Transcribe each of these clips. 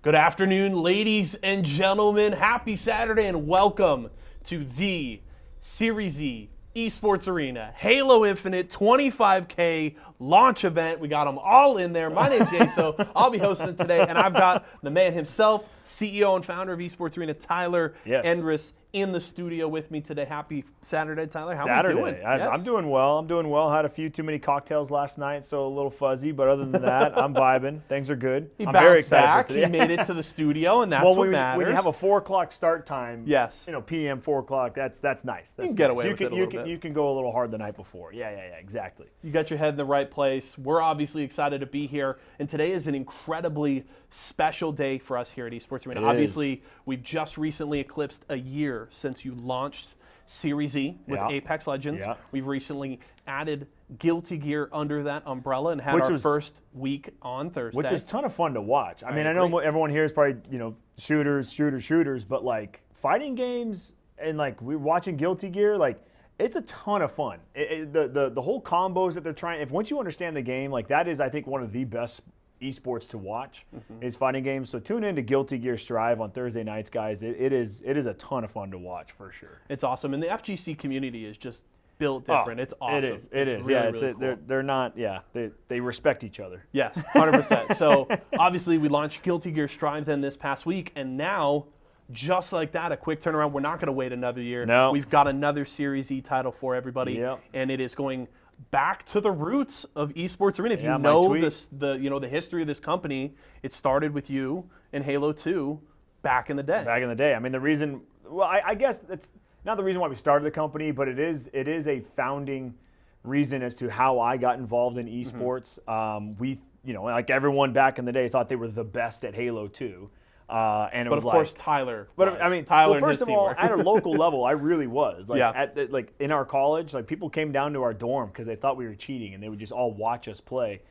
Good afternoon, ladies and gentlemen. Happy Saturday and welcome to the Series Z Esports Arena Halo Infinite 25K launch event. We got them all in there. My name's Jaso. I'll be hosting today, and I've got the man himself, CEO and founder of Esports Arena, Tyler Endress, in the studio with me today. Happy Saturday, Tyler. How are you doing? I'm doing well. I'm doing well. Had a few too many cocktails last night, so a little fuzzy. But other than that, I'm vibing. Things are good. I'm very excited back. for today. He made it to the studio, and that's well, what matters. When you have a 4 o'clock start time, yes, PM 4 o'clock. That's nice. That's you can get nice. away with it a little bit. You can go a little hard the night before. Yeah, exactly. You got your head in the right place. We're obviously excited to be here, and today is an incredibly special day for us here at Esports Arena. Obviously, we've just recently eclipsed a year since you launched Series Z with Apex Legends. We've recently added Guilty Gear under that umbrella and had our first week on Thursday. Which was a ton of fun to watch. I mean, I know everyone here is probably, shooters, but like fighting games and like we're watching Guilty Gear, like it's a ton of fun. The whole combos that they're trying, once you understand the game, like that is, I think, one of the best esports to watch is fighting games. So tune in to Guilty Gear Strive on Thursday nights, guys. It is a ton of fun to watch for sure. It's awesome, and the FGC community is just built different. It's awesome. It is. Really, really cool. They're not. Yeah, they respect each other. Yes, 100%. So obviously we launched Guilty Gear Strive then this past week, and now, just like that, a quick turnaround. We're not going to wait another year. No. We've got another Series Z title for everybody, and it is going back to the roots of Esports Arena. If you know the history of this company, it started with you and Halo 2 back in the day. Back in the day. I mean, the reason, I guess it's not the reason why we started the company, but it is a founding reason as to how I got involved in esports. We, like everyone back in the day thought they were the best at Halo 2. And it was of course, Tyler. But I mean, Tyler. First of all, at a local level, I really was. Like, yeah. Like in our college, like people came down to our dorm because they thought we were cheating, and they would just all watch us play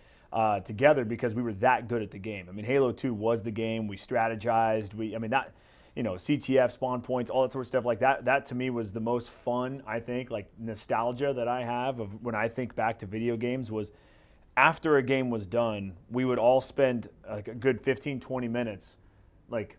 together because we were that good at the game. I mean, Halo 2 was the game. We strategized. CTF, spawn points, all that sort of stuff like that. That to me was the most fun. I think, like nostalgia that I have of when I think back to video games was after a game was done, we would all spend like a good 15, 20 minutes. Like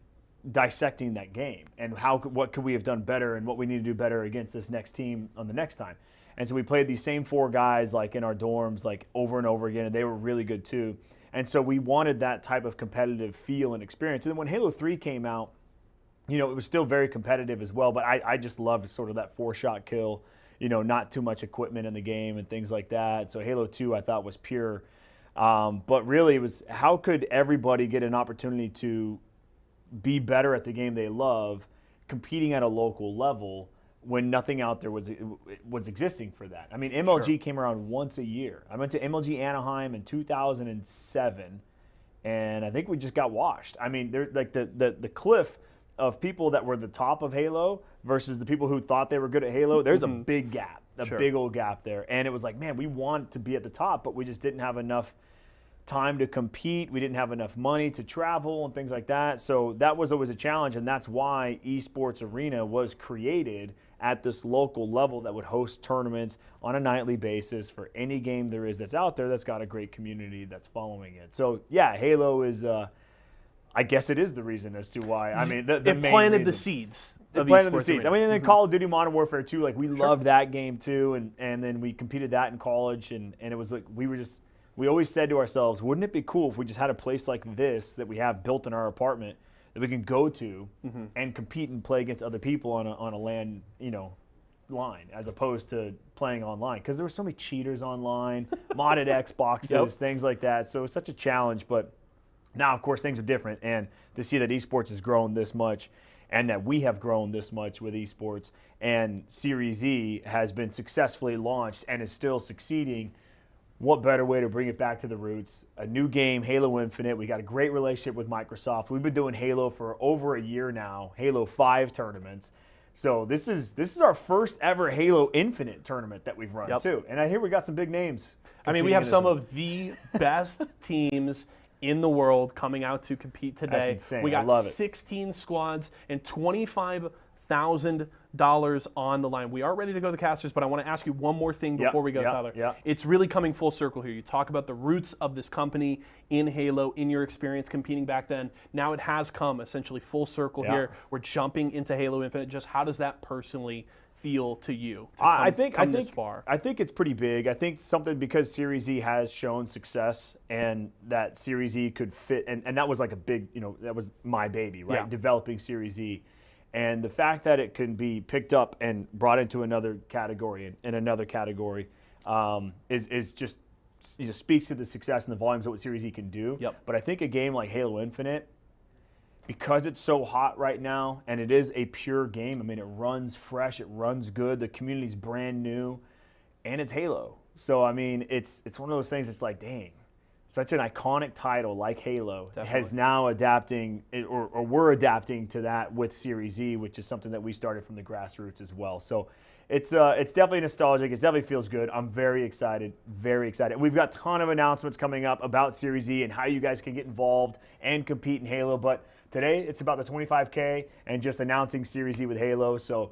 dissecting that game and what could we have done better and what we need to do better against this next team on the next time. And so we played these same 4 guys like in our dorms like over and over again, and they were really good too. And so we wanted that type of competitive feel and experience. And then when Halo 3 came out, it was still very competitive as well, but I just loved sort of that 4-shot kill, not too much equipment in the game and things like that. So Halo 2 I thought was pure. But really it was how could everybody get an opportunity to be better at the game they love, competing at a local level when nothing out there was existing for that. I mean, MLG came around once a year. I went to MLG Anaheim in 2007, and I think we just got washed. I mean, like the cliff of people that were the top of Halo versus the people who thought they were good at Halo. There's a big gap, big old gap there, and it was like, man, we want to be at the top, but we just didn't have enough time to compete. We didn't have enough money to travel and things like that. So that was always a challenge, and that's why Esports Arena was created at this local level that would host tournaments on a nightly basis for any game there is that's out there that's got a great community that's following it. So yeah, Halo is, I guess it is the reason as to why. I mean, the main planted reason. the seeds. It planted the seeds. I mean, and then Call of Duty Modern Warfare 2, like we loved that game too, and then we competed that in college, and it was like we always said to ourselves, wouldn't it be cool if we just had a place like this that we have built in our apartment that we can go to and compete and play against other people on a LAN, line, as opposed to playing online? Because there were so many cheaters online, modded Xboxes, things like that. So it was such a challenge. But now, of course, things are different. And to see that esports has grown this much and that we have grown this much with esports and Series Z has been successfully launched and is still succeeding, what better way to bring it back to the roots? A new game, Halo Infinite. We got a great relationship with Microsoft. We've been doing Halo for over a year now, Halo 5 tournaments. So this is our first ever Halo Infinite tournament that we've run too. And I hear we got some big names. I mean, we have some of the best teams in the world coming out to compete today. That's insane. We got I love it. 16 squads and 25,000 on the line. We are ready to go to the casters, but I want to ask you one more thing before we go, Tyler. Yeah. It's really coming full circle here. You talk about the roots of this company in Halo, in your experience competing back then. Now it has come essentially full circle here. We're jumping into Halo Infinite. Just how does that personally feel to you to come this far? I think it's pretty big. I think something because Series E has shown success and that Series E could fit, and that was like a big, that was my baby, right? Yeah. Developing Series E. And the fact that it can be picked up and brought into another category and another category is just speaks to the success and the volumes of what Series E can do. Yep. But I think a game like Halo Infinite, because it's so hot right now and it is a pure game, I mean, it runs fresh, it runs good, the community's brand new, and it's Halo. So, I mean, it's one of those things, it's like, dang, such an iconic title like Halo has now adapting, or we're adapting to that with Series E, which is something that we started from the grassroots as well. So it's definitely nostalgic. It definitely feels good. I'm very excited, very excited. We've got a ton of announcements coming up about Series E and how you guys can get involved and compete in Halo. But today, it's about the 25K and just announcing Series E with Halo. So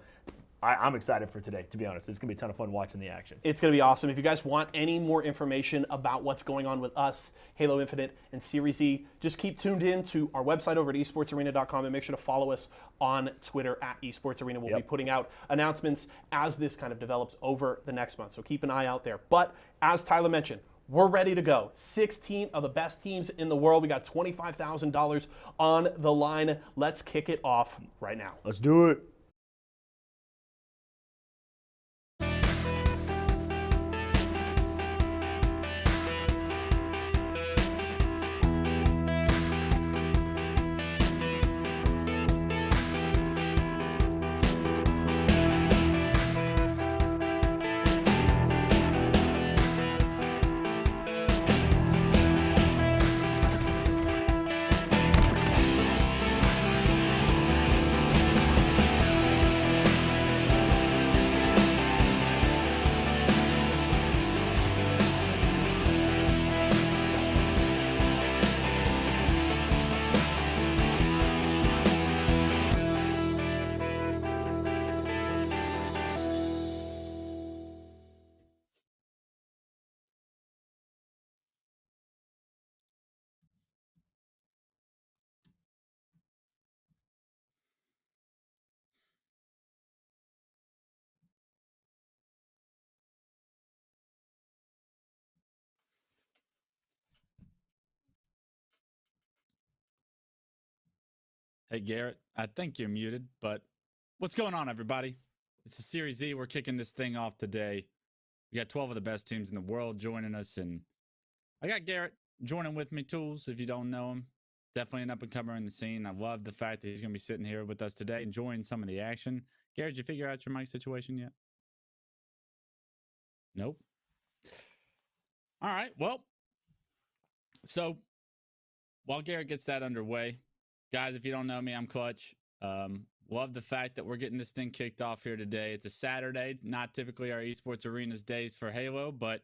I'm excited for today, to be honest. It's going to be a ton of fun watching the action. It's going to be awesome. If you guys want any more information about what's going on with us, Halo Infinite, and Series E, just keep tuned in to our website over at esportsarena.com and make sure to follow us on Twitter at esportsarena. We'll be putting out announcements as this kind of develops over the next month, so keep an eye out there. But as Tyler mentioned, we're ready to go. 16 of the best teams in the world. We got $25,000 on the line. Let's kick it off right now. Let's do it. Hey, Garrett, I think you're muted, but what's going on, everybody? It's a Series E. We're kicking this thing off today. We got 12 of the best teams in the world joining us, and I got Garrett joining with me, Tools, if you don't know him. Definitely an up-and-comer in the scene. I love the fact that he's going to be sitting here with us today, enjoying some of the action. Garrett, did you figure out your mic situation yet? Nope. All right, well, so while Garrett gets that underway, guys, if you don't know me, I'm Clutch. Love the fact that we're getting this thing kicked off here today. It's a Saturday, not typically our Esports Arena's days for Halo, but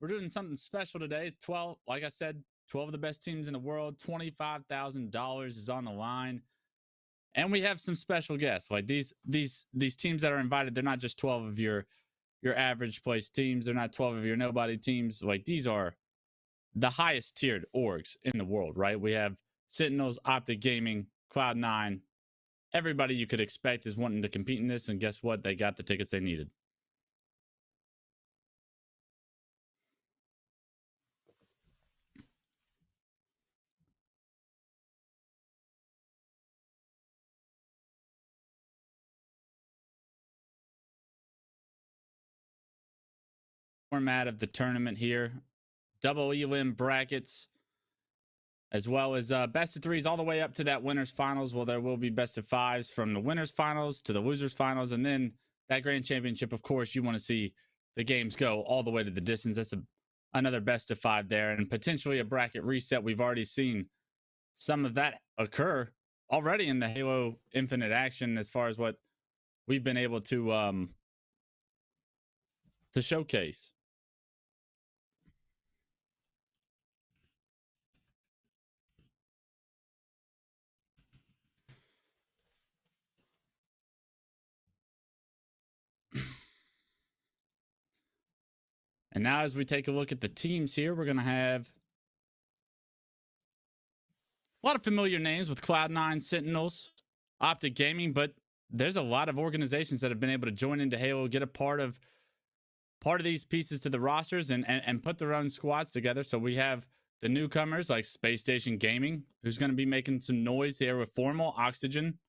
we're doing something special today. 12, like I said, 12 of the best teams in the world, $25,000 is on the line. And we have some special guests. Like these teams that are invited, they're not just 12 of your average place teams. They're not 12 of your nobody teams. Like these are the highest tiered orgs in the world, right? We have Sentinels, Optic Gaming, Cloud9. Everybody you could expect is wanting to compete in this, and guess what? They got the tickets they needed. Format of the tournament here, double elim brackets, as well as best of threes all the way up to that winners finals. Well, there will be best of fives from the winners finals to the losers finals, and then that grand championship. Of course, you want to see the games go all the way to the distance. That's another best of five there, and potentially a bracket reset. We've already seen some of that occur already in the Halo Infinite action, as far as what we've been able to showcase. And now as we take a look at the teams here, we're going to have a lot of familiar names with Cloud9, Sentinels, Optic Gaming, but there's a lot of organizations that have been able to join into Halo, get a part of these pieces to the rosters and put their own squads together. So we have the newcomers like Space Station Gaming, who's going to be making some noise here with Formal, Oxygen,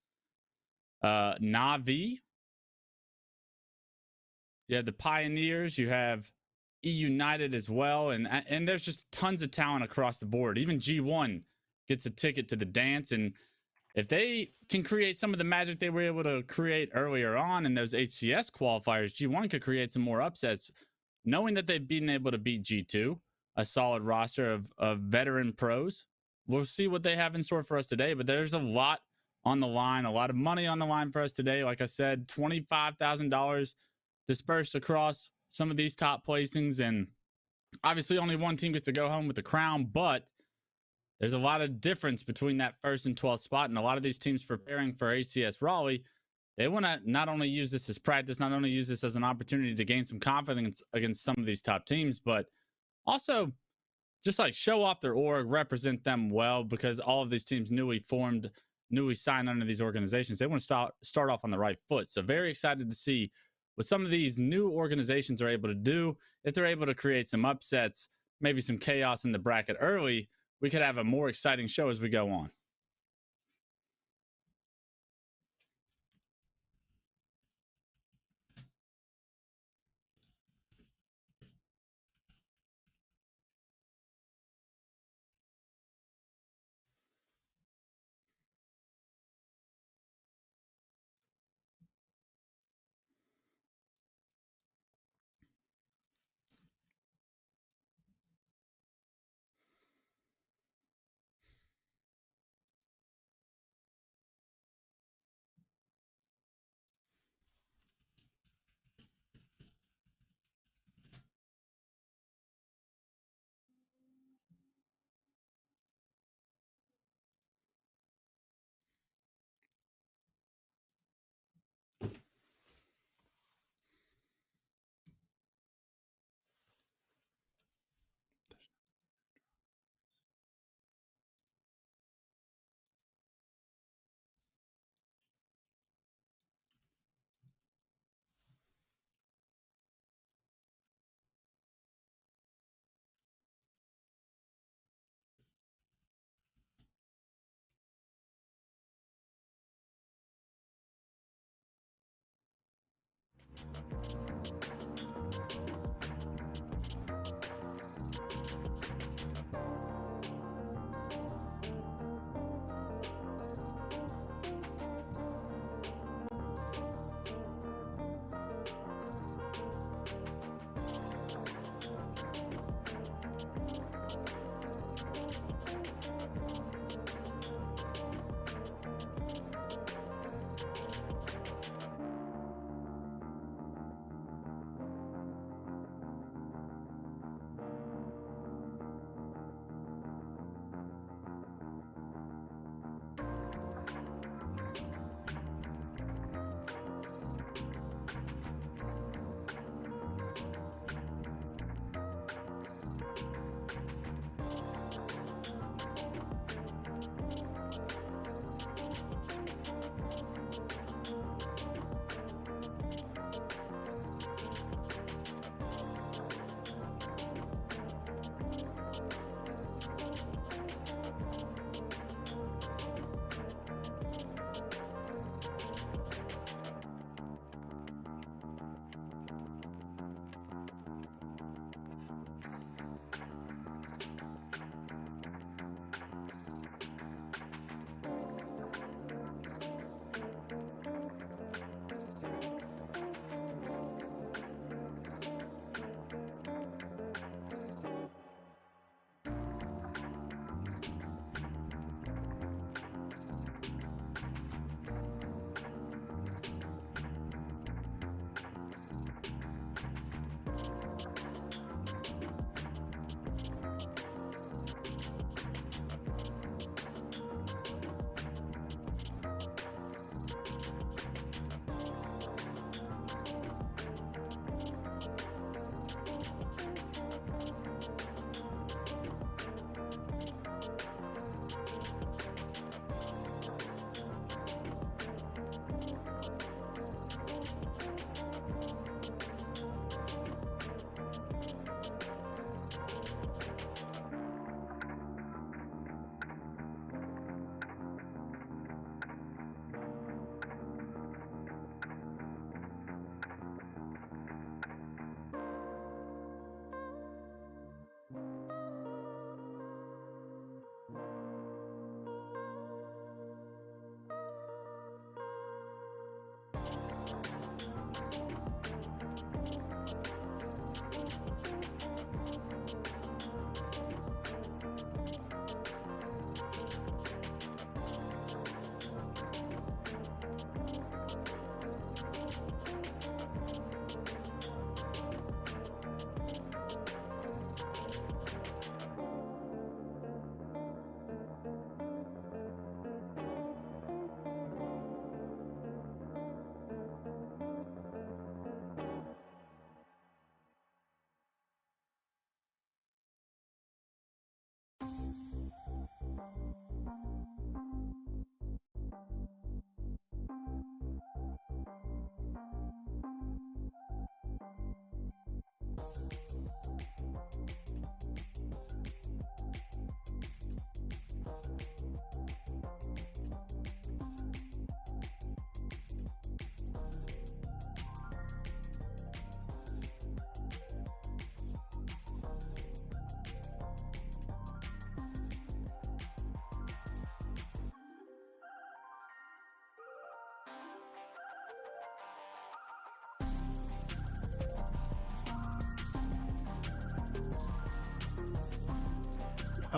Navi. You have the Pioneers, you have eUnited as well, and there's just tons of talent across the board. Even G1 gets a ticket to the dance, and if they can create some of the magic they were able to create earlier on in those HCS qualifiers, G1 could create some more upsets, knowing that they've been able to beat G2, a solid roster of veteran pros. We'll see what they have in store for us today, but there's a lot on the line, a lot of money on the line for us today. Like I said, $25,000 dispersed across some of these top placings, and obviously only one team gets to go home with the crown, but there's a lot of difference between that first and 12th spot, and a lot of these teams preparing for ACS Raleigh, they want to not only use this as practice, not only use this as an opportunity to gain some confidence against some of these top teams, but also just like show off their org, represent them well, because all of these teams newly formed, newly signed under these organizations, they want to start off on the right foot. So very excited to see what some of these new organizations are able to do. If they're able to create some upsets, maybe some chaos in the bracket early, we could have a more exciting show as we go on.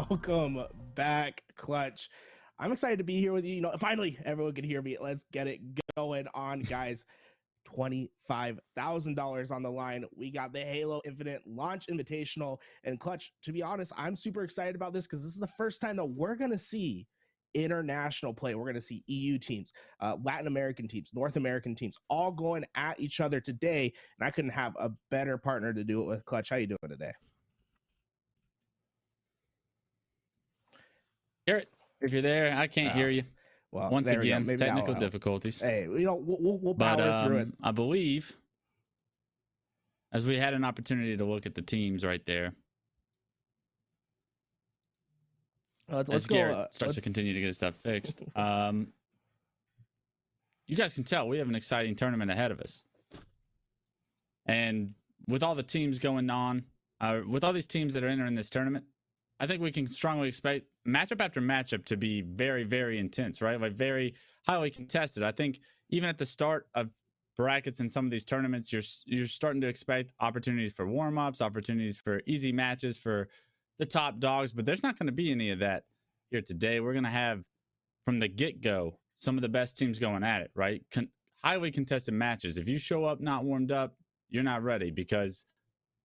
Welcome back, Clutch. I'm excited to be here with you. You know, finally, everyone can hear me. Let's get it going on, guys. $25,000 on the line. We got the Halo Infinite Launch Invitational. And Clutch, to be honest, I'm super excited about this because this is the first time that we're going to see international play. We're going to see EU teams, Latin American teams, North American teams, all going at each other today. And I couldn't have a better partner to do it with. Clutch, how you doing today? Garrett, if you're there, I can't hear you. Well, once again, technical difficulties. Hey, you know, we'll power through it. I believe, as we had an opportunity to look at the teams right there, let's Garrett go. Starts to continue to get his stuff fixed. You guys can tell we have an exciting tournament ahead of us, and with all the teams going on, with all these teams that are entering this tournament, I think we can strongly expect matchup after matchup to be very, very intense, right? Like very highly contested. I think even at the start of brackets in some of these tournaments, you're starting to expect opportunities for warm-ups, opportunities for easy matches for the top dogs, but there's not going to be any of that here today. We're going to have, from the get-go, some of the best teams going at it, right? Highly contested matches. If you show up not warmed up, you're not ready, because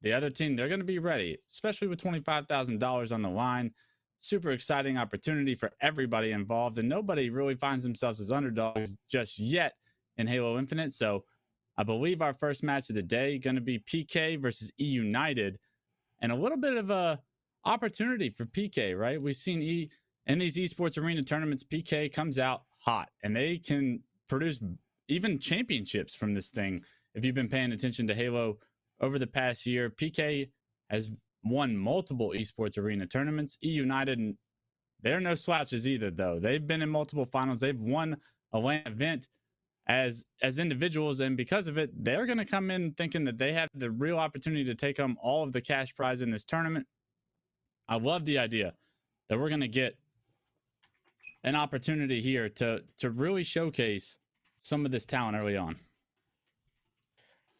the other team, they're going to be ready, especially with $25,000 on the line. Super exciting opportunity for everybody involved, and nobody really finds themselves as underdogs just yet in Halo Infinite. So I believe our first match of the day going to be PK versus eUnited, and a little bit of a opportunity for PK, right? We've seen in these esports arena tournaments, PK comes out hot, and they can produce even championships from this thing. If you've been paying attention to Halo over the past year, PK has won multiple esports arena tournaments. eUnited, they're no slouches either, though. They've been in multiple finals. They've won a LAN event as individuals, and because of it, they're going to come in thinking that they have the real opportunity to take home all of the cash prize in this tournament. I love the idea that we're going to get an opportunity here to really showcase some of this talent early on.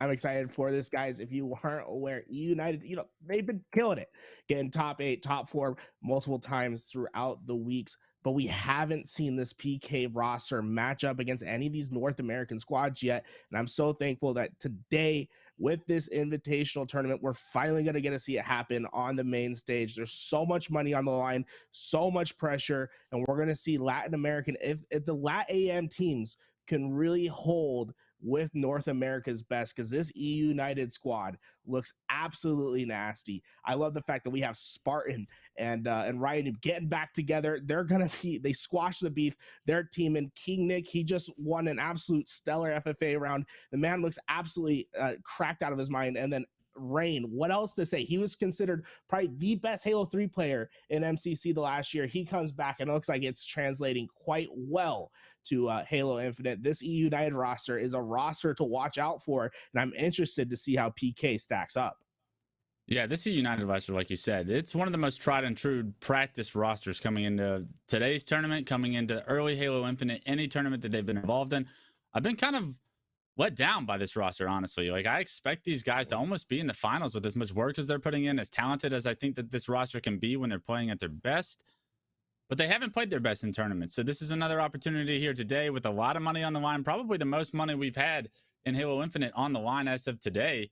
I'm excited for this, guys. If you weren't aware, eUnited, you know, they've been killing it, getting top 8, top 4 multiple times throughout the weeks, but we haven't seen this PK roster match up against any of these North American squads yet. And I'm so thankful that today, with this invitational tournament, we're finally going to get to see it happen on the main stage. There's so much money on the line, so much pressure, and we're going to see Latin American, if the Lat AM teams can really hold with North America's best, because this eUnited squad looks absolutely nasty. I love the fact that we have Spartan and Ryan getting back together. They squash the beef. Their team, and King Nick, he just won an absolute stellar FFA round. The man looks absolutely cracked out of his mind. And then Rain, what else to say? He was considered probably the best Halo 3 player in MCC the last year. He comes back and it looks like it's translating quite well to Halo Infinite. This eUnited roster is a roster to watch out for, and I'm interested to see how PK stacks up. Yeah, this eUnited roster, like you said, it's one of the most tried and true practice rosters coming into today's tournament, coming into early Halo Infinite, any tournament that they've been involved in. I've been kind of let down by this roster, honestly. Like, I expect these guys to almost be in the finals with as much work as they're putting in, as talented as I think that this roster can be when they're playing at their best. But they haven't played their best in tournaments. So this is another opportunity here today with a lot of money on the line, probably the most money we've had in Halo Infinite on the line as of today,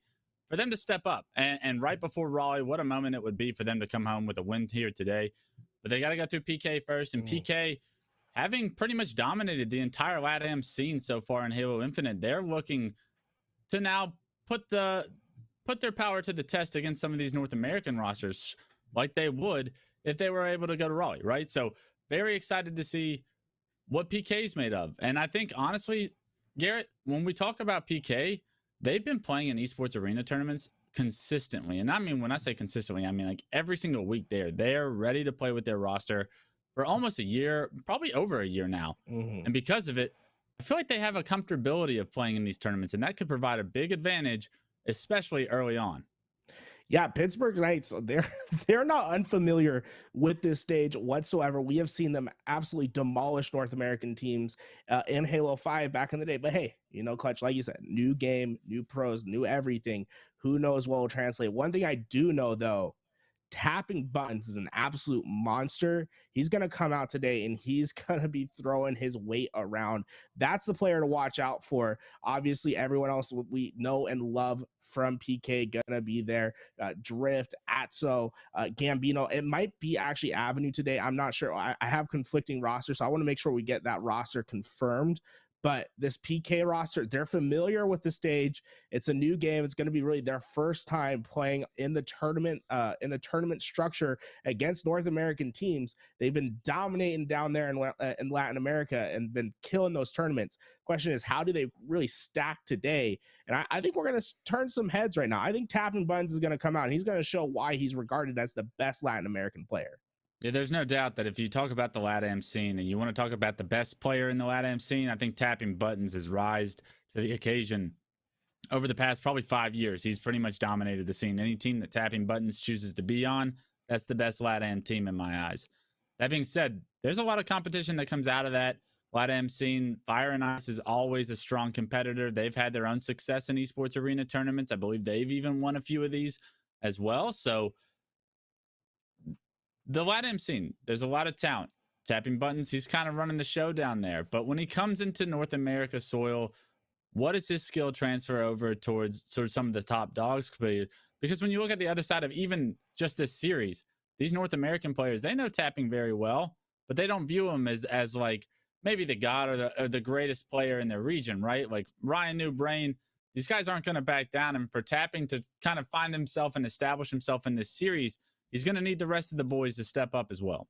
for them to step up. And right before Raleigh, what a moment it would be for them to come home with a win here today. But they got to go through PK first, and PK, having pretty much dominated the entire LATAM scene so far in Halo Infinite, they're looking to now put their power to the test against some of these North American rosters, like they would if they were able to go to Raleigh, right? So very excited to see what PK is made of. And I think, honestly, Garrett, when we talk about PK, they've been playing in esports arena tournaments consistently. And I mean, when I say consistently, I mean like every single week they're ready to play with their roster for almost a year, probably over a year now. Mhm. And because of it, I feel like they have a comfortability of playing in these tournaments, and that could provide a big advantage, especially early on. Yeah, Pittsburgh Knights, they're not unfamiliar with this stage whatsoever. We have seen them absolutely demolish North American teams in Halo 5 back in the day. But hey, you know, Clutch, like you said, new game, new pros, new everything. Who knows what will translate? One thing I do know, though, Tapping Buttons is an absolute monster. He's going to come out today and he's going to be throwing his weight around. That's the player to watch out for. Obviously, everyone else we know and love from PK going to be there. Drift, Atso, Gambino. It might be actually Avenue today. I'm not sure. I have conflicting rosters, so I want to make sure we get that roster confirmed. But this PK roster, they're familiar with the stage. It's a new game. It's going to be really their first time playing in the tournament structure against North American teams. They've been dominating down there in Latin America and been killing those tournaments. Question is, how do they really stack today? And I think we're going to turn some heads right now. I think Tapping Buttons is going to come out and he's going to show why he's regarded as the best Latin American player. Yeah, there's no doubt that if you talk about the LATAM scene and you want to talk about the best player in the LATAM scene, I think Tapping Buttons has rised to the occasion over the past probably 5 years. He's pretty much dominated the scene. Any team that Tapping Buttons chooses to be on, that's the best LATAM team in my eyes. That being said, there's a lot of competition that comes out of that LATAM scene. Fire and Ice is always a strong competitor. They've had their own success in esports arena tournaments. I believe they've even won a few of these as well. So the LATAM scene, there's a lot of talent. Tapping Buttons, he's kind of running the show down there. But when he comes into North America soil, what does his skill transfer over towards some of the top dogs? Because when you look at the other side of even just this series, these North American players, they know Tapping very well, but they don't view him as like maybe the god or the greatest player in their region, right? Like Ryan New Brain, these guys aren't going to back down. And for Tapping to kind of find himself and establish himself in this series, he's going to need the rest of the boys to step up as well.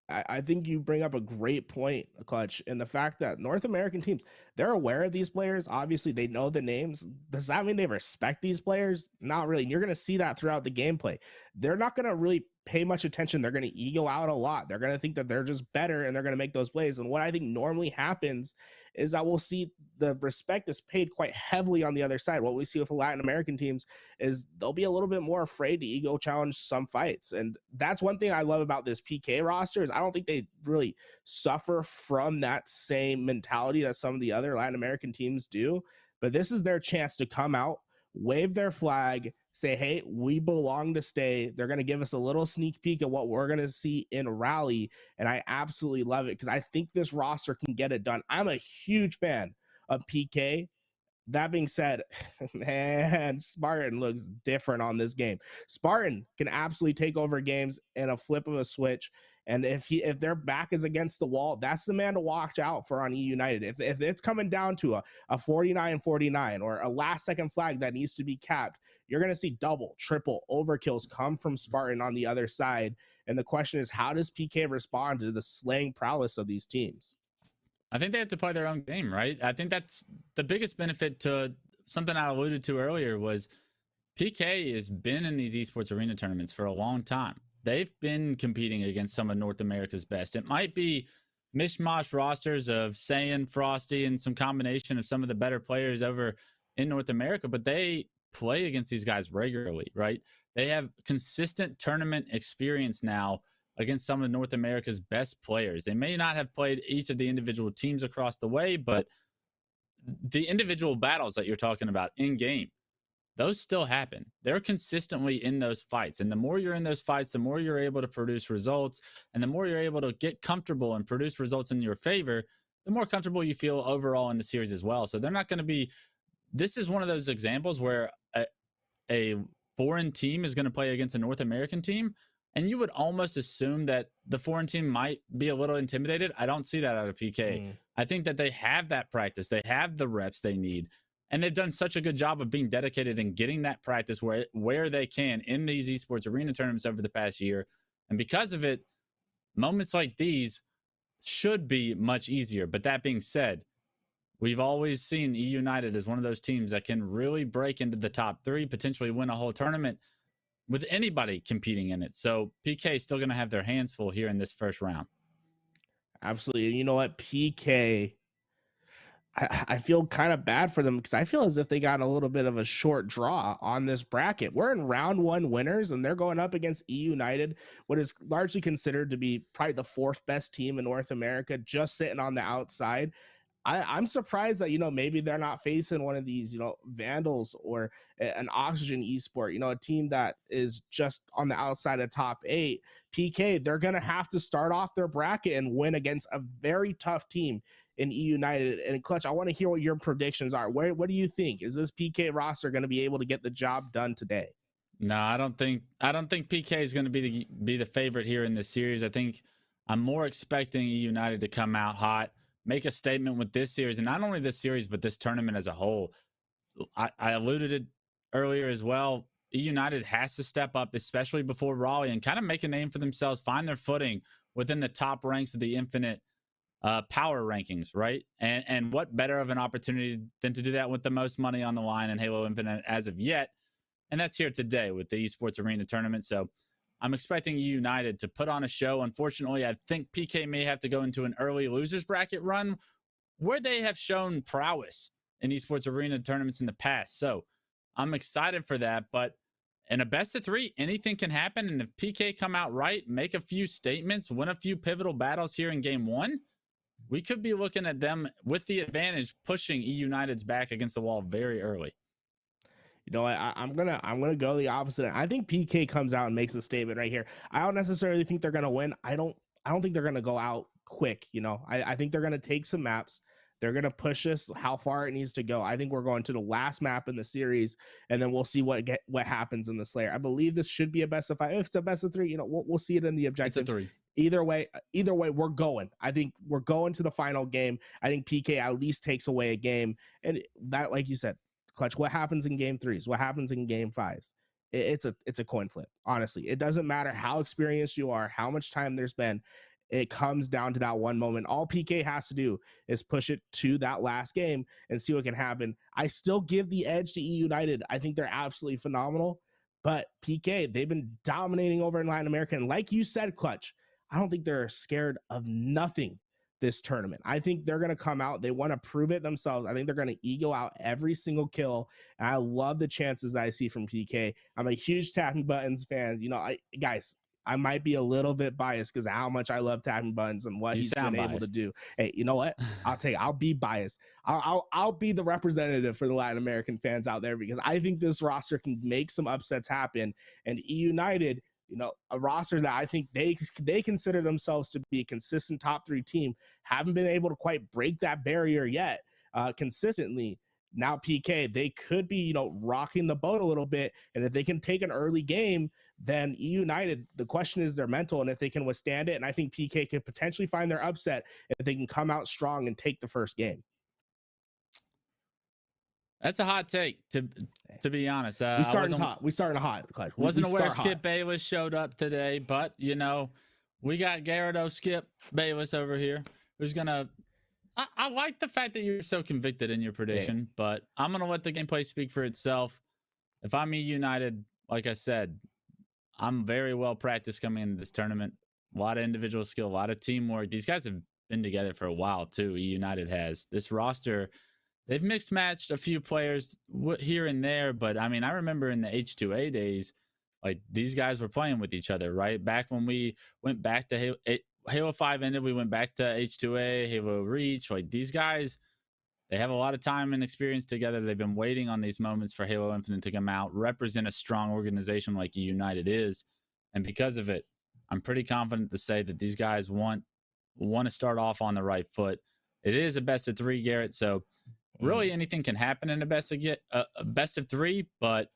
I think you bring up a great point, Clutch, and the fact that North American teams, they're aware of these players. Obviously, they know the names. Does that mean they respect these players? Not really. And you're going to see that throughout the gameplay. They're not going to really pay much attention. They're going to ego out a lot. They're going to think that they're just better and they're going to make those plays. And what I think normally happens is that we'll see the respect is paid quite heavily on the other side. What we see with the Latin American teams is they'll be a little bit more afraid to ego challenge some fights. And that's one thing I love about this PK roster is I don't think they really suffer from that same mentality that some of the other Latin American teams do. But this is their chance to come out, wave their flag, say, hey, we belong to stay. They're going to give us a little sneak peek of what we're going to see in Rally. And I absolutely love it because I think this roster can get it done. I'm a huge fan of PK. That being said, man, Spartan looks different on this game. Spartan can absolutely take over games in a flip of a switch. And if their back is against the wall, that's the man to watch out for on eUnited. If it's coming down to a 49-49 or a last second flag that needs to be capped, you're going to see double, triple overkills come from Spartan on the other side. And the question is, how does PK respond to the slaying prowess of these teams? I think they have to play their own game, right? I think that's the biggest benefit to something I alluded to earlier was PK has been in these esports arena tournaments for a long time. They've been competing against some of North America's best. It might be mishmash rosters of Saiyan, Frosty, and some combination of some of the better players over in North America, but they play against these guys regularly, right? They have consistent tournament experience now against some of North America's best players. They may not have played each of the individual teams across the way, but the individual battles that you're talking about in game, those still happen. They're consistently in those fights. And the more you're in those fights, the more you're able to produce results. And the more you're able to get comfortable and produce results in your favor, the more comfortable you feel overall in the series as well. So they're not going to be, this is one of those examples where a foreign team is going to play against a North American team. And you would almost assume that the foreign team might be a little intimidated. I don't see that out of PK. I think that they have that practice. They have the reps they need. And they've done such a good job of being dedicated and getting that practice where they can in these esports arena tournaments over the past year. And because of it, moments like these should be much easier. But that being said, we've always seen eUnited as one of those teams that can really break into the top 3, potentially win a whole tournament with anybody competing in it. So PK is still going to have their hands full here in this first round. Absolutely. And you know what? PK, I feel kind of bad for them because I feel as if they got a little bit of a short draw on this bracket. We're in round 1 winners, and they're going up against eUnited, what is largely considered to be probably the 4th best team in North America, just sitting on the outside. I'm surprised that, maybe they're not facing one of these, Vandals or an Oxygen Esport, a team that is just on the outside of top 8. PK, they're going to have to start off their bracket and win against a very tough team in eUnited. And Clutch, I want to hear what your predictions are. What do you think? Is this PK roster going to be able to get the job done today? No, I don't think PK is going to be the favorite here in this series. I think I'm more expecting eUnited to come out hot, make a statement with this series, and not only this series, but this tournament as a whole. I alluded it earlier as well. eUnited has to step up, especially before Raleigh, and kind of make a name for themselves, find their footing within the top ranks of the Infinite power rankings, right? And what better of an opportunity than to do that with the most money on the line in Halo Infinite as of yet? And that's here today with the Esports Arena tournament. So I'm expecting eUnited to put on a show. Unfortunately, I think PK may have to go into an early losers bracket run where they have shown prowess in Esports Arena tournaments in the past. So I'm excited for that. But in a best of 3, anything can happen. And if PK come out right, make a few statements, win a few pivotal battles here in game 1, we could be looking at them with the advantage pushing eUnited's back against the wall very early. I'm gonna go the opposite. I think PK comes out and makes a statement right here. I don't necessarily think they're gonna win. I don't think they're gonna go out quick. I think they're gonna take some maps. They're gonna push us how far it needs to go. I think we're going to the last map in the series, and then we'll see what happens in the Slayer. I believe this should be a best of 5. If it's a best of 3, we'll see it in the objective. It's a 3. Either way, we're going. I think we're going to the final game. I think PK at least takes away a game, and that, like you said, Clutch, what happens in game 3s, what happens in game 5s, it's a coin flip. Honestly, it doesn't matter how experienced you are, how much time there's been. It comes down to that one moment. All PK has to do is push it to that last game and see what can happen. I still give the edge to eUnited. I think they're absolutely phenomenal, but PK, they've been dominating over in Latin America, and like you said, Clutch, I don't think they're scared of nothing this tournament. I think they're going to come out. They want to prove it themselves. I think they're going to ego out every single kill. And I love the chances that I see from PK. I'm a huge Tapping Buttons fan. Guys, I might be a little bit biased because of how much I love Tapping Buttons and what he's been able to do. Hey, you know what? I'll be biased. I'll be the representative for the Latin American fans out there because I think this roster can make some upsets happen. And eUnited, a roster that I think they consider themselves to be a consistent top 3 team, haven't been able to quite break that barrier yet consistently. Now PK, they could be, rocking the boat a little bit. And if they can take an early game, then eUnited, the question is their mental and if they can withstand it. And I think PK could potentially find their upset if they can come out strong and take the first game. That's a hot take, to be honest. We started hot. Wasn't aware Skip Bayless showed up today, but we got Gyarados Skip Bayless over here, who's gonna. I like the fact that you're so convicted in your prediction, but I'm gonna let the gameplay speak for itself. If I'm eUnited, like I said, I'm very well practiced coming into this tournament. A lot of individual skill, a lot of teamwork. These guys have been together for a while too. eUnited has. This roster, they've mixed matched a few players here and there, but I mean, I remember in the H2A days, like these guys were playing with each other, right? Back when we went back to Halo 5 ended, we went back to H2A, Halo Reach. Like these guys, they have a lot of time and experience together. They've been waiting on these moments for Halo Infinite to come out, represent a estrong organization like eUnited is. And because of it, I'm pretty confident to say that these guys want to start off on the right foot. It is a best of 3, Garrett. So really anything can happen in a best of 3, but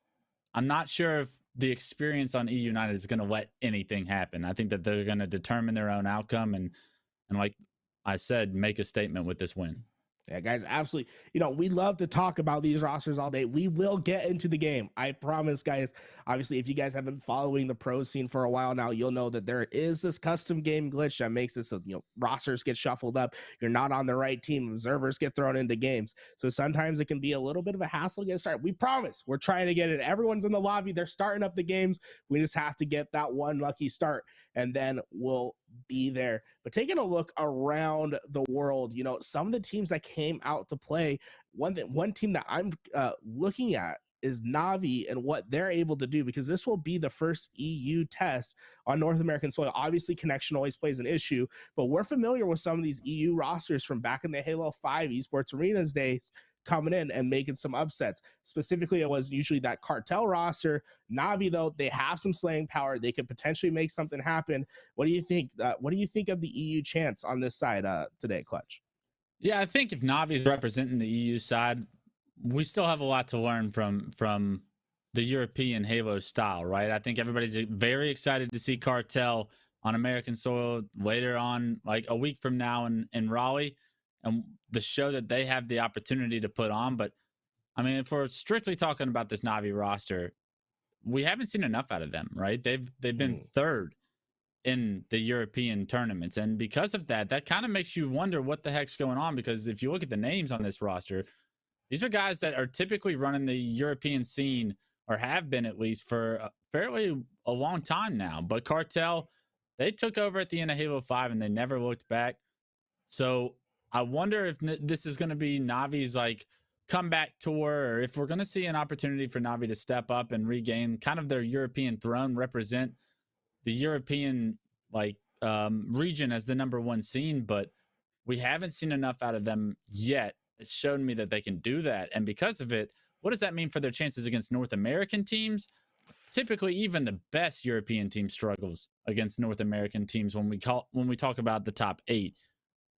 I'm not sure if the experience on eUnited is going to let anything happen. I think that they're going to determine their own outcome and like I said, make a statement with this win. Yeah, guys, absolutely. You know, we love to talk about these rosters all day. We will get into the game. I promise, guys. Obviously, if you guys have been following the pro scene for a while now, you'll know that there is this custom game glitch that makes this, rosters get shuffled up. You're not on the right team. Observers get thrown into games. So sometimes it can be a little bit of a hassle to get started. We promise we're trying to get it. Everyone's in the lobby. They're starting up the games. We just have to get that one lucky start, and then we'll be there. But taking a look around the world, some of the teams that came out to play, one team that I'm looking at is Navi and what they're able to do, because this will be the first EU test on North American soil. Obviously, connection always plays an issue, but we're familiar with some of these EU rosters from back in the Halo 5 Esports Arenas days, coming in and making some upsets. Specifically, it was usually that cartel roster. Navi, though, they have some slaying power. They could potentially make something happen. What do you think? What do you think of the EU chance on this side today, Clutch? Yeah, I think if Navi's representing the EU side, we still have a lot to learn from the European Halo style, right? I think everybody's very excited to see Cartel on American soil later on, like a week from now in Raleigh, and the show that they have the opportunity to put on. But I mean, if we're strictly talking about this Navi roster, we haven't seen enough out of them, right? They've been third in the European tournaments, and because of that, that kind of makes you wonder what the heck's going on. Because if you look at the names on this roster, these are guys that are typically running the European scene, or have been at least for fairly a long time now. But Cartel, they took over at the end of Halo 5 and they never looked back. So I wonder if this is going to be Navi's like comeback tour, or if we're going to see an opportunity for Navi to step up and regain kind of their European throne, represent the European region as the #1 scene. But we haven't seen enough out of them yet. It's shown me that they can do that. And because of it, what does that mean for their chances against North American teams? Typically, even the best European team struggles against North American teams when we talk about the top 8.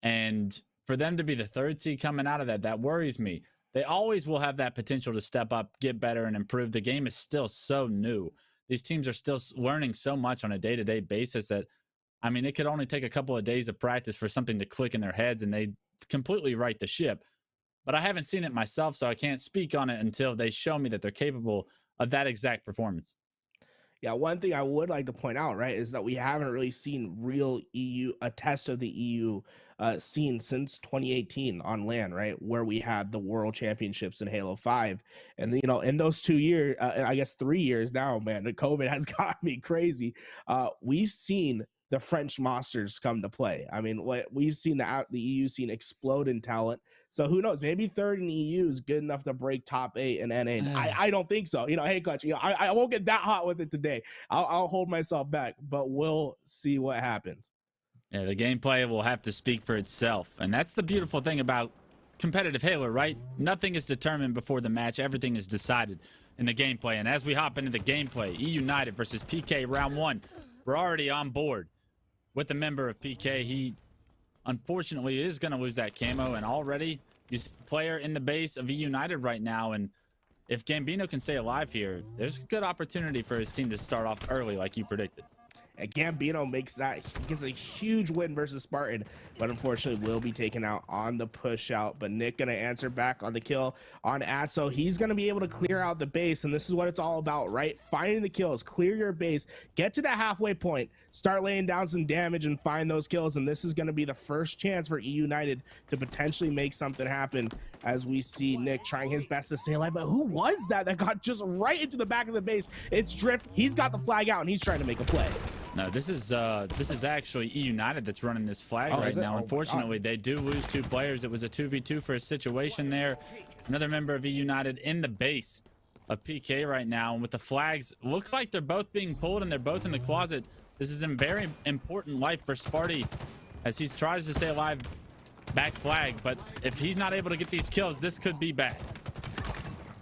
And for them to be the 3rd seed coming out of that worries me. They always will have that potential to step up, get better, and improve. The game is still so new. These teams are still learning so much on a day-to-day basis that, I mean, it could only take a couple of days of practice for something to click in their heads and they completely right the ship. But I haven't seen it myself, so I can't speak on it until they show me that they're capable of that exact performance. Yeah, one thing I would like to point out, right, is that we haven't really seen real a test of the EU scene since 2018 on LAN, right, where we had the World Championships in Halo 5. And, in those 2 years, I guess 3 years now, man, the COVID has got me crazy. We've seen the French monsters come to play. I mean, we've seen the EU scene explode in talent. So who knows? Maybe 3rd in EU is good enough to break top 8 in NA. I don't think so. Hey, Clutch, I won't get that hot with it today. I'll hold myself back, but we'll see what happens. Yeah, the gameplay will have to speak for itself. And that's the beautiful thing about competitive Halo, right? Nothing is determined before the match. Everything is decided in the gameplay. And as we hop into the gameplay, eUnited versus PK round 1, we're already on board with a member of PK. He unfortunately is going to lose that camo, and already you see a player in the base of eUnited right now. And if Gambino can stay alive here, there's a good opportunity for his team to start off early like you predicted. And Gambino gets a huge win versus Spartan, but unfortunately will be taken out on the push out. But Nick gonna answer back on the kill on Atso. He's gonna be able to clear out the base, and this is what it's all about, right? Finding the kills, clear your base, get to that halfway point, start laying down some damage and find those kills. And this is gonna be the first chance for eUnited to potentially make something happen, as we see Nick trying his best to stay alive. But who was that got just right into the back of the base? It's Drift. He's got the flag out and he's trying to make a play. No, this is actually eUnited that's running this flag right now. Unfortunately, they do lose 2 players. It was a 2v2 for a situation there. Another member of eUnited in the base of PK right now. And with the flags, look like they're both being pulled and they're both in the closet. This is a very important life for Sparty as he tries to stay alive. Back flag, but if he's not able to get these kills, this could be bad.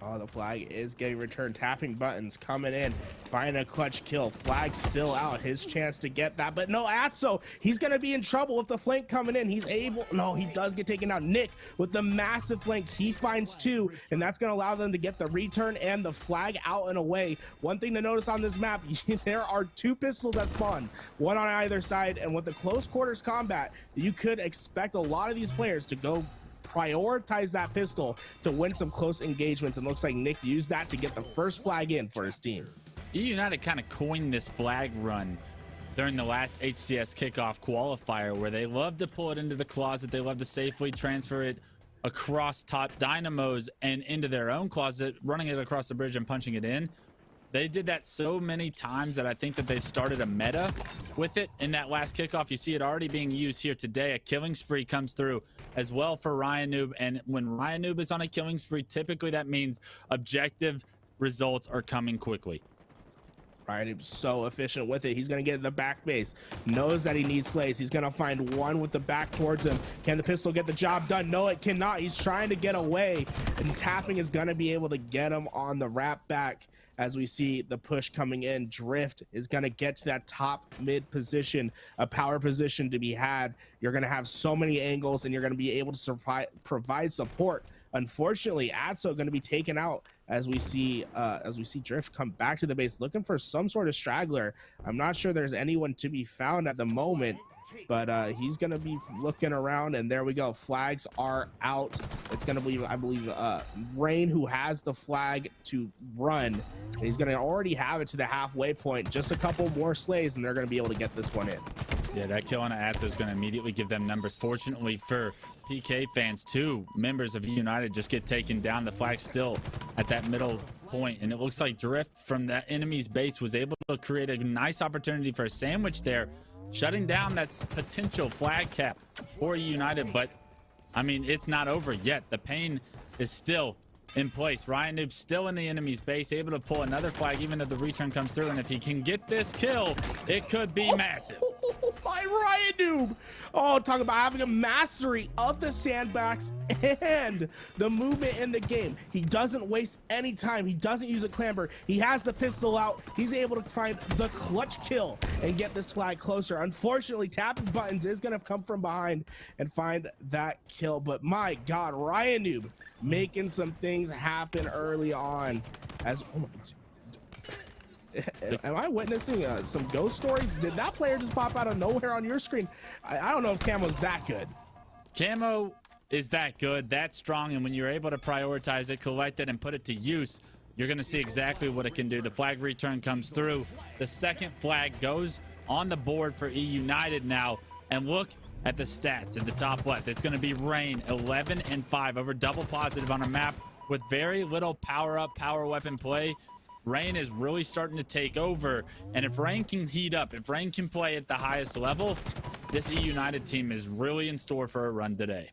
Oh, the flag is getting returned. Tapping buttons coming in. Finding a clutch kill. Flag still out. His chance to get that. But no, Atso, he's going to be in trouble with the flank coming in. He's able. No, he does get taken out. Nick with the massive flank. He finds 2, and that's going to allow them to get the return and the flag out and away. One thing to notice on this map, there are 2 pistols that spawn, one on either side. And with the close quarters combat, you could expect a lot of these players to go prioritize that pistol to win some close engagements, and looks like Nick used that to get the first flag in for his team. eUnited kind of coined this flag run during the last HCS kickoff qualifier, where they love to pull it into the closet. They love to safely transfer it across top dynamos and into their own closet, running it across the bridge and punching it in. They did that so many times that I think that they've started a meta with it in that last kickoff. You see it already being used here today. A killing spree comes through as well for Ryan Noob. And when Ryan Noob is on a killing spree, typically that means objective results are coming quickly. Ryan Noob's so efficient with it. He's going to get in the back base. Knows that he needs slays. He's going to find one with the back towards him. Can the pistol get the job done? No, it cannot. He's trying to get away. And tapping is going to be able to get him on the wrap back. As we see the push coming in, Drift is going to get to that top mid position, a power position to be had. You're going to have so many angles, and you're going to be able to provide support. Unfortunately, Atso going to be taken out as we see Drift come back to the base looking for some sort of straggler. I'm not sure there's anyone to be found at the moment, but he's going to be looking around, and there we go. Flags are out. It's going to be, I believe, Rain who has the flag to run. And he's going to already have it to the halfway point. Just a couple more slays, and they're going to be able to get this one in. Yeah, that kill on Atso is going to immediately give them numbers. Fortunately for PK fans, 2 members of eUnited just get taken down. The flag still at that middle point, and it looks like Drift from that enemy's base was able to create a nice opportunity for a sandwich there, shutting down that potential flag cap for eUnited. But I mean, it's not over yet. The pain is still in place. Ryan Noob still in the enemy's base, able to pull another flag even if the return comes through. And if he can get this kill, it could be massive. My Ryan Noob. Oh, talk about having a mastery of the sandbox and the movement in the game. He doesn't waste any time. He doesn't use a clamber. He has the pistol out. He's able to find the clutch kill and get this flag closer. Unfortunately, tapping buttons is going to come from behind and find that kill. But my God, Ryan Noob making some things happen early on. As oh my gosh. Am I witnessing some ghost stories? Did that player just pop out of nowhere on your screen? I don't know if Camo's that good. Camo is that good, that strong, and when you're able to prioritize it, collect it, and put it to use, you're going to see exactly what it can do. The flag return comes through. The second flag goes on the board for eUnited now, and look at the stats at the top left. It's going to be Rain, 11 and 5 over double positive on a map with very little power up, power weapon play. Rain is really starting to take over, and if Rain can heat up, if Rain can play at the highest level, this eUnited team is really in store for a run today.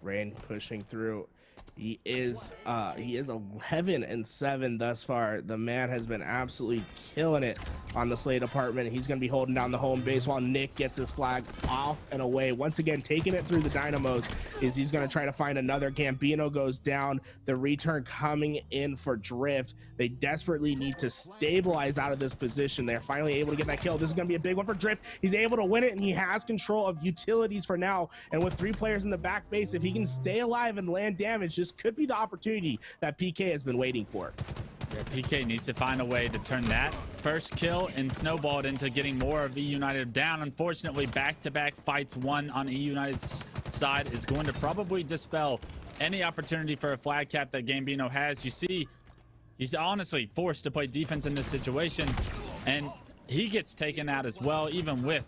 Rain pushing through. He is 11 and 7 thus far. The man has been absolutely killing it on the Slay department. He's going to be holding down the home base while Nick gets his flag off and away. Once again, taking it through the dynamos is he's going to try to find another. Gambino goes down. The return coming in for Drift. They desperately need to stabilize out of this position. They're finally able to get that kill. This is going to be a big one for Drift. He's able to win it, and he has control of utilities for now. And with 3 players in the back base, if he can stay alive and land damage, this could be the opportunity that PK has been waiting for. Yeah, PK needs to find a way to turn that first kill and snowball it into getting more of eUnited down. Unfortunately, back-to-back fights won on eUnited's side is going to probably dispel any opportunity for a flag cap that Gambino has. You see, he's honestly forced to play defense in this situation, and he gets taken out as well, even with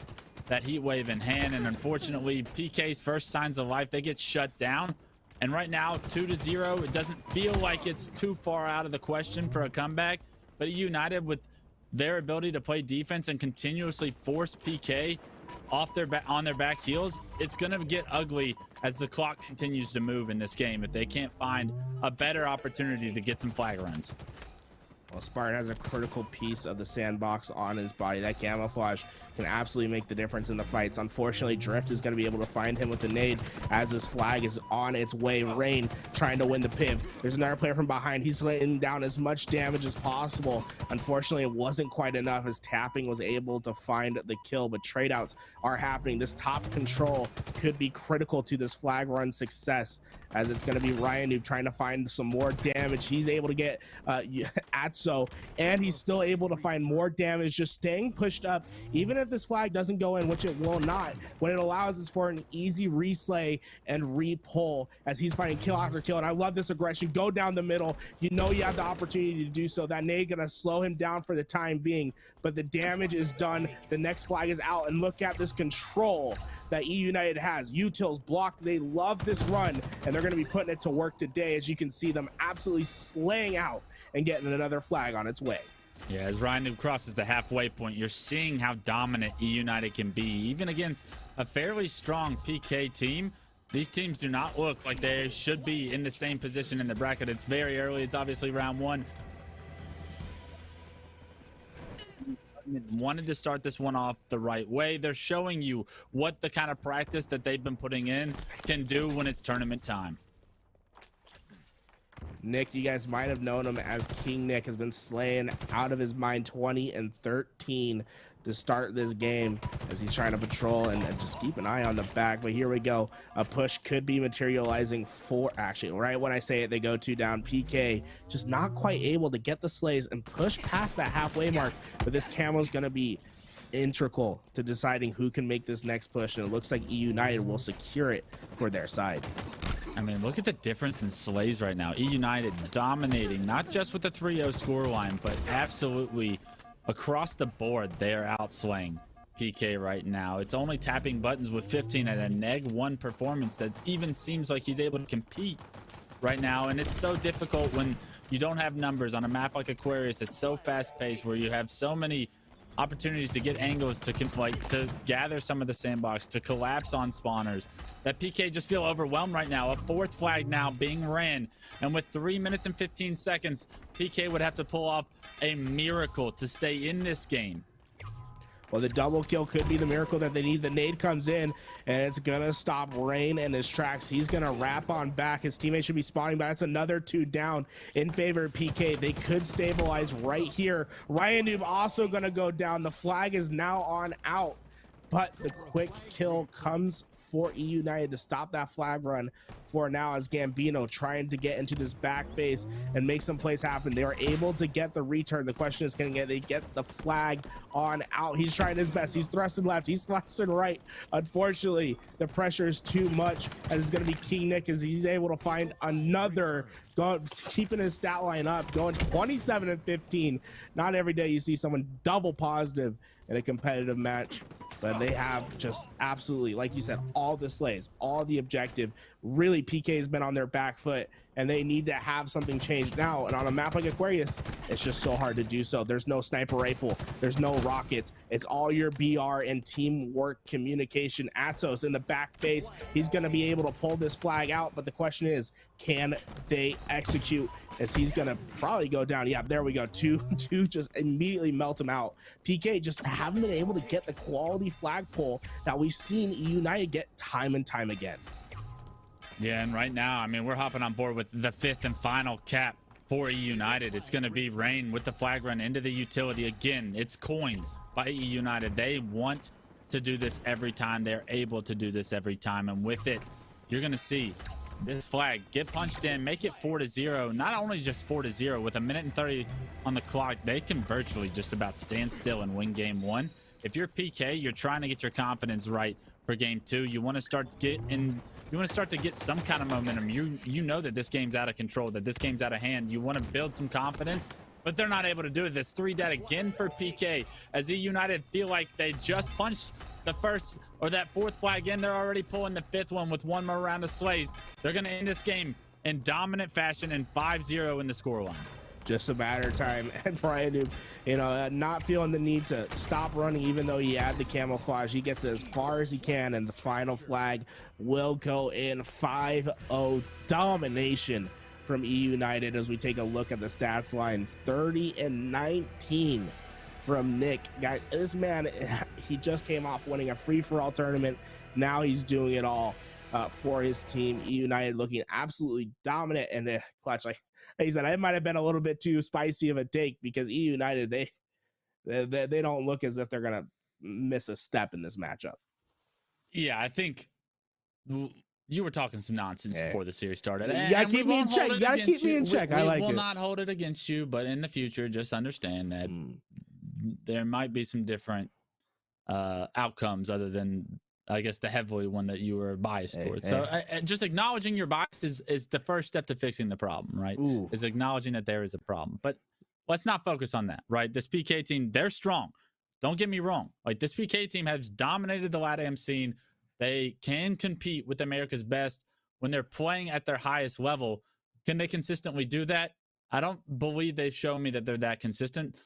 that heat wave in hand. And unfortunately, PK's first signs of life, they get shut down. And right now, 2-0, it doesn't feel like it's too far out of the question for a comeback. But eUnited, with their ability to play defense and continuously force PK off on their back heels, it's going to get ugly as the clock continues to move in this game if they can't find a better opportunity to get some flag runs. Well, Spartan has a critical piece of the sandbox on his body. That camouflage can absolutely make the difference in the fights. Unfortunately, Drift is going to be able to find him with the nade as his flag is on its way. Rain trying to win the piv. There's another player from behind. He's laying down as much damage as possible. Unfortunately, it wasn't quite enough as Tapping was able to find the kill, but trade outs are happening. This top control could be critical to this flag run success, as it's going to be Ryan Noob trying to find some more damage. He's able to get Atso, and he's still able to find more damage, just staying pushed up. Even if this flag doesn't go in, which it will not, what it allows is for an easy reslay and re-pull as he's finding kill after kill. And I love this aggression. Go down the middle. You know you have the opportunity to do so. That nade gonna slow him down for the time being, but the damage is done. The next flag is out, and look at this control that eUnited has. Util's blocked. They love this run, and they're going to be putting it to work today, as you can see them absolutely slaying out and getting another flag on its way. Yeah, as Ryan crosses the halfway point, you're seeing how dominant eUnited can be, even against a fairly strong PK team. These teams do not look like they should be in the same position in the bracket. It's very early. It's obviously round one. Wanted to start this one off the right way. They're showing you what the kind of practice that they've been putting in can do when it's tournament time. Nick, you guys might have known him as King Nick, has been slaying out of his mind. 20 and 13 to start this game as he's trying to patrol and just keep an eye on the back. But here we go. A push could be materializing for, actually, right when I say it, they go 2 down. PK just not quite able to get the slays and push past that halfway mark. But this camo is going to be integral to deciding who can make this next push. And it looks like eUnited will secure it for their side. I mean, look at the difference in slays right now. eUnited dominating, not just with the 3-0 scoreline, but absolutely across the board. They are outslaying PK right now. It's only tapping buttons with 15 at a -1 performance that even seems like he's able to compete right now. And it's so difficult when you don't have numbers on a map like Aquarius that's so fast-paced, where you have so many opportunities to get angles, to gather some of the sandbox, to collapse on spawners, that PK just feel overwhelmed right now. A 4th flag now being ran, and with 3 minutes and 15 seconds, PK would have to pull off a miracle to stay in this game. Well, the double kill could be the miracle that they need. The nade comes in, and it's gonna stop Rain in his tracks. He's gonna wrap on back. His teammate should be spawning, but that's another 2 down in favor of PK. They could stabilize right here. Ryan Noob also gonna go down. The flag is now on out, but the quick kill comes for eUnited to stop that flag run for now, as Gambino trying to get into this back base and make some plays happen. They are able to get the return. The question is, can they get the flag on out? He's trying his best. He's thrusting left. He's thrusting right. Unfortunately, the pressure is too much, and it's going to be King Nick as he's able to find another, keeping his stat line up, going 27 and 15. Not every day you see someone double positive in a competitive match, but they have just absolutely, like you said, all the slays, all the objective. Really, PK has been on their back foot, and they need to have something changed now. And on a map like Aquarius, it's just so hard to do so. There's no sniper rifle, there's no rockets. It's all your BR and teamwork communication. Atzos in the back base, he's going to be able to pull this flag out, but the question is, can they execute? As he's gonna probably go down. Yeah, there we go. Two just immediately melt him out. PK just haven't been able to get the quality flag pull that we've seen eUnited get time and time again. Yeah, and right now, I mean, we're hopping on board with the 5th and final cap for eUnited. It's going to be Rain with the flag run into the utility. Again, it's coined by eUnited. They want to do this every time. They're able to do this every time. And with it, you're going to see this flag get punched in, make it 4-0. Not only just 4-0, with 1 minute and 30 on the clock, they can virtually just about stand still and win game 1. If you're PK, you're trying to get your confidence right for game 2. You want to start to get some kind of momentum. You know that this game's out of control, that this game's out of hand. You want to build some confidence, but they're not able to do it. This 3 dead again for PK, as eUnited feel like they just punched the 1st or that 4th flag in. They're already pulling the 5th one with 1 more round of slays. They're going to end this game in dominant fashion and 5-0 in the scoreline. Just a matter of time. And Brian, not feeling the need to stop running, even though he had the camouflage. He gets as far as he can, and the final flag will go in. 5-0 domination from eUnited as we take a look at the stats lines. 30 and 19 from Nick. Guys, this man, he just came off winning a free-for-all tournament. Now he's doing it all for his team. eUnited looking absolutely dominant and clutch. Like he said, it might have been a little bit too spicy of a take, because eUnited, they don't look as if they're gonna miss a step in this matchup. Yeah, I think you were talking some nonsense before the series started. You gotta keep me in check. You gotta keep me in check. I like it. We will not hold it against you, but in the future, just understand that there might be some different outcomes other than, I guess, the heavily one that you were biased towards. Hey. So just acknowledging your bias is the first step to fixing the problem, right? Ooh. Is acknowledging that there is a problem. But let's not focus on that, right? This PK team, they're strong. Don't get me wrong. Like, this PK team has dominated the LATAM scene. They can compete with America's best when they're playing at their highest level. Can they consistently do that? I don't believe they've shown me that they're that consistent.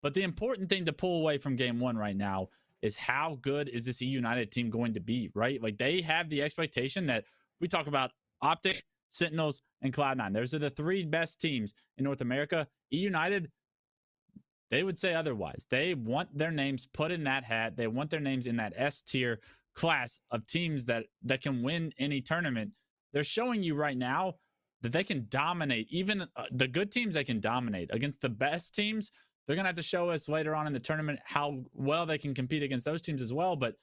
But the important thing to pull away from game one right now is how good is this eUnited team going to be, right? Like, they have the expectation that we talk about Optic, Sentinels, and Cloud9. Those are the three best teams in North America. eUnited, they would say otherwise. They want their names put in that hat. They want their names in that S tier class of teams that can win any tournament. They're showing you right now that they can dominate. Even the good teams, they can dominate. Against the best teams, they're going to have to show us later on in the tournament how well they can compete against those teams as well. But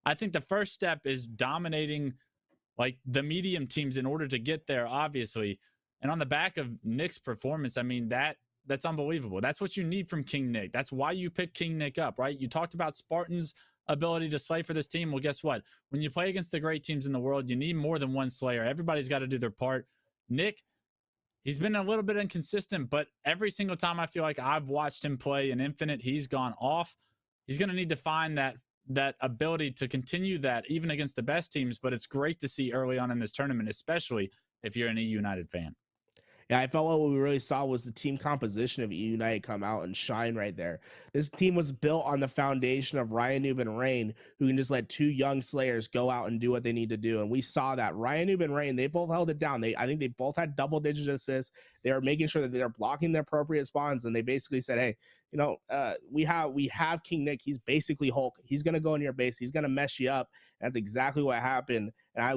I think the first step is dominating like the medium teams in order to get there, obviously. And on the back of Nick's performance, I mean, that's unbelievable. That's what you need from King Nick. That's why you picked King Nick up, right? You talked about Spartan's ability to slay for this team. Well, guess what? When you play against the great teams in the world, you need more than one slayer. Everybody's got to do their part. Nick, he's been a little bit inconsistent, but every single time I feel like I've watched him play in Infinite, he's gone off. He's going to need to find that ability to continue that even against the best teams, but it's great to see early on in this tournament, especially if you're an eUnited fan. Yeah, I felt like what we really saw was the team composition of eUnited come out and shine right there. This team was built on the foundation of Ryan Noob and Rain, who can just let two young slayers go out and do what they need to do. And we saw that. Ryan Noob and Rain, they both held it down. I think they both had double-digit assists. They were making sure that they're blocking the appropriate spawns, and they basically said, hey, you know, we have King Nick. He's basically Hulk. He's going to go in your base. He's going to mess you up. That's exactly what happened. And I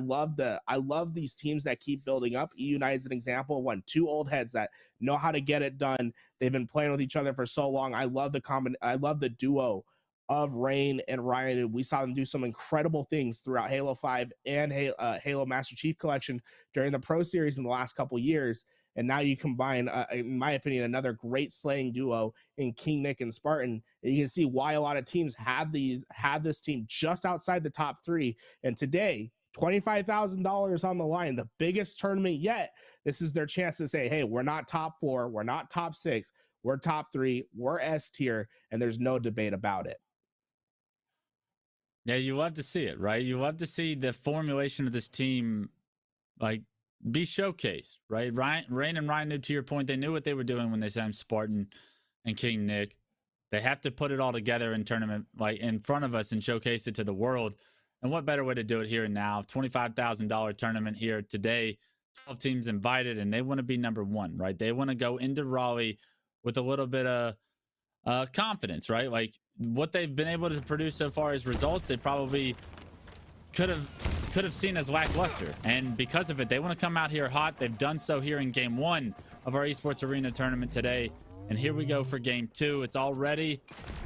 love these teams that keep building up. eUnited's an example of one. Two old heads that know how to get it done. They've been playing with each other for so long. I love the duo of Rain and Ryan. We saw them do some incredible things throughout Halo 5 and Halo Master Chief Collection during the Pro Series in the last couple years. And now you combine, in my opinion, another great slaying duo in King Nick and Spartan. And you can see why a lot of teams have this team just outside the top three. And today, $25,000 on the line, the biggest tournament yet. This is their chance to say, hey, we're not top four, we're not top six, we're top three, we're S tier, and there's no debate about it. Yeah, you love to see it, right? You love to see the formulation of this team, like, be showcased, right? Rain and Ryan knew, to your point, they knew what they were doing when they signed Spartan and King Nick. They have to put it all together in tournament, like in front of us, and showcase it to the world. And what better way to do it here and now? $25,000 tournament here today, 12 teams invited, and they want to be number one, right? They want to go into Raleigh with a little bit of confidence, right? Like, what they've been able to produce so far as results, they probably could have seen as lackluster, and because of it, they want to come out here hot. They've done so here in game one of our Esports Arena tournament today, and here we go for game two. It's already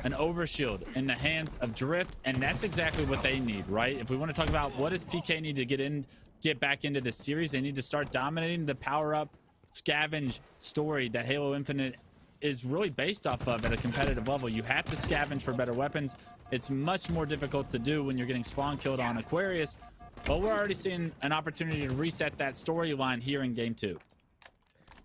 an overshield in the hands of Drift, and that's exactly what they need, right? If we want to talk about what does PK need to get back into this series, they need to start dominating the power-up scavenge story that Halo Infinite is really based off of at a competitive level. You have to scavenge for better weapons. It's much more difficult to do when you're getting spawn killed on Aquarius, but we're already seeing an opportunity to reset that storyline here in game two.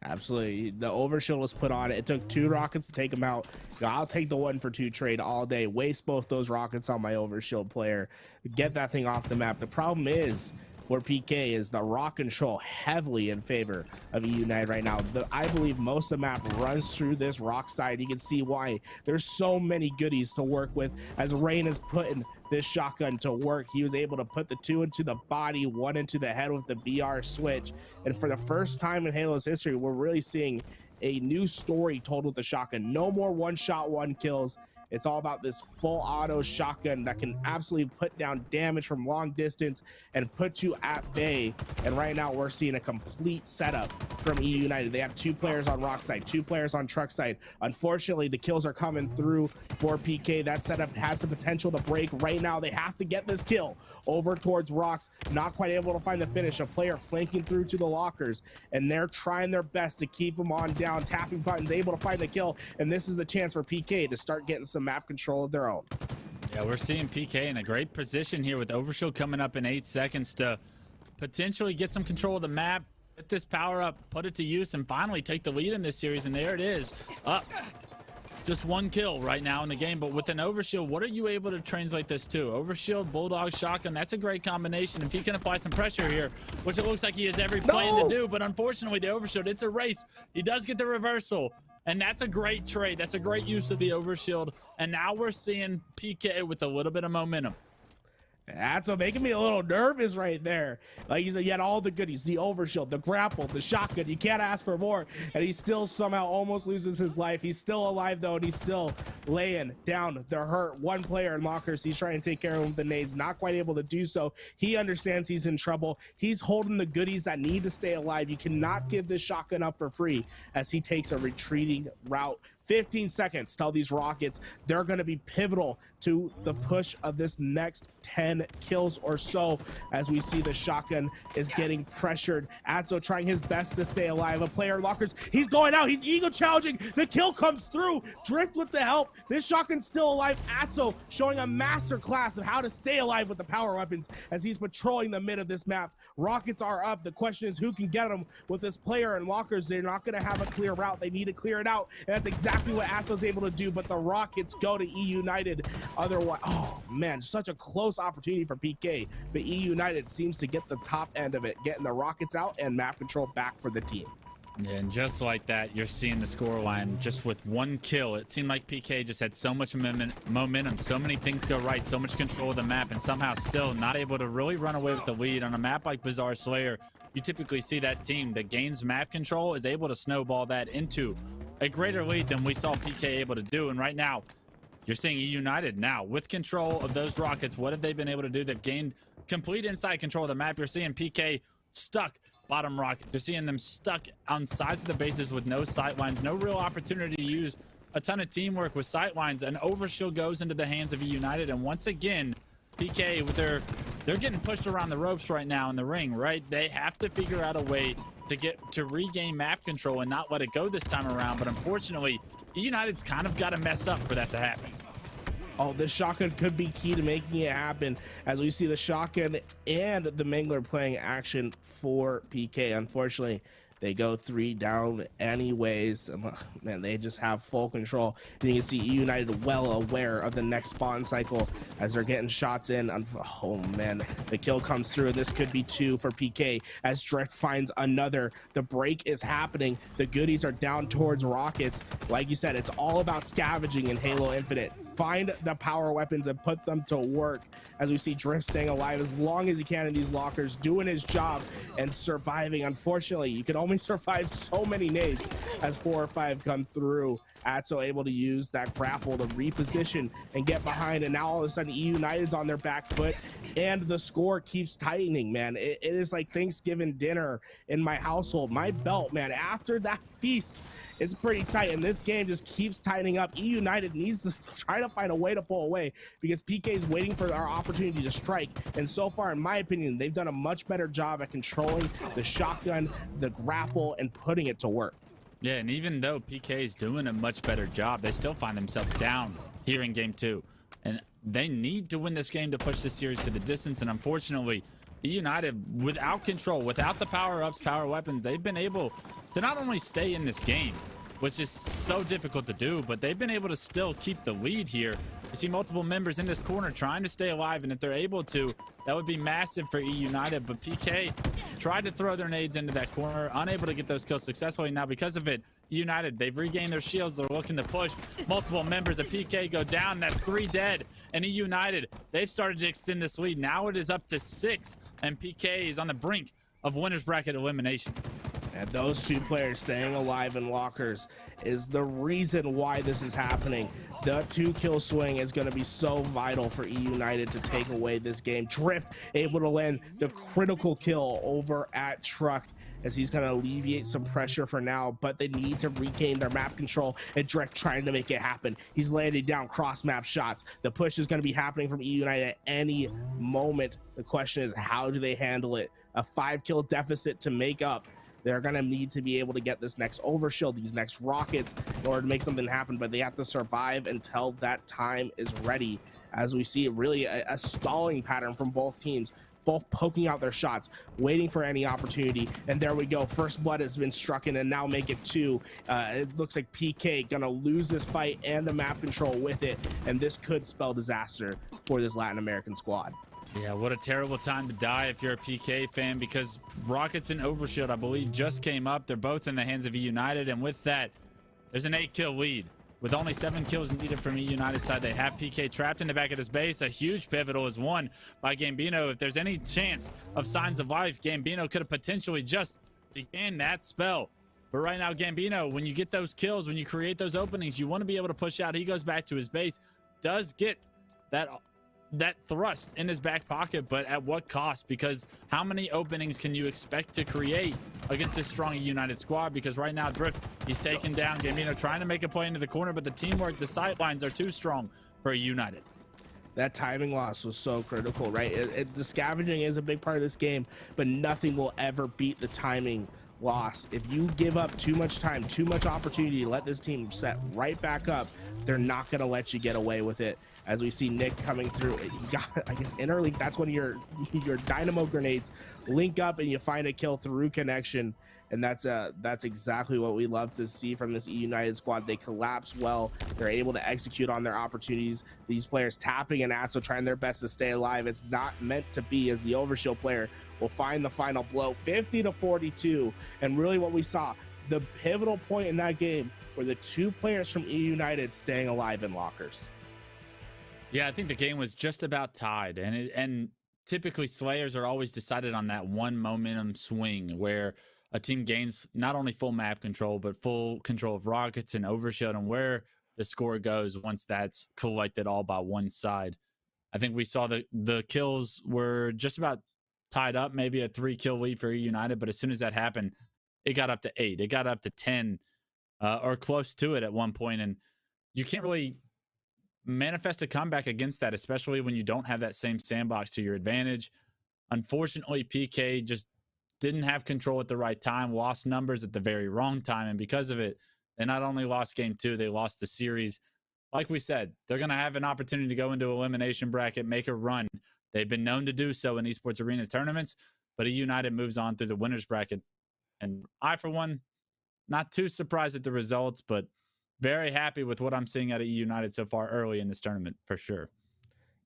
Absolutely. The overshield was put on. It took 2 rockets to take him out. I'll take the 1-for-2 trade all day. Waste both those rockets on my overshield player. Get that thing off the map. The problem is, for PK, is the rock control heavily in favor of eUnited right now. I believe most of the map runs through this rock side. You can see why. There's so many goodies to work with. As Rain is putting this shotgun to work, he was able to put the 2 into the body, 1 into the head with the BR switch. And for the first time in Halo's history, we're really seeing a new story told with the shotgun. No more one-shot, 1 kills. It's all about this full auto shotgun that can absolutely put down damage from long distance and put you at bay. And right now we're seeing a complete setup from eUnited. They have 2 players on rock side, 2 players on truck side. Unfortunately, the kills are coming through for PK. That setup has the potential to break. Right now they have to get this kill over towards rocks. Not quite able to find the finish. A player flanking through to the lockers, and they're trying their best to keep them on down. Tapping buttons, able to find the kill, and this is the chance for PK to start getting some map control of their own. Yeah, we're seeing PK in a great position here with Overshield coming up in 8 seconds to potentially get some control of the map, get this power up, put it to use, and finally take the lead in this series. And there it is. Up. Just 1 kill right now in the game, but with an Overshield, what are you able to translate this to? Overshield, Bulldog, Shotgun, that's a great combination. If he can apply some pressure here, which it looks like he has every plan to do, but unfortunately the Overshield, it's a race. He does get the reversal, and that's a great trade. That's a great use of the Overshield, and now we're seeing PK with a little bit of momentum. That's making me a little nervous right there. Like you said, you had all the goodies, the Overshield, the grapple, the shotgun. You can't ask for more. And he still somehow almost loses his life. He's still alive, though, and he's still laying down the hurt. One player in lockers. He's trying to take care of him with the nades. Not quite able to do so. He understands he's in trouble. He's holding the goodies that need to stay alive. You cannot give this shotgun up for free as he takes a retreating route. 15 seconds tell these Rockets they're going to be pivotal to the push of this next 10 kills or so, as we see the shotgun is getting pressured. Atso trying his best to stay alive. A player lockers, he's going out, he's ego challenging, the kill comes through. Drift with the help, this shotgun's still alive. Atso showing a master class of how to stay alive with the power weapons as he's patrolling the mid of this map. Rockets are up, the question is who can get them with this player and lockers. They're not going to have a clear route, they need to clear it out, and that's exactly what Atso's able to do, but the Rockets go to eUnited. Otherwise, oh man, such a close opportunity for PK, but eUnited seems to get the top end of it, getting the Rockets out and map control back for the team. Yeah, and just like that, you're seeing the scoreline just with 1 kill. It seemed like PK just had so much momentum, so many things go right, so much control of the map, and somehow still not able to really run away with the lead. On a map like Bazaar Slayer, you typically see that team that gains map control is able to snowball that into a greater lead than we saw PK able to do. And right now, you're seeing eUnited now with control of those Rockets. What have they been able to do? They've gained complete inside control of the map. You're seeing PK stuck bottom Rockets. You're seeing them stuck on sides of the bases with no sightlines, no real opportunity to use a ton of teamwork with sightlines. And Overshield goes into the hands of eUnited. And once again, PK, they're getting pushed around the ropes right now in the ring, right? They have to figure out a way to regain map control and not let it go this time around. But unfortunately, eUnited's kind of got to mess up for that to happen. Oh, this shotgun could be key to making it happen, as we see the shotgun and the Mangler playing action for PK. Unfortunately, they go 3 down anyways. Man, they just have full control. And you can see eUnited well aware of the next spawn cycle as they're getting shots in. Oh man, the kill comes through. This could be 2 for PK as Drift finds another. The break is happening. The goodies are down towards Rockets. Like you said, it's all about scavenging in Halo Infinite. Find the power weapons and put them to work, as we see Drift staying alive as long as he can in these lockers, doing his job and surviving. Unfortunately, you can only survive so many nades as 4 or 5 come through. Atso able to use that grapple to reposition and get behind, and now all of a sudden eUnited's on their back foot and the score keeps tightening, man. It is like Thanksgiving dinner in my household. My belt, man, after that feast, it's pretty tight, and this game just keeps tightening up. eUnited needs to try to find a way to pull away because PK is waiting for our opportunity to strike, and so far, in my opinion, they've done a much better job at controlling the shotgun, the grapple, and putting it to work. Yeah, and even though PK is doing a much better job, they still find themselves down here in game 2. And they need to win this game to push this series to the distance. And unfortunately, eUnited, without control, without the power-ups, power weapons, they've been able to not only stay in this game, which is so difficult to do, but they've been able to still keep the lead here. You see multiple members in this corner trying to stay alive, and if they're able to, that would be massive for eUnited. But PK tried to throw their nades into that corner, unable to get those kills successfully. Now, because of it, eUnited, they've regained their shields. They're looking to push. Multiple members of PK go down. That's 3 dead. And eUnited, they've started to extend this lead. Now it is up to 6, and PK is on the brink of winner's bracket elimination. And those 2 players staying alive in lockers is the reason why this is happening. The 2-kill swing is going to be so vital for eUnited to take away this game. Drift able to land the critical kill over at Truck, as he's going to alleviate some pressure for now, but they need to regain their map control, and Drift trying to make it happen. He's landing down cross map shots. The push is going to be happening from eUnited at any moment. The question is, how do they handle it? A 5-kill deficit to make up. They're going to need to be able to get this next Overshield, these next Rockets, in order to make something happen, but they have to survive until that time is ready, as we see really a stalling pattern from both teams, both poking out their shots, waiting for any opportunity. And there we go. First blood has been struck in, and now make it 2. It looks like PK gonna lose this fight and the map control with it, and this could spell disaster for this Latin American squad. Yeah, what a terrible time to die if you're a PK fan, because Rockets and Overshield, I believe, just came up. They're both in the hands of eUnited, and with that, there's an 8-kill lead. With only 7 kills needed from eUnited side, they have PK trapped in the back of this base. A huge pivotal is won by Gambino. If there's any chance of signs of life, Gambino could have potentially just began that spell. But right now, Gambino, when you get those kills, when you create those openings, you want to be able to push out. He goes back to his base, does get that thrust in his back pocket, but at what cost? Because how many openings can you expect to create against this strong United squad? Because right now, Drift, he's taken down. Gambino trying to make a play into the corner, but the teamwork, the sight lines are too strong for United. That timing loss was so critical, right? The scavenging is a big part of this game, but nothing will ever beat the timing loss. If you give up too much time, too much opportunity to let this team set right back up, they're not going to let you get away with it. As we see Nick coming through, he got, I guess, interlink. That's when your dynamo grenades link up and you find a kill through connection. And that's exactly what we love to see from this eUnited squad. They collapse well. They're able to execute on their opportunities. These players tapping and Atso trying their best to stay alive. It's not meant to be, as the Overshield player will find the final blow, 50-42. And really what we saw, the pivotal point in that game were the 2 players from eUnited staying alive in lockers. Yeah, I think the game was just about tied, and typically Slayers are always decided on that one momentum swing where a team gains not only full map control, but full control of Rockets and Overshield and where the score goes once that's collected all by one side. I think we saw the kills were just about tied up, maybe a 3-kill lead for United, but as soon as that happened, it got up to 8. It got up to 10 or close to it at one point, and you can't really manifest a comeback against that, especially when you don't have that same sandbox to your advantage. Unfortunately, PK just didn't have control at the right time, lost numbers at the very wrong time, and because of it, they not only lost game 2, they lost the series. Like we said, they're going to have an opportunity to go into elimination bracket, make a run. They've been known to do so in Esports Arena tournaments, but eUnited moves on through the winners bracket. And I, for one, not too surprised at the results, but very happy with what I'm seeing out of eUnited so far early in this tournament, for sure.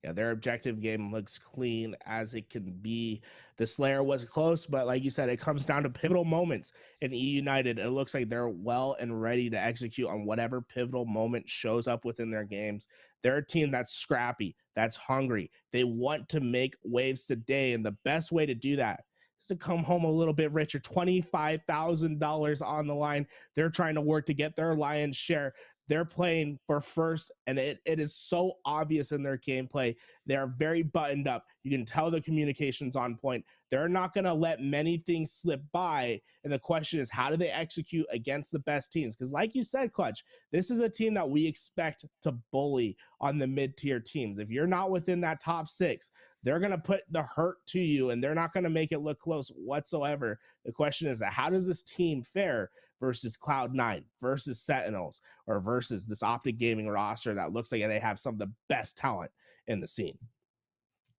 Yeah, their objective game looks clean as it can be. The Slayer was close, but like you said, it comes down to pivotal moments in eUnited. It looks like they're well and ready to execute on whatever pivotal moment shows up within their games. They're a team that's scrappy, that's hungry. They want to make waves today, and the best way to do that is to come home a little bit richer. $25,000 on the line. They're trying to work to get their lion's share. They're playing for first, and it is so obvious in their gameplay. They're very buttoned up. You can tell the communication's on point. They're not going to let many things slip by, and the question is, how do they execute against the best teams? Because like you said, Clutch, this is a team that we expect to bully on the mid-tier teams. If you're not within that top 6, they're going to put the hurt to you, and they're not going to make it look close whatsoever. The question is, how does this team fare versus Cloud9, versus Sentinels, or versus this Optic Gaming roster that looks like they have some of the best talent in the scene?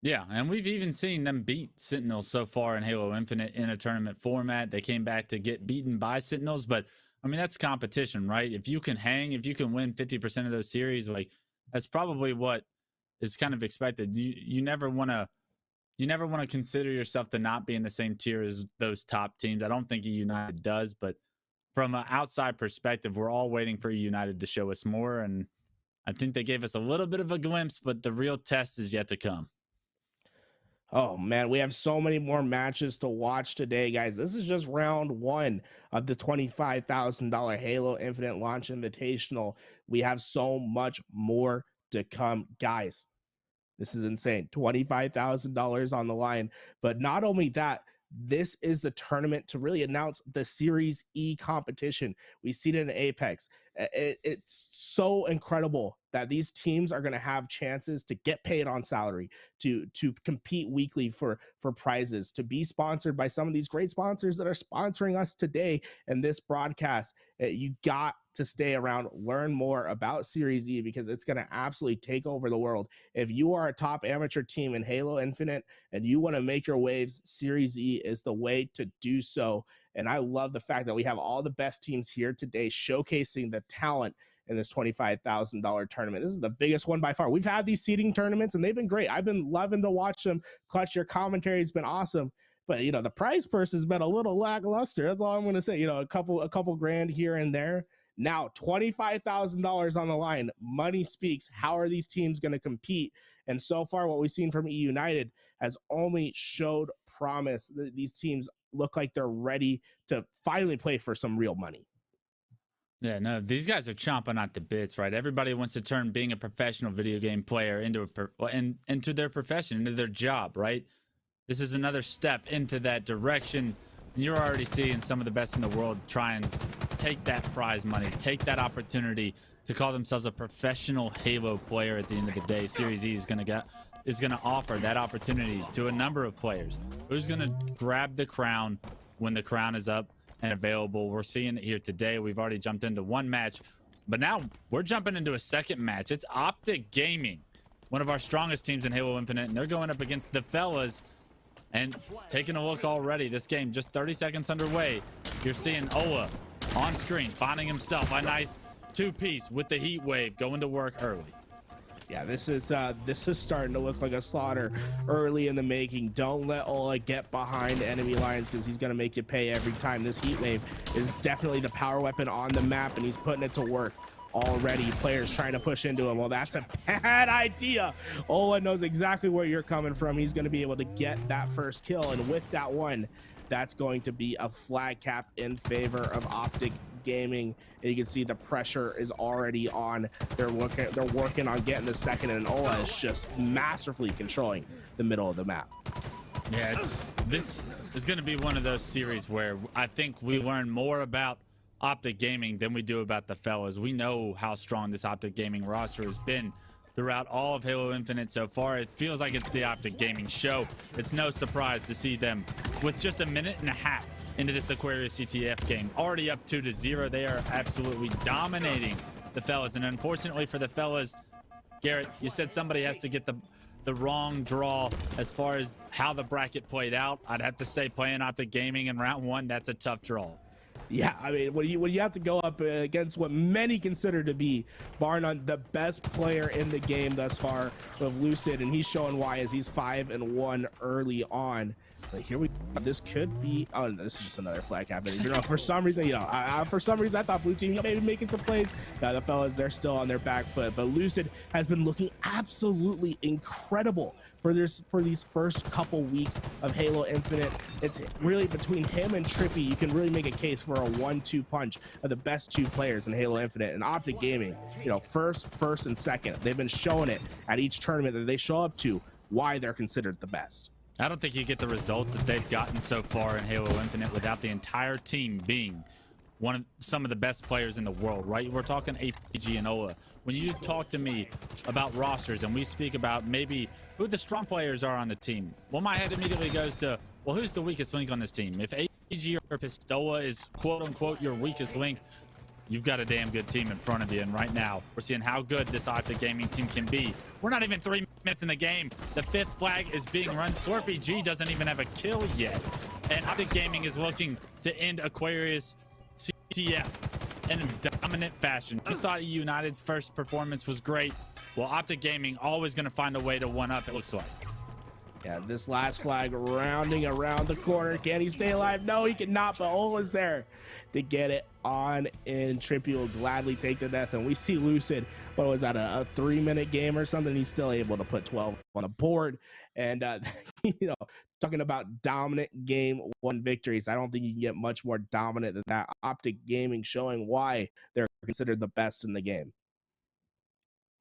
Yeah, and we've even seen them beat Sentinels so far in Halo Infinite in a tournament format. They came back to get beaten by Sentinels, but I mean, that's competition, right? If you can hang, if you can win 50% of those series, like that's probably what is kind of expected. You never want to consider yourself to not be in the same tier as those top teams. I don't think eUnited does, but from an outside perspective, we're all waiting for eUnited to show us more, and I think they gave us a little bit of a glimpse, but the real test is yet to come. Oh, man, we have so many more matches to watch today, guys. This is just round 1 of the $25,000 Halo Infinite Launch Invitational. We have so much more to come, guys. This is insane. $25,000 on the line. But not only that, this is the tournament to really announce the Series E competition. We see it in Apex. It's so incredible that these teams are going to have chances to get paid on salary, to compete weekly for prizes, to be sponsored by some of these great sponsors that are sponsoring us today in this broadcast. You got to stay around, learn more about Series E, because it's going to absolutely take over the world. If you are a top amateur team in Halo Infinite and you want to make your waves, Series E is the way to do so. And I love the fact that we have all the best teams here today showcasing the talent in this $25,000 tournament. This is the biggest one by far. We've had these seeding tournaments and they've been great. I've been loving to watch them. Clutch, your commentary has been awesome. But the prize purse has been a little lackluster. That's all I'm going to say. A couple grand here and there. Now $25,000 on the line. Money speaks. How are these teams going to compete? And so far, what we've seen from eUnited has only showed promise. These teams look like they're ready to finally play for some real money. Yeah, no, these guys are chomping at the bits, right? Everybody wants to turn being a professional video game player into into their profession, into their job, right? This is another step into that direction. And you're already seeing some of the best in the world try and take that prize money, take that opportunity to call themselves a professional Halo player at the end of the day. Series E is going to offer that opportunity to a number of players. Who's going to grab the crown when the crown is up and available? We're seeing it here today. We've already jumped into one match, but now we're jumping into a second match. It's Optic Gaming, one of our strongest teams in Halo Infinite, and they're going up against the fellas. And taking a look already, this game just 30 seconds underway. You're seeing Ola on screen, finding himself a nice two-piece with the heat wave, going to work early. Yeah, this is starting to look like a slaughter early in the making. Don't let Ola get behind enemy lines, because he's going to make you pay every time. This heat wave is definitely the power weapon on the map, and he's putting it to work already. Players trying to push into him. Well, that's a bad idea. Ola knows exactly where you're coming from. He's going to be able to get that first kill, and with that one, that's going to be a flag cap in favor of Optic Gaming. And you can see the pressure is already on. They're working on getting the second, and Ola is just masterfully controlling the middle of the map. Yeah, this is going to be one of those series where I think we learn more about Optic Gaming than we do about the fellas. We know how strong this Optic Gaming roster has been throughout all of Halo Infinite so far. It feels like it's the Optic Gaming show. It's no surprise to see them with just a minute and a half into this Aquarius CTF game, already up 2-0. They are absolutely dominating the fellas. And unfortunately for the fellas, Garrett, you said somebody has to get the wrong draw as far as how the bracket played out. I'd have to say playing Optic Gaming in round one, that's a tough draw. Yeah, I mean, when you have to go up against what many consider to be, bar none, the best player in the game thus far with Lucid, and he's showing why, as he's 5-1 early on. But here we go. This could be. Oh, this is just another flag happening. For some reason, I thought blue team maybe making some plays. The fellas, they're still on their back foot. But Lucid has been looking absolutely incredible for these first couple weeks of Halo Infinite. It's really between him and Trippy. You can really make a case for a 1-2 punch of the best two players in Halo Infinite. And Optic Gaming, first and second. They've been showing it at each tournament that they show up to, why they're considered the best. I don't think you get the results that they've gotten so far in Halo Infinite without the entire team being some of the best players in the world, right? We're talking APG and Ola. When you talk to me about rosters and we speak about maybe who the strong players are on the team, well, my head immediately goes to, well, who's the weakest link on this team? If APG or Pistola is quote-unquote your weakest link, you've got a damn good team in front of you. And right now, we're seeing how good this Optic Gaming team can be. We're not even 3 minutes in the game. The 5th flag is being run. Slurpy G doesn't even have a kill yet. And Optic Gaming is looking to end Aquarius CTF in a dominant fashion. You thought eUnited's first performance was great. Well, Optic Gaming always going to find a way to one-up, it looks like. Yeah, this last flag rounding around the corner. Can he stay alive? No, he cannot, but Ola's there to get it on in. Trippy will gladly take the death, and we see Lucid, what was that, a 3-minute game or something? He's still able to put 12 on the board. And, talking about dominant game one victories, I don't think you can get much more dominant than that. Optic Gaming showing why they're considered the best in the game.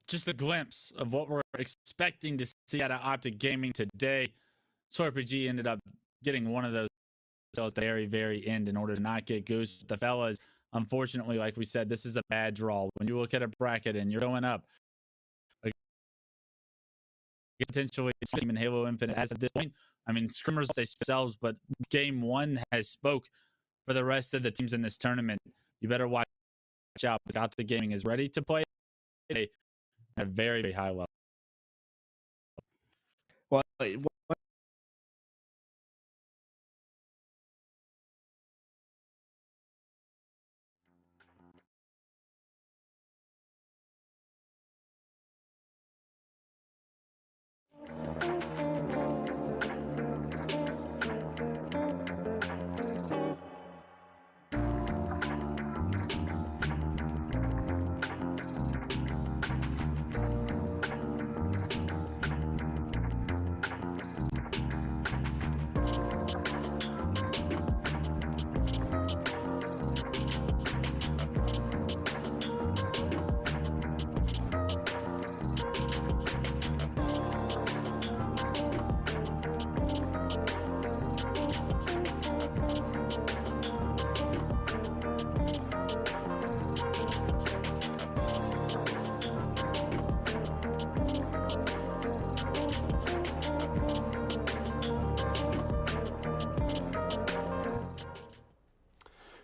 Just a glimpse of what we're expecting to see out of Optic Gaming today. SorPG ended up getting one of those at the very, very end in order to not get goosed. The fellas, unfortunately, like we said, this is a bad draw. When you look at a bracket and you're going up, potentially team in Halo Infinite as of this point. I mean, scrimmers say themselves, but game one has spoke for the rest of the teams in this tournament. You better watch out. Optic Gaming is ready to play at a very, very high level. Well,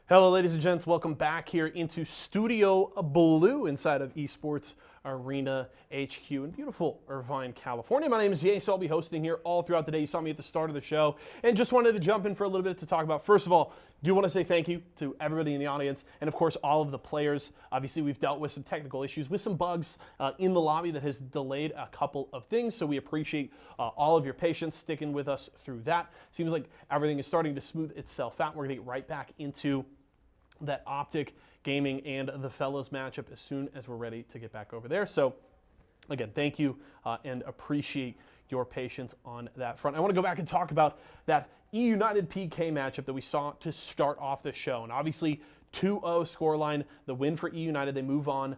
Hello, ladies and gents. Welcome back here into Studio Blue inside of Esports Arena HQ in beautiful Irvine, California. My name is Jay, so I'll be hosting here all throughout the day. You saw me at the start of the show and just wanted to jump in for a little bit to talk about, first of all, do want to say thank you to everybody in the audience and, of course, all of the players. Obviously, we've dealt with some technical issues with some bugs in the lobby that has delayed a couple of things, so we appreciate all of your patience sticking with us through that. Seems like everything is starting to smooth itself out. We're going to get right back into that Optic Gaming and the Fellas matchup as soon as we're ready to get back over there. So again, thank you and appreciate your patience on that front. I want to go back and talk about that eUnited PK matchup that we saw to start off the show. And obviously 2-0 scoreline, the win for eUnited. They move on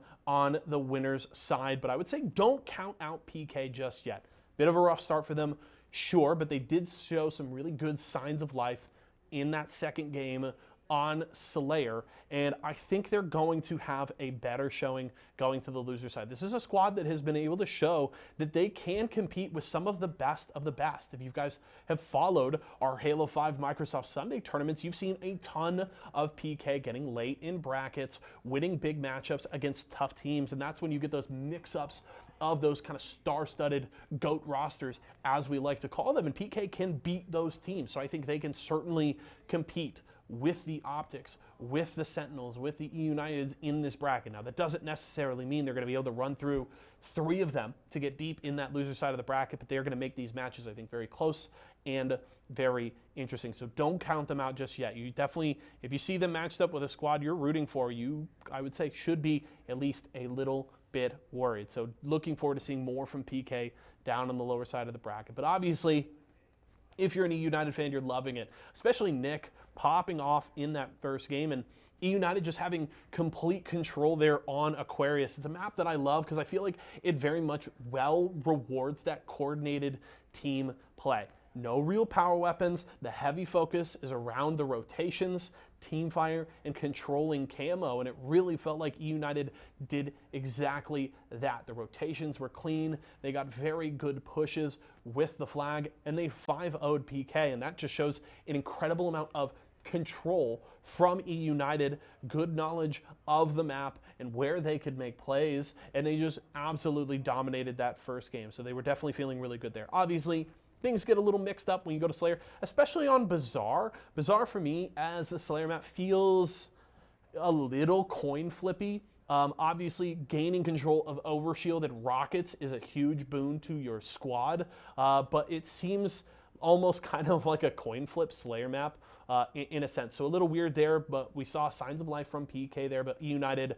the winner's side. But I would say don't count out PK just yet. Bit of a rough start for them, sure, but they did show some really good signs of life in that second game on Slayer, and I think they're going to have a better showing going to the loser side. This is a squad that has been able to show that they can compete with some of the best of the best. If you guys have followed our Halo 5 Microsoft Sunday tournaments, you've seen a ton of PK getting late in brackets, winning big matchups against tough teams, and that's when you get those mix-ups of those kind of star-studded GOAT rosters, as we like to call them, and PK can beat those teams. So I think they can certainly compete with the Optics, with the Sentinels, with the eUniteds in this bracket. Now, that doesn't necessarily mean they're going to be able to run through 3 of them to get deep in that loser side of the bracket, but they're going to make these matches, I think, very close and very interesting. So don't count them out just yet. You definitely, if you see them matched up with a squad you're rooting for, you, I would say, should be at least a little bit worried. So looking forward to seeing more from PK down on the lower side of the bracket. But obviously, if you're an eUnited fan, you're loving it, especially Nick popping off in that first game and eUnited just having complete control there on Aquarius. It's a map that I love because I feel like it very much well rewards that coordinated team play. No real power weapons. The heavy focus is around the rotations, team fire, and controlling camo, and it really felt like eUnited did exactly that. The rotations were clean. They got very good pushes with the flag, and they 5-0'd PK, and that just shows an incredible amount of control from eUnited, good knowledge of the map and where they could make plays, and they just absolutely dominated that first game. So they were definitely feeling really good there. Obviously, things get a little mixed up when you go to Slayer, especially on Bazaar. Bazaar, for me, as a Slayer map, feels a little coin flippy. Obviously, gaining control of overshielded rockets is a huge boon to your squad, but it seems almost kind of like a coin flip Slayer map in a sense. So a little weird there, but we saw signs of life from PK there, but eUnited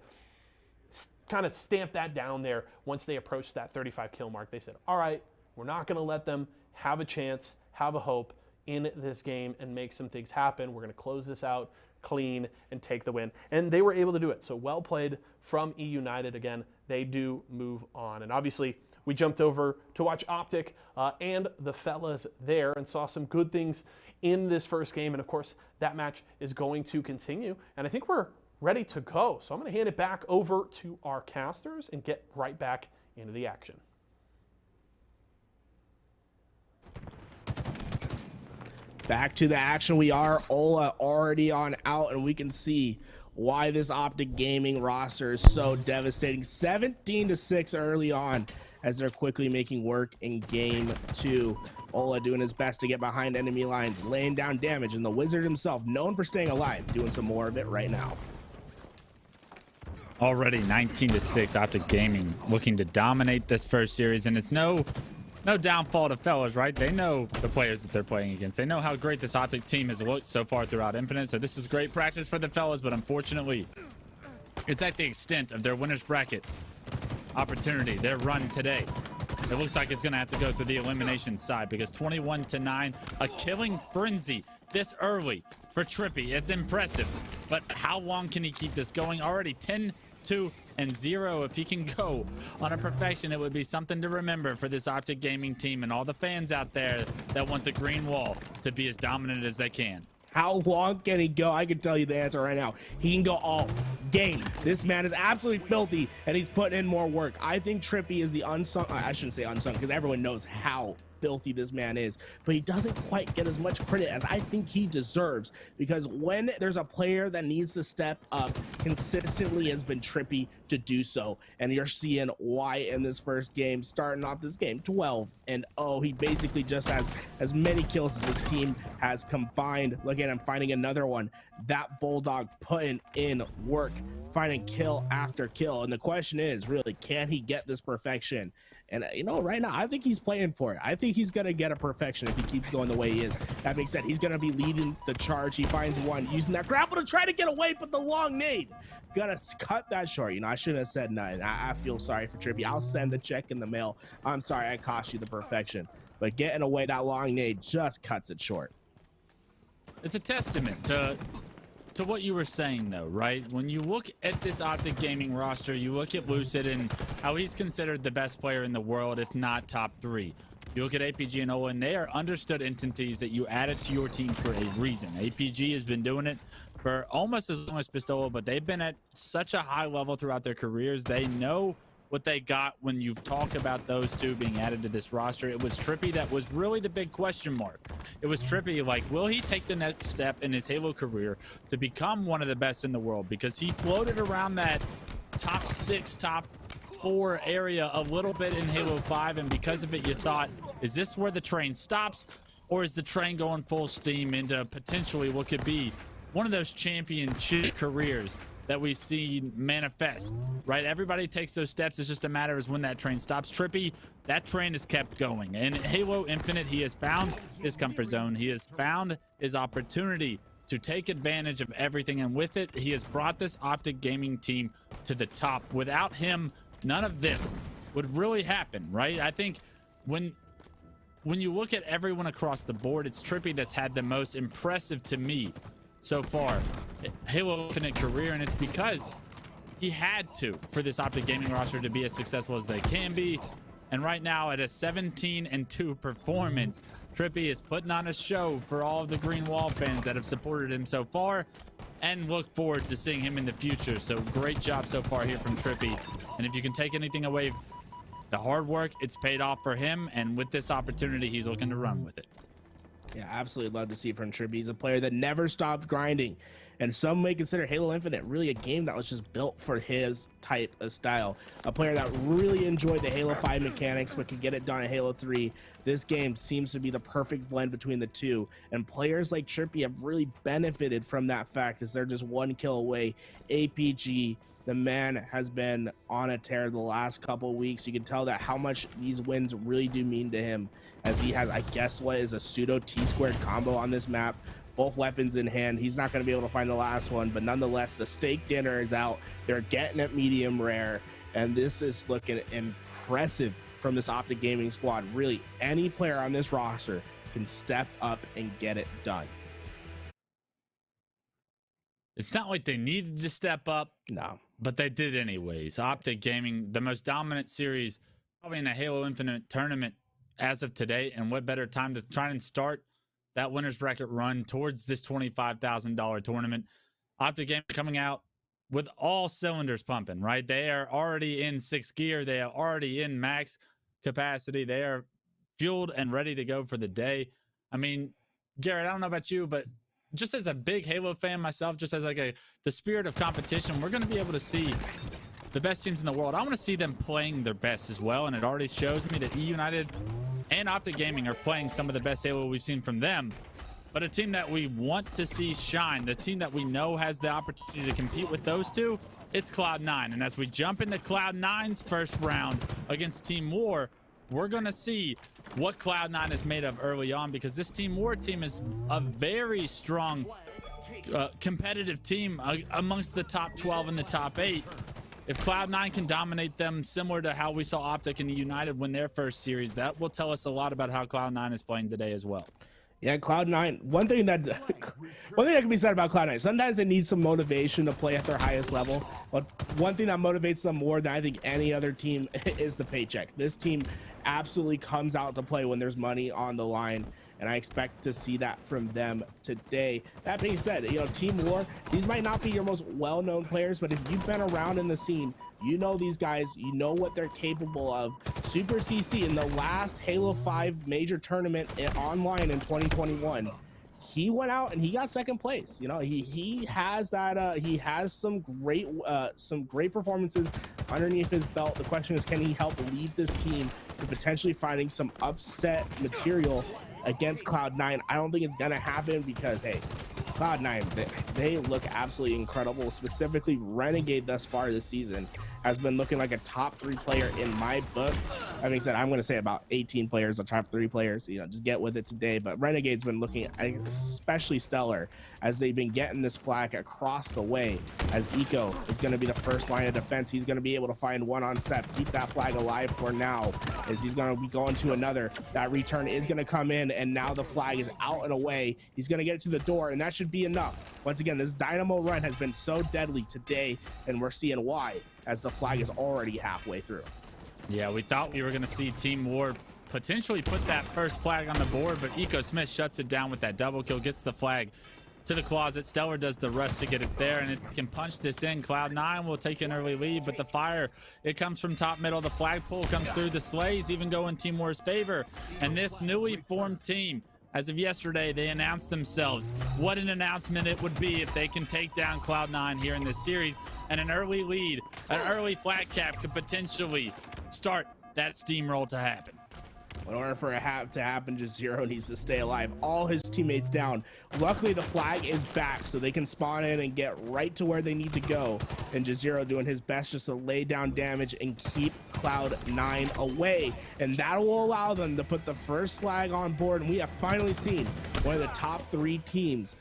kind of stamped that down there once they approached that 35 kill mark. They said, all right, we're not going to let them have a chance, have a hope in this game and make some things happen. We're going to close this out clean and take the win. And they were able to do it. So well played from eUnited. Again, they do move on. And obviously, we jumped over to watch Optic and the fellas there and saw some good things in this first game. And of course, that match is going to continue. And I think we're ready to go. So I'm going to hand it back over to our casters and get right back into the action. Back to the action. We are Ola already on out, and we can see why this Optic Gaming roster is so devastating. 17-6 early on as they're quickly making work in game 2. Ola doing his best to get behind enemy lines, laying down damage, and the Wizard himself, known for staying alive, doing some more of it right now. Already 19-6, Optic Gaming looking to dominate this first series, and it's no downfall to fellas, right? They know the players that they're playing against. They know how great this Optic team has looked so far throughout Infinite, so this is great practice for the fellas, but unfortunately, it's at the extent of their winner's bracket opportunity, their run today. It looks like it's going to have to go through the elimination side because 21-9, a killing frenzy this early for Trippy. It's impressive, but how long can he keep this going? Already 10-2-0. If he can go on a perfection, it would be something to remember for this Optic Gaming team and all the fans out there that want the green wall to be as dominant as they can. How long can he go? I can tell you the answer right now. He can go all game. This man is absolutely filthy, and he's putting in more work. I think Trippy is the unsung, I shouldn't say unsung, because everyone knows how filthy this man is, but he doesn't quite get as much credit as I think he deserves, because when there's a player that needs to step up consistently, has been Trippy to do so. And you're seeing why in this first game, starting off this game 12-0. He basically just has as many kills as his team has combined. Look at him finding another one. That Bulldog putting in work, finding kill after kill. And the question is really, can he get this perfection? And right now, I think he's playing for it. I think he's going to get a perfection if he keeps going the way he is. That being said, he's going to be leading the charge. He finds one, using that grapple to try to get away, but the long nade. Gonna cut that short. I shouldn't have said nothing. I feel sorry for Trippy. I'll send the check in the mail. I'm sorry I cost you the perfection. But getting away that long nade just cuts it short. It's a testament to what you were saying, though, right? When you look at this Optic Gaming roster, you look at Lucid and how he's considered the best player in the world, if not top 3. You look at APG and Ola, and they are understood entities that you added to your team for a reason. APG has been doing it for almost as long as Pistola, but they've been at such a high level throughout their careers. They know what they got when you talk about those two being added to this roster. It was Trippy that was really the big question mark. It was Trippy, like, will he take the next step in his Halo career to become one of the best in the world? Because he floated around that top 6, top 4 area a little bit in Halo 5, and because of it, you thought, is this where the train stops, or is the train going full steam into potentially what could be one of those championship careers that we've seen manifest, right? Everybody takes those steps. It's just a matter of when that train stops. Trippy, that train is kept going. And Halo Infinite, he has found his comfort zone. He has found his opportunity to take advantage of everything. And with it, he has brought this Optic Gaming team to the top. Without him, none of this would really happen, right? I think when you look at everyone across the board, it's Trippy that's had the most impressive, to me, so far, Halo Infinite career, and it's because he had to for this Optic Gaming roster to be as successful as they can be. And right now, at a 17-2 performance, Trippy is putting on a show for all of the Green Wall fans that have supported him so far, and look forward to seeing him in the future. So great job so far here from Trippy. And if you can take anything away, the hard work, it's paid off for him, and with this opportunity, he's looking to run with it. Yeah, absolutely love to see from Trippy. He's a player that never stopped grinding. And some may consider Halo Infinite really a game that was just built for his type of style. A player that really enjoyed the Halo 5 mechanics but could get it done in Halo 3. This game seems to be the perfect blend between the two. And players like Trippy have really benefited from that fact, as they're just one kill away. APG, the man has been on a tear the last couple of weeks. You can tell that how much these wins really do mean to him, as he has, I guess, what is a pseudo T-squared combo on this map. Both weapons in hand. He's not going to be able to find the last one, but nonetheless, the steak dinner is out. They're getting it medium rare, and this is looking impressive from this Optic Gaming squad. Really, any player on this roster can step up and get it done. It's not like they needed to step up. No. But they did anyways. Optic Gaming, the most dominant series probably in the Halo Infinite tournament as of today. And what better time to try and start that winner's bracket run towards this $25,000 tournament. Optic Gaming coming out with all cylinders pumping, right? They are already in 6th gear. They are already in max capacity. They are fueled and ready to go for the day. I mean, Garrett, I don't know about you, but just as a big Halo fan myself, just as like the spirit of competition, we're going to be able to see the best teams in the world. I want to see them playing their best as well, and it already shows me that eUnited and Optic Gaming are playing some of the best Halo we've seen from them. But a team that we want to see shine, the team that we know has the opportunity to compete with those two, it's Cloud9. And as we jump into Cloud9's first round against Team War, we're going to see what Cloud9 is made of early on, because this Team War team is a very strong competitive team amongst the top 12 and the top 8. If Cloud9 can dominate them similar to how we saw Optic and eUnited win their first series, that will tell us a lot about how Cloud9 is playing today as well. Yeah, Cloud9. One thing that can be said about Cloud9, sometimes they need some motivation to play at their highest level. But one thing that motivates them more than I think any other team is the paycheck. This team absolutely comes out to play when there's money on the line, and I expect to see that from them today. That being said, Team War, these might not be your most well-known players, but if you've been around in the scene, you know these guys, you know what they're capable of. Super CC in the last Halo 5 major tournament online in 2021, he went out and he got second place. He has that he has some great performances underneath his belt. The question is, can he help lead this team to potentially finding some upset material against Cloud9? I don't think it's gonna happen, because hey, Cloud9, they look absolutely incredible. Specifically, Renegade thus far this season has been looking like a top 3 player in my book. That being said, I'm going to say about 18 players are top 3 players. Just get with it today. But Renegade's been looking especially stellar as they've been getting this flag across the way. As Eco is going to be the first line of defense, he's going to be able to find one on Sep, keep that flag alive for now. As he's going to be going to another, that return is going to come in, and now the flag is out and away. He's going to get it to the door, and that should be enough. Once again, this Dynamo run has been so deadly today, and we're seeing why, as the flag is already halfway through. Yeah, we thought we were going to see Team War potentially put that first flag on the board, but Eco Smith shuts it down with that double kill, gets the flag to the closet. Stellar does the rest to get it there, and it can punch this in. Cloud9 will take an early lead, but the fire, it comes from top middle. The flagpole comes through. The slays even go in Team War's favor, and this newly formed team, as of yesterday, they announced themselves. What an announcement it would be if they can take down Cloud9 here in this series, and an early lead, an early flat cap could potentially start that steamroll to happen. In order for it to happen, just Zero needs to stay alive. All his teammates down. Luckily, the flag is back, so they can spawn in and get right to where they need to go. And Jazero doing his best just to lay down damage and keep Cloud9 away. And that will allow them to put the first flag on board. And we have finally seen one of the top 3 teams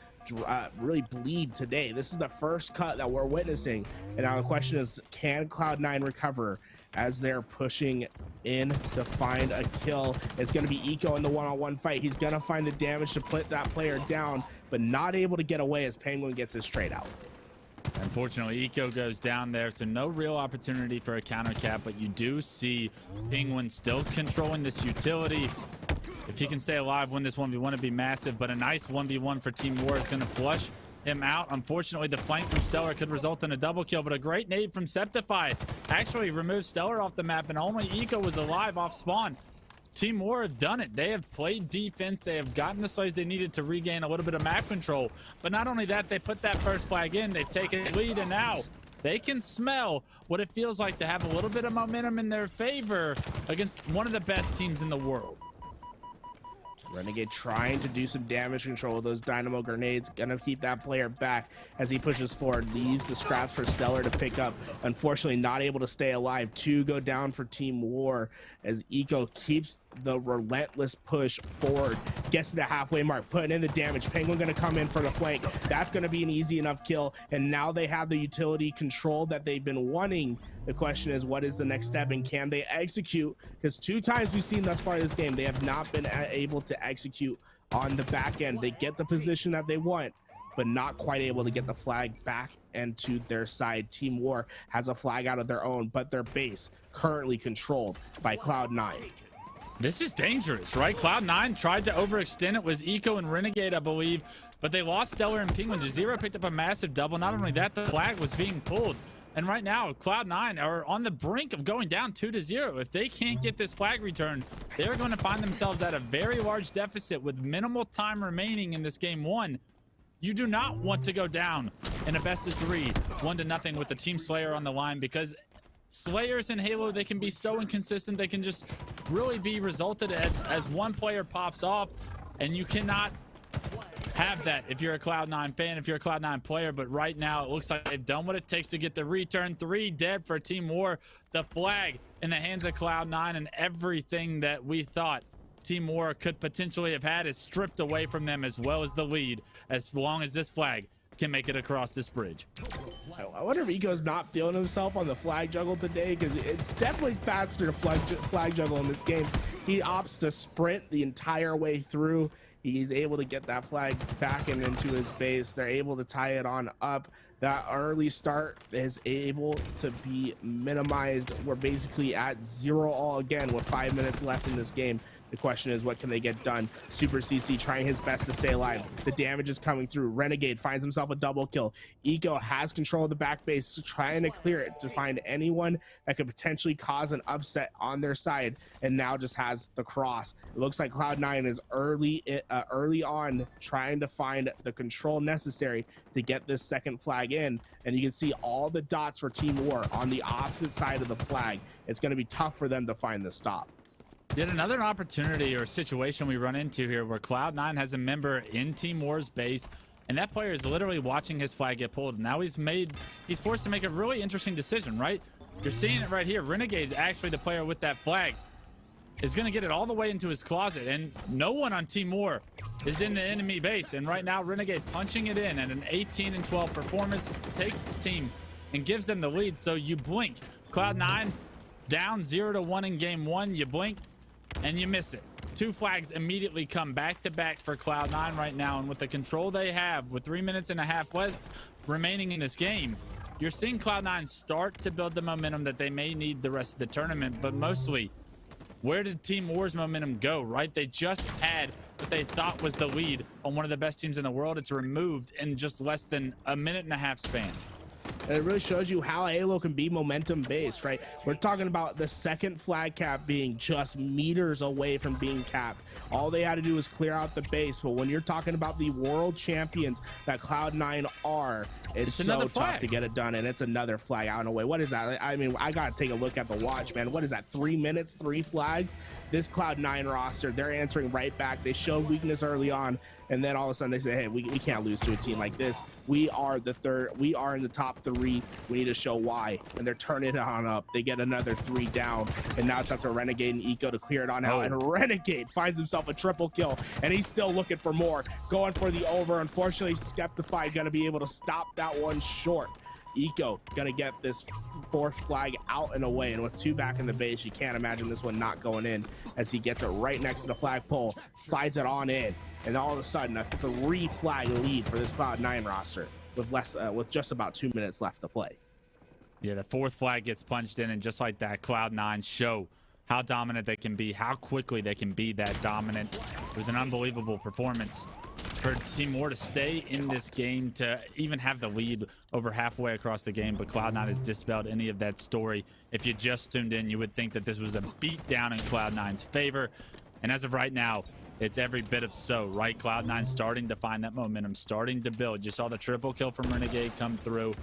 really bleed today. This is the first cut that we're witnessing. And now the question is, can Cloud9 recover as they're pushing in to find a kill? It's going to be Eco in the one-on-one fight. He's going to find the damage to put that player down, but not able to get away as Penguin gets his trade out. Unfortunately, Eco goes down there, so no real opportunity for a counter cap, but you do see Penguin still controlling this utility. If he can stay alive, win this 1v1, it'd be massive, but a nice 1v1 for Team War is going to flush him out. Unfortunately, the flank from Stellar could result in a double kill, but a great nade from Septify actually removed Stellar off the map, and only Eco was alive off spawn. Team War have done it. They have played defense. They have gotten the slays they needed to regain a little bit of map control. But not only that, they put that first flag in. They've taken the lead, and now they can smell what it feels like to have a little bit of momentum in their favor against one of the best teams in the world. Renegade trying to do some damage control with those dynamo grenades, gonna keep that player back as he pushes forward, leaves the scraps for Stellar to pick up. Unfortunately, not able to stay alive. 2 go down for Team War as Eco keeps the relentless push forward, gets to the halfway mark, putting in the damage. Penguin gonna come in for the flank. That's gonna be an easy enough kill, and now they have the utility control that they've been wanting. The question is, what is the next step, and can they execute? Because 2 times we've seen thus far this game, they have not been able to execute on the back end. They get the position that they want, but not quite able to get the flag back into their side. Team War has a flag out of their own, but their base currently controlled by Cloud9. This is dangerous, right? Cloud9 tried to overextend. It was Eco and Renegade, I believe, but they lost Stellar and Penguin. Jazero picked up a massive double. Not only that, the flag was being pulled. And right now, Cloud9 are on the brink of going down 2-0. If they can't get this flag return, they're going to find themselves at a very large deficit with minimal time remaining in this game 1. You do not want to go down in a best of 3, 1-0 with the Team Slayer on the line, because Slayers in Halo, they can be so inconsistent. They can just really be resulted as one player pops off, and you cannot have that if you're a Cloud9 fan, if you're a Cloud9 player. But right now, it looks like they've done what it takes to get the return. 3 dead for Team War. The flag in the hands of Cloud9, and everything that we thought Team War could potentially have had is stripped away from them, as well as the lead, as long as this flag can make it across this bridge. I wonder if Eco's not feeling himself on the flag juggle today, because it's definitely faster to flag juggle in this game. He opts to sprint the entire way through. He's able to get that flag back and into his base. They're able to tie it on up. That early start is able to be minimized. We're basically at 0-all again with 5 minutes left in this game. The question is, what can they get done? Super CC trying his best to stay alive. The damage is coming through. Renegade finds himself a double kill. Eco has control of the back base, trying to clear it to find anyone that could potentially cause an upset on their side, and now just has the cross. It looks like Cloud9 is early on trying to find the control necessary to get this second flag in, and you can see all the dots for Team War on the opposite side of the flag. It's going to be tough for them to find the stop. Yet another opportunity or situation we run into here where Cloud9 has a member in Team War's base, and that player is literally watching his flag get pulled. Now he's forced to make a really interesting decision, right? You're seeing it right here. Renegade, actually the player with that flag, is going to get it all the way into his closet, and no one on Team War is in the enemy base. And right now, Renegade punching it in at an 18-12 performance, takes his team and gives them the lead. So you blink. Cloud9 down 0-1 in game 1. You blink and you miss it. 2 flags immediately come back to back for Cloud9 right now, and with the control they have, with 3 minutes and a half left remaining in this game, you're seeing Cloud9 start to build the momentum that they may need the rest of the tournament. But mostly, where did Team War's momentum go, right? They just had what they thought was the lead on one of the best teams in the world. It's removed in just less than a minute and a half span. And it really shows you how Halo can be momentum based, right? We're talking about the second flag cap being just meters away from being capped. All they had to do was clear out the base. But when you're talking about the world champions that Cloud9 are, it's so tough to get it done. And it's another flag out and away. What is that? I mean, I got to take a look at the watch, man. What is that? 3 minutes, 3 flags? This Cloud9 roster, they're answering right back. They showed weakness early on, and then all of a sudden they say, hey, we can't lose to a team like this. We are the third. We are in the top 3. We need to show why. And they're turning it on up. They get another 3 down, and now it's up to Renegade and Eco to clear it on out. And Renegade finds himself a triple kill, and he's still looking for more, going for the over. Unfortunately, Skeptified gonna be able to stop that one short. Eco gonna get this 4th flag out and away, and with 2 back in the base, you can't imagine this one not going in, as he gets it right next to the flagpole, slides it on in, and all of a sudden a 3 flag lead for this Cloud9 roster with just about 2 minutes left to play. Yeah, the 4th flag gets punched in, and just like that, Cloud9 show how dominant they can be, how quickly they can be that dominant. It was an unbelievable performance for Team War to stay in this game, to even have the lead over halfway across the game. But Cloud9 has dispelled any of that story. If you just tuned in, you would think that this was a beatdown in Cloud9's favor. And as of right now, it's every bit of so, right? Cloud9 starting to find that momentum, starting to build. You saw the triple kill from Renegade come through,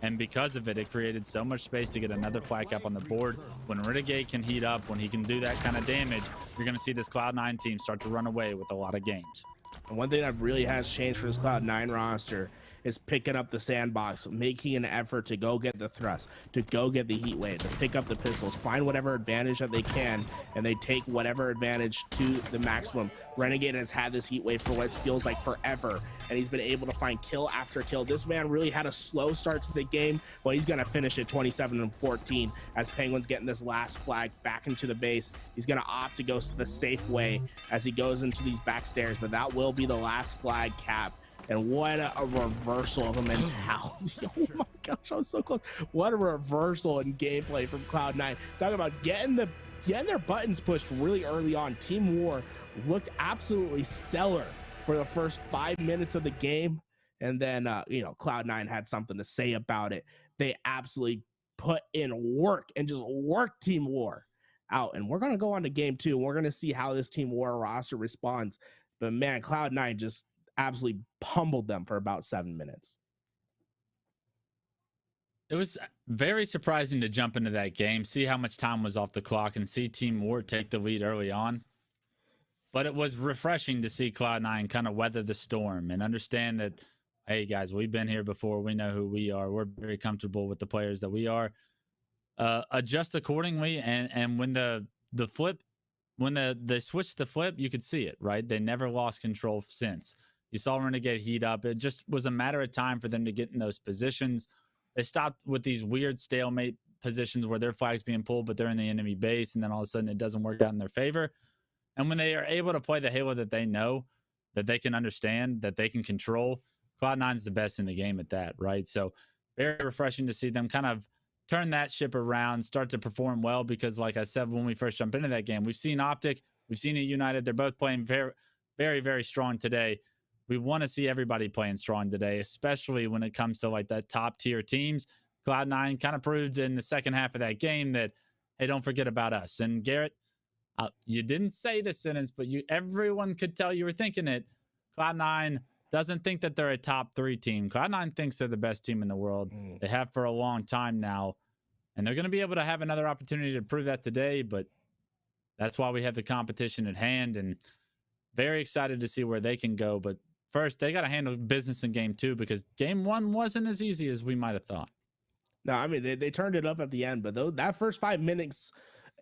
and because of it, it created so much space to get another flag cap on the board. When Renegade can heat up, when he can do that kind of damage, you're going to see this Cloud9 team start to run away with a lot of games. And one thing that really has changed for this Cloud9 roster is picking up the sandbox, making an effort to go get the thrust, to go get the heat wave, to pick up the pistols, find whatever advantage that they can, and they take whatever advantage to the maximum. Renegade has had this heat wave for what feels like forever, and he's been able to find kill after kill. This man really had a slow start to the game, but he's going to finish at 27-14 as Penguin's getting this last flag back into the base. He's going to opt to go the safe way as he goes into these back stairs, but that will be the last flag cap. And what a reversal of a mentality. Oh my gosh, I was so close. What a reversal in gameplay from Cloud9. Talking about getting their buttons pushed really early on. Team War looked absolutely stellar for the first 5 minutes of the game. And then, Cloud9 had something to say about it. They absolutely put in work and just worked Team War out. And we're going to go on to game 2. And we're going to see how this Team War roster responds. But man, Cloud9 just absolutely pummeled them for about 7 minutes. It was very surprising to jump into that game, see how much time was off the clock, and see Team Ward take the lead early on. But it was refreshing to see Cloud9 kind of weather the storm and understand that, hey, guys, we've been here before. We know who we are. We're very comfortable with the players that we are. Adjust accordingly. And when the flip, when they switched the flip, you could see it, right? They never lost control since. You saw Renegade heat up. It just was a matter of time for them to get in those positions. They stopped with these weird stalemate positions where their flag's being pulled, but they're in the enemy base, and then all of a sudden it doesn't work out in their favor. And when they are able to play the Halo that they know, that they can understand, that they can control, Cloud9's the best in the game at that, right? So very refreshing to see them kind of turn that ship around, start to perform well, because like I said, when we first jump into that game, we've seen Optic, we've seen eUnited. They're both playing very, very, very strong today. We want to see everybody playing strong today, especially when it comes to like that top tier teams. Cloud9 kind of proved in the second half of that game that, hey, don't forget about us. And Garrett, you didn't say the sentence, but everyone could tell you were thinking it. Cloud9 doesn't think that they're a top 3 team. Cloud9 thinks they're the best team in the world. They have for a long time now, and they're going to be able to have another opportunity to prove that today. But that's why we have the competition at hand, and very excited to see where they can go. But first, they got to handle business in game 2, because game 1 wasn't as easy as we might have thought. No, I mean, they turned it up at the end, but that first 5 minutes,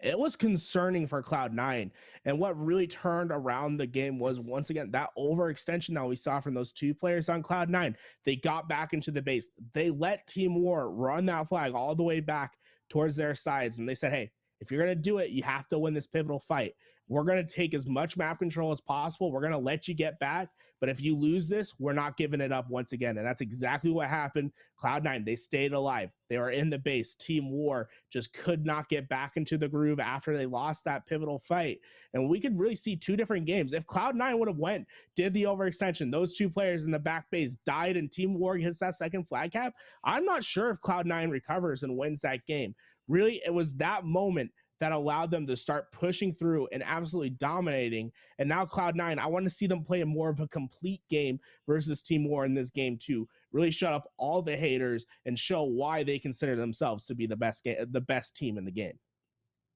it was concerning for Cloud9. And what really turned around the game was, once again, that overextension that we saw from those 2 players on Cloud9. They got back into the base. They let Team War run that flag all the way back towards their sides. And they said, hey, if you're going to do it, you have to win this pivotal fight. We're going to take as much map control as possible. We're going to let you get back. But if you lose this, we're not giving it up once again. And that's exactly what happened. Cloud9, they stayed alive. They were in the base. Team War just could not get back into the groove after they lost that pivotal fight. And we could really see 2 different games. If Cloud9 would have did the overextension, those 2 players in the back base died, and Team War hits that second flag cap, I'm not sure if Cloud9 recovers and wins that game. Really, it was that moment that allowed them to start pushing through and absolutely dominating. And now Cloud9, I want to see them play a more of a complete game versus Team War in this game to really shut up all the haters and show why they consider themselves to be the best team in the game.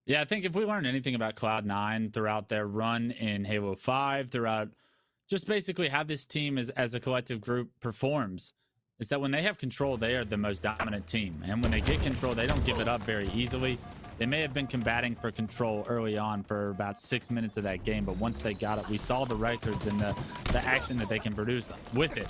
Yeah, I think if we learned anything about Cloud9 throughout their run in Halo 5, throughout just basically how this team as a collective group performs, is that when they have control, they are the most dominant team. And when they get control, they don't give it up very easily. They may have been combating for control early on for about 6 minutes of that game, but once they got it, we saw the records and the action that they can produce with it.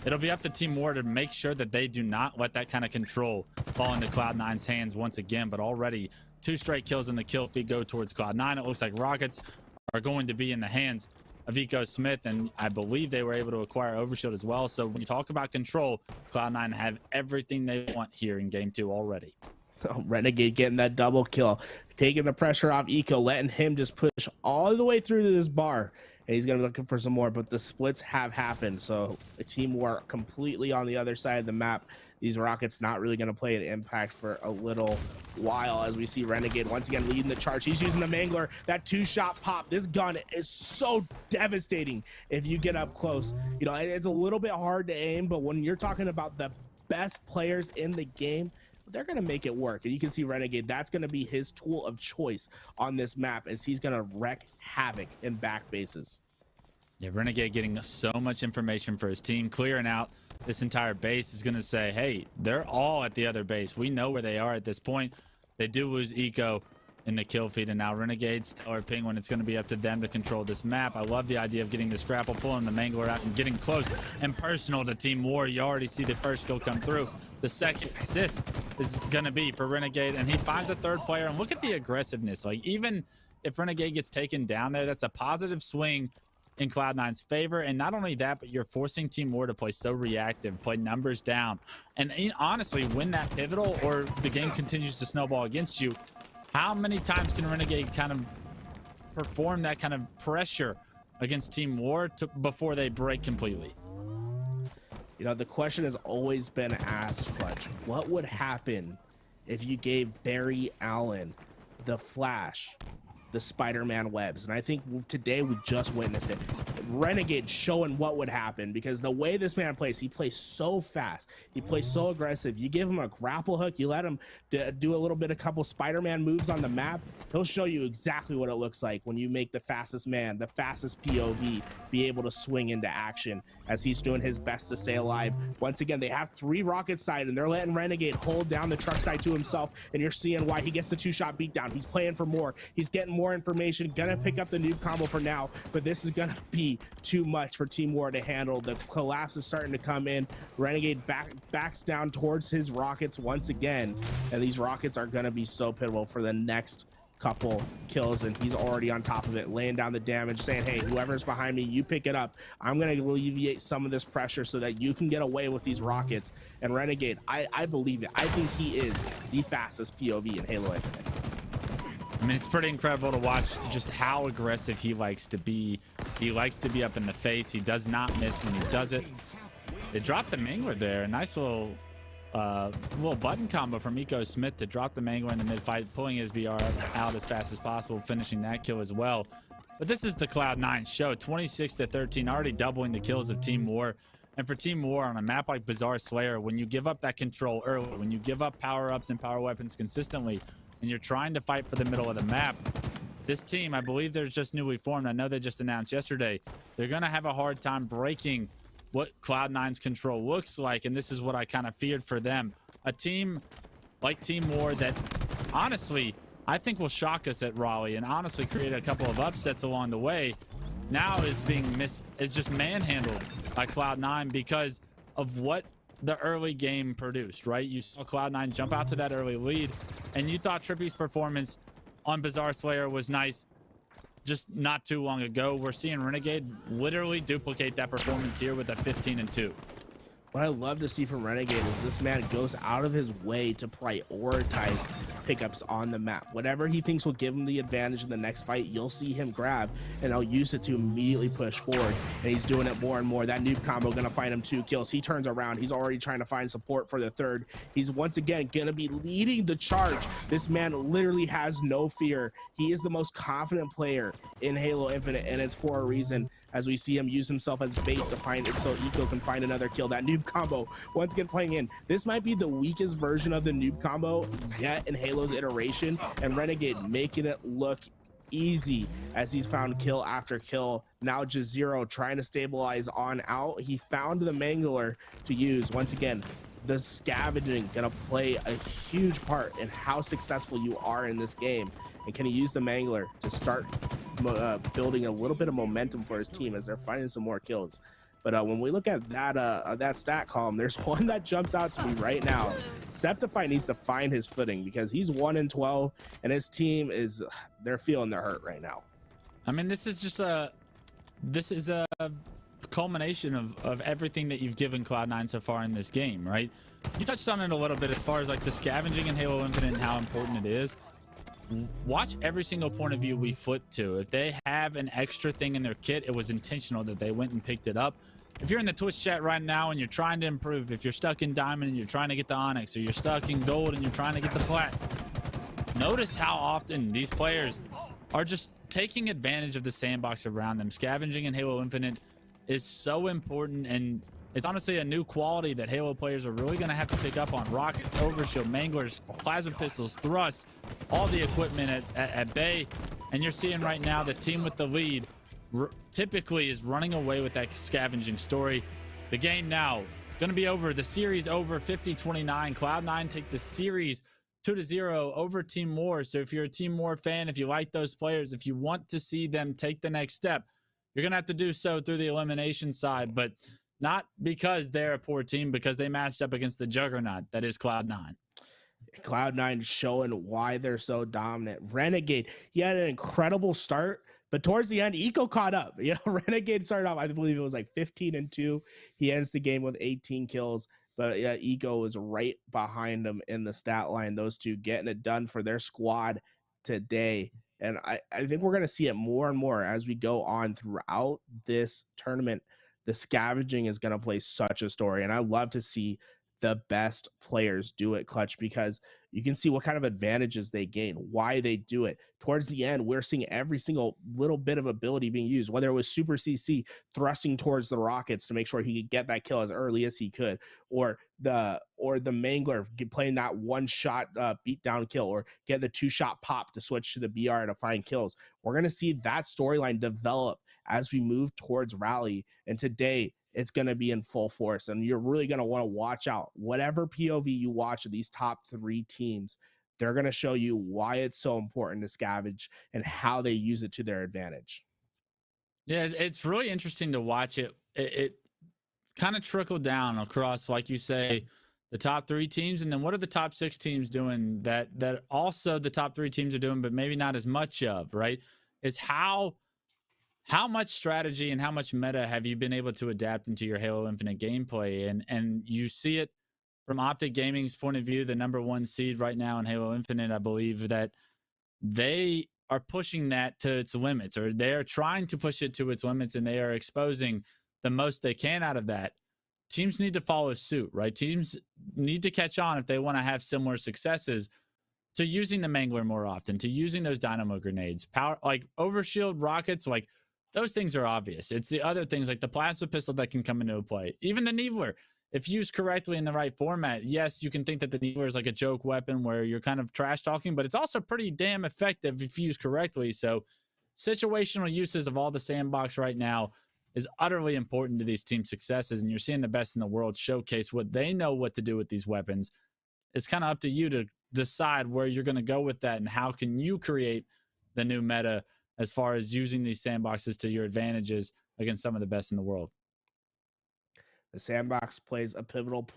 It'll be up to Team War to make sure that they do not let that kind of control fall into Cloud9's hands once again, but already 2 straight kills in the kill feed go towards Cloud9. It looks like rockets are going to be in the hands of Eco Smith, and I believe they were able to acquire Overshield as well. So when you talk about control, Cloud9 have everything they want here in game 2 already. Renegade getting that double kill, taking the pressure off Eco, letting him just push all the way through to this bar, and he's going to be looking for some more, but the splits have happened. So the Team War completely on the other side of the map. These rockets not really going to play an impact for a little while, as we see Renegade once again leading the charge. He's using the Mangler, that 2-shot pop. This gun is so devastating if you get up close. You know, it's a little bit hard to aim, but when you're talking about the best players in the game, they're going to make it work. And you can see Renegade, that's going to be his tool of choice on this map, as he's going to wreak havoc in back bases. Yeah, Renegade getting so much information for his team, clearing out this entire base is going to say, hey, they're all at the other base. We know where they are at this point. They do lose Eco in the kill feed, and now Renegade, Stellar, Penguin, it's going to be up to them to control this map. I love the idea of getting this grapple, pulling the Mangler out, and getting close and personal to Team War. You already see the first kill come through. The second assist is going to be for Renegade, and he finds a 3rd player. And look at the aggressiveness. Like, even if Renegade gets taken down there, that's a positive swing in Cloud9's favor. And not only that, but you're forcing Team War to play so reactive, play numbers down, and honestly win that pivotal, or the game continues to snowball against you. How many times can Renegade kind of perform that kind of pressure against Team War before they break completely? You know, the question has always been asked, Clutch, what would happen if you gave Barry Allen the Flash, the Spider-Man webs? And I think today we just witnessed it. Renegade showing what would happen, because the way this man plays, he plays so fast, he plays so aggressive. You give him a grapple hook, you let him do a little bit, a couple Spider-Man moves on the map, he'll show you exactly what it looks like when you make the fastest man, the fastest POV, be able to swing into action as he's doing his best to stay alive. Once again, they have 3 rocket side and they're letting Renegade hold down the truck side to himself, and you're seeing why he gets the 2-shot beatdown. He's playing for more, he's getting more information, gonna pick up the noob combo for now, but this is gonna be too much for Team War to handle. The collapse is starting to come in. Renegade backs down towards his rockets once again, and these rockets are gonna be so pivotal for the next couple kills, and he's already on top of it, laying down the damage, saying, hey, whoever's behind me, you pick it up. I'm going to alleviate some of this pressure so that you can get away with these rockets. And Renegade, I believe it. I think he is the fastest POV in Halo Infinite. I mean, it's pretty incredible to watch just how aggressive he likes to be. He likes to be up in the face. He does not miss when he does it. They dropped the Mangler there. A nice little button combo from Eco Smith to drop the Mangler in the mid fight, pulling his BR out as fast as possible, finishing that kill as well. But this is the Cloud9 show, 26-13, already doubling the kills of Team War. And for Team War on a map like Bazaar Slayer, when you give up that control early, when you give up power-ups and power weapons consistently, and you're trying to fight for the middle of the map, this team, I believe they're just newly formed. I know they just announced yesterday, they're going to have a hard time breaking what Cloud9's control looks like, and this is what I kind of feared for them. A team like Team War that, honestly, I think will shock us at Raleigh and honestly create a couple of upsets along the way, now is just manhandled by Cloud9 because of what the early game produced, right? You saw Cloud9 jump out to that early lead, and you thought Trippy's performance on Bazaar Slayer was nice just not too long ago. We're seeing Renegade literally duplicate that performance here with a 15-2. What I love to see from Renegade is this man goes out of his way to prioritize pickups on the map. Whatever he thinks will give him the advantage in the next fight, you'll see him grab, and he'll use it to immediately push forward. And he's doing it more and more. That noob combo gonna find him 2 kills. He turns around. He's already trying to find support for the 3rd. He's once again gonna be leading the charge. This man literally has no fear. He is the most confident player in Halo Infinite, and it's for a reason, as we see him use himself as bait to find it so Eco can find another kill. That noob combo once again playing in. This might be the weakest version of the noob combo yet in Halo's iteration, and Renegade making it look easy as he's found kill after kill. Now just Zero trying to stabilize on out. He found the Mangler to use. Once again, the scavenging gonna play a huge part in how successful you are in this game. And can he use the Mangler to start building a little bit of momentum for his team as they're finding some more kills? But when we look at that stat column, there's one that jumps out to me right now. Septify needs to find his footing because he's 1-12, and his team they're feeling their hurt right now. I mean, this is a culmination of everything that you've given Cloud9 so far in this game, right? You touched on it a little bit as far as like the scavenging in Halo Infinite and how important it is. Watch every single point of view we flip to. If they have an extra thing in their kit, it was intentional that they went and picked it up. If you're in the Twitch chat right now and you're trying to improve, if you're stuck in Diamond and you're trying to get the Onyx, or you're stuck in Gold and you're trying to get the Plat, notice how often these players are just taking advantage of the sandbox around them. Scavenging in Halo Infinite is so important, and it's honestly a new quality that Halo players are really going to have to pick up on. Rockets, overshield, manglers, plasma pistols, thrusts, all the equipment at bay. And you're seeing right now the team with the lead typically is running away with that scavenging story. The game now going to be over. The series over, 50-29. Cloud9 take the series 2-0 over Team War. So if you're a Team War fan, if you like those players, if you want to see them take the next step, you're going to have to do so through the elimination side. But not because they're a poor team, because they matched up against the juggernaut that is Cloud9. Cloud9 showing why they're so dominant. Renegade, he had an incredible start, but towards the end, Eco caught up. You know, Renegade started off, I believe it was like 15-2. He ends the game with 18 kills, but yeah, Eco is right behind him in the stat line. Those two getting it done for their squad today. And I think we're going to see it more and more as we go on throughout this tournament. The scavenging is going to play such a story, and I love to see the best players do it, Clutch, because you can see what kind of advantages they gain, why they do it. Towards the end, we're seeing every single little bit of ability being used, whether it was Super CC thrusting towards the Rockets to make sure he could get that kill as early as he could, or the Mangler playing that one shot beat down kill, or get the 2-shot pop to switch to the BR to find kills. We're going to see that storyline develop as we move towards Rally. And today, it's going to be in full force, and you're really going to want to watch out. Whatever POV you watch of these top 3 teams, they're going to show you why it's so important to scavenge and how they use it to their advantage. Yeah, it's really interesting to watch it. It kind of trickled down across, like you say, the top 3 teams, and then what are the top 6 teams doing that also the top 3 teams are doing, but maybe not as much of, right? It's how much strategy and how much meta have you been able to adapt into your Halo Infinite gameplay? And you see it from Optic Gaming's point of view, the number 1 seed right now in Halo Infinite. I believe that they are pushing that to its limits, or they're trying to push it to its limits, and they are exposing the most they can out of that. Teams need to follow suit, right? Teams need to catch on if they want to have similar successes to using the Mangler more often, to using those dynamo grenades, power, like overshield rockets, like those things are obvious. It's the other things like the plasma pistol that can come into play. Even the Needler, if used correctly in the right format, yes, you can think that the Needler is like a joke weapon where you're kind of trash talking, but it's also pretty damn effective if used correctly. So situational uses of all the sandbox right now is utterly important to these team successes. And you're seeing the best in the world showcase what they know what to do with these weapons. It's kind of up to you to decide where you're going to go with that and how can you create the new meta as far as using these sandboxes to your advantages against some of the best in the world. The sandbox plays a pivotal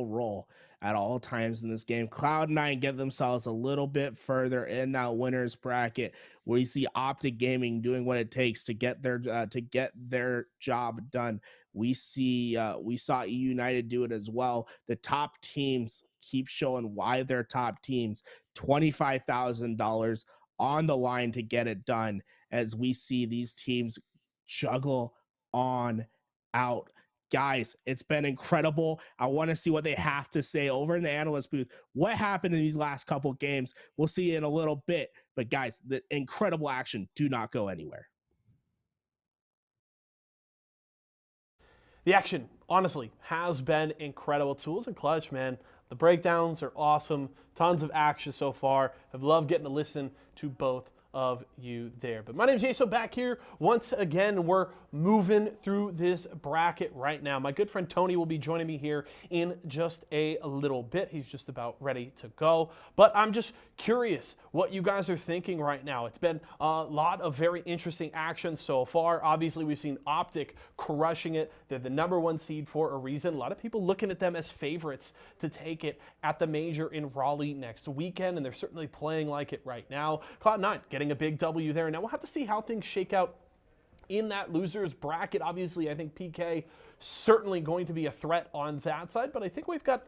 role at all times in this game. Cloud9 get themselves a little bit further in that winners bracket, where you see Optic Gaming doing what it takes to get their job done. We saw eUnited do it as well. The top teams keep showing why they're top teams. $25,000 on the line to get it done, as we see these teams juggle on out. Guys, it's been incredible. I want to see what they have to say over in the analyst booth. What happened in these last couple games? We'll see in a little bit. But guys, the incredible action. Do not go anywhere. The action, honestly, has been incredible. Tools and Clutch, man. The breakdowns are awesome. Tons of action so far. I've loved getting to listen to both of you there. But my name is Jason, back here once again. We're moving through this bracket right now. My good friend Tony will be joining me here in just a little bit. He's just about ready to go. But I'm just curious what you guys are thinking right now. It's been a lot of very interesting action so far. Obviously, we've seen Optic crushing it. They're the number 1 seed for a reason. A lot of people looking at them as favorites to take it at the major in Raleigh next weekend, and they're certainly playing like it right now. Cloud9 getting a big W there. Now we'll have to see how things shake out in that losers bracket. Obviously, I think PK certainly going to be a threat on that side, but I think we've got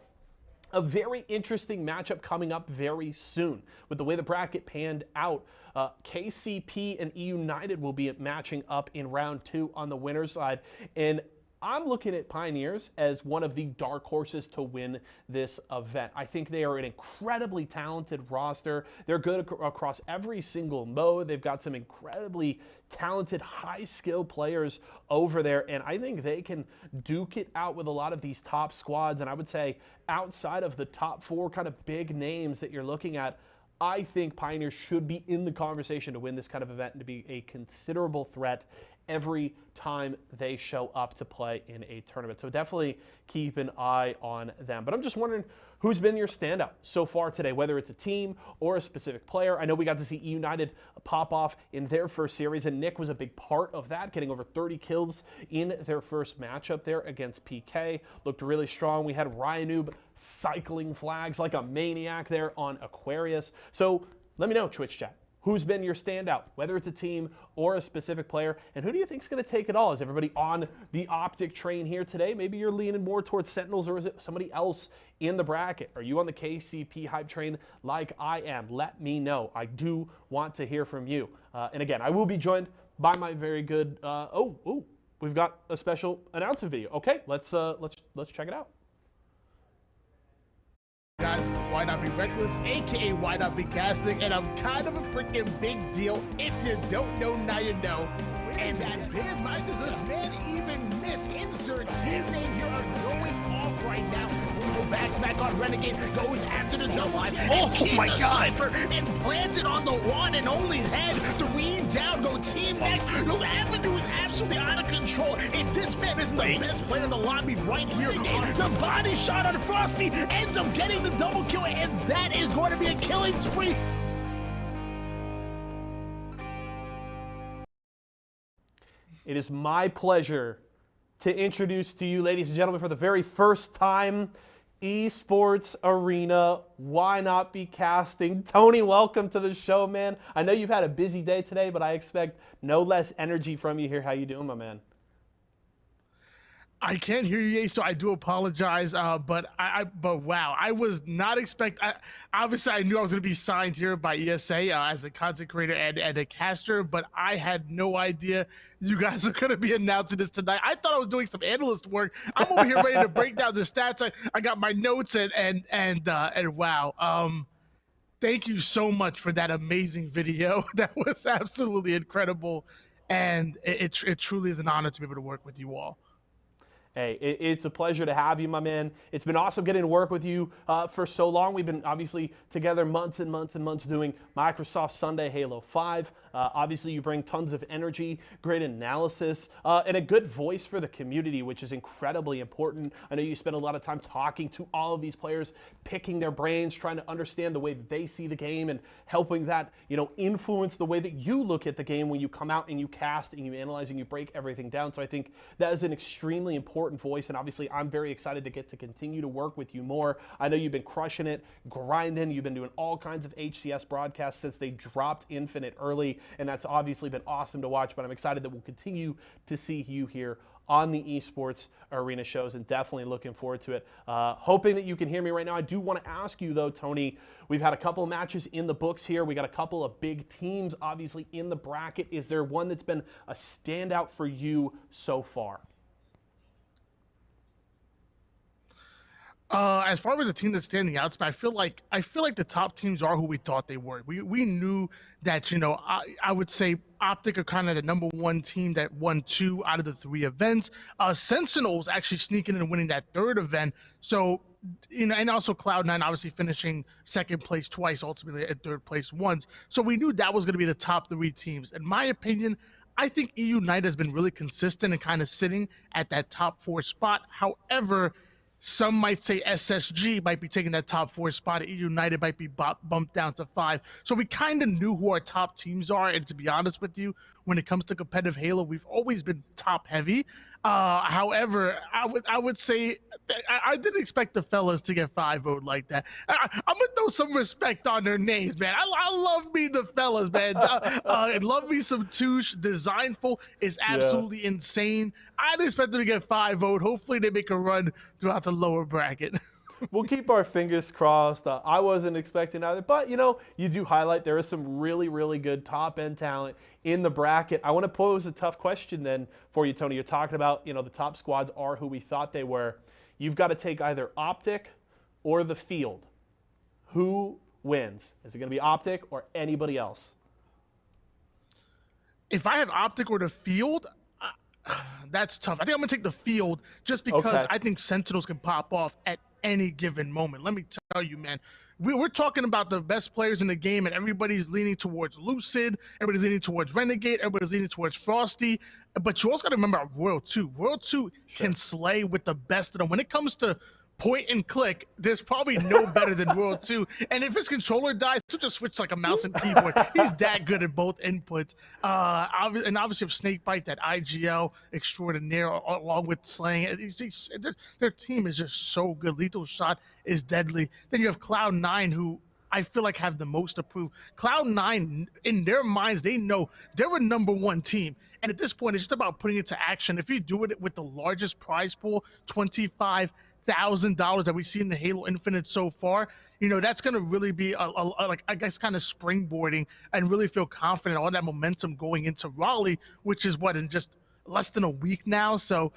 a very interesting matchup coming up very soon with the way the bracket panned out. KCP and eUnited will be matching up in round 2 on the winner's side, and I'm looking at Pioneers as one of the dark horses to win this event. I think they are an incredibly talented roster. They're good across every single mode. They've got some incredibly talented, high-skill players over there, and I think they can duke it out with a lot of these top squads. And I would say outside of the top 4 kind of big names that you're looking at, I think Pioneers should be in the conversation to win this kind of event and to be a considerable threat every time they show up to play in a tournament. So definitely keep an eye on them. But I'm just wondering who's been your standout so far today, whether it's a team or a specific player. I know we got to see eUnited pop off in their first series, and Nick was a big part of that, getting over 30 kills in their first matchup there against PK. Looked really strong. We had Ryanoob cycling flags like a maniac there on Aquarius. So let me know, Twitch chat. Who's been your standout, whether it's a team or a specific player, and who do you think is going to take it all? Is everybody on the Optic train here today? Maybe you're leaning more towards Sentinels, or is it somebody else in the bracket? Are you on the KCP hype train like I am? Let me know. I do want to hear from you. And again, I will be joined by my very good. We've got a special announcement video. Okay, let's check it out. Why Not Be Reckless, aka Why Not Be Casting, and I'm kind of a freaking big deal. If you don't know, now you know. And that big Mike does this man even miss insert team name here are going off right now. Go back smack on Renegade, goes after the double. Oh my God! And planted on the one and only's head. 3 down, go team next. The avenue is absolutely out of control. If this man isn't the best player in the lobby right here, the body shot on Frosty ends up getting the double kill, and that is going to be a killing spree. It is my pleasure to introduce to you, ladies and gentlemen, for the very first time, Esports Arena. Why Not Be Casting? Tony, welcome to the show, man. I know you've had a busy day today, but I expect no less energy from you here. How you doing, my man? I can't hear you, so I do apologize. But wow, I was not obviously, I knew I was going to be signed here by ESA as a content creator and a caster, but I had no idea you guys are going to be announcing this tonight. I thought I was doing some analyst work. I'm over here ready to break down the stats. I got my notes and wow. Thank you so much for that amazing video. That was absolutely incredible, and it truly is an honor to be able to work with you all. Hey, it's a pleasure to have you, my man. It's been awesome getting to work with you for so long. We've been obviously together months and months and months doing Microsoft Sunday Halo 5. Obviously, you bring tons of energy, great analysis, and a good voice for the community, which is incredibly important. I know you spend a lot of time talking to all of these players, picking their brains, trying to understand the way that they see the game, and helping that, influence the way that you look at the game when you come out and you cast and you analyze and you break everything down. So I think that is an extremely important voice, and obviously I'm very excited to get to continue to work with you more. I know you've been crushing it, grinding. You've been doing all kinds of HCS broadcasts since they dropped Infinite early, and that's obviously been awesome to watch, but I'm excited that we'll continue to see you here on the Esports Arena shows, and definitely looking forward to it. Hoping that you can hear me right now. I do want to ask you though, Tony, we've had a couple of matches in the books here. We got a couple of big teams obviously in the bracket. Is there one that's been a standout for you so far? As far as the team that's standing out, I feel like the top teams are who we thought they were. We knew that, I would say Optic are kind of the #1 team that won 2 out of the 3 events. Sentinels actually sneaking in and winning that 3rd event. So, and also Cloud9 obviously finishing 2nd place twice, ultimately at 3rd place once. So we knew that was going to be the top 3 teams. In my opinion, I think eUnited has been really consistent and kind of sitting at that top 4 spot. However, some might say SSG might be taking that top 4 spot. eUnited might be bumped down to 5. So we kind of knew who our top teams are. And to be honest with you, when it comes to competitive Halo, we've always been top heavy. However, I would say I didn't expect the fellas to get 5-0 like that. I'm gonna throw some respect on their names, man. I love me the fellas, man. And love me some Touche. Designful is absolutely insane. I didn't expect them to get 5-0. Hopefully they make a run throughout the lower bracket. We'll keep our fingers crossed. I wasn't expecting either, but you do highlight there is some really, really good top end talent in the bracket. I want to pose a tough question then for you, Tony. You're talking about, the top squads are who we thought they were. You've got to take either Optic or the field. Who wins? Is it going to be Optic or anybody else? If I have Optic or the field, that's tough. I think I'm going to take the field just because I think Sentinels can pop off at any given moment. Let me tell you, man, we're talking about the best players in the game, and everybody's leaning towards Lucid, everybody's leaning towards Renegade, everybody's leaning towards Frosty, but you also got to remember Royal 2. Royal 2 can slay with the best of them. When it comes to point and click, there's probably no better than Royal 2. And if his controller dies, he'll just switch like a mouse and keyboard. He's that good at both inputs. And obviously with Snakebite, that IGL extraordinaire, along with Slaying. Their team is just so good. Lethal Shot is deadly. Then you have Cloud9, who I feel like have the most approved. Cloud9, in their minds, they know they're a #1 team. And at this point, it's just about putting it to action. If you do it with the largest prize pool, $25,000 that we see in the Halo Infinite so far, that's going to really be like, I guess, kind of springboarding and really feel confident, all that momentum going into Raleigh, which is in just less than a week now. So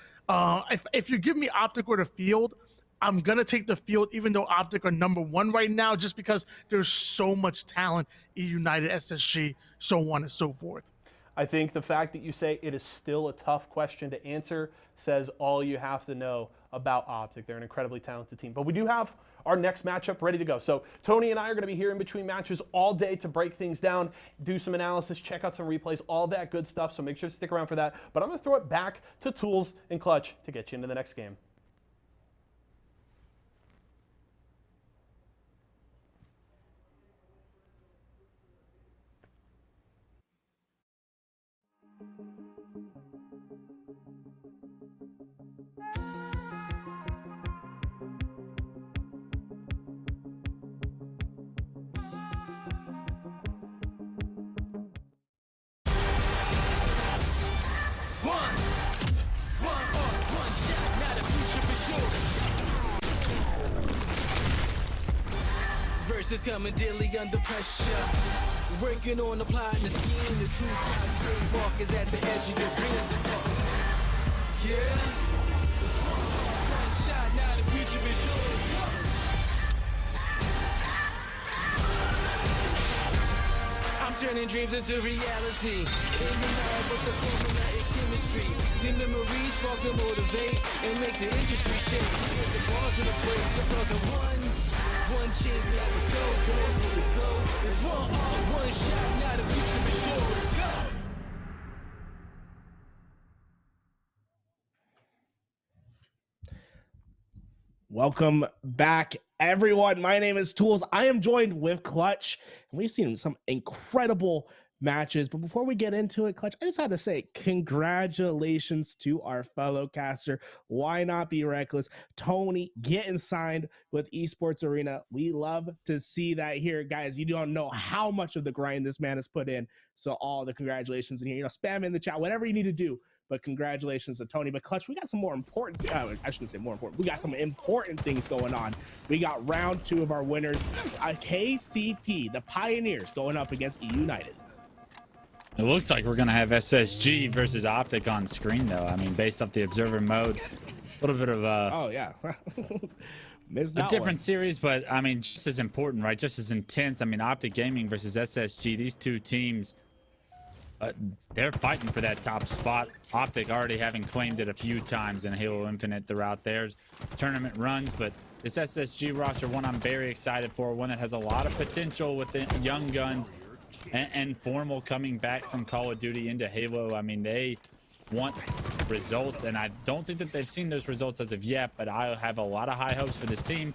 if you give me Optic or the field, I'm going to take the field, even though Optic are number one right now, just because there's so much talent, eUnited, SSG, so on and so forth. I think the fact that you say it is still a tough question to answer says all you have to know about Optic. They're an incredibly talented team. But we do have our next matchup ready to go. So Tony and I are going to be here in between matches all day to break things down, do some analysis, check out some replays, all that good stuff. So make sure to stick around for that. But I'm going to throw it back to Tools and Clutch to get you into the next game. Versus coming daily under pressure. Working on the plot and the scheme. The true side trademark is at the edge of your dreams. I'm talking, yeah. One shot, now the future is yours. I'm turning dreams into reality. In the lab with the formula and chemistry. The memories spark and motivate and make the industry shake. With the balls in the breaks, I'm talking one chance that I was so going for the goal. There's one shot, now the future is yours. Let's go. Welcome back, everyone. My name is Tools. I am joined with Clutch, and we've seen some incredible matches. But before we get into it, Clutch, I just had to say congratulations to our fellow caster. Why not be reckless? Tony getting signed with Esports Arena. We love to see that here, guys. You don't know how much of the grind this man has put in. So all the congratulations in here. Spam in the chat, whatever you need to do. But congratulations to Tony. But Clutch, we got some more important, I shouldn't say more important. We got some important things going on. We got round 2 of our winners. KCP, the Pioneers, going up against eUnited. It looks like we're going to have SSG versus Optic on screen, though. I mean, based off the observer mode, a little bit of oh, yeah. a different series, but I mean, just as important, right? Just as intense. I mean, Optic Gaming versus SSG, these two teams, they're fighting for that top spot. Optic already having claimed it a few times in Halo Infinite throughout their tournament runs, but this SSG roster, one I'm very excited for, one that has a lot of potential with the young guns and Formal coming back from Call of Duty into Halo. I mean, they want results, and I don't think that they've seen those results as of yet, but I have a lot of high hopes for this team.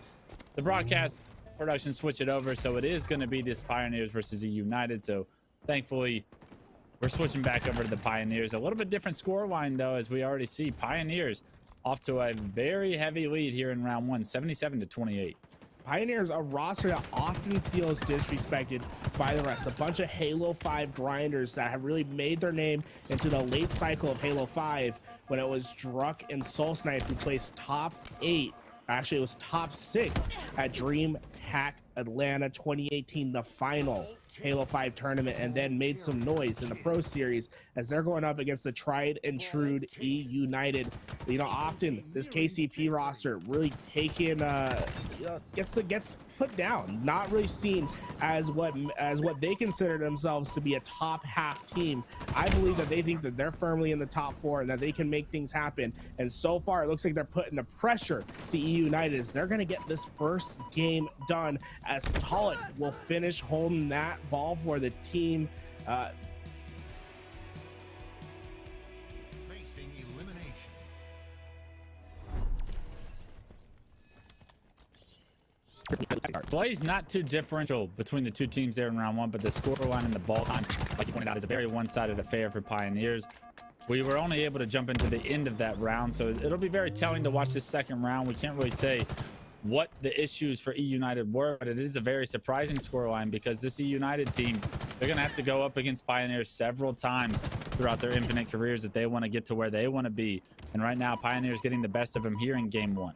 The broadcast production switch it over, so it is going to be this Pioneers versus eUnited, so thankfully we're switching back over to the Pioneers. A little bit different score line, though, as we already see Pioneers off to a very heavy lead here in round 1, 77-28. Pioneers, a roster that often feels disrespected by the rest. A bunch of Halo 5 grinders that have really made their name into the late cycle of Halo 5 when it was Druck and Soul Snipe who placed top 8. Actually, it was top 6 at DreamHack Atlanta 2018, the final Halo 5 tournament, and then made some noise in the Pro Series as they're going up against the tried and true eUnited. You know, often this KCP roster really taken, gets put down, not really seen as what they consider themselves to be a top half team. I believe that they think that they're firmly in the top 4 and that they can make things happen. And so far, it looks like they're putting the pressure to eUnited as they're going to get this first game done, as Tulloch will finish holding that ball for the team. Facing elimination. Play's not too differential between the two teams there in round 1, but the scoreline and the ball time, like you pointed out, is a very one-sided affair for Pioneers. We were only able to jump into the end of that round, so it'll be very telling to watch this second round. We can't really say what the issues for eUnited were, but it is a very surprising scoreline because this eUnited team, they're going to have to go up against Pioneers several times throughout their Infinite careers if they want to get to where they want to be. And right now, Pioneers getting the best of them here in game 1.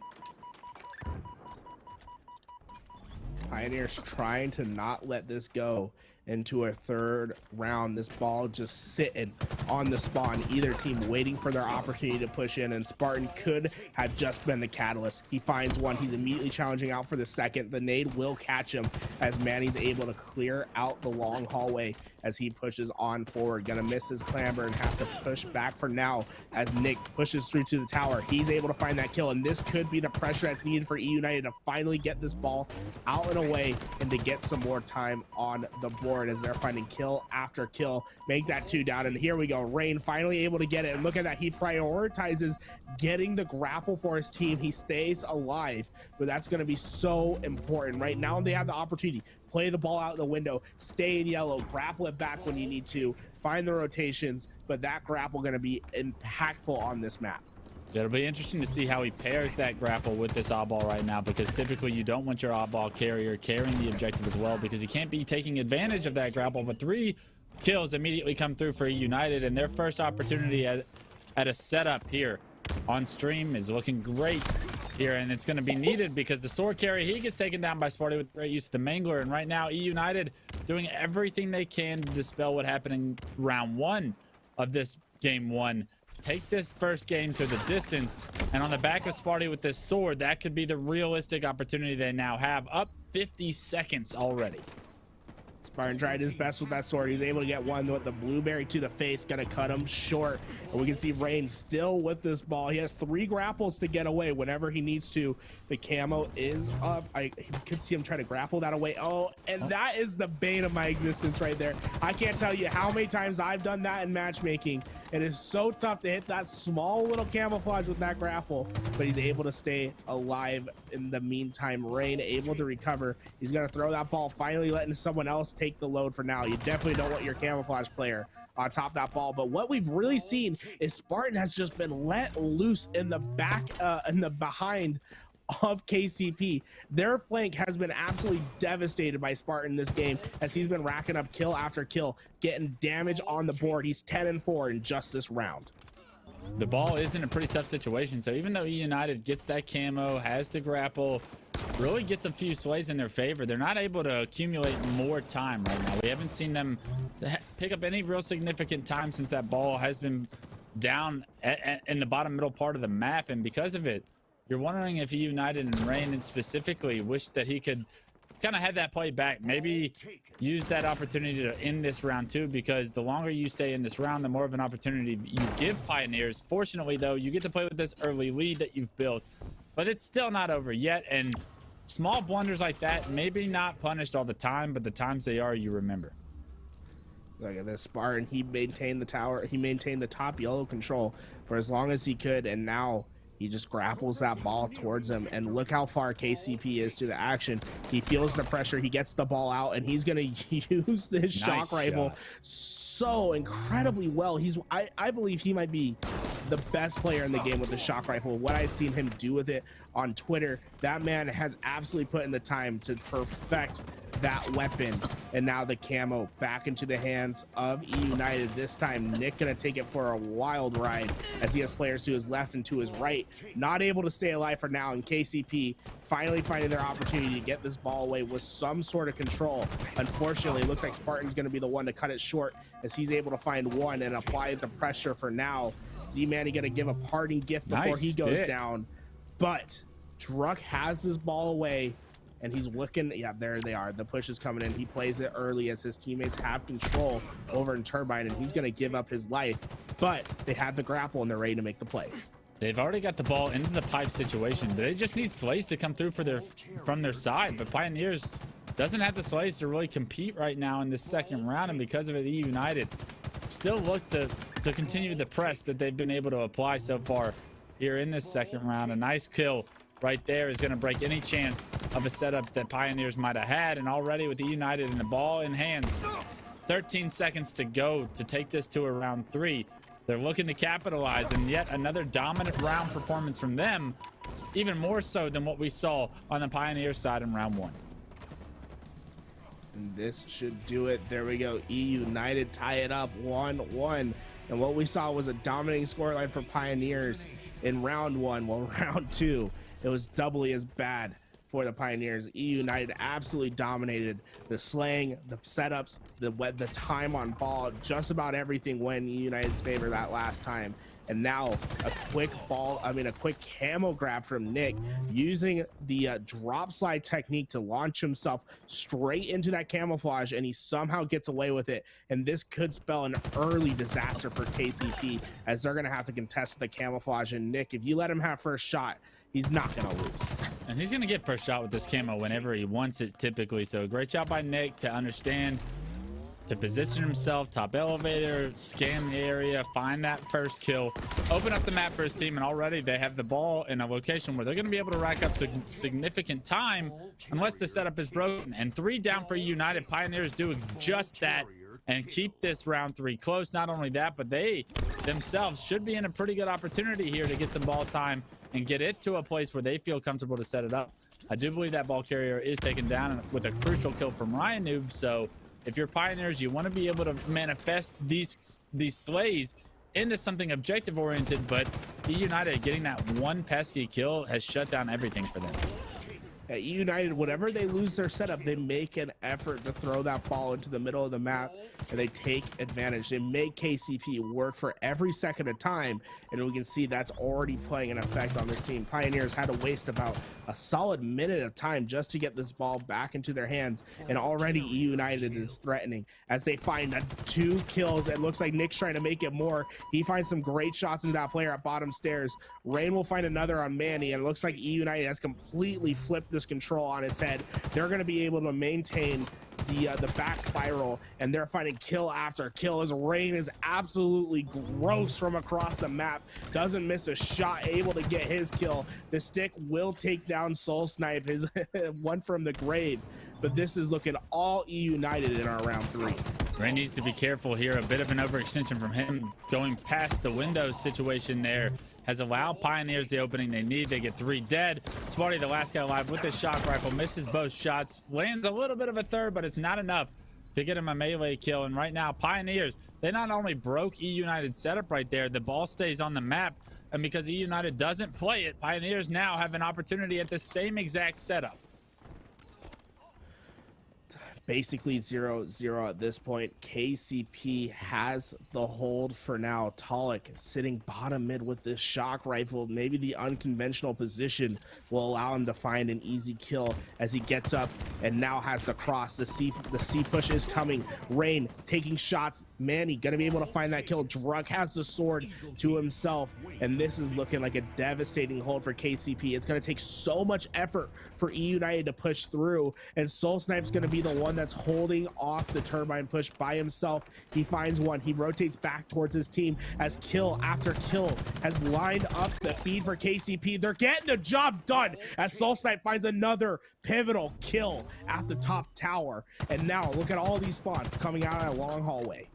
Pioneers trying to not let this go into a third round. This ball just sitting on the spawn, either team waiting for their opportunity to push in, and Spartan could have just been the catalyst. He finds one, he's immediately challenging out for the second. The nade will catch him as Manny's able to clear out the long hallway as he pushes on forward. Gonna miss his clamber and have to push back for now as Nick pushes through to the tower. He's able to find that kill, and this could be the pressure that's needed for eUnited to finally get this ball out and away and to get some more time on the board as they're finding kill after kill. Make that 2 down, and here we go. Rain finally able to get it, and look at that. He prioritizes getting the grapple for his team. He stays alive, but that's going to be so important. Right now they have the opportunity. Play the ball out the window, stay in yellow, grapple it back when you need to, find the rotations, but that grapple going to be impactful on this map. It'll be interesting to see how he pairs that grapple with this oddball right now, because typically you don't want your oddball carrier carrying the objective as well, because he can't be taking advantage of that grapple. But 3 kills immediately come through for eUnited, and their first opportunity at a setup here on stream is looking great here, and it's going to be needed because the sword carry, he gets taken down by Sparty with great use of the mangler. And right now eUnited doing everything they can to dispel what happened in round 1 of this game 1. Take this first game to the distance, and on the back of Sparty with this sword, that could be the realistic opportunity they now have. Up 50 seconds already. Spartan tried his best with that sword. He's able to get one with the blueberry to the face, gonna cut him short. And we can see Rain still with this ball. He has 3 grapples to get away whenever he needs to. The camo is up. I could see him try to grapple that away. Oh, and that is the bane of my existence right there. I can't tell you how many times I've done that in matchmaking. It is so tough to hit that small little camouflage with that grapple, but he's able to stay alive in the meantime. Rain able to recover. He's gonna throw that ball, finally letting someone else take the load for now. You definitely don't want your camouflage player on top of that ball, but what we've really seen is Spartan has just been let loose in the back in the behind of KCP. Their flank has been absolutely devastated by Spartan this game as he's been racking up kill after kill, getting damage on the board. He's 10-4 in just this round. The ball is in a pretty tough situation, so even though eUnited gets that camo, has the grapple, really gets a few sways in their favor, they're not able to accumulate more time right now. We haven't seen them pick up any real significant time since that ball has been down in the bottom middle part of the map, and because of it, you're wondering if eUnited and Rain specifically wish that he could kind of have that play back, maybe use that opportunity to end this round 2, because the longer you stay in this round, the more of an opportunity you give Pioneers. Fortunately though, you get to play with this early lead that you've built, but it's still not over yet, and small blunders like that, maybe not punished all the time, but the times they are, you remember. Look at this Spartan. He maintained the tower, he maintained the top yellow control for as long as he could, and now he just grapples that ball towards him, and look how far KCP is to the action. He feels the pressure, he gets the ball out, and he's gonna use this shock rifle so incredibly well. I believe he might be the best player in the game with the shock rifle. What I've seen him do with it on Twitter, that man has absolutely put in the time to perfect that weapon. And now the camo back into the hands of eUnited. This time Nick gonna take it for a wild ride as he has players to his left and to his right, not able to stay alive for now, and KCP finally finding their opportunity to get this ball away with some sort of control. Unfortunately, it looks like Spartan's gonna be the one to cut it short as he's able to find one and apply the pressure for now. Z-Manny gonna give a parting gift before he goes down, but Druck has this ball away, and he's looking. Yeah, there they are. The push is coming in. He plays it early as his teammates have control over in Turbine, and he's going to give up his life, but they have the grapple and they're ready to make the plays. They've already got the ball into the pipe situation. They just need Slays to come through from their side, but Pioneers doesn't have the Slays to really compete right now in this second round, and because of it, eUnited still look to continue the press that they've been able to apply so far here in this second round. A nice kill right there is going to break any chance of a setup that Pioneers might have had, and already with eUnited and the ball in hands, 13 seconds to go to take this to a round 3. They're looking to capitalize, and yet another dominant round performance from them, even more so than what we saw on the Pioneer side in round 1. And this should do it. There we go. eUnited tie it up 1-1. And what we saw was a dominating scoreline for Pioneers in round 1. Well, round 2, it was doubly as bad for the Pioneers. eUnited absolutely dominated the slaying, the setups, the time on ball, just about everything went in eUnited's favor that last time. And now a quick camo grab from Nick, using the drop slide technique to launch himself straight into that camouflage, and he somehow gets away with it. And this could spell an early disaster for KCP, as they're going to have to contest the camouflage. And Nick, if you let him have first shot, he's not going to lose. And he's going to get first shot with this camo whenever he wants it, typically. So great job by Nick to understand, to position himself, top elevator, scan the area, find that first kill, open up the map for his team, and already they have the ball in a location where they're going to be able to rack up significant time unless the setup is broken. And 3 down for United. Pioneers do just that and keep this round 3 close. Not only that, but they themselves should be in a pretty good opportunity here to get some ball time and get it to a place where they feel comfortable to set it up. I do believe that ball carrier is taken down with a crucial kill from Ryan Noob. So if you're Pioneers, you want to be able to manifest these slays into something objective oriented, but eUnited getting that one pesky kill has shut down everything for them. At eUnited, whenever they lose their setup, they make an effort to throw that ball into the middle of the map, and they take advantage. They make KCP work for every second of time, and we can see that's already playing an effect on this team. Pioneers had to waste about a solid minute of time just to get this ball back into their hands, and already eUnited is threatening as they find 2 kills. It looks like Nick's trying to make it more. He finds some great shots into that player at bottom stairs. Rain will find another on Manny, and it looks like eUnited has completely flipped this control on its head. They're going to be able to maintain the back spiral, and they're finding kill after kill as Rain is absolutely gross from across the map, doesn't miss a shot, able to get his kill. The stick will take down Soul Snipe, his one from the grave, but this is looking all eUnited in our round 3. Rain needs to be careful here. A bit of an overextension from him going past the window situation there has allowed Pioneers the opening they need. They get 3 dead. Smarty, the last guy alive with the shock rifle, misses both shots, lands a little bit of a third, but it's not enough to get him a melee kill. And right now, Pioneers, they not only broke eUnited's setup right there, the ball stays on the map, and because eUnited doesn't play it, Pioneers now have an opportunity at the same exact setup. Basically 0-0 at this point. KCP has the hold for now. Talik sitting bottom mid with this shock rifle. Maybe the unconventional position will allow him to find an easy kill as he gets up and now has the cross. The C push is coming. Rain taking shots. Manny gonna be able to find that kill. Druk has the sword to himself, and this is looking like a devastating hold for KCP. It's gonna take so much effort for eUnited to push through, and Soul Snipe's gonna be the one that's holding off the turbine push by himself. He finds one. He rotates back towards his team as kill after kill has lined up the feed for KCP. They're getting the job done as Soul Snipe finds another pivotal kill at the top tower. And now look at all these spawns coming out of a long hallway.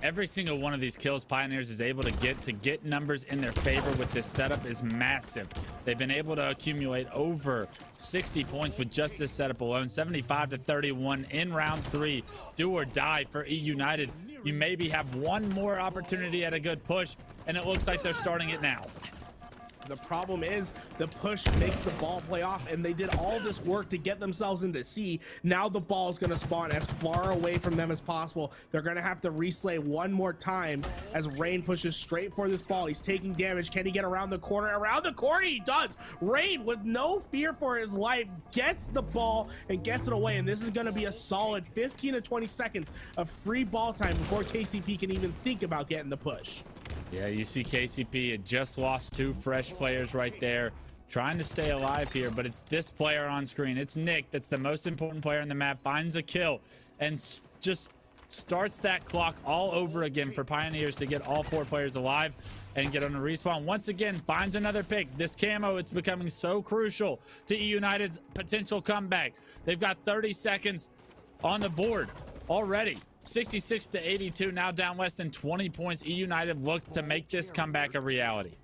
Every single one of these kills Pioneers is able to get numbers in their favor with this setup is massive. They've been able to accumulate over 60 points with just this setup alone. 75-31 in round 3. Do or die for eUnited. You maybe have one more opportunity at a good push, and it looks like they're starting it now. The problem is the push makes the ball play off, and they did all this work to get themselves into C. Now the ball is going to spawn as far away from them as possible. They're going to have to reslay one more time as Rain pushes straight for this ball. He's taking damage. Can he get around the corner? Around the corner he does. Rain, with no fear for his life, gets the ball and gets it away, and this is going to be a solid 15 to 20 seconds of free ball time before KCP can even think about getting the push. Yeah, you see KCP had just lost 2 fresh players right there, trying to stay alive here, but it's this player on screen. It's Nick that's the most important player in the map, finds a kill, and just starts that clock all over again for Pioneers to get all 4 players alive and get on a respawn. Once again, finds another pick. This camo, it's becoming so crucial to eUnited's potential comeback. They've got 30 seconds on the board already. 66-82, now down less than 20 points. eUnited look to make this comeback a reality.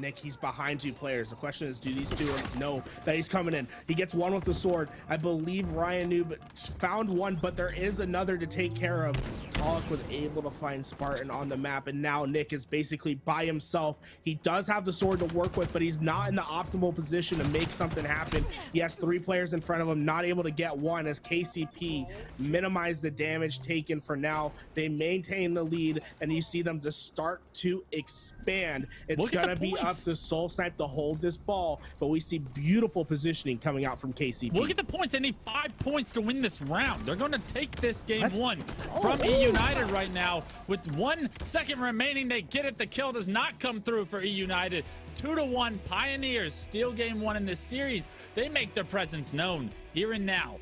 Nick, he's behind 2 players. The question is, do these 2 know that he's coming in? He gets one with the sword. I believe Ryan knew, but found one, but there is another to take care of. Pollock was able to find Spartan on the map, and now Nick is basically by himself. He does have the sword to work with, but he's not in the optimal position to make something happen. He has 3 players in front of him, not able to get one, as KCP minimize the damage taken for now. They maintain the lead, and you see them just start to expand. It's gonna be up to Soul Snipe to hold this ball, but we see beautiful positioning coming out from KCP. Look at the points. They need 5 points to win this round. They're going to take this game 1 from eUnited right now. With 1 second remaining, they get it. The kill does not come through for eUnited. 2-1 Pioneers steal game 1 in this series. They make their presence known here and now.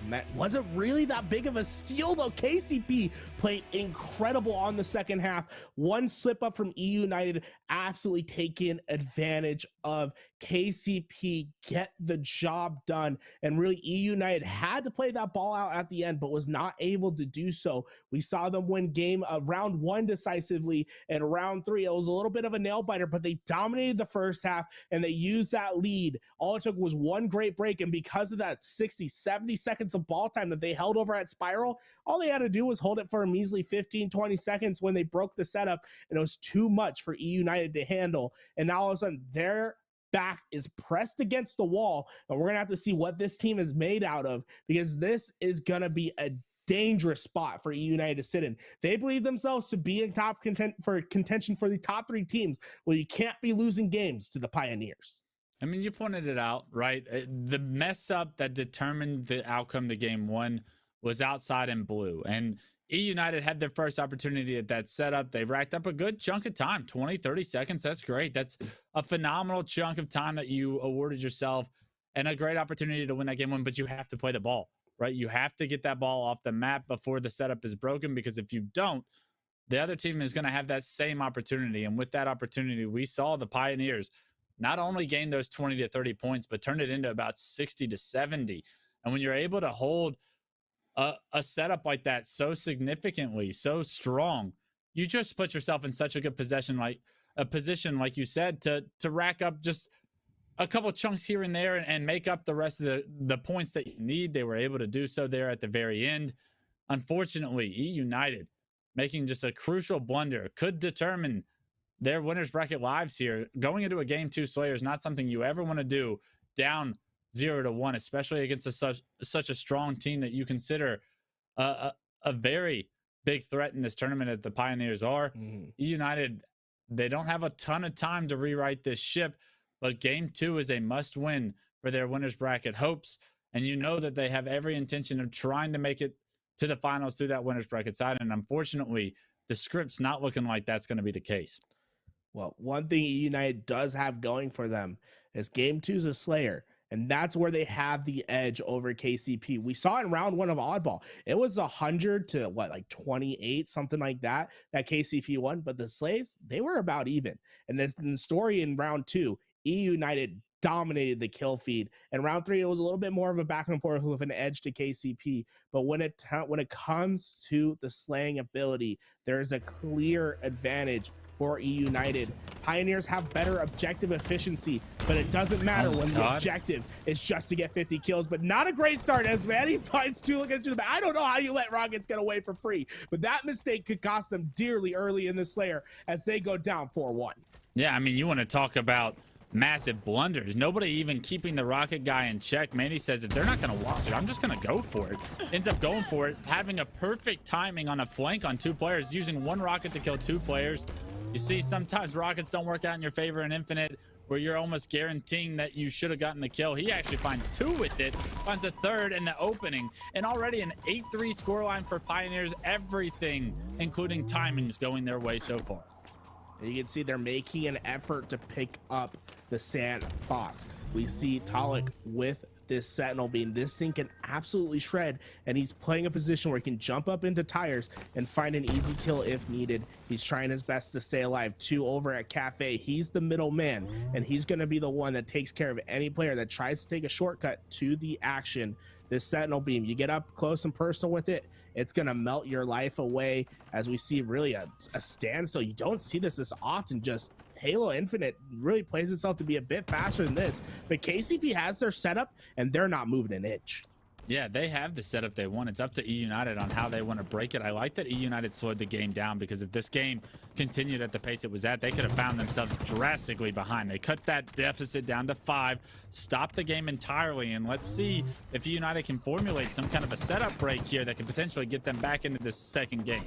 That wasn't really that big of a steal, though. KCP played incredible on the second half. 1 slip up from eUnited, absolutely taking advantage of. KCP get the job done, and really eUnited had to play that ball out at the end, but was not able to do so. We saw them win round 1 decisively, and round 3 it was a little bit of a nail biter, but they dominated the first half and they used that lead. All it took was 1 great break, and because of that 60-70 seconds of ball time that they held over at Spiral, all they had to do was hold it for a measly 15-20 seconds when they broke the setup, and it was too much for eUnited to handle. And now all of a sudden their back is pressed against the wall, and we're gonna have to see what this team is made out of, because this is gonna be a dangerous spot for eUnited to sit in. They believe themselves to be in contention for the top 3 teams. Well, you can't be losing games to the Pioneers. I mean, you pointed it out, right? The mess up that determined the outcome to game 1 was outside in blue, and eUnited had their first opportunity at that setup. They racked up a good chunk of time, 20-30 seconds. That's great. That's a phenomenal chunk of time that you awarded yourself, and a great opportunity to win that game 1. But you have to play the ball, right? You have to get that ball off the map before the setup is broken, because if you don't, the other team is going to have that same opportunity. And with that opportunity, we saw the Pioneers not only gain those 20-30 points, but turn it into about 60-70. And when you're able to hold a setup like that so significantly, so strong, you just put yourself in such a good position, like you said, to rack up just a couple chunks here and there and make up the rest of the points that you need. They were able to do so there at the very end. Unfortunately, eUnited making just a crucial blunder could determine their winners bracket lives here. Going into a game 2 Slayer is not something you ever want to do down 0-1, especially against such a strong team that you consider a very big threat in this tournament that the Pioneers are. eUnited, they don't have a ton of time to rewrite this ship, but game 2 is a must win for their winners bracket hopes, and you know that they have every intention of trying to make it to the finals through that winners bracket side, and unfortunately the script's not looking like that's going to be the case. Well, one thing eUnited does have going for them is game 2 is a Slayer, and that's where they have the edge over KCP. We saw in round 1 of Oddball, it was 100 to 28, something like that KCP won, but the Slays, they were about even. And then the story in round 2, eUnited dominated the kill feed. And round 3, it was a little bit more of a back and forth with an edge to KCP. But when it comes to the slaying ability, there is a clear advantage for eUnited. Pioneers have better objective efficiency, but it doesn't matter when the objective is just to get 50 kills. But not a great start, as Manny finds 2 looking to the back. I don't know how you let Rockets get away for free, but that mistake could cost them dearly early in the Slayer as they go down 4-1. Yeah, I mean, you want to talk about massive blunders. Nobody even keeping the rocket guy in check. Manny says, if they're not going to watch it, I'm just going to go for it. Ends up going for it, having a perfect timing on a flank on 2 players, using 1 rocket to kill 2 players. You see, sometimes rockets don't work out in your favor in Infinite, where you're almost guaranteeing that you should have gotten the kill. He actually finds 2 with it, finds a 3rd in the opening, and already an 8-3 scoreline for Pioneers. Everything, including timings, going their way so far. You can see they're making an effort to pick up the sandbox. We see Talik with this Sentinel beam. This thing can absolutely shred, and he's playing a position where he can jump up into tires and find an easy kill if needed. He's trying his best to stay alive. 2 over at Cafe. He's the middle man, and he's going to be the one that takes care of any player that tries to take a shortcut to the action. This Sentinel beam, you get up close and personal with it, it's going to melt your life away, as we see really a standstill. You don't see this often, just Halo Infinite really plays itself to be a bit faster than this. But KCP has their setup, and they're not moving an inch. Yeah, they have the setup they want. It's up to eUnited on how they want to break it. I like that eUnited slowed the game down, because if this game continued at the pace it was at, they could have found themselves drastically behind. They cut that deficit down to 5, stopped the game entirely, and let's see if eUnited can formulate some kind of a setup break here that could potentially get them back into this second game.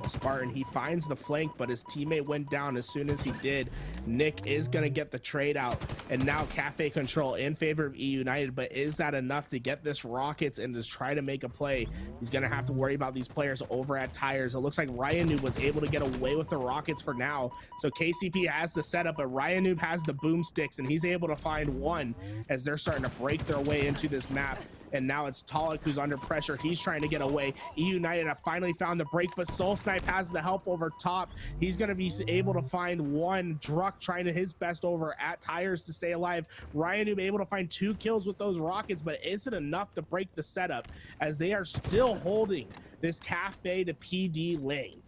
Spartan, he finds the flank, but his teammate went down as soon as he did. Nick is going to get the trade out, and now Cafe control in favor of eUnited, but is that enough to get this Rockets and just try to make a play? He's going to have to worry about these players over at Tires. It looks like Ryan Noob was able to get away with the Rockets for now, so KCP has the setup, but Ryan Noob has the boomsticks, and he's able to find one as they're starting to break their way into this map. And now it's Talik who's under pressure. He's trying to get away. eUnited have finally found the break, but Soul Snipe has the help over top. He's going to be able to find one. Druck trying his best over at Tires to stay alive. Ryan Noob able to find 2 kills with those rockets, but isn't enough to break the setup as they are still holding this Cafe to PD lane.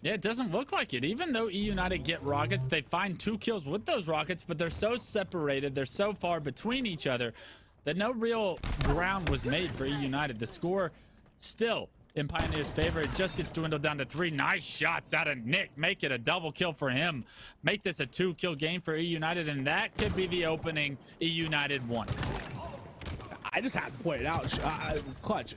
Yeah, it doesn't look like it. Even though eUnited get rockets, they find 2 kills with those rockets, but they're so separated, they're so far between each other that no real ground was made for eUnited. The score still in Pioneer's favor. It just gets dwindled down to 3. Nice shots out of Nick. Make it a double kill for him. Make this a 2-kill game for eUnited, and that could be the opening eUnited won. I just have to point it out, Clutch.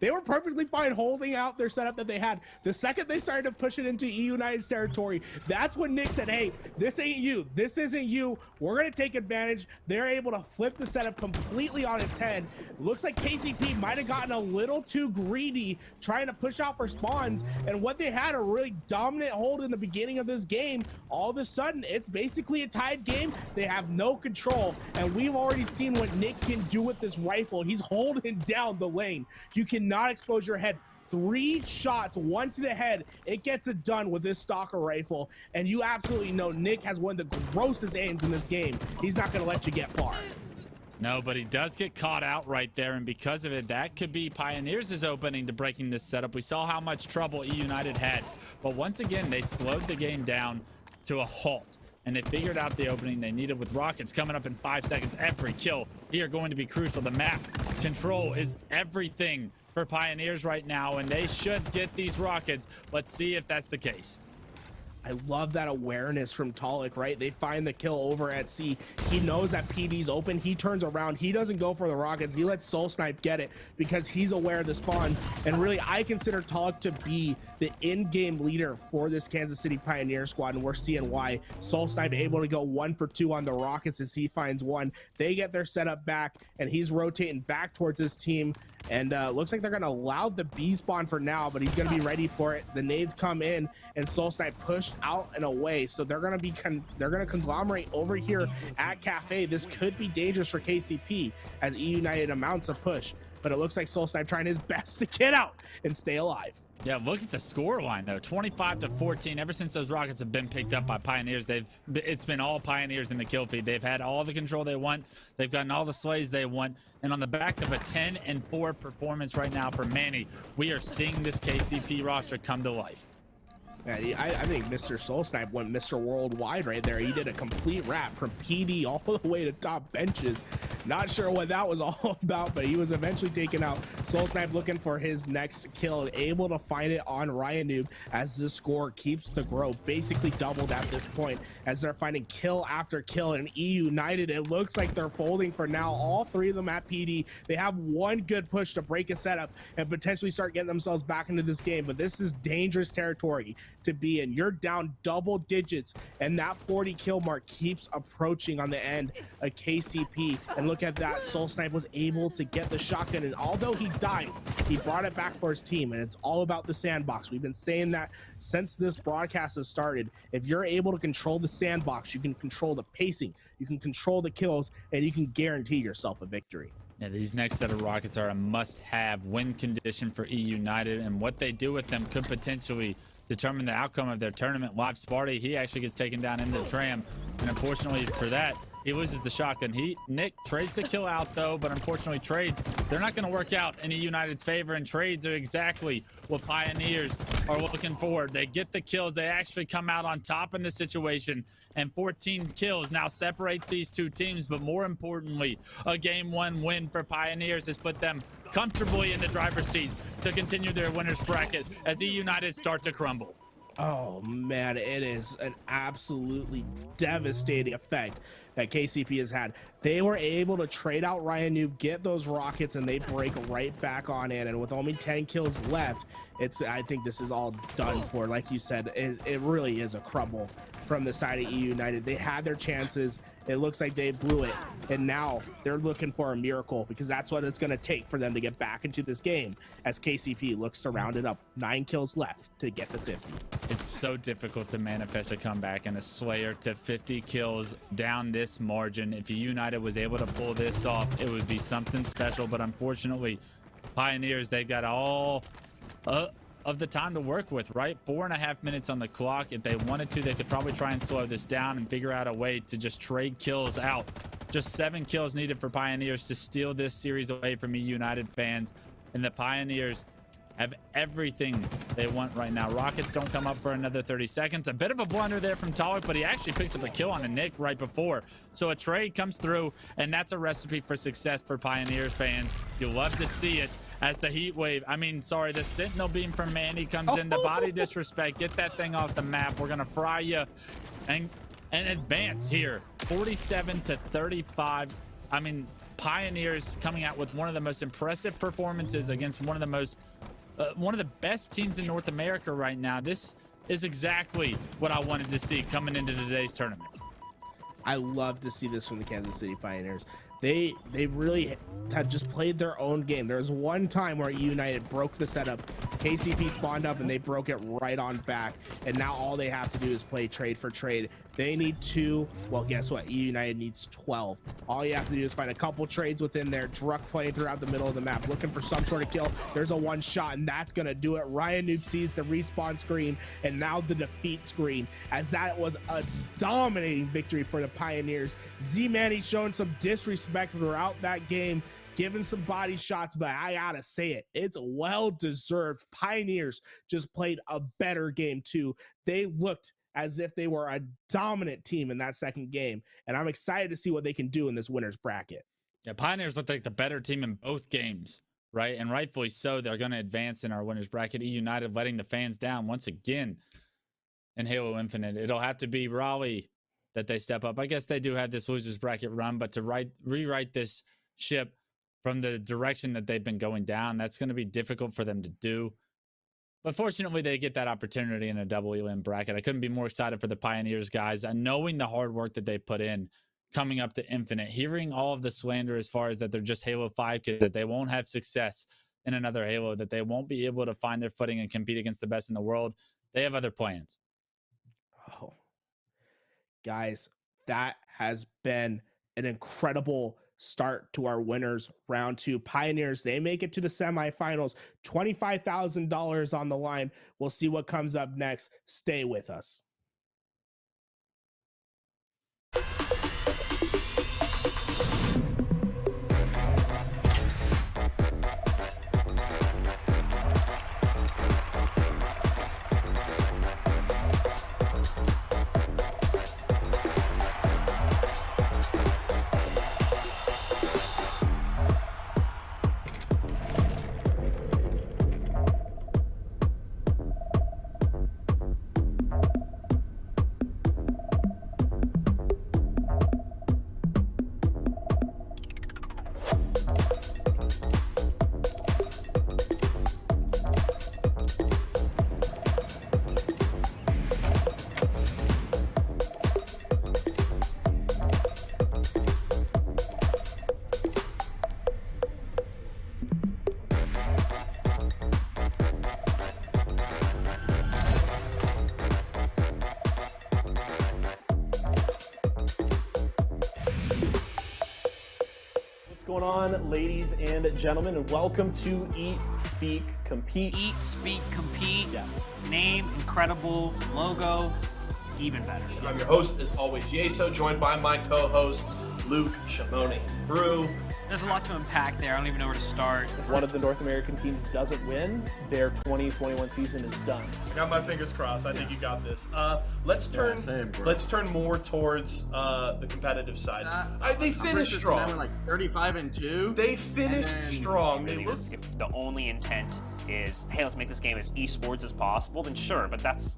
They were perfectly fine holding out their setup that they had. The second they started to push it into eUnited's territory, that's when Nick said, hey, this ain't you. This isn't you. We're going to take advantage. They're able to flip the setup completely on its head. Looks like KCP might have gotten a little too greedy trying to push out for spawns. And what they had a really dominant hold in the beginning of this game, all of a sudden, it's basically a tied game. They have no control. And we've already seen what Nick can do with this rifle. He's holding down the lane. You cannot expose your head. 3 shots, 1 to the head, it gets it done with this stalker rifle, and you absolutely know Nick has one of the grossest aims in this game. He's not going to let you get far. No, but he does get caught out right there, and because of it, that could be Pioneers' opening to breaking this setup. We saw how much trouble eUnited had, but once again, they slowed the game down to a halt, and they figured out the opening they needed with rockets coming up in 5 seconds. Every kill here going to be crucial. The map control is everything for Pioneers right now, and they should get these rockets. Let's see if that's the case. I love that awareness from Talik, right? They find the kill over at C. He knows that PD's open. He turns around. He doesn't go for the rockets. He lets Soul Snipe get it because he's aware of the spawns. And really, I consider Talik to be the in-game leader for this Kansas City Pioneer squad, and we're seeing why. Soul Snipe able to go 1 for 2 on the rockets as he finds one. They get their setup back, and he's rotating back towards his team. And looks like they're going to allow the B spawn for now, but he's going to be ready for it. The nades come in, and Soul Snipe pushed out and away, so they're going to conglomerate over here at Cafe. This could be dangerous for KCP as eUnited mounts a push, but it looks like Soul Snipe trying his best to get out and stay alive. Yeah, look at the score line though, 25-14. Ever since those rockets have been picked up by Pioneers, it's been all Pioneers in the kill feed. They've had all the control they want. They've gotten all the slays they want. And on the back of a 10-4 performance right now for Manny, we are seeing this KCP roster come to life. Yeah, I think Mr. Soul Snipe went Mr. Worldwide right there. He did a complete wrap from PD all the way to top benches. Not sure what that was all about, but he was eventually taken out. Soul Snipe looking for his next kill, able to find it on Ryan Noob as the score keeps to grow, basically doubled at this point as they're finding kill after kill. And eUnited, it looks like they're folding for now. All 3 of them at PD. They have one good push to break a setup and potentially start getting themselves back into this game, but this is dangerous territory to be in. You're down double digits, and that 40 kill mark keeps approaching on the end of KCP. And look at that, Soul Snipe was able to get the shotgun, and although he died, he brought it back for his team. And it's all about the sandbox. We've been saying that since this broadcast has started. If you're able to control the sandbox, you can control the pacing, you can control the kills, and you can guarantee yourself a victory. Yeah, these next set of rockets are a must-have win condition for eUnited, and what they do with them could potentially determine the outcome of their tournament. Live Sparty, he actually gets taken down into the tram, and unfortunately for that, He loses the shotgun heat. Nick trades the kill out though, but unfortunately trades, they're not going to work out in eUnited's favor, and trades are exactly what Pioneers are looking for. They get the kills. They actually come out on top in this situation, and 14 kills now separate these two teams. But more importantly, a game 1 win for Pioneers has put them comfortably in the driver's seat to continue their winners bracket as eUnited start to crumble. Oh man, it is an absolutely devastating effect that KCP has had. They were able to trade out Ryan Noob, get those rockets, and they break right back on in. And with only 10 kills left, I think this is all done for. Like you said, it really is a crumble from the side of eUnited. They had their chances. It looks like they blew it, and now they're looking for a miracle, because that's what it's going to take for them to get back into this game, as KCP looks to round it up. 9 kills left to get to 50. It's so difficult to manifest a comeback and a Slayer to 50 kills down this margin. If eUnited was able to pull this off, it would be something special. But unfortunately, Pioneers, they've got all of the time to work with, right? 4.5 minutes on the clock. If they wanted to, they could probably try and slow this down and figure out a way to just trade kills out. Just 7 kills needed for Pioneers to steal this series away from eUnited fans. And the Pioneers have everything they want right now. Rockets don't come up for another 30 seconds. A bit of a blunder there from Talik, but he actually picks up a kill on a Nick right before. So a trade comes through, and that's a recipe for success for Pioneers fans. You'll love to see it as the heat wave, the Sentinel beam from Manny comes in. The body disrespect, get that thing off the map. We're gonna fry you and advance here. 47 to 35. Pioneers coming out with one of the most impressive performances against one of the best teams in North America right now. This is exactly what I wanted to see coming into today's tournament. I love to see this from the Kansas City Pioneers. They really have just played their own game. There was one time where eUnited broke the setup. KCP spawned up and they broke it right on back. And now all they have to do is play trade for trade. They need 2. Well, guess what? eUnited needs 12. All you have to do is find a couple trades within there. Druck playing throughout the middle of the map, looking for some sort of kill. There's a 1 shot, and that's going to do it. Ryan Noob sees the respawn screen and now the defeat screen, as that was a dominating victory for the Pioneers. Z-Manny showing some disrespect throughout that game, giving some body shots, but I gotta say it, it's well deserved. Pioneers just played a better game too. They looked as if they were a dominant team in that second game, and I'm excited to see what they can do in this winner's bracket. Yeah, Pioneers look like the better team in both games, right? And rightfully so. They're going to advance in our winners bracket. eUnited letting the fans down once again in Halo Infinite. It'll have to be Raleigh that they step up. I guess they do have this losers bracket run, but to rewrite this ship from the direction that they've been going down, that's going to be difficult for them to do. But fortunately, they get that opportunity in a WM bracket. I couldn't be more excited for the Pioneers, guys. And knowing the hard work that they put in coming up to Infinite, hearing all of the slander as far as that they're just Halo 5 kids, that they won't have success in another Halo, that they won't be able to find their footing and compete against the best in the world. They have other plans. Oh, guys, that has been an incredible start to our winners round 2. Pioneers, they make it to the semifinals. $25,000 on the line. We'll see what comes up next. Stay with us. Going on, ladies and gentlemen, and welcome to Eat, Speak, Compete. Eat, Speak, Compete. Yes. Name, incredible. Logo, even better. I'm your host, as always, Yeso, joined by my co-host, Luke Shimoni. Brew. There's a lot to unpack there. I don't even know where to start. If one of the North American teams doesn't win, their 2021 season is done. I got my fingers crossed. I think you got this. Let's turn more towards the competitive side. They finished strong. Like 35-2. They finished strong. They looked. If the only intent is, hey, let's make this game as esports as possible, then sure, but that's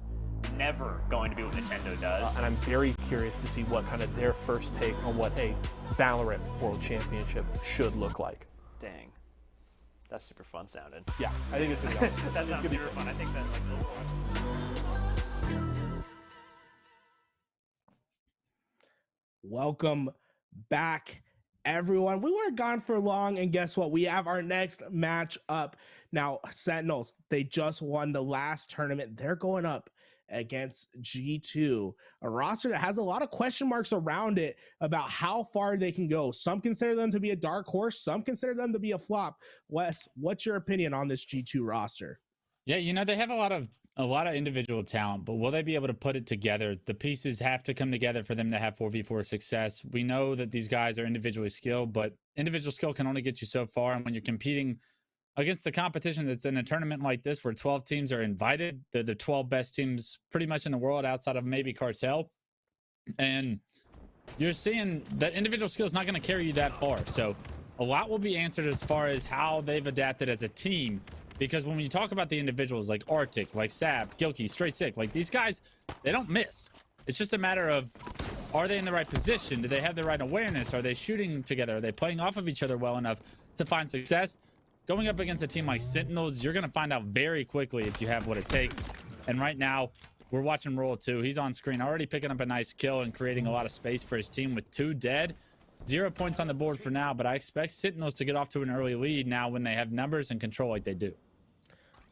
never going to be what Nintendo does. And I'm very curious to see what kind of their first take on what a Valorant World Championship should look like. Dang. That's super fun sounding. Yeah, I think it's gonna be awesome. That sounds super fun. I think that Welcome back, everyone. We weren't gone for long, and guess what? We have our next match up. Now, Sentinels, they just won the last tournament. They're going up against G2, a roster that has a lot of question marks around it about how far they can go. Some consider them to be a dark horse. Some consider them to be a flop. Wes, what's your opinion on this G2 roster? Yeah, you know, they have a lot of individual talent, but will they be able to put it together? The pieces have to come together for them to have 4v4 success. We know that these guys are individually skilled, but individual skill can only get you so far. And when you're competing against the competition that's in a tournament like this, where 12 teams are invited, they're the 12 best teams pretty much in the world outside of maybe Cartel. And you're seeing that individual skill is not going to carry you that far. So a lot will be answered as far as how they've adapted as a team. Because when you talk about the individuals like Arctic, like Sab, Gilkey, Straight Sick, like these guys, they don't miss. It's just a matter of, are they in the right position? Do they have the right awareness? Are they shooting together? Are they playing off of each other well enough to find success? Going up against a team like Sentinels, you're going to find out very quickly if you have what it takes. And right now, we're watching Royal 2. He's on screen, already picking up a nice kill and creating a lot of space for his team with 2 dead. 0 points on the board for now, but I expect Sentinels to get off to an early lead now when they have numbers and control like they do.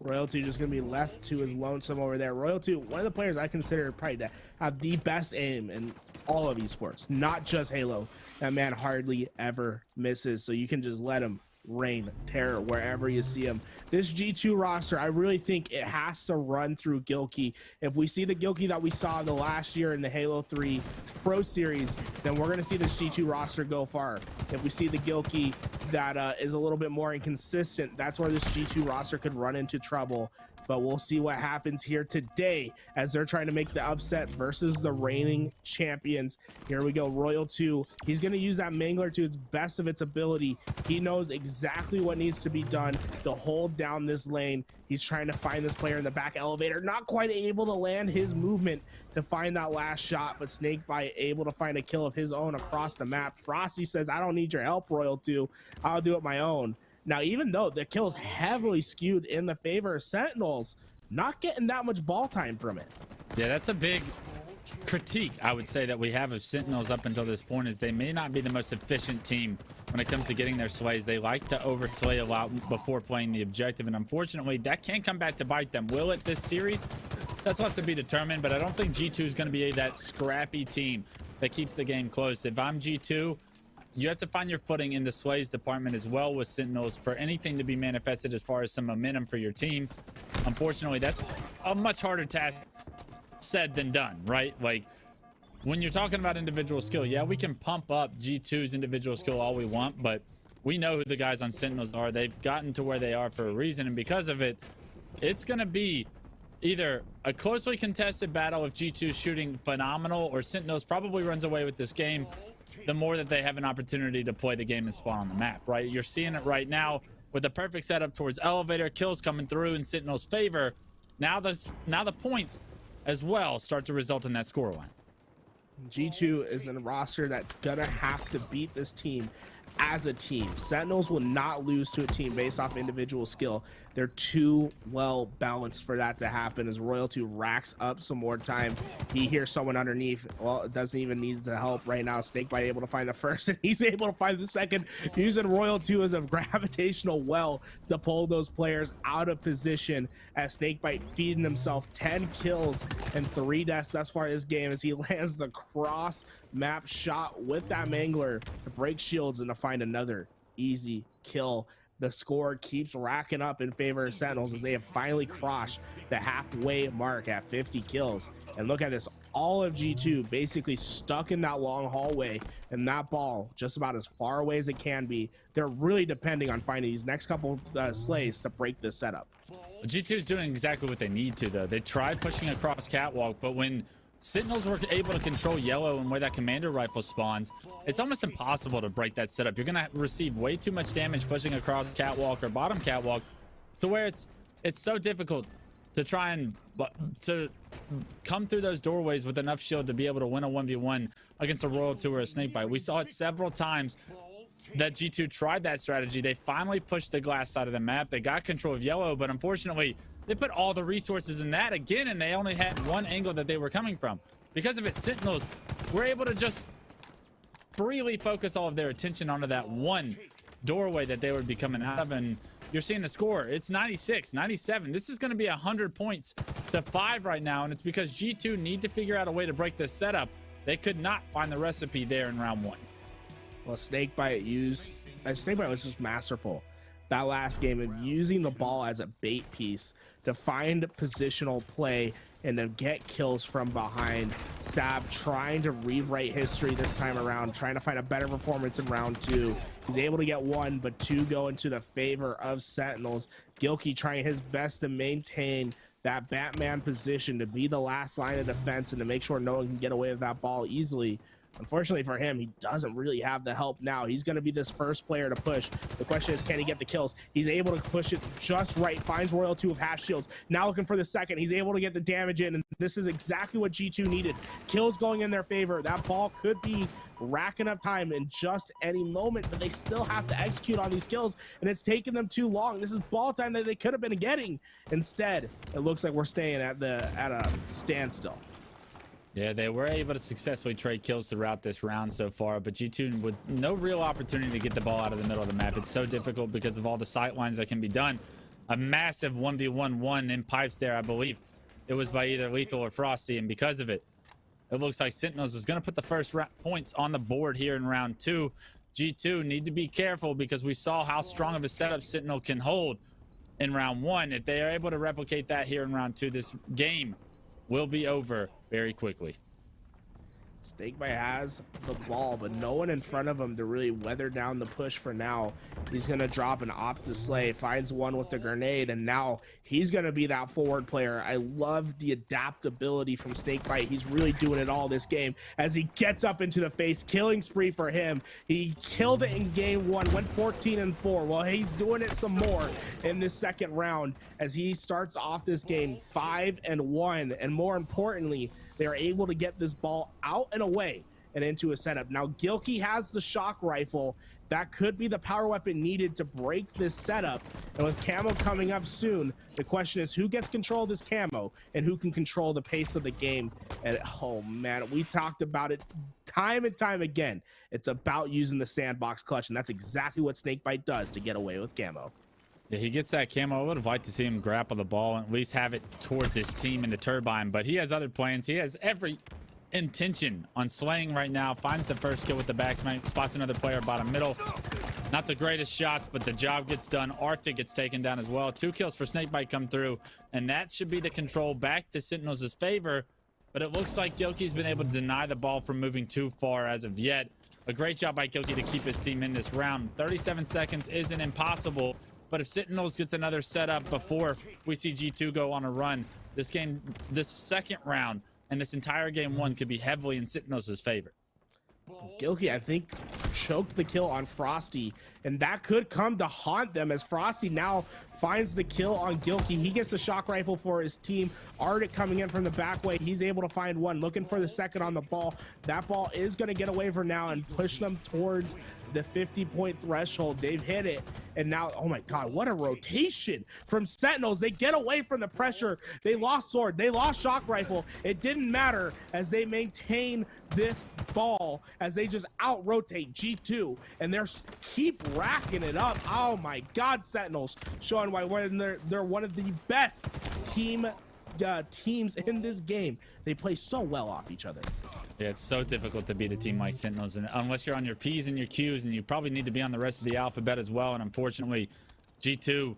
Royalty just going to be left to his lonesome over there. Royalty, one of the players I consider probably to have the best aim in all of esports, not just Halo. That man hardly ever misses, so you can just let him rain terror wherever you see him. This G2 roster, I really think it has to run through Gilkey. If we see the Gilkey that we saw the last year in the Halo 3 Pro Series, then we're going to see this G2 roster go far. If we see the Gilkey that is a little bit more inconsistent, that's where this G2 roster could run into trouble. But we'll see what happens here today as they're trying to make the upset versus the reigning champions. Here we go, Royal 2. He's going to use that Mangler to its best of its ability. He knows exactly what needs to be done to hold down this lane. He's trying to find this player in the back elevator, not quite able to land his movement to find that last shot, but Snakebite able to find a kill of his own across the map. Frosty says, I don't need your help, Royal 2. I'll do it my own. Now, even though the kill's heavily skewed in the favor of Sentinels, not getting that much ball time from it. Yeah, that's a big critique, I would say, that we have of Sentinels up until this point, is they may not be the most efficient team when it comes to getting their slays. They like to overslay a lot before playing the objective, and unfortunately, that can come back to bite them. Will it this series? That's left to be determined, but I don't think G2 is going to be that scrappy team that keeps the game close. If I'm G2, you have to find your footing in the slays department as well with Sentinels for anything to be manifested as far as some momentum for your team. Unfortunately, that's a much harder task said than done, right? Like, when you're talking about individual skill, yeah, we can pump up G2's individual skill all we want, but we know who the guys on Sentinels are. They've gotten to where they are for a reason, and because of it, it's going to be either a closely contested battle if G2's shooting phenomenal, or Sentinels probably runs away with this game the more that they have an opportunity to play the game and spawn on the map, right? You're seeing it right now with the perfect setup towards elevator, kills coming through in Sentinel's favor. Now the points as well start to result in that scoreline. G2 is a roster that's gonna have to beat this team as a team. Sentinels will not lose to a team based off individual skill. They're too well balanced for that to happen. As Royal 2 racks up some more time, he hears someone underneath. Well, it doesn't even need the help right now. Snakebite able to find the first, and he's able to find the second, using Royal 2 as a gravitational well to pull those players out of position. As Snakebite feeding himself 10 kills and 3 deaths thus far this game, as he lands the cross map shot with that Mangler to break shields and to find another easy kill. The score keeps racking up in favor of Sentinels as they have finally crossed the halfway mark at 50 kills. And look at this all of G2 basically stuck in that long hallway, and that ball just about as far away as it can be. They're really depending on finding these next couple slays to break this setup. G2 is doing exactly what they need to, though. They tried pushing across catwalk, but when Sentinels were able to control yellow and where that commander rifle spawns, it's almost impossible to break that setup. You're gonna receive way too much damage pushing across catwalk or bottom catwalk, to where it's so difficult to try and to come through those doorways with enough shield to be able to win a 1v1 against a Royal 2 or a Snakebite. We saw it several times that G2 tried that strategy. They finally pushed the glass side of the map. They got control of yellow, but unfortunately they put all the resources in that again, and they only had one angle that they were coming from. Because of it, Sentinels were able to just freely focus all of their attention onto that one doorway that they would be coming out of, and you're seeing the score. It's 96, 97. This is going to be 100 points to 5 right now, and it's because G2 need to figure out a way to break this setup. They could not find the recipe there in round 1. Well, Snakebite was just masterful that last game of using the ball as a bait piece to find positional play and to get kills from behind. Sab trying to rewrite history this time around, trying to find a better performance in round 2. He's able to get 1, but 2 go into the favor of Sentinels. Gilkey trying his best to maintain that Batman position, to be the last line of defense and to make sure no one can get away with that ball easily. Unfortunately for him, he doesn't really have the help now. He's going to be this first player to push. The question is, can he get the kills? He's able to push it just right. Finds Royal 2 with hash shields. Now looking for the second. He's able to get the damage in, and this is exactly what G2 needed. Kills going in their favor. That ball could be racking up time in just any moment, but they still have to execute on these kills, and it's taken them too long. This is ball time that they could have been getting. Instead, it looks like we're staying at a standstill. Yeah, they were able to successfully trade kills throughout this round so far, but G2 with no real opportunity to get the ball out of the middle of the map. It's so difficult because of all the sight lines that can be done. A massive 1v1 in pipes there, I believe. It was by either Lethal or Frosty, and because of it, it looks like Sentinels is going to put the first points on the board here in round 2. G2 need to be careful because we saw how strong of a setup Sentinel can hold in round 1. If they are able to replicate that here in round 2, this game will be over very quickly. Snakebite has the ball, but no one in front of him to really weather down the push for now. He's going to drop an Optic Slay, finds one with the grenade, and now he's going to be that forward player. I love the adaptability from Snakebite. He's really doing it all this game as he gets up into the face. Killing spree for him. He killed it in game 1, went 14-4. Well, he's doing it some more in this second round as he starts off this game 5-1, and more importantly, they are able to get this ball out and away and into a setup. Now, Gilkey has the shock rifle. That could be the power weapon needed to break this setup. And with camo coming up soon, the question is who gets control of this camo and who can control the pace of the game. And oh man, we talked about it time and time again. It's about using the sandbox clutch, and that's exactly what Snakebite does to get away with camo. Yeah, he gets that camo. I would have liked to see him grapple the ball and at least have it towards his team in the turbine, but he has other plans. He has every intention on slaying right now. Finds the first kill with the backsmack, spots another player bottom middle. Not the greatest shots, but the job gets done. Arctic gets taken down as well. 2 kills for Snakebite come through, and that should be the control back to Sentinels' favor, but it looks like Gilkey's been able to deny the ball from moving too far as of yet. A great job by Gilkey to keep his team in this round. 37 seconds isn't impossible, but if Sentinels gets another setup before we see G2 go on a run, this game, this second round, and this entire game 1 could be heavily in Sentinels' favor. Gilkey, I think, choked the kill on Frosty, and that could come to haunt them as Frosty now finds the kill on Gilkey. He gets the shock rifle for his team. Arctic coming in from the back way. He's able to find one, looking for the second on the ball. That ball is going to get away for now and push them towards the 50-point threshold. They've hit it, and now, oh my god, what a rotation from Sentinels. They get away from the pressure. They lost sword, they lost shock rifle. It didn't matter as they maintain this ball, as they just out rotate G2, and they're keep racking it up. Oh my god, Sentinels showing why they're one of the best teams in this game. They play so well off each other. Yeah, it's so difficult to beat a team like Sentinels, and unless you're on your P's and your Q's, and you probably need to be on the rest of the alphabet as well. And unfortunately, G2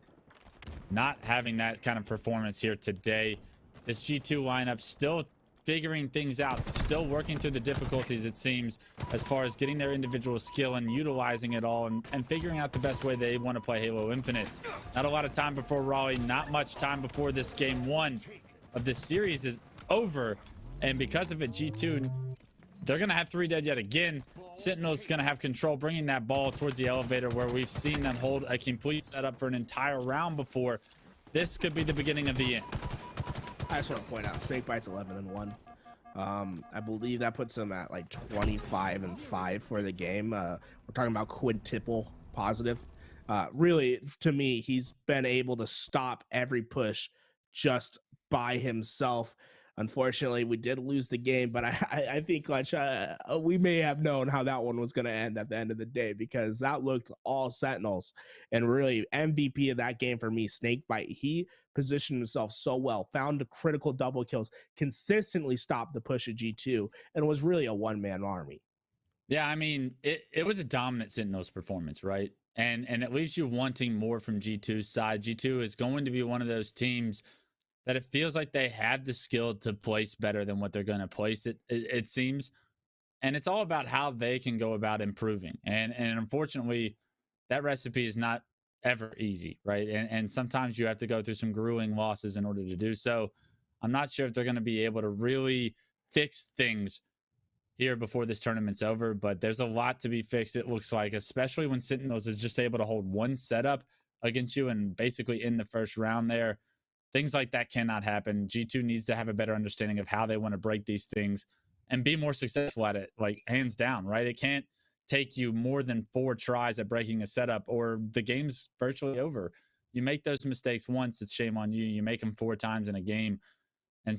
not having that kind of performance here today. This G2 lineup still figuring things out, still working through the difficulties, it seems, as far as getting their individual skill and utilizing it all and figuring out the best way they want to play Halo Infinite. Not a lot of time before Raleigh, not much time before this game 1 of this series is over. And because of it, G2, they're going to have 3 dead yet again. Sentinels going to have control, bringing that ball towards the elevator where we've seen them hold a complete setup for an entire round before. This could be the beginning of the end. I just want to point out, Snakebite's 11-1. I believe that puts him at like 25-5 for the game. We're talking about quintuple positive. Really, to me, he's been able to stop every push just by himself. Unfortunately, we did lose the game, but I think Clutch, we may have known how that one was going to end at the end of the day, because that looked all Sentinels. And really, MVP of that game for me, Snakebite. He positioned himself so well, found the critical double kills, consistently stopped the push of G2, and was really a one-man army. Yeah, I mean, it was a dominant Sentinels performance, right? And it leaves you wanting more from G2's side. G2 is going to be one of those teams that it feels like they have the skill to place better than what they're going to place it seems. And it's all about how they can go about improving. And unfortunately, that recipe is not ever easy, right? And sometimes you have to go through some grueling losses in order to do so. I'm not sure if they're going to be able to really fix things here before this tournament's over, but there's a lot to be fixed, it looks like, especially when Sentinels is just able to hold one setup against you and basically in the first round there. Things like that cannot happen. G2 needs to have a better understanding of how they want to break these things and be more successful at it, like hands down, right? It can't take you more than 4 tries at breaking a setup or the game's virtually over. You make those mistakes once, it's shame on you. You make them 4 times in a game, and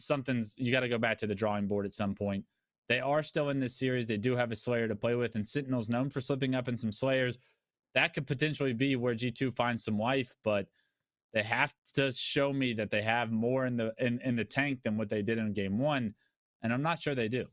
you got to go back to the drawing board at some point. They are still in this series. They do have a Slayer to play with, and Sentinel's known for slipping up in some Slayers. That could potentially be where G2 finds some life, but they have to show me that they have more in the tank than what they did in game 1, and I'm not sure they do.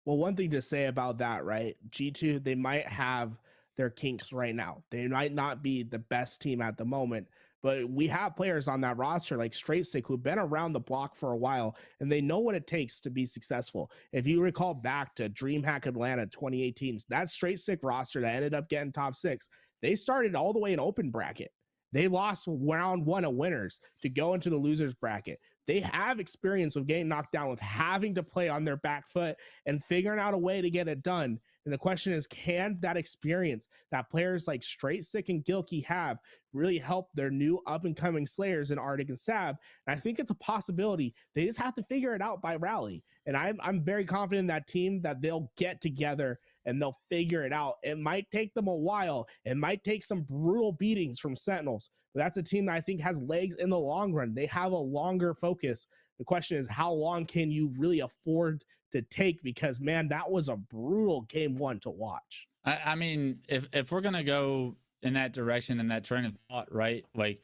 Well, one thing to say about that, right? G2, they might have their kinks right now. They might not be the best team at the moment, but we have players on that roster like Straight Stick who've been around the block for a while, and they know what it takes to be successful. If you recall back to DreamHack Atlanta 2018, that Straight Stick roster that ended up getting top 6, they started all the way in open bracket. They lost round 1 of winners to go into the losers bracket. They have experience with getting knocked down, with having to play on their back foot and figuring out a way to get it done. And the question is, can that experience that players like Straight Stick and Gilkey have really help their new up-and-coming Slayers in Arctic and Sab? And I think it's a possibility. They just have to figure it out by rally. And I'm very confident in that team that they'll get together and they'll figure it out. It might take them a while. It might take some brutal beatings from Sentinels, but that's a team that I think has legs in the long run. They have a longer focus. The question is, how long can you really afford to take? Because, man, that was a brutal game 1 to watch. I mean, if we're going to go in that direction and that train of thought, right? Like,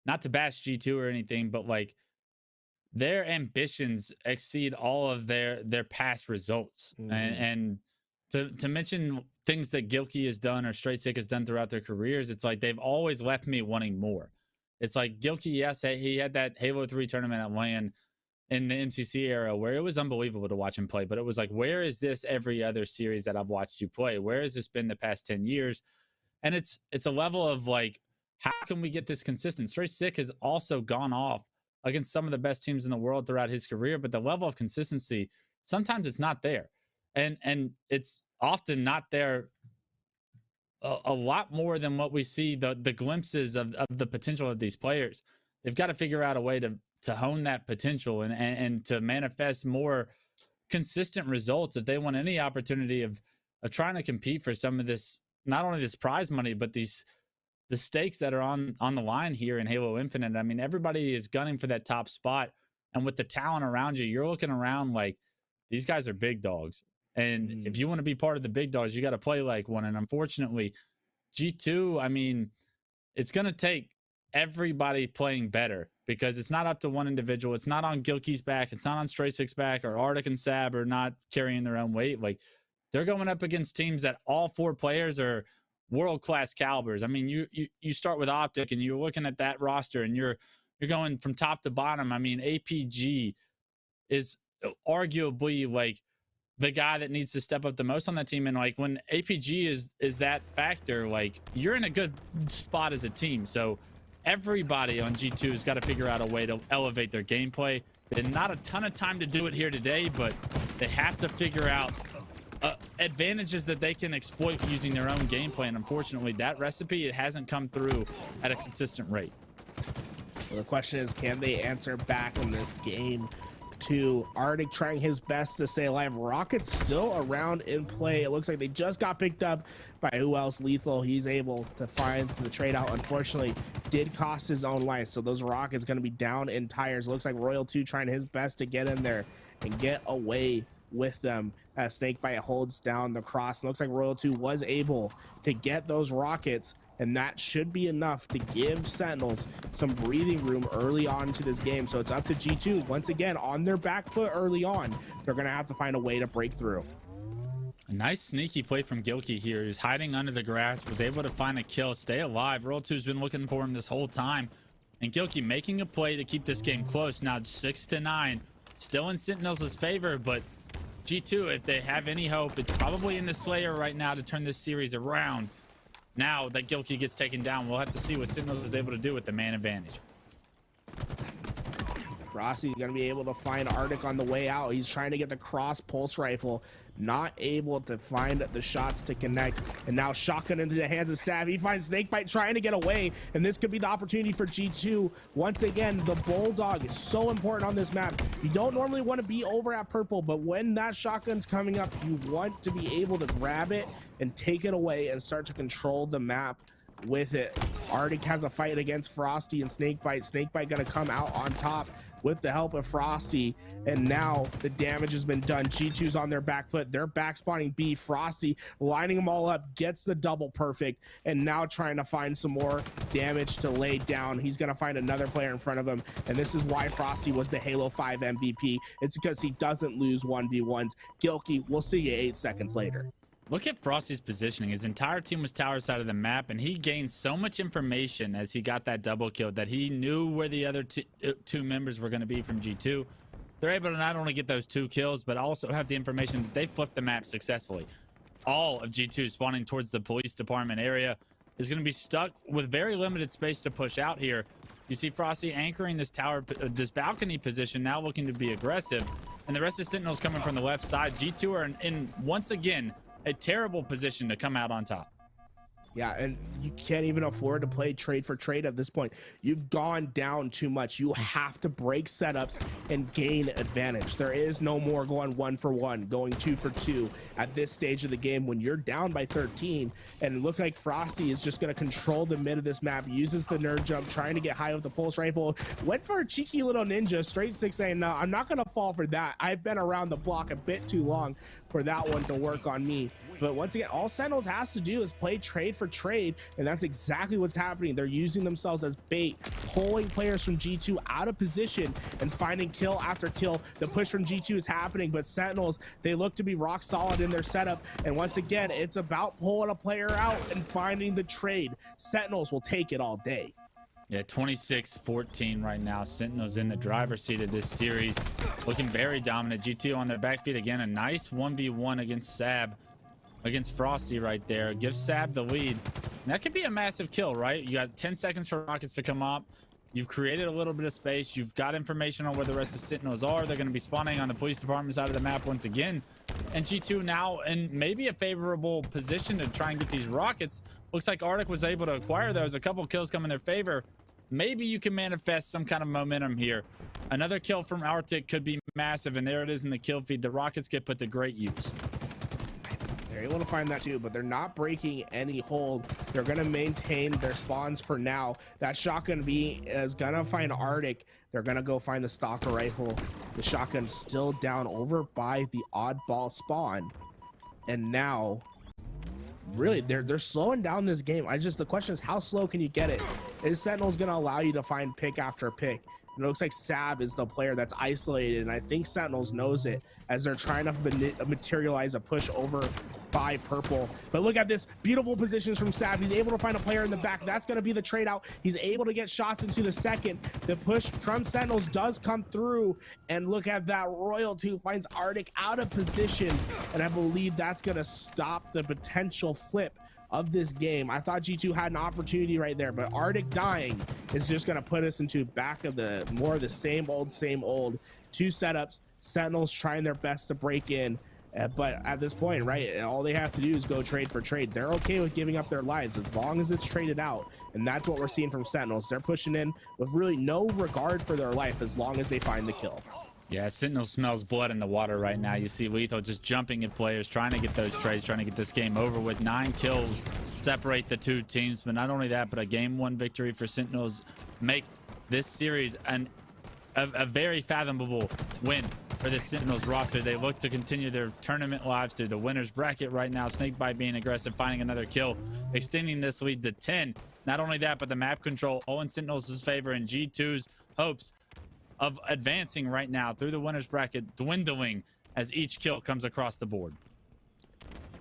not to bash G2 or anything, but like their ambitions exceed all of their past results. Mm-hmm. And to mention things that Gilkey has done or Straight Stick has done throughout their careers, it's like they've always left me wanting more. It's like Gilkey, yes, he had that Halo 3 tournament at LAN in the MCC era where it was unbelievable to watch him play, but it was like, where is this every other series that I've watched you play? Where has this been the past 10 years? And it's a level of like, how can we get this consistent? Straight Stick has also gone off against some of the best teams in the world throughout his career, but the level of consistency, sometimes it's not there. And it's often not there a lot more than what we see, the glimpses of the potential of these players. They've got to figure out a way to hone that potential and to manifest more consistent results if they want any opportunity of trying to compete for some of this, not only this prize money, but the stakes that are on the line here in Halo Infinite. I mean, everybody is gunning for that top spot, and with the talent around you, you're looking around like these guys are big dogs. And if you want to be part of the big dogs, you got to play like one. And unfortunately, G2, I mean, it's going to take everybody playing better because it's not up to one individual. It's not on Gilkey's back. It's not on Stray Six back or Arctic and Sab are not carrying their own weight. Like, they're going up against teams that all 4 players are world-class calibers. I mean, you start with Optic and you're looking at that roster and you're going from top to bottom. I mean, APG is arguably like the guy that needs to step up the most on that team. And like when APG is that factor, like you're in a good spot as a team. So everybody on G2 has got to figure out a way to elevate their gameplay. And not a ton of time to do it here today, but they have to figure out advantages that they can exploit using their own gameplay. And unfortunately, that recipe, it hasn't come through at a consistent rate. Well, the question is, can they answer back in this game? To Arctic trying his best to stay alive. Rocket's still around in play. It looks like they just got picked up by who else? Lethal. He's able to find the trade out. Unfortunately, did cost his own life. So those Rockets going to be down in tires. Looks like Royal 2 trying his best to get in there and get away with them as Snakebite holds down the cross. Looks like Royal 2 was able to get those Rockets, and that should be enough to give Sentinels some breathing room early on into this game. So it's up to G2 once again on their back foot early on. They're gonna have to find a way to break through. A nice sneaky play from Gilkey here. He's hiding under the grass, was able to find a kill, stay alive. Royal 2's been looking for him this whole time. And Gilkey making a play to keep this game close. Now 6-9, still in Sentinels' favor, but G2, if they have any hope, it's probably in the Slayer right now to turn this series around. Now that Gilkey gets taken down, we'll have to see what Sentinels is able to do with the man advantage. Frosty's gonna be able to find Arctic on the way out. He's trying to get the cross pulse rifle, not able to find the shots to connect. And now shotgun into the hands of Sav. He finds Snakebite trying to get away, and this could be the opportunity for G2. Once again, the Bulldog is so important on this map. You don't normally want to be over at purple, but when that shotgun's coming up, you want to be able to grab it and take it away and start to control the map with it. Arctic has a fight against Frosty and Snakebite. Snakebite gonna come out on top with the help of Frosty, and now the damage has been done. G2's on their back foot. They're back spawning B. Frosty lining them all up, gets the double perfect, and now trying to find some more damage to lay down. He's gonna find another player in front of him, and this is why Frosty was the Halo 5 MVP. It's because he doesn't lose 1v1s. Gilkey, we'll see you 8 seconds later. Look at Frosty's positioning. His entire team was tower side of the map, and he gained so much information as he got that double kill that he knew where the other two members were going to be from G2. They're able to not only get those 2 kills, but also have the information that they flipped the map successfully. All of G2 spawning towards the police department area is going to be stuck with very limited space to push out here. You see Frosty anchoring this tower, this balcony position, now looking to be aggressive, and the rest of Sentinels coming from the left side. G2 are in once again a terrible position to come out on top. Yeah, and you can't even afford to play trade for trade at this point. You've gone down too much. You have to break setups and gain advantage. There is no more going 1 for 1, going 2 for 2 at this stage of the game when you're down by 13. And it looked like Frosty is just going to control the mid of this map, uses the nerd jump, trying to get high with the pulse rifle. Went for a cheeky little ninja, straight 6 saying, no, I'm not going to fall for that. I've been around the block a bit too long for that one to work on me. But once again, all Sentinels has to do is play trade for trade, and that's exactly what's happening. They're using themselves as bait, pulling players from G2 out of position and finding kill after kill. The push from G2 is happening, but Sentinels, they look to be rock solid in their setup. And once again, it's about pulling a player out and finding the trade. Sentinels will take it all day. Yeah, 26-14 right now. Sentinels in the driver's seat of this series, looking very dominant. G2 on their back feet again. A nice 1v1 against Sab, against Frosty right there. Gives Sab the lead. And that could be a massive kill, right? You got 10 seconds for Rockets to come up. You've created a little bit of space. You've got information on where the rest of Sentinels are. They're going to be spawning on the police department side of the map once again. And G2 now in maybe a favorable position to try and get these Rockets. Looks like Arctic was able to acquire those. A couple kills come in their favor. Maybe you can manifest some kind of momentum here. Another kill from Arctic could be massive, and there it is in the kill feed. The Rockets get put to great use. They're able to find that too, but they're not breaking any hold. They're going to maintain their spawns for now. That shotgun B is going to find Arctic. They're going to go find the stalker rifle. The shotgun's still down over by the oddball spawn. And now, really, they're slowing down this game. The question is, how slow can you get it? Is Sentinel's going to allow you to find pick after pick? And it looks like Sab is the player that's isolated, and I think Sentinels knows it as they're trying to materialize a push over by Purple. But look at this beautiful positions from Sav. He's able to find a player in the back. That's going to be the trade out. He's able to get shots into the second. The push from Sentinels does come through, and look at that. Royal 2 finds Arctic out of position, and I believe that's going to stop the potential flip of this game. I thought G2 had an opportunity right there, but Arctic dying is just going to put us into back of the more of the same old. 2 setups. Sentinels trying their best to break in. But at this point, right, all they have to do is go trade for trade. They're okay with giving up their lives as long as it's traded out. And that's what we're seeing from Sentinels. They're pushing in with really no regard for their life as long as they find the kill. Yeah, Sentinel smells blood in the water right now. You see Lethal just jumping at players, trying to get those trades, trying to get this game over with. 9 kills separate the 2 teams. But not only that, but a game 1 victory for Sentinels make this series a very fathomable win for the Sentinels roster. They look to continue their tournament lives through the winner's bracket right now. Snakebite being aggressive, finding another kill, extending this lead to 10. Not only that, but the map control all in Sentinels' favor, and G2's hopes of advancing right now through the winner's bracket dwindling as each kill comes across the board.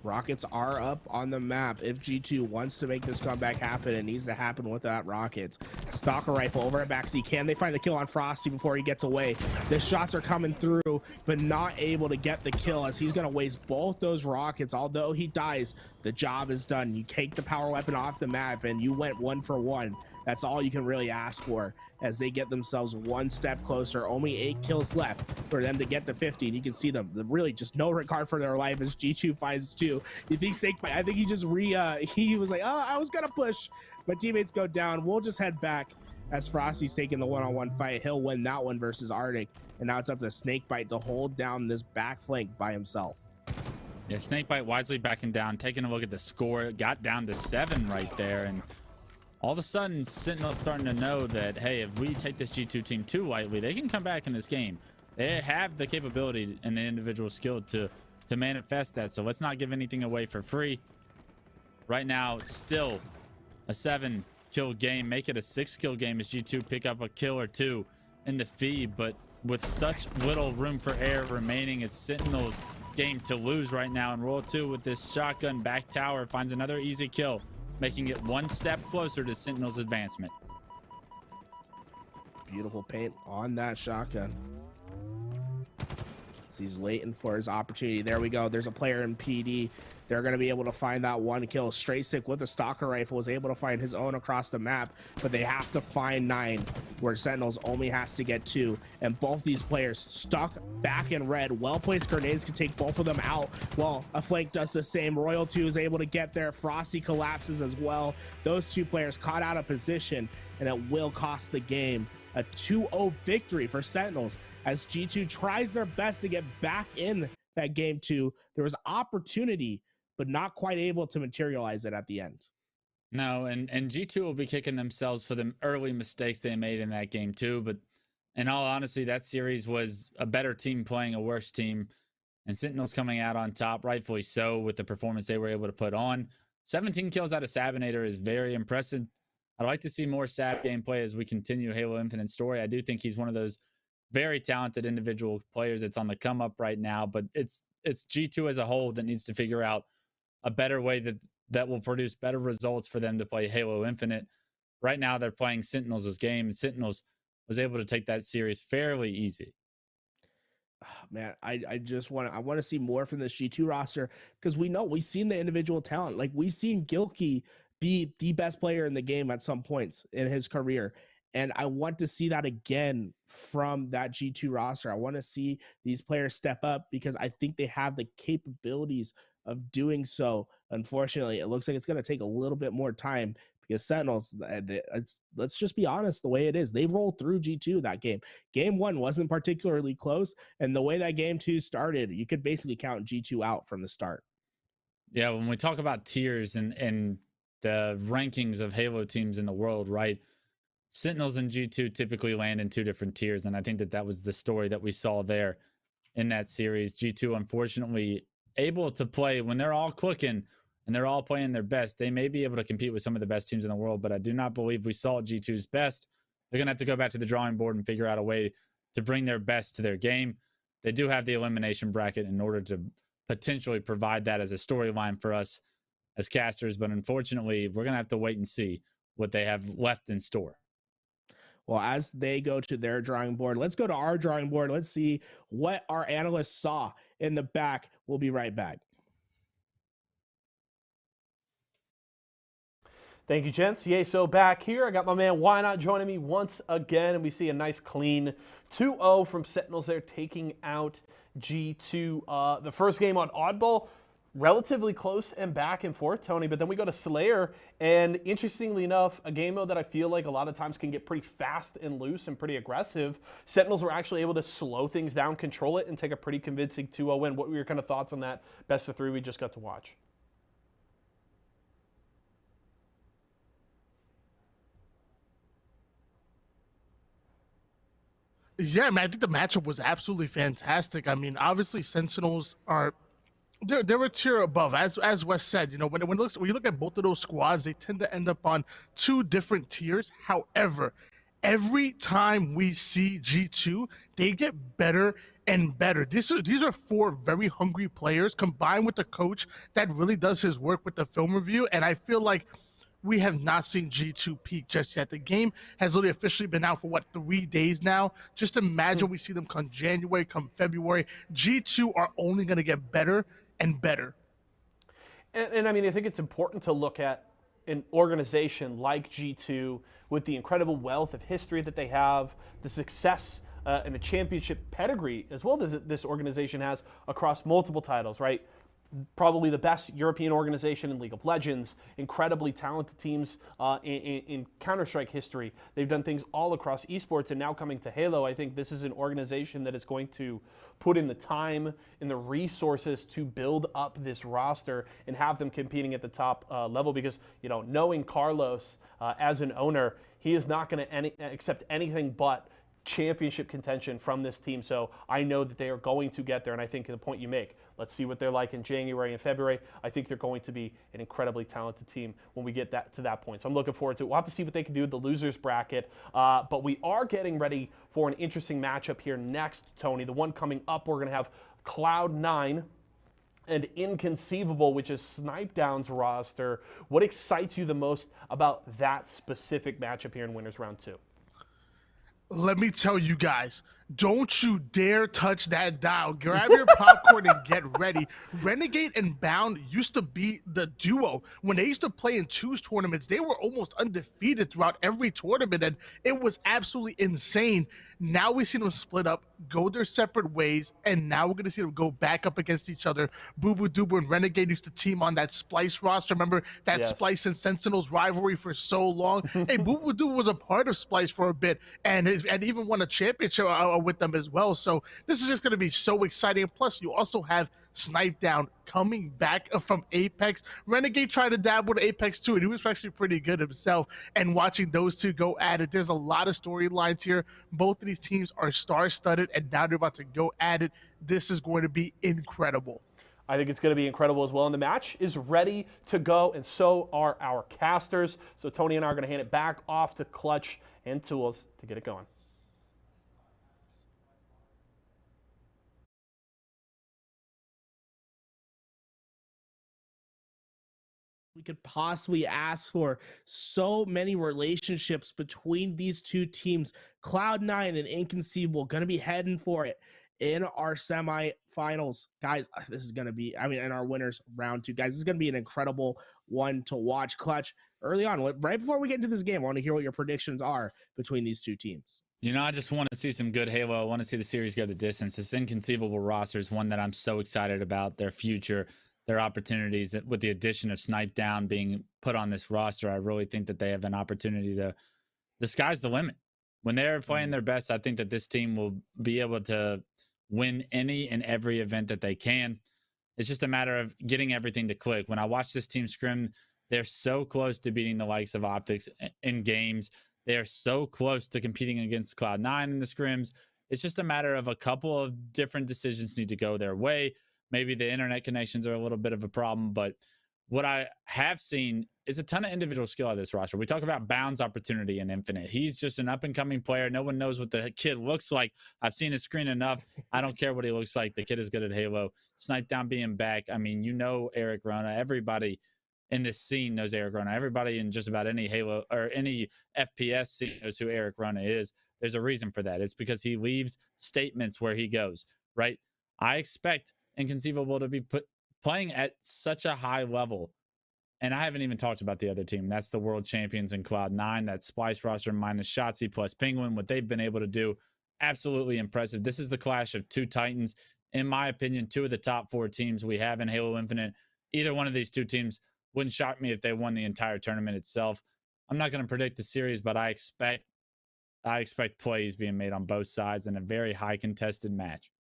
Rockets are up on the map. If G2 wants to make this comeback happen, it needs to happen without Rockets. Stalker rifle over at backseat. Can they find the kill on Frosty before he gets away? The shots are coming through, but not able to get the kill as he's going to waste both those rockets. Although he dies, the job is done. You take the power weapon off the map and you went 1 for 1. That's all you can really ask for as they get themselves 1 step closer. Only 8 kills left for them to get to 50. And you can see them really just no regard for their life as G2 finds 2. You think Snakebite, I think he just he was like, oh, I was gonna push. My teammates go down. We'll just head back as Frosty's taking the one-on-one fight. He'll win that one versus Arctic. And now it's up to Snakebite to hold down this back flank by himself. Yeah, Snakebite wisely backing down, taking a look at the score. It got down to 7 right there. And all of a sudden, Sentinel starting to know that, hey, if we take this G2 team too lightly, they can come back in this game. They have the capability and the individual skill to manifest that. So let's not give anything away for free. Right now, it's still a 7-kill game. Make it a 6-kill game as G2 pick up a kill or 2 in the feed. But with such little room for error remaining, it's Sentinel's game to lose right now. And Royal 2 with this shotgun back tower finds another easy kill, making it 1 step closer to Sentinel's advancement. Beautiful paint on that shotgun. So he's waiting for his opportunity. There we go. There's a player in PD. They're going to be able to find that 1 kill. Straight Stick with a Stalker rifle was able to find his own across the map, but they have to find 9, where Sentinels only has to get 2. And both these players stuck back in red. Well-placed grenades can take both of them out. Well, a flank does the same. Royal 2 is able to get there. Frosty collapses as well. Those 2 players caught out of position, and it will cost the game. A 2-0 victory for Sentinels as G2 tries their best to get back in that game 2. There was opportunity, but not quite able to materialize it at the end. No, and G2 will be kicking themselves for the early mistakes they made in that game too. But in all honesty, that series was a better team playing a worse team, and Sentinels coming out on top, rightfully so, with the performance they were able to put on. 17 kills out of Sabinator is very impressive. I'd like to see more Sab gameplay as we continue Halo Infinite's story. I do think he's one of those very talented individual players that's on the come up right now, but it's G2 as a whole that needs to figure out a better way that will produce better results for them to play Halo Infinite. Right now, they're playing Sentinels' game, and Sentinels was able to take that series fairly easy. Oh, man, I just want to see more from this G2 roster, because we've seen the individual talent. Like, we've seen Gilkey be the best player in the game at some points in his career. And I want to see that again from that G2 roster. I want to see these players step up because I think they have the capabilities of doing so. Unfortunately, it looks like it's going to take a little bit more time because Sentinels, let's just be honest, the way it is, they rolled through G2 that game. Game 1 wasn't particularly close, and the way that game 2 started, you could basically count G2 out from the start. Yeah, when we talk about tiers and the rankings of Halo teams in the world, right? Sentinels and G2 typically land in 2 different tiers, and I think that was the story that we saw there in that series. G2, unfortunately, able to play when they're all clicking and they're all playing their best. They may be able to compete with some of the best teams in the world, but I do not believe we saw G2's best. They're going to have to go back to the drawing board and figure out a way to bring their best to their game. They do have the elimination bracket in order to potentially provide that as a storyline for us as casters. But unfortunately, we're going to have to wait and see what they have left in store. Well, as they go to their drawing board, let's go to our drawing board. Let's see what our analysts saw in the back. We'll be right back. Thank you, gents. Yay, so back here, I got my man Why Not joining me once again, and we see a nice clean 2-0 from Sentinels there, taking out G2. The first game on Oddball, relatively close and back and forth, Tony, but then we go to Slayer, and interestingly enough, a game mode that I feel like a lot of times can get pretty fast and loose and pretty aggressive. Sentinels were actually able to slow things down, control it, and take a pretty convincing 2-0 win. What were your kind of thoughts on that best of three we just got to watch? Yeah, man, I think the matchup was absolutely fantastic. I mean, obviously, Sentinels are they're a tier above, as Wes said. You know, when you look at both of those squads, they tend to end up on two different tiers. However, every time we see G2, they get better and better. These are four very hungry players combined with a coach that really does his work with the film review, and I feel like we have not seen G2 peak just yet. The game has only officially been out for, 3 days now? Just imagine we see them come January, come February. G2 are only going to get better and better. And I mean, I think it's important to look at an organization like G2 with the incredible wealth of history that they have, the success and the championship pedigree as well as this organization has across multiple titles, right? Probably the best European organization in League of Legends, incredibly talented teams in Counter-Strike history. They've done things all across esports, and now coming to Halo, I think this is an organization that is going to put in the time and the resources to build up this roster and have them competing at the top level, because, you know, knowing Carlos as an owner, he is not going to accept anything but championship contention from this team. So I know that they are going to get there, and I think the point you make, let's see what they're like in January and February. I think they're going to be an incredibly talented team when we get to that point. So I'm looking forward to it. We'll have to see what they can do with the losers bracket. But we are getting ready for an interesting matchup here next, Tony. The one coming up, we're going to have Cloud9 and Inconceivable, which is Snipedown's roster. What excites you the most about that specific matchup here in Winners Round 2? Let me tell you guys, don't you dare touch that dial. Grab your popcorn and get ready. Renegade and Bound used to be the duo. When they used to play in twos tournaments, they were almost undefeated throughout every tournament, and it was absolutely insane. Now we see them split up, go their separate ways, and now we're going to see them go back up against each other. Boo Boo Dubu and Renegade used to team on that Splice roster. Remember that Yes. Splice and Sentinels rivalry for so long? Hey, Boo Boo Dubu was a part of Splice for a bit, and even won a championship with them as well. So this is just going to be so exciting. Plus, you also have Snipedown coming back from Apex. Renegade tried to dabble with Apex too, and he was actually pretty good himself. And watching those two go at it, there's a lot of storylines here. Both of these teams are star-studded, and now they're about to go at it. This is going to be incredible. I think it's going to be incredible as well. And the match is ready to go, and so are our casters. So Tony and I are going to hand it back off to Clutch and Tools to get it going. We could possibly ask for. So many relationships between these two teams. Cloud9 and Inconceivable going to be heading for it in our semifinals. Guys, this is going to be, in our winners round 2. Guys, this is going to be an incredible one to watch. Clutch, early on, right before we get into this game, I want to hear what your predictions are between these two teams. You know, I just want to see some good Halo. I want to see the series go the distance. This Inconceivable roster is one that I'm so excited about, their future, their opportunities. With the addition of Snipedown being put on this roster, I really think that they have an opportunity to, the sky's the limit. When they're playing their best, I think that this team will be able to win any and every event that they can. It's just a matter of getting everything to click. When I watch this team scrim, they're so close to beating the likes of Optics in games. They are so close to competing against Cloud9 in the scrims. It's just a matter of a couple of different decisions need to go their way. Maybe the internet connections are a little bit of a problem, but what I have seen is a ton of individual skill on this roster. We talk about Bound's opportunity in Infinite. He's just an up-and-coming player. No one knows what the kid looks like. I've seen his screen enough. I don't care what he looks like. The kid is good at Halo. Snipe Down being back. I mean, you know Eric Rona. Everybody in this scene knows Eric Rona. Everybody in just about any Halo or any FPS scene knows who Eric Rona is. There's a reason for that. It's because he leaves statements where he goes, right? I expect Inconceivable to be playing at such a high level. And I haven't even talked about the other team. That's the world champions in Cloud9. That Splice roster minus Shotzi plus Penguin. What they've been able to do, absolutely impressive. This is the clash of two Titans. In my opinion, two of the top 4 teams we have in Halo Infinite. Either one of these two teams wouldn't shock me if they won the entire tournament itself. I'm not going to predict the series, but I expect plays being made on both sides in a very high contested match.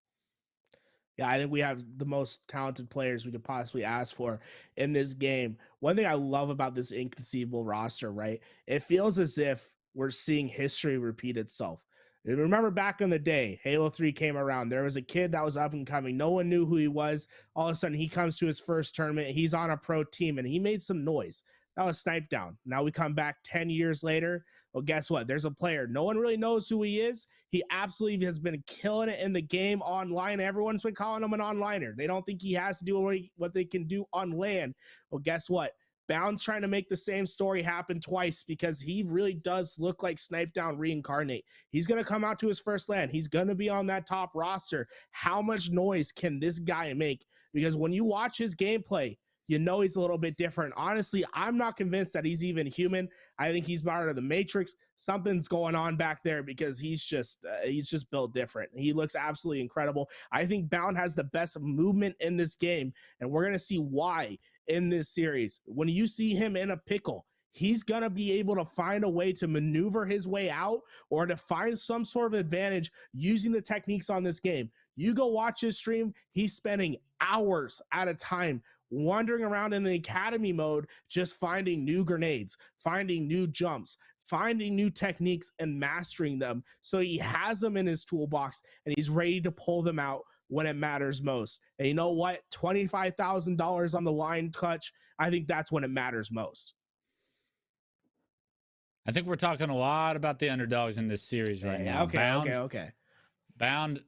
Yeah, I think we have the most talented players we could possibly ask for in this game. One thing I love about this Inconceivable roster, right? It feels as if we're seeing history repeat itself. And remember back in the day, Halo 3 came around. There was a kid that was up and coming. No one knew who he was. All of a sudden, he comes to his first tournament. He's on a pro team, and he made some noise. That was Snipe Down. Now we come back 10 years later. Well, guess what? There's a player. No one really knows who he is. He absolutely has been killing it in the game online. Everyone's been calling him an onliner. They don't think he has to do what they can do on LAN. Well, guess what? Bound's trying to make the same story happen twice because he really does look like Snipe Down reincarnate. He's going to come out to his first LAN. He's going to be on that top roster. How much noise can this guy make? Because when you watch his gameplay, you know he's a little bit different. Honestly, I'm not convinced that he's even human. I think he's part of the Matrix. Something's going on back there because he's just built different. He looks absolutely incredible. I think Bound has the best movement in this game, and we're going to see why in this series. When you see him in a pickle, he's going to be able to find a way to maneuver his way out or to find some sort of advantage using the techniques on this game. You go watch his stream. He's spending hours at a time wandering around in the academy mode, just finding new grenades, finding new jumps, finding new techniques and mastering them. So he has them in his toolbox and he's ready to pull them out when it matters most. And you know what? $25,000 on the line, Clutch. I think that's when it matters most. I think we're talking a lot about the underdogs in this series right now. Okay. Bound,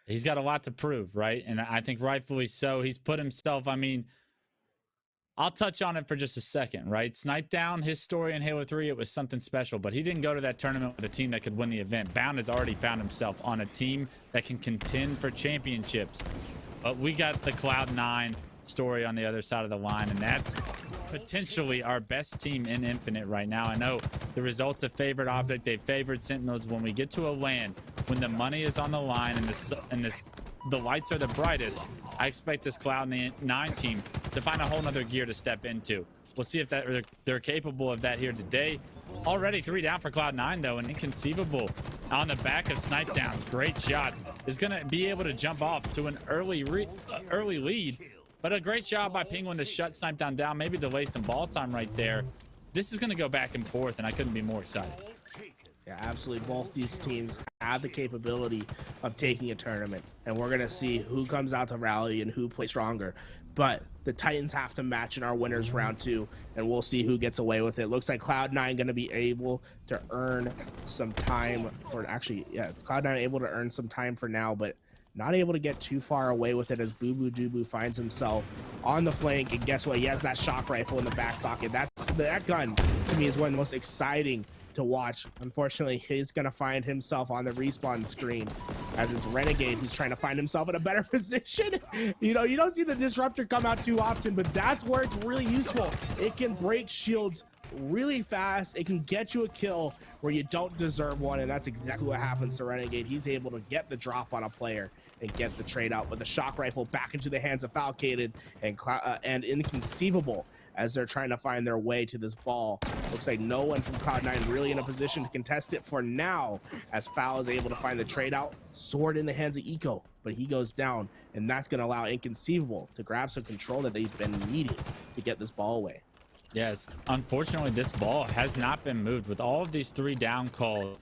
he's got a lot to prove, right? And I think rightfully so. He's put himself, I mean, I'll touch on it for just a second, right? Snipe Down, his story in Halo 3, it was something special, but he didn't go to that tournament with a team that could win the event. Bound has already found himself on a team that can contend for championships. But we got the Cloud9 story on the other side of the line, and that's potentially our best team in Infinite right now. I know the results have favored Optic, they've favored Sentinels. When we get to a LAN, when the money is on the line and the lights are the brightest, I expect this Cloud9 team to find a whole nother gear to step into. We'll see if they're capable of that here today. Already 3 down for Cloud9 though, and Inconceivable on the back of Snipe Downs. Great shots. Is going to be able to jump off to an early lead, but a great job by Penguin to shut Snipe Down down, maybe delay some ball time right there. This is going to go back and forth, and I couldn't be more excited. Yeah, absolutely. Both these teams have the capability of taking a tournament, and we're going to see who comes out to rally and who plays stronger. But the Titans have to match in our winners round 2, and we'll see who gets away with it. Looks like Cloud9 going to be able to earn some time for Cloud9 able to earn some time for now, but not able to get too far away with it as Boo Boo Doo finds himself on the flank. And guess what? He has that shock rifle in the back pocket. That gun to me is one of the most exciting to watch. Unfortunately, he's going to find himself on the respawn screen as it's Renegade who's trying to find himself in a better position. You know, you don't see the disruptor come out too often, but that's where it's really useful. It can break shields really fast. It can get you a kill where you don't deserve one, and that's exactly what happens to Renegade. He's able to get the drop on a player and get the trade out with the shock rifle back into the hands of Falcated and Inconceivable as they're trying to find their way to this ball. Looks like no one from Cloud9 really in a position to contest it for now, as Foul is able to find the trade out. Sword in the hands of Eco, but he goes down, and that's going to allow Inconceivable to grab some control that they've been needing to get this ball away. Yes, unfortunately, this ball has not been moved. With all of these 3 down calls,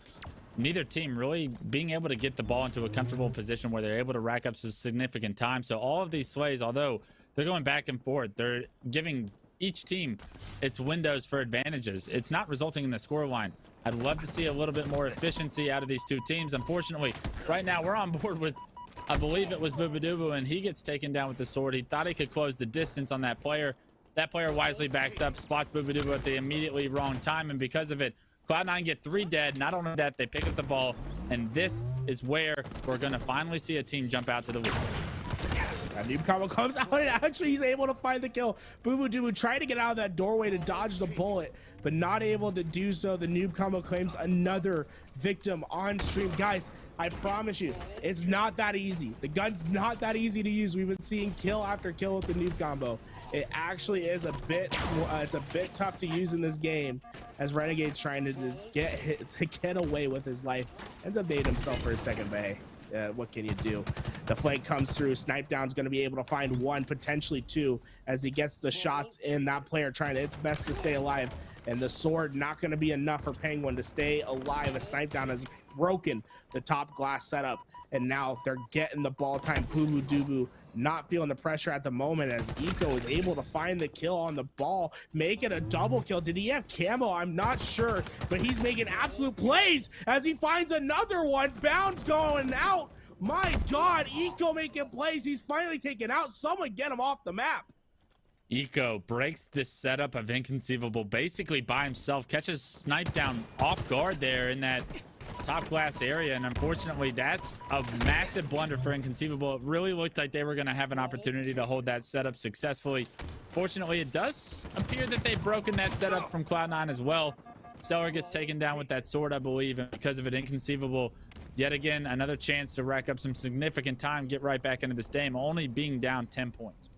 neither team really being able to get the ball into a comfortable position where they're able to rack up some significant time. So all of these slays, although they're going back and forth, they're giving each team its windows for advantages. It's not resulting in the scoreline. I'd love to see a little bit more efficiency out of these two teams. Unfortunately, right now we're on board with, I believe it was Boobadooboo, and he gets taken down with the sword. He thought he could close the distance on that player. That player wisely backs up, spots Boobadooboo at the immediately wrong time, and because of it, Cloud9 get 3 dead. Not only that, they pick up the ball, and this is where we're going to finally see a team jump out to the lead. A noob combo comes out, and actually he's able to find the kill. Boobadooboo trying to get out of that doorway to dodge the bullet, but not able to do so. The noob combo claims another victim on stream. Guys, I promise you, it's not that easy. The gun's not that easy to use. We've been seeing kill after kill with the noob combo. It actually is a bit, it's a bit tough to use in this game, as Renegade's trying to get away with his life. Ends up baiting himself for a second, but hey, what can you do? The flank comes through. Snipe Down's going to be able to find 1, potentially 2, as he gets the shots in. That player trying its best to stay alive, and the sword not going to be enough for Penguin to stay alive, as Snipe Down has broken the top glass setup, and now they're getting the ball time. Boobadooboo not feeling the pressure at the moment, as Eco is able to find the kill on the ball, make it a double kill. Did he have camo? I'm not sure, but he's making absolute plays as he finds another one. Bounds going out. My God, Eco making plays. He's finally taken out. Someone get him off the map. Eco breaks this setup of Inconceivable basically by himself, catches Snipe Down off guard there in that top glass area, and unfortunately that's a massive blunder for Inconceivable. It really looked like they were going to have an opportunity to hold that setup successfully. Fortunately, it does appear that they've broken that setup from Cloud9 as well. Stellar gets taken down with that sword, I believe, and because of it, Inconceivable, yet again, another chance to rack up some significant time, get right back into this game, only being down 10 points.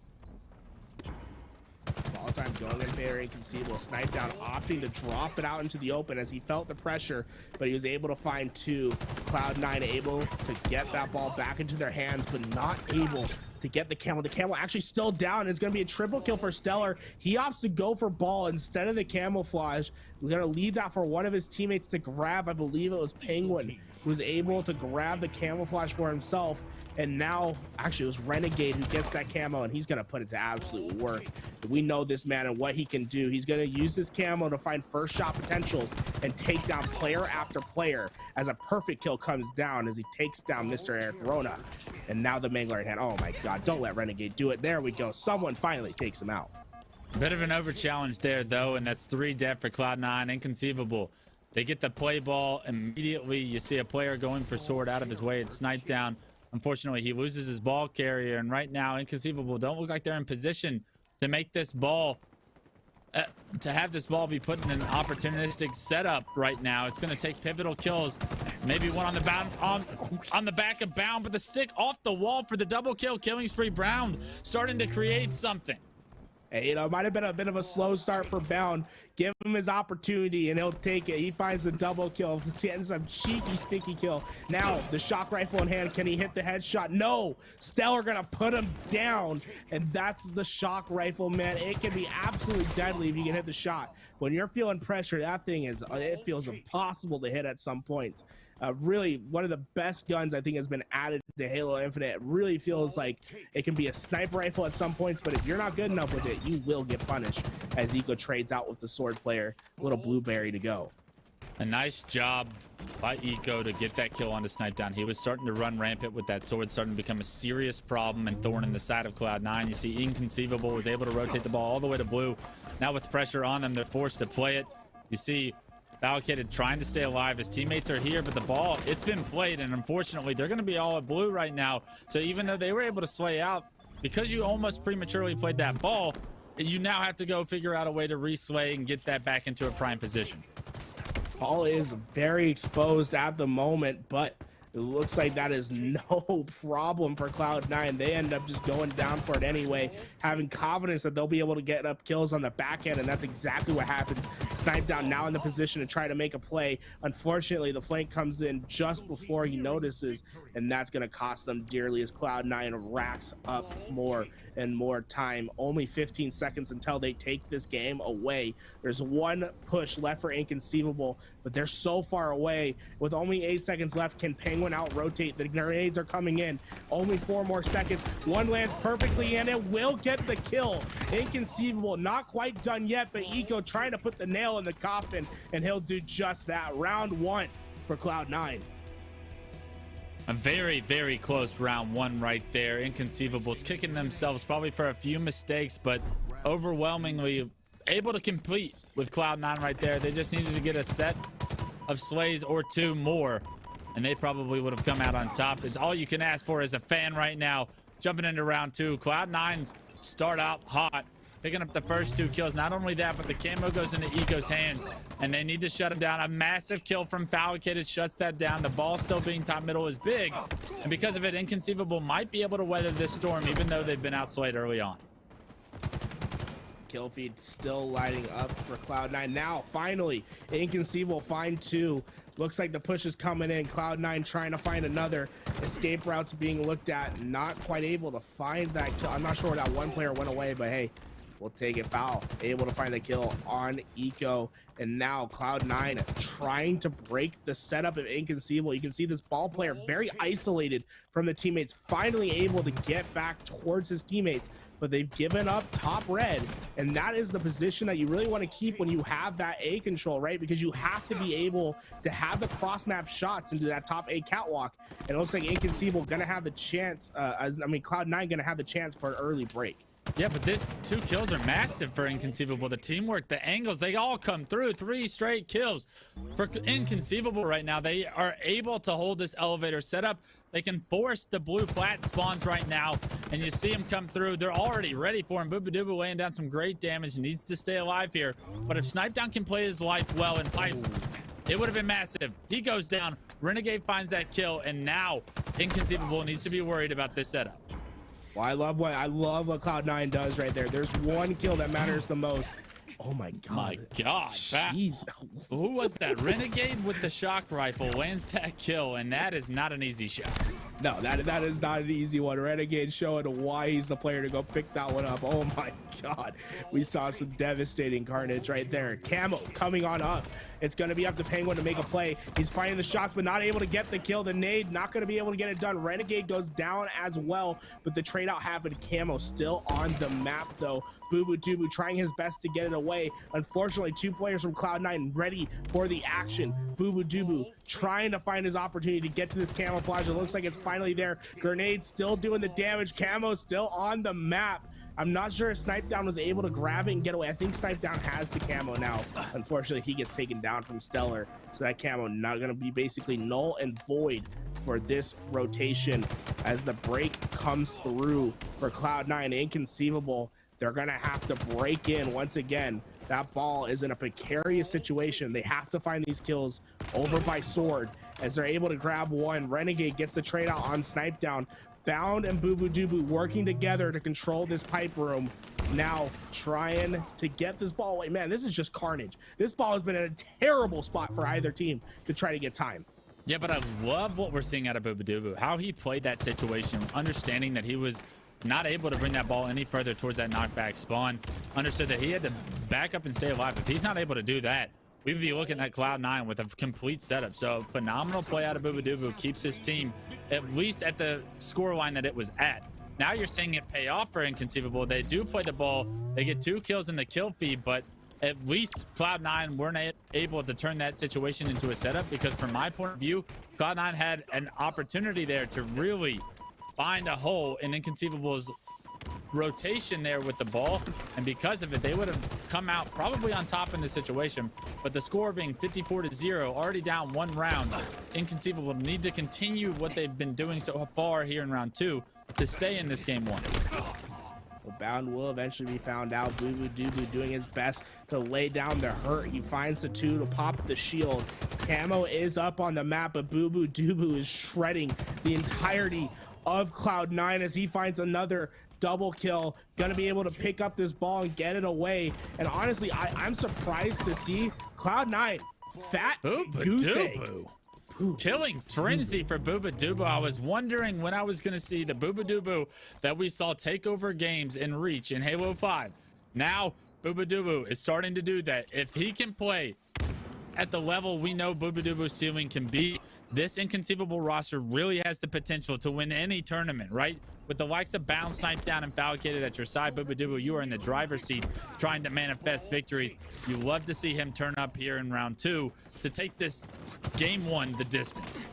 All time going in there, Inconceivable. Snipe Down opting to drop it out into the open as he felt the pressure, but he was able to find 2. Cloud9 able to get that ball back into their hands, but not able to get the camo. The camo actually still down. It's going to be a triple kill for Stellar. He opts to go for ball instead of the camouflage. We're going to leave that for one of his teammates to grab. I believe it was Penguin who was able to grab the camouflage for himself. And now, actually, it was Renegade who gets that camo, and he's going to put it to absolute work. We know this man and what he can do. He's going to use this camo to find first shot potentials and take down player after player, as a perfect kill comes down as he takes down Mr. Eric Rona. And now the Mangler in hand. Oh my God, don't let Renegade do it. There we go. Someone finally takes him out. Bit of an over challenge there, though, and that's 3 dead for Cloud9. Inconceivable. They get the play ball immediately. You see a player going for sword out of his way. It's Snipe Down. Unfortunately, he loses his ball carrier, and right now, Inconceivable don't look like they're in position to make this ball, to have this ball be put in an opportunistic setup right now. It's going to take pivotal kills, maybe one on the bound, on the back of Bound, but the stick off the wall for the double kill. Killing spree. Brown starting to create something. Hey, you know, it might have been a bit of a slow start for Bound. Give him his opportunity and he'll take it. He finds the double kill. He ends some cheeky, stinky kill. Now, the shock rifle in hand. Can he hit the headshot? No. Stellar gonna put him down. And that's the shock rifle, man. It can be absolutely deadly if you can hit the shot. When you're feeling pressure, that thing is, it feels impossible to hit at some points. Really, one of the best guns I think has been added to Halo Infinite. It really feels like it can be a sniper rifle at some points, but if you're not good enough with it, you will get punished, as Eco trades out with the sword player. Little blueberry to go. A nice job by Eco to get that kill onto Snipe Down. He was starting to run rampant with that sword, starting to become a serious problem and thorn in the side of Cloud9. You see Inconceivable was able to rotate the ball all the way to blue. Now with pressure on them, they're forced to play it. You see Valkyrated trying to stay alive. His teammates are here, but the ball, it's been played, and unfortunately, they're going to be all at blue right now. So even though they were able to sway out, because you almost prematurely played that ball, you now have to go figure out a way to re-sway and get that back into a prime position. Ball is very exposed at the moment, but it looks like that is no problem for Cloud9. They end up just going down for it anyway, having confidence that they'll be able to get up kills on the back end, and that's exactly what happens. Snipe Down now in the position to try to make a play. Unfortunately, the flank comes in just before he notices, and that's going to cost them dearly as Cloud9 racks up more and more time. Only 15 seconds until they take this game away. There's one push left for Inconceivable, but they're so far away. With only 8 seconds left, can Penguin out-rotate? The grenades are coming in. Only 4 more seconds. One lands perfectly, and it will get the kill. Inconceivable, not quite done yet, but Eco trying to put the nail in the coffin, and he'll do just that. Round 1 for Cloud9. A very, very close round 1 right there. Inconceivable. It's kicking themselves probably for a few mistakes, but overwhelmingly able to compete with Cloud9 right there. They just needed to get a set of slays or 2 more, and they probably would have come out on top. It's all you can ask for as a fan right now. Jumping into round 2. Cloud9's start out hot, picking up the first 2 kills. Not only that, but the camo goes into Eco's hands, and they need to shut him down. A massive kill from Fabricated shuts that down. The ball still being top middle is big, and because of it, Inconceivable might be able to weather this storm, even though they've been outslayed early on. Kill feed still lighting up for Cloud9. Now, finally, Inconceivable find 2. Looks like the push is coming in. Cloud9 trying to find another. Escape routes being looked at. Not quite able to find that kill. I'm not sure where that one player went away, but hey, we'll take it. Foul. Able to find the kill on Eco. And now Cloud9 trying to break the setup of Inconceivable. You can see this ball player very isolated from the teammates, finally able to get back towards his teammates, but they've given up top red, and that is the position that you really want to keep when you have that A control, right? Because you have to be able to have the cross map shots into that top A catwalk. And it looks like Inconceivable gonna have the chance, Cloud9 gonna have the chance for an early break. Yeah, but this 2 kills are massive for Inconceivable. The teamwork, the angles, they all come through. 3 straight kills for Inconceivable right now. They are able to hold this elevator setup. They can force the blue plat spawns right now, and you see him come through. They're already ready for him. Boobadooboo laying down some great damage. Needs to stay alive here. But if Snipedown can play his life well in pipes, it would have been massive. He goes down. Renegade finds that kill, and now Inconceivable needs to be worried about this setup. Well, I love what Cloud9 does right there. There's one kill that matters the most. Oh my god. My god. Jeez. Who was that? Renegade with the shock rifle lands that kill, and that is not an easy shot. No, that is not an easy one. Renegade showing why he's the player to go pick that one up. Oh my god. We saw some devastating carnage right there. Camo coming on up. It's going to be up to Penguin to make a play. He's finding the shots, but not able to get the kill. The nade, not going to be able to get it done. Renegade goes down as well, but the trade out happened. Camo still on the map, though. Boobadooboo trying his best to get it away. Unfortunately, 2 players from Cloud9 ready for the action. Boobadooboo trying to find his opportunity to get to this camouflage. It looks like it's finally there. Grenade still doing the damage. Camo still on the map. I'm not sure if Snipedown was able to grab it and get away. I think Snipedown has the camo now. Unfortunately, he gets taken down from Stellar, so that camo not going to be basically null and void for this rotation as the break comes through for Cloud9. Inconceivable. They're going to have to break in once again. That ball is in a precarious situation. They have to find these kills over by Sword as they're able to grab one. Renegade gets the trade out on Snipedown. Bound and Boobadooboo working together to control this pipe room. Now trying to get this ball away. Man, this is just carnage. This ball has been in a terrible spot for either team to try to get time. Yeah, but I love what we're seeing out of Boobadooboo. How he played that situation, understanding that he was not able to bring that ball any further towards that knockback spawn. Understood that he had to back up and stay alive. If he's not able to do that, we would be looking at Cloud9 with a complete setup. So phenomenal play out of Boobadooboo, keeps his team at least at the score line that it was at. Now you're seeing it pay off for Inconceivable. They do play the ball. They get 2 kills in the kill feed, but at least Cloud9 weren't able to turn that situation into a setup, because from my point of view, Cloud9 had an opportunity there to really find a hole in Inconceivable's rotation there with the ball, and because of it, they would have come out probably on top in this situation. But the score being 54-0, already down 1 round, Inconceivable need to continue what they've been doing so far here in round 2 to stay in this game 1. Well, Bound will eventually be found out. Boobadooboo doing his best to lay down the hurt. He finds the 2 to pop the shield. Camo is up on the map, but Boobadooboo is shredding the entirety of Cloud9 as he finds another double kill. Gonna be able to pick up this ball and get it away. And honestly, I'm surprised to see Cloud9 fat goose egg. Killing frenzy for Booba I was wondering when I was going to see the Booba that we saw take over games in Reach in Halo 5. Now Booba is starting to do that. If he can play at the level we know Booba ceiling can be, this Inconceivable roster really has the potential to win any tournament, right? With the likes of Bounce, Knife Down, and Falcated at your side, Booba you are in the driver's seat trying to manifest victories. You love to see him turn up here in round 2 to take this game 1 the distance.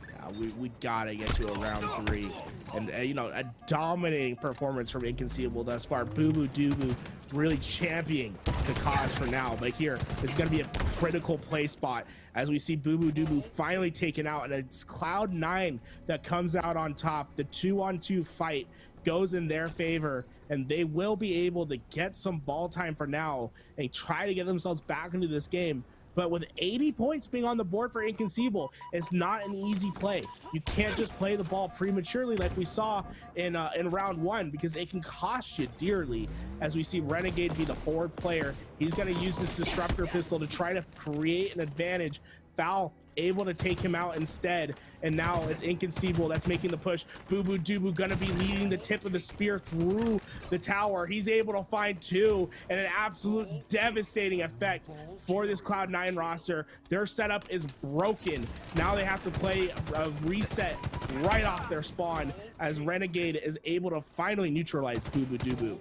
Yeah, we gotta get to a round 3. And, you know, a dominating performance from Inconceivable thus far. Booba really championing the cause for now. But here, it's going to be a critical play spot as we see Booba finally taken out. And it's Cloud9 that comes out on top. The 2-on-2 fight goes in their favor, and they will be able to get some ball time for now and try to get themselves back into this game. But with 80 points being on the board for Inconceivable, it's not an easy play. You can't just play the ball prematurely like we saw in round 1, because it can cost you dearly. As we see Renegade be the forward player, he's going to use this Disruptor pistol to try to create an advantage. Foul able to take him out instead, and now it's Inconceivable that's making the push. Booba gonna be leading the tip of the spear through the tower. He's able to find 2, and an absolute devastating effect for this Cloud9 roster. Their setup is broken. Now they have to play a reset right off their spawn as Renegade is able to finally neutralize Booba.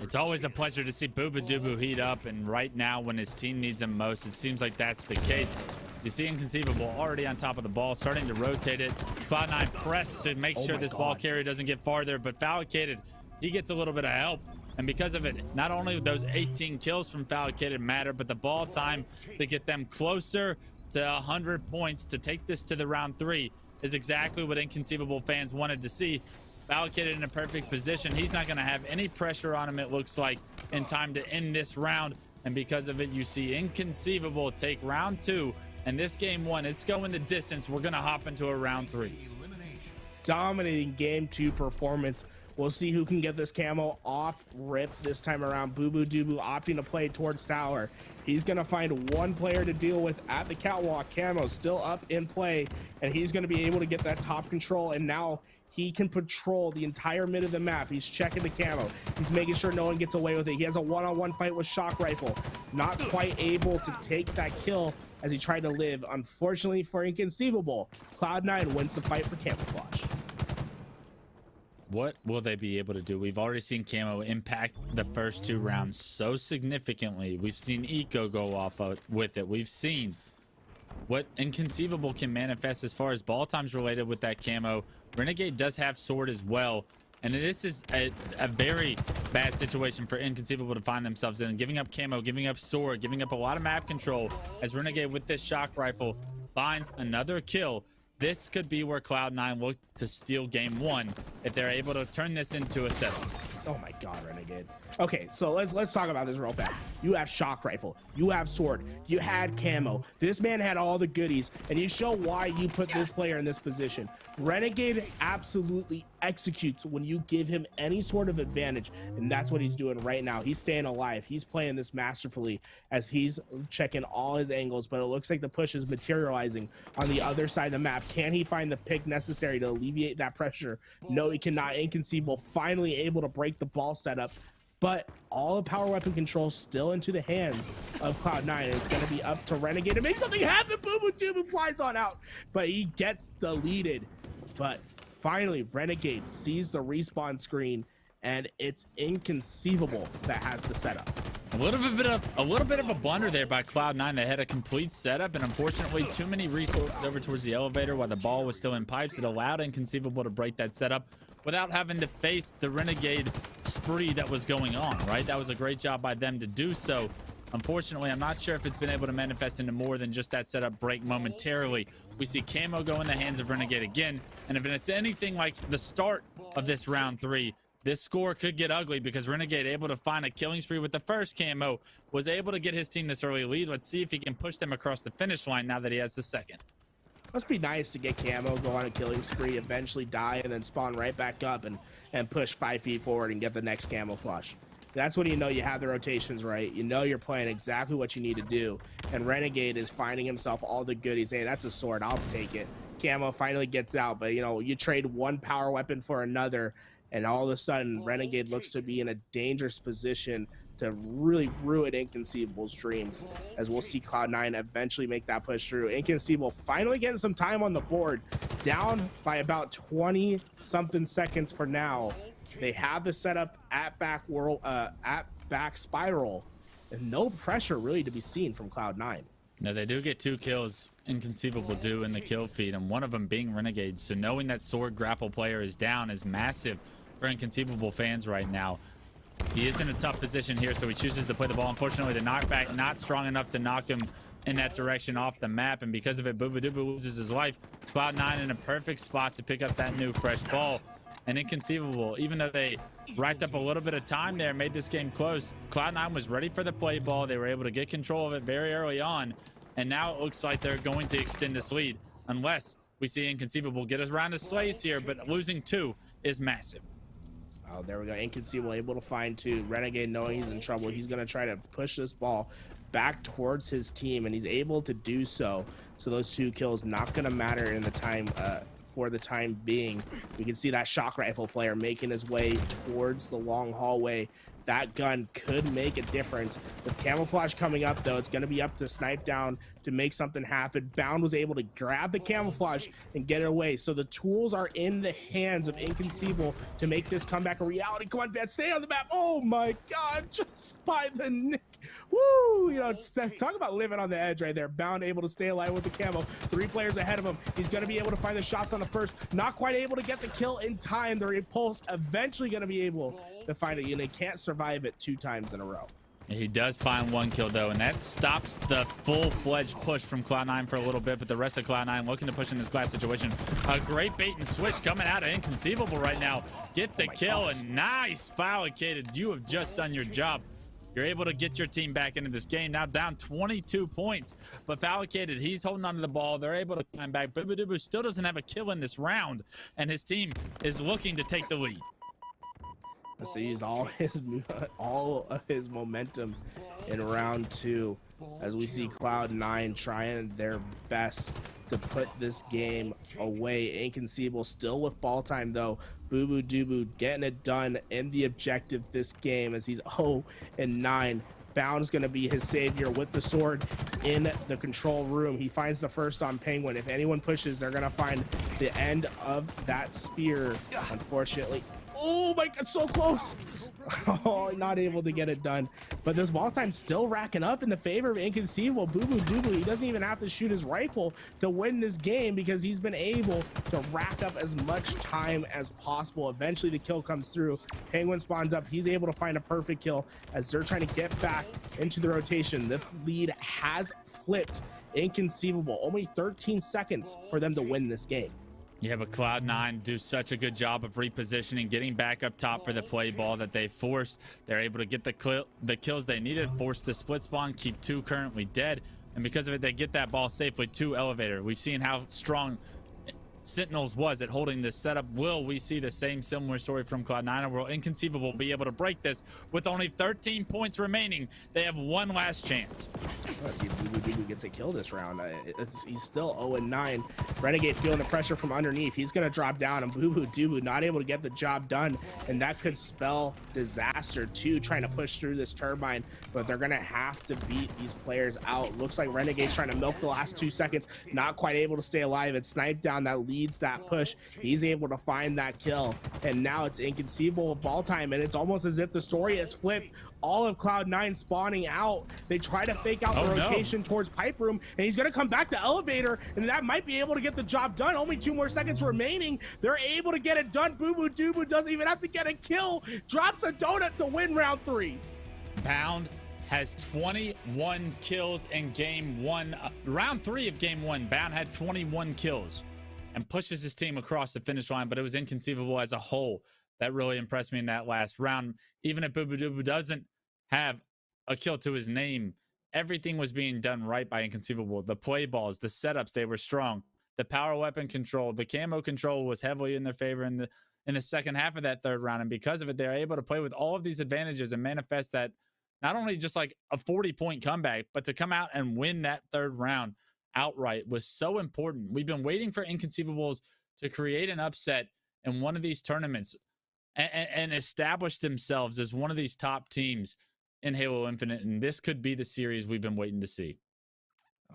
It's always a pleasure to see Booba heat up, and right now when his team needs him most, it seems like that's the case. You see Inconceivable already on top of the ball, starting to rotate it. Cloud9 pressed to make sure this ball carrier doesn't get farther, but Falcated, he gets a little bit of help. And because of it, not only those 18 kills from Falcated matter, but the ball time to get them closer to 100 points to take this to the round 3 is exactly what Inconceivable fans wanted to see. Falcated in a perfect position. He's not going to have any pressure on him, it looks like, in time to end this round. And because of it, you see Inconceivable take round 2. And this game 1, it's going the distance. We're going to hop into a round 3. Dominating game 2 performance. We'll see who can get this camo off rip this time around. Booba opting to play towards tower. He's going to find one player to deal with at the catwalk. Camo still up in play, and he's going to be able to get that top control. And now he can patrol the entire mid of the map. He's checking the camo. He's making sure no one gets away with it. He has a one-on-one fight with Shock Rifle. Not quite able to take that kill as he tried to live. Unfortunately for Inconceivable, Cloud9 wins the fight for Camouflage. What will they be able to do? We've already seen Camo impact the first 2 rounds so significantly. We've seen Eco go off with it. We've seen what Inconceivable can manifest as far as ball times related with that Camo. Renegade does have Sword as well. And this is a very bad situation for Inconceivable to find themselves in. Giving up Camo, giving up Sword, giving up a lot of map control as Renegade with this Shock Rifle finds another kill. This could be where Cloud9 look to steal game 1 if they're able to turn this into a setup. Oh my god, Renegade. Okay, so let's talk about this real fast. You have Shock Rifle, you have Sword, you had Camo. This man had all the goodies, and you show why you put this player in this position. Renegade absolutely executes when you give him any sort of advantage, and that's what he's doing right now. He's staying alive. He's playing this masterfully as he's checking all his angles, but it looks like the push is materializing on the other side of the map. Can he find the pick necessary to alleviate that pressure? No, he cannot. Inconceivable finally able to break the ball setup, but all the power weapon control still into the hands of Cloud9, and it's going to be up to Renegade to make something happen. Booba flies on out, but he gets deleted. But finally, Renegade sees the respawn screen, and it's Inconceivable that has the setup. A little bit of a blunder there by Cloud9. They had a complete setup, and unfortunately, too many resources over towards the elevator while the ball was still in pipes. It allowed Inconceivable to break that setup without having to face the Renegade spree that was going on, right? That was a great job by them to do so. Unfortunately, I'm not sure if it's been able to manifest into more than just that setup break momentarily. We see Camo go in the hands of Renegade again, and if it's anything like the start of this round 3, this score could get ugly because Renegade, able to find a killing spree with the first Camo, was able to get his team this early lead. Let's see if he can push them across the finish line now that he has the second. Must be nice to get Camo, go on a killing spree, eventually die, and then spawn right back up and push 5 feet forward and get the next Camouflage. That's when you know you have the rotations right. You know you're playing exactly what you need to do. And Renegade is finding himself all the goodies. Hey, that's a sword. I'll take it. Camo finally gets out, but you trade one power weapon for another, and all of a sudden Renegade looks to be in a dangerous position to really ruin Inconceivable's dreams, as we'll see Cloud9 eventually make that push through. Inconceivable finally getting some time on the board, down by about 20 something seconds for now. They have the setup at back spiral, and no pressure really to be seen from Cloud9. No, they do get 2 kills, Inconceivable do, in the kill feed, and one of them being Renegade. So knowing that sword grapple player is down is massive for Inconceivable fans right now. He is in a tough position here, so he chooses to play the ball. Unfortunately, the knockback not strong enough to knock him in that direction off the map, and because of it, Booba loses his life. Cloud9 in a perfect spot to pick up that new fresh ball. And Inconceivable, even though they racked up a little bit of time there, made this game close, Cloud9 was ready for the play ball. They were able to get control of it very early on, and now it looks like they're going to extend this lead, unless we see Inconceivable get us around the slays here, but losing 2 is massive. Oh, there we go. Inconceivable able to find 2. Renegade knowing he's in trouble. He's going to try to push this ball back towards his team, and he's able to do so. So those 2 kills not going to matter in the time for the time being. We can see that shock rifle player making his way towards the long hallway. That gun could make a difference. With camouflage coming up, though, it's going to be up to Snipe Down to make something happen. Bound was able to grab the camouflage and get it away. So the tools are in the hands of Inconceivable to make this comeback a reality. Come on, Ben, stay on the map. Oh my God, just by the nick. Woo! Talk about living on the edge right there. Bound able to stay alive with the camo. 3 players ahead of him. He's going to be able to find the shots on the first. Not quite able to get the kill in time. The repulse eventually going to be able to find it. They can't survive it 2 times in a row. He does find 1 kill, though, and that stops the full-fledged push from Cloud9 for a little bit, but the rest of Cloud9 looking to push in this glass situation. A great bait and switch coming out of Inconceivable right now. Get the kill, and nice Fallicated. You have just done your job. You're able to get your team back into this game. Now down 22 points, but Fallicated, he's holding onto the ball. They're able to climb back. Booba still doesn't have a kill in this round, and his team is looking to take the lead. So he's all of his momentum in round 2, as we see Cloud9 trying their best to put this game away. Inconceivable still with ball time, though. Boo getting it done in the objective this game, as he's 0-9. Bound is going to be his savior with the sword in the control room. He finds the first on Penguin. If anyone pushes, they're going to find the end of that spear. Unfortunately, oh my God, so close. Oh, not able to get it done. But this ball time still racking up in the favor of Inconceivable. Boo, he doesn't even have to shoot his rifle to win this game, because he's been able to rack up as much time as possible. Eventually the kill comes through. Penguin spawns up. He's able to find a perfect kill as they're trying to get back into the rotation. The lead has flipped. Inconceivable, only 13 seconds for them to win this game. Yeah, but Cloud9 do such a good job of repositioning, getting back up top for the play ball that they forced. They're able to get the kills they needed, force the split spawn, keep 2 currently dead, and because of it, they get that ball safely to Elevator. We've seen how strong Sentinels was at holding this setup. Will we see the same similar story from Cloud9, or will Inconceivable be able to break this with only 13 points remaining? They have 1 last chance. Let's see if Boo gets a kill this round. He's still 0-9. Renegade feeling the pressure from underneath. He's going to drop down, and Boo not able to get the job done, and that could spell disaster too, trying to push through this turbine, but they're going to have to beat these players out. Looks like Renegade's trying to milk the last 2 seconds, not quite able to stay alive. It's Snipe Down that leads that push. He's able to find that kill, and now it's Inconceivable ball time, and it's almost as if the story has flipped. All of Cloud9 spawning out. They try to fake out the rotation towards Pipe Room, and he's going to come back to Elevator, and that might be able to get the job done. Only 2 more seconds remaining. They're able to get it done. Boo doesn't even have to get a kill. Drops a donut to win round 3. Bound has 21 kills in game 1. Round 3 of game 1, Bound had 21 kills and pushes his team across the finish line, but it was Inconceivable as a whole that really impressed me in that last round. Even if Boo doesn't have a kill to his name, everything was being done right by Inconceivable. The play balls, the setups, they were strong. The power weapon control, the camo control was heavily in their favor in the second half of that third round. And because of it, they're able to play with all of these advantages and manifest that not only just like a 40-point comeback, but to come out and win that third round outright was so important. We've been waiting for Inconceivables to create an upset in one of these tournaments and establish themselves as one of these top teams in Halo Infinite. And this could be the series we've been waiting to see.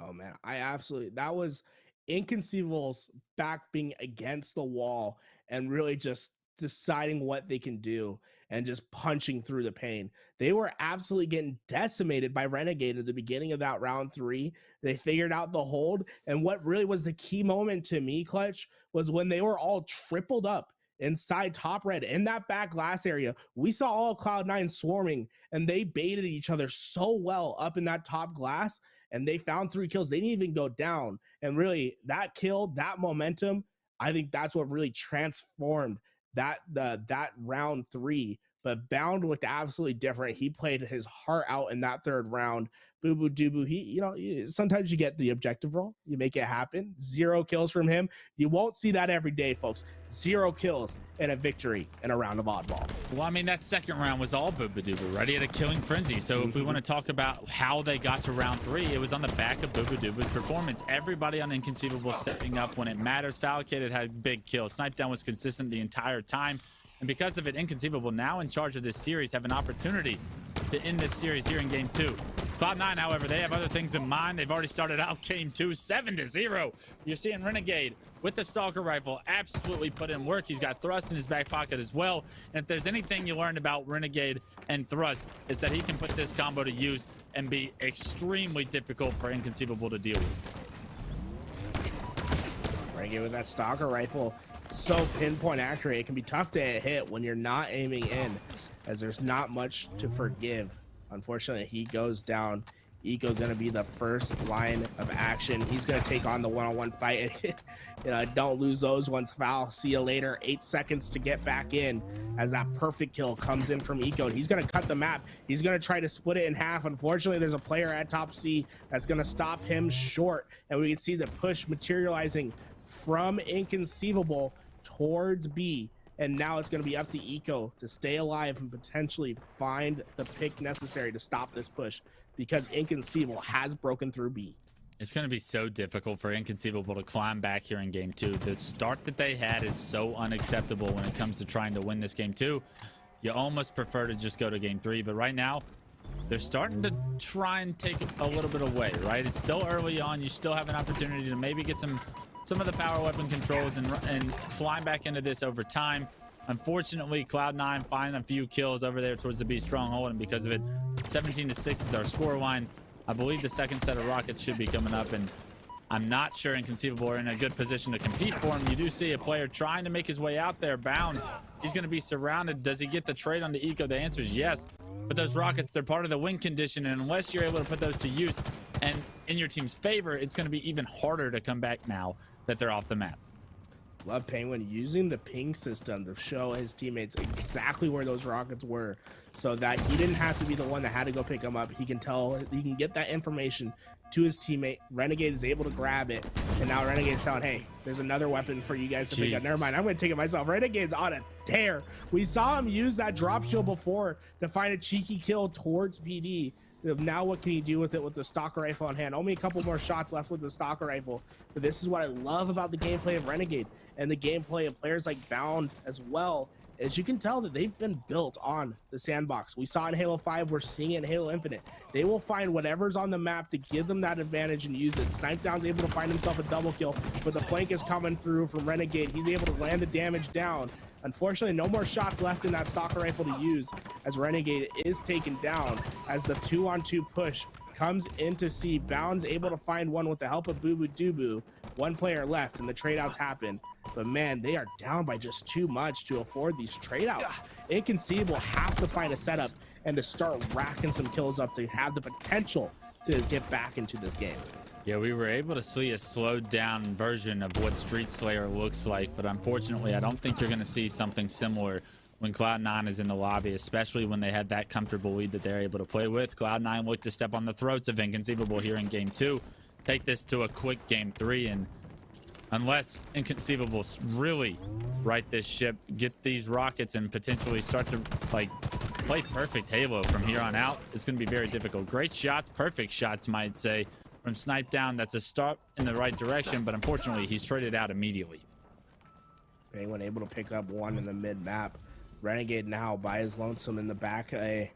Oh man, that was Inconceivables back being against the wall and really just deciding what they can do and just punching through the pain. They were absolutely getting decimated by Renegade at the beginning of that round 3. They figured out the hold, and what really was the key moment to me, Clutch, was when they were all tripled up inside top red in that back glass area. We saw all Cloud9 swarming, and they baited each other so well up in that top glass, and they found 3 kills. They didn't even go down, and really that kill, that momentum, I think that's what really transformed that round 3. But Bound looked absolutely different. He played his heart out in that third round. Boo Boo Doo, he, sometimes you get the objective role, you make it happen. 0 kills from him. You won't see that every day, folks. 0 kills and a victory in a round of oddball. Well, I mean, that second round was all Boo Boo Doo, right? He had a killing frenzy. So if we want to talk about how they got to round 3, it was on the back of Boo Boo Doo's performance. Everybody on Inconceivable stepping up when it matters. Falcated had big kills. Snipedown was consistent the entire time. And because of it, Inconceivable, now in charge of this series, have an opportunity to end this series here in Game 2. Cloud9, however, they have other things in mind. They've already started out Game 2, 7-0. You're seeing Renegade with the Stalker Rifle absolutely put in work. He's got Thrust in his back pocket as well. And if there's anything you learned about Renegade and Thrust, it's that he can put this combo to use and be extremely difficult for Inconceivable to deal with. Renegade with that Stalker Rifle, so pinpoint accurate. It can be tough to hit when you're not aiming in, as there's not much to forgive. Unfortunately, he goes down. Eco's going to be the first line of action. He's going to take on the one-on-one fight. Don't lose those ones, foul. See you later. 8 seconds to get back in as that perfect kill comes in from Eco. He's going to cut the map. He's going to try to split it in half. Unfortunately, there's a player at top C that's going to stop him short. And we can see the push materializing from Inconceivable towards B, and now it's going to be up to Eco to stay alive and potentially find the pick necessary to stop this push, because Inconceivable has broken through B. It's going to be so difficult for Inconceivable to climb back here in Game 2. The start that they had is so unacceptable when it comes to trying to win this Game 2. You almost prefer to just go to Game 3, but right now they're starting to try and take a little bit away, right? It's still early on. You still have an opportunity to maybe get some of the power weapon controls and climb back into this over time. Unfortunately, Cloud9 find a few kills over there towards the B stronghold, and because of it, 17-6 is our score line. I believe the second set of rockets should be coming up, and I'm not sure Inconceivable are in a good position to compete for him. You do see a player trying to make his way out there. Bound, he's going to be surrounded. Does he get the trade onto Eco? The answer is yes. But those rockets, they're part of the win condition, and unless you're able to put those to use and in your team's favor, it's going to be even harder to come back now that they're off the map. Love Penguin using the ping system to show his teammates exactly where those rockets were, so that he didn't have to be the one that had to go pick them up. He can get that information to his teammate. Renegade is able to grab it, and now Renegade's telling, hey, there's another weapon for you guys to pick up. Never mind, I'm going to take it myself. Renegade's on a tear. We saw him use that drop shield before to find a cheeky kill towards PD. Now what can you do with it with the Stalker Rifle on hand? Only a couple more shots left with the Stalker Rifle. But this is what I love about the gameplay of Renegade and the gameplay of players like Bound as well. As you can tell that they've been built on the sandbox. We saw it in Halo 5, we're seeing it in Halo Infinite. They will find whatever's on the map to give them that advantage and use it. Snipedown's able to find himself a double kill, but the flank is coming through from Renegade. He's able to land the damage down. Unfortunately, no more shots left in that Stalker Rifle to use, as Renegade is taken down as the 2-on-2 push comes into C. Bound's able to find one with the help of Boo Boo Doo Boo. One player left and the trade outs happen. But man, they are down by just too much to afford these trade outs. Inconceivable have to find a setup and to start racking some kills up to have the potential to get back into this game. Yeah, we were able to see a slowed down version of what Street Slayer looks like, but unfortunately, I don't think you're going to see something similar when Cloud9 is in the lobby, especially when they had that comfortable lead that they're able to play with. Cloud9 looked to step on the throats of Inconceivable here in Game 2, take this to a quick Game 3, and unless Inconceivable really right this ship, get these rockets, and potentially start to like play perfect Halo from here on out. It's going to be very difficult. Great shots, perfect shots, might say, from Snipe Down. That's a start in the right direction, but unfortunately, he's traded out immediately. Anyone able to pick up one in the mid map. Renegade now by his lonesome in the back A,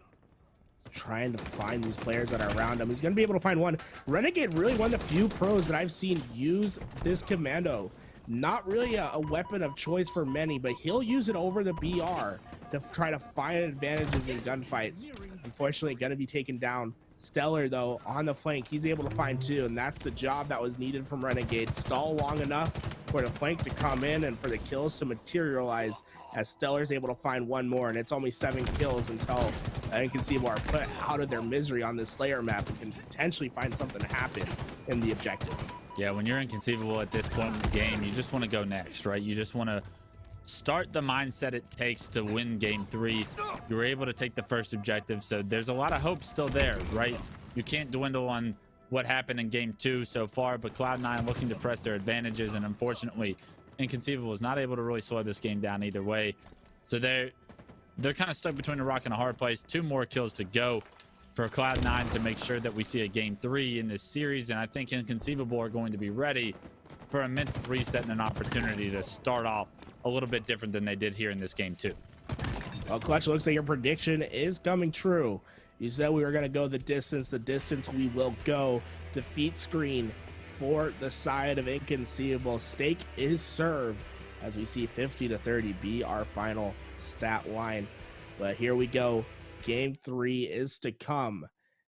trying to find these players that are around him. He's going to be able to find one. Renegade really one of the few pros that I've seen use this commando. Not really a weapon of choice for many, but he'll use it over the BR to try to find advantages in gunfights. Unfortunately, going to be taken down. Stellar, though, on the flank, he's able to find two, and that's the job that was needed from Renegade. Stall long enough for the flank to come in and for the kills to materialize, as Stellar's able to find one more, and it's only 7 kills until Inconceivable are put out of their misery on this Slayer map and can potentially find something to happen in the objective. Yeah, when you're Inconceivable at this point in the game, you just want to go next, right? You just want to start the mindset it takes to win game 3. You were able to take the first objective, so there's a lot of hope still there, right? You can't dwindle on what happened in game 2 so far, but Cloud9 looking to press their advantages, and unfortunately, Inconceivable is not able to really slow this game down either way. So they're kind of stuck between a rock and a hard place. 2 more kills to go for Cloud9 to make sure that we see a game 3 in this series, and I think Inconceivable are going to be ready for a immense reset and an opportunity to start off a little bit different than they did here in this game 2. Well, Clutch, looks like your prediction is coming true. You said we were going to go the distance we will go. Defeat screen for the side of Inconceivable. Stake is served as we see 50-30 be our final stat line. But here we go. Game 3 is to come.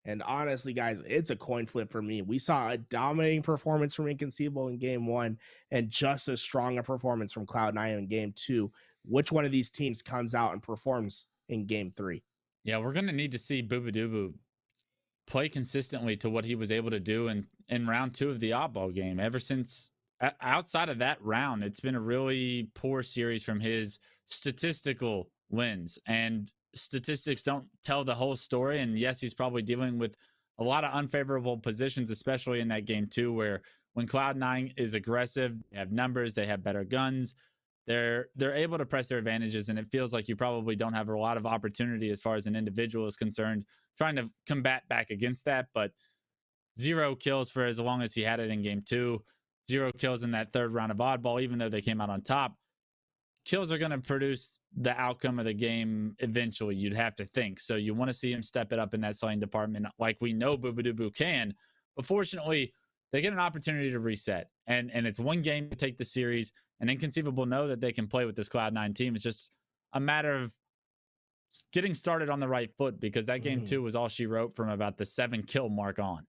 And honestly, guys, it's a coin flip for me. We saw a dominating performance from Inconceivable in game 1 and just as strong a performance from Cloud9 in game 2. Which one of these teams comes out and performs in game 3? Yeah, we're going to need to see Boobadooboo play consistently to what he was able to do in round 2 of the oddball game. Ever since outside of that round, it's been a really poor series from his statistical lens, and statistics don't tell the whole story. And yes, he's probably dealing with a lot of unfavorable positions, especially in that game 2, where when Cloud9 is aggressive, they have numbers, they have better guns, they're able to press their advantages, and it feels like you probably don't have a lot of opportunity as far as an individual is concerned trying to combat back against that. But 0 kills for as long as he had it in game 2, 0 kills in that 3rd round of oddball, even though they came out on top. Kills are going to produce the outcome of the game eventually, you'd have to think. So you want to see him step it up in that slaying department like we know Boobadooboo can. But fortunately, they get an opportunity to reset. And it's one game to take the series. And Inconceivable know that they can play with this Cloud9 team. It's just a matter of getting started on the right foot, because that game 2 was all she wrote from about the 7 kill mark on.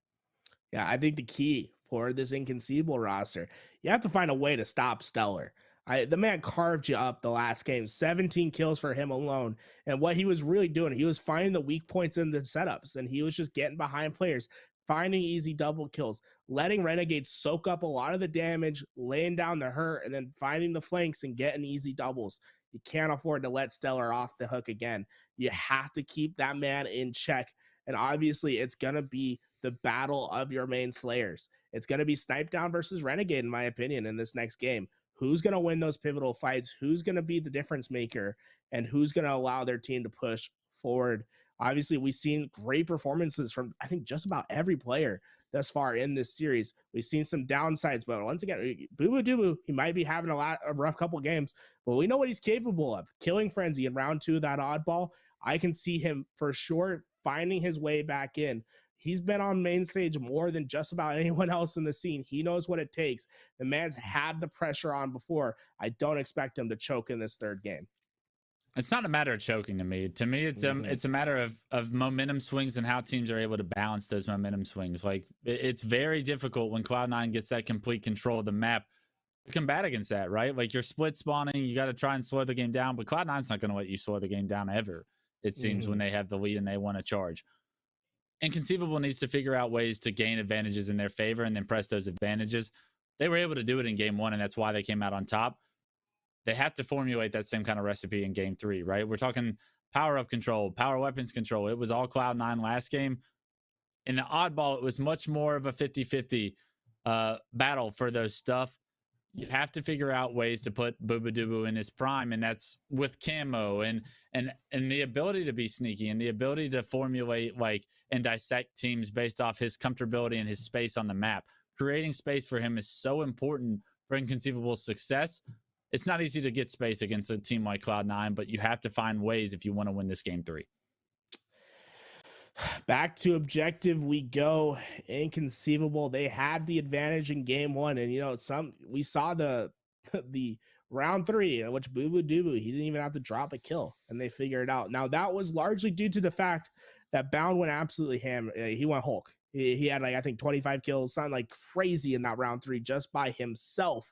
Yeah, I think the key for this Inconceivable roster, you have to find a way to stop Stellar. The man carved you up the last game, 17 kills for him alone. And what he was really doing, he was finding the weak points in the setups, and he was just getting behind players, finding easy double kills, letting Renegade soak up a lot of the damage, laying down the hurt, and then finding the flanks and getting easy doubles. You can't afford to let Stellar off the hook again. You have to keep that man in check. And obviously, it's going to be the battle of your main slayers. It's going to be Snipe Down versus Renegade, in my opinion, in this next game. Who's going to win those pivotal fights? Who's going to be the difference maker? And who's going to allow their team to push forward? Obviously, we've seen great performances from, I think, just about every player thus far in this series. We've seen some downsides, but once again, Boobadooboo, he might be having a rough couple games, but we know what he's capable of. Killing Frenzy in round 2, that oddball, I can see him for sure finding his way back in. He's been on main stage more than just about anyone else in the scene. He knows what it takes. The man's had the pressure on before. I don't expect him to choke in this 3rd game. It's not a matter of choking to me. To me, it's a matter of momentum swings and how teams are able to balance those momentum swings. Like, it's very difficult when Cloud9 gets that complete control of the map to combat against that, right? Like, you're split spawning, you got to try and slow the game down, but Cloud9's not going to let you slow the game down ever, it seems, when they have the lead and they want to charge. Inconceivable needs to figure out ways to gain advantages in their favor and then press those advantages. They were able to do it in game 1, and that's why they came out on top. They have to formulate that same kind of recipe in game 3, right? We're talking power-up control, power weapons control. It was all Cloud9 last game. In the oddball, it was much more of a 50-50 battle for those stuff. you have to figure out ways to put Boobadooboo in his prime, and that's with camo and the ability to be sneaky and the ability to formulate and dissect teams based off his comfortability and his space on the map. Creating space for him is so important for Inconceivable success. It's not easy to get space against a team like Cloud9, but you have to find ways if you want to win this game 3. Back to objective we go. Inconceivable, they had the advantage in game 1, and we saw the round 3 in which Boobadooboo, he didn't even have to drop a kill, and they figured it out. Now that was largely due to the fact that Bound went absolutely ham. He went Hulk. He had I think 25 kills, something like crazy in that round 3 just by himself.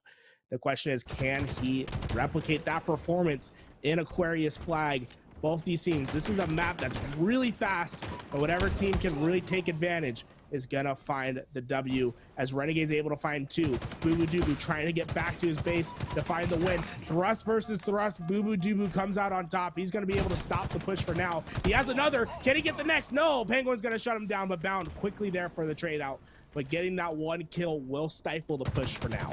The question is, can he replicate that performance in Aquarius Flag? Both these teams, this is a map that's really fast, and whatever team can really take advantage is gonna find the W, as Renegade's able to find 2. Boobadooboo trying to get back to his base to find the win. Thrust versus thrust. Boobadooboo comes out on top. He's gonna be able to stop the push for now. He has another. Can he get the next? No, Penguin's gonna shut him down, but Bound quickly there for the trade out. But getting that 1 kill will stifle the push for now.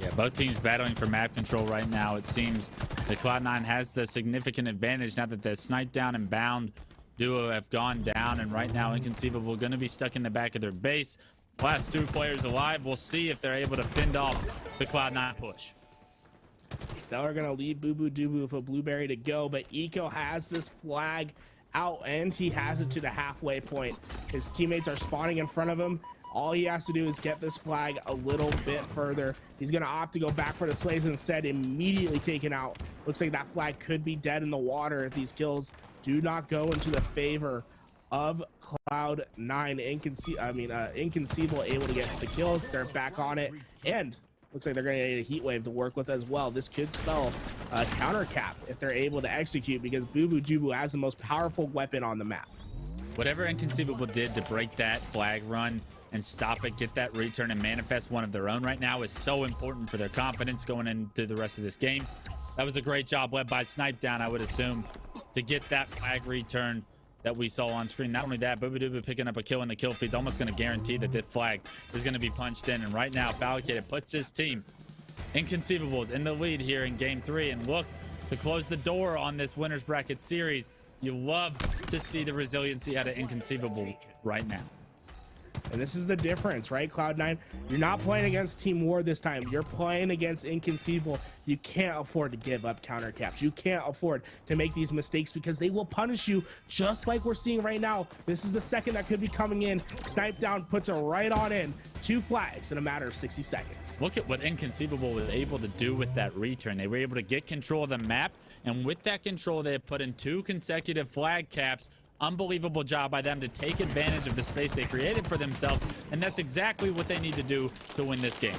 Yeah, both teams battling for map control right now. It seems that Cloud9 has the significant advantage now that the Snipe Down and Bound duo have gone down, and right now Inconceivable going to be stuck in the back of their base. Last 2 players alive. We'll see if they're able to fend off the Cloud9 push. Still are going to leave Boobadooboo with a blueberry to go, but Eco has this flag out, and he has it to the halfway point. His teammates are spawning in front of him. All he has to do is get this flag a little bit further. He's going to opt to go back for the slays instead, immediately taken out. Looks like that flag could be dead in the water if these kills do not go into the favor of Cloud9. Inconceivable able to get the kills. They're back on it, and looks like they're going to need a heat wave to work with as well. This could spell a counter cap if they're able to execute, because Boobadooboo has the most powerful weapon on the map. Whatever Inconceivable did to break that flag run and stop it, get that return, and manifest one of their own right now is so important for their confidence going into the rest of this game. That was a great job led by Snipe Down, I would assume, to get that flag return that we saw on screen. Not only that, Boobadooboo picking up a kill in the kill feed is almost going to guarantee that this flag is going to be punched in. And right now, Falcated puts his team, Inconceivables, in the lead here in game 3. And look to close the door on this winners bracket series. You love to see the resiliency out of Inconceivable right now. And this is the difference, right? Cloud9, you're not playing against Team War this time. You're playing against Inconceivable. You can't afford to give up counter caps. You can't afford to make these mistakes, because they will punish you, just like we're seeing right now. This is the second that could be coming in. Snipe Down puts it right on in. 2 flags in a matter of 60 seconds. Look at what Inconceivable was able to do with that return. They were able to get control of the map, and with that control, they have put in 2 consecutive flag caps. Unbelievable job by them to take advantage of the space they created for themselves, and that's exactly what they need to do to win this game.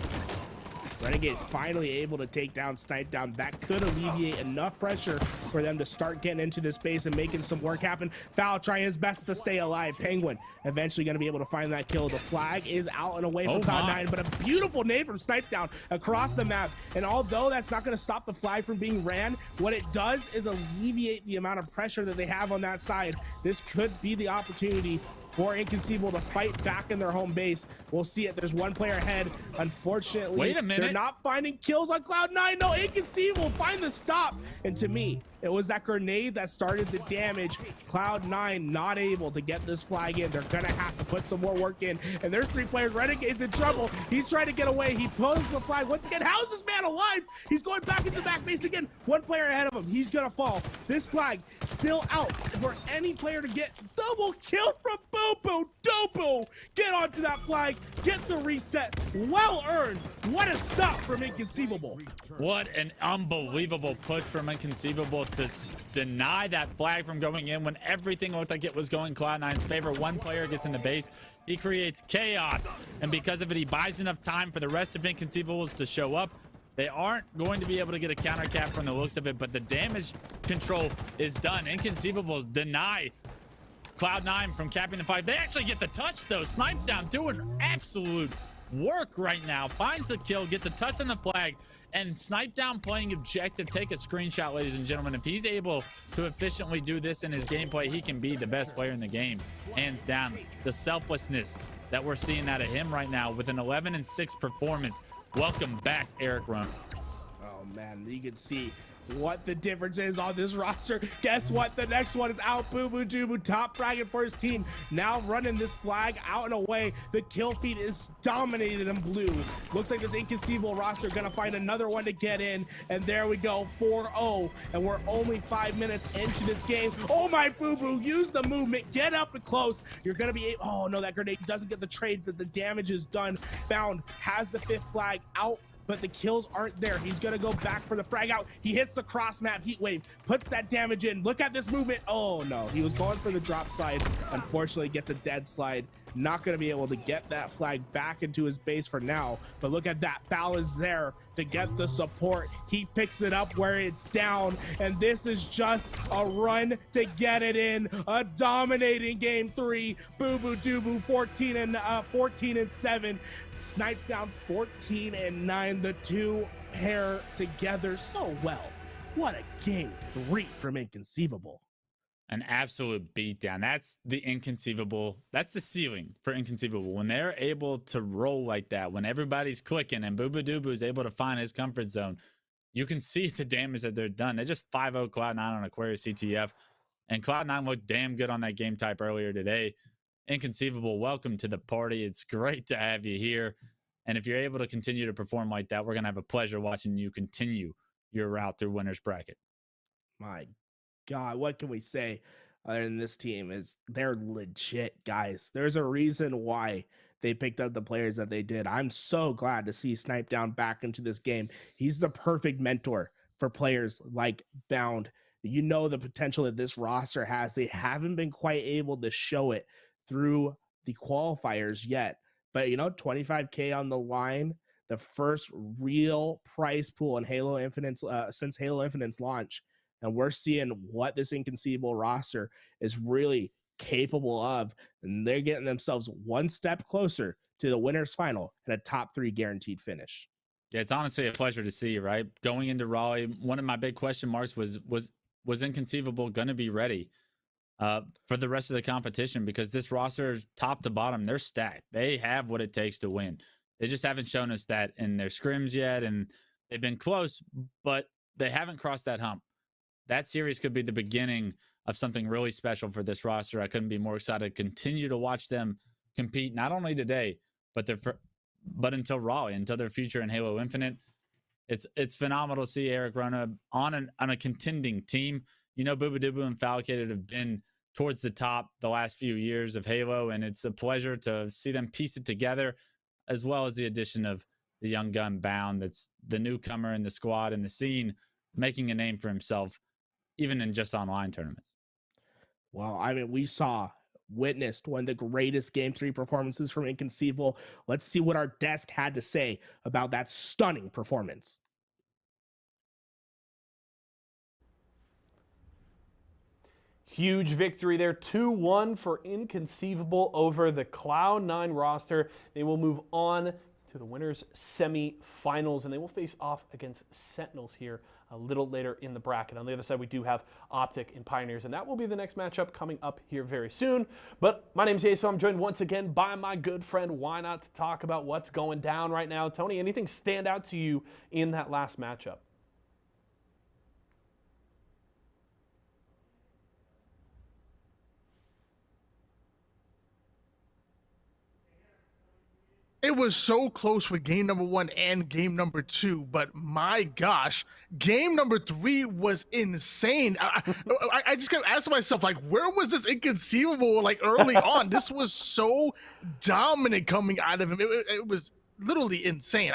Renegade finally able to take down Snipe Down. That could alleviate enough pressure for them to start getting into this space and making some work happen. Foul trying his best to stay alive. Penguin eventually going to be able to find that kill. The flag is out and away from Cloud9, but a beautiful nade from Snipe Down across the map. And although that's not going to stop the flag from being ran, what it does is alleviate the amount of pressure that they have on that side. This could be the opportunity for Inconceivable to fight back in their home base. We'll see it. There's 1 player ahead. Unfortunately, wait a minute, they're not finding kills on Cloud9. No, Inconceivable find the stop. And to me, it was that grenade that started the damage. Cloud9 not able to get this flag in. They're gonna have to put some more work in. And there's 3 players. Renegade's in trouble. He's trying to get away. He pulls the flag once again. How is this man alive? He's going back into the back base again. 1 player ahead of him. He's gonna fall. This flag still out for any player to get. Double kill from Boobadooboo. Get onto that flag. Get the reset. Well earned. What a stop from Inconceivable. What an unbelievable push from Inconceivable to deny that flag from going in when everything looked like it was going Cloud9's favor. 1 player gets in the base. He creates chaos, and because of it, he buys enough time for the rest of Inconceivables to show up. They aren't going to be able to get a counter cap from the looks of it, but the damage control is done. Inconceivables deny Cloud9 from capping the fight. They actually get the touch, though. Snipe Down doing absolute work right now. Finds the kill, gets a touch on the flag, and Snipe Down playing objective. Take a screenshot, ladies and gentlemen. If he's able to efficiently do this in his gameplay, he can be the best player in the game. Hands down. The selflessness that we're seeing out of him right now with an 11-6 performance. Welcome back, Eric Rohn. Oh man, you can see what the difference is on this roster. Guess what? The next one is out. Boo Boo Doo, top fragging for his team. Now running this flag out and away. The kill feed is dominated in blue. Looks like this Inconceivable roster gonna find another one to get in. And there we go, 4-0. And we're only 5 minutes into this game. Oh my Boo Boo, use the movement. Get up and close. You're gonna be able, oh no, that grenade doesn't get the trade, but the damage is done. Bound has the 5th flag out, but the kills aren't there. He's gonna go back for the frag out. He hits the cross map heat wave, puts that damage in. Look at this movement. Oh no, he was going for the drop slide. Unfortunately gets a dead slide. Not gonna be able to get that flag back into his base for now, but look at that. Foul is there to get the support. He picks it up where it's down, and this is just a run to get it in. A dominating game 3. Boo Boo Doo Boo 14-7. Snipe Down 14-9. The two pair together so well. What a game 3 from Inconceivable. An absolute beatdown. That's the Inconceivable. That's the ceiling for Inconceivable. When they're able to roll like that, when everybody's clicking and Boo Boo Doo Boo is able to find his comfort zone, you can see the damage that they're done. They just 5-0 Cloud9 on Aquarius CTF, and Cloud9 looked damn good on that game type earlier today. Inconceivable, welcome to the party. It's great to have you here. And if you're able to continue to perform like that, we're going to have a pleasure watching you continue your route through winner's bracket. My God, what can we say other than this team is they're legit, guys. There's a reason why they picked up the players that they did. I'm so glad to see Snipe Down back into this game. He's the perfect mentor for players like Bound. You know the potential that this roster has. They haven't been quite able to show it through the qualifiers yet, but 25K on the line, the first real prize pool in Halo Infinite's since Halo Infinite's launch, and we're seeing what this Inconceivable roster is really capable of, and they're getting themselves one step closer to the winners final and a top 3 guaranteed finish. Yeah, it's honestly a pleasure to see, right? Going into Raleigh, one of my big question marks was Inconceivable going to be ready for the rest of the competition? Because this roster, top to bottom, they're stacked. They have what it takes to win. They just haven't shown us that in their scrims yet, and they've been close, but they haven't crossed that hump. That series could be the beginning of something really special for this roster. I couldn't be more excited to continue to watch them compete, not only today, but until Raleigh, until their future in Halo Infinite. It's phenomenal to see Eric Rona on a contending team. Boo Boo Doo Boo and Falcated have been towards the top the last few years of Halo, and it's a pleasure to see them piece it together, as well as the addition of the young gun Bound, that's the newcomer in the squad and the scene, making a name for himself, even in just online tournaments. Well, I mean, we witnessed one of the greatest Game 3 performances from Inconceivable. Let's see what our desk had to say about that stunning performance. Huge victory there, 2-1 for Inconceivable over the Cloud9 roster. They will move on to the winners semi-finals, and they will face off against Sentinels here a little later in the bracket. On the other side, we do have Optic and Pioneers, and that will be the next matchup coming up here very soon. But my name's Jason. I'm joined once again by my good friend Why Not to talk about what's going down right now. Tony, anything stand out to you in that last matchup? It was so close with game number 1 and game number 2, but my gosh, game number 3 was insane. I just kept asking myself, like, where was this Inconceivable, like, early on? This was so dominant coming out of him. It was literally insane.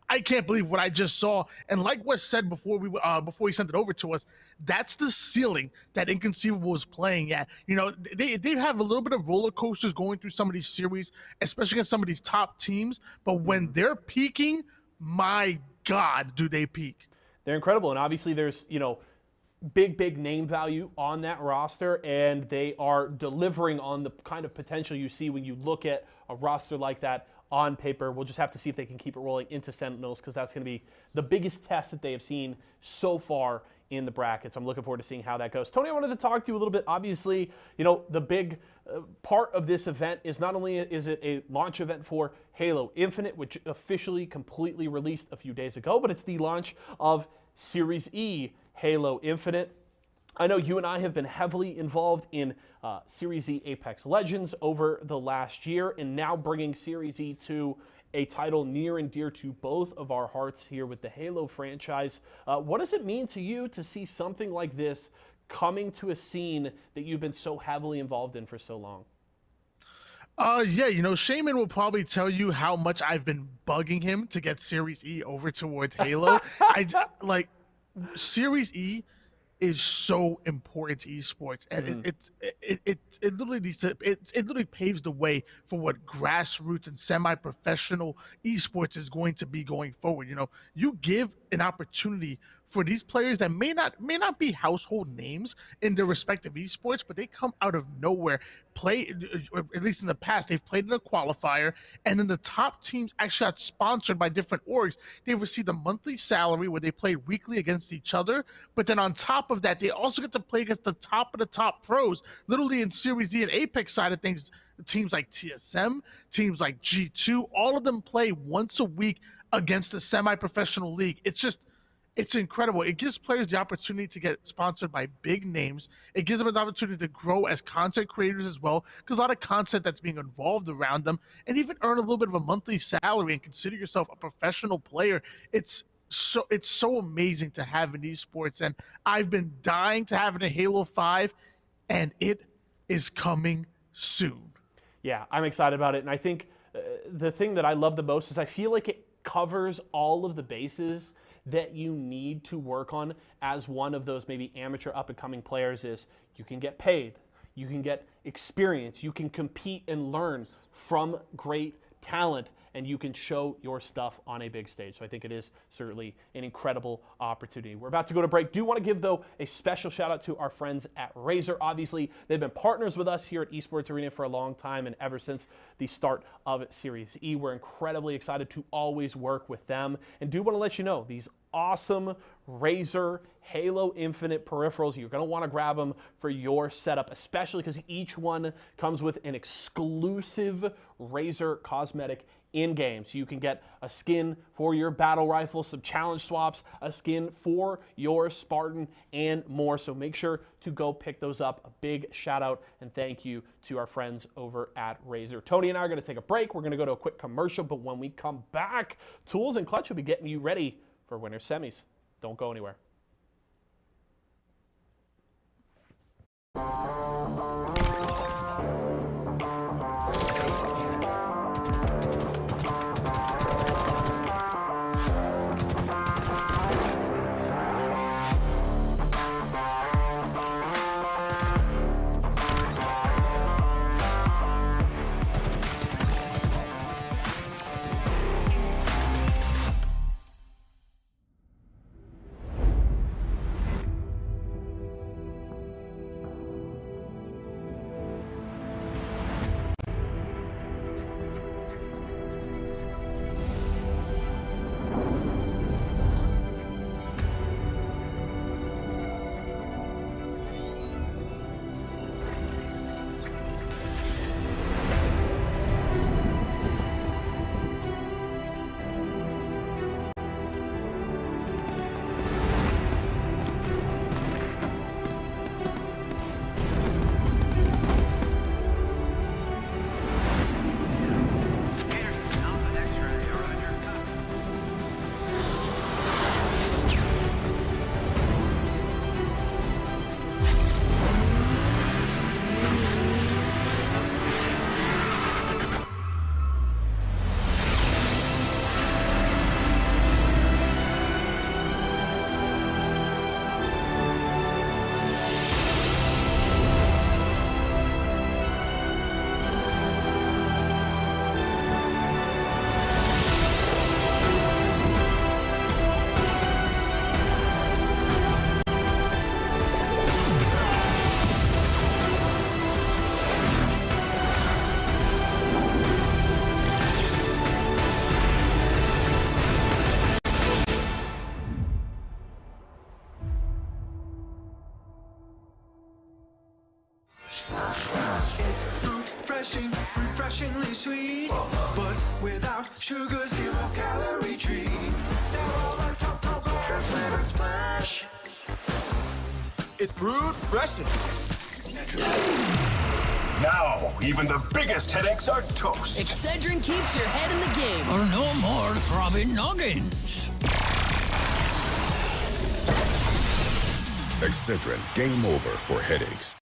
I can't believe what I just saw. And like Wes said before he sent it over to us, that's the ceiling that Inconceivable is playing at. They have a little bit of roller coasters going through some of these series, especially against some of these top teams. But when they're peaking, my God, do they peak. They're incredible. And obviously there's, big name value on that roster, and they are delivering on the kind of potential you see when you look at a roster like that on paper. We'll just have to see if they can keep it rolling into Sentinels, because that's going to be the biggest test that they have seen so far in the brackets. I'm looking forward to seeing how that goes. Tony, I wanted to talk to you a little bit. Obviously, the big part of this event is not only is it a launch event for Halo Infinite, which officially completely released a few days ago, but it's the launch of Series E Halo Infinite. I know you and I have been heavily involved in Series E Apex Legends over the last year, and now bringing Series E to a title near and dear to both of our hearts here with the Halo franchise. What does it mean to you to see something like this coming to a scene that you've been so heavily involved in for so long? Yeah, Shaman will probably tell you how much I've been bugging him to get Series E over towards Halo. Series E is so important to esports, and it literally needs to it literally paves the way for what grassroots and semi-professional esports is going to be going forward. You give an opportunity for these players that may not be household names in their respective esports, but they come out of nowhere, play, or at least in the past, they've played in a qualifier, and then the top teams actually got sponsored by different orgs. They received a monthly salary where they play weekly against each other, but then on top of that, they also get to play against the top of the top pros, literally in Series E and Apex side of things. Teams like TSM, teams like G2, all of them play once a week against the semi-professional league. It's incredible. It gives players the opportunity to get sponsored by big names. It gives them an opportunity to grow as content creators as well, because a lot of content that's being involved around them, and even earn a little bit of a monthly salary and consider yourself a professional player. It's so amazing to have in esports, and I've been dying to have it in Halo 5, and it is coming soon. Yeah, I'm excited about it, and I think the thing that I love the most is I feel like it covers all of the bases that you need to work on as one of those maybe amateur up-and-coming players. Is you can get paid, you can get experience, you can compete and learn from great talent, and you can show your stuff on a big stage. So I think it is certainly an incredible opportunity. We're about to go to break. Do want to give, though, a special shout out to our friends at Razer. Obviously, they've been partners with us here at Esports Arena for a long time, and ever since the start of Series E, we're incredibly excited to always work with them. And do want to let you know, these awesome Razer Halo Infinite peripherals, you're going to want to grab them for your setup, especially because each one comes with an exclusive Razer cosmetic in-game. So you can get a skin for your battle rifle, some challenge swaps, a skin for your Spartan, and more. So make sure to go pick those up. A big shout out and thank you to our friends over at Razer. Tony and I are going to take a break. We're going to go to a quick commercial, but when we come back, Tools and Clutch will be getting you ready for winter semis. Don't go anywhere. It's brewed fresh. Now, even the biggest headaches are toast. Excedrin keeps your head in the game. Or no more throbbing noggins. Excedrin, game over for headaches.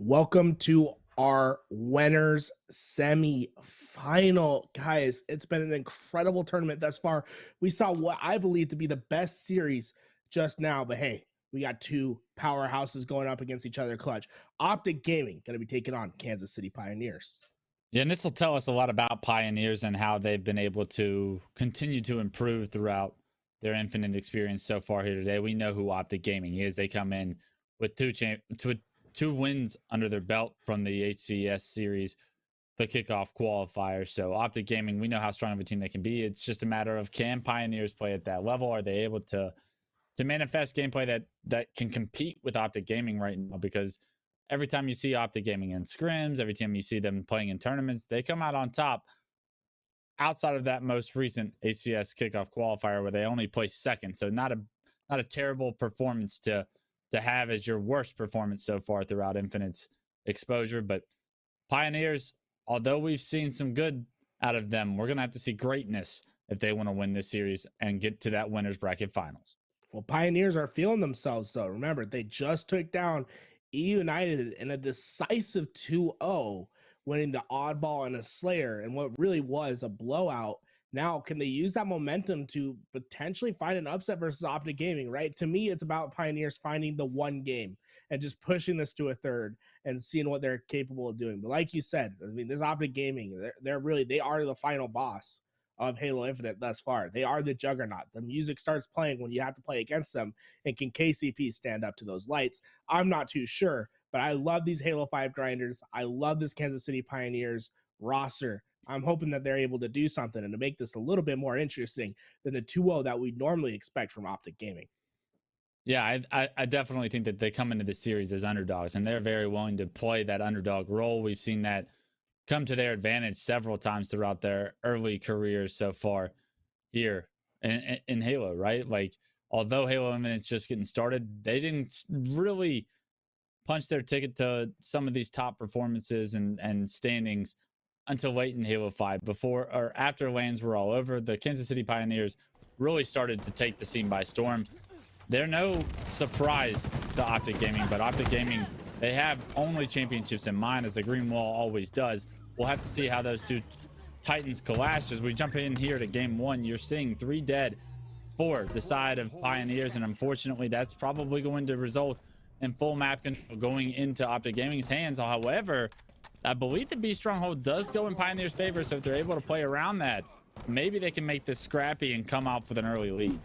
Welcome to our winners semi-final. Guys, it's been an incredible tournament thus far. We saw what I believe to be the best series just now, but hey, we got two powerhouses going up against each other clutch. Optic Gaming going to be taking on Kansas City Pioneers. Yeah, and this will tell us a lot about Pioneers and how they've been able to continue to improve throughout their Infinite experience so far here today. We know who Optic Gaming is. They come in with two wins under their belt from the HCS series, the kickoff qualifier. So Optic Gaming, we know how strong of a team they can be. It's just a matter of, can Pioneers play at that level? Are they able to manifest gameplay that can compete with Optic Gaming right now? Because every time you see Optic Gaming in scrims, every time you see them playing in tournaments, they come out on top. Outside of that most recent ACS kickoff qualifier where they only placed second, so not a terrible performance to have as your worst performance so far throughout Infinite's exposure. But Pioneers, although we've seen some good out of them, we're gonna have to see greatness if they want to win this series and get to that winners bracket finals. Well, Pioneers are feeling themselves, though. Remember, they just took down eUnited in a decisive 2-0, winning the oddball and a slayer and what really was a blowout. Now, can they use that momentum to potentially find an upset versus Optic Gaming, right? To me, it's about Pioneers finding the one game and just pushing this to a third and seeing what they're capable of doing. But like you said, I mean, this Optic Gaming, they are the final boss of Halo Infinite thus far. They are the juggernaut. The music starts playing when you have to play against them. And can KCP stand up to those lights? I'm not too sure, but I love these Halo 5 grinders. I love this Kansas City Pioneers roster. I'm hoping that they're able to do something and to make this a little bit more interesting than the 2-0 that we normally expect from Optic Gaming. Yeah, I definitely think that they come into this series as underdogs, and they're very willing to play that underdog role. We've seen that come to their advantage several times throughout their early careers so far here in Halo, right? Like, although Halo Infinite's just getting started, they didn't really punch their ticket to some of these top performances and standings until late in Halo 5. Before or after LANs were all over, the Kansas City Pioneers really started to take the scene by storm. They're no surprise to Optic Gaming, but Optic Gaming, they have only championships in mind, as the Green Wall always does. We'll have to see how those two Titans clash. As we jump in here to game one, you're seeing 3 dead for the side of Pioneers, and unfortunately, that's probably going to result in full map control going into Optic Gaming's hands. However, I believe the B Stronghold does go in Pioneers' favor, so if they're able to play around that, maybe they can make this scrappy and come out with an early lead.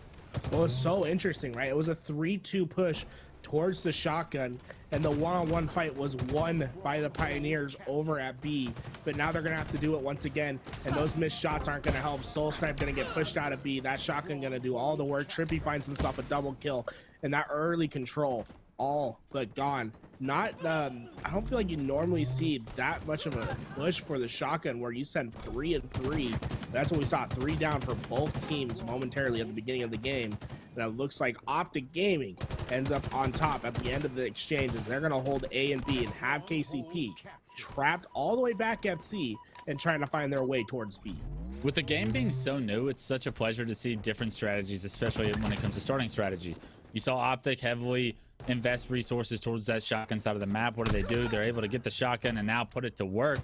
Well, it's so interesting, right? It was a 3-2 push towards the shotgun, and the one-on-one fight was won by the Pioneers over at B, but now they're gonna have to do it once again, and those missed shots aren't gonna help. Soul Snipe gonna get pushed out of B. That shotgun gonna do all the work. Trippy finds himself a double kill, and that early control all but gone. Not I don't feel like you normally see that much of a push for the shotgun where you send 3 and 3. That's what we saw, 3 down for both teams momentarily at the beginning of the game. And it looks like Optic Gaming ends up on top at the end of the exchange, as they're going to hold A and B and have KCP trapped all the way back at C and trying to find their way towards B. With the game being so new, it's such a pleasure to see different strategies, especially when it comes to starting strategies. You saw Optic heavily invest resources towards that shotgun side of the map. What do? They're able to get the shotgun and now put it to work.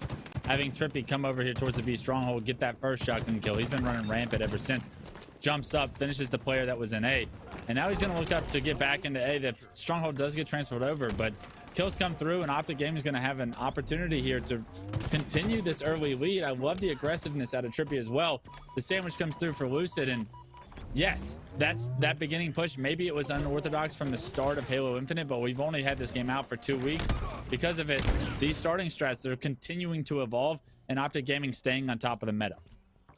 Having Trippy come over here towards the B Stronghold, get that first shotgun kill. He's been running rampant ever since. Jumps up, finishes the player that was in A, and now he's going to look up to get back into A. The Stronghold does get transferred over, but kills come through, and Optic Gaming is going to have an opportunity here to continue this early lead. I love the aggressiveness out of Trippy as well. The sandwich comes through for Lucid, and yes, that's that beginning push. Maybe it was unorthodox from the start of Halo Infinite, but we've only had this game out for 2 weeks. Because of it, these starting strats, they're continuing to evolve, and Optic Gaming staying on top of the meta.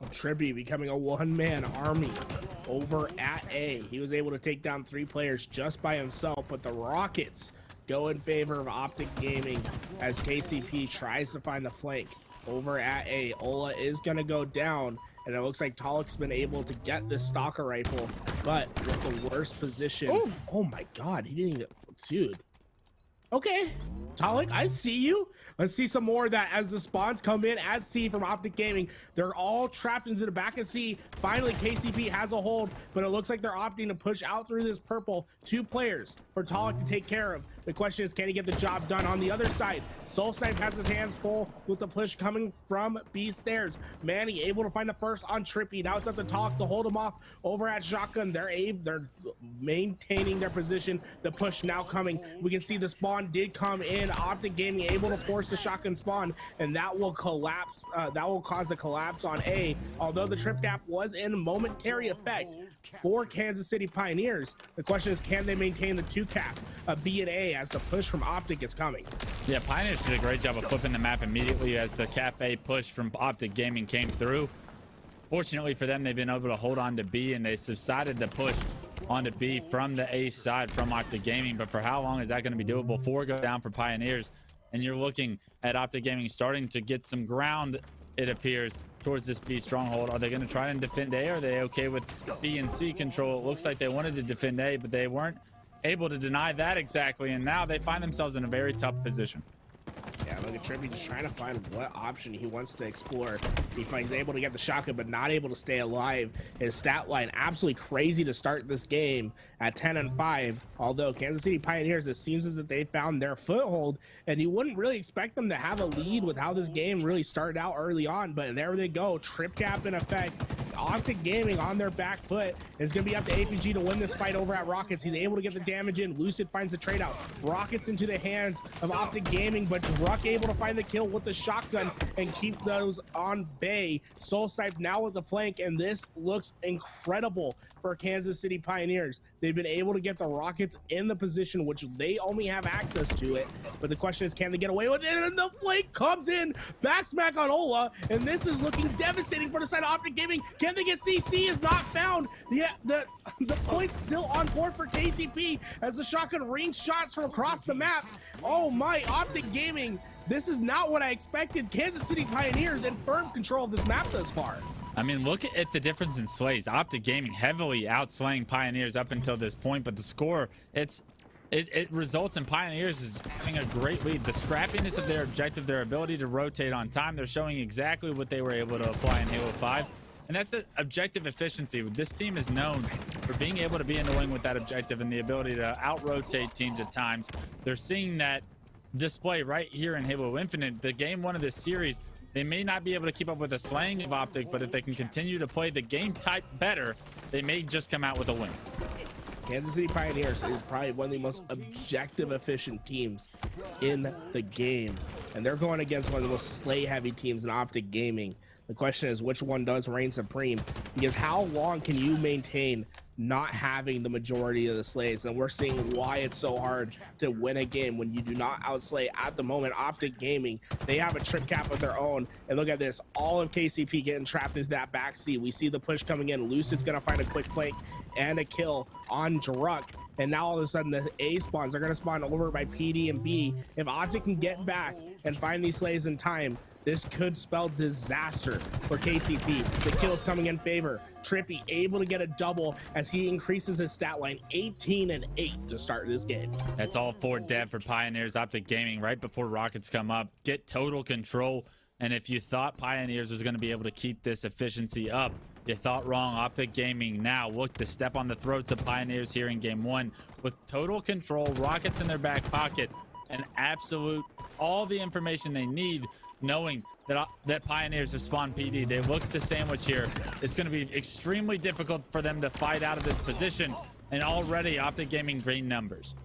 Trippy becoming a one-man army over at A. He was able to take down 3 players just by himself, but the Rockets go in favor of Optic Gaming as KCP tries to find the flank over at A. Ola is going to go down, and it looks like Talik's been able to get this stalker rifle, but with the worst position. Oh my god, he didn't even... Dude. Okay, Talik, I see you. Let's see some more of that as the spawns come in at C from Optic Gaming. They're all trapped into the back of C. Finally, KCP has a hold, but it looks like they're opting to push out through this purple. 2 players for Talik to take care of. The question is, can he get the job done on the other side? Soul Snipe has his hands full with the push coming from B stairs. Manny able to find the first on Trippy. Now it's up to Talik to hold him off over at Shotgun. They're maintaining their position. The push now coming. We can see the spawn did come in. Optic Gaming able to force the Shotgun spawn, and that will collapse. That will cause a collapse on A. Although the trip gap was in momentary effect for Kansas City Pioneers, the question is, can they maintain the 2 cap of B and A as the push from Optic is coming? Yeah, Pioneers did a great job of flipping the map immediately as the cafe push from Optic Gaming came through. Fortunately for them, they've been able to hold on to B, and they subsided the push onto B from the A side from Optic Gaming. But for how long is that going to be doable? 4 go down for Pioneers, and you're looking at Optic Gaming starting to get some ground, it appears, towards this B stronghold. Are they going to try and defend A? Or are they okay with B and C control? It looks like they wanted to defend A, but they weren't able to deny that exactly, and now they find themselves in a very tough position. Yeah, look at Trippy just trying to find what option he wants to explore. He's able to get the shotgun, but not able to stay alive. His stat line absolutely crazy to start this game at 10-5. Although Kansas City Pioneers, it seems as if they found their foothold, and you wouldn't really expect them to have a lead with how this game really started out early on. But there they go, trip cap in effect. Optic Gaming on their back foot. It's going to be up to APG to win this fight over at Rockets. He's able to get the damage in. Lucid finds the trade out. Rockets into the hands of Optic Gaming, but Druck able to find the kill with the shotgun and keep those on bay. Soul Snipe now with the flank, and this looks incredible for Kansas City Pioneers. They've been able to get the Rockets in the position which they only have access to it, but the question is, can they get away with it? And the flank comes in, back smack on Ola, and this is looking devastating for the side of Optic Gaming. Can they get CC? Is not found. The point's still on board for KCP as the shotgun rings shots from across the map. Oh my, Optic Gaming, this is not what I expected. Kansas City Pioneers in firm control of this map thus far. I mean, look at the difference in slays. Optic Gaming heavily outslaying Pioneers up until this point, but the score, it results in Pioneers having a great lead. The scrappiness of their objective, their ability to rotate on time, they're showing exactly what they were able to apply in Halo 5. And that's an objective efficiency. This team is known for being able to be annoying with that objective and the ability to out-rotate teams at times. They're seeing that display right here in Halo Infinite. The game 1 of this series, they may not be able to keep up with the slaying of Optic, but if they can continue to play the game type better, they may just come out with a win. Kansas City Pioneers is probably one of the most objective efficient teams in the game, and they're going against one of the most slay heavy teams in Optic Gaming. The question is, which one does reign supreme? Because how long can you maintain not having the majority of the slays? And we're seeing why it's so hard to win a game when you do not outslay at the moment. Optic Gaming, they have a trip cap of their own, and look at this, all of KCP getting trapped into that back seat. We see the push coming in. Lucid's gonna find a quick flank and a kill on Druck, and now all of a sudden the A spawns are gonna spawn over by PD and B. If Optic can get back and find these slays in time, this could spell disaster for KCP. The kills coming in favor. Trippy able to get a double as he increases his stat line 18-8 to start this game. That's all 4 dev for Pioneers. Optic Gaming right before Rockets come up, get total control. And if you thought Pioneers was going to be able to keep this efficiency up, you thought wrong. Optic Gaming now look to step on the throats of Pioneers here in game 1 with total control, Rockets in their back pocket, and absolute all the information they need, knowing that Pioneers have spawned PD. They look to sandwich here. It's going to be extremely difficult for them to fight out of this position, and already Optic Gaming green numbers.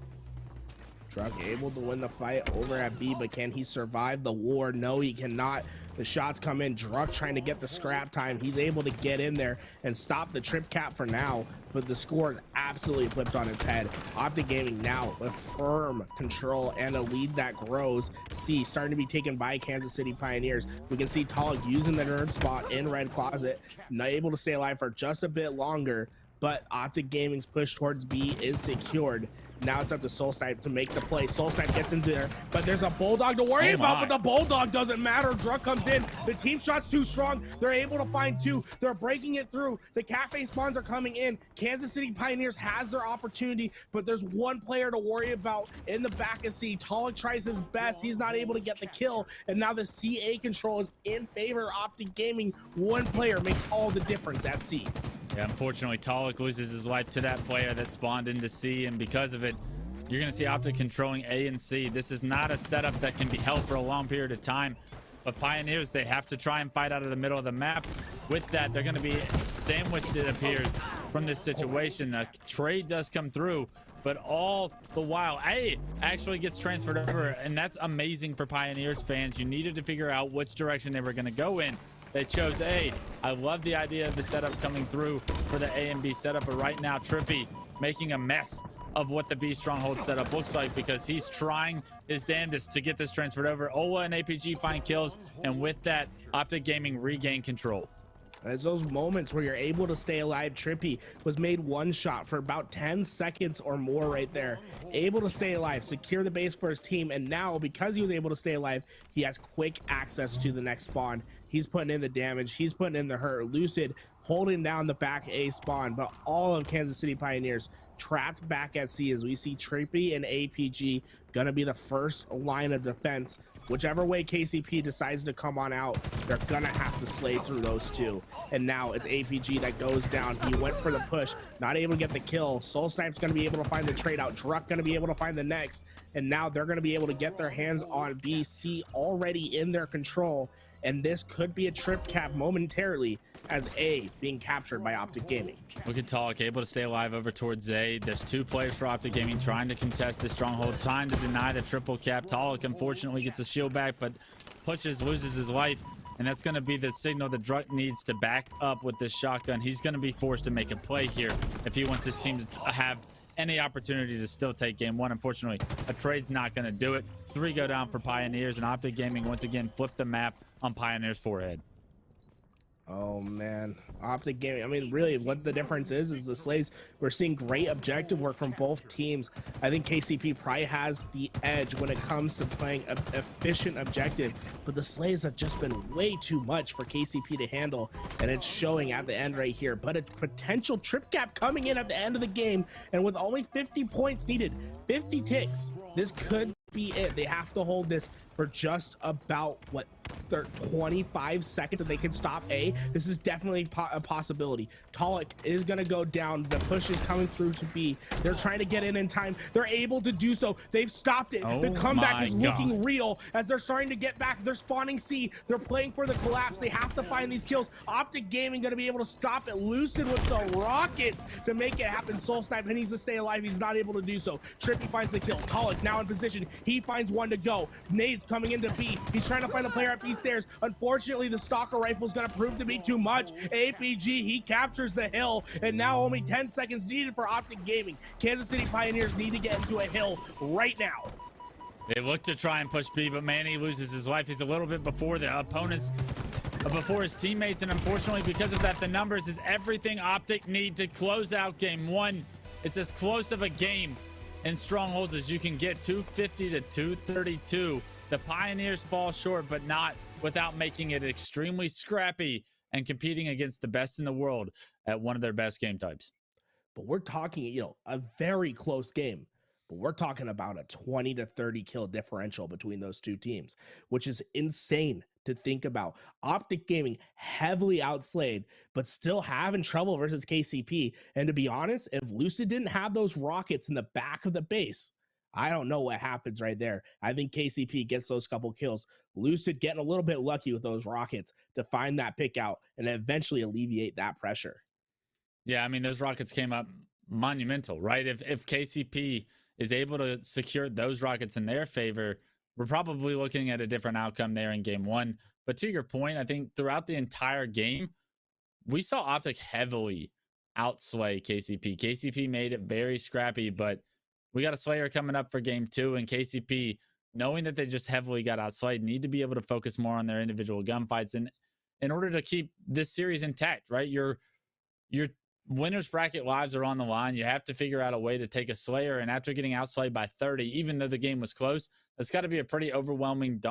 Druck able to win the fight over at B, but can he survive the war? No, he cannot. The shots come in. Druck trying to get the scrap time. He's able to get in there and stop the trip cap for now, but the score is absolutely flipped on its head. Optic Gaming now with firm control and a lead that grows. C starting to be taken by Kansas City Pioneers. We can see Talik using the nerd spot in Red Closet, not able to stay alive for just a bit longer, but Optic Gaming's push towards B is secured. Now it's up to Soul Snipe to make the play. Soul Snipe gets in there, but there's a Bulldog to worry about, but the Bulldog doesn't matter. Druk comes in. The team shot's too strong. They're able to find two. They're breaking it through. The cafe spawns are coming in. Kansas City Pioneers has their opportunity, but there's one player to worry about in the back of C. Talik tries his best. He's not able to get the kill, and now the CA control is in favor of Optic Gaming. One player makes all the difference at C. Yeah, unfortunately, Talik loses his life to that player that spawned into C, and because of it, you're going to see Optic controlling A and C. This is not a setup that can be held for a long period of time, but Pioneers, they have to try and fight out of the middle of the map. With that, they're going to be sandwiched, it appears, from this situation. The trade does come through, but all the while, A actually gets transferred over, and that's amazing for Pioneers fans. You needed to figure out which direction they were going to go in. They chose A. I love the idea of the setup coming through for the A and B setup, but right now Trippy making a mess of what the B stronghold setup looks like because he's trying his damnedest to get this transferred over. Ola and APG find kills, and with that, Optic Gaming regain control. It's those moments where you're able to stay alive. Trippy was made one shot for about 10 seconds or more right there. Able to stay alive, secure the base for his team, and now because he was able to stay alive, he has quick access to the next spawn. He's putting in the damage, he's putting in the hurt. Lucid holding down the back A spawn, but all of Kansas City Pioneers trapped back at C as we see Trippy and APG gonna be the first line of defense. Whichever way KCP decides to come on out, they're gonna have to slay through those two. And now it's APG that goes down. He went for the push, not able to get the kill. Soul Snipe's gonna be able to find the trade out. Druk gonna be able to find the next. And now they're gonna be able to get their hands on BC already in their control. And this could be a trip cap momentarily as A being captured by Optic Gaming. Look at Talik able to stay alive over towards A. There's two players for Optic Gaming trying to contest this stronghold, trying to deny the triple cap. Talik unfortunately gets a shield back, but loses his life. And that's going to be the signal that Druk needs to back up with this shotgun. He's going to be forced to make a play here if he wants his team to have any opportunity to still take game one. Unfortunately, a trade's not going to do it. 3 go down for Pioneers, and Optic Gaming once again flipped the map on Pioneers' forehead. Oh man, Optic Gaming. I mean, really, what the difference is the Slays. We're seeing great objective work from both teams. I think KCP probably has the edge when it comes to playing an efficient objective, but the Slays have just been way too much for KCP to handle, and it's showing at the end right here. But a potential trip cap coming in at the end of the game, and with only 50 points needed, 50 ticks, this could be it. They have to hold this for just about what, 25 seconds, and they can stop A. This is definitely a possibility. Talik is gonna go down. The push is coming through to B. They're trying to get in time. They're able to do so. They've stopped it. The comeback is looking real as they're starting to get back. They're spawning C. They're playing for the collapse. They have to find these kills. Optic Gaming gonna be able to stop it. Lucid with the rockets to make it happen. Soul Snipe needs to stay alive. He's not able to do so. Trippy finds the kill. Talik now in position. He finds one to go. Nades coming into B. He's trying to find a player at B stairs. Unfortunately, the stalker rifle is going to prove to be too much. APG, he captures the hill, and now only 10 seconds needed for Optic Gaming. Kansas City Pioneers need to get into a hill right now. They look to try and push B, but Manny loses his life. He's a little bit before the opponents, before his teammates, and unfortunately, because of that, the numbers is everything Optic need to close out game one. It's as close of a game in strongholds as you can get, 250 to 232. The Pioneers fall short, but not without making it extremely scrappy and competing against the best in the world at one of their best game types. But we're talking, a very close game. But we're talking about a 20 to 30 kill differential between those two teams, which is insane to think about. Optic Gaming heavily outslayed, but still having trouble versus KCP. And to be honest, if Lucid didn't have those rockets in the back of the base, I don't know what happens right there. I think KCP gets those couple kills. Lucid getting a little bit lucky with those rockets to find that pick out and eventually alleviate that pressure. Yeah, I mean, those rockets came up monumental, right? If KCP is able to secure those rockets in their favor, we're probably looking at a different outcome there in game one. But to your point, I think throughout the entire game, we saw Optic heavily outslay KCP. KCP made it very scrappy, but we got a Slayer coming up for game two, and KCP, knowing that they just heavily got outslayed, need to be able to focus more on their individual gunfights and in order to keep this series intact, right? You're winners bracket lives are on the line. You have to figure out a way to take a Slayer, and after getting outslayed by 30, even though the game was close, that's got to be a pretty overwhelming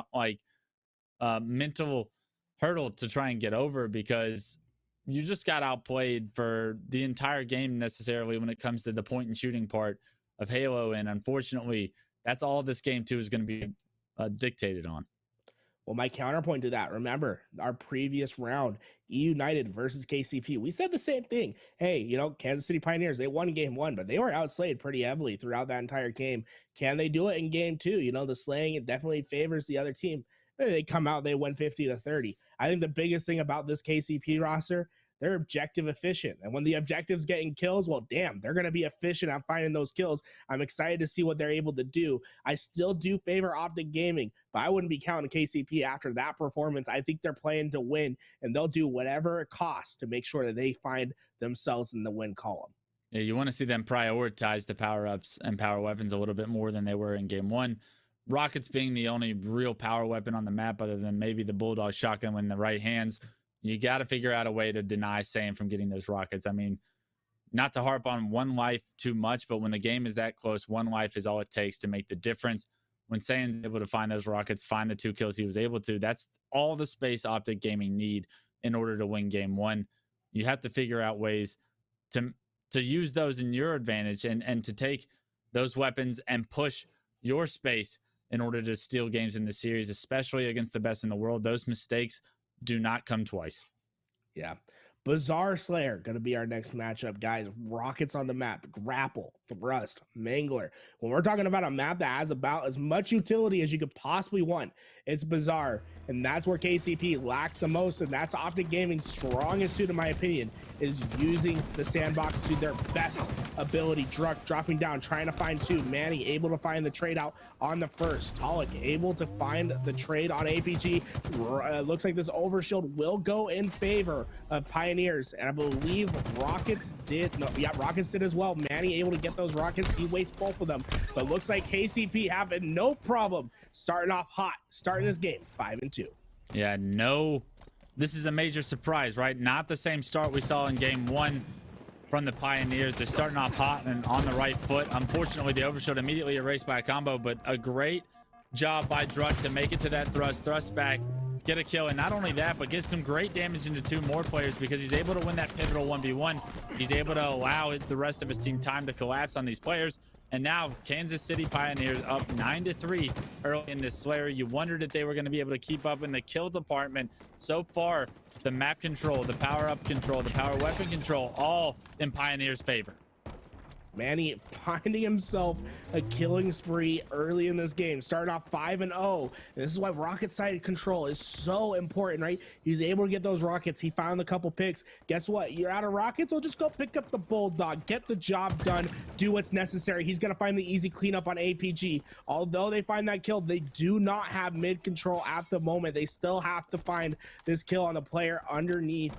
mental hurdle to try and get over, because you just got outplayed for the entire game necessarily when it comes to the point and shooting part of Halo. And unfortunately, that's all this game 2 is going to be dictated on. Well, my counterpoint to that, remember our previous round, eUnited versus KCP. We said the same thing. Hey, Kansas City Pioneers, they won game 1, but they were outslayed pretty heavily throughout that entire game. Can they do it in game 2? The slaying, it definitely favors the other team. They come out, they win 50-30. I think the biggest thing about this KCP roster, they're objective efficient. And when the objective's getting kills, well, damn, they're going to be efficient at finding those kills. I'm excited to see what they're able to do. I still do favor Optic Gaming, but I wouldn't be counting KCP after that performance. I think they're playing to win, and they'll do whatever it costs to make sure that they find themselves in the win column. Yeah, you want to see them prioritize the power-ups and power weapons a little bit more than they were in game 1. Rockets being the only real power weapon on the map other than maybe the Bulldog shotgun in the right hands. You got to figure out a way to deny Sam from getting those rockets. I mean, not to harp on one life too much, but when the game is that close, one life is all it takes to make the difference. When Sam's able to find those rockets, find the 2 kills he was able to, that's all the space Optic Gaming need in order to win game 1. You have to figure out ways to use those in your advantage and to take those weapons and push your space in order to steal games in the series, especially against the best in the world. Those mistakes do not come twice. Yeah. Bazaar Slayer going to be our next matchup, guys. Rockets on the map, grapple, thrust, mangler. When we're talking about a map that has about as much utility as you could possibly want, it's Bazaar, and that's where KCP lacked the most, and that's Optic Gaming's strongest suit, in my opinion, is using the sandbox to their best ability. Druck dropping down, trying to find 2. Manny able to find the trade out on the first. Talik able to find the trade on APG. Looks like this overshield will go in favor of Pioneers, and I believe Rockets did. No, yeah, Rockets did as well. Manny able to get those rockets. He wastes both of them, but looks like KCP having no problem starting off hot, starting this game 5-2. Yeah, no, this is a major surprise, right? Not the same start we saw in game 1 from the Pioneers. They're starting off hot and on the right foot. Unfortunately, the overshield immediately erased by a combo, but a great job by Druck to make it to that thrust back, get a kill, and not only that, but get some great damage into 2 more players, because he's able to win that pivotal 1v1. He's able to allow the rest of his team time to collapse on these players. And now Kansas City Pioneers up 9-3 early in this Slayer. You wondered if they were going to be able to keep up in the kill department. So far, the map control, the power-up control, the power weapon control, all in Pioneers' favor. Manny finding himself a killing spree early in this game, starting off 5-0. This is why rocket side control is so important, right? He's able to get those rockets. He found a couple picks. Guess what? You're out of rockets? Well, just go pick up the Bulldog, get the job done, do what's necessary. He's going to find the easy cleanup on APG. Although they find that kill, they do not have mid control at the moment. They still have to find this kill on the player underneath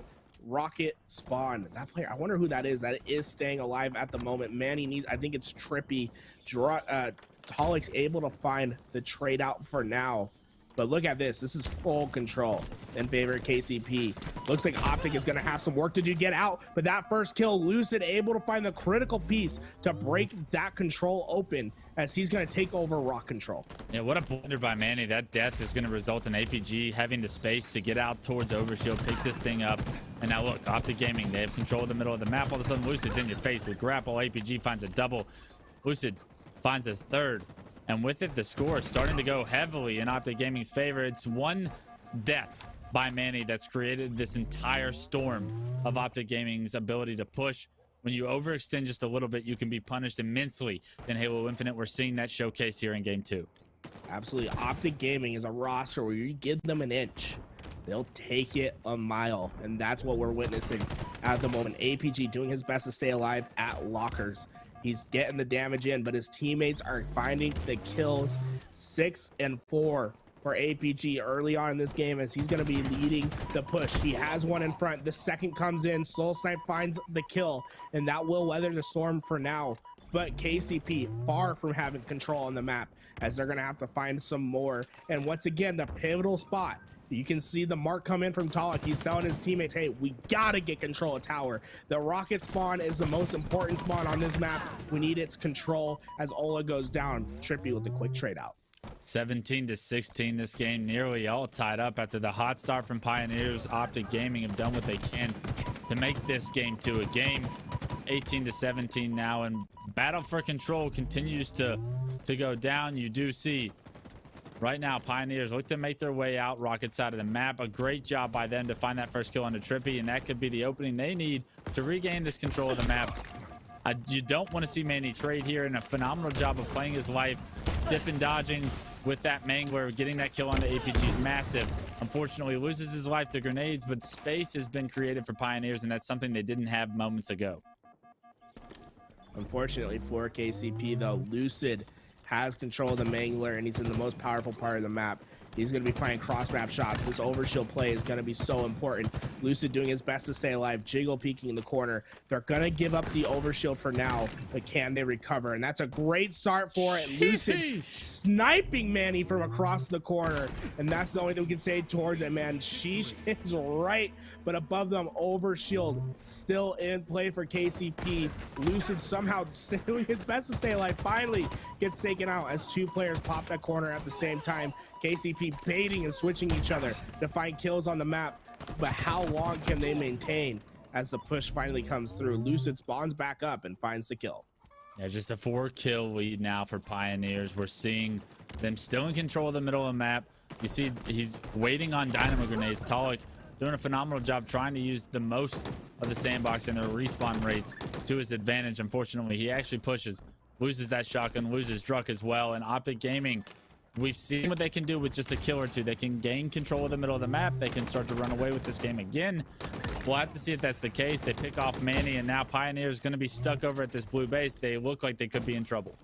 rocket spawn. That player, I wonder who that is. That is staying alive at the moment. Manny needs, I think it's Trippy. Tolik's able to find the trade out for now. But look at this. This is full control in favor of KCP. Looks like Optic is going to have some work to do, get out. But that first kill, Lucid able to find the critical piece to break that control open as he's going to take over rock control. Yeah, what a blunder by Manny. That death is going to result in APG having the space to get out towards Overshield, pick this thing up. And now look, Optic Gaming, they have control of the middle of the map. All of a sudden, Lucid's in your face with grapple. APG finds a double. Lucid finds a third. And with it, the score is starting to go heavily in Optic Gaming's favor. It's one death by Manny that's created this entire storm of Optic Gaming's ability to push. When you overextend just a little bit, you can be punished immensely in Halo Infinite. We're seeing that showcase here in Game 2. Absolutely. Optic Gaming is a roster where you give them an inch, they'll take it a mile. And that's what we're witnessing at the moment. APG doing his best to stay alive at lockers. He's getting the damage in, but his teammates are finding the kills. 6 and 4 for APG early on in this game as he's going to be leading the push. He has one in front. The second comes in. Soul Snipe finds the kill, and that will weather the storm for now. But KCP far from having control on the map as they're going to have to find some more. And once again, the pivotal spot You can see the mark come in from Talek. He's telling his teammates, hey, we gotta get control of tower. The rocket spawn is the most important spawn on this map. We need its control as Ola goes down. Trippy with the quick trade out. 17-16 this game, nearly all tied up after the hot start from Pioneers. Optic Gaming have done what they can to make this game to a game. 18-17 now, and battle for control continues to go down. You do see right now Pioneers look to make their way out rocket side of the map. A great job by them to find that first kill onto Trippy, and that could be the opening they need to regain this control of the map. You don't want to see Manny trade here, and a phenomenal job of playing his life, dipping, dodging with that Mangler, getting that kill onto APG is massive. Unfortunately, loses his life to grenades, but space has been created for Pioneers, and that's something they didn't have moments ago. Unfortunately for KCP, though, Lucid has control of the Mangler, and he's in the most powerful part of the map. He's going to be finding cross-map shots. This overshield play is going to be so important. Lucid doing his best to stay alive. Jiggle peeking in the corner. They're going to give up the overshield for now, but can they recover? And that's a great start for it. Lucid sniping Manny from across the corner. And that's the only thing we can say towards it, man. Sheesh is right, but above them, overshield still in play for KCP. Lucid somehow doing his best to stay alive. Finally gets taken out as two players pop that corner at the same time. KCP baiting and switching each other to find kills on the map, but how long can they maintain as the push finally comes through? Lucid spawns back up and finds the kill. Yeah, just a 4-kill lead now for Pioneers. We're seeing them still in control of the middle of the map. You see he's waiting on dynamo grenades. Talek doing a phenomenal job trying to use the most of the sandbox and their respawn rates to his advantage. Unfortunately, he actually pushes, loses that shotgun, loses Druck as well, and Optic Gaming, we've seen what they can do with just a kill or two. They can gain control of the middle of the map. They can start to run away with this game again. We'll have to see if that's the case. They pick off Manny, and now Pioneer's going to be stuck over at this blue base. They look like they could be in trouble.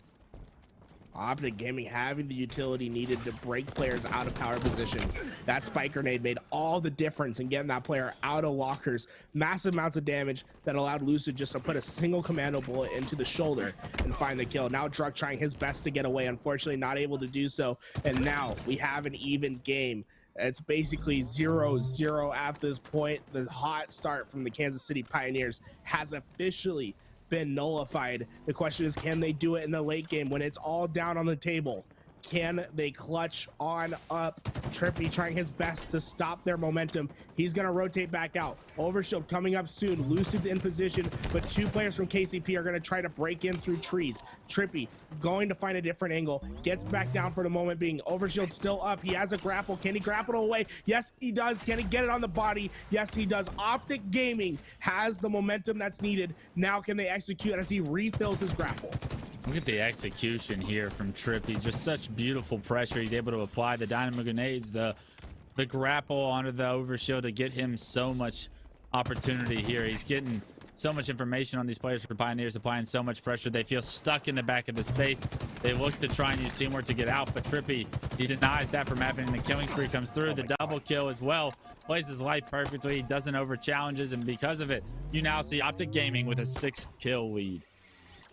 Optic Gaming having the utility needed to break players out of power positions. That spike grenade made all the difference in getting that player out of lockers. Massive amounts of damage that allowed Lucid just to put a single commando bullet into the shoulder and find the kill. Now Druck trying his best to get away, unfortunately not able to do so. And now we have an even game. It's basically 0-0 at this point. The hot start from the Kansas City Pioneers has officially been nullified. The question is, can they do it in the late game when it's all down on the table? Can they clutch on up? Trippy trying his best to stop their momentum. He's going to rotate back out. Overshield coming up soon. Lucid's in position, but two players from KCP are going to try to break in through trees. Trippy going to find a different angle. Gets back down for the moment being. Overshield still up. He has a grapple. Can he grapple it away? Yes, he does. Can he get it on the body? Yes, he does. Optic Gaming has the momentum that's needed. Now can they execute as he refills his grapple? Look at the execution here from Trippy. Just such beautiful pressure. He's able to apply the dynamo grenades, the grapple onto the overshield to get him so much opportunity here. He's getting so much information on these players for Pioneers, applying so much pressure. They feel stuck in the back of the space. They look to try and use teamwork to get out, but Trippy, he denies that from happening. The killing spree comes through. The double kill as well. Plays his life perfectly. He doesn't over challenges, and because of it, you now see Optic Gaming with a 6-kill lead.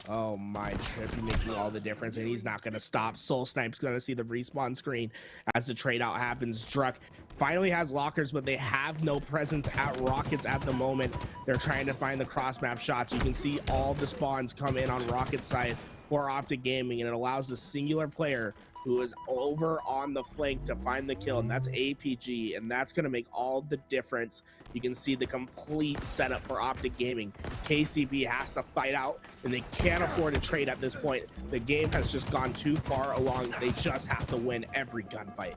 Oh my, Trippy making all the difference, and he's not going to stop. Soul Snipe's going to see the respawn screen as the trade out happens. Druck finally has lockers, but they have no presence at Rockets at the moment. They're trying to find the cross map shots. You can see all the spawns come in on Rocket side for Optic Gaming, and it allows the singular player who is over on the flank to find the kill, and that's APG, and that's going to make all the difference. You can see the complete setup for Optic Gaming. KCP has to fight out, and they can't afford to trade at this point. The game has just gone too far along. They just have to win every gunfight.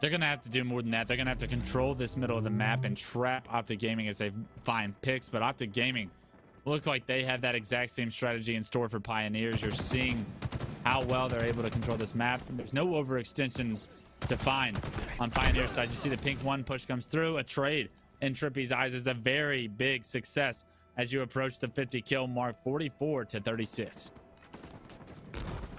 They're going to have to do more than that. They're going to have to control this middle of the map and trap Optic Gaming as they find picks, but Optic Gaming look like they have that exact same strategy in store for Pioneers. You're seeing how well they're able to control this map. There's no overextension to find on Pioneer's side. You see the pink one push comes through. A trade in Trippy's eyes is a very big success as you approach the 50 kill mark, 44-36.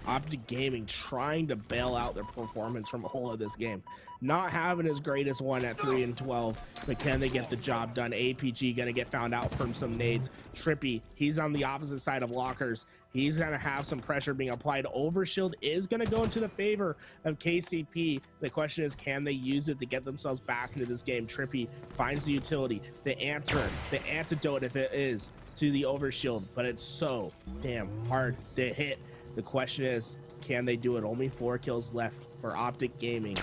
Optic Gaming trying to bail out their performance from a whole of this game. Not having his greatest one at 3-12, but can they get the job done? APG gonna get found out from some nades. Trippy, he's on the opposite side of lockers. He's gonna have some pressure being applied. Overshield is gonna go into the favor of KCP. The question is, can they use it to get themselves back into this game? Trippy finds the utility, the answer, the antidote if it is, to the overshield, but it's so damn hard to hit. The question is, can they do it? Only 4 kills left for Optic Gaming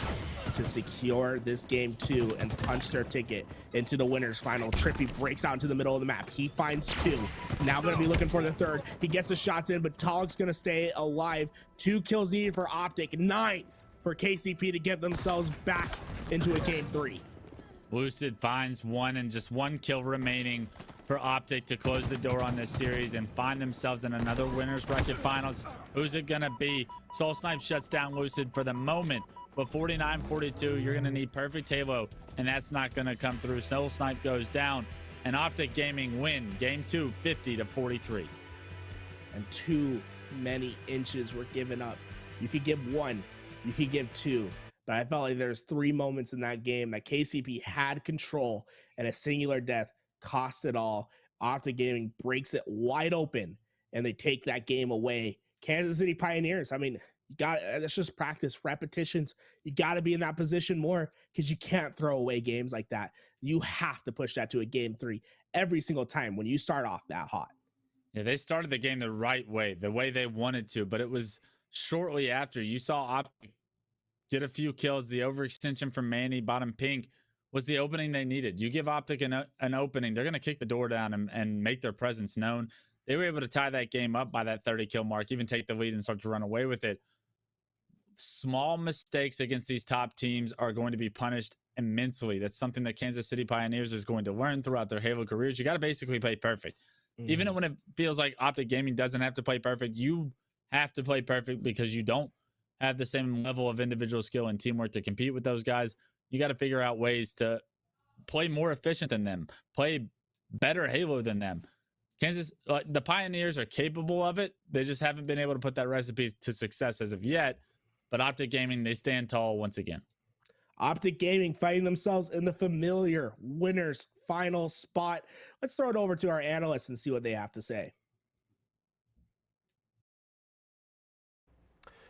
to secure this game 2 and punch their ticket into the winners final. Trippy breaks out into the middle of the map. He finds 2. Now gonna be looking for the 3rd. He gets the shots in, but Tog's gonna stay alive. 2 kills needed for Optic, 9 for KCP to get themselves back into a game 3. Lucid finds 1 and just 1 kill remaining for Optic to close the door on this series and find themselves in another winners bracket finals. Who's it gonna be? Soul Snipe shuts down Lucid for the moment, but 49-42, you're gonna need perfect Halo, and that's not gonna come through. Soul Snipe goes down, and Optic Gaming win game 2, 50-43. And too many inches were given up. You could give 1, you could give 2, but I felt like there's 3 moments in that game that KCP had control, and a singular death cost it all. Optic Gaming breaks it wide open, and they take that game away. Kansas City Pioneers, I mean, that's just practice, repetitions. You got to be in that position more, because you can't throw away games like that. You have to push that to a game 3 every single time when you start off that hot. Yeah, they started the game the right way, the way they wanted to, but it was shortly after you saw Optic get a few kills. The overextension from Manny, bottom pink, was the opening they needed. You give Optic an opening, they're going to kick the door down and make their presence known. They were able to tie that game up by that 30 kill mark, even take the lead and start to run away with it. Small mistakes against these top teams are going to be punished immensely. That's something that Kansas City Pioneers is going to learn throughout their Halo careers. You got to basically play perfect. Even when it feels like Optic Gaming doesn't have to play perfect, you have to play perfect, because you don't have the same level of individual skill and teamwork to compete with those guys. You got to figure out ways to play more efficient than them, play better Halo than them. The Pioneers are capable of it. They just haven't been able to put that recipe to success as of yet. But Optic Gaming, they stand tall once again. Optic Gaming fighting themselves in the familiar winners final spot. Let's throw it over to our analysts and see what they have to say.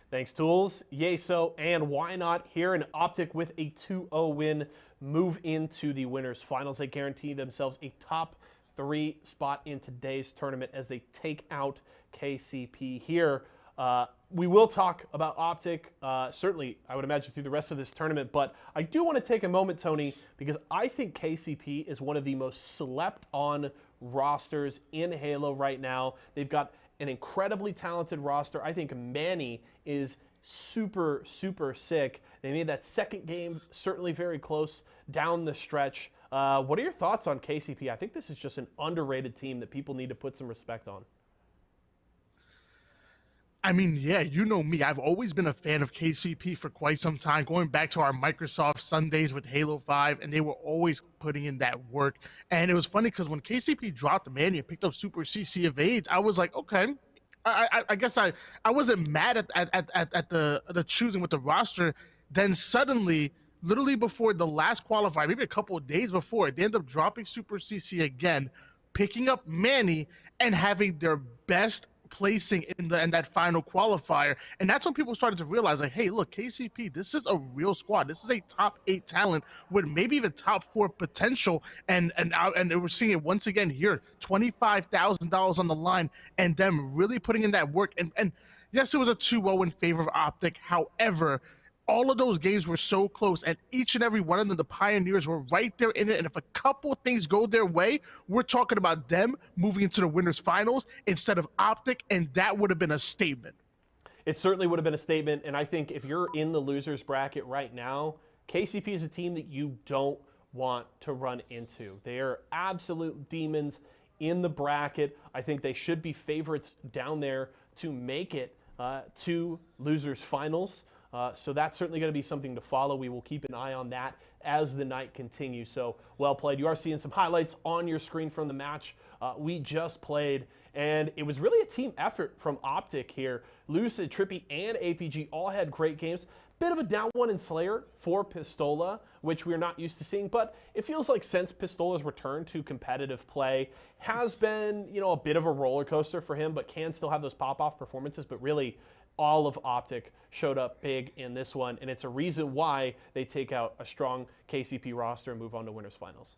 Thanks, Tools. Yay, so, and why not here in Optic with a 2-0 win, move into the winners finals. They guarantee themselves a top 3 spot in today's tournament as they take out KCP here. We will talk about Optic, certainly, I would imagine, through the rest of this tournament, but I do want to take a moment, Tony, because I think KCP is one of the most slept-on rosters in Halo right now. They've got an incredibly talented roster. I think Manny is super, super sick. They made that second game certainly very close down the stretch. What are your thoughts on KCP? I think this is just an underrated team that people need to put some respect on. I mean, yeah, you know me. I've always been a fan of KCP for quite some time, going back to our Microsoft Sundays with Halo 5, and they were always putting in that work. And it was funny because when KCP dropped the Manny and picked up Super CC Evades, I was like, okay, I guess I wasn't mad at the choosing with the roster. Then suddenly, literally before the last qualifier, maybe a couple of days before, they end up dropping Super CC again, picking up Manny, and having their best placing in that final qualifier. And that's when people started to realize, like, hey, look, KCP, this is a real squad. This is a top 8 talent with maybe even top 4 potential. And we're seeing it once again here, $25,000 on the line, and them really putting in that work. And yes, it was a 2-0 in favor of Optic. However, all of those games were so close, and each and every one of them, the Pioneers were right there in it. And if a couple of things go their way, we're talking about them moving into the winners finals instead of Optic, and that would have been a statement. It certainly would have been a statement, and I think if you're in the losers bracket right now, KCP is a team that you don't want to run into. They are absolute demons in the bracket. I think they should be favorites down there to make it to losers finals. So that's certainly going to be something to follow. We will keep an eye on that as the night continues. So well played. You are seeing some highlights on your screen from the match we just played. And it was really a team effort from Optic here. Lucid, Trippy, and APG all had great games. Bit of a down one in Slayer for Pistola, which we're not used to seeing, but it feels like since Pistola's return to competitive play has been, a bit of a roller coaster for him, but can still have those pop-off performances. But really, all of Optic showed up big in this one, and it's a reason why they take out a strong KCP roster and move on to winners finals.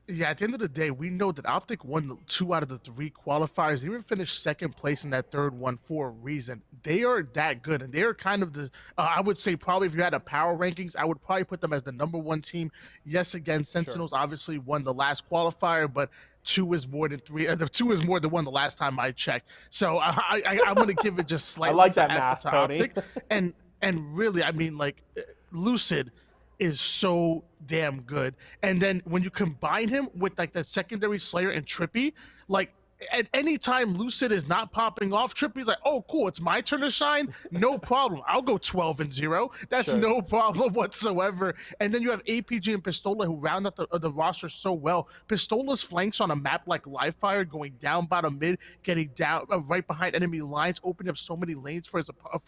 Yeah, at the end of the day, we know that Optic won 2 out of the 3 qualifiers. They even finished second place in that third one for a reason. They are that good, and they are kind of the, I would say probably if you had a power rankings, I would probably put them as the #1 team. Yes, again, Sentinels obviously won the last qualifier, but 2 is more than 3. The 2 is more than 1 the last time I checked. So I'm going to give it just slightly I like that to math, Tony. Optic. And really, I mean, like, Lucid is so damn good. And then when you combine him with like the secondary Slayer and Trippy, like at any time Lucid is not popping off, Trippy's like, oh cool, it's my turn to shine. No problem. I'll go 12-0. That's no problem whatsoever. And then you have APG and Pistola who round out the roster so well. Pistola's flanks on a map like Livefire, going down bottom mid, getting down right behind enemy lines, opening up so many lanes for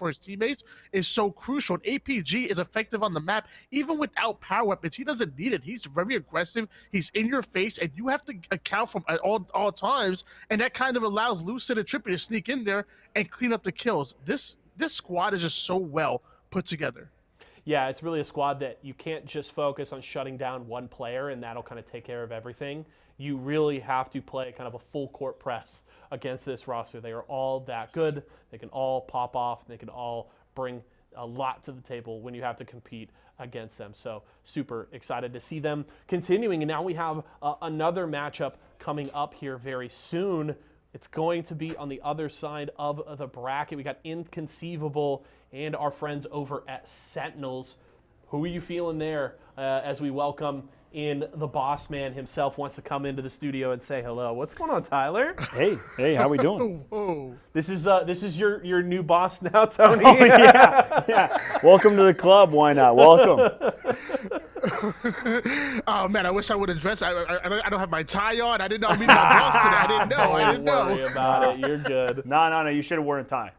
his teammates is so crucial. And APG is effective on the map even without power weapons. He doesn't need it. He's very aggressive. He's in your face, and you have to account for him at all times. And that kind of allows Lucid and Trippy to sneak in there and clean up the kills. This squad is just so well put together. Yeah, it's really a squad that you can't just focus on shutting down one player and that'll kind of take care of everything. You really have to play kind of a full court press against this roster. They are all that good. They can all pop off. They can all bring a lot to the table when you have to compete against them. So super excited to see them continuing. And now we have another matchup coming up here very soon. It's going to be on the other side of the bracket. We got Inconceivable and our friends over at Sentinels. Who are you feeling there as we welcome in the boss man himself wants to come into the studio and say hello. What's going on, Tyler? Hey, how we doing? Whoa. This is your new boss now, Tony. Oh, yeah. Welcome to the club. Why not? Welcome. Oh man, I wish I would have dressed. I don't have my tie on. I didn't know I'm meeting my boss today. I didn't know. Don't worry about it. You're good. No. You should have worn a tie.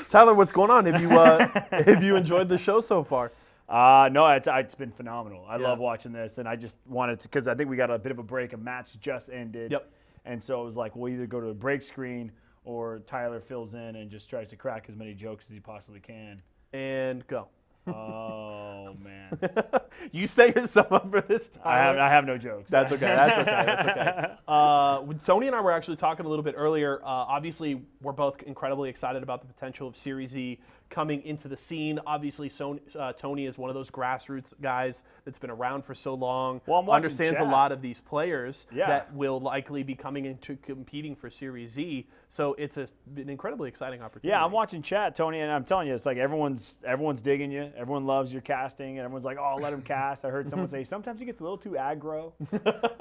Tyler, what's going on? Have you enjoyed the show so far? No, it's been phenomenal. I love watching this, and I just wanted to, because I think we got a bit of a break. A match just ended. Yep. And so it was like, we'll either go to the break screen or Tyler fills in and just tries to crack as many jokes as he possibly can. And go. Oh, man. You set yourself up for this, Tyler. I have no jokes. That's okay. Tony and I were actually talking a little bit earlier. Obviously, we're both incredibly excited about the potential of Series E coming into the scene. Obviously, Tony is one of those grassroots guys that's been around for so long, understands a lot of these players that will likely be coming into competing for Series E. So it's an incredibly exciting opportunity. Yeah, I'm watching chat, Tony, and I'm telling you, it's like everyone's digging you. Everyone loves your casting, and everyone's like, oh, let him cast. I heard someone say sometimes he gets a little too aggro.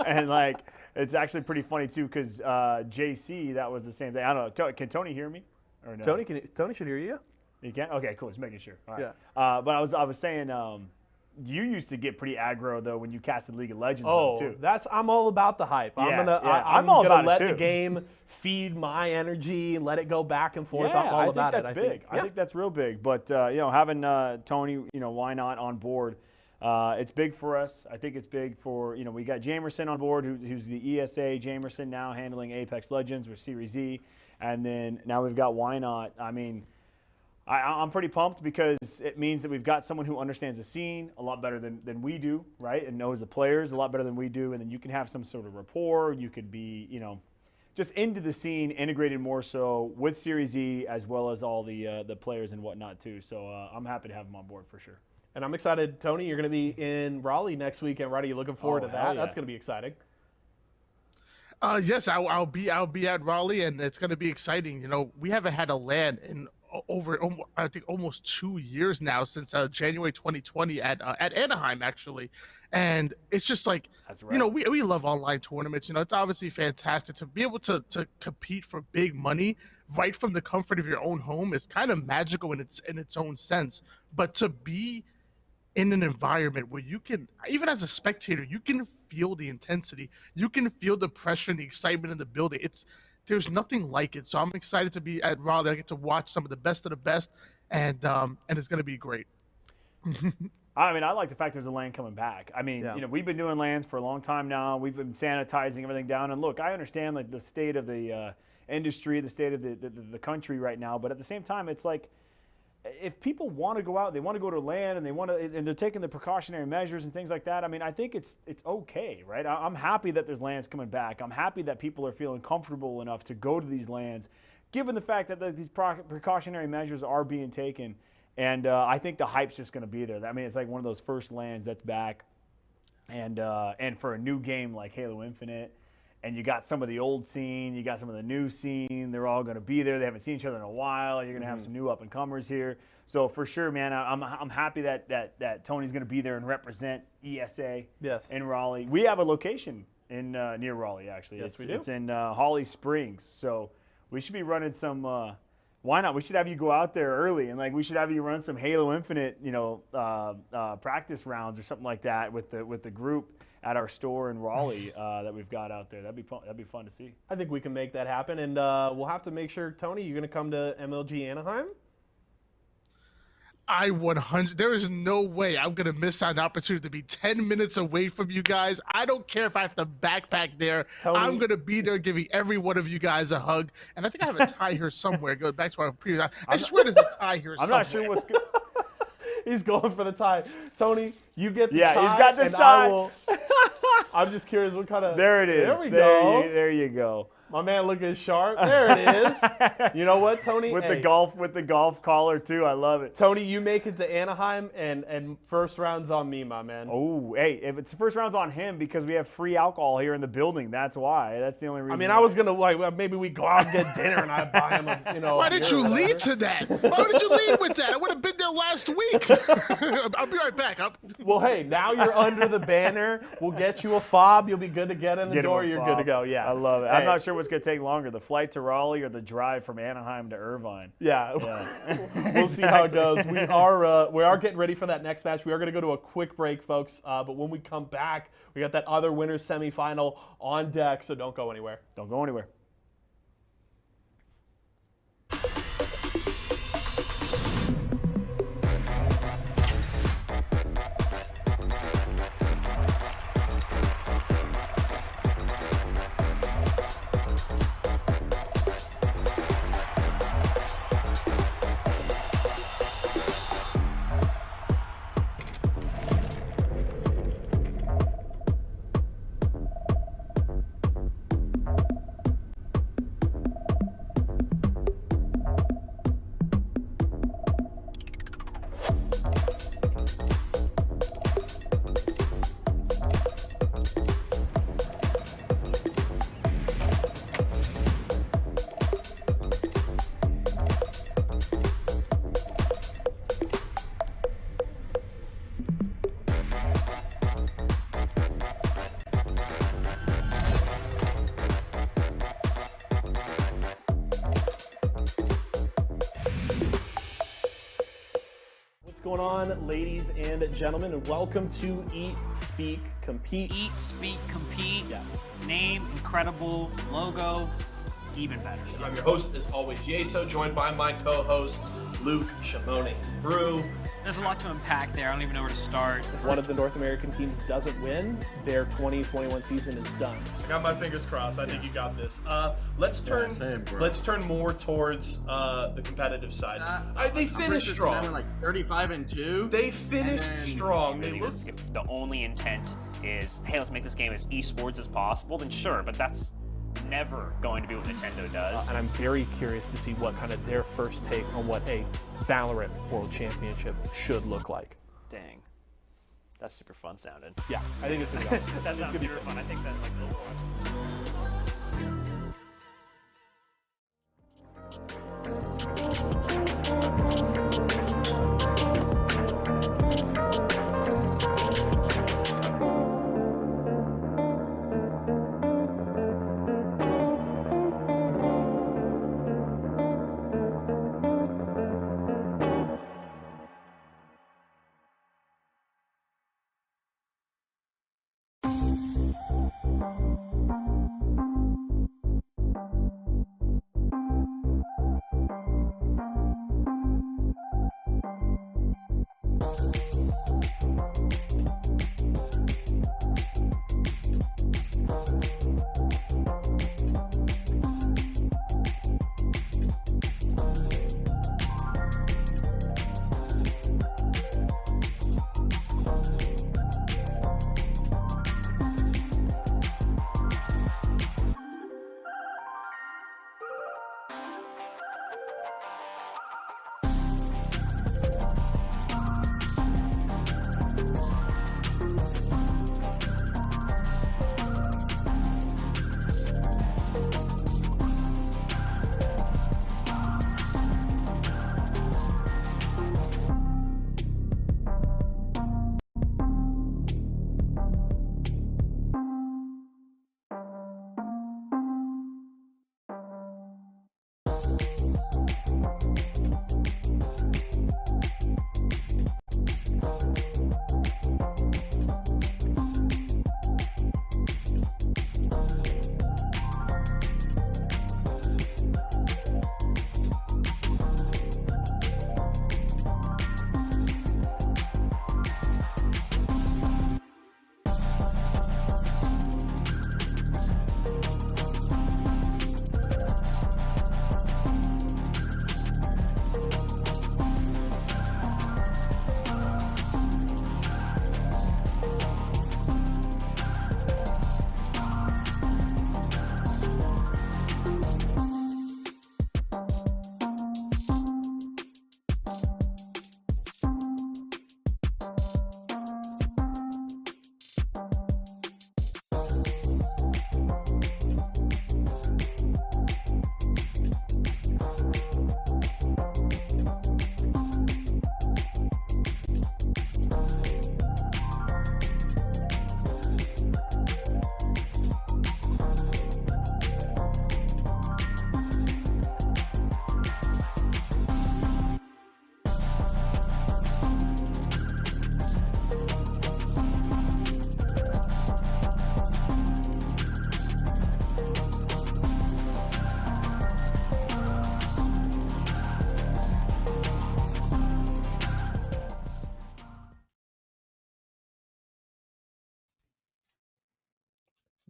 And, like, it's actually pretty funny, too, because JC, that was the same thing. I don't know. Can Tony hear me? Or no? Tony should hear you. You can? Okay, cool. Just making sure. All right. Yeah. But I was saying, you used to get pretty aggro though when you casted League of Legends. Too. I'm all about the hype. I'm all gonna about let it too. the game feed my energy and let it go back and forth. Yeah, I'm all about I think that's big. I think that's real big. But having Tony, why not on board? It's big for us. I think it's big for we got Jamerson on board, who's the ESA. Jamerson now handling Apex Legends with Series E, and then now we've got Why Not. I mean, I'm pretty pumped because it means that we've got someone who understands the scene a lot better than we do, right? And knows the players a lot better than we do. And then you can have some sort of rapport. You could be, just into the scene, integrated more so with Series E as well as all the players and whatnot too. So I'm happy to have him on board for sure. And I'm excited, Tony. You're going to be in Raleigh next weekend, right? Are you looking forward to that? Yeah. That's going to be exciting. Yes, I'll be at Raleigh, and it's going to be exciting. We haven't had a LAN in over, I think, almost 2 years now, since January 2020 at Anaheim, actually. And it's just like, that's right. We love online tournaments. It's obviously fantastic to be able to compete for big money right from the comfort of your own home is kind of magical in its own sense. But to be in an environment where you can, even as a spectator, you can feel the intensity, you can feel the pressure and the excitement in the building. there's nothing like it. So I'm excited to be at Raleigh. I get to watch some of the best, and it's going to be great. I mean, I like the fact there's a LAN coming back. I mean, we've been doing LANs for a long time now. We've been sanitizing everything down. And look, I understand like the state of the industry, the state of the country right now. But at the same time, it's like if people want to go out, they want to go to LAN, and they're taking the precautionary measures and things like that. I mean, I think it's okay, right? I'm happy that there's LANs coming back. I'm happy that people are feeling comfortable enough to go to these LANs, given the fact that these precautionary measures are being taken. And I think the hype's just going to be there. I mean, it's like one of those first LANs that's back. And for a new game like Halo Infinite, and you got some of the old scene, you got some of the new scene, they're all going to be there. They haven't seen each other in a while. You're going to have some new up-and-comers here. So for sure, man, I'm happy that Tony's going to be there and represent ESA in Raleigh. We have a location in near Raleigh, actually. Yes, we do. It's in Holly Springs. So we should be running some why not? We should have you go out there early, and like we should have you run some Halo Infinite, practice rounds or something like that with the group at our store in Raleigh that we've got out there. That'd be fun to see. I think we can make that happen, and we'll have to make sure, Tony, you're going to come to MLG Anaheim? There is no way I'm going to miss out an opportunity to be 10 minutes away from you guys. I don't care if I have to backpack there. Tony. I'm going to be there giving every one of you guys a hug. And I think I have a tie here somewhere. Go back to our previous. I swear there's a tie here somewhere. I'm not sure what's good. He's going for the tie. Tony, you get the tie. Yeah, he's got the and tie. I'm just curious what kind of. There it is. There we go. There you go. My man looking sharp. There it is. You know what, Tony? With the golf collar too. I love it. Tony, you make it to Anaheim, and first round's on me, my man. Oh, hey, if it's the first round's on him because we have free alcohol here in the building. That's why. That's the only reason. I mean, I was gonna maybe we go out and get dinner and I buy him a Why didn't you lead to that? Why did you lead with that? I would have been there last week. I'll be right back. Well, hey, now you're under the banner. We'll get you a fob. You'll be good to get in the door. You're good to go. Yeah, I love it. Hey. I'm not sure what's going to take longer, the flight to Raleigh or the drive from Anaheim to Irvine. Yeah. We'll see how it goes. We are getting ready for that next match. We are going to go to a quick break, folks. But when we come back, we got that other winners semifinal on deck. So don't go anywhere. Don't go anywhere. What's going on, ladies and gentlemen, and welcome to Eat, Speak, Compete. Eat, speak, compete. Yes. Name, incredible. Logo, even better. I'm your host, as always, Yeso, joined by my co-host, Luke Shimoni. Brew. There's a lot to unpack there. I don't even know where to start. If one of the North American teams doesn't win, their 2021 season is done. I got my fingers crossed. I think you got this. Let's turn more towards the competitive side. They finished strong. Like 35-2. They finished strong. They look. If the only intent is, hey, let's make this game as esports as possible, then sure, but that's never going to be what Nintendo does. And I'm very curious to see what kind of their first take on what a Valorant World Championship should look like. Dang. That's super fun sounding. Yeah, I think it's gonna go. That sounds super fun. I think that's like the one.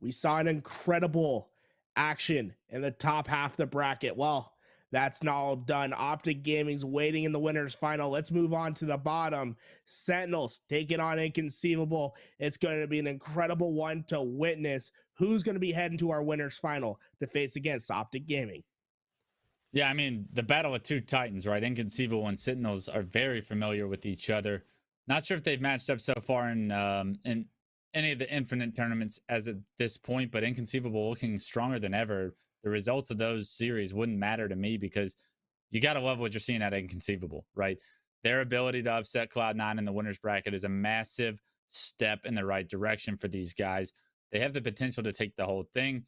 We saw an incredible action in the top half of the bracket. Well, that's not all done. Optic Gaming's waiting in the winners final. Let's move on to the bottom. Sentinels taking on Inconceivable. It's going to be an incredible one to witness. Who's going to be heading to our winners final to face against Optic Gaming? Yeah, I mean, the battle of two titans, right? Inconceivable and Sentinels are very familiar with each other. Not sure if they've matched up so far in any of the Infinite tournaments as at this point, but Inconceivable looking stronger than ever. The results of those series wouldn't matter to me because you got to love what you're seeing at Inconceivable, right? Their ability to upset Cloud9 in the winners bracket is a massive step in the right direction for these guys. They have the potential to take the whole thing.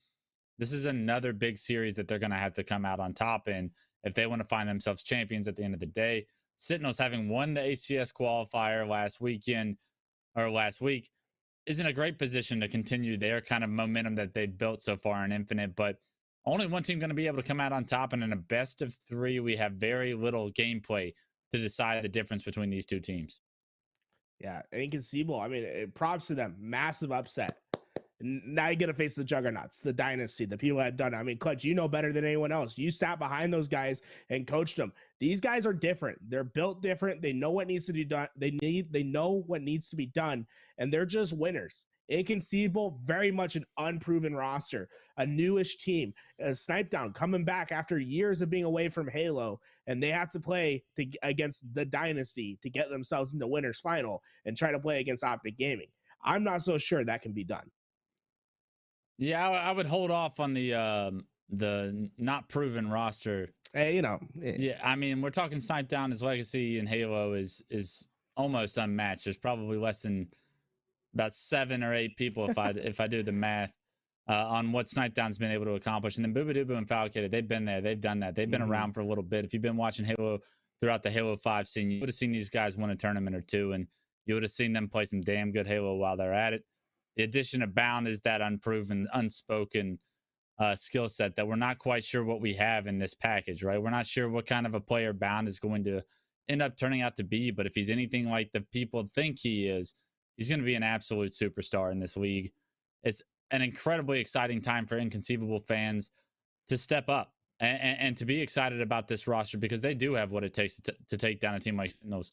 This is another big series that they're going to have to come out on top in if they want to find themselves champions at the end of the day. Sentinels, having won the HCS qualifier last week, is in a great position to continue their kind of momentum that they've built so far in Infinite, but only one team going to be able to come out on top. And in a best of three, we have very little gameplay to decide the difference between these two teams. Yeah, Inconceivable. I mean, props to them. Massive upset. Now you got to face the juggernauts, the dynasty, the people that have done it. I mean, Clutch, you know better than anyone else. You sat behind those guys and coached them. These guys are different. They're built different. They know what needs to be done. They know what needs to be done, and they're just winners. Inconceivable, very much an unproven roster, a newish team. Snipedown coming back after years of being away from Halo, and they have to play against the dynasty to get themselves into winners final and try to play against Optic Gaming. I'm not so sure that can be done. Yeah, I would hold off on the not proven roster. Hey, yeah. I mean, we're talking Snipedown. His legacy in Halo is almost unmatched. There's probably less than about 7 or 8 people if I do the math on what Snipedown's been able to accomplish. And then Boobadooboo and Falcated, they've been there, they've done that, they've been around for a little bit. If you've been watching Halo throughout the Halo 5 scene, you would have seen these guys win a tournament or two, and you would have seen them play some damn good Halo while they're at it. The addition of Bound is that unproven, unspoken skill set that we're not quite sure what we have in this package, right? We're not sure what kind of a player Bound is going to end up turning out to be, but if he's anything like the people think he is, he's going to be an absolute superstar in this league. It's an incredibly exciting time for Inconceivable fans to step up and to be excited about this roster because they do have what it takes to take down a team like Sentinels.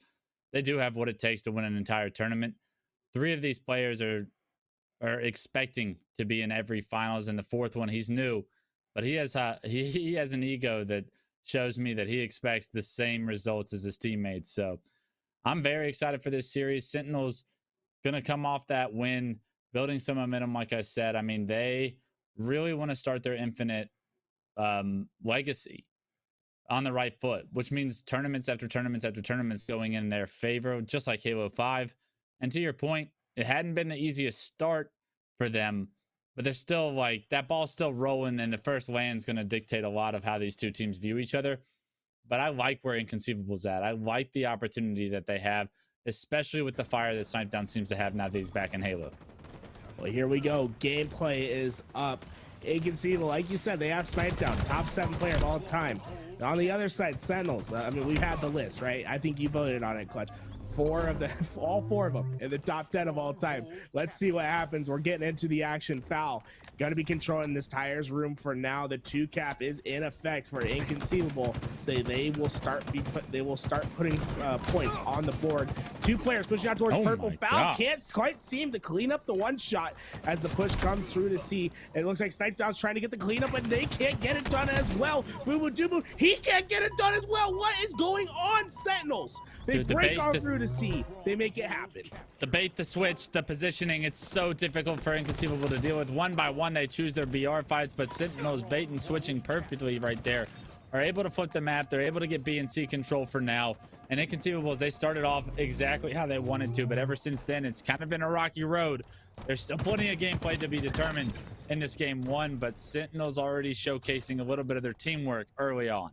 They do have what it takes to win an entire tournament. 3 of these players are expecting to be in every finals, and the 4th one, he's new, but he has an ego that shows me that he expects the same results as his teammates. So I'm very excited for this series. Sentinels gonna come off that win, building some momentum. Like I said, I mean, they really want to start their Infinite legacy on the right foot, which means tournaments after tournaments after tournaments going in their favor, just like Halo 5. And to your point, it hadn't been the easiest start for them, but they're still like, that ball's still rolling, and the first land's going to dictate a lot of how these two teams view each other. But I like where Inconceivable's at. I like the opportunity that they have, especially with the fire that Snipedown seems to have now that he's back in Halo. Well, here we go. Gameplay is up. Inconceivable, like you said, they have Snipedown, top 7 player of all time. And on the other side, Sentinels. I mean, we've had the list, right? I think you voted on it, Clutch. All four of them in the top 10 of all time. Let's see what happens. We're getting into the action. Foul going to be controlling this tires room for now. The 2 cap is in effect for Inconceivable, so they will start putting points on the board. 2 players pushing out towards purple. Foul can't quite seem to clean up the 1 shot as the push comes through to C. It looks like Snipedown's trying to get the cleanup, but they can't get it done as well. Boobadooboo, he can't get it done as well. What is going on, Sentinels? They break on through to C. They make it happen. The bait, the switch, the positioning, it's so difficult for Inconceivable to deal with. 1 by 1, they choose their BR fights, but Sentinels bait and switching perfectly right there. Are able to flip the map. They're able to get B and C control for now. And Inconceivable, they started off exactly how they wanted to, but ever since then, it's kind of been a rocky road. There's still plenty of gameplay to be determined in this game 1, but Sentinels already showcasing a little bit of their teamwork early on.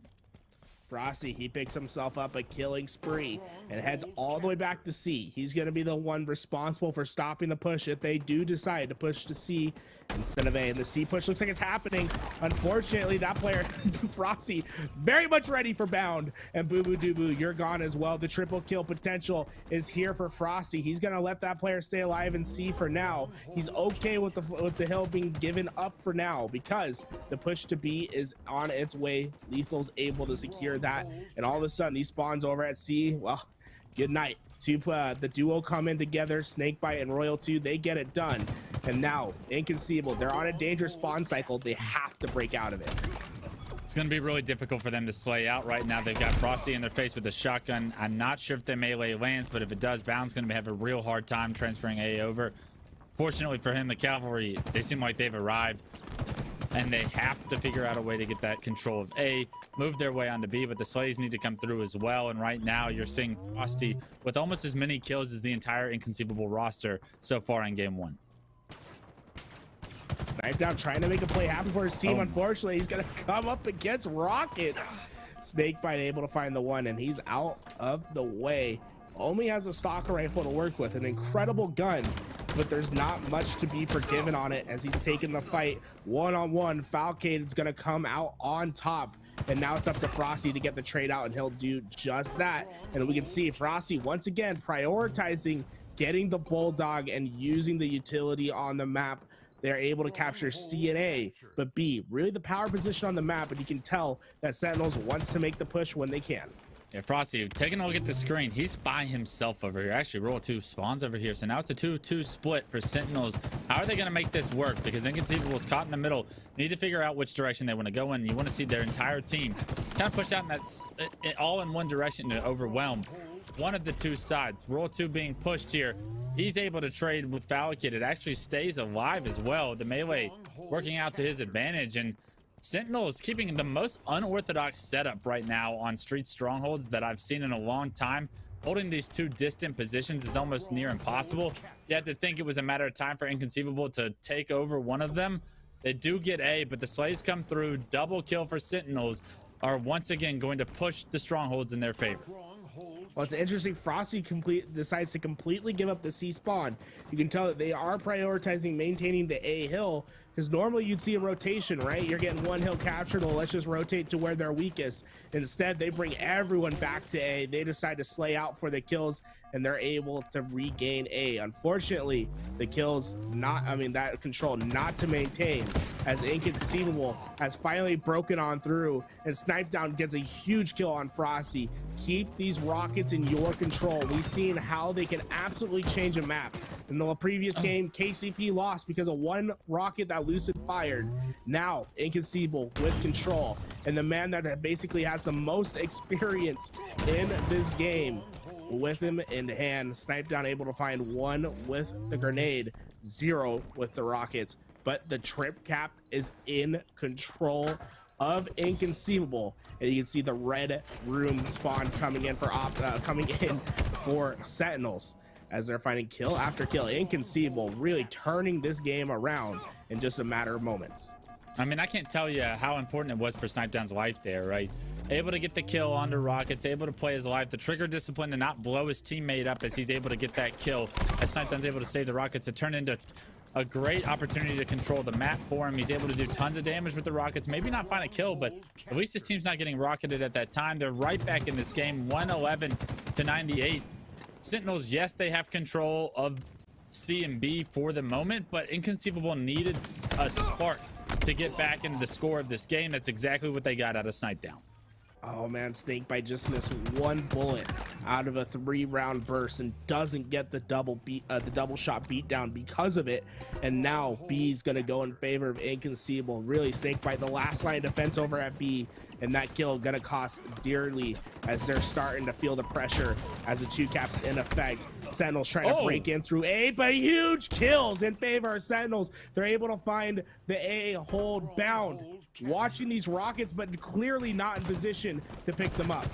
Frosty, he picks himself up a killing spree and heads all the way back to C. He's going to be the one responsible for stopping the push if they do decide to push to C instead of A. And the C push looks like it's happening. Unfortunately, that player, Frosty, very much ready for bound. And Boo Boo Doo Boo, you're gone as well. The triple kill potential is here for Frosty. He's going to let that player stay alive in C for now. He's okay with the hill being given up for now because the push to B is on its way. Lethal's able to secure that, and all of a sudden these spawns over at C, well, good night. The duo come in together, Snakebite and Royal 2, they get it done. And now Inconceivable, they're on a dangerous spawn cycle. They have to break out of it. It's going to be really difficult for them to slay out right now. They've got Frosty in their face with a shotgun. I'm not sure if the melee lands, but if it does, Bound's going to have a real hard time transferring A over. Fortunately for him, the cavalry, they seem like they've arrived, and they have to figure out a way to get that control of A, move their way onto B, but the slays need to come through as well. And right now you're seeing Frosty with almost as many kills as the entire Inconceivable roster so far in game 1. Snipe down, trying to make a play happen for his team. Unfortunately, he's going to come up against Rockets. Snakebite able to find the one, and he's out of the way. Only has a stalker rifle to work with, an incredible gun, but there's not much to be forgiven on it as he's taking the fight one-on-one. Falcade is going to come out on top, and now it's up to Frosty to get the trade out, and he'll do just that. And we can see Frosty once again prioritizing getting the Bulldog and using the utility on the map. They're able to capture C and A, but B, really the power position on the map, and you can tell that Sentinels wants to make the push when they can. Yeah, Frosty, taking a look at the screen, he's by himself over here. Actually, Roll 2 spawns over here, so now it's a 2-2 split for Sentinels. How are they going to make this work? Because Inconceivable's caught in the middle. Need to figure out which direction they want to go in. You want to see their entire team kind of push out in that all in one direction to overwhelm one of the two sides. Roll 2 being pushed here. He's able to trade with Falcon. It actually stays alive as well. The melee working out to his advantage, and Sentinel is keeping the most unorthodox setup right now on street strongholds that I've seen in a long time. Holding these two distant positions is almost near impossible. You had to think it was a matter of time for Inconceivable to take over one of them. They do get A, but the slays come through. Double kill for Sentinels are once again going to push the strongholds in their favor. Well, it's interesting. Frosty decides to completely give up the C spawn. You can tell that they are prioritizing maintaining the A hill, because normally you'd see a rotation, right? You're getting one hill captured, well, let's just rotate to where they're weakest. Instead, they bring everyone back to A. They decide to slay out for the kills, and they're able to regain A. Unfortunately, the kills that control not to maintain, as Inconceivable has finally broken on through, and Snipe Down gets a huge kill on Frosty. Keep these rockets in your control. We've seen how they can absolutely change a map. In the previous game, KCP lost because of one rocket that Lucid fired. Now, Inconceivable with control, and the man that basically has the most experience in this game with him in hand. Snipe Down able to find one with the grenade, 0 with the rockets, but the trip cap is in control of Inconceivable, and you can see the red room spawn coming in for Sentinels as they're finding kill after kill. Inconceivable really turning this game around in just a matter of moments. I mean, I can't tell you how important it was for Snipe Down's life there, right? Able to get the kill onto Rockets, able to play his life, the trigger discipline to not blow his teammate up as he's able to get that kill, as Snipe Down's able to save the Rockets. It turned into a great opportunity to control the map for him. He's able to do tons of damage with the Rockets, maybe not find a kill, but at least his team's not getting rocketed at that time. They're right back in this game, 111 to 98. Sentinels, yes, they have control of C and B for the moment, but Inconceivable needed a spark to get back into the score of this game. That's exactly what they got out of Snipe Down. Oh man, Snakebite just missed one bullet out of a 3-round burst and doesn't get the double shot beatdown because of it. And now B's gonna go in favor of Inconceivable. Really, Snakebite, the last line of defense over at B, and that kill gonna cost dearly as they're starting to feel the pressure as the 2 caps in effect. Sentinels trying to break in through A, but huge kills in favor of Sentinels. They're able to find the A hold bound. Watching these rockets, but clearly not in position to pick them up.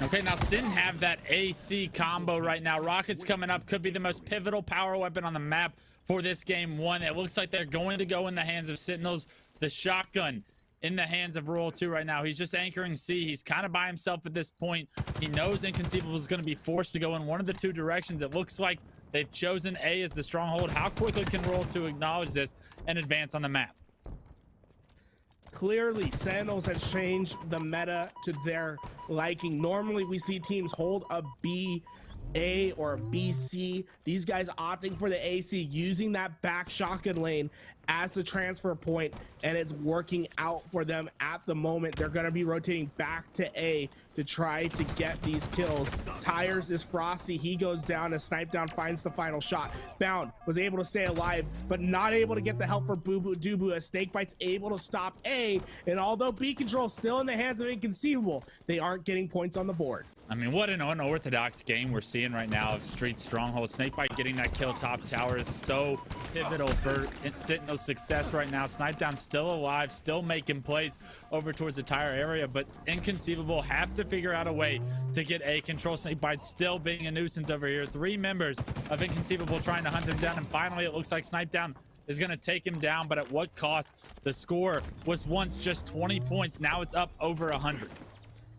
Okay, now Sin have that AC combo right now. Rockets coming up could be the most pivotal power weapon on the map for this game 1. It looks like they're going to go in the hands of Sentinels. The shotgun in the hands of Royal 2 right now. He's just anchoring C. He's kind of by himself at this point. He knows Inconceivable is going to be forced to go in one of the two directions. It looks like they've chosen A as the stronghold. How quickly can Royal 2 acknowledge this and advance on the map? Clearly, Sentinels has changed the meta to their liking. Normally, we see teams hold a B, A, or a BC. These guys opting for the AC, using that back shotgun lane as the transfer point, and it's working out for them at the moment. They're going to be rotating back to A to try to get these kills. Tires is Frosty. He goes down as Snipe Down finds the final shot. Bound was able to stay alive, but not able to get the help for Boo Boo Doo as Snakebite's able to stop A. And although B control still in the hands of Inconceivable, they aren't getting points on the board. I mean, what an unorthodox game we're seeing right now of Street Stronghold. Snakebite getting that kill top tower is so pivotal for Sentinel's success right now. Snipedown still alive, still making plays over towards the tire area, but Inconceivable have to figure out a way to get A control. Snakebite still being a nuisance over here. 3 members of Inconceivable trying to hunt him down, and finally it looks like Snipedown is going to take him down, but at what cost? The score was once just 20 points. Now it's up over 100.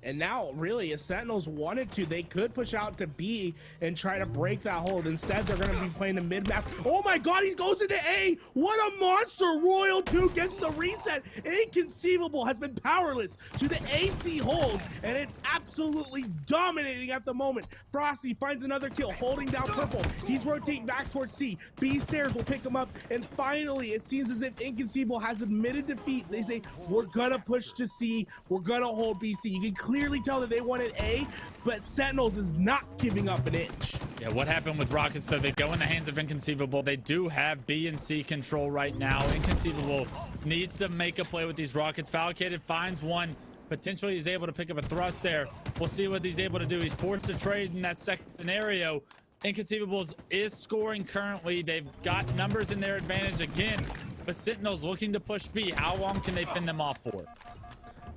And now, really, if Sentinels wanted to, they could push out to B and try to break that hold. Instead, they're going to be playing the mid-map. Oh my god, he goes into A! What a monster! Royal 2 gets the reset. Inconceivable has been powerless to the AC hold, and it's absolutely dominating at the moment. Frosty finds another kill, holding down purple. He's rotating back towards C. B stairs will pick him up, and finally, it seems as if Inconceivable has admitted defeat. They say, we're going to push to C. We're going to hold BC. You can clearly tell that they wanted A, but Sentinels is not giving up an inch. Yeah, what happened with Rockets, though? They go in the hands of Inconceivable. They do have B and C control right now. Inconceivable needs to make a play with these Rockets. Falcated finds one. Potentially he's able to pick up a thrust there. We'll see what he's able to do. He's forced to trade in that second scenario. Inconceivable is scoring currently. They've got numbers in their advantage again, but Sentinels looking to push B. How long can they fend them off for?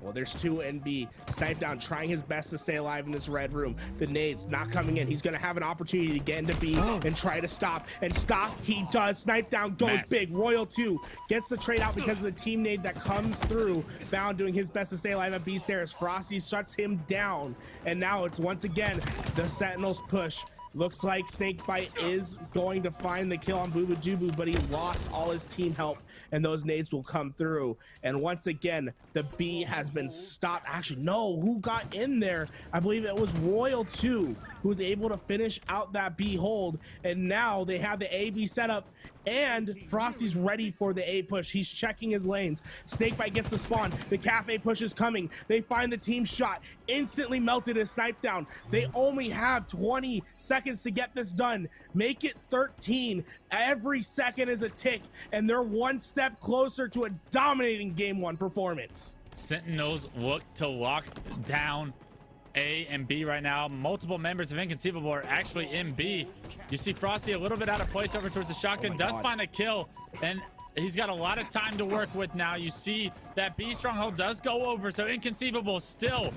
Well, there's 2 and B. Snipe Down trying his best to stay alive in this red room. The nades not coming in. He's going to have an opportunity to get into B and try to stop. And stop, he does. Snipe Down goes big. Royal 2 gets the trade out because of the team nade that comes through. Bound doing his best to stay alive at B stairs. Frosty shuts him down. And now it's once again the Sentinels push. Looks like Snakebite is going to find the kill on Boo Boo Jubu, but he lost all his team help, and those nades will come through. And once again, the B has been stopped. Actually, no, who got in there? I believe it was Royal 2 who was able to finish out that B hold, and now they have the A-B setup, and Frosty's ready for the A push. He's checking his lanes. Snakebite gets the spawn. The cafe push is coming. They find the team shot. Instantly melted as Snipe Down. They only have 20 seconds to get this done. Make it 13. Every second is a tick, and they're one step closer to a dominating Game 1 performance. Sentinels look to lock down A and B right now. Multiple members of Inconceivable are actually in B. You see Frosty a little bit out of place over towards the shotgun. Does find a kill, and he's got a lot of time to work with now. You see that B stronghold does go over, so Inconceivable still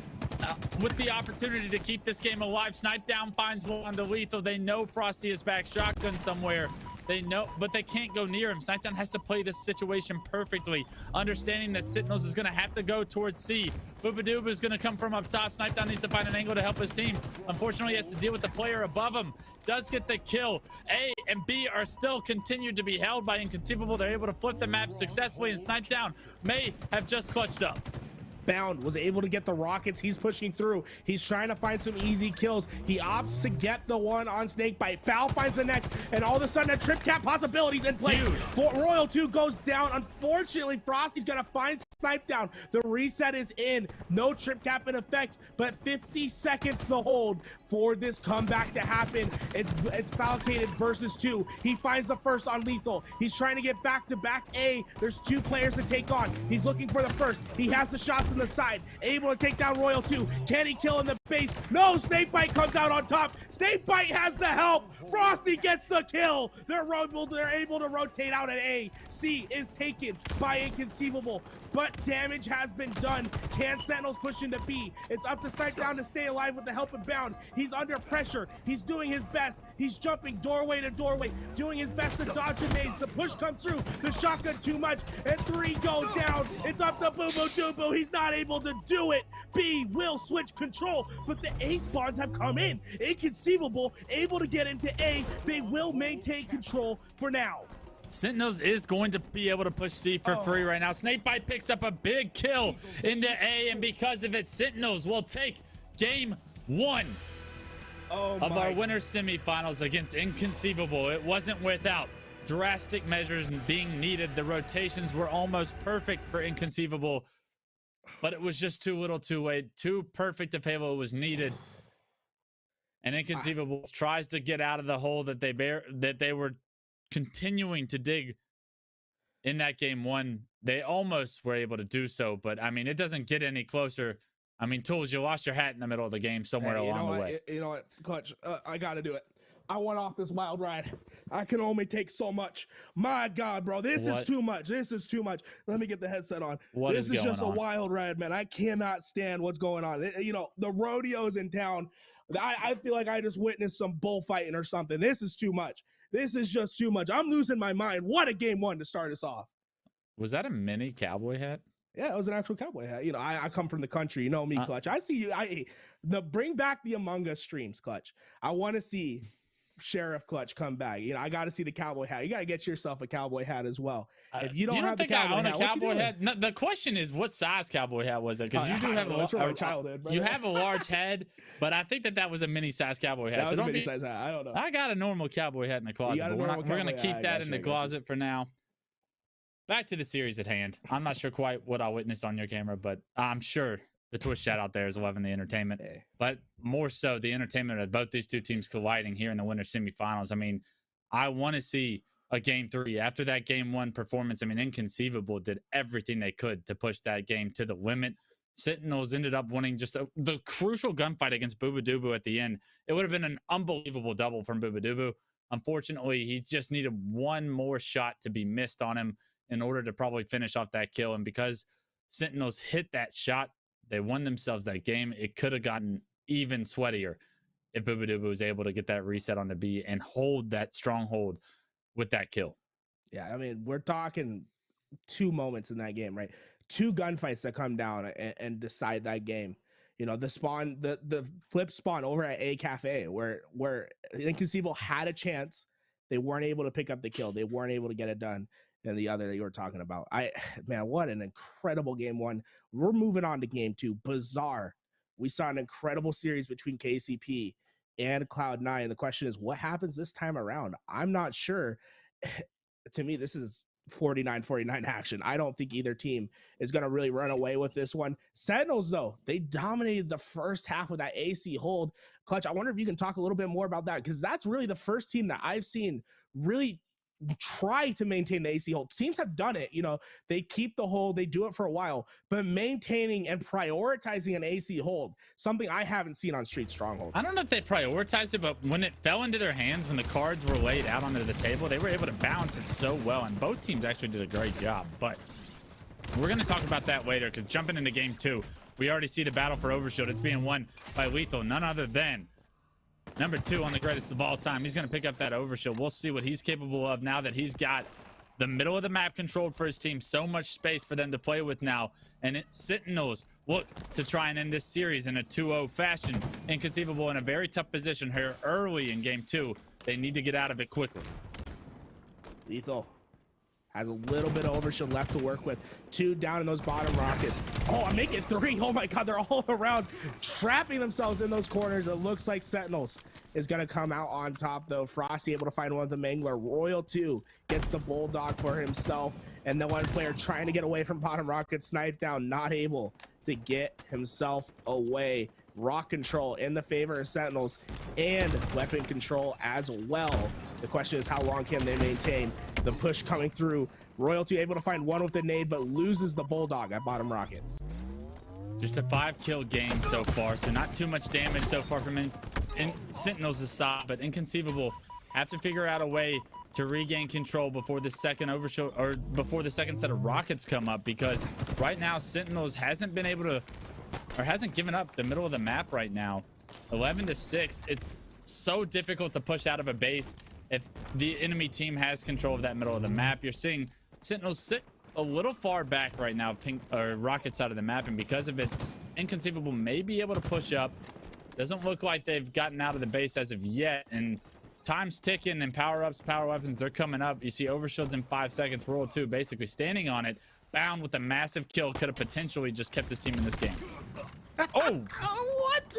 with the opportunity to keep this game alive. Snipe Down finds one on the lethal. They know Frosty is back shotgun somewhere. They know, but they can't go near him. Snipedown has to play this situation perfectly, understanding that Sentinels is going to have to go towards C. Boobadooba is going to come from up top. Snipedown needs to find an angle to help his team. Unfortunately, he has to deal with the player above him. Does get the kill. A and B are still continued to be held by Inconceivable. They're able to flip the map successfully, and Snipedown may have just clutched up. Bound was able to get the rockets. He's pushing through. He's trying to find some easy kills. He opts to get the one on Snakebite. Foul finds the next, and all of a sudden a trip cap possibilities in play. Royal 2 goes down. Unfortunately, Frosty's gonna find Snipe Down. The reset is in. No trip cap in effect, but 50 seconds to hold for this comeback to happen. It's Falcated versus 2. He finds the first on lethal. He's trying to get back to back A. There's 2 players to take on. He's looking for the first. He has the shots on the side, able to take down Royal 2. Can he kill in the base? No, Snakebite comes out on top. Snakebite has the help. Frosty gets the kill. They're able to rotate out at A. C is taken by Inconceivable. but damage has been done. Can Sentinels push into B? It's up to Sightdown to stay alive with the help of Bound. He's under pressure. He's doing his best. He's jumping doorway to doorway, doing his best to dodge the nades. The push comes through. The shotgun too much, and 3 goes down. It's up to Boo Boo Doo. He's not able to do it. B will switch control, but the A spawns have come in. Inconceivable, able to get into A. They will maintain control for now. Sentinels is going to be able to push C for free right now. Snakebite picks up a big kill into A, and because of it, Sentinels will take game 1 of our winter semifinals against Inconceivable. It wasn't without drastic measures being needed. The rotations were almost perfect for Inconceivable, but it was just too little too late. Too perfect of Halo was needed. And Inconceivable tries to get out of the hole that they were continuing to dig in that game 1. They almost were able to do so, but I mean, it doesn't get any closer. I mean, Tools, you lost your hat in the middle of the game somewhere along the way. You know what, Clutch? I got to do it. I went off this wild ride. I can only take so much. My God, bro, this is too much. This is too much. Let me get the headset on. This is just a wild ride, man. I cannot stand what's going on. You know, the rodeos in town. I feel like I just witnessed some bullfighting or something. This is too much. This is just too much. I'm losing my mind. What a game 1 to start us off. Was that a mini cowboy hat? Yeah, it was an actual cowboy hat. You know, I come from the country. You know me, Clutch. I see you. Bring back the Among Us streams, Clutch. I want to see Sheriff Clutch come back. You know, I got to see the cowboy hat. You got to get yourself a cowboy hat as well. If you don't have the cowboy hat, No, the question is, what size cowboy hat was it? Because you do have a large head, but I think that was a mini size cowboy hat. That was a mini size hat. I don't know. I got a normal cowboy hat in the closet, but we're gonna keep that in the closet for now. Back to the series at hand. I'm not sure quite what I witnessed on your camera, but I'm sure the Twitch chat out there is loving the entertainment, but more so the entertainment of both these two teams colliding here in the winter semifinals. I mean, I want to see a game 3 after that game 1 performance. I mean, Inconceivable did everything they could to push that game to the limit. Sentinels ended up winning just the crucial gunfight against Boobadooboo at the end. It would have been an unbelievable double from Boobadooboo. Unfortunately, he just needed one more shot to be missed on him in order to probably finish off that kill. And because Sentinels hit that shot, they won themselves that game. It could have gotten even sweatier if Boobadooboo was able to get that reset on the B and hold that stronghold with that kill. Yeah, I mean, we're talking 2 moments in that game, right? 2 gunfights that come down and decide that game. You know, the spawn, the flip spawn over at A Cafe, where Inconceivable had a chance. They weren't able to pick up the kill. They weren't able to get it done. And the other that you were talking about. Man, what an incredible game 1. We're moving on to game 2. Bizarre. We saw an incredible series between KCP and Cloud9. The question is, what happens this time around? I'm not sure. To me, this is 49-49 action. I don't think either team is going to really run away with this one. Sentinels, though, they dominated the first half with that AC hold. Clutch, I wonder if you can talk a little bit more about that, because that's really the first team that I've seen really try to maintain the AC hold. Teams have done it, you know, they keep the hold, they do it for a while, but maintaining and prioritizing an AC hold, something I haven't seen on Street Stronghold. I don't know if they prioritized it, but when it fell into their hands, when the cards were laid out onto the table, they were able to balance it so well, and both teams actually did a great job. But we're going to talk about that later, because jumping into game 2, we already see the battle for Overshield. It's being won by Lethal, none other than number 2 on the greatest of all time. He's going to pick up that Overshield. We'll see what he's capable of now that he's got the middle of the map controlled for his team. So much space for them to play with now. And Sentinels look to try and end this series in a 2-0 fashion. Inconceivable in a very tough position here early in game 2. They need to get out of it quickly. Lethal has a little bit of Overshield left to work with. 2 down in those bottom rockets. Oh, I'm making 3. Oh my God, they're all around, trapping themselves in those corners. It looks like Sentinels is gonna come out on top though. Frosty able to find one of the Mangler. Royal 2 gets the Bulldog for himself. And the one player trying to get away from bottom rocket, sniped down, not able to get himself away. Rock control in the favor of Sentinels and weapon control as well. The question is, how long can they maintain the push coming through? Royalty able to find one with the nade, but loses the Bulldog at bottom rockets. Just a 5-kill game so far, so not too much damage so far from Sentinels' side, but Inconceivable have to figure out a way to regain control before the second overshield, or before the second set of rockets come up, because right now Sentinels hasn't been able to, or hasn't given up the middle of the map right now. 11-6. It's so difficult to push out of a base if the enemy team has control of that middle of the map. You're seeing Sentinels sit a little far back right now, pink or rocket side of the map, and because of it, Inconceivable may be able to push up. Doesn't look like they've gotten out of the base as of yet, and time's ticking, and power-ups, power weapons, they're coming up. You see overshields in 5 seconds. Royal 2 basically standing on it, bound with a massive kill. Could have potentially just kept his team in this game. Oh! What?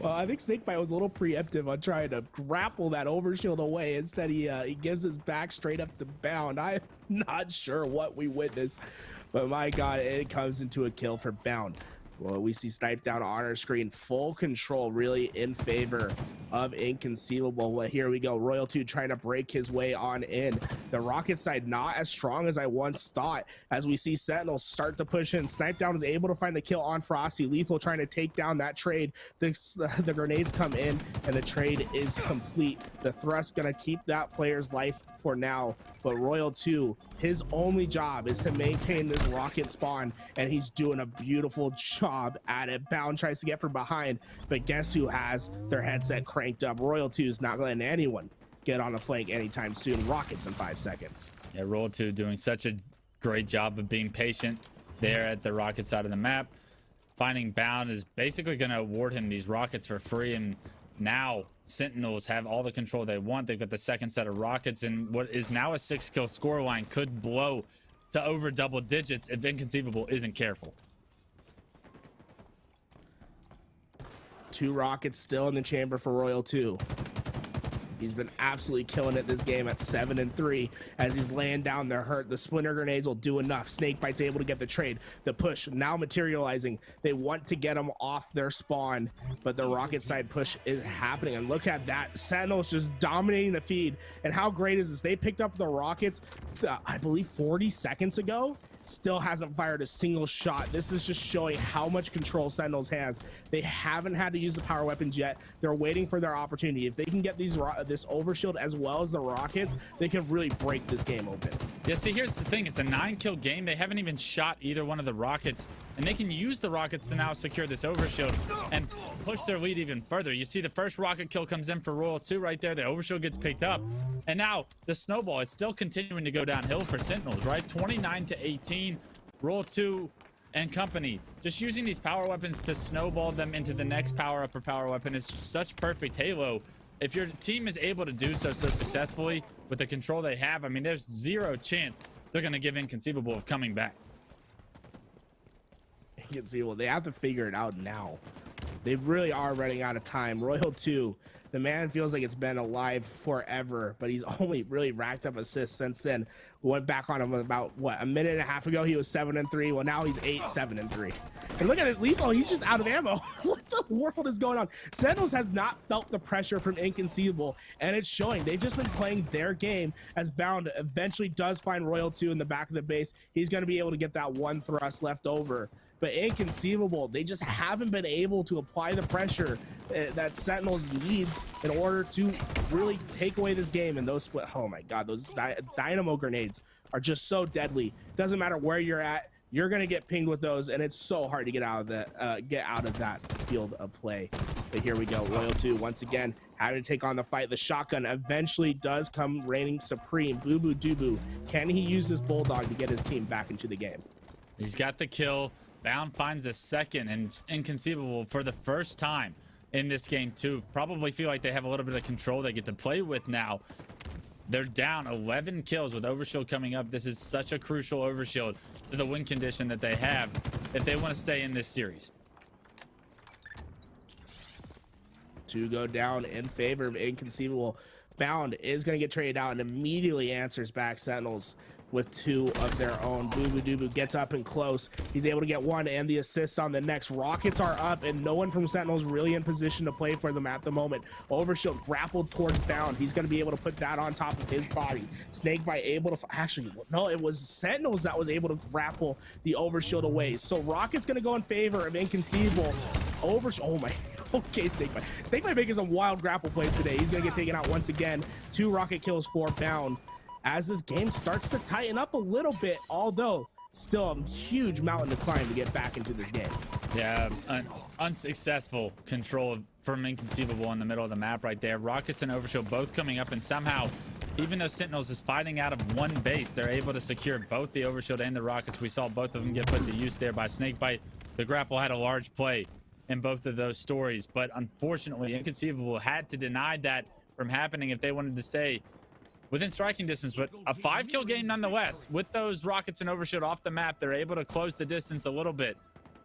Well, I think Snakebite was a little preemptive on trying to grapple that overshield away. Instead, he gives his back straight up to Bound. I'm not sure what we witnessed, but my God, it comes into a kill for Bound. Well, we see Snipe Down on our screen. Full control really in favor of Inconceivable. Well, here we go. Royal 2 trying to break his way on in. The Rocket side not as strong as I once thought, as we see Sentinels start to push in. Snipe Down is able to find the kill on Frosty. Lethal trying to take down that trade. The grenades come in, and the trade is complete. The thrust going to keep that player's life for now, but Royal 2, his only job is to maintain this rocket spawn, and he's doing a beautiful job at it. Bound tries to get from behind, but guess who has their headset cranked up? Royal 2 is not letting anyone get on the flank anytime soon. Rockets in 5 seconds. Yeah, Royal 2 doing such a great job of being patient there at the rocket side of the map. Finding Bound is basically going to award him these rockets for free, and now Sentinels have all the control they want. They've got the second set of rockets, and what is now a 6-kill scoreline could blow to over double digits if Inconceivable isn't careful. 2 rockets still in the chamber for Royal 2. He's been absolutely killing it this game at 7-3 as he's laying down their hurt. The splinter grenades will do enough. Snakebite's able to get the trade. The push now materializing. They want to get them off their spawn, but the rocket side push is happening. And look at that. Sentinels just dominating the feed. And how great is this? They picked up the rockets, I believe 40 seconds ago. Still hasn't fired a single shot. This is just showing how much control Sentinels has. They haven't had to use the power weapons yet. They're waiting for their opportunity. If they can get this overshield as well as the rockets, they can really break this game open. Yeah, see, here's the thing. It's a 9-kill game. They haven't even shot either one of the rockets, and they can use the rockets to now secure this overshield and push their lead even further. You see the first rocket kill comes in for Royal 2 right there. The overshield gets picked up, and now the snowball is still continuing to go downhill for Sentinels, right? 29-18. Royal 2 and company just using these power weapons to snowball them into the next power up or power weapon is such perfect Halo. If your team is able to do so successfully with the control they have, I mean, there's zero chance they're going to give Inconceivable of coming back. Inconceivable, they have to figure it out now. They really are running out of time. Royal 2, the man feels like it's been alive forever, but he's only really racked up assists since then. We went back on him about, what, a minute and a half ago. He was 7-3. Well, now he's 8-7-3. And look at it, Lethal, he's just out of ammo. What the world is going on? Sentinels has not felt the pressure from Inconceivable, and it's showing. They've just been playing their game as Bound eventually does find Royal 2 in the back of the base. He's going to be able to get that one thrust left over. But Inconceivable, they just haven't been able to apply the pressure that Sentinels needs in order to really take away this game. And those split, oh my God, those dynamo grenades are just so deadly. Doesn't matter where you're at, you're gonna get pinged with those, and it's so hard to get out of that field of play. But here we go, Royal 2 once again having to take on the fight. The shotgun eventually does come reigning supreme. Boo Boo Doo. Can he use this bulldog to get his team back into the game? He's got the kill. Bound finds a second, and Inconceivable for the first time in this game too probably feel like they have a little bit of control they get to play with now. They're down 11 kills with overshield coming up. This is such a crucial overshield to the win condition that they have if they want to stay in this series. 2 go down in favor of Inconceivable. Bound is going to get traded out and immediately answers back Sentinels with 2 of their own. Boo Boo Doo gets up and close. He's able to get 1 and the assists on the next. Rockets are up, and no one from Sentinels really in position to play for them at the moment. Overshield grappled towards Bound. He's going to be able to put that on top of his body. Snakebite able to actually, no, it was Sentinels that was able to grapple the overshield away. So Rocket's going to go in favor of Inconceivable. Oh my, Okay, Snakebite. Snakebite making some wild grapple plays today. He's going to get taken out once again. 2 rocket kills, 4 bound. As this game starts to tighten up a little bit, although still a huge mountain to climb to get back into this game. Yeah, unsuccessful control from Inconceivable in the middle of the map right there. Rockets and Overshield both coming up, and somehow, even though Sentinels is fighting out of one base, they're able to secure both the Overshield and the Rockets. We saw both of them get put to use there by Snakebite. The grapple had a large play in both of those stories, but unfortunately, Inconceivable had to deny that from happening if they wanted to stay within striking distance. But a 5-kill game nonetheless. With those Rockets and Overshield off the map, they're able to close the distance a little bit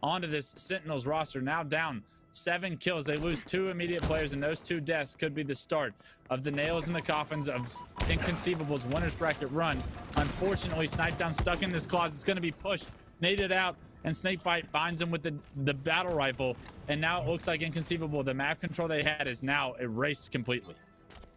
onto this Sentinels roster. Now down 7 kills. They lose 2 immediate players, and those 2 deaths could be the start of the nails in the coffins of Inconceivable's winners bracket run. Unfortunately, Snipedown stuck in this closet. It's going to be pushed, naded out, and Snakebite finds him with the battle rifle. And now it looks like Inconceivable, the map control they had is now erased completely.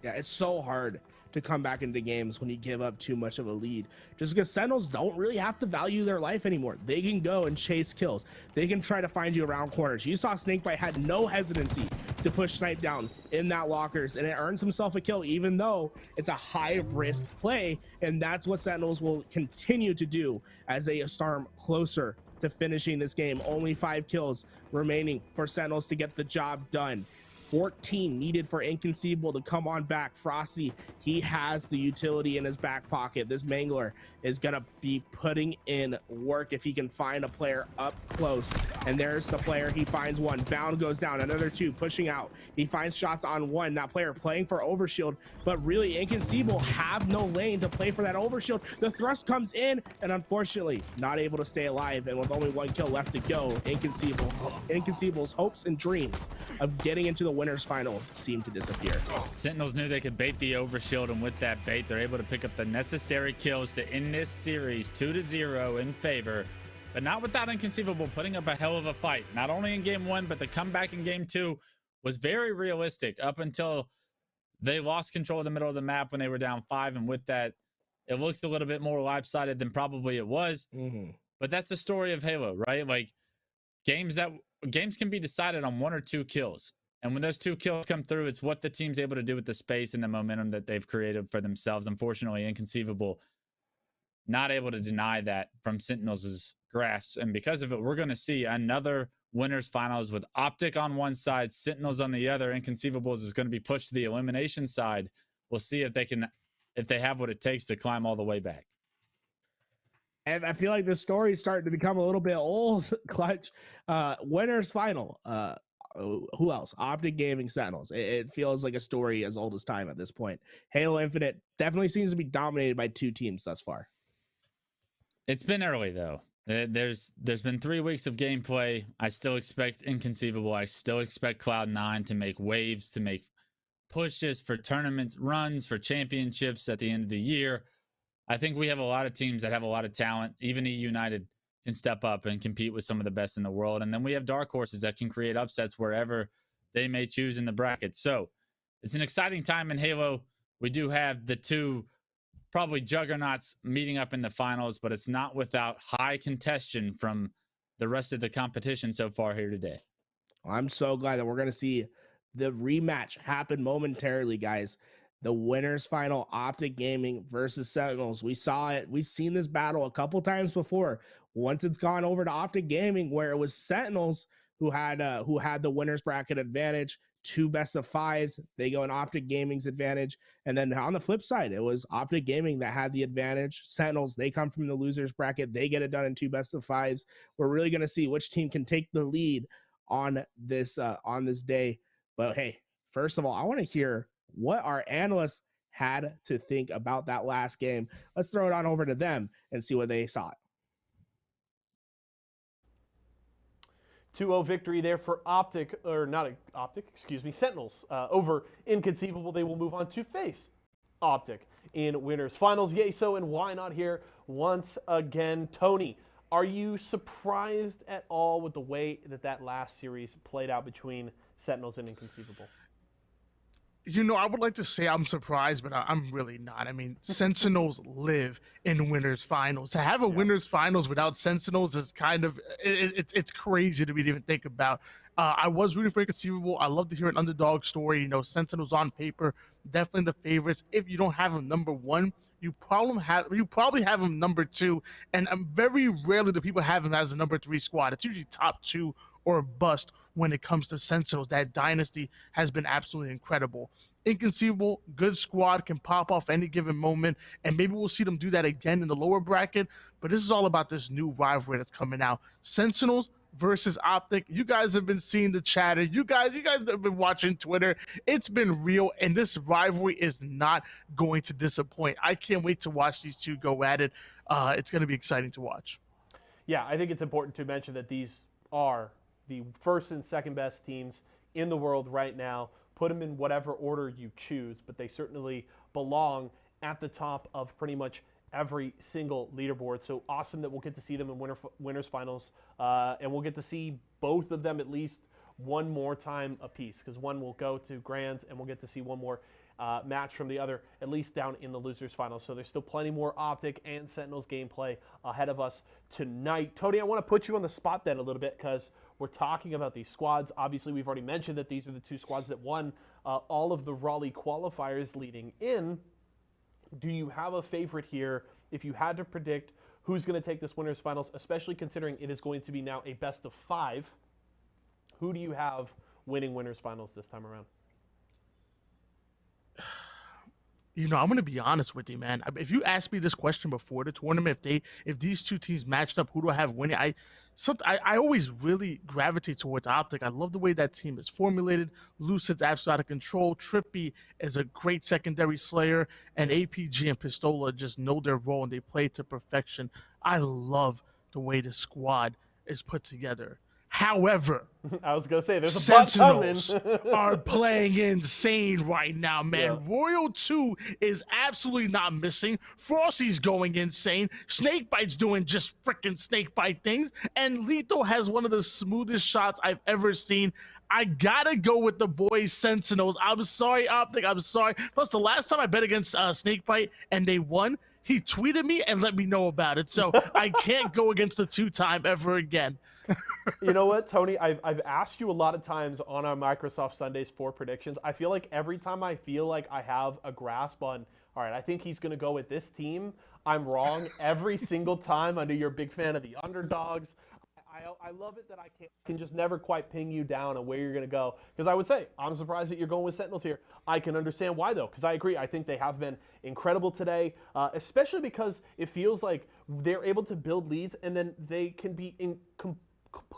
Yeah, it's so hard to come back into games when you give up too much of a lead, just because Sentinels don't really have to value their life anymore. They can go and chase kills. They can try to find you around corners. You saw Snakebite had no hesitancy to push Snipe down in that lockers, and it earns himself a kill, even though it's a high risk play. And that's what Sentinels will continue to do as they storm closer to finishing this game. Only 5 kills remaining for Sentinels to get the job done. 14 needed for Inconceivable to come on back. Frosty, he has the utility in his back pocket. This Mangler is gonna be putting in work if he can find a player up close. And there's the player. He finds one. Bound goes down. Another 2 pushing out. He finds shots on 1. That player playing for Overshield, but really Inconceivable have no lane to play for that Overshield. The thrust comes in, and unfortunately not able to stay alive. And with only 1 kill left to go, Inconceivable's hopes and dreams of getting into the winners final seem to disappear. Sentinels knew they could bait the Overshield, and with that bait, they're able to pick up the necessary kills to end this series 2-0 in favor, but not without Inconceivable putting up a hell of a fight. Not only in game 1, but the comeback in game 2 was very realistic up until they lost control of the middle of the map when they were down 5, and with that, it looks a little bit more lopsided than probably it was. But that's the story of Halo, right? Like, games can be decided on 1 or 2 kills. And when those 2 kills come through, it's what the team's able to do with the space and the momentum that they've created for themselves. Unfortunately, Inconceivable not able to deny that from Sentinels' grasp. And because of it, we're going to see another winners finals with Optic on one side, Sentinels on the other. Inconceivables is going to be pushed to the elimination side. We'll see if they have what it takes to climb all the way back. And I feel like the story is starting to become a little bit old. Clutch. Winners final. Who else? Optic Gaming, Sentinels. It feels like a story as old as time at this point. Halo Infinite definitely seems to be dominated by 2 teams thus far. It's been early though. There's been 3 weeks of gameplay. I still expect Inconceivable. I still expect Cloud9 to make waves, to make pushes for tournaments, runs for championships at the end of the year. I think we have a lot of teams that have a lot of talent. Even eUnited can step up and compete with some of the best in the world. And then we have dark horses that can create upsets wherever they may choose in the bracket. So it's an exciting time in Halo. We do have the 2 probably juggernauts meeting up in the finals, but it's not without high contention from the rest of the competition so far here today. I'm so glad that we're going to see the rematch happen momentarily, guys. The winners final, Optic Gaming versus Sentinels. We saw it. We've seen this battle a couple times before. Once it's gone over to Optic Gaming, where it was Sentinels who had the winners bracket advantage, 2 best of 5s. They go in Optic Gaming's advantage, and then on the flip side, it was Optic Gaming that had the advantage. Sentinels, they come from the losers bracket. They get it done in 2 best of 5s. We're really going to see which team can take the lead on this day. But hey, first of all, I want to hear what our analysts had to think about that last game. Let's throw it on over to them and see what they saw. 2-0 victory there for Sentinels over Inconceivable. They will move on to face Optic in winners finals. Yay, so and why not here once again. Tony, are you surprised at all with the way that last series played out between Sentinels and Inconceivable? I would like to say I'm surprised, but I'm really not. I mean, Sentinels live in winners finals. To have a winners finals without Sentinels is kind of it's crazy to even think about. I was rooting for Inconceivable. I love to hear an underdog story. Sentinels on paper, definitely the favorites. If you don't have them number one, you probably have them number two, and very rarely do people have them as a number three squad. It's usually top two or bust when it comes to Sentinels. That dynasty has been absolutely incredible. Inconceivable, good squad, can pop off any given moment, and maybe we'll see them do that again in the lower bracket. But this is all about this new rivalry that's coming out. Sentinels versus Optic. You guys have been seeing the chatter. You guys have been watching Twitter. It's been real, and this rivalry is not going to disappoint. I can't wait to watch these two go at it. It's going to be exciting to watch. Yeah, I think it's important to mention that these are the first and second best teams in the world right now. Put them in whatever order you choose, but they certainly belong at the top of pretty much every single leaderboard. So awesome that we'll get to see them in winners finals, and we'll get to see both of them at least one more time apiece, because one will go to grands, and we'll get to see one more match from the other, at least down in the losers finals. So there's still plenty more Optic and Sentinels gameplay ahead of us tonight. Tony, I want to put you on the spot then a little bit, because we're talking about these squads. Obviously, we've already mentioned that these are the two squads that won all of the Raleigh qualifiers leading in. Do you have a favorite here if you had to predict who's going to take this winners finals, especially considering it is going to be now a best of 5? Who do you have winning winners finals this time around? I'm going to be honest with you, man. If you asked me this question before the tournament, if these two teams matched up, who do I have winning? I always really gravitate towards Optic. I love the way that team is formulated. Lucid's absolutely out of control. Trippy is a great secondary slayer, and APG and Pistola just know their role and they play to perfection. I love the way the squad is put together. However, I was going to say, there's a bunch coming. Sentinels are playing insane right now, man. Yeah. Royal 2 is absolutely not missing. Frosty's going insane. Snakebite's doing just freaking Snakebite things. And Lethal has one of the smoothest shots I've ever seen. I gotta go with the boys Sentinels. I'm sorry, Optic. I'm sorry. Plus, the last time I bet against Snakebite and they won, he tweeted me and let me know about it. So I can't go against the two-time ever again. You know what, Tony? I've asked you a lot of times on our Microsoft Sundays for predictions. I feel like every time I feel like I have a grasp on, all right, I think he's going to go with this team, I'm wrong every single time. I know you're a big fan of the underdogs. I love it that I can just never quite ping you down on where you're going to go. Because I would say, I'm surprised that you're going with Sentinels here. I can understand why, though, because I agree. I think they have been incredible today, especially because it feels like they're able to build leads and then they can be in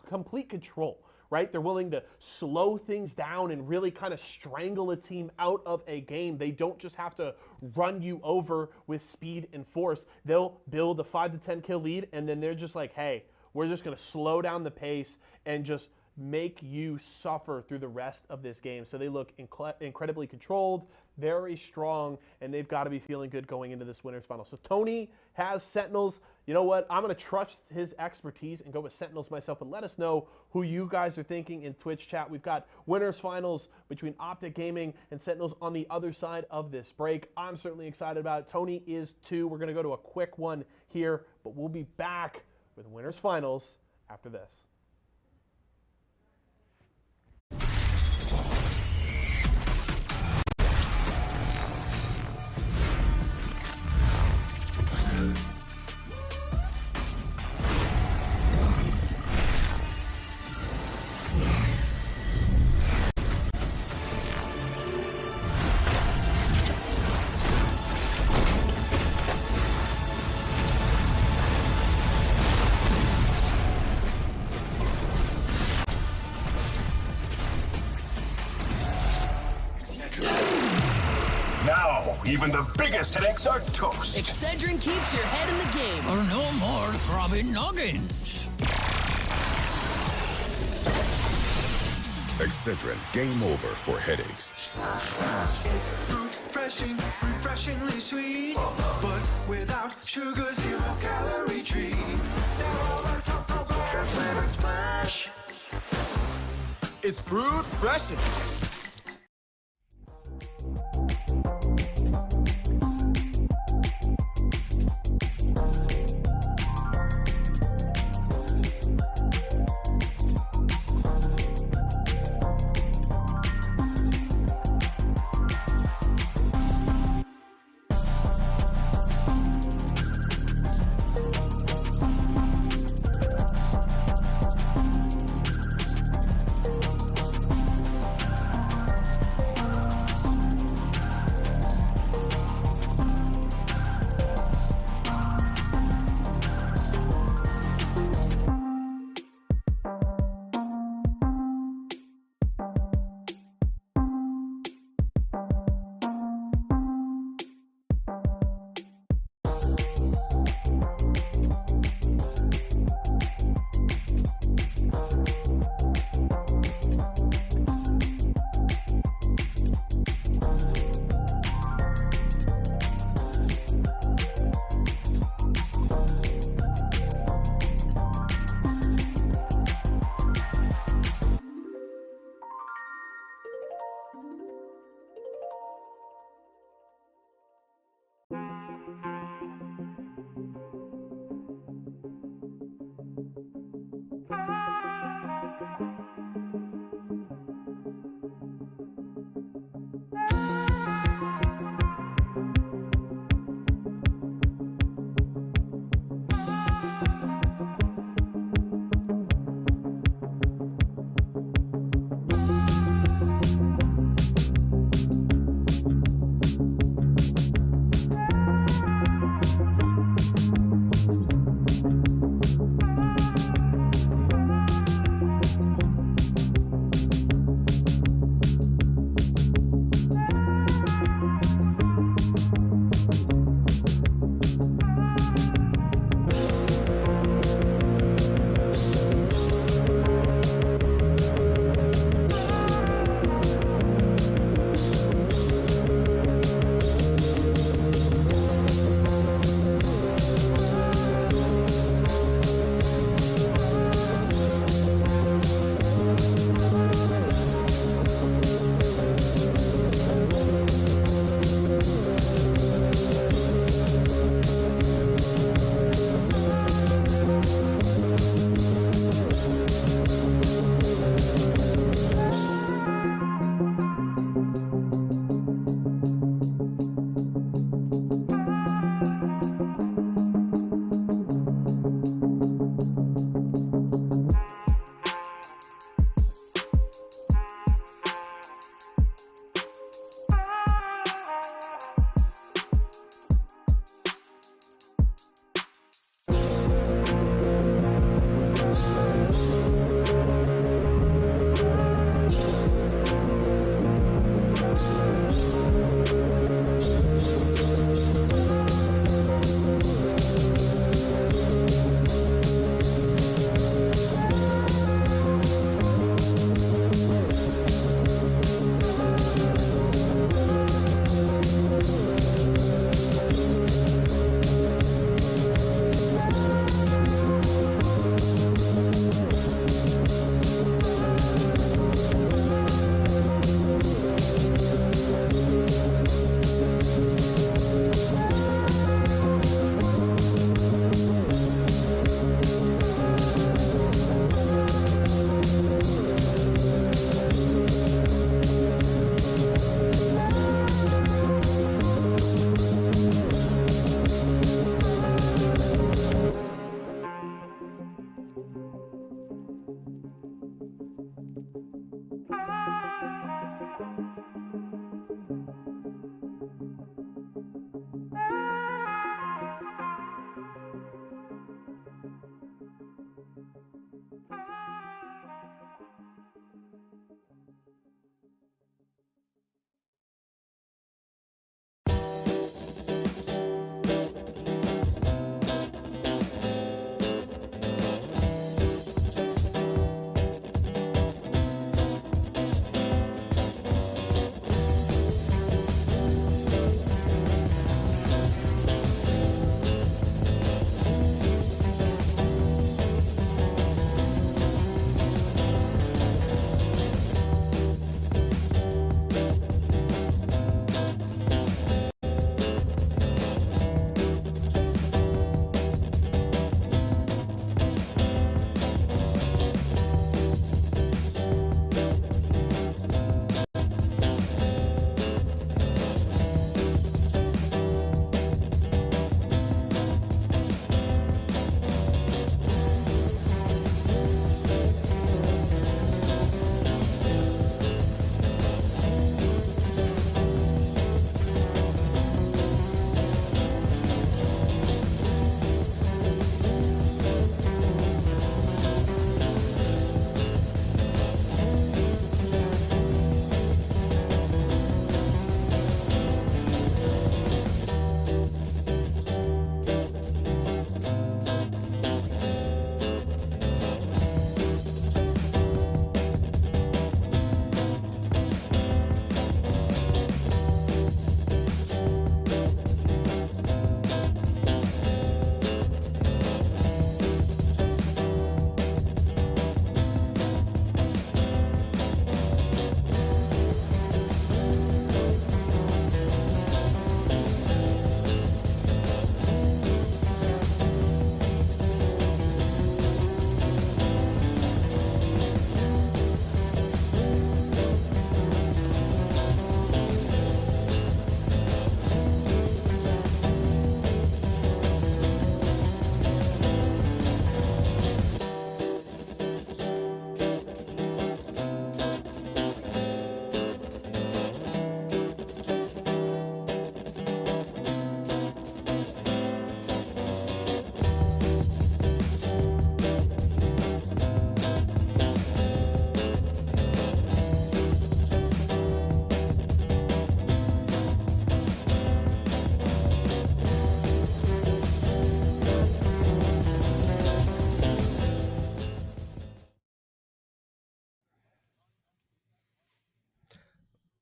complete control, right? They're willing to slow things down and really kind of strangle a team out of a game. They don't just have to run you over with speed and force. They'll build a 5 to 10 kill lead, and then they're just like, hey, we're just going to slow down the pace and just make you suffer through the rest of this game. So they look incredibly controlled, very strong, and they've got to be feeling good going into this winners final. So Tony has Sentinels. You know what? I'm going to trust his expertise and go with Sentinels myself, but let us know who you guys are thinking in Twitch chat. We've got winners finals between Optic Gaming and Sentinels on the other side of this break. I'm certainly excited about it. Tony is too. We're going to go to a quick one here, but we'll be back with winners finals after this. Even the biggest headaches are toast. Excedrin keeps your head in the game. Or no more throbbing noggins. Excedrin, game over for headaches. Refreshing, refreshingly sweet, but without sugar, 0 calorie treat. They're all our top flavored splash. It's fruit freshing.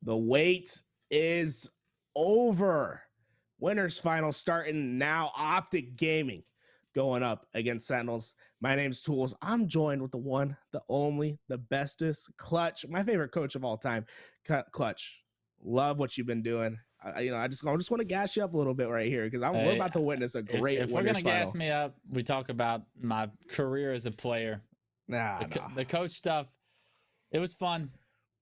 The wait is over. Winners final starting now. Optic Gaming going up against Sentinels. My name's Tools. I'm joined with the one, the only, the bestest, Clutch, my favorite coach of all time. Clutch, love what you've been doing. I just want to gas you up a little bit right here because we're about to witness a great. If we're gonna gas me up, we talk about my career as a player. The coach stuff. It was fun.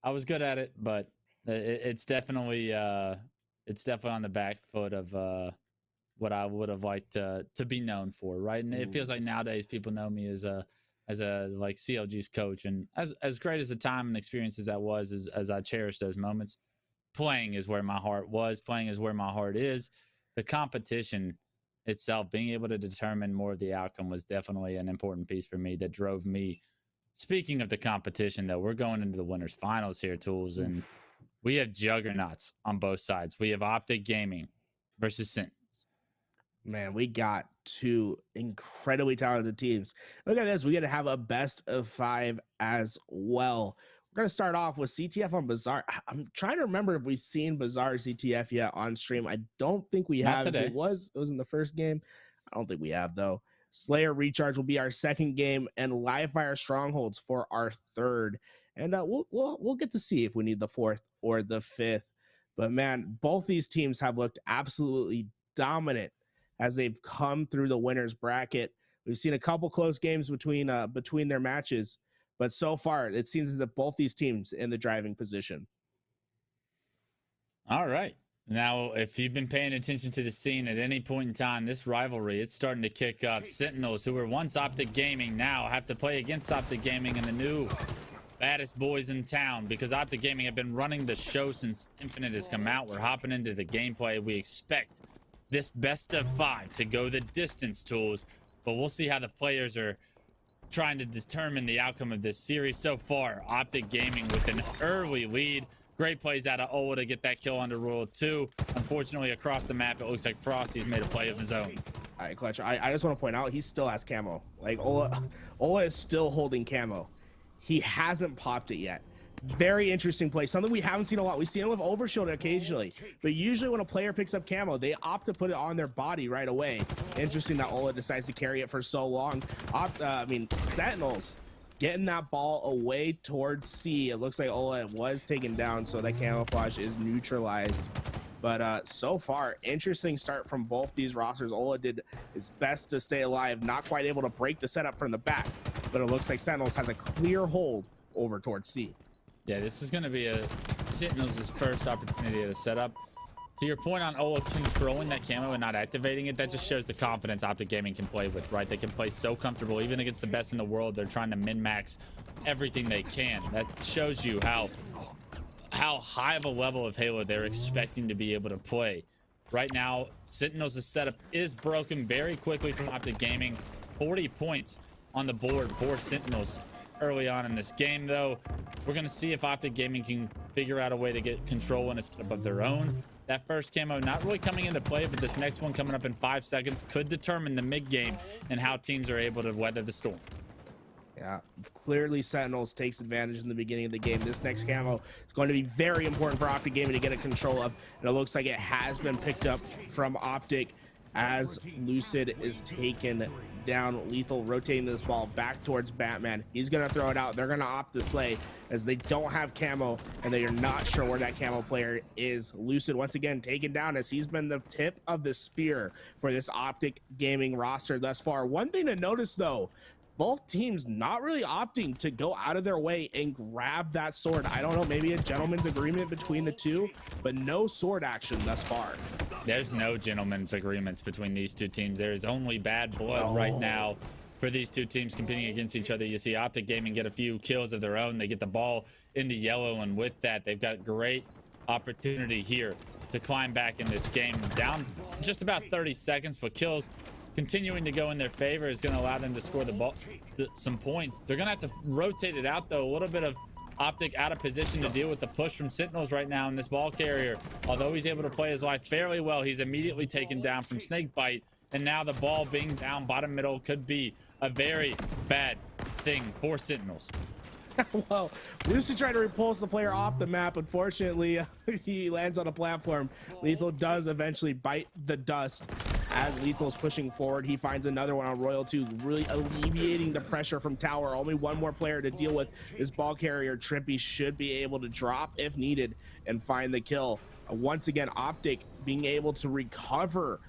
I was good at it, but it's definitely on the back foot of what I would have liked to be known for, right? And it feels like nowadays people know me as a like CLG's coach, and as great as the time and experience as that was, as I cherish those moments, playing is where my heart was. Playing is where my heart is. The competition itself, being able to determine more of the outcome, was definitely an important piece for me that drove me. Speaking of the competition, though, we're going into the winners finals here, Tools, and we have juggernauts on both sides. We have Optic Gaming versus Sentinels. Man, we got two incredibly talented teams. Look at this. We got to have a best of 5 as well. We're going to start off with CTF on Bazaar. I'm trying to remember if we've seen Bazaar CTF yet on stream. I don't think we have. It was in the first game. I don't think we have, though. Slayer Recharge will be our second game, and Livefire Strongholds for our third. And we'll get to see if we need the fourth or the fifth. But man, both these teams have looked absolutely dominant as they've come through the winners bracket. We've seen a couple close games between their matches, but so far it seems as if both these teams in the driving position. All right. Now, if you've been paying attention to the scene at any point in time, this rivalry, it's starting to kick up. Sentinels, who were once Optic Gaming, now have to play against Optic Gaming and the new baddest boys in town, because Optic Gaming have been running the show since Infinite has come out. We're hopping into the gameplay. We expect this best of 5 to go the distance, Tools, but we'll see how the players are trying to determine the outcome of this series. So far, Optic Gaming with an early lead. Great plays out of Ola to get that kill under Rule 2. Unfortunately, across the map, it looks like Frosty's made a play of his own. All right, Clutch, I just want to point out, he still has camo. Like, Ola is still holding camo. He hasn't popped it yet. Very interesting play. Something we haven't seen a lot. We've seen it with Overshield occasionally, but usually when a player picks up camo, they opt to put it on their body right away. Interesting that Ola decides to carry it for so long. Sentinels getting that ball away towards C. It looks like Ola was taken down, so that camouflage is neutralized. But so far, interesting start from both these rosters. Ola did his best to stay alive, not quite able to break the setup from the back, but it looks like Sentinels has a clear hold over towards C. Yeah, this is going to be a Sentinels' first opportunity to set up. To your point on Ola controlling that camo and not activating it, that just shows the confidence Optic Gaming can play with, right? They can play so comfortable, even against the best in the world. They're trying to min-max everything they can. That shows you how high of a level of Halo they're expecting to be able to play. Right now, Sentinels' setup is broken very quickly from Optic Gaming. 40 points on the board for Sentinels early on in this game, though. We're going to see if Optic Gaming can figure out a way to get control in a setup of their own. That first camo not really coming into play, but this next one coming up in 5 seconds could determine the mid game and how teams are able to weather the storm. Yeah, clearly Sentinels takes advantage in the beginning of the game. This next camo is going to be very important for Optic Gaming to get a control of, and it looks like it has been picked up from Optic as Lucid is taken down. Lethal rotating this ball back towards Batman. He's going to throw it out. They're going to opt to slay as they don't have camo and they are not sure where that camo player is. Lucid once again taken down as he's been the tip of the spear for this Optic Gaming roster thus far. One thing to notice though, both teams not really opting to go out of their way and grab that sword. I don't know, maybe a gentleman's agreement between the two, but no sword action thus far. There's no gentleman's agreements between these two teams. There is only bad blood right now for these two teams competing against each other. You see Optic Gaming get a few kills of their own. They get the ball into yellow, and with that, they've got great opportunity here to climb back in this game. Down just about 30 seconds, but kills continuing to go in their favor is going to allow them to score the ball, some points. They're going to have to rotate it out, though. A little bit of Optic out of position to deal with the push from Sentinels right now in this ball carrier. Although he's able to play his life fairly well, he's immediately taken down from Snakebite, and now the ball being down bottom middle could be a very bad thing for Sentinels. Well, Lucid tried to repulse the player off the map. Unfortunately, he lands on a platform. Lethal does eventually bite the dust. As Lethal's pushing forward, he finds another one on Royal 2, really alleviating the pressure from Tower. Only one more player to deal with. This ball carrier, Trippy, should be able to drop if needed and find the kill. Once again, Optic being able to recover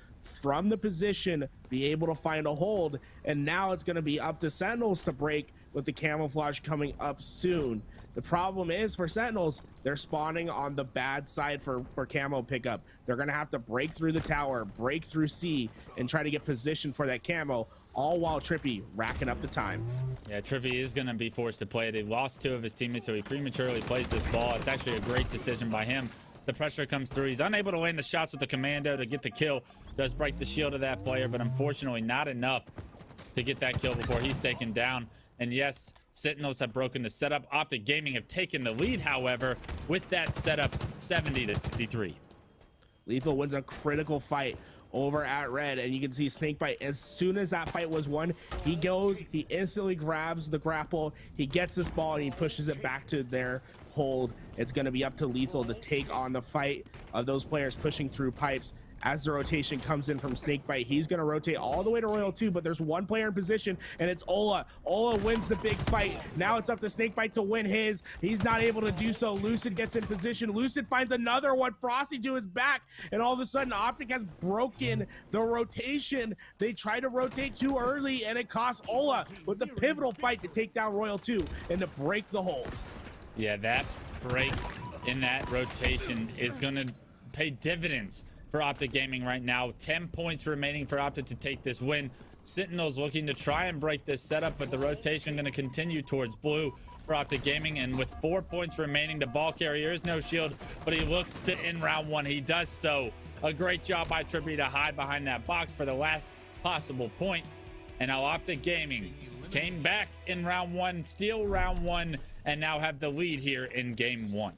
from the position, be able to find a hold, and now it's going to be up to Sentinels to break with the camouflage coming up soon. The problem is for Sentinels, they're spawning on the bad side for camo pickup. They're going to have to break through the tower, break through C, and try to get position for that camo, all while Trippy racking up the time. Yeah, Trippy is going to be forced to play. They've lost 2 of his teammates, so he prematurely plays this ball. It's actually a great decision by him. The pressure comes through. He's unable to land the shots with the commando to get the kill. Does break the shield of that player, but unfortunately not enough to get that kill before he's taken down. And yes, Sentinels have broken the setup. Optic Gaming have taken the lead, however, with that setup 70-53. Lethal wins a critical fight over at red, and you can see Snakebite, as soon as that fight was won, he goes, he instantly grabs the grapple, he gets this ball, and he pushes it back to their hold. It's going to be up to Lethal to take on the fight of those players pushing through pipes. As the rotation comes in from Snakebite, he's going to rotate all the way to Royal 2, but there's one player in position, and it's Ola. Ola wins the big fight. Now it's up to Snakebite to win his. He's not able to do so. Lucid gets in position. Lucid finds another one. Frosty to his back, and all of a sudden, Optic has broken the rotation. They try to rotate too early, and it costs Ola with the pivotal fight to take down Royal 2 and to break the hold. Yeah, that break in that rotation is going to pay dividends for Optic Gaming right now. 10 points remaining for Optic to take this win. Sentinels looking to try and break this setup, but the rotation going to continue towards blue for Optic Gaming. And with 4 points remaining, the ball carrier is no shield, but he looks to end round 1. He does so. A great job by Trippy to hide behind that box for the last possible point. And now Optic Gaming came back in round 1, steal round 1, and now have the lead here in game 1.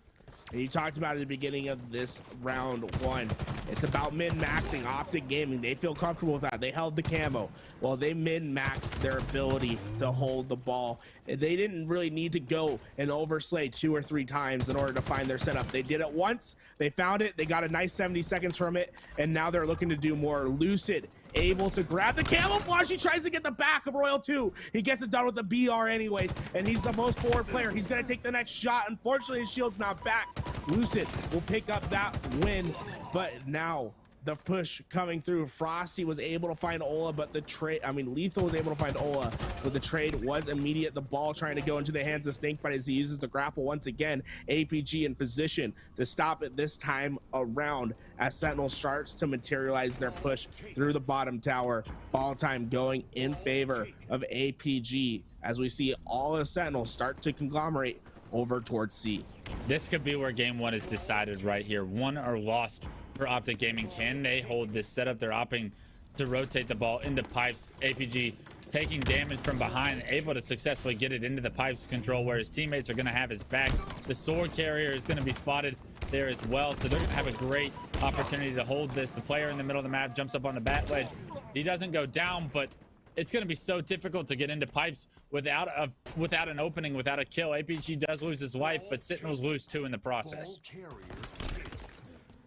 And you talked about at the beginning of this round 1, it's about min-maxing. Optic Gaming, they feel comfortable with that. They held the camo. Well, they min-maxed their ability to hold the ball. And they didn't really need to go and overslay 2 or 3 times in order to find their setup. They did it once, they found it, they got a nice 70 seconds from it, and now they're looking to do more. Lucid able to grab the camouflage. He tries to get the back of Royal 2. He gets it done with the BR anyways, and he's the most forward player. He's going to take the next shot. Unfortunately, his shield's not back. Lucid will pick up that win, but now the push coming through. Frosty was able to find Ola, but the trade, Lethal was able to find Ola, but the trade was immediate. The ball trying to go into the hands of Snakebite as he uses the grapple once again. APG in position to stop it this time around as Sentinel starts to materialize their push through the bottom tower. Ball time going in favor of APG as we see all of the Sentinels start to conglomerate over towards C. This could be where game 1 is decided right here. Won or lost for Optic Gaming. Can they hold this setup? They're opting to rotate the ball into pipes. APG taking damage from behind, able to successfully get it into the pipes control where his teammates are going to have his back. The sword carrier is going to be spotted there as well, so they're going to have a great opportunity to hold this. The player in the middle of the map jumps up on the bat ledge. He doesn't go down, but it's going to be so difficult to get into pipes without an opening, without a kill. APG does lose his life, but Sentinels lose 2 in the process.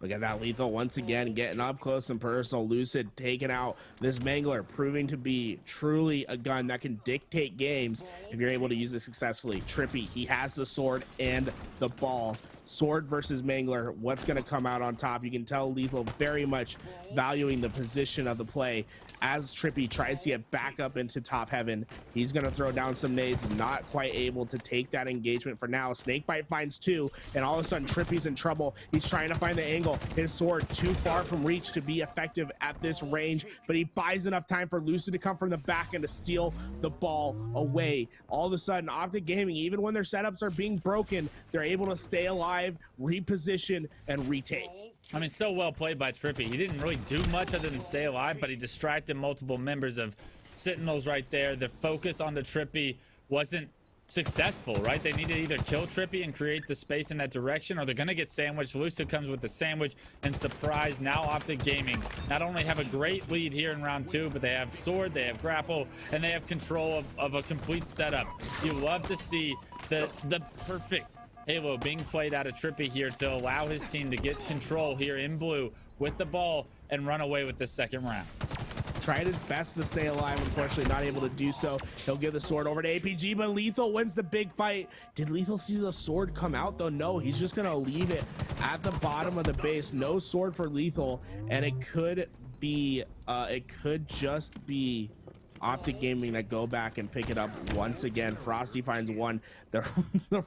Look at that. Lethal once again getting up close and personal. Lucid taking out this Mangler, proving to be truly a gun that can dictate games if you're able to use it successfully. Trippy, he has the sword and the ball. Sword versus Mangler, what's going to come out on top? You can tell Lethal very much valuing the position of the play. As Trippy tries to get back up into top heaven, he's going to throw down some nades, not quite able to take that engagement for now. Snakebite finds 2, and all of a sudden Trippy's in trouble. He's trying to find the angle. His sword too far from reach to be effective at this range, but he buys enough time for Lucid to come from the back and to steal the ball away. All of a sudden, Optic Gaming, even when their setups are being broken, they're able to stay alive, reposition, and retake. So well played by Trippy. He didn't really do much other than stay alive, but he distracted multiple members of Sentinels right there. The focus on the Trippy wasn't successful, right? They need to either kill Trippy and create the space in that direction, or they're going to get sandwiched. Lucid comes with the sandwich, and surprise, now Optic Gaming not only have a great lead here in round 2, but they have sword, they have grapple, and they have control of a complete setup. You love to see the perfect Halo being played out of Trippy here to allow his team to get control here in blue with the ball and run away with the second round. Tried his best to stay alive, unfortunately not able to do so. He'll give the sword over to APG, but Lethal wins the big fight. Did Lethal see the sword come out though? No, he's just gonna leave it at the bottom of the base. No sword for Lethal, and it could just be Optic Gaming that go back and pick it up once again. Frosty finds one. The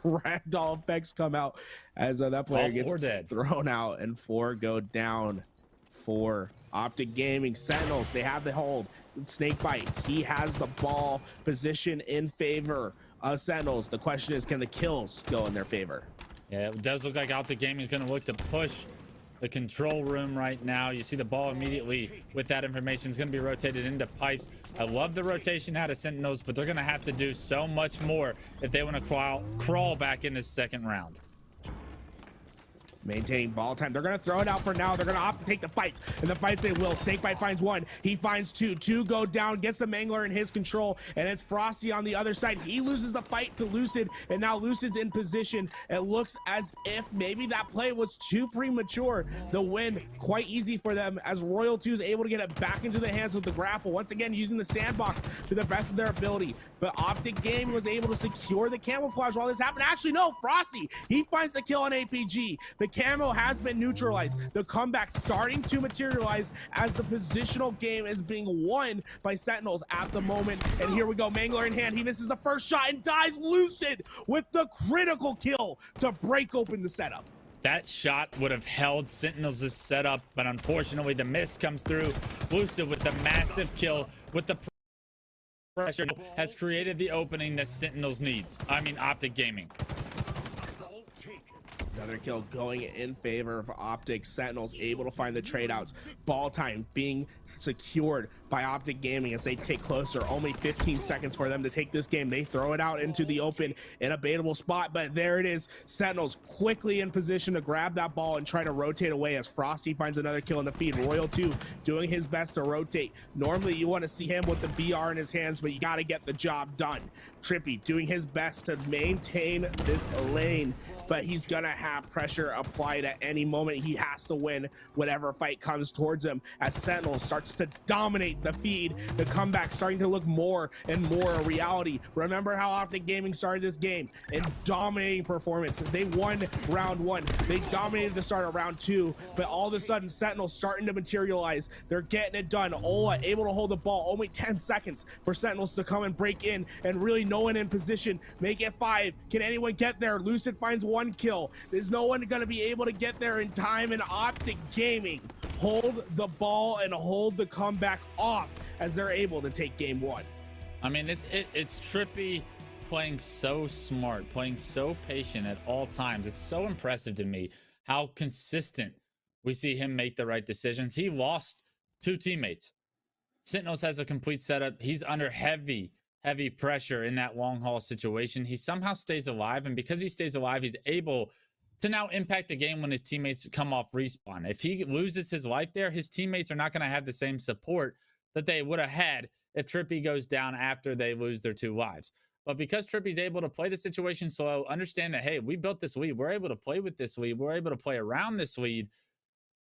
ragdoll effects come out as that player gets thrown out, and 4 go down for Optic Gaming. Sentinels, they have the hold. Snakebite, he has the ball position in favor of Sentinels. The question is, can the kills go in their favor? Yeah, it does look like Optic Gaming is going to look to push the control room right now. You see the ball immediately with that information is going to be rotated into pipes. I love the rotation out of Sentinels, but they're going to have to do so much more if they want to crawl back in this second round. Maintaining ball time. They're going to throw it out for now. They're going to opt to take the fights, and the fights they will. Snakebite finds one. He finds two. Two go down, gets the Mangler in his control, and it's Frosty on the other side. He loses the fight to Lucid, and now Lucid's in position. It looks as if maybe that play was too premature. The win quite easy for them as Royal 2 is able to get it back into the hands with the grapple. Once again, using the sandbox to the best of their ability. But Optic Gaming was able to secure the camouflage while this happened. Actually, no, Frosty, he finds the kill on APG. The camo has been neutralized. The comeback starting to materialize as the positional game is being won by Sentinels at the moment. And here we go, Mangler in hand. He misses the first shot and dies. Lucid with the critical kill to break open the setup. That shot would have held Sentinels' setup, but unfortunately the miss comes through. Lucid with the massive kill with the pressure has created the opening that Sentinels needs. I mean, Optic Gaming. Another kill going in favor of Optic. Sentinels able to find the trade outs. Ball time being secured by Optic Gaming as they take closer. Only 15 seconds for them to take this game. They throw it out into the open in a baitable spot, but there it is. Sentinels quickly in position to grab that ball and try to rotate away as Frosty finds another kill in the feed. Royal 2 doing his best to rotate. Normally you want to see him with the BR in his hands, but you got to get the job done. Trippy doing his best to maintain this lane, but he's gonna have pressure applied at any moment. He has to win whatever fight comes towards him as Sentinel starts to dominate the feed. The comeback starting to look more and more a reality. Remember how Optic Gaming started this game in dominating performance. They won round 1. They dominated the start of round 2, but all of a sudden Sentinel starting to materialize. They're getting it done. Ola able to hold the ball. Only 10 seconds for Sentinels to come and break in, and really no one in position. Make it 5. Can anyone get there? Lucid finds one kill. There's no one going to be able to get there in time, and Optic Gaming hold the ball and hold the comeback off as they're able to take game 1. I mean, it's Trippy playing so smart, playing so patient at all times. It's so impressive to me how consistent we see him make the right decisions. He lost 2 teammates. Sentinels has a complete setup. He's under heavy pressure in that long haul situation. He somehow stays alive, and because he stays alive, he's able to now impact the game when his teammates come off respawn. If he loses his life there, his teammates are not going to have the same support that they would have had if Trippy goes down after they lose their 2 lives. But because Trippy's able to play the situation slow, understand that, hey, we built this lead. We're able to play with this lead. We're able to play around this lead.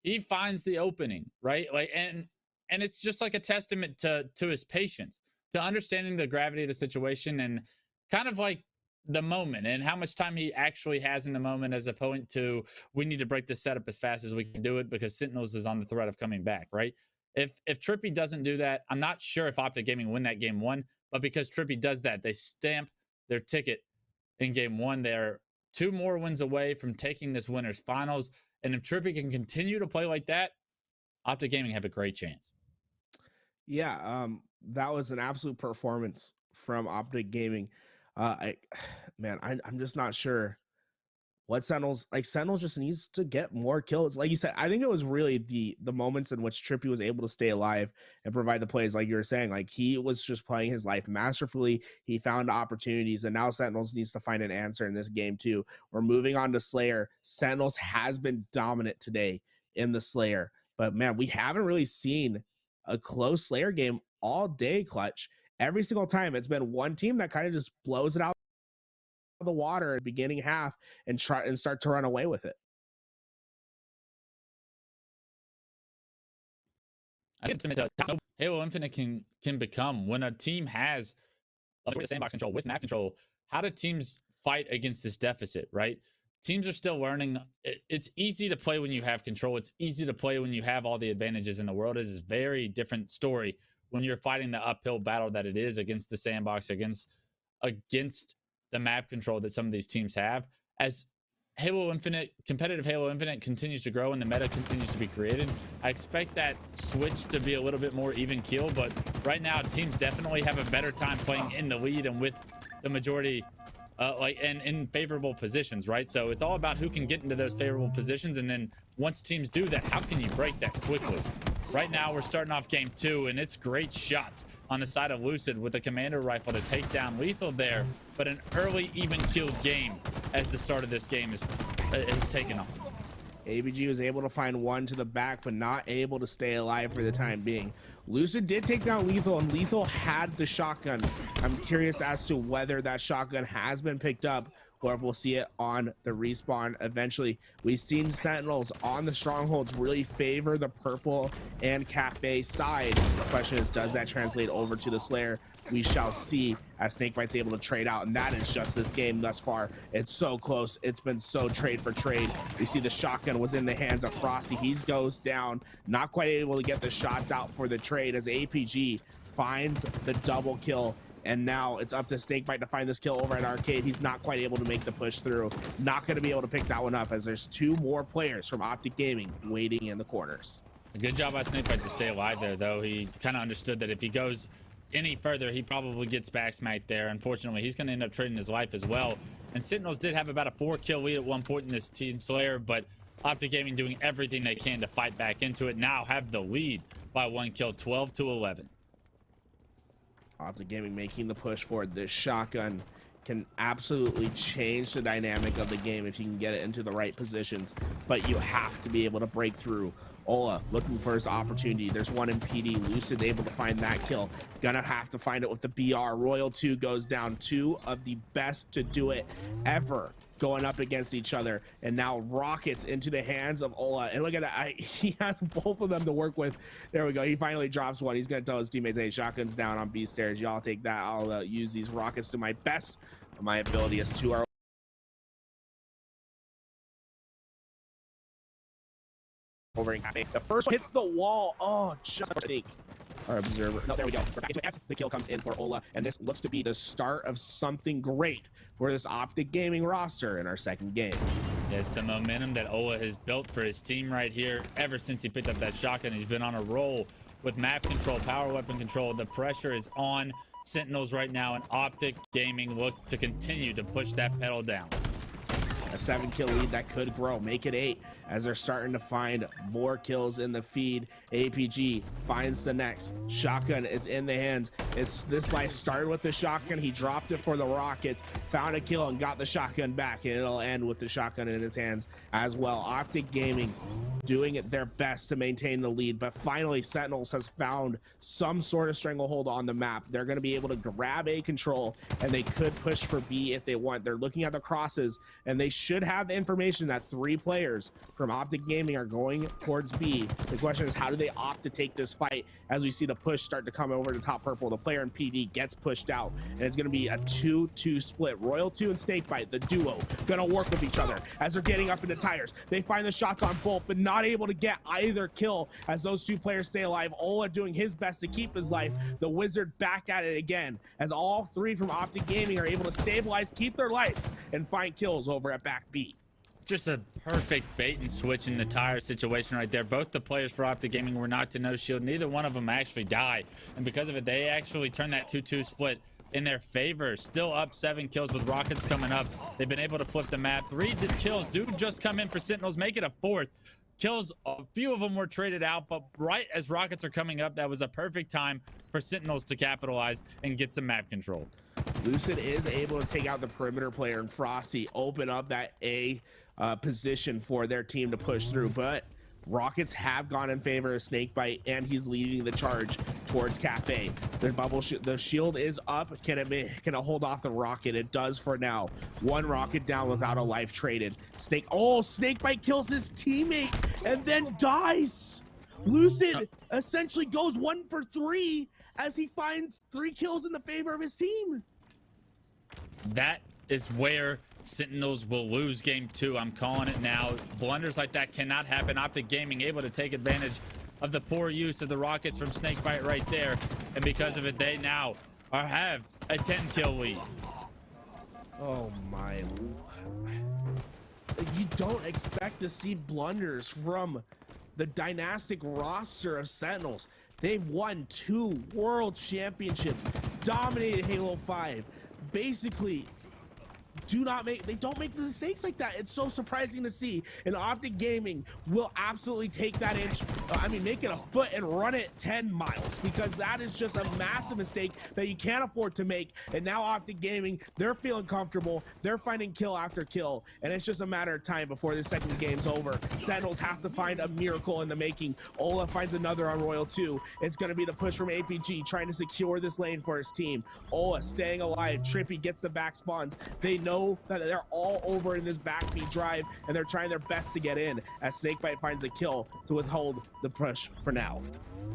He finds the opening, right? Like, and it's just like a testament to his patience, to understanding the gravity of the situation and kind of like the moment and how much time he actually has in the moment, as opposed to we need to break this setup as fast as we can do it because Sentinels is on the threat of coming back, right? If Trippy doesn't do that, I'm not sure if Optic Gaming win that game 1, but because Trippy does that, they stamp their ticket in game 1. They're 2 more wins away from taking this winners finals, and if Trippy can continue to play like that, Optic Gaming have a great chance. Yeah, that was an absolute performance from Optic Gaming. I'm just not sure what Sentinels just needs to get more kills. Like you said, I think it was really the moments in which Trippy was able to stay alive and provide the plays, like you were saying. Like, he was just playing his life masterfully. He found opportunities, and now Sentinels needs to find an answer in this game too. We're moving on to Slayer. Sentinels has been dominant today in the Slayer, but man, we haven't really seen a close Slayer game all day, Clutch. Every single time it's been one team that kind of just blows it out of the water at the beginning half and start to run away with it. I think it's Halo Infinite can become when a team has the sandbox control with map control. How do teams fight against this deficit, right? Teams are still learning. It's easy to play when you have control. It's easy to play when you have all the advantages in the world. It's a very different story when you're fighting the uphill battle that it is against the sandbox, against the map control that some of these teams have. As Halo Infinite, competitive Halo Infinite continues to grow and the meta continues to be created, I expect that switch to be a little bit more even keel, but right now teams definitely have a better time playing in the lead and with the majority and in favorable positions, right? So it's all about who can get into those favorable positions, and then once teams do that, how can you break that quickly? Right now we're starting off game 2, and it's great shots on the side of Lucid with the commander rifle to take down Lethal there, but an early even kill game as the start of this game is taken off. ABG was able to find one to the back, but not able to stay alive for the time being. Lucid did take down Lethal, and Lethal had the shotgun. I'm curious as to whether that shotgun has been picked up or if we'll see it on the respawn eventually. We've seen Sentinels on the strongholds really favor the purple and cafe side. The question is, does that translate over to the Slayer? We shall see, as Snakebite's able to trade out, and that is just this game thus far. It's so close. It's been so trade for trade. We see the shotgun was in the hands of Frosty. He goes down, not quite able to get the shots out for the trade as APG finds the double kill. And now it's up to Snakebite to find this kill over at Arcade. He's not quite able to make the push through. Not going to be able to pick that one up, as there's 2 more players from Optic Gaming waiting in the corners. A good job by Snakebite to stay alive there, though. He kind of understood that if he goes any further, he probably gets back smacked there. Unfortunately, he's going to end up trading his life as well. And Sentinels did have about a 4-kill lead at one point in this Team Slayer, but Optic Gaming doing everything they can to fight back into it. Now have the lead by 1 kill, 12-11. Optic Gaming making the push forward. This shotgun can absolutely change the dynamic of the game if you can get it into the right positions, but you have to be able to break through. Ola looking for his opportunity. There's one in PD. Lucid able to find that kill. Gonna have to find it with the BR. Royal 2 goes down. 2 of the best to do it ever going up against each other, and now rockets into the hands of Ola. And look at that, he has both of them to work with. There we go. He finally drops one. He's gonna tell his teammates, hey, shotgun's down on B stairs, y'all take that. I'll use these rockets to my best of my ability. As 2 are over in cafe. The first one hits the wall. Oh, just I think our observer. No, there we go. The kill comes in for Ola, and this looks to be the start of something great for this Optic Gaming roster in our second game. Yeah, it's the momentum that Ola has built for his team right here. Ever since he picked up that shotgun, he's been on a roll with map control, power weapon control. The pressure is on Sentinels right now, and Optic Gaming look to continue to push that pedal down. A 7-kill lead that could grow, make it 8 as they're starting to find more kills in the feed. APG finds the next. Shotgun is in the hands. This life started with the shotgun. He dropped it for the rockets, found a kill and got the shotgun back, and it'll end with the shotgun in his hands as well. Optic Gaming doing it their best to maintain the lead, but finally Sentinels has found some sort of stranglehold on the map. They're going to be able to grab A control, and they could push for B if they want. They're looking at the crosses, and they should have the information that 3 players from Optic Gaming are going towards B. The question is, how do they opt to take this fight as we see the push start to come over to top purple? The player in PD gets pushed out, and it's going to be a 2-2 split. Royal 2 and Snakebite, the duo, going to work with each other as they're getting up into tires. They find the shots on both, but not able to get either kill as those 2 players stay alive. Ola doing his best to keep his life. The Wizard back at it again as all 3 from Optic Gaming are able to stabilize, keep their lives, and find kills over at back B. Just a perfect bait and switch in the tire situation right there. Both the players for Optic Gaming were knocked to no shield. Neither one of them actually died, and because of it, they actually turned that 2-2 split in their favor. Still up 7 kills with Rockets coming up. They've been able to flip the map. 3 kills do just come in for Sentinels, make it a 4th. Kills, a few of them were traded out, but right as Rockets are coming up, that was a perfect time for Sentinels to capitalize and get some map control. Lucid is able to take out the perimeter player, and Frosty open up that A position for their team to push through, but Rockets have gone in favor of Snakebite, and he's leading the charge towards Cafe. The shield is up. Can it hold off the rocket? It does for now. 1 rocket down without a life traded. Snakebite kills his teammate and then dies. Lucid essentially goes 1 for 3 as he finds 3 kills in the favor of his team. That is where Sentinels will lose game 2. I'm calling it now. Blunders like that cannot happen. Optic Gaming able to take advantage of the poor use of the rockets from Snakebite right there, and because of it, they now have a 10-kill lead. Oh my! You don't expect to see blunders from the dynastic roster of Sentinels. They've won 2 world championships, dominated Halo 5. Basically, they don't make mistakes like that. It's so surprising to see. And Optic Gaming will absolutely take that inch, make it a foot and run it 10 miles, because that is just a massive mistake that you can't afford to make. And now Optic Gaming, they're feeling comfortable. They're finding kill after kill, and it's just a matter of time before the second game's over. Sentinels have to find a miracle in the making. Ola finds another on Royal 2. It's going to be the push from APG, trying to secure this lane for his team. Ola staying alive. Trippy gets the back spawns. They know that they're all over in this backbeat drive, and they're trying their best to get in as Snakebite finds a kill to withhold the push for now.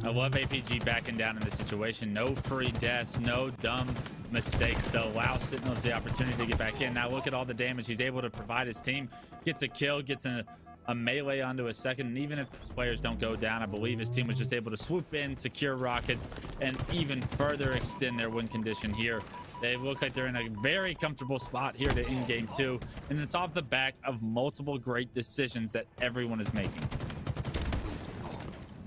I love APG backing down in this situation. No free deaths, no dumb mistakes to allow Sentinels the opportunity to get back in. Now look at all the damage he's able to provide his team. Gets a kill, gets a melee onto a second, and even if those players don't go down, I believe his team was just able to swoop in, secure rockets, and even further extend their win condition here. They look like they're in a very comfortable spot here to end game 2, and it's off the back of multiple great decisions that everyone is making.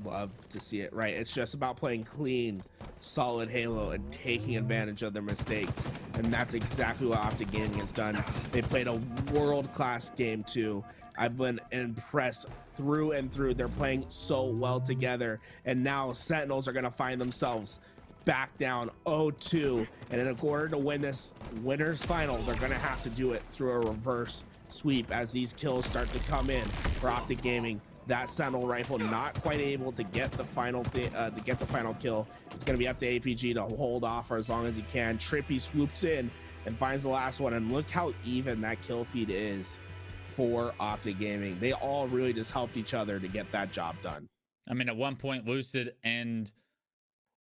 Love to see it, right? It's just about playing clean, solid Halo and taking advantage of their mistakes, and that's exactly what Optic Gaming has done. They played a world-class game 2. I've been impressed through and through. They're playing so well together, and now Sentinels are going to find themselves back down 0-2, and in order to win this winners final, they're going to have to do it through a reverse sweep as these kills start to come in for Optic Gaming. That Sentinel rifle not quite able to get the final kill. It's going to be up to APG to hold off for as long as he can. Trippy swoops in and finds the last one, and look how even that kill feed is for Optic Gaming. They all really just helped each other to get that job done. I mean, at one point, Lucid and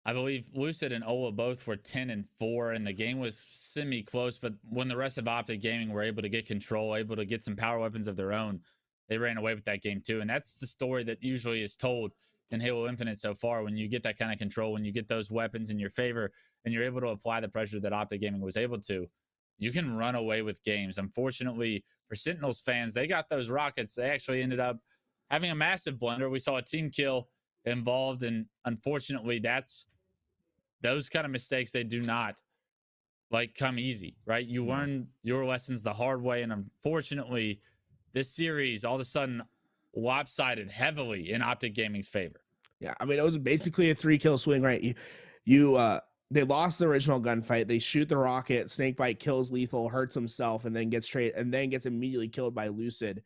I believe Lucid and Ola both were 10-4, and the game was semi-close, but when the rest of Optic Gaming were able to get control, able to get some power weapons of their own, they ran away with that game too. And that's the story that usually is told in Halo Infinite so far. When you get that kind of control, when you get those weapons in your favor, and you're able to apply the pressure that Optic Gaming was able to, you can run away with games. Unfortunately, for Sentinels fans, they got those rockets. They actually ended up having a massive blunder. We saw a team kill involved, and unfortunately, those kind of mistakes, they do not come easy, right? You learn your lessons the hard way, and unfortunately, this series all of a sudden lopsided heavily in Optic Gaming's favor. Yeah, I mean, it was basically a 3-kill swing, right? They lost the original gunfight. They shoot the rocket. Snakebite kills Lethal, hurts himself, and then gets immediately killed by Lucid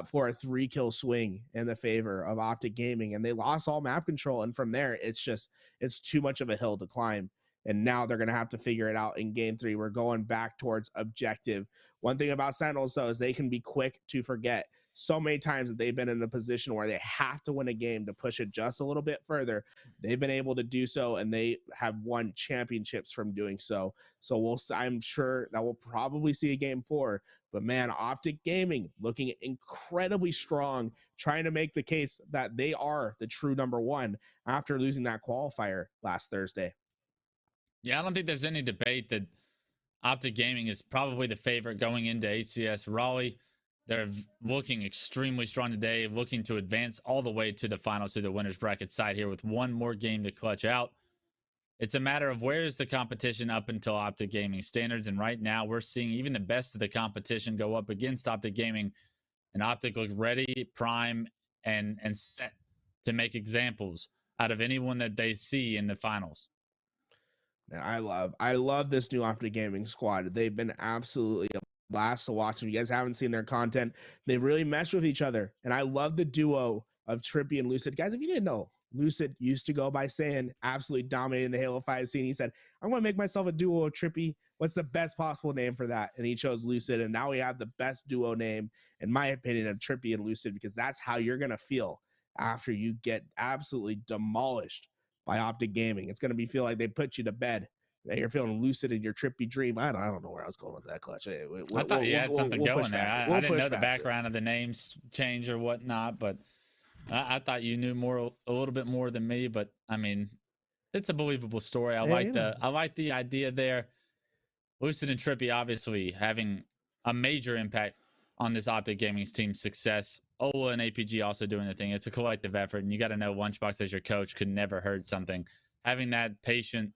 for a 3-kill swing in the favor of Optic Gaming. And they lost all map control. And from there, it's too much of a hill to climb. And now they're going to have to figure it out in game 3. We're going back towards objective. One thing about Sentinels, though, is they can be quick to forget. So many times that they've been in a position where they have to win a game to push it just a little bit further. They've been able to do so, and they have won championships from doing so. So I'm sure that we'll probably see a game 4. But man, Optic Gaming looking incredibly strong, trying to make the case that they are the true number 1 after losing that qualifier last Thursday. Yeah, I don't think there's any debate that Optic Gaming is probably the favorite going into HCS Raleigh. They're looking extremely strong today, looking to advance all the way to the finals, to the winners bracket side here with one more game to clutch out. It's a matter of where is the competition up until Optic Gaming standards. And right now we're seeing even the best of the competition go up against Optic Gaming, and Optic look ready, prime, and set to make examples out of anyone that they see in the finals. Man, I love this new Optic Gaming squad. They've been absolutely a blast to watch. If you guys haven't seen their content, they really mesh with each other. And I love the duo of Trippy and Lucid. Guys, if you didn't know, Lucid used to go by saying absolutely dominating the Halo 5 scene. He said, I'm going to make myself a duo of Trippy. What's the best possible name for that? And he chose Lucid. And now we have the best duo name, in my opinion, of Trippy and Lucid, because that's how you're going to feel after you get absolutely demolished by Optic Gaming. It's going to feel like they put you to bed. And you're feeling lucid in your trippy dream. I don't know where I was going with that, Clutch. I thought you had something going there. I didn't know the background of the names change or whatnot, but I thought you knew a little bit more than me. But I mean, it's a believable story. I like the idea there. Lucid and Trippy obviously having a major impact on this Optic Gaming's team's success. Ola and APG also doing the thing. It's a collective effort, and you got to know Lunchbox as your coach could never hurt something. Having that patient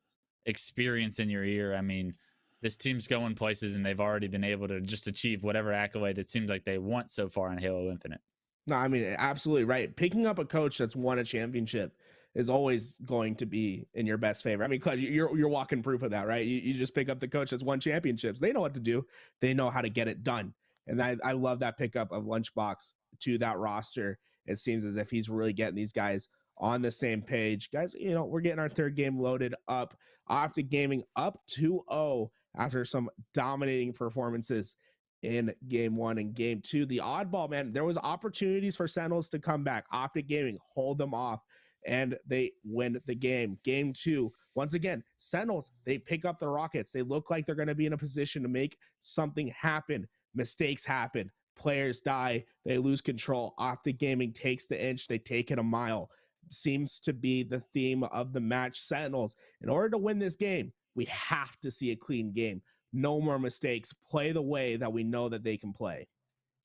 experience in your ear. I mean, this team's going places, and they've already been able to just achieve whatever accolade it seems like they want so far in Halo Infinite. No, I mean, absolutely right. Picking up a coach that's won a championship is always going to be in your best favor. I mean, Clutch, you're walking proof of that, right? You just pick up the coach that's won championships. They know what to do. They know how to get it done. And I love that pickup of Lunchbox to that roster. It seems as if he's really getting these guys on the same page. Guys, you know, we're getting our third game loaded up. Optic Gaming up 2-0 after some dominating performances in game 1 and game 2. The oddball, man, there was opportunities for Sentinels to come back. Optic Gaming hold them off, and they win the game. Game 2, once again, Sentinels, they pick up the Rockets. They look like they're going to be in a position to make something happen. Mistakes happen. Players die. They lose control. Optic Gaming takes the inch. They take it a mile. Seems to be the theme of the match. Sentinels, in order to win this game, we have to see a clean game. No more mistakes. Play the way that we know that they can play.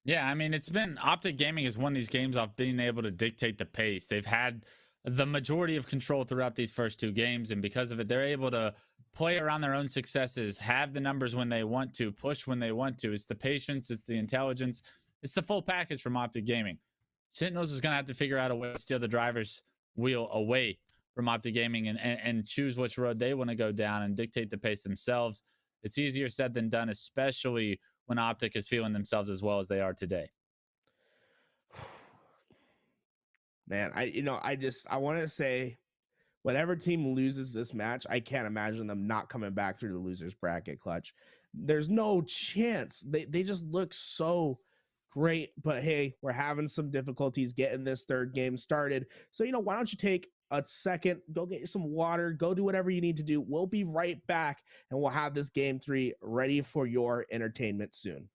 Yeah, I mean, it's been Optic Gaming has won these games off being able to dictate the pace. They've had the majority of control throughout these first 2 games, and because of it, they're able to play around their own successes, have the numbers when they want to, push when they want to. It's the patience, it's the intelligence, it's the full package from Optic Gaming. Sentinels is going to have to figure out a way to steal the driver's wheel away from Optic Gaming and choose which road they want to go down and dictate the pace themselves. It's easier said than done, especially when Optic is feeling themselves as well as they are today. Man, I want to say whatever team loses this match, I can't imagine them not coming back through the losers bracket, Clutch. There's no chance. They just look so great, but hey, we're having some difficulties getting this third game started. So, why don't you take a second, go get you some water, go do whatever you need to do. We'll be right back, and we'll have this game 3 ready for your entertainment soon.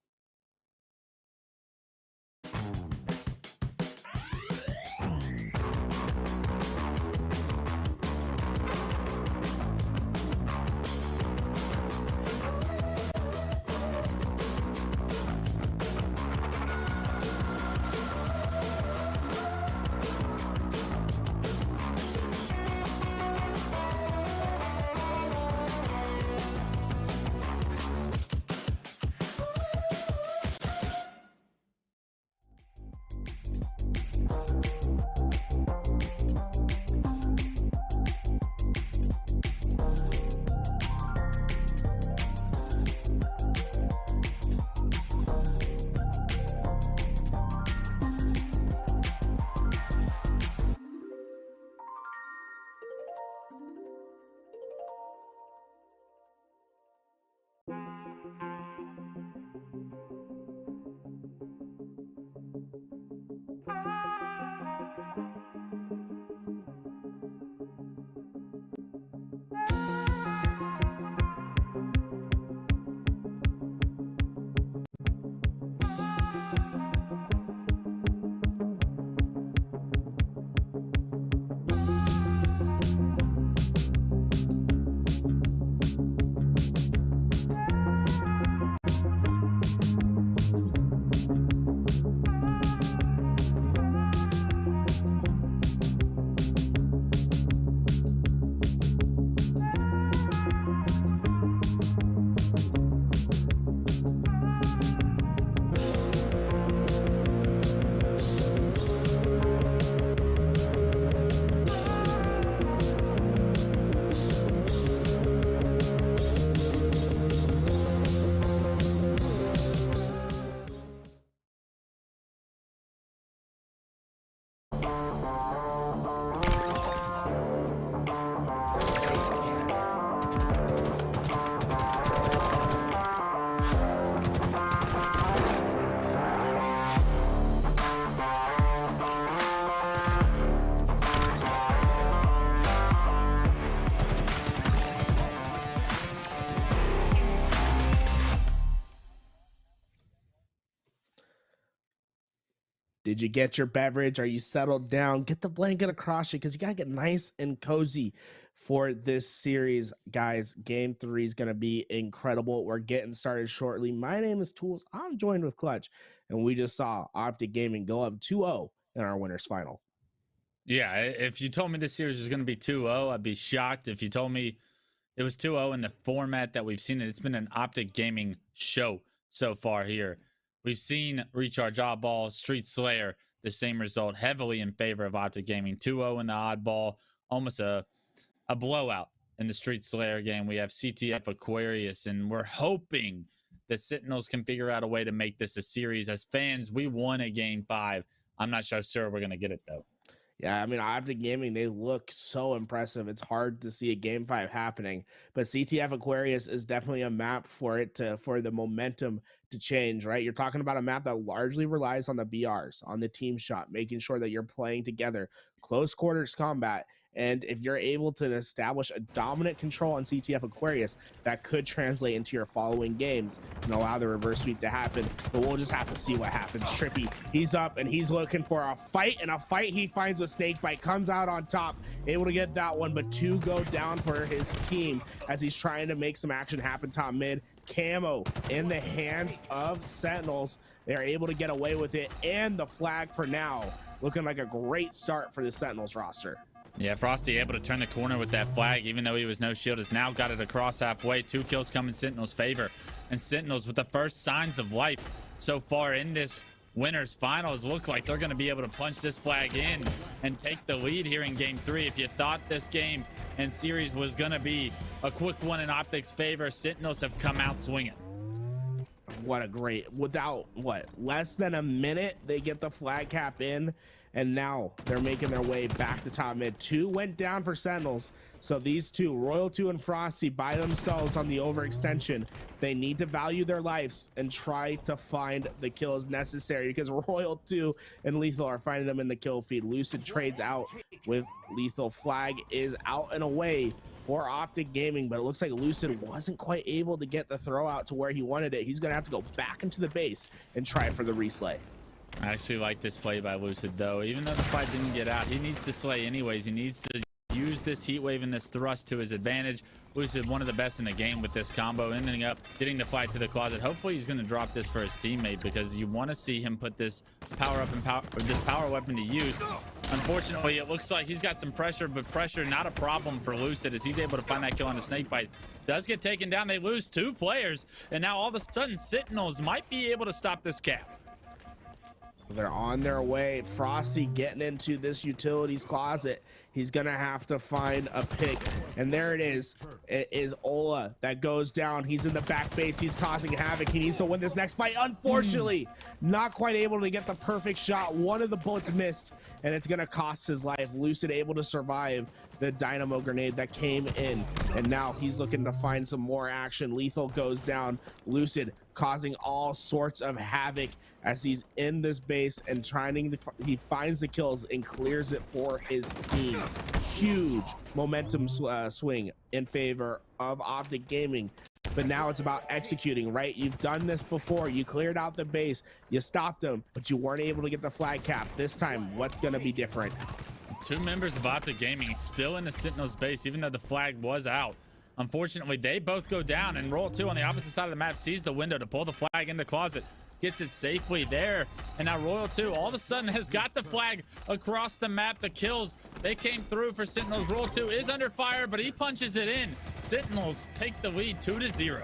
Did you get your beverage? Are you settled down? Get the blanket across you because you got to get nice and cozy for this series, guys. Game 3 is going to be incredible. We're getting started shortly. My name is Tools. I'm joined with Clutch, and we just saw Optic Gaming go up 2-0 in our winners final. Yeah, if you told me this series was going to be 2-0, I'd be shocked. If you told me it was 2-0 in the format that we've seen it, it's been an Optic Gaming show so far here. We've seen Recharge Oddball, Street Slayer, the same result, heavily in favor of Optic Gaming. 2-0 in the Oddball, almost a blowout in the Street Slayer game. We have CTF Aquarius, and we're hoping the Sentinels can figure out a way to make this a series. As fans, we won a Game 5. I'm not sure we're going to get it, though. Yeah, I mean, Optic Gaming, they look so impressive. It's hard to see a Game 5 happening, but CTF Aquarius is definitely a map for the momentum to change, right? You're talking about a map that largely relies on the BRs, on the team shot, making sure that you're playing together, close quarters combat. And if you're able to establish a dominant control on CTF Aquarius, that could translate into your following games and allow the reverse sweep to happen. But we'll just have to see what happens. Trippy, he's up and he's looking for a fight. And a fight he finds with Snakebite, comes out on top, able to get that one. But 2 go down for his team as he's trying to make some action happen top mid. Camo in the hands of Sentinels. They're able to get away with it. And the flag for now, looking like a great start for the Sentinels roster. Yeah, Frosty able to turn the corner with that flag, even though he was no shield, has now got it across halfway. 2 kills come in Sentinels' favor. And Sentinels, with the first signs of life so far in this winners finals, look like they're going to be able to punch this flag in and take the lead here in Game 3. If you thought this game and series was going to be a quick one in Optic's favor, Sentinels have come out swinging. What a great, without less than a minute, they get the flag cap in. And now they're making their way back to top mid. 2 went down for Sentinels. So these 2, Royal 2 and Frosty, by themselves on the overextension. They need to value their lives and try to find the kills necessary, because Royal 2 and Lethal are finding them in the kill feed. Lucid trades out with Lethal. Flag is out and away for Optic Gaming, but it looks like Lucid wasn't quite able to get the throw out to where he wanted it. He's going to have to go back into the base and try for the reslay. I actually like this play by Lucid, though. Even though the fight didn't get out, he needs to slay anyways. He needs to use this heat wave and this thrust to his advantage. Lucid, one of the best in the game with this combo, ending up getting the fight to the closet. Hopefully he's going to drop this for his teammate, because you want to see him put this power weapon to use. Unfortunately, it looks like he's got some pressure, but pressure not a problem for Lucid, as he's able to find that kill on the Snakebite. Does get taken down. They lose 2 players, and now all of a sudden Sentinels might be able to stop this cap. They're on their way. Frosty getting into this utilities closet. He's gonna have to find a pick, and there it is. It is Ola that goes down. He's in the back base. He's causing havoc. He needs to win this next fight. Unfortunately, not quite able to get the perfect shot. One of the bullets missed, and it's gonna cost his life. Lucid able to survive the dynamo grenade that came in, and now he's looking to find some more action. Lethal goes down. Lucid causing all sorts of havoc as he's in this base and he finds the kills and clears it for his team. Huge momentum swing in favor of Optic Gaming. But now it's about executing, right? You've done this before. You cleared out the base, you stopped them, but you weren't able to get the flag cap. This time, what's going to be different? 2 members of Optic Gaming still in the Sentinels base, even though the flag was out. Unfortunately, they both go down, and Roll 2 on the opposite side of the map sees the window to pull the flag in the closet, gets it safely there. And now Royal 2 all of a sudden has got the flag across the map. The kills, they came through for Sentinels. Royal 2 is under fire, but he punches it in. Sentinels take the lead 2-0.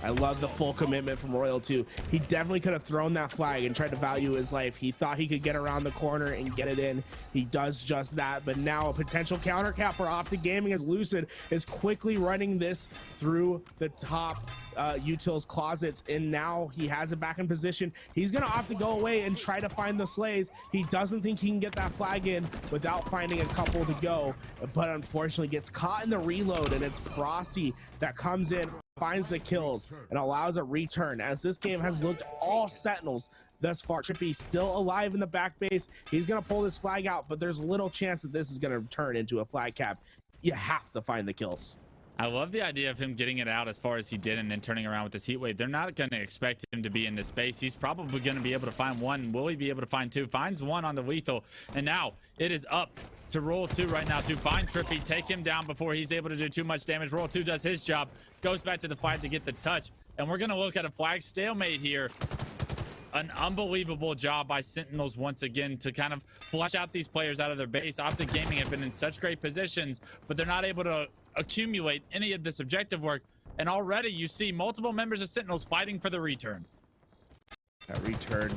I love the full commitment from Royal 2. He definitely could have thrown that flag and tried to value his life. He thought he could get around the corner and get it in. He does just that, but now a potential counter cap for Optic Gaming as Lucid is quickly running this through the top utils closets, and now he has it back in position. He's gonna opt to go away and try to find the slays. He doesn't think he can get that flag in without finding a couple to go, but unfortunately gets caught in the reload, and it's Frosty that comes in, finds the kills, and allows a return. As this game has looked all Sentinels thus far. Trippy still alive in the back base. He's gonna pull this flag out, but there's little chance that this is gonna turn into a flag cap. You have to find the kills. I love the idea of him getting it out as far as he did and then turning around with this heat wave. They're not going to expect him to be in this space. He's probably going to be able to find one. Will he be able to find two? Finds one on the lethal. And now it is up to Royal 2 right now to find Trippy, take him down before he's able to do too much damage. Royal 2 does his job, goes back to the fight to get the touch. And we're going to look at a flag stalemate here. An unbelievable job by Sentinels once again to kind of flush out these players out of their base. Optic Gaming have been in such great positions, but they're not able to accumulate any of this objective work. And already you see multiple members of Sentinels fighting for the return. That return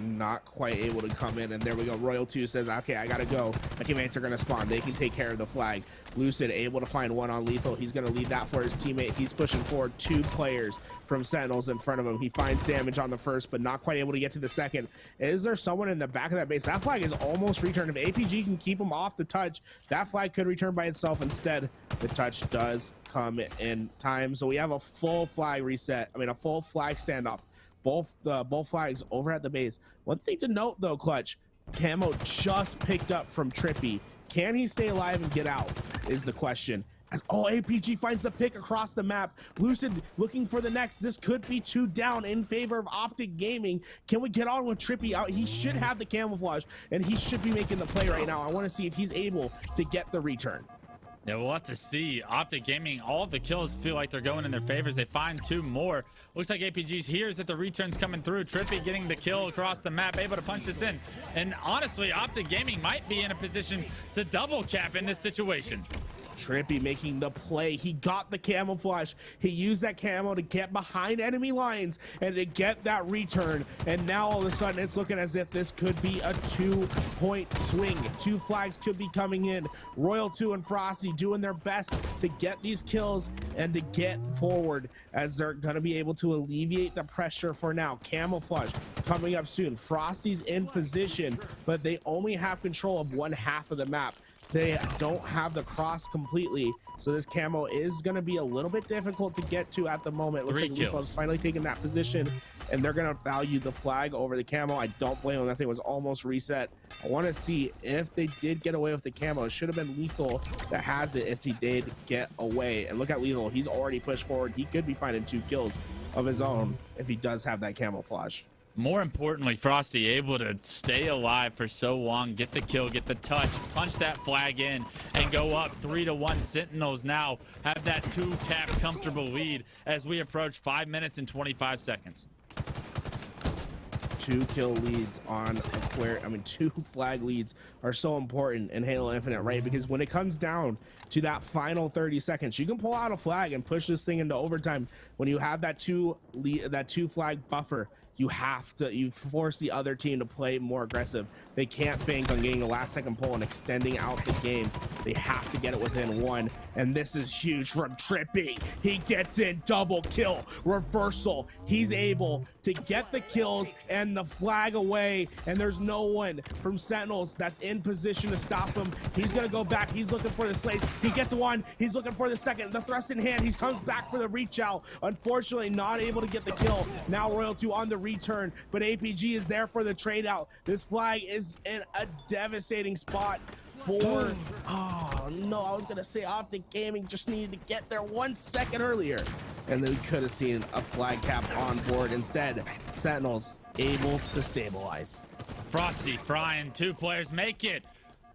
not quite able to come in, and there we go. Royal 2 says, okay, I gotta go. My teammates are gonna spawn. They can take care of the flag. Lucid able to find one on lethal. He's gonna leave that for his teammate. He's pushing forward 2 players from Sentinels in front of him. He finds damage on the first, but not quite able to get to the second. Is there someone in the back of that base? That flag is almost returned. If APG can keep him off the touch, that flag could return by itself. Instead, the touch does come in time. So we have a full flag reset. I mean, a full flag standoff. Both flags over at the base. One thing to note though, Clutch, Camo just picked up from Trippy. Can he stay alive and get out is the question. As APG finds the pick across the map. Lucid looking for the next. This could be 2 down in favor of Optic Gaming. Can we get on with Trippy out? He should have the camouflage and he should be making the play right now. I want to see if he's able to get the return. Yeah, we'll have to see. Optic Gaming, all of the kills feel like they're going in their favors. They find 2 more. Looks like APG's hears that the return's coming through. Trippy getting the kill across the map, able to punch this in. And honestly, Optic Gaming might be in a position to double cap in this situation. Trippy making the play. He got the camouflage. He used that camo to get behind enemy lines and to get that return. And now all of a sudden it's looking as if this could be a 2-point swing. 2 flags could be coming in. Royal 2 and Frosty doing their best to get these kills and to get forward as they're going to be able to alleviate the pressure for now. Camouflage coming up soon. Frosty's in position, but they only have control of 1/2 of the map. They don't have the cross completely, so this camo is going to be a little bit difficult to get to at the moment. Looks like Lupo's finally taking that position, and they're going to value the flag over the camo. I don't blame them. That thing was almost reset. I want to see if they did get away with the camo. It should have been Lethal that has it if he did get away. And look at Lethal. He's already pushed forward. He could be finding 2 kills of his own if he does have that camouflage. More importantly, Frosty able to stay alive for so long, get the kill, get the touch, punch that flag in, and go up 3-1. Sentinels now have that 2-cap comfortable lead as we approach 5 minutes and 25 seconds. 2 kill leads on Aquarius. I mean, 2 flag leads are so important in Halo Infinite, right? Because when it comes down to that final 30 seconds, you can pull out a flag and push this thing into overtime. When you have that 2 flag buffer, you force the other team to play more aggressive. They can't bank on getting a last second pull and extending out the game. They have to get it within 1. And this is huge from Trippy. He gets in, double kill, reversal. He's able to get the kills and the flag away. And there's no one from Sentinels that's in position to stop him. He's gonna go back. He's looking for the slates. He gets 1. He's looking for the second. The thrust in hand. He comes back for the reach out. Unfortunately, not able to get the kill. Now Royal 2 on the return, but APG is there for the trade out. This flag is in a devastating spot for, oh no, I was gonna say Optic Gaming just needed to get there 1 second earlier and then we could have seen a flag cap on board. Instead, Sentinels able to stabilize. Frosty frying 2 players make it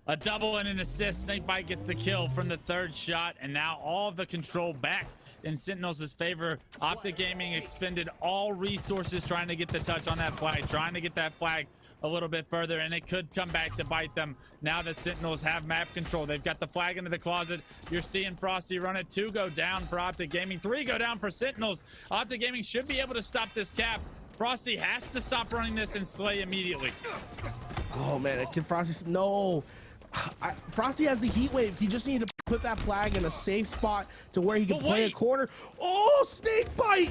a double and an assist. Snakebite gets the kill from the 3rd shot, and now all of the control back in Sentinels' favor. Optic Gaming expended all resources trying to get the touch on that flag, trying to get that flag a little bit further, and it could come back to bite them now that Sentinels have map control. They've got the flag into the closet. You're seeing Frosty run it. 2 go down for Optic Gaming, 3 go down for Sentinels. Optic Gaming should be able to stop this cap. Frosty has to stop running this and slay immediately. Oh man, can Frosty, no. Frosty has the heat wave. He just needed to put that flag in a safe spot to where he can play a corner. Oh, Snakebite!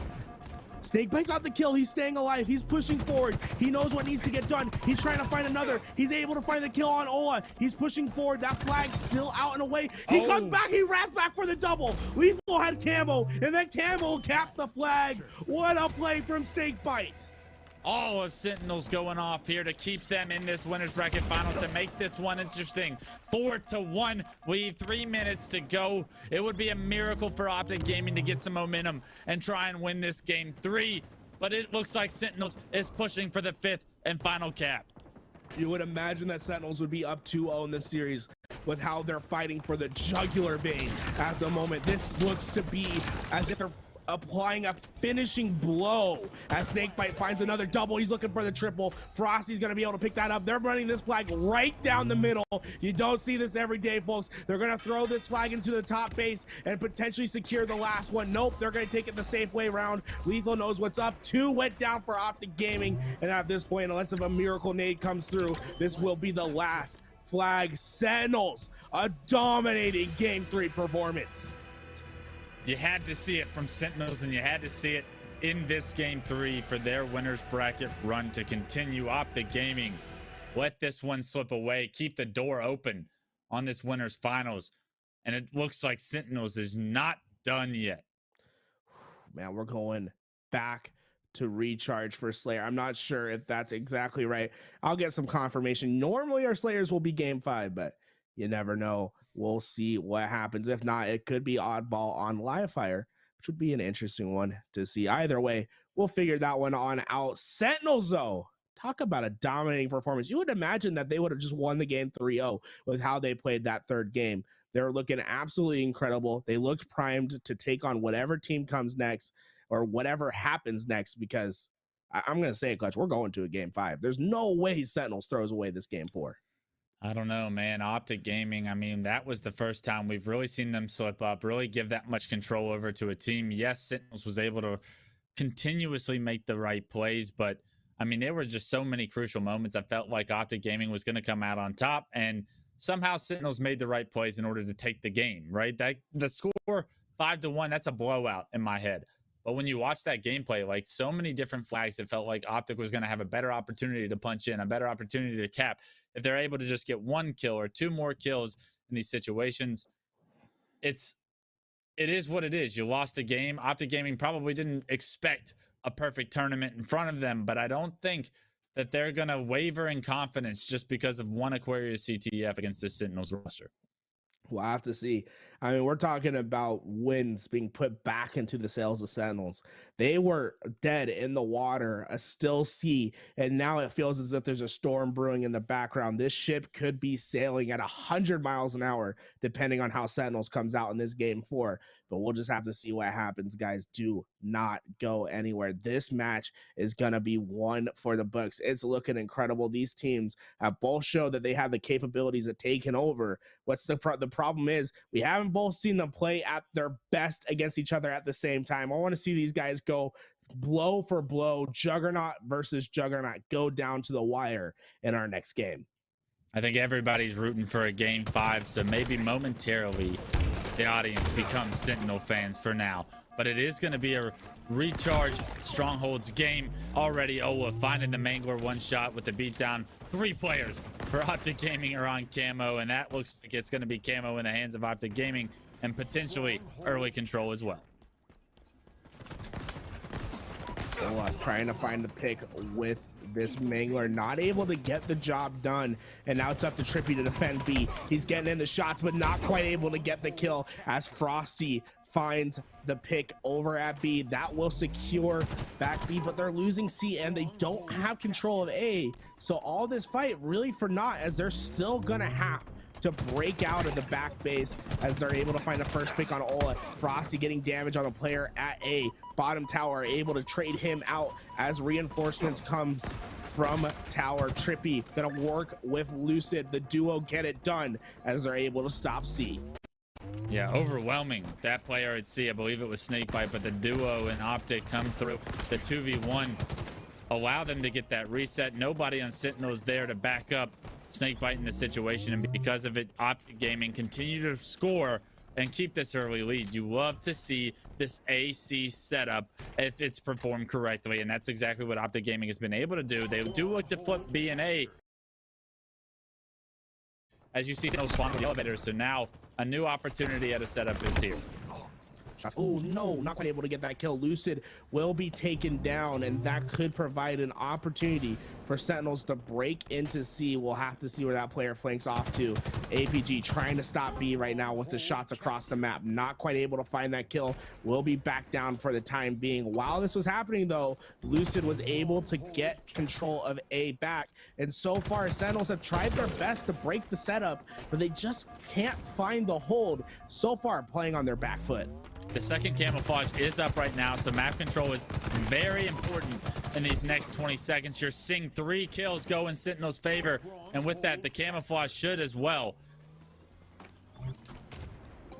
Snakebite got the kill. He's staying alive. He's pushing forward. He knows what needs to get done. He's trying to find another. He's able to find the kill on Ola. He's pushing forward. That flag's still out and away. He comes back. He wraps back for the double. Lethal had camo, and then camo capped the flag. What a play from Snakebite. all of Sentinels going off here to keep them in this winners bracket finals to make this one interesting. 4-1 lead, 3 minutes to go. It would be a miracle for Optic Gaming to get some momentum and try and win this game 3, but it looks like Sentinels is pushing for the 5th and final cap. You would imagine that Sentinels would be up 2-0 in this series with how they're fighting for the jugular vein at the moment. This looks to be as if they're applying a finishing blow as Snakebite finds another double. He's looking for the triple. Frosty's going to be able to pick that up. They're running this flag right down the middle. You don't see this every day, folks. They're going to throw this flag into the top base and potentially secure the last one. Nope, they're going to take it the safe way around. Lethal knows what's up. 2 went down for Optic Gaming, and at this point, unless if a miracle nade comes through, this will be the last flag. Sentinels, a dominating game 3 performance. You had to see it from Sentinels, and you had to see it in this game 3 for their winners bracket run to continue. Optic Gaming let this one slip away, keep the door open on this winners finals, and it looks like Sentinels is not done yet. Man, we're going back to recharge for Slayer. I'm not sure if that's exactly right. I'll get some confirmation. Normally our Slayers will be game 5, but you never know. We'll see what happens. If not, it could be oddball on Livefire, which would be an interesting one to see. Either way, we'll figure that one on out. Sentinels, though, talk about a dominating performance. You would imagine that they would have just won the game 3-0 with how they played that third game. They're looking absolutely incredible. They looked primed to take on whatever team comes next or whatever happens next, because I'm going to say it, Clutch, we're going to a game 5. There's no way Sentinels throws away this game 4. I don't know, man. Optic Gaming, I mean, that was the first time we've really seen them slip up, really give that much control over to a team. Yes, Sentinels was able to continuously make the right plays, but I mean, there were just so many crucial moments. I felt like Optic Gaming was going to come out on top, and somehow Sentinels made the right plays in order to take the game, right? That the score 5-1, that's a blowout in my head. But when you watch that gameplay, like so many different flags, it felt like Optic was going to have a better opportunity to punch in, a better opportunity to cap. If they're able to just get 1 kill or 2 more kills in these situations, it is what it is. You lost a game. Optic Gaming probably didn't expect a perfect tournament in front of them, but I don't think that they're going to waver in confidence just because of 1 Aquarius CTF against the Sentinels roster. We'll have to see. I mean, we're talking about wins being put back into the sails of Sentinels. They were dead in the water, a still sea, and now it feels as if there's a storm brewing in the background. This ship could be sailing at 100 miles an hour, depending on how Sentinels comes out in this game 4. But we'll just have to see what happens, guys. Do not go anywhere. This match is going to be one for the books. It's looking incredible. These teams have both showed that they have the capabilities of taking over. What's the problem is we haven't both seen them play at their best against each other at the same time. I want to see these guys go blow for blow, Juggernaut versus Juggernaut, go down to the wire in our next game. I think everybody's rooting for a game 5, so maybe momentarily the audience becomes Sentinel fans for now. But it is going to be a recharge Strongholds game. Already Ola finding the Mangler one shot with the beatdown. 3 players for Optic Gaming are on camo, and that looks like it's going to be camo in the hands of Optic Gaming and potentially early control as well. Ola trying to find the pick with this Mangler, not able to get the job done, and now it's up to Trippy to defend B. He's getting in the shots, but not quite able to get the kill as Frosty finds the pick over at B. That will secure back B, but they're losing C and they don't have control of A. So all this fight really for naught, as they're still gonna have to break out of the back base as they're able to find the first pick on Ola. Frosty getting damage on the player at A. Bottom tower able to trade him out as reinforcements comes from tower. Trippy gonna work with Lucid. The duo get it done as they're able to stop C. Yeah, overwhelming. That player at C, I believe it was Snakebite, but the duo and Optic come through. The 2v1 allow them to get that reset. Nobody on Sentinels there to back up Snakebite in the situation, and because of it, Optic Gaming continue to score and keep this early lead. You love to see this AC setup if it's performed correctly, and that's exactly what Optic Gaming has been able to do. They do look to flip B and A. As you see, Sentinels spawn with the elevators, so now a new opportunity at a setup is here. Shots. Oh no, not quite able to get that kill. Lucid will be taken down, and that could provide an opportunity for Sentinels to break into C. We'll have to see where that player flanks off to. APG trying to stop B right now with the shots across the map. Not quite able to find that kill. Will be back down for the time being. While this was happening though, Lucid was able to get control of A back. And so far, Sentinels have tried their best to break the setup, but they just can't find the hold. So far, playing on their back foot. The second camouflage is up right now, so map control is very important in these next 20 seconds. You're seeing 3 kills go in Sentinel's favor, and with that, the camouflage should as well.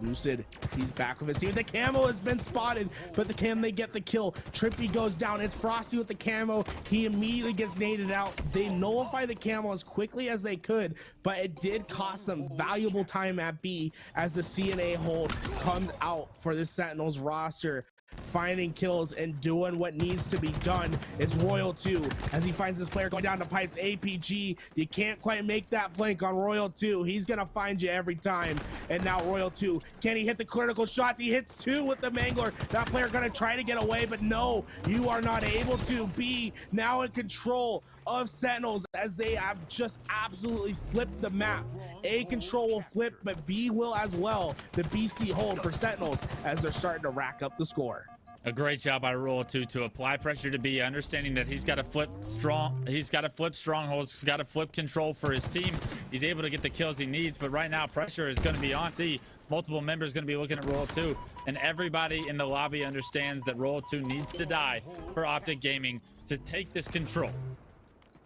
Lucid, he's back with his team. The camo has been spotted, but can they get the kill? Trippy goes down. It's Frosty with the camo. He immediately gets naded out. They nullify the camo as quickly as they could, but it did cost them valuable time at B as the CNA hold comes out for the Sentinels roster. Finding kills and doing what needs to be done is Royal 2 as he finds this player going down to pipes. APG, you can't quite make that flank on Royal 2. He's gonna find you every time. And now Royal 2, can he hit the critical shots? He hits 2 with the Mangler. That player gonna try to get away, but no, you are not able to. B now in control of Sentinels as they have just absolutely flipped the map. A control will flip, but B will as well. The BC hold for Sentinels as they're starting to rack up the score. A great job by Royal 2 to apply pressure to B, understanding that he's got to flip strongholds, he's got to flip control for his team. He's able to get the kills he needs, but right now pressure is going to be on C. Multiple members going to be looking at Royal 2, and everybody in the lobby understands that Royal 2 needs to die for Optic Gaming to take this control.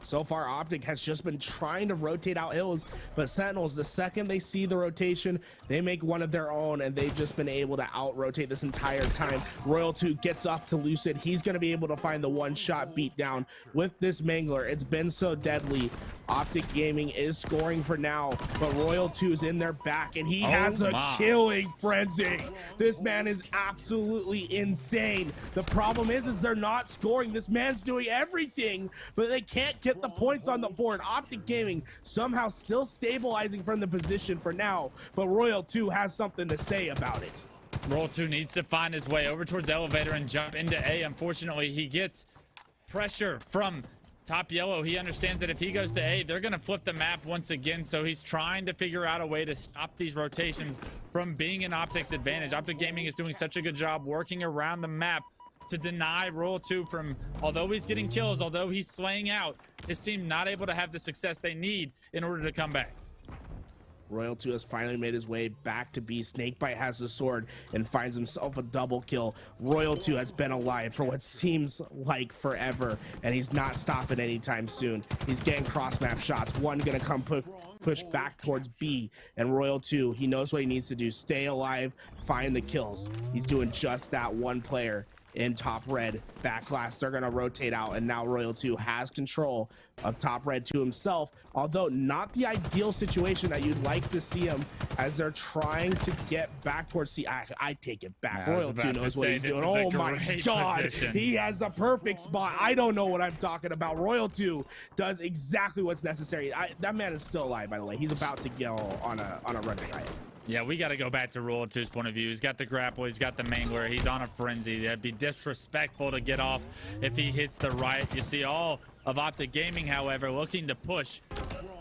So far, Optic has just been trying to rotate out hills, but Sentinels, the second they see the rotation, they make one of their own, and they've just been able to out-rotate this entire time. Royal 2 gets up to Lucid. He's going to be able to find the one-shot beat down with this Mangler. It's been so deadly. Optic Gaming is scoring for now, but Royal 2 is in their back, and he has a killing frenzy. This man is absolutely insane. The problem is they're not scoring. This man's doing everything, but they can't get the points on the board. Optic Gaming somehow still stabilizing from the position for now, but Royal 2 has something to say about it. Royal 2 needs to find his way over towards elevator and jump into A. Unfortunately, he gets pressure from Top Yellow. He understands that if he goes to A, they're going to flip the map once again, so he's trying to figure out a way to stop these rotations from being an Optic's advantage. Optic Gaming is doing such a good job working around the map to deny Royal 2 from, although he's getting kills, although he's slaying out, his team not able to have the success they need in order to come back. Royal 2 has finally made his way back to B. Snakebite has the sword and finds himself a double kill. Royal 2 has been alive for what seems like forever, and he's not stopping anytime soon. He's getting cross-map shots. One gonna come push back towards B, and Royal 2, he knows what he needs to do. Stay alive, find the kills. He's doing just that. One player in top red backlash, they're going to rotate out, and now Royal 2 has control of top red to himself, although not the ideal situation that you'd like to see him as they're trying to get back towards C. I take it back. Royal 2 knows what he's doing. Oh my god, position. He has the perfect spot. I don't know what I'm talking about. Royal 2 does exactly what's necessary. That man is still alive, by the way. He's about to go on a run riot. Yeah, we got to go back to Royal 2's point of view. He's got the grapple, he's got the Mangler, he's on a frenzy. That'd be disrespectful to get off if he hits the right. You see all of Optic Gaming, however, looking to push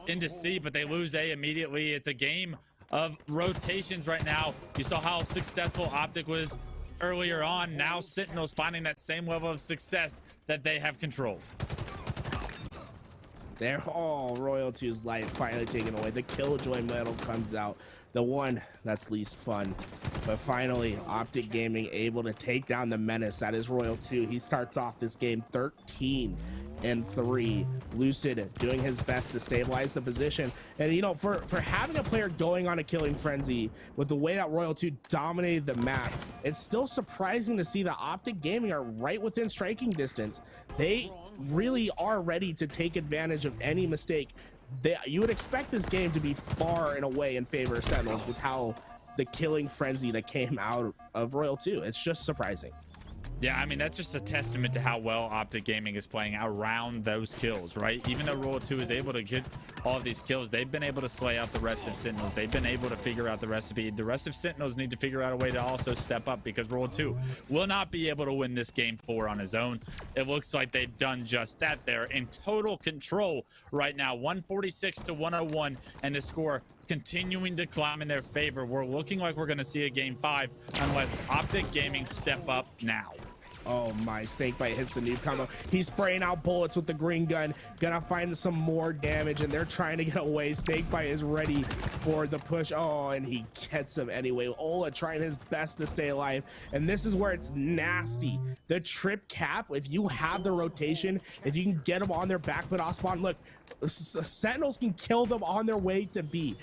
into C, but they lose A immediately. It's a game of rotations right now. You saw how successful Optic was earlier on. Now Sentinels finding that same level of success that they have controlled. They're all Royal 2's life finally taken away. The Killjoy medal comes out. The one that's least fun. But finally, Optic Gaming able to take down the menace. That is Royal 2. He starts off this game 13-3. Lucid doing his best to stabilize the position. And, you know, for having a player going on a killing frenzy with the way that Royal 2 dominated the map, it's still surprising to see that Optic Gaming are right within striking distance. They really are ready to take advantage of any mistake. You would expect this game to be far and away in favor of Sentinels with how the killing frenzy that came out of Royal 2. It's just surprising. Yeah, I mean, that's just a testament to how well Optic Gaming is playing around those kills, right? Even though Royal 2 is able to get all of these kills, they've been able to slay out the rest of Sentinels. They've been able to figure out the recipe. The rest of Sentinels need to figure out a way to also step up, because Royal 2 will not be able to win this game 4 on his own. It looks like they've done just that. They're in total control right now, 146 to 101, and the score continuing to climb in their favor. We're looking like we're going to see a game 5 unless Optic Gaming step up now. Oh my, Snakebite hits the noob combo. He's spraying out bullets with the green gun. Gonna find some more damage, and they're trying to get away. Snakebite is ready for the push. Oh, and he gets him anyway. Ola trying his best to stay alive. And this is where it's nasty. The trip cap, if you have the rotation, if you can get them on their back foot off spawn, look, Sentinels can kill them on their way to B.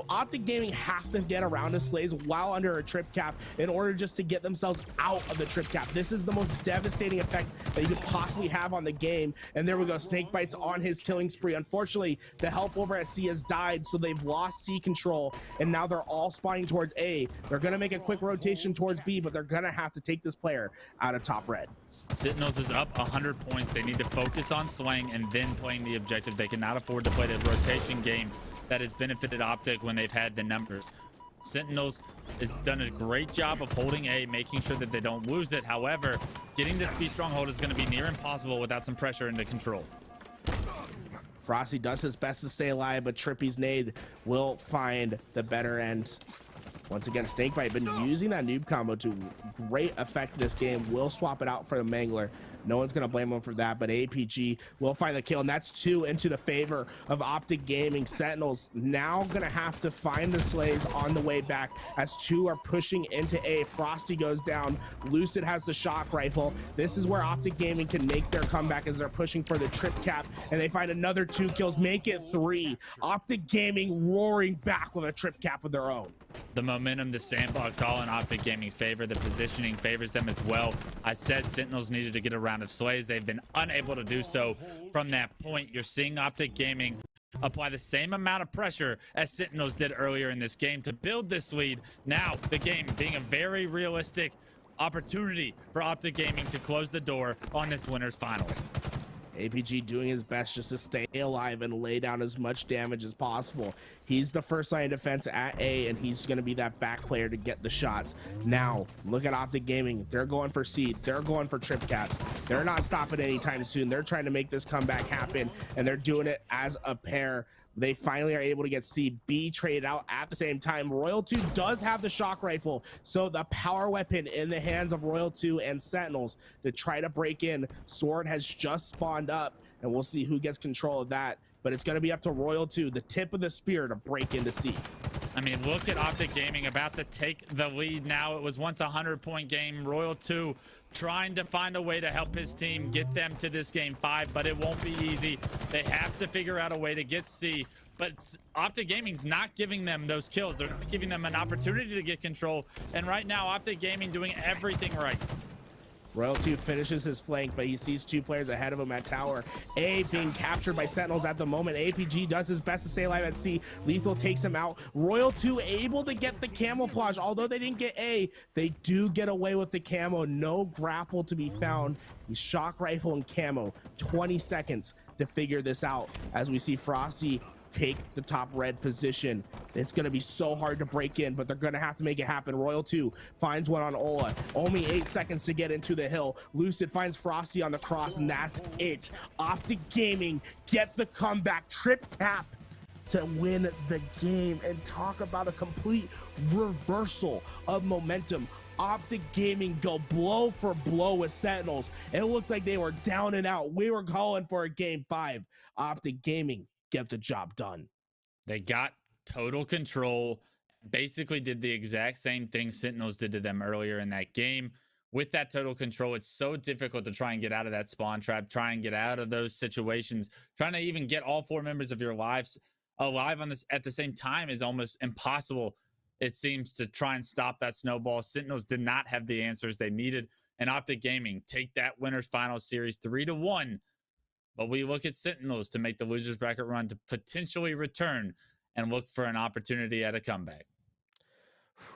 Optic Gaming have to get around the slays while under a trip cap in order just to get themselves out of the trip cap. This is the most devastating effect that you could possibly have on the game. And there we go, Snakebite's on his killing spree. Unfortunately, the help over at C has died, so they've lost C control, and now they're all spawning towards A. They're gonna make a quick rotation towards B, but they're gonna have to take this player out of top red. Sentinels is up 100 points. They need to focus on slaying and then playing the objective. They cannot afford to play the rotation game that has benefited Optic when they've had the numbers. Sentinels has done a great job of holding A, making sure that they don't lose it. However, getting this B stronghold is going to be near impossible without some pressure into control. Frosty does his best to stay alive, but Trippy's nade will find the better end. Once again, Snakebite been using that noob combo to great effect this game. Will swap it out for the Mangler. No one's gonna blame him for that, but APG will find the kill, and that's 2 into the favor of Optic Gaming. Sentinels now gonna have to find the slays on the way back as 2 are pushing into A. Frosty goes down. Lucid has the shock rifle. This is where Optic Gaming can make their comeback as they're pushing for the trip cap, and they find another 2 kills, make it 3. Optic Gaming roaring back with a trip cap of their own. The momentum, the sandbox, all in Optic Gaming's favor. The positioning favors them as well. I said Sentinels needed to get a round of slays. They've been unable to do so. From that point, you're seeing Optic Gaming apply the same amount of pressure as Sentinels did earlier in this game to build this lead. Now, the game being a very realistic opportunity for Optic Gaming to close the door on this winner's finals. APG doing his best just to stay alive and lay down as much damage as possible. He's the first line of defense at A, and he's going to be that back player to get the shots. Now, look at Optic Gaming. They're going for seed. They're going for trip caps. They're not stopping anytime soon. They're trying to make this comeback happen, and they're doing it as a pair. They finally are able to get CB traded out at the same time. Royal 2 does have the shock rifle, so the power weapon in the hands of Royal 2 and Sentinels to try to break in. Sword has just spawned up, and we'll see who gets control of that. But it's going to be up to Royal 2, the tip of the spear, to break into C. I mean, look at Optic Gaming about to take the lead now. It was once a 100-point game. Royal 2 trying to find a way to help his team get them to this game 5, but it won't be easy. They have to figure out a way to get C, but Optic Gaming's not giving them those kills. They're not giving them an opportunity to get control, and right now Optic Gaming doing everything right. Royal 2 finishes his flank, but he sees 2 players ahead of him at tower. A being captured by Sentinels at the moment. APG does his best to stay alive at C. Lethal takes him out. Royal 2 able to get the camouflage. Although they didn't get A, they do get away with the camo. No grapple to be found. He's shock rifle and camo. 20 seconds to figure this out as we see Frosty take the top red position. It's going to be so hard to break in, but they're going to have to make it happen. Royal 2 finds one on Ola. Only 8 seconds to get into the hill. Lucid finds Frosty on the cross, and that's it. Optic Gaming get the comeback. Trip cap to win the game, and talk about a complete reversal of momentum. Optic Gaming go blow for blow with Sentinels. It looked like they were down and out. We were calling for a game 5. Optic Gaming get the job done. They got total control, basically did the exact same thing Sentinels did to them earlier in that game. With that total control, it's so difficult to try and get out of that spawn trap, try and get out of those situations. Trying to even get all 4 members of your lives alive on this at the same time is almost impossible, it seems, to try and stop that snowball. Sentinels did not have the answers they needed, and Optic Gaming take that winners final series 3-1. But we look at Sentinels to make the losers bracket run to potentially return and look for an opportunity at a comeback.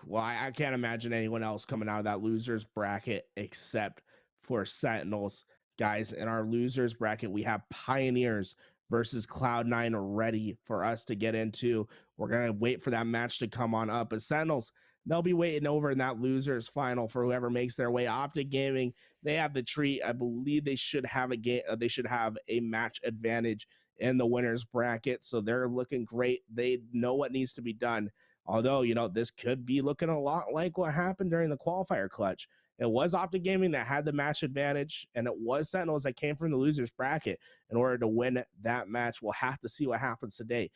Well, I can't imagine anyone else coming out of that losers bracket except for Sentinels. Guys, in our losers bracket, we have Pioneers versus Cloud9 ready for us to get into. We're going to wait for that match to come on up. But Sentinels, they'll be waiting over in that losers final for whoever makes their way. Optic Gaming, they have the treat. I believe they should have a game. They should have a match advantage in the winners bracket. So they're looking great. They know what needs to be done. Although, you know, this could be looking a lot like what happened during the qualifier clutch. It was Optic Gaming that had the match advantage, and it was Sentinels that came from the losers bracket in order to win that match. We'll have to see what happens today.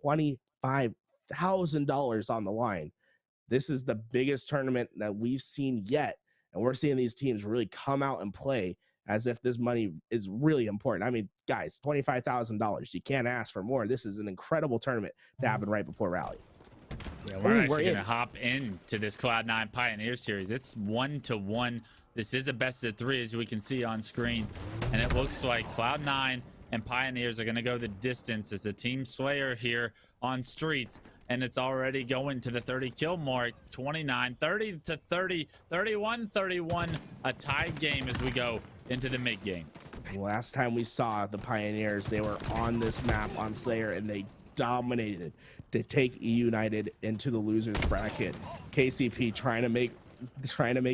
$25,000 on the line. This is the biggest tournament that we've seen yet, and we're seeing these teams really come out and play as if this money is really important. I mean, guys, $25,000. You can't ask for more. This is an incredible tournament to happen right before Rally. Yeah, we're actually going to hop into this Cloud9 Pioneer Series. It's 1-1. This is a best of 3, as we can see on screen. And it looks like Cloud9 and Pioneers are going to go the distance. It's a team slayer here on Streets. And it's already going to the 30 kill mark. 29, 30 to 30, 31, 31. A tied game as we go into the mid game. Last time we saw the Pioneers, they were on this map on Slayer, and they dominated to take eUnited into the losers bracket. KCP trying to make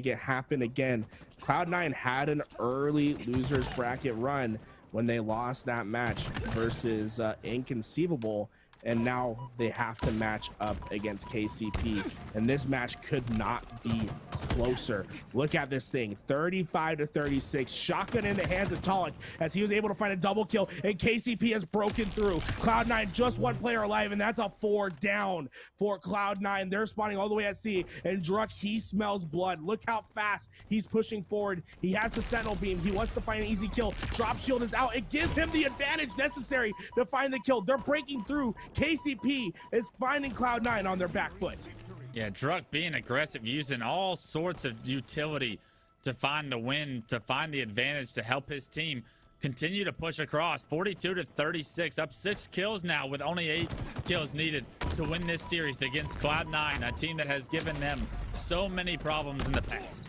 it happen again. Cloud9 had an early losers bracket run when they lost that match versus Inconceivable, and now they have to match up against KCP, and this match could not be closer. Look at this thing, 35-36, shotgun in the hands of Talik as he was able to find a double kill, and KCP has broken through. Cloud9 just one player alive, and that's a 4 down for Cloud9. They're spawning all the way at C, and Druk, he smells blood. Look how fast he's pushing forward. He has the Sentinel beam. He wants to find an easy kill. Drop shield is out. It gives him the advantage necessary to find the kill. They're breaking through. KCP is finding Cloud9 on their back foot. Yeah, Druk being aggressive, using all sorts of utility to find the win, to find the advantage, to help his team continue to push across. 42-36, up 6 kills now with only 8 kills needed to win this series against Cloud9, a team that has given them so many problems in the past.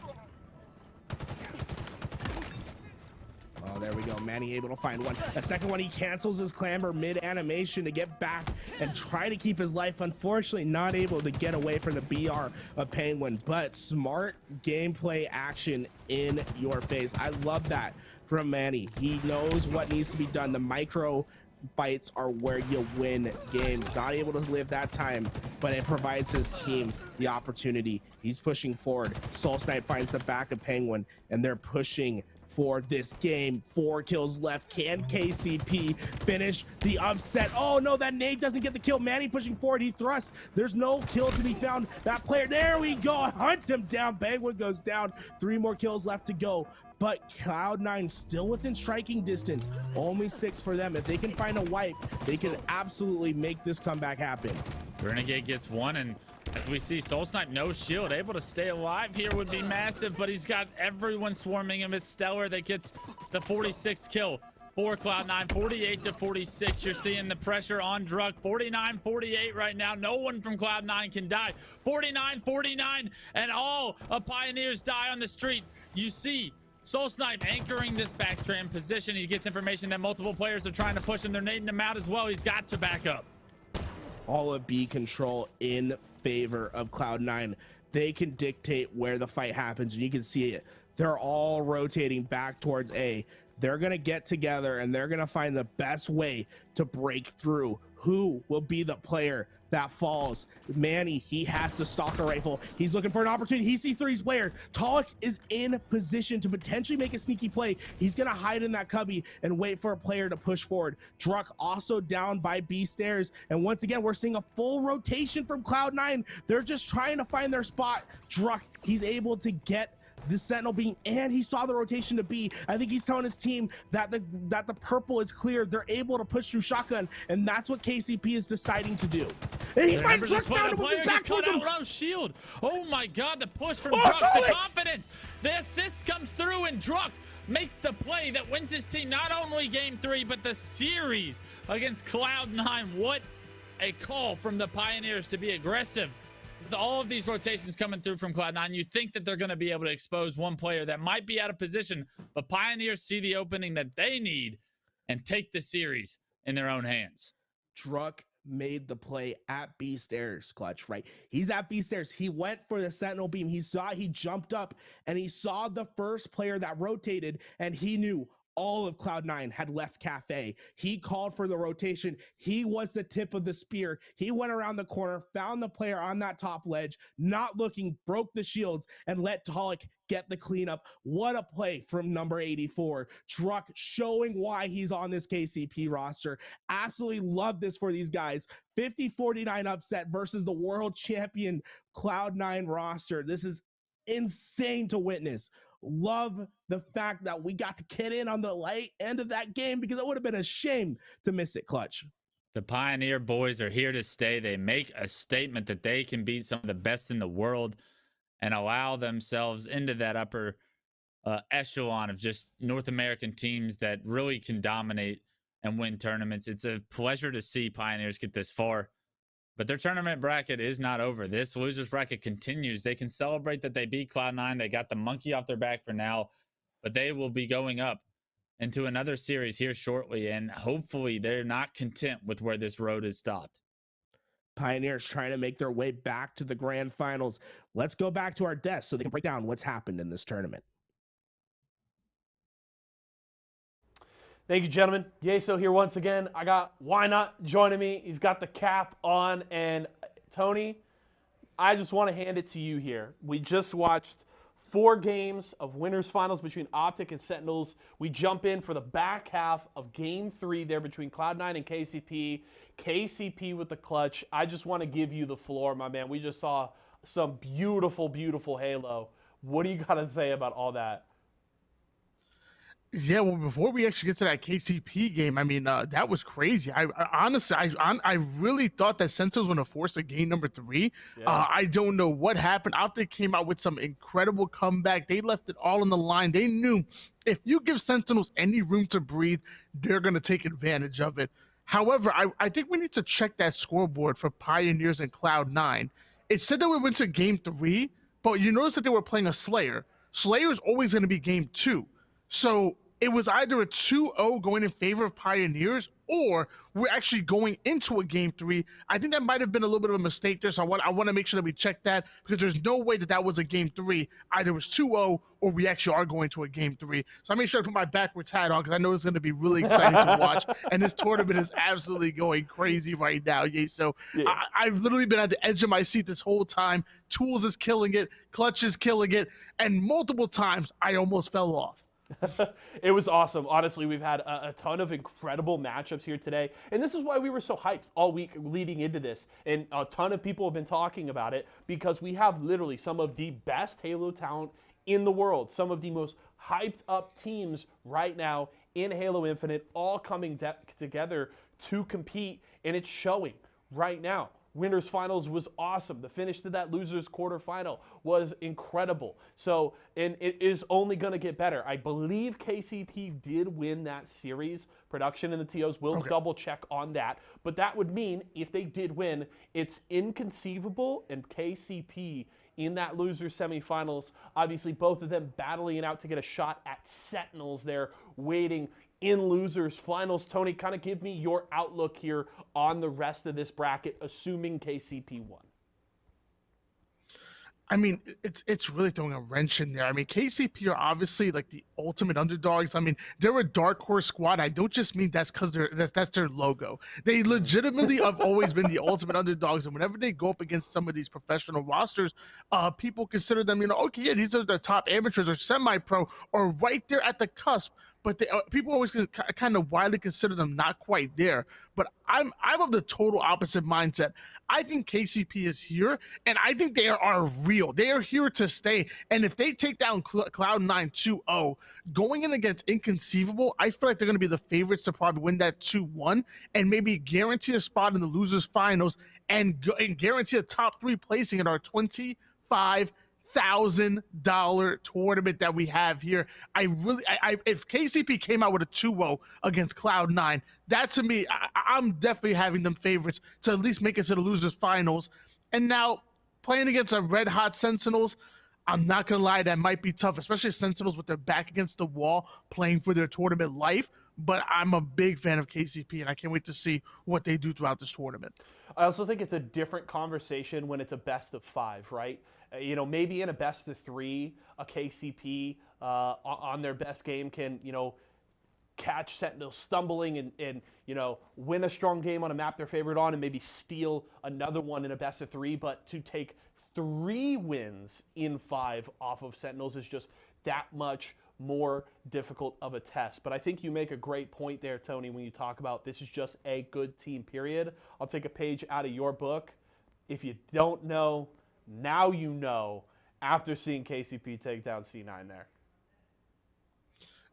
Oh, there we go. Manny able to find one. A second one, he cancels his clamber mid-animation to get back and try to keep his life. Unfortunately, not able to get away from the BR of Penguin, but smart gameplay action in your face. I love that from Manny. He knows what needs to be done. The micro fights are where you win games. Not able to live that time, but it provides his team the opportunity. He's pushing forward. Soul Snipe finds the back of Penguin, and they're pushing for this game. 4 kills left. Can KCP finish the upset? Oh no, that nade doesn't get the kill. Manny pushing forward. He thrusts. There's no kill to be found. That player, there we go. Hunt him down. Penguin goes down. 3 more kills left to go. But Cloud9 still within striking distance. Only 6 for them. If they can find a wipe, they can absolutely make this comeback happen. Renegade gets one, and as we see, Soul Snipe, no shield, able to stay alive here would be massive, but he's got everyone swarming him. It's Stellar that gets the 46th kill for Cloud9, 48-46. You're seeing the pressure on Druk, 49-48 right now. No one from Cloud9 can die. 49-49, and all of Pioneers die on the street. You see Soul Snipe anchoring this back-tram position. He gets information that multiple players are trying to push him. They're nading him out as well. He's got to back up. All of B control in favor of Cloud9. They can dictate where the fight happens, and you can see it. They're all rotating back towards A. They're going to get together, and they're going to find the best way to break through. Who will be the player that falls? Manny, he has to stock a rifle. He's looking for an opportunity. He sees 3's player. Talik is in position to potentially make a sneaky play. He's going to hide in that cubby and wait for a player to push forward. Druk also down by B stairs. And once again, we're seeing a full rotation from Cloud9. They're just trying to find their spot. Druk, he's able to get the Sentinel beam, and he saw the rotation to B. I think he's telling his team that the purple is clear. They're able to push through shotgun, and that's what KCP is deciding to do. And he finds Druk down to move back towards him. Out shield. Oh my God, the push from Druk, the confidence. The assist comes through, and Druk makes the play that wins his team not only game 3, but the series against Cloud9. What a call from the Pioneers to be aggressive with all of these rotations coming through from Cloud9, you think that they're going to be able to expose one player that might be out of position, but Pioneers see the opening that they need and take the series in their own hands. Druck made the play at B stairs, Clutch, right? He's at B stairs. He went for the Sentinel beam. He jumped up and he saw the first player that rotated, and he knew all of Cloud9 had left Cafe. He called for the rotation. He was the tip of the spear. He went around the corner, found the player on that top ledge, not looking, broke the shields, and let Talik get the cleanup. What a play from number 84. Druck showing why he's on this KCP roster. Absolutely love this for these guys. 50-49 upset versus the world champion Cloud9 roster. This is insane to witness. Love the fact that we got to get in on the late end of that game, because it would have been a shame to miss it, Clutch. The Pioneer boys are here to stay. They make a statement that they can beat some of the best in the world and allow themselves into that upper echelon of just North American teams that really can dominate and win tournaments. It's a pleasure to see Pioneers get this far. But their tournament bracket is not over. This losers bracket continues. They can celebrate that they beat Cloud9. They got the monkey off their back for now, but they will be going up into another series here shortly, and hopefully they're not content with where this road is stopped. Pioneers trying to make their way back to the grand finals. Let's go back to our desk so they can break down what's happened in this tournament. Thank you, gentlemen. Yeso here once again. I got Why Not joining me. He's got the cap on. And Tony, I just want to hand it to you here. We just watched 4 games of winners finals between Optic and Sentinels. We jump in for the back half of game 3 there between Cloud9 and KCP. KCP with the clutch. I just want to give you the floor, my man. We just saw some beautiful, beautiful Halo. What do you got to say about all that? Yeah, well, before we actually get to that KCP game, I mean, that was crazy. I honestly, I really thought that Sentinels was going to force a game number 3. Yeah. I don't know what happened. Optic came out with some incredible comeback. They left it all on the line. They knew if you give Sentinels any room to breathe, they're going to take advantage of it. However, I think we need to check that scoreboard for Pioneers and Cloud9. It said that we went to game 3, but you notice that they were playing a Slayer. Slayer is always going to be game 2. So it was either a 2-0 going in favor of Pioneers, or we're actually going into a game 3. I think that might have been a little bit of a mistake there, so I want to make sure that we check that, because there's no way that that was a game 3. Either it was 2-0 or we actually are going to a game 3. So I made sure to put my backwards hat on, because I know it's going to be really exciting to watch. And this tournament is absolutely going crazy right now. Yeah, so yeah. I've literally been at the edge of my seat this whole time. Tools is killing it. Clutch is killing it. And multiple times I almost fell off. It was awesome. Honestly, we've had a ton of incredible matchups here today. And this is why we were so hyped all week leading into this. And a ton of people have been talking about it, because we have literally some of the best Halo talent in the world. Some of the most hyped up teams right now in Halo Infinite, all coming together to compete. And it's showing right now. Winners finals was awesome. The finish to that losers quarterfinal was incredible. So, and it is only going to get better. I believe KCP did win that series. Production and the TOs will double check on that. But that would mean if they did win, it's Inconceivable and KCP in that loser semifinals. Obviously, both of them battling it out to get a shot at Sentinels there, waiting in losers finals. Tony, kind of give me your outlook here on the rest of this bracket, assuming KCP won. I mean, it's really throwing a wrench in there. I mean, KCP are obviously like the ultimate underdogs. I mean, they're a dark horse squad. I don't just mean that's because that's their logo. They legitimately have always been the ultimate underdogs. And whenever they go up against some of these professional rosters, people consider them, okay, yeah, these are the top amateurs or semi-pro or right there at the cusp. But people always kind of widely consider them not quite there. But I'm of the total opposite mindset. I think KCP is here, and I think they are real. They are here to stay. And if they take down Cloud9 2-0, going in against Inconceivable, I feel like they're going to be the favorites to probably win that 2-1 and maybe guarantee a spot in the losers finals and guarantee a top 3 placing in our $25,000 tournament that we have here. If KCP came out with a 2-0 against Cloud9, that to me, I'm definitely having them favorites to at least make it to the losers finals. And now playing against a red-hot Sentinels, I'm not going to lie, that might be tough, especially Sentinels with their back against the wall playing for their tournament life. But I'm a big fan of KCP, and I can't wait to see what they do throughout this tournament. I also think it's a different conversation when it's a best of 5, right? You know, maybe in a best of 3, a KCP on their best game can, you know, catch Sentinels stumbling and, you know, win a strong game on a map they're favored on and maybe steal another one in a best of 3. But to take 3 wins in 5 off of Sentinels is just that much more difficult of a test. But I think you make a great point there, Tony, when you talk about this is just a good team, period. I'll take a page out of your book. If you don't know, now you know after seeing KCP take down C9 there.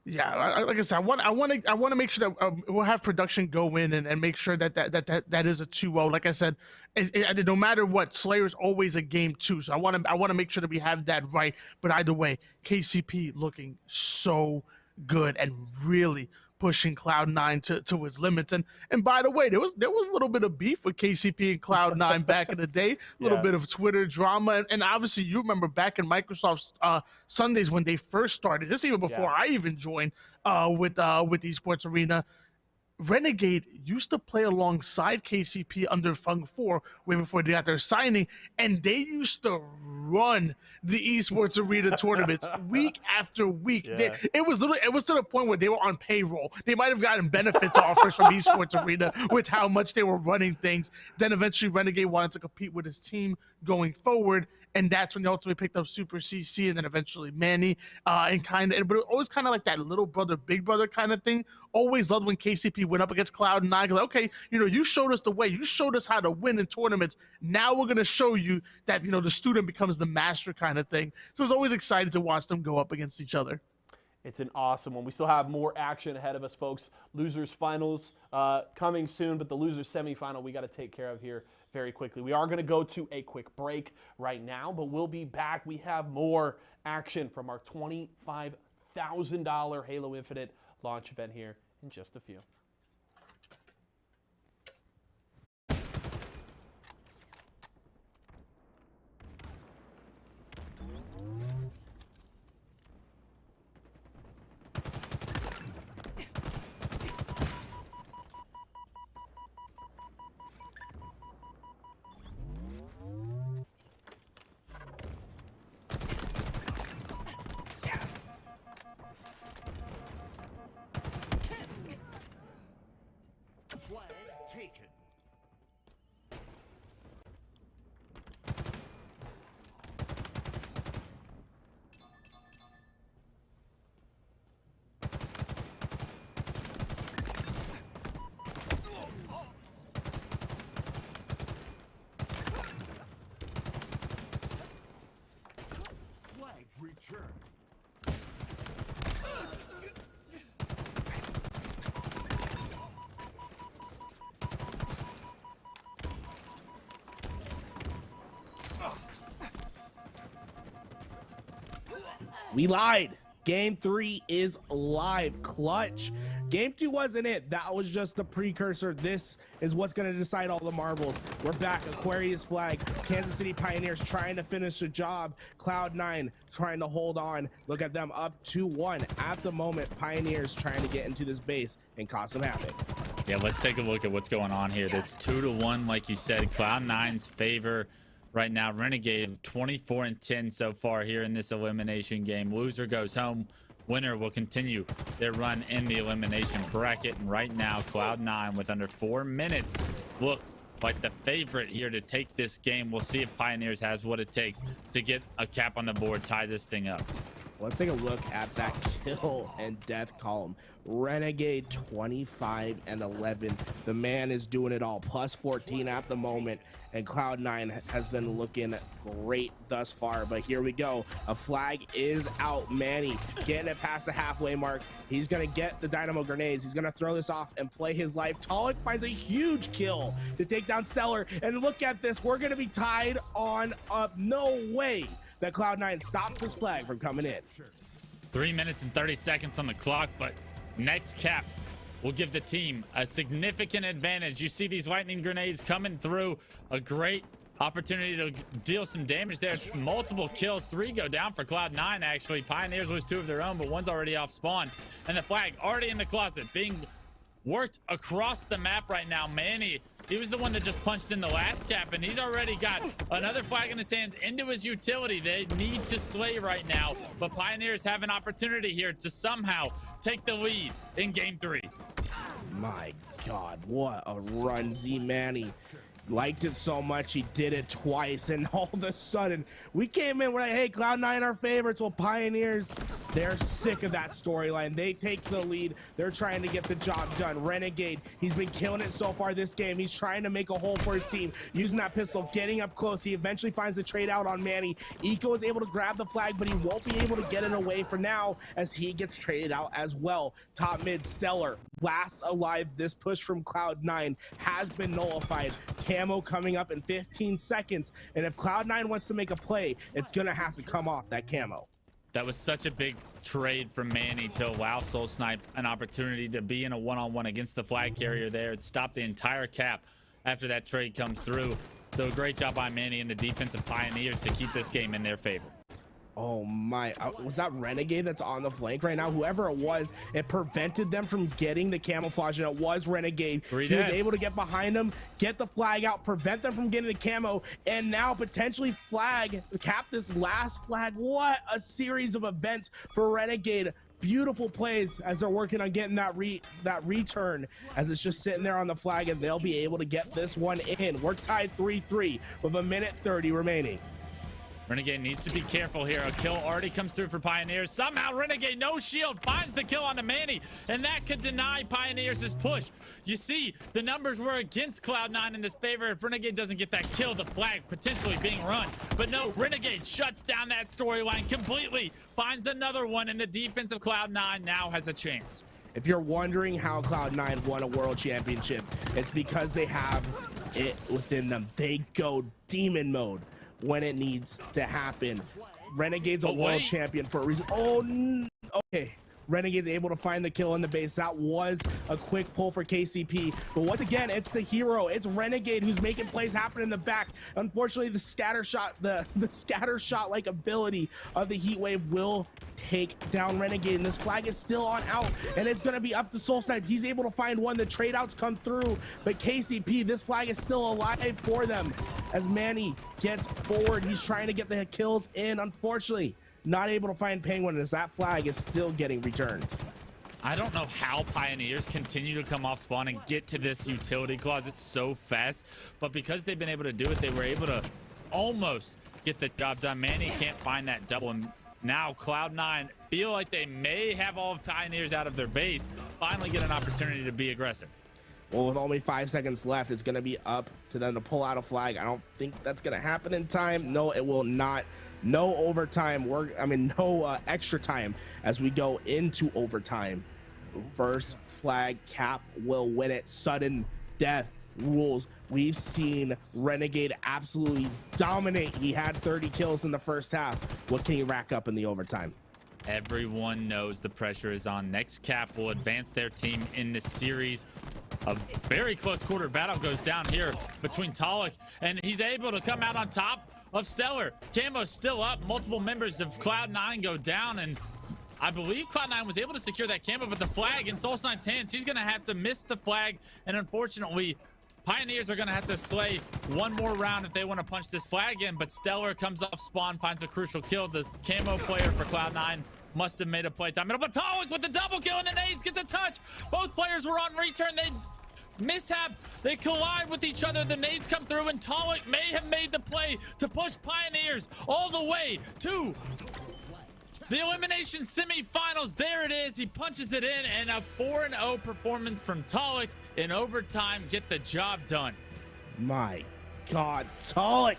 Yeah, like I said, I want to make sure that we'll have production go in and make sure that is a 2-0. Like I said, no matter what, Slayer's always a game 2. So I want to make sure that we have that right. But either way, KCP looking so good and really pushing Cloud9 to his limits. And by the way, there was a little bit of beef with KCP and Cloud9 back in the day, a little bit of Twitter drama. And obviously you remember back in Microsoft's Sundays when they first started, this even before I even joined with Esports Arena, Renegade used to play alongside KCP under Fung 4 way before they got their signing, and they used to run the Esports Arena tournaments week after week. Yeah. It was to the point where they were on payroll. They might have gotten benefits offers from Esports Arena with how much they were running things. Then eventually Renegade wanted to compete with his team going forward, and that's when they ultimately picked up Super CC and then eventually Manny, but it was always kind of like that little brother, big brother kind of thing. Always loved when KCP went up against Cloud9 because, okay, you know, you showed us the way, you showed us how to win in tournaments. Now we're gonna show you that, you know, the student becomes the master kind of thing. So it's always excited to watch them go up against each other. It's an awesome one. We still have more action ahead of us, folks. Losers finals coming soon, but the losers semifinal we got to take care of here very quickly. We are going to go to a quick break right now, but we'll be back. We have more action from our $25,000 Halo Infinite launch event here in just a few. We lied. Game 3 is live. Clutch. Game 2 wasn't it. That was just the precursor. This is what's going to decide all the marbles. We're back. Aquarius flag. Kansas City Pioneers trying to finish the job. Cloud9 trying to hold on. Look at them up 2-1 at the moment. Pioneers trying to get into this base and cause some havoc. Yeah, let's take a look at what's going on here. That's 2-1, like you said. Cloud9's favor right now. Renegade 24-10 so far here in this elimination game. Loser goes home. Winner will continue their run in the elimination bracket. And right now, Cloud9 with under 4 minutes look like the favorite here to take this game. We'll see if Pioneers has what it takes to get a cap on the board, tie this thing up. Let's take a look at that kill and death column. Renegade 25-11. The man is doing it all. Plus 14 at the moment. And Cloud9 has been looking great thus far. But here we go. A flag is out. Manny getting it past the halfway mark. He's going to get the dynamo grenades. He's going to throw this off and play his life. Talik finds a huge kill to take down Stellar. And look at this. We're going to be tied on up. No way that Cloud9 stops his flag from coming in. 3 minutes and 30 seconds on the clock, but next cap will give the team a significant advantage. You see these lightning grenades coming through. A great opportunity to deal some damage there. Multiple kills, 3 go down for Cloud9 actually. Pioneers lose 2 of their own, but one's already off spawn. And the flag already in the closet, being worked across the map right now. Manny, he was the one that just punched in the last cap, and he's already got another flag in his hands into his utility. They need to slay right now, but Pioneers have an opportunity here to somehow take the lead in game 3. My God, what a run. Z Manny liked it so much he did it twice, and all of a sudden we came in, we're like, hey, Cloud9 our favorites. Well, Pioneers, they're sick of that storyline. They take the lead. They're trying to get the job done. Renegade, he's been killing it so far this game. He's trying to make a hole for his team using that pistol, getting up close. He eventually finds the trade out on Manny. Eco is able to grab the flag, but he won't be able to get it away for now as he gets traded out as well. Top mid, Stellar, last alive. This push from Cloud9 has been nullified. Camo coming up in 15 seconds, and if Cloud9 wants to make a play, it's gonna have to come off that camo. That was such a big trade from Manny to allow Soul Snipe an opportunity to be in a one-on-one against the flag carrier there. It stopped the entire cap after that trade comes through. So great job by Manny and the defensive Pioneers to keep this game in their favor. Oh my, was that Renegade that's on the flank right now? Whoever it was, it prevented them from getting the camouflage, and it was Renegade. He was able to get behind him, get the flag out, prevent them from getting the camo, and now potentially cap this last flag. What a series of events for Renegade. Beautiful plays as they're working on getting that return, as it's just sitting there on the flag, and they'll be able to get this one in. We're tied 3-3 with 1:30 remaining. Renegade needs to be careful here. A kill already comes through for Pioneers. Somehow Renegade, no shield, finds the kill onto Manny, and that could deny Pioneers his push. You see, the numbers were against Cloud9 in this favor. If Renegade doesn't get that kill, the flag potentially being run. But no, Renegade shuts down that storyline completely, finds another one, and the defense of Cloud9 now has a chance. If you're wondering how Cloud9 won a world championship, it's because they have it within them. They go demon mode when it needs to happen. Renegade's a world champion for a reason. Oh, okay. Renegade's able to find the kill in the base. That was a quick pull for KCP. But once again, it's the hero. It's Renegade who's making plays happen in the back. Unfortunately, the scatter shot, the scatter shot like ability of the heat wave will take down Renegade, and this flag is still on out, and it's going to be up to Soul Snipe. He's able to find one. The trade outs come through, but KCP, this flag is still alive for them as Manny gets forward. He's trying to get the kills in. Unfortunately, not able to find Penguin as that flag is still getting returned. I don't know how Pioneers continue to come off spawn and get to this utility closet so fast, but because they've been able to do it, they were able to almost get the job done. Manny can't find that double, and now Cloud9 feel like they may have all of Pioneers out of their base, finally get an opportunity to be aggressive. Well, with only 5 seconds left, it's going to be up to them to pull out a flag. I don't think that's going to happen in time. No, it will not. No overtime. No extra time as we go into overtime. First flag cap will win it. Sudden death rules. We've seen Renegade absolutely dominate. He had 30 kills in the first half. What can he rack up in the overtime? Everyone knows the pressure is on. Next cap will advance their team in this series. A very close quarter battle goes down here between Talik, and he's able to come out on top of Stellar. Camo's still up. Multiple members of Cloud9 go down, and I believe Cloud9 was able to secure that camo, but the flag in Soul Snipe's hands, he's going to have to miss the flag, and unfortunately, Pioneers are going to have to slay one more round if they want to punch this flag in, but Stellar comes off spawn, finds a crucial kill. The camo player for Cloud9 must have made a play time. But Talik with the double kill, and the nades gets a touch. Both players were on return. They mishap. They collide with each other. The nades come through, and Talik may have made the play to push Pioneers all the way to the elimination semifinals. There it is. He punches it in, and a 4-0 performance from Talik in overtime. Get the job done. My God, Talik,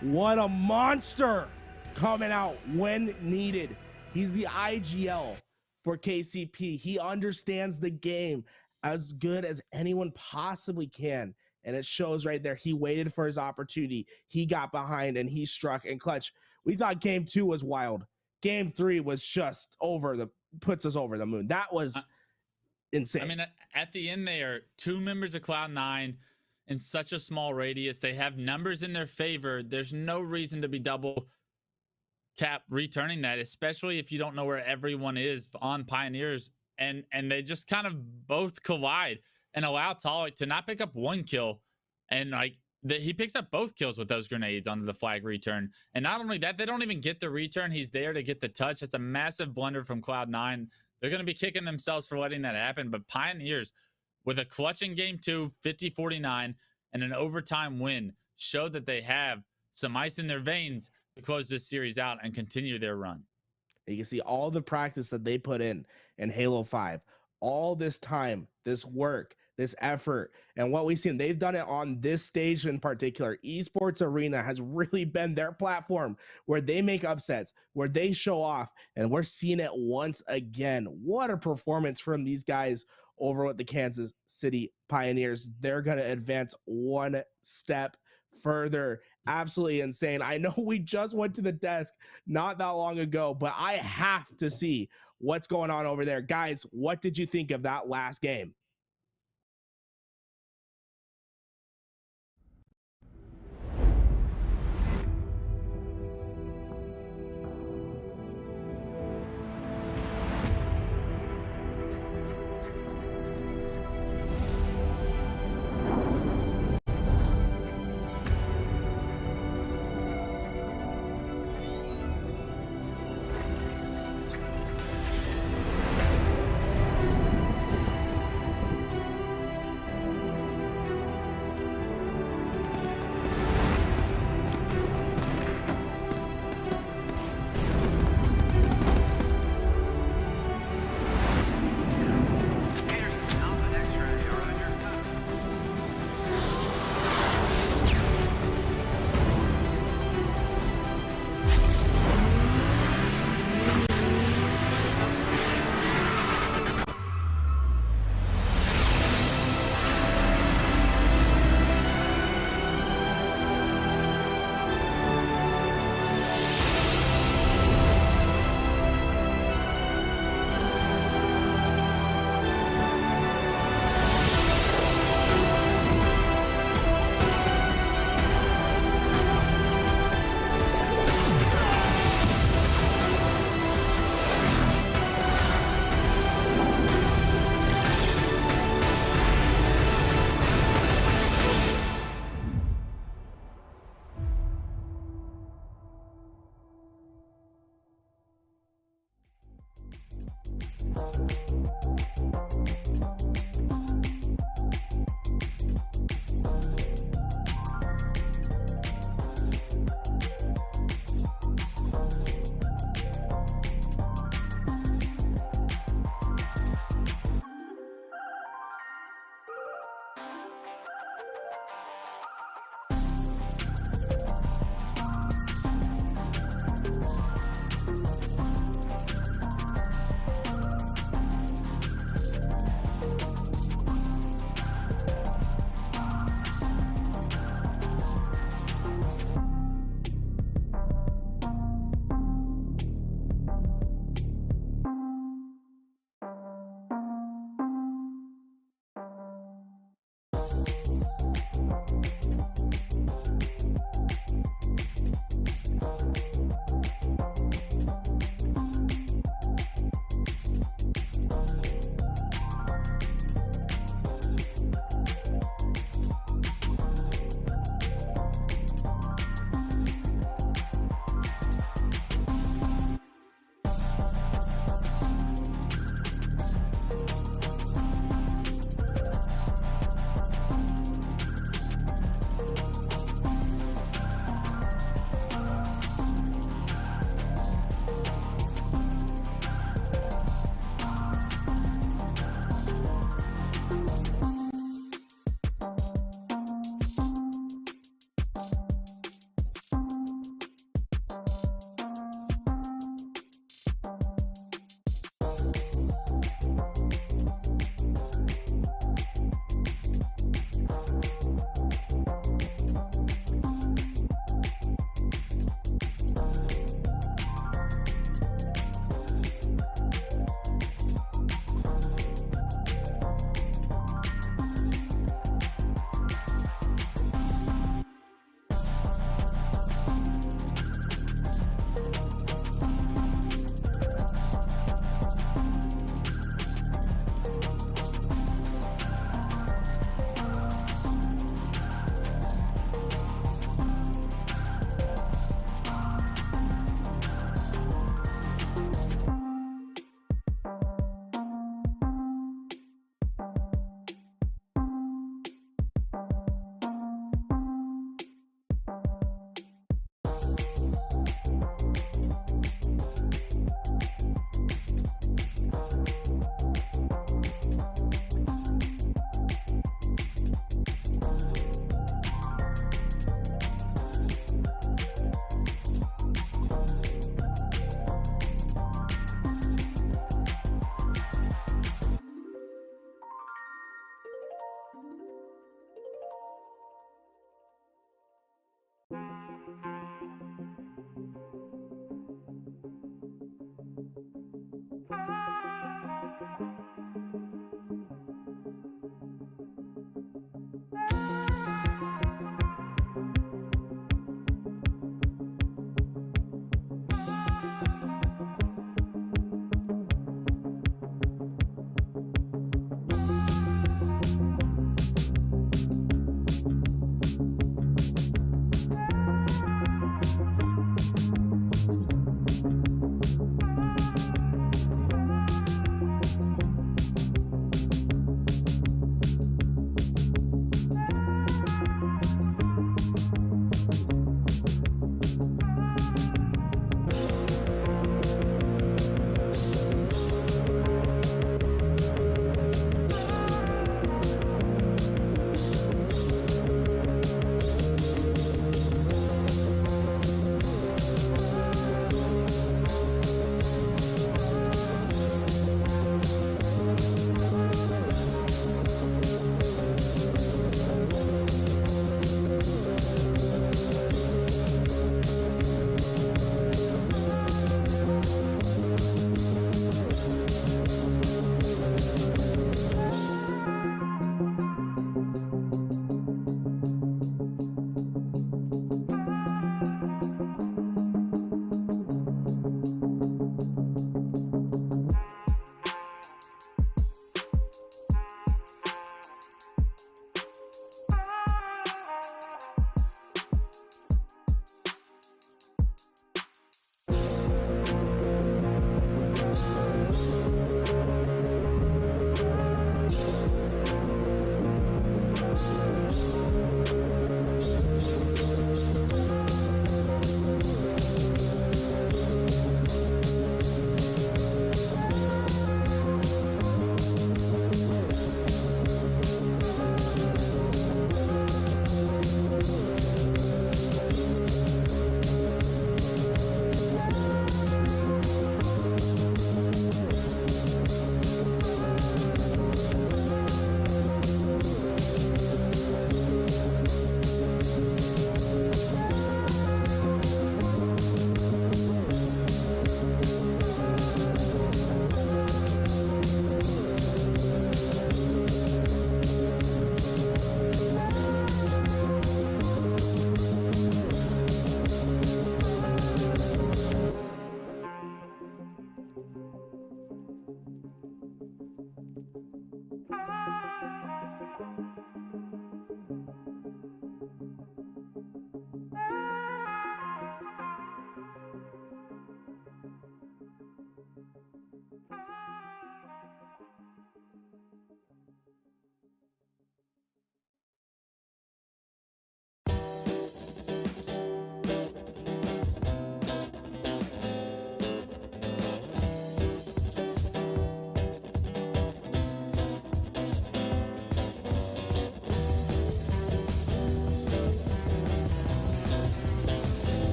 what a monster coming out when needed. He's the IGL for KCP. He understands the game as good as anyone possibly can, and it shows right there. He waited for his opportunity. He got behind, and he struck in clutch. We thought game 2 was wild. Game 3 was just puts us over the moon. That was insane. I mean, at the end there, 2 members of Cloud9 in such a small radius. They have numbers in their favor. There's no reason to be double cap returning that, especially if you don't know where everyone is on Pioneers. And they just kind of both collide and allow Talik to not pick up one kill. And like he picks up both kills with those grenades onto the flag return. And not only that, they don't even get the return. He's there to get the touch. That's a massive blunder from Cloud9. They're going to be kicking themselves for letting that happen. But Pioneers, with a clutch in game 2, 50-49, and an overtime win, showed that they have some ice in their veins to close this series out and continue their run. You can see all the practice that they put in Halo 5, all this time, this work, this effort, and what we've seen. They've done it on this stage in particular. Esports Arena has really been their platform where they make upsets, where they show off, and we're seeing it once again. What a performance from these guys over with the Kansas City Pioneers. They're going to advance one step further. Absolutely insane. I know we just went to the desk not that long ago, but I have to see what's going on over there. Guys, what did you think of that last game?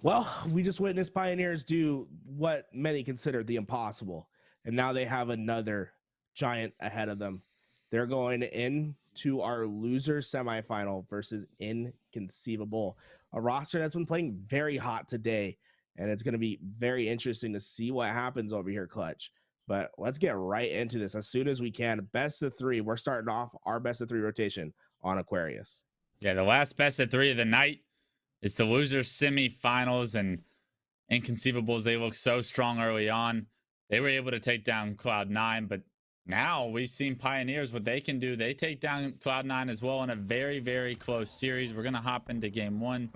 Well, we just witnessed Pioneers do what many consider the impossible, and now they have another giant ahead of them. They're going into our loser semifinal versus Inconceivable, a roster that's been playing very hot today, and it's going to be very interesting to see what happens over here, Clutch. But let's get right into this as soon as we can. Best of three. We're starting off our best of three rotation on Aquarius. Yeah, the last best of three of the night is the losers semifinals, and Inconceivables, they look so strong early on. They were able to take down Cloud9, but now we've seen Pioneers, what they can do. They take down Cloud9 as well in a very, very close series. We're going to hop into game one.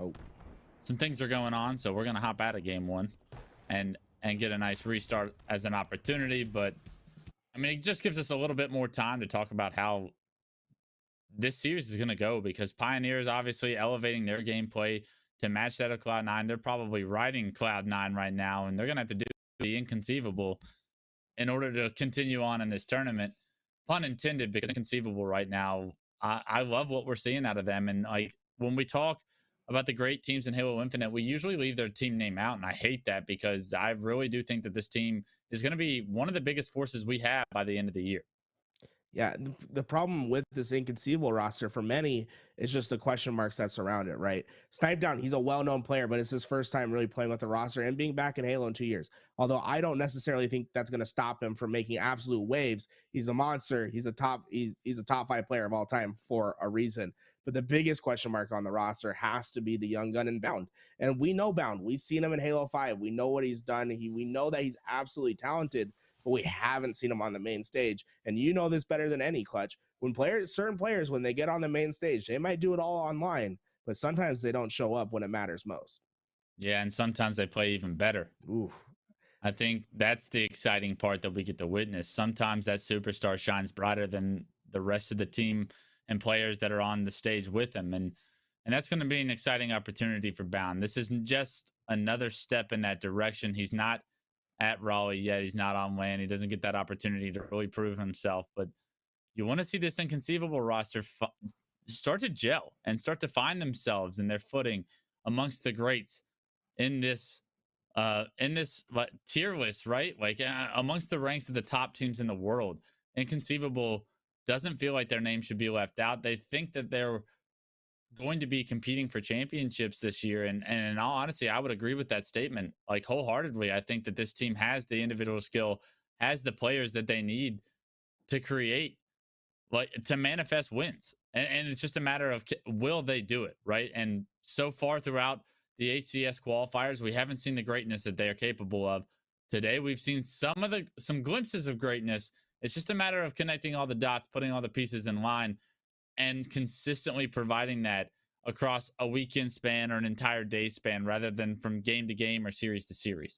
Some things are going on, so we're going to hop out of game one and get a nice restart as an opportunity. But, I mean, it just gives us a little bit more time to talk about how this series is going to go, because Pioneers obviously elevating their gameplay to match that of Cloud9. They're probably riding Cloud9 right now, and they're going to have to do the Inconceivable in order to continue on in this tournament. Pun intended, because Inconceivable right now, I love what we're seeing out of them. And like when we talk about the great teams in Halo Infinite, we usually leave their team name out, and I hate that, because I really do think that this team is going to be one of the biggest forces we have by the end of the year. Yeah, the problem with this Inconceivable roster for many is just the question marks that surround it, right? Snipe Down, he's a well-known player, but it's his first time really playing with the roster and being back in Halo in 2 years. Although I don't necessarily think that's going to stop him from making absolute waves. He's a monster. He's a top 5 player of all time for a reason. But the biggest question mark on the roster has to be the young gun in Bound. And we know Bound. We've seen him in Halo 5. We know what he's done. We know that he's absolutely talented, but we haven't seen him on the main stage. And you know this better than any, Clutch. When certain players, when they get on the main stage, they might do it all online, but sometimes they don't show up when it matters most. Yeah, and sometimes they play even better. Ooh. I think that's the exciting part that we get to witness. Sometimes that superstar shines brighter than the rest of the team and players that are on the stage with them. And that's going to be an exciting opportunity for Bound. This isn't just another step in that direction. He's not at Raleigh yet. He's not on land. He doesn't get that opportunity to really prove himself. But you want to see this Inconceivable roster start to gel and start to find themselves in their footing amongst the greats in this tier list, right? Like amongst the ranks of the top teams in the world. Inconceivable doesn't feel like their name should be left out. They think that they're going to be competing for championships this year. And in all honesty, I would agree with that statement, like wholeheartedly. I think that this team has the individual skill, has the players that they need to create, like to manifest wins. And it's just a matter of will they do it, right? And so far throughout the HCS qualifiers, we haven't seen the greatness that they are capable of. Today, we've seen some glimpses of greatness. It's just a matter of connecting all the dots, putting all the pieces in line, and consistently providing that across a weekend span or an entire day span, rather than from game to game or series to series.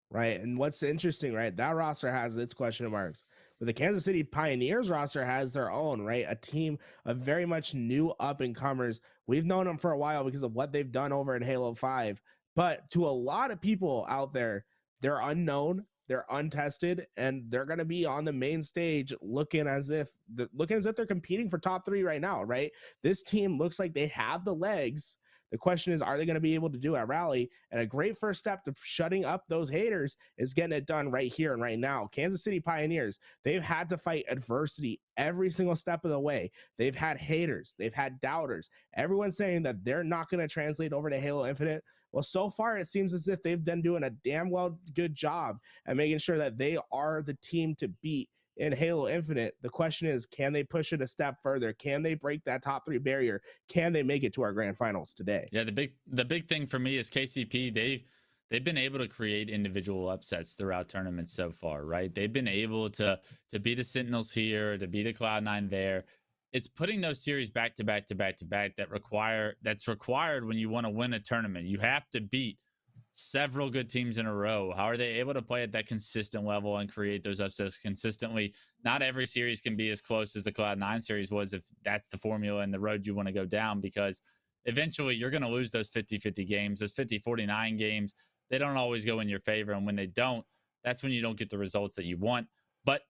Right. And what's interesting, right? That roster has its question marks. But the Kansas City Pioneers roster has their own, right? A team of very much new up and comers. We've known them for a while because of what they've done over in Halo 5. But to a lot of people out there, they're unknown, they're untested, and they're going to be on the main stage looking as if they're competing for top 3 right now, right? This team looks like they have the legs. The question is, are they going to be able to do at Rally? And a great first step to shutting up those haters is getting it done right here and right now. Kansas City Pioneers, they've had to fight adversity every single step of the way. They've had haters. They've had doubters. Everyone's saying that they're not going to translate over to Halo Infinite. Well, so far, it seems as if they've been doing a damn good job at making sure that they are the team to beat in Halo Infinite. The question is, can they push it a step further? Can they break that top 3 barrier? Can they make it to our grand finals today? Yeah, the big thing for me is KCP. They've been able to create individual upsets throughout tournaments so far, right? They've been able to beat the Sentinels here, to beat a Cloud9 there. It's putting those series back to back that's required when you want to win a tournament. You have to beat several good teams in a row. How are they able to play at that consistent level and create those upsets consistently? Not every series can be as close as the Cloud9 series was, if that's the formula and the road you want to go down, because eventually you're going to lose those 50-50 games, those 50-49 games. They don't always go in your favor, and when they don't, that's when you don't get the results that you want. But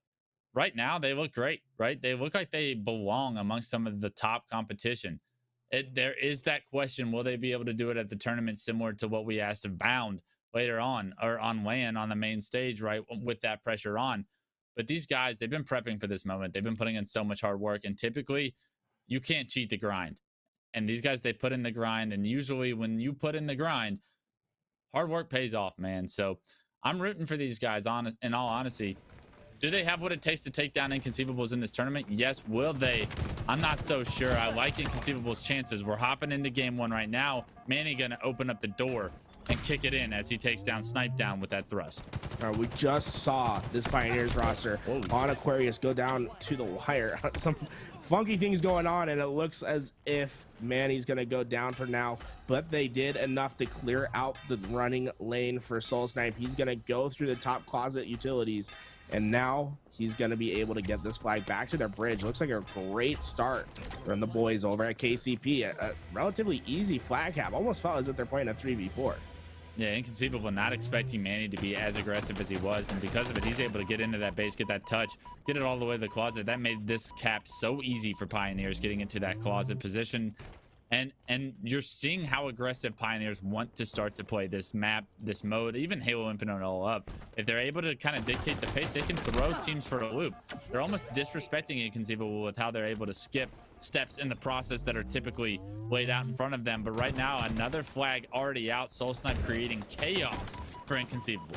right now, they look great, right? They look like they belong amongst some of the top competition. there is that question: will they be able to do it at the tournament, similar to what we asked of Bound later on, or on LAN on the main stage, right, with that pressure on? But these guys, they've been prepping for this moment. They've been putting in so much hard work, and typically, you can't cheat the grind. And these guys, they put in the grind, and usually when you put in the grind, hard work pays off, man. So I'm rooting for these guys, in all honesty. Do they have what it takes to take down Inconceivables in this tournament? Yes. Will they? I'm not so sure. I like Inconceivable's chances. We're hopping into game one right now. Manny gonna open up the door and kick it in as he takes down Snipe Down with that thrust. We just saw this Pioneers roster on Aquarius go down to the wire. Some funky things going on, and it looks as if Manny's gonna go down for now, but they did enough to clear out the running lane for Soul Snipe. He's gonna go through the top closet utilities, and now he's going to be able to get this flag back to their bridge. Looks like a great start from the boys over at KCP. A relatively easy flag cap. Almost felt as if they're playing a 3v4. Yeah, Inconceivable not expecting Manny to be as aggressive as he was, and because of it, he's able to get into that base, get that touch, get it all the way to the closet. That made this cap so easy for Pioneers, getting into that closet position. And you're seeing how aggressive Pioneers want to start to play this map, this mode, even Halo Infinite all up. If they're able to kind of dictate the pace, they can throw teams for a loop. They're almost disrespecting Inconceivable with how they're able to skip steps in the process that are typically laid out in front of them. But right now, another flag already out. Soul Snipe creating chaos for Inconceivable.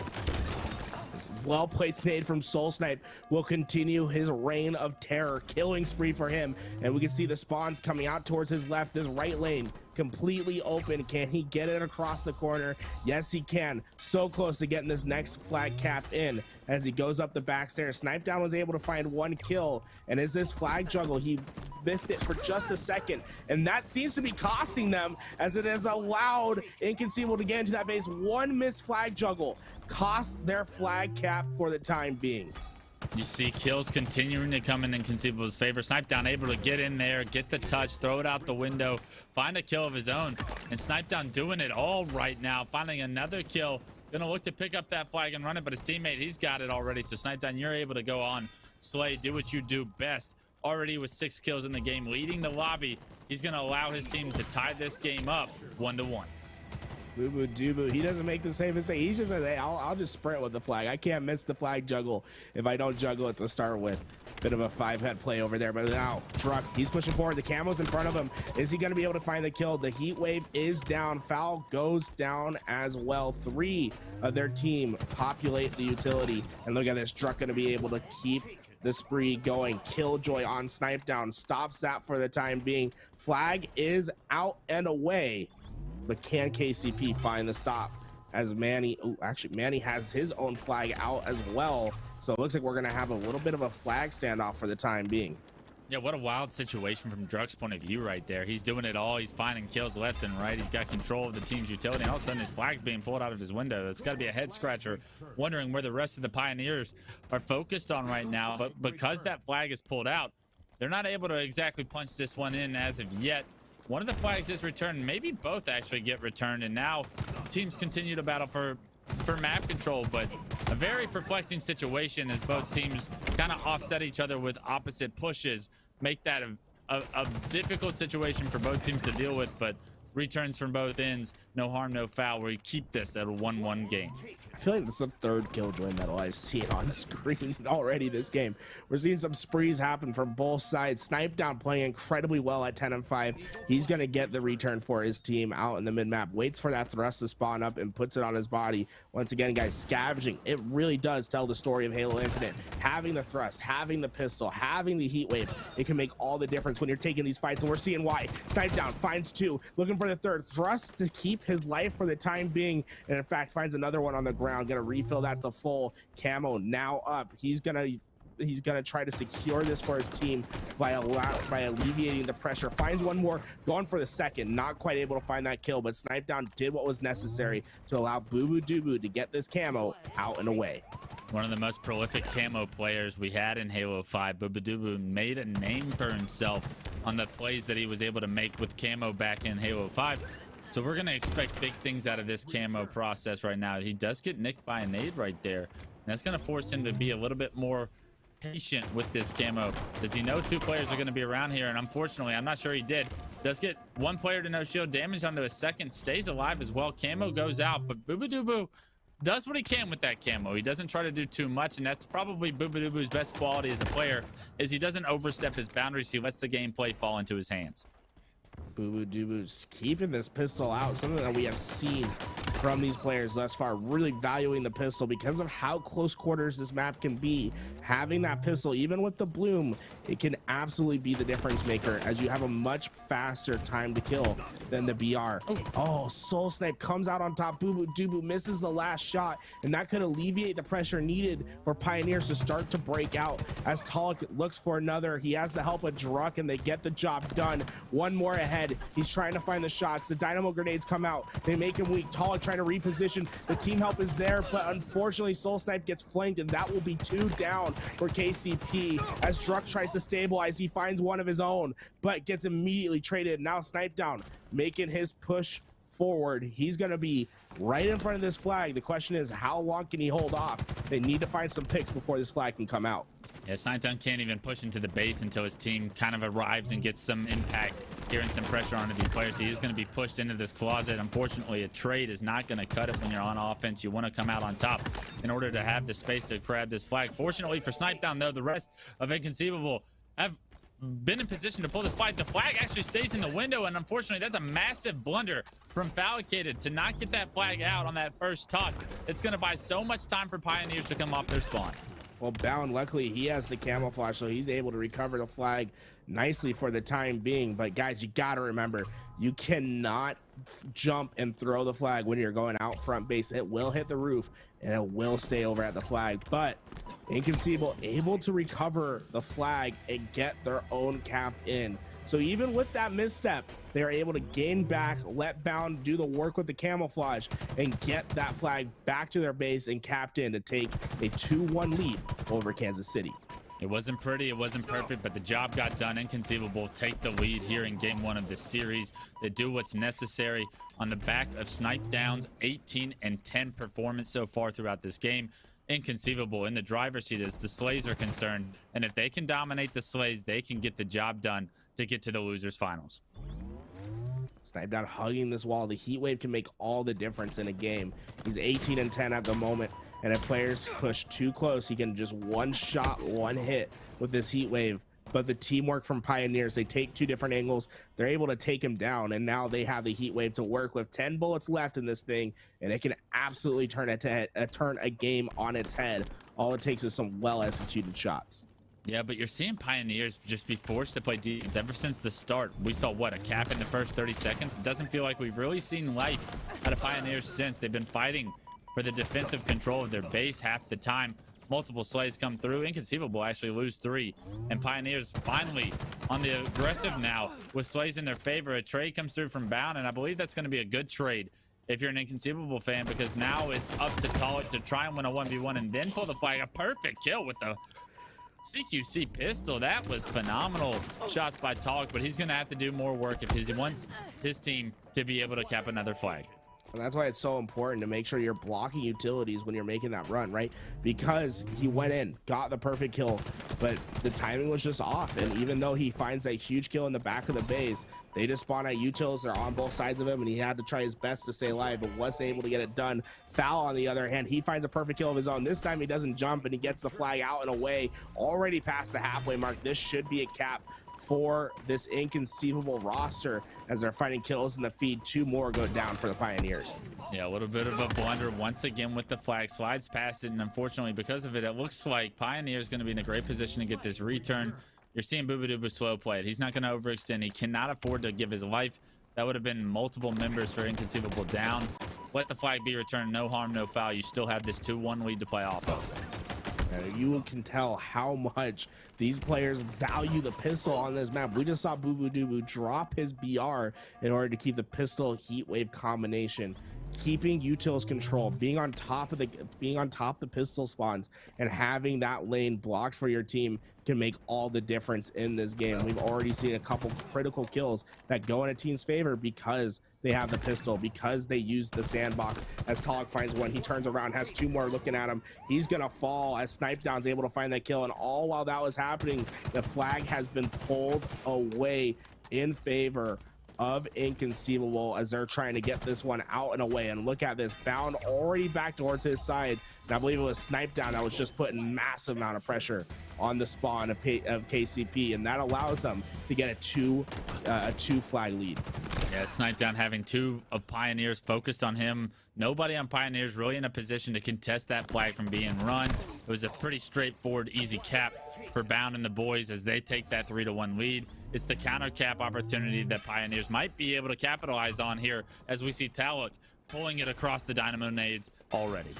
Well-placed nade from Soul Snipe will continue his reign of terror, killing spree for him. And we can see the spawns coming out towards his left. This right lane completely open. Can he get it across the corner? Yes, he can. So close to getting this next flag cap in as he goes up the back stairs. Snipe Down was able to find one kill, and as this flag juggle, he biffed it for just a second, and that seems to be costing them, as it has allowed Inconceivable to get into that base. One missed flag juggle cost their flag cap for the time being. You see kills continuing to come in Inconceivable's favor. Snipe Down able to get in there, get the touch, throw it out the window, find a kill of his own. And Snipe Down doing it all right now, finding another kill. Gonna look to pick up that flag and run it, but his teammate, he's got it already. So Snipe Down, you're able to go on, slay, do what you do best. Already with 6 kills in the game, leading the lobby. He's gonna allow his team to tie this game up 1-1. Boo Boo Doo, he doesn't make the same mistake. He's just like, hey, I'll just sprint with the flag. I can't miss the flag juggle if I don't juggle it to start with. Bit of a 5-head play over there, but now Truck, he's pushing forward. The camo's in front of him. Is he going to be able to find the kill? The heat wave is down. Foul goes down as well. 3 of their team populate the utility, and look at this. Truck going to be able to keep the spree going. Killjoy on Snipe Down stops that for the time being. Flag is out and away. But can KCP find the stop as Manny, actually Manny has his own flag out as well. So it looks like we're going to have a little bit of a flag standoff for the time being. Yeah, what a wild situation from Druck's point of view right there. He's doing it all. He's finding kills left and right. He's got control of the team's utility. And all of a sudden, his flag's being pulled out of his window. It's got to be a head scratcher, wondering where the rest of the Pioneers are focused on right now. But because that flag is pulled out, they're not able to exactly punch this one in as of yet. One of the flags is returned. Maybe both actually get returned. And now teams continue to battle for map control. But a very perplexing situation as both teams kind of offset each other with opposite pushes. Make that a difficult situation for both teams to deal with. But returns from both ends. No harm, no foul. We keep this at a 1-1 game. I feel like this is the third Killjoy medal I've seen on screen already this game. We're seeing some sprees happen from both sides. Snipe Down playing incredibly well at 10-5. He's going to get the return for his team out in the mid-map. Waits for that thrust to spawn up and puts it on his body. Once again, guys, scavenging. It really does tell the story of Halo Infinite. Having the thrust, having the pistol, having the heat wave, it can make all the difference when you're taking these fights. And we're seeing why. Snipe Down finds 2, looking for the third. Thrust to keep his life for the time being. And in fact, finds another one on the ground. Gonna refill that to full. Camo now up. He's gonna try to secure this for his team by alleviating the pressure. Finds one more, going for the second. Not quite able to find that kill, but Snipe Down did what was necessary to allow Boo Boo Doo Boo to get this camo out and away. One of the most prolific camo players we had in Halo 5. Boo Boo Doo Boo made a name for himself on the plays that he was able to make with camo back in Halo 5. So we're going to expect big things out of this camo process right now. He does get nicked by a nade right there. And that's going to force him to be a little bit more patient with this camo. Does he know 2 players are going to be around here? And unfortunately, I'm not sure he did. Does get 1 player to no shield damage onto a second, stays alive as well. Camo goes out, but Boobadooboo does what he can with that camo. He doesn't try to do too much, and that's probably Boobadooboo's best quality as a player, is he doesn't overstep his boundaries. He lets the gameplay fall into his hands. Boobadooboo's keeping this pistol out, something that we have seen from these players thus far, really valuing the pistol because of how close quarters this map can be. Having that pistol, even with the bloom, it can absolutely be the difference maker, as you have a much faster time to kill than the BR. Oh, Soul Snipe comes out on top. Boobadooboo misses the last shot, and that could alleviate the pressure needed for Pioneers to start to break out. As Talik looks for another, he has the help of Druck, and they get the job done. 1 more ahead. He's trying to find the shots. The dynamo grenades come out. They make him weak. Talik trying to reposition. The team help is there, but unfortunately Soul Snipe gets flanked, and that will be 2 down for KCP. As Druck tries to stabilize, he finds one of his own, but gets immediately traded. Now Snipe down, making his push forward. He's going to be right in front of this flag. The question is, how long can he hold off? They need to find some picks before this flag can come out. Yeah, Snipetown can't even push into the base until his team kind of arrives and gets some impact, gearing some pressure onto these players. He is going to be pushed into this closet. Unfortunately, a trade is not going to cut it when you're on offense. You want to come out on top in order to have the space to grab this flag. Fortunately for Snipetown, though, the rest of Inconceivable have been in position to pull this fight. The flag actually stays in the window, and unfortunately, that's a massive blunder from Fallicated to not get that flag out on that first toss. It's going to buy so much time for Pioneers to come off their spawn. Well, Bound, luckily he has the camouflage, so he's able to recover the flag nicely for the time being. But guys, you got to remember, you cannot jump and throw the flag when you're going out front base. It will hit the roof and it will stay over at the flag. But Inconceivable able to recover the flag and get their own cap in. So even with that misstep, they are able to gain back, let Bound do the work with the camouflage, and get that flag back to their base and capped in to take a 2-1 lead over Kansas City. It wasn't pretty, it wasn't perfect, but the job got done. Inconceivable take the lead here in game 1 of this series. They do what's necessary on the back of Snipetown's 18-10 performance so far throughout this game. Inconceivable in the driver's seat as the Slays are concerned, and if they can dominate the Slays, they can get the job done to get to the losers finals. Snipetown hugging this wall. The heat wave can make all the difference in a game. He's 18-10 at the moment, and if players push too close, he can just one shot, one hit with this heat wave. But the teamwork from Pioneers, they take 2 different angles, they're able to take him down, and now they have the heat wave to work with. 10 bullets left in this thing, and it can absolutely turn a game on its head. All it takes is some well executed shots. Yeah, but you're seeing Pioneers just be forced to play defense ever since the start. We saw, what, a cap in the first 30 seconds? It doesn't feel like we've really seen life out of Pioneers since. They've been fighting for the defensive control of their base half the time. Multiple Slays come through. Inconceivable actually lose 3. And Pioneers finally on the aggressive now with Slays in their favor. A trade comes through from Bound, and I believe that's going to be a good trade if you're an Inconceivable fan, because now it's up to Talik to try and win a 1v1 and then pull the flag. A perfect kill with the CQC pistol. That was phenomenal shots by Talik, but he's going to have to do more work if he wants his team to be able to cap another flag. And that's why it's so important to make sure you're blocking utilities when you're making that run, right? Because he went in, got the perfect kill, but the timing was just off. And even though he finds that huge kill in the back of the base, they just spawn at utils. They're on both sides of him, and he had to try his best to stay alive, but wasn't able to get it done. Foul, on the other hand, he finds a perfect kill of his own. This time he doesn't jump, and he gets the flag out and away, already past the halfway mark. This should be a cap for this Inconceivable roster as they're finding kills in the feed. 2 more go down for the Pioneers. Yeah, a little bit of a blunder once again with the flag. Slides past it, and unfortunately because of it, it looks like Pioneer's going to be in a great position to get this return. You're seeing Boobadooboo slow play it. He's not going to overextend. He cannot afford to give his life. That would have been multiple members for Inconceivable down. Let the flag be returned. No harm, no foul. You still have this 2-1 lead to play off of. You can tell how much these players value the pistol on this map. We just saw Boobadooboo drop his BR in order to keep the pistol heat wave combination keeping utils control, being on top of the pistol spawns, and having that lane blocked for your team can make all the difference in this game. We've already seen a couple critical kills that go in a team's favor because they have the pistol, because they use the sandbox. As Talik finds one, he turns around, has two more looking at him. He's gonna fall as Snipedown's able to find that kill, and all while that was happening, the flag has been pulled away in favor of Inconceivable as they're trying to get this one out and away. And look at this, Bound already back towards his side, and I believe it was Snipedown that was just putting massive amount of pressure on the spawn of KCP, and that allows them to get a two flag lead. Yeah, Snipedown having two of Pioneers focused on him. Nobody on Pioneers really in a position to contest that flag from being run. It was a pretty straightforward, easy cap for Bound and the boys as they take that 3-1 lead. It's the counter cap opportunity that Pioneers might be able to capitalize on here as we see Talik pulling it across the Dynamo nades already.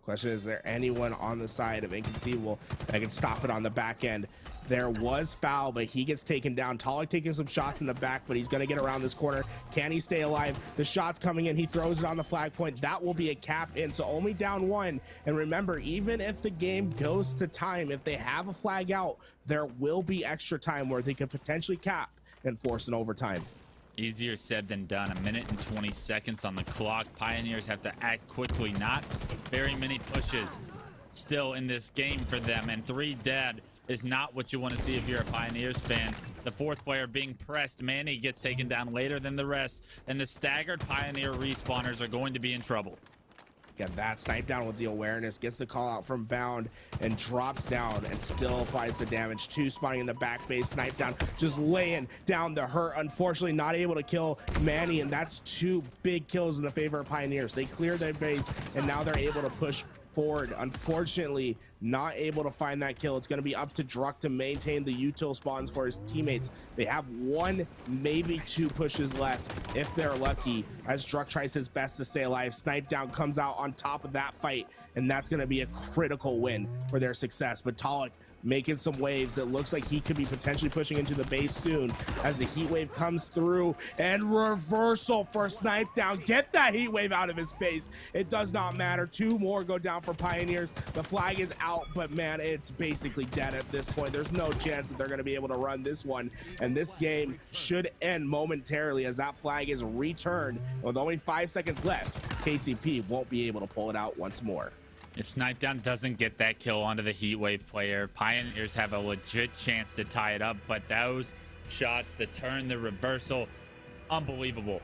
Question, is there anyone on the side of Inconceivable that can stop it on the back end? There was foul, but he gets taken down. Talik taking some shots in the back, but he's going to get around this corner. Can he stay alive? The shot's coming in. He throws it on the flag point. That will be a cap in, so only down one. And remember, even if the game goes to time, if they have a flag out, there will be extra time where they could potentially cap and force an overtime. Easier said than done. 1 minute and 20 seconds on the clock. Pioneers have to act quickly. Not very many pushes still in this game for them, and 3 dead is not what you want to see if you're a Pioneers fan. The fourth player being pressed, Manny gets taken down later than the rest, and the staggered Pioneer respawners are going to be in trouble. Get that Snipedown with the awareness, gets the call out from Bound and drops down and still applies the damage. 2 spawning in the back base. Snipedown just laying down the hurt. Unfortunately, not able to kill Manny, and that's 2 big kills in the favor of Pioneers. They cleared their base, and now they're able to push forward. Unfortunately, not able to find that kill. It's going to be up to Druck to maintain the util spawns for his teammates. They have 1, maybe 2 pushes left if they're lucky, as Druck tries his best to stay alive. Snipedown comes out on top of that fight, and that's going to be a critical win for their success. But Talik making some waves. It looks like he could be potentially pushing into the base soon as the heat wave comes through, and reversal for Snipedown. Get that heat wave out of his face. It does not matter. 2 more go down for Pioneers. The flag is out, but man, it's basically dead at this point. There's no chance that they're going to be able to run this one, and this game should end momentarily as that flag is returned. With only 5 seconds left, KCP won't be able to pull it out once more. If Snipedown doesn't get that kill onto the Heatwave player, Pioneers have a legit chance to tie it up, but those shots, the turn, the reversal, unbelievable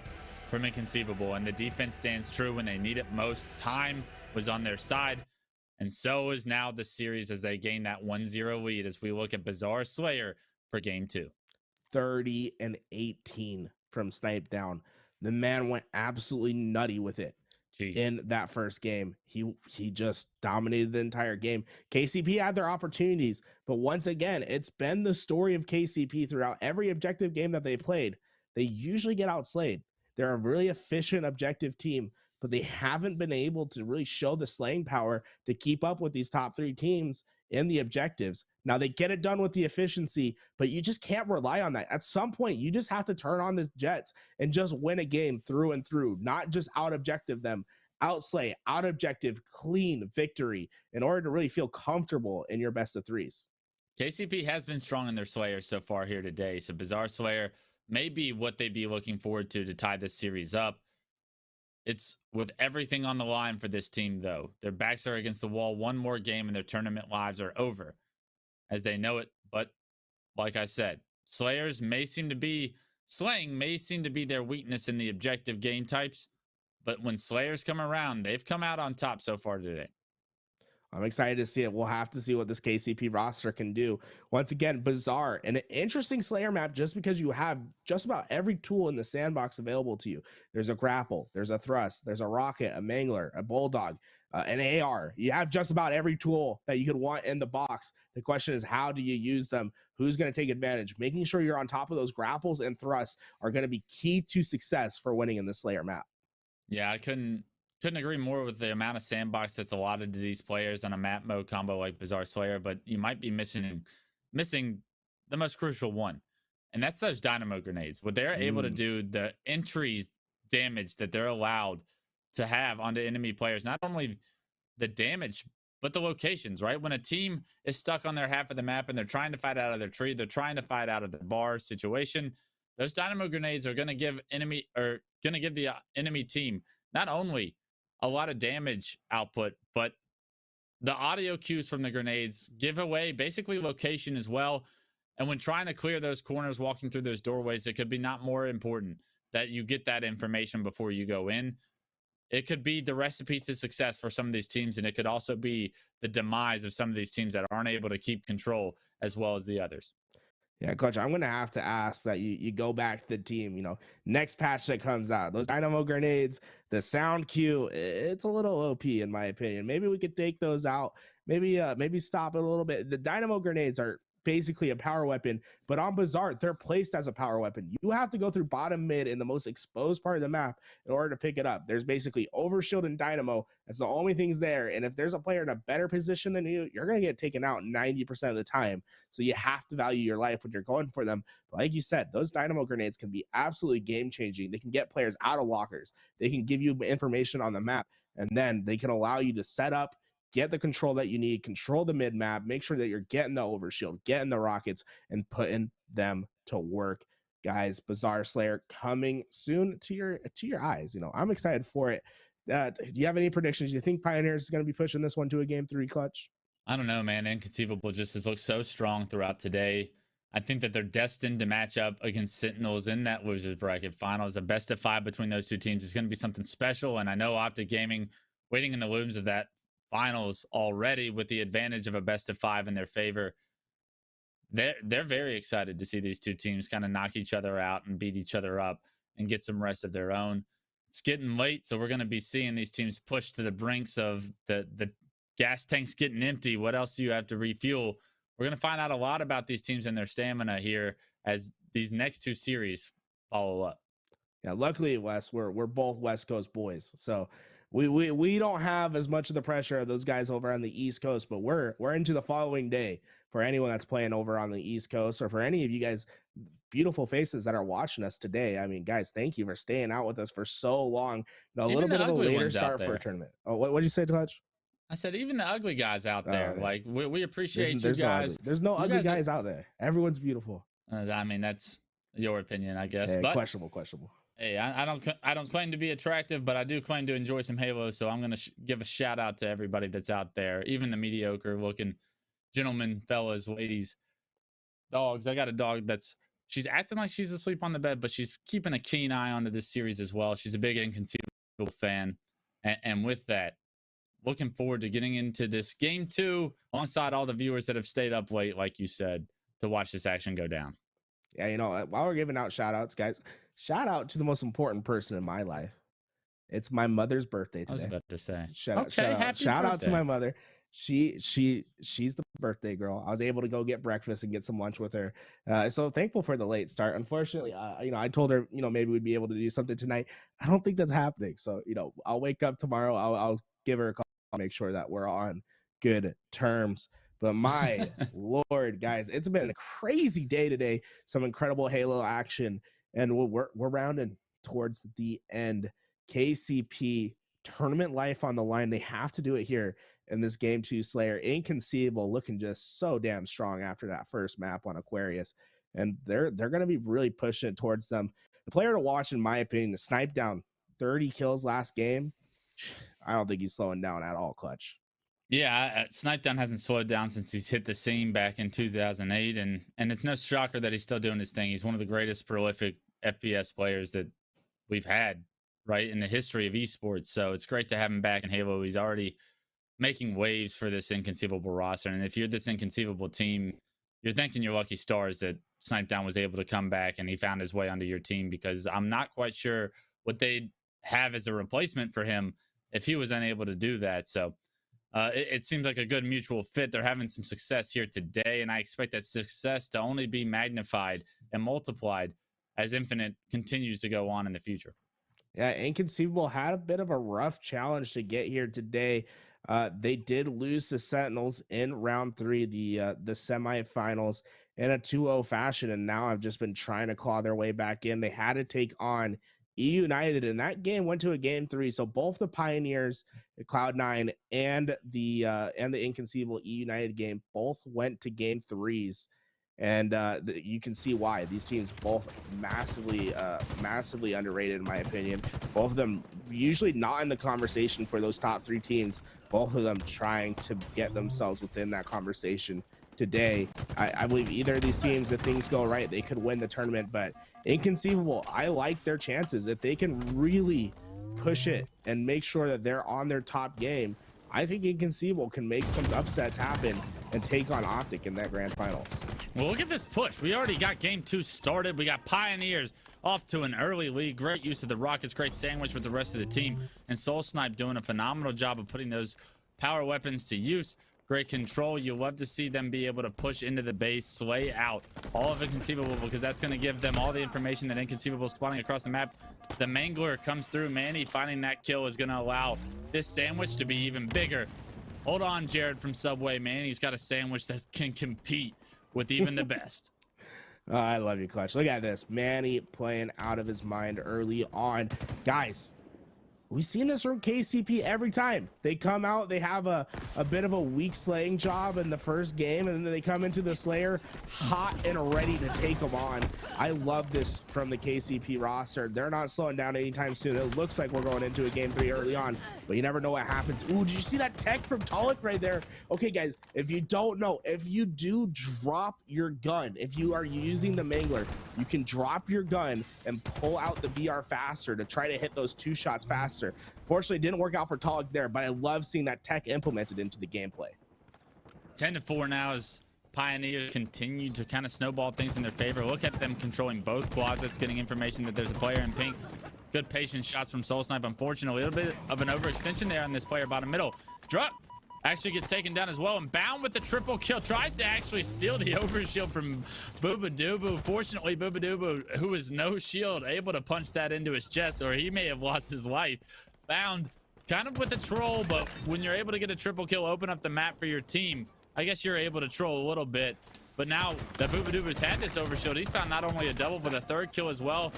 from Inconceivable, and the defense stands true when they need it most. Time was on their side, and so is now the series as they gain that 1-0 lead as we look at Bizarre Slayer for game 2. 30-18 from Snipedown. The man went absolutely nutty with it. Jeez. In that first game. He just dominated the entire game. KCP had their opportunities, but once again, it's been the story of KCP throughout every objective game that they played. They usually get outslayed. They're a really efficient objective team, but they haven't been able to really show the slaying power to keep up with these top 3 teams in the objectives. Now they get it done with the efficiency, but you just can't rely on that. At some point, you just have to turn on the Jets and just win a game through and through, not just out objective them, outslay, out objective, clean victory in order to really feel comfortable in your best of 3s. KCP has been strong in their Slayers so far here today, so Bizarre Slayer may be what they'd be looking forward to tie this series up. It's with everything on the line for this team, though. Their backs are against the wall. One more game and their tournament lives are over as they know it. But like I said, Slaying may seem to be their weakness in the objective game types. But when Slayers come around, they've come out on top so far today. I'm excited to see it. We'll have to see what this KCP roster can do. Once again, Bizarre, and an interesting Slayer map just because you have just about every tool in the sandbox available to you. There's a grapple, there's a thrust, there's a rocket, a mangler, a bulldog, an AR. You have just about every tool that you could want in the box. The question is, how do you use them? Who's going to take advantage? Making sure you're on top of those grapples and thrusts are going to be key to success for winning in the Slayer map. Yeah, I couldn't agree more with the amount of sandbox that's allotted to these players on a map mode combo like Bizarre Slayer, but you might be missing the most crucial one, and that's those dynamo grenades. What they're able to do, the entries damage that they're allowed to have onto enemy players. Not only the damage, but the locations, right? When a team is stuck on their half of the map and they're trying to fight out of their tree, they're trying to fight out of the bar situation, those dynamo grenades are going to give the enemy team not only a lot of damage output, but the audio cues from the grenades give away basically location as well. And when trying to clear those corners, walking through those doorways, it could be not more important that you get that information before you go in. It could be the recipe to success for some of these teams, and it could also be the demise of some of these teams that aren't able to keep control as well as the others. Yeah, Coach, I'm going to have to ask that you go back to the team, next patch that comes out, those dynamo grenades, the sound cue, it's a little OP in my opinion. Maybe we could take those out, maybe stop it a little bit. The dynamo grenades are basically a power weapon, but on Bazaar, they're placed as a power weapon. You have to go through bottom mid in the most exposed part of the map in order to pick it up. There's basically overshield and dynamo. That's the only things there. And if there's a player in a better position than you're going to get taken out 90% of the time. So you have to value your life when you're going for them. But like you said, those dynamo grenades can be absolutely game changing. They can get players out of lockers. They can give you information on the map, and then they can allow you to set up, get the control that you need, control the mid map, make sure that you're getting the overshield, getting the rockets, and putting them to work. Guys, Bazaar Slayer coming soon to your eyes. I'm excited for it. Do you have any predictions? Do you think Pioneers is going to be pushing this one to a game 3 clutch? I don't know, man. Inconceivable just has looked so strong throughout today. I think that they're destined to match up against Sentinels in that losers bracket finals. A best of 5 between those two teams is going to be something special. And I know Optic Gaming waiting in the looms of that finals already with the advantage of a best of 5 in their favor. They're very excited to see these two teams kind of knock each other out and beat each other up and get some rest of their own. It's getting late, so we're going to be seeing these teams push to the brinks of the gas tanks getting empty. What else do you have to refuel? We're going to find out a lot about these teams and their stamina here as these next 2 series follow up. Yeah, luckily, Wes, we're both West Coast boys, so we don't have as much of the pressure of those guys over on the East Coast. But we're into the following day for anyone that's playing over on the East Coast, or for any of you guys, beautiful faces that are watching us today. I mean, guys, thank you for staying out with us for so long. A little bit of a later start for a tournament. Oh, what did you say, Touch? I said, even the ugly guys out there, like we appreciate there's you guys. There's no ugly guys out there. Everyone's beautiful. I mean, that's your opinion, I guess. Hey, but questionable. Hey, I don't claim to be attractive, but I do claim to enjoy some Halo. So I'm gonna give a shout out to everybody that's out there, even the mediocre looking gentlemen, fellas, ladies, dogs. I got a dog she's acting like she's asleep on the bed, but she's keeping a keen eye onto this series as well. She's a big Inconceivable fan, and with that, looking forward to getting into this game 2 alongside all the viewers that have stayed up late, like you said, to watch this action go down. Yeah, while we're giving out shout outs, guys, shout out to the most important person in my life. It's my mother's birthday today. I was about to say. Shout out to my mother. She's the birthday girl. I was able to go get breakfast and get some lunch with her. So thankful for the late start. Unfortunately, I told her, maybe we'd be able to do something tonight. I don't think that's happening. So, I'll wake up tomorrow. I'll give her a call, make sure that we're on good terms. But my Lord, guys, it's been a crazy day today. Some incredible Halo action, and we're rounding towards the end. KCP tournament life on the line. They have to do it here in this game 2 Slayer. Inconceivable looking just so damn strong after that first map on Aquarius, and they're going to be really pushing it towards them. The player to watch, in my opinion, is Snipe down 30 kills last game. I don't think he's slowing down at all, Clutch. Yeah, Snipe Down hasn't slowed down since he's hit the scene back in 2008, and it's no shocker that he's still doing his thing. He's one of the greatest prolific FPS players that we've had, right, in the history of esports. So it's great to have him back in Halo. He's already making waves for this Inconceivable roster, and if you're this Inconceivable team, you're thanking your lucky stars that Snipe Down was able to come back and he found his way onto your team, because I'm not quite sure what they'd have as a replacement for him if he was unable to do that. So it seems like a good mutual fit. They're having some success here today, and I expect that success to only be magnified and multiplied as Infinite continues to go on in the future. Yeah, Inconceivable had a bit of a rough challenge to get here today. They did lose to Sentinels in round 3, the semifinals, in a 2-0 fashion, and now I've just been trying to claw their way back in. They had to take on eUnited, and that game went to a game 3. So both the Pioneers, the Cloud9, and the Inconceivable eUnited game both went to game 3s. And you can see why these teams both massively underrated, in my opinion. Both of them usually not in the conversation for those top 3 teams. Both of them trying to get themselves within that conversation today. I believe either of these teams, if things go right, they could win the tournament. But Inconceivable, I like their chances. If they can really push it and make sure that they're on their top game, I think Inconceivable can make some upsets happen and take on Optic in that grand finals. Well, look at this push. We already got game 2 started. We got Pioneers off to an early lead. Great use of the rockets, great sandwich with the rest of the team, and Soul Snipe doing a phenomenal job of putting those power weapons to use. Great control. You'll love to see them be able to push into the base, slay out all of Inconceivable, because that's going to give them all the information that Inconceivable is spawning across the map. The Mangler comes through. Manny finding that kill is going to allow this sandwich to be even bigger. Hold on, Jared from Subway. Manny's got a sandwich that can compete with even the best. Oh, I love you, Clutch. Look at this. Manny playing out of his mind early on. Guys, we've seen this from KCP every time. They come out, they have a bit of a weak slaying job in the first game, and then they come into the Slayer hot and ready to take them on. I love this from the KCP roster. They're not slowing down anytime soon. It looks like we're going into a game 3 early on, but you never know what happens. Ooh, did you see that tech from Talik right there? Okay, guys, if you don't know, if you do drop your gun, if you are using the Mangler, you can drop your gun and pull out the VR faster to try to hit those 2 shots faster. Fortunately, it didn't work out for Talik there, but I love seeing that tech implemented into the gameplay. 10-4 now as Pioneers continue to kind of snowball things in their favor. Look at them controlling both closets, getting information that there's a player in pink. Good patient shots from Soul Snipe. Unfortunately, a little bit of an overextension there on this player bottom middle. Druck actually gets taken down as well, and Bound with the triple kill tries to actually steal the overshield from Boobadooboo. Fortunately, Boobadooboo, who is no shield, able to punch that into his chest, or he may have lost his life. Bound kind of with the troll, but when you're able to get a triple kill, open up the map for your team, I guess you're able to troll a little bit. But now that Boobadooboo's had this overshield, he's found not only a double, but a 3rd kill as well.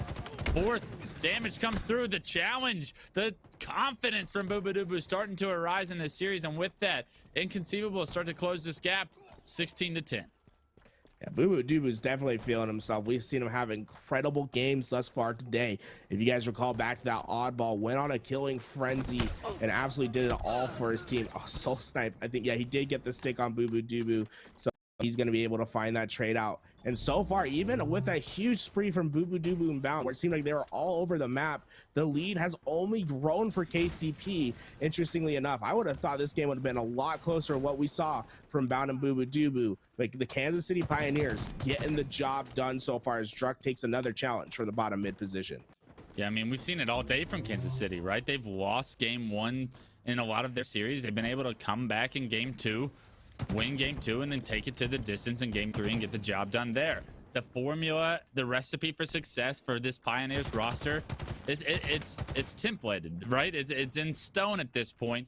4th damage comes through. The challenge, the confidence from Boobadooboo starting to arise in this series, and with that, Inconceivable start to close this gap 16-10. Yeah, Boobadooboo's definitely feeling himself. We've seen him have incredible games thus far today. If you guys recall back to that oddball, went on a killing frenzy and absolutely did it all for his team. Oh, Soul Snipe, I think, yeah, he did get the stick on Boobadooboo, so he's going to be able to find that trade out. And so far, even with a huge spree from Boobadooboo and Bound, where it seemed like they were all over the map, the lead has only grown for KCP. Interestingly enough, I would have thought this game would have been a lot closer to what we saw from Bound and Boobadooboo. Like the Kansas City Pioneers getting the job done so far as Druck takes another challenge for the bottom mid position. Yeah, I mean, we've seen it all day from Kansas City, right? They've lost game 1 in a lot of their series. They've been able to come back in game 2, win game 2, and then take it to the distance in game 3 and get the job done there. The formula, the recipe for success for this Pioneers roster, it's templated, right? It's in stone at this point.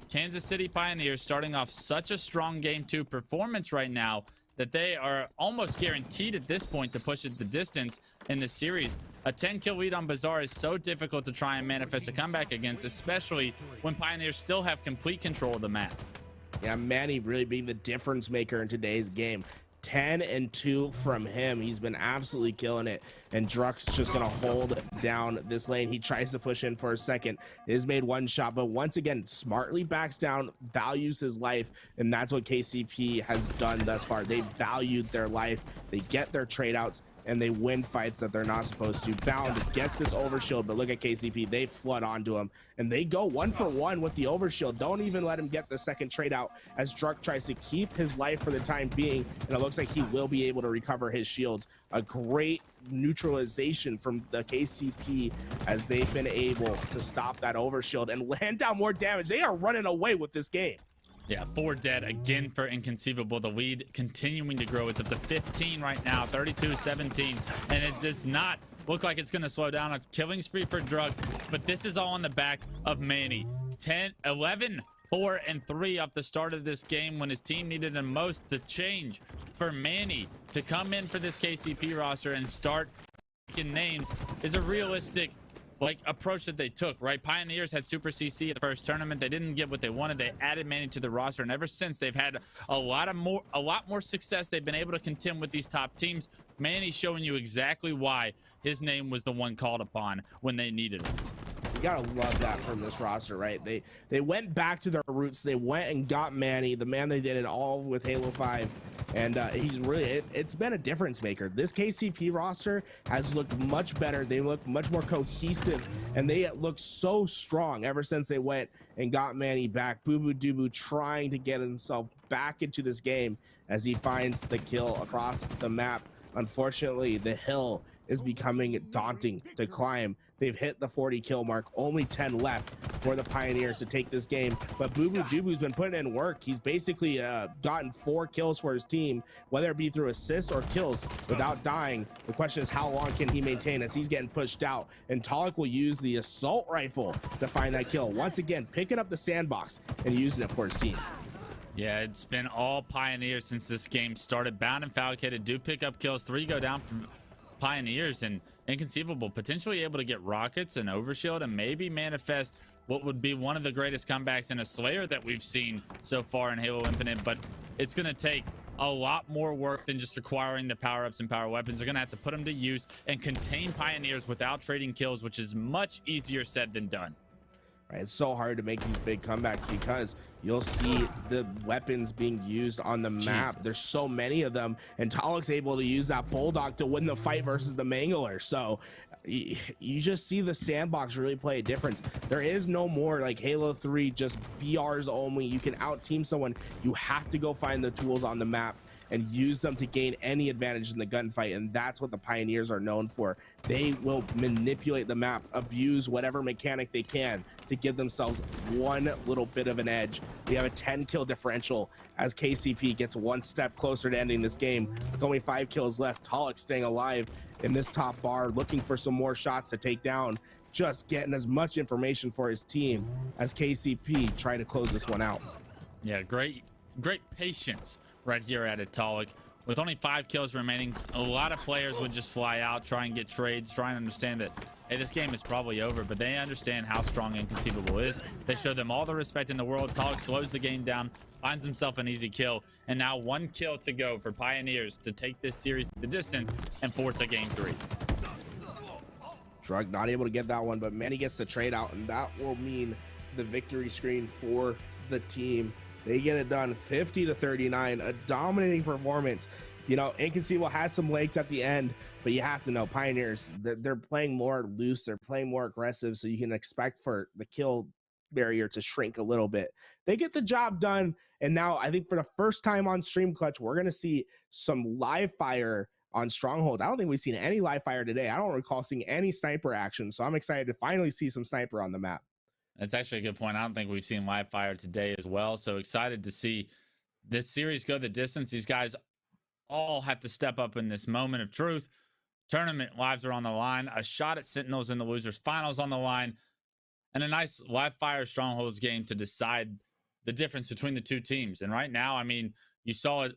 Kansas City Pioneers starting off such a strong game 2 performance right now that they are almost guaranteed at this point to push it the distance in the series. A 10-kill lead on Bazaar is so difficult to try and manifest a comeback against, especially when Pioneers still have complete control of the map. Yeah, Manny really being the difference maker in today's game. 10-2 from him. He's been absolutely killing it, and Druck's just gonna hold down this lane. He tries to push in for a second, is made 1 shot, but once again smartly backs down, values his life, and that's what KCP has done thus far. They valued their life, they get their trade outs, and they win fights that they're not supposed to. Bound gets this overshield, but look at KCP. They flood onto him, and they go 1-for-1 with the overshield. Don't even let him get the second trade out as Druck tries to keep his life for the time being, and it looks like he will be able to recover his shields. A great neutralization from the KCP as they've been able to stop that overshield and land down more damage. They are running away with this game. Yeah, 4 dead again for Inconceivable. The lead continuing to grow. It's up to 15 right now, 32-17, and it does not look like it's going to slow down. A killing spree for Druck, but this is all on the back of Manny. 11, 4, and 3 off the start of this game when his team needed the most. The change for Manny to come in for this KCP roster and start making names is a realistic like approach that they took, right? Pioneers had Super CC at the first tournament. They didn't get what they wanted. They added Manny to the roster, and ever since they've had a lot more success. They've been able to contend with these top teams. Manny showing you exactly why his name was the one called upon when they needed him. You gotta love that from this roster, right? They went back to their roots. They went and got Manny, the man they did it all with Halo 5. And he's really, it's been a difference maker. This KCP roster has looked much better. They look much more cohesive, and they look so strong ever since they went and got Manny back. Boo Boo Dubu trying to get himself back into this game as he finds the kill across the map. Unfortunately, the hill is becoming daunting to climb. They've hit the 40 kill mark, only 10 left for the Pioneers to take this game. But Boo Boo Dubu's been putting in work. He's basically gotten 4 kills for his team, whether it be through assists or kills without dying. The question is, how long can he maintain as he's getting pushed out? And Talik will use the assault rifle to find that kill. Once again, picking up the sandbox and using it for his team. Yeah, it's been all Pioneers since this game started. Bound and Falcated do pick up kills. 3 go down from Pioneers, and Inconceivable potentially able to get rockets and overshield and maybe manifest what would be one of the greatest comebacks in a Slayer that we've seen so far in Halo Infinite. But it's going to take a lot more work than just acquiring the power-ups and power weapons. They're going to have to put them to use and contain Pioneers without trading kills, which is much easier said than done. Right, it's so hard to make these big comebacks because you'll see the weapons being used on the map. Jesus. There's so many of them, and Talik's able to use that Bulldog to win the fight versus the Mangler. So you just see the sandbox really play a difference. There is no more like Halo 3 just BRs only. You can out team someone. You have to go find the tools on the map and use them to gain any advantage in the gunfight, and that's what the Pioneers are known for. They will manipulate the map, abuse whatever mechanic they can to give themselves one little bit of an edge. We have a 10 kill differential as KCP gets one step closer to ending this game with only 5 kills left. Talik staying alive in this top bar, looking for some more shots to take down, just getting as much information for his team as KCP trying to close this one out. Yeah, great patience right here at Talik. With only 5 kills remaining, a lot of players would just fly out, try and get trades, try and understand that, hey, this game is probably over, but they understand how strong Inconceivable is. They show them all the respect in the world. Talik slows the game down, finds himself an easy kill, and now 1 kill to go for Pioneers to take this series the distance and force a game 3. Drug not able to get that one, but Manny gets the trade out, and that will mean the victory screen for the team. They get it done 50-39, a dominating performance. You know, Inconceivable had some legs at the end, but you have to know Pioneers, they're playing more loose, they're playing more aggressive, so you can expect for the kill barrier to shrink a little bit. They get the job done, and now I think for the first time on Stream Clutch, we're going to see some live fire on Strongholds. I don't think we've seen any live fire today. I don't recall seeing any sniper action, so I'm excited to finally see some sniper on the map. That's actually a good point. I don't think we've seen live fire today as well. So excited to see this series go the distance. These guys all have to step up in this moment of truth. Tournament lives are on the line. A shot at Sentinels in the losers finals on the line. And a nice live fire Strongholds game to decide the difference between the two teams. And right now, I mean, you saw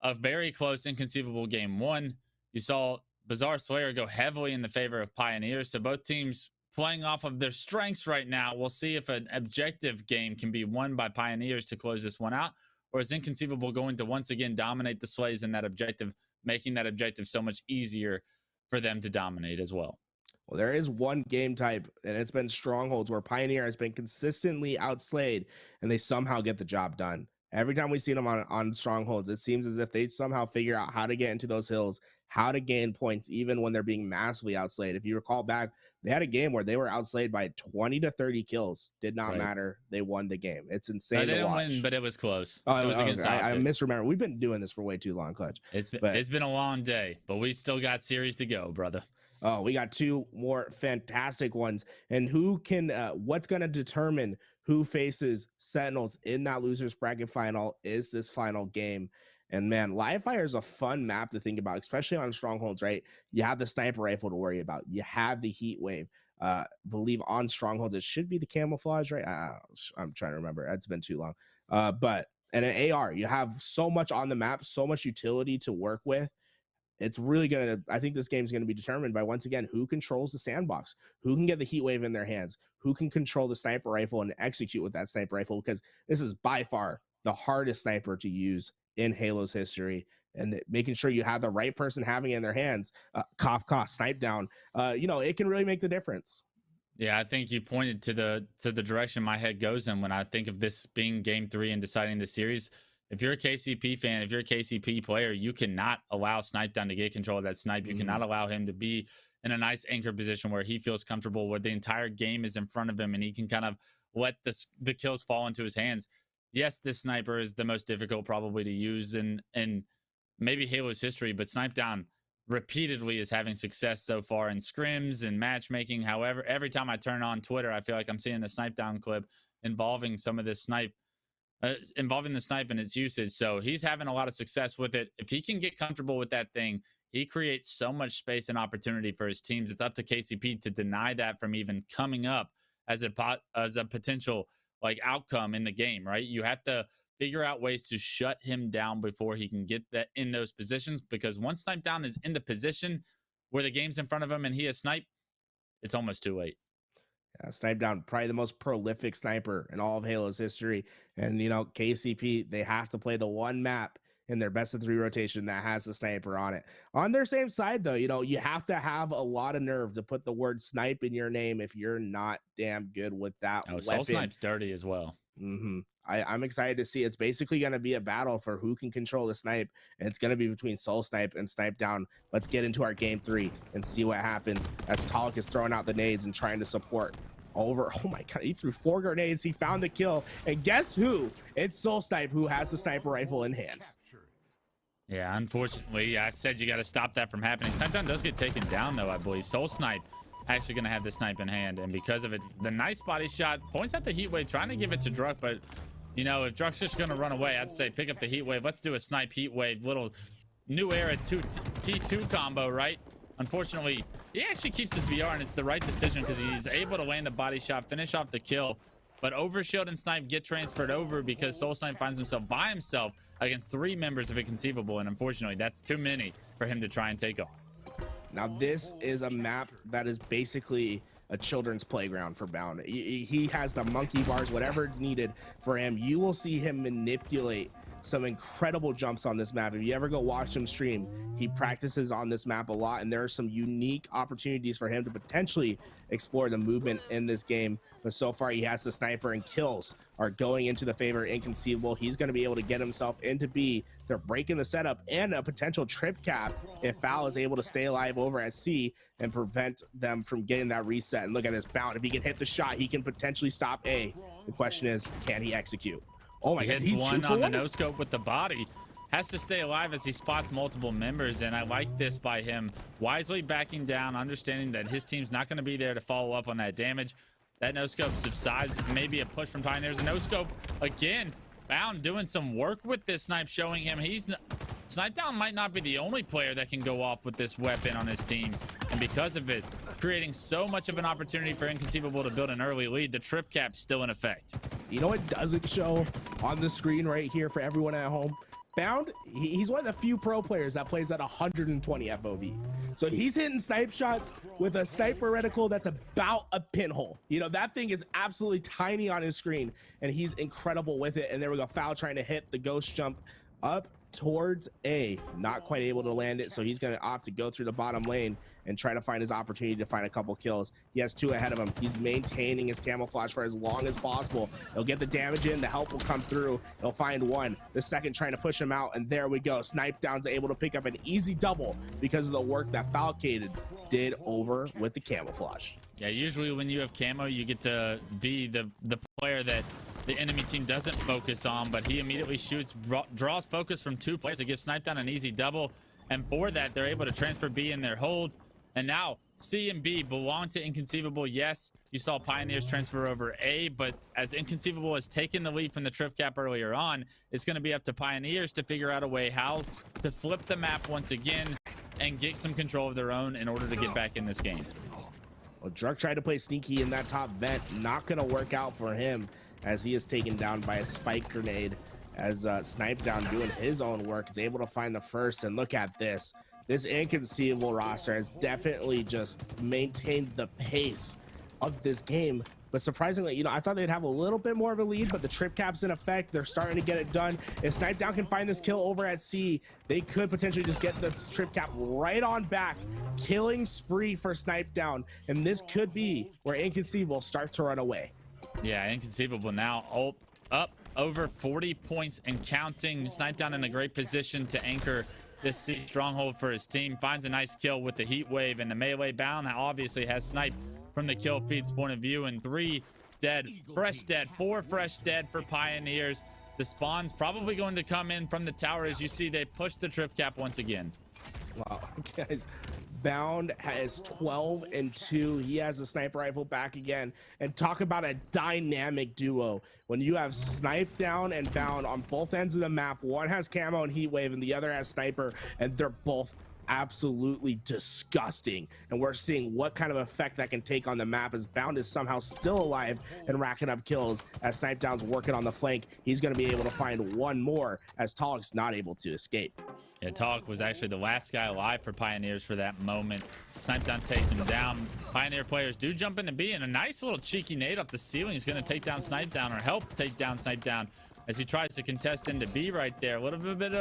a very close Inconceivable game 1. You saw Bizarre Slayer go heavily in the favor of Pioneers. So both teams playing off of their strengths right now. We'll see if an objective game can be won by Pioneers to close this one out, or is Inconceivable going to once again dominate the Slays in that objective, making that objective so much easier for them to dominate as well. Well, there is one game type, and it's been Strongholds, where Pioneer has been consistently outslayed, and they somehow get the job done. Every time we see them on Strongholds, it seems as if they somehow figure out how to get into those hills, how to gain points, even when they're being massively outslayed. If you recall back, they had a game where they were outslayed by 20 to 30 kills. Did not matter. They won the game. It's insane They to didn't watch. win, but it was close. Oh, it was against Optic. I misremember. We've been doing this for way too long, Clutch. It's been a long day, but we still got series to go, brother. Oh, we got 2 more fantastic ones. And who can, what's going to determine who faces Sentinels in that losers bracket final is this final game. And man, live fire is a fun map to think about, especially on Strongholds, right? You have the sniper rifle to worry about. You have the heat wave. Believe on Strongholds, it should be the camouflage, right? I'm trying to remember. It's been too long. And an AR, you have so much on the map, so much utility to work with. it's really I think this game's gonna be determined by, once again, who controls the sandbox, who can get the heat wave in their hands, who can control the sniper rifle and execute with that sniper rifle, because this is by far the hardest sniper to use in Halo's history. And making sure you have the right person having it in their hands, cough, snipe down, it can really make the difference. Yeah, I think you pointed to the direction my head goes in when I think of this being game 3 and deciding the series. If you're a KCP fan, if you're a KCP player, you cannot allow Snipe Down to get control of that snipe. You cannot allow him to be in a nice anchor position where he feels comfortable, where the entire game is in front of him and he can kind of let the kills fall into his hands. Yes, this sniper is the most difficult probably to use in maybe Halo's history, but Snipe Down repeatedly is having success so far in scrims and matchmaking. However, every time I turn on Twitter, I feel like I'm seeing a Snipe Down clip involving some of this involving the snipe and its usage. So he's having a lot of success with it. If he can get comfortable with that thing, he creates so much space and opportunity for his teams. It's up to KCP to deny that from even coming up as a potential like outcome in the game, right? You have to figure out ways to shut him down before he can get that in those positions, because once Snipe Down is in the position where the game's in front of him and he is snipe, it's almost too late. Snipe Down, probably the most prolific sniper in all of Halo's history. And, KCP, they have to play the one map in their best of 3 rotation that has the sniper on it. On their same side, though, you have to have a lot of nerve to put the word snipe in your name if you're not damn good with that weapon. Soul Snipe's dirty as well. I'm excited to see. It's basically going to be a battle for who can control the snipe, and it's going to be between Soul Snipe and Snipe Down. Let's get into our game 3 and see what happens as Talik is throwing out the nades and trying to support over. Oh my god, he threw 4 grenades. He found the kill, and guess who? It's Soul Snipe who has the sniper rifle in hand. Yeah, unfortunately, I said you got to stop that from happening. Snipe Down does get taken down, though, I believe. Soul Snipe actually going to have the snipe in hand, and because of it, the nice body shot points out the heat wave, trying to give it to Druck, but if Druck's just going to run away, I'd say pick up the heat wave. Let's do a snipe heat wave, little new era T2 combo, right? Unfortunately, he actually keeps his VR, and it's the right decision because he's able to land the body shot, finish off the kill. But Overshield and Snipe get transferred over because Soul Snipe finds himself by himself against 3 members of Inconceivable, and unfortunately, that's too many for him to try and take on. Now, this is a map that is basically a children's playground for Bound. He has the monkey bars, whatever is needed for him. You will see him manipulate some incredible jumps on this map. If you ever go watch him stream, he practices on this map a lot, and there are some unique opportunities for him to potentially explore the movement in this game. But so far, he has the sniper, and kills are going into the favor of Inconceivable. He's going to be able to get himself into B. They're breaking the setup and a potential trip cap if Foul is able to stay alive over at C and prevent them from getting that reset. And look at this Bound. If he can hit the shot, he can potentially stop A. The question is, can he execute? Oh my god, he hits one on the no scope with the body. Has to stay alive as he spots multiple members, and I like this by him wisely backing down, understanding that his team's not going to be there to follow up on that damage. That no scope subsides, maybe a push from Pioneers. A no scope again. Bound doing some work with this snipe, showing him Snipe Down might not be the only player that can go off with this weapon on his team, and because of it, creating so much of an opportunity for Inconceivable to build an early lead. The trip cap's still in effect. You know what doesn't show on the screen right here for everyone at home? Bound, he's one of the few pro players that plays at 120 FOV. So he's hitting snipe shots with a sniper reticle that's about a pinhole. That thing is absolutely tiny on his screen, and he's incredible with it. And there we go, Foul trying to hit the ghost jump up towards A, not quite able to land it, so he's going to opt to go through the bottom lane and try to find his opportunity to find a couple kills. He has 2 ahead of him. He's maintaining his camouflage for as long as possible. He'll get the damage in, the help will come through, he'll find one, the second trying to push him out, and there we go. Snipe Down's able to pick up an easy double because of the work that Falcated did over with the camouflage. Yeah, usually when you have camo, you get to be the player that the enemy team doesn't focus on, but he immediately shoots, draws focus from 2 players to give Snipe Down an easy double, and for that, they're able to transfer B in their hold. And now C and B belong to Inconceivable. Yes, you saw Pioneers transfer over A, but as Inconceivable has taken the lead from the trip cap earlier on, it's going to be up to Pioneers to figure out a way how to flip the map once again and get some control of their own in order to get back in this game. Well, Druck tried to play sneaky in that top vent. Not going to work out for him as he is taken down by a spike grenade. As Snipe Down doing his own work is able to find the first, and look at this. this Inconceivable roster has definitely just maintained the pace of this game. But surprisingly, you know, I thought they'd have a little bit more of a lead, but the trip cap's in effect. They're starting to get it done. If Snipedown can find this kill over at C, they could potentially just get the trip cap right on back. Killing spree for Snipedown, and this could be where Inconceivable start to run away. Yeah, Inconceivable now up over 40 points and counting. Snipedown in a great position to anchor this C stronghold for his team. Finds a nice kill with the heat wave, and the melee bound obviously has Snipe from the kill feed's point of view, and 3 dead, fresh dead, 4 fresh dead for Pioneers. The spawn's probably going to come in from the tower. As you see, they push the trip cap once again. Wow, guys, Bound has 12 and 2. He has a sniper rifle back again, and talk about a dynamic duo. When you have Snipedown and Bound on both ends of the map, one has camo and heat wave and the other has sniper, and they're both absolutely disgusting, and we're seeing what kind of effect that can take on the map as Bound is somehow still alive and racking up kills as Snipedown's working on the flank. He's going to be able to find one more as Talk's not able to escape. Yeah, Talk was actually the last guy alive for Pioneers for that moment. Snipedown takes him down. Pioneer players do jump into B, and a nice little cheeky nade off the ceiling is going to take down Snipedown, or help take down Snipedown as he tries to contest into B right there. A little bit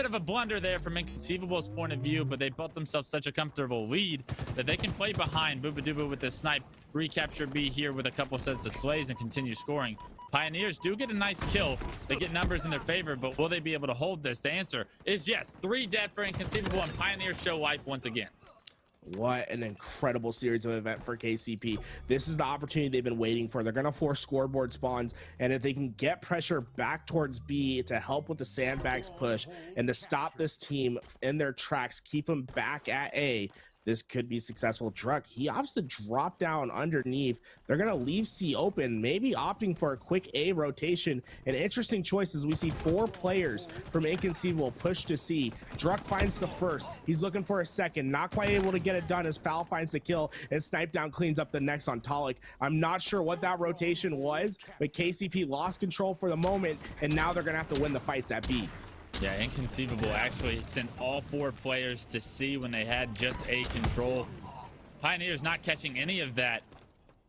of a blunder there from Inconceivable's point of view, but they built themselves such a comfortable lead that they can play behind. Booba with the snipe, recapture B here with a couple sets of slays and continue scoring. Pioneers do get a nice kill. They get numbers in their favor, but will they be able to hold this? The answer is yes. 3 dead for Inconceivable, and Pioneers show life once again. What an incredible series of event for KCP. This is the opportunity they've been waiting for. They're going to force scoreboard spawns, and if they can get pressure back towards B to help with the sandbags push and to stop this team in their tracks, keep them back at A, this could be successful. Druck, he opts to drop down underneath. They're going to leave C open, maybe opting for a quick A rotation. An interesting choice as we see 4 players from Inconceivable push to C. Druck finds the first. He's looking for a second. Not quite able to get it done as Foul finds the kill, and Snipedown cleans up the next on Talik. I'm not sure what that rotation was, but KCP lost control for the moment, and now they're going to have to win the fights at B. Yeah, Inconceivable actually sent all 4 players to C when they had just A control. Pioneers not catching any of that.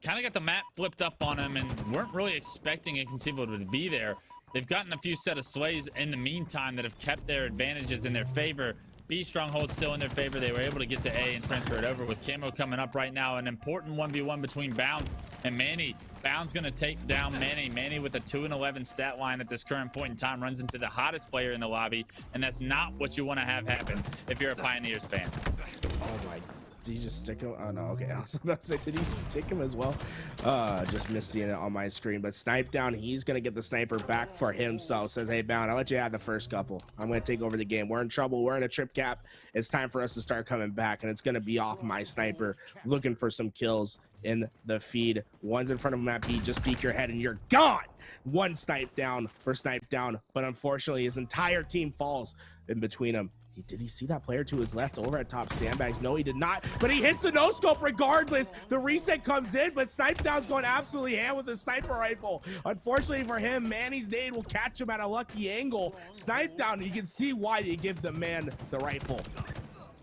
Kind of got the map flipped up on them and weren't really expecting Inconceivable to be there. They've gotten a few set of slays in the meantime that have kept their advantages in their favor. B stronghold still in their favor. They were able to get to A and transfer it over with camo coming up right now. An important 1v1 between Bound and Manny. Bound's going to take down Manny. Manny with a 2-11 stat line at this current point in time runs into the hottest player in the lobby, and that's not what you want to have happen if you're a Pioneers fan. Oh my, did he just stick him? Oh no, okay. I was about to say, did he stick him as well? Just missed seeing it on my screen. But Snipedown, he's gonna get the sniper back for himself. Says, hey Bound, I'll let you have the first couple. I'm gonna take over the game. We're in trouble. We're in a trip cap. It's time for us to start coming back, and it's gonna be off my sniper, looking for some kills in the feed. One's in front of him at B. Just peek your head and you're gone. 1 Snipedown for Snipedown, but unfortunately his entire team falls in between them. Did he see that player to his left over at top sandbags? No, he did not, but he hits the no scope regardless. The reset comes in, but Snipedown's going absolutely ham with the sniper rifle. Unfortunately for him, Manny's nade will catch him at a lucky angle. Snipedown, you can see why you give the man the rifle.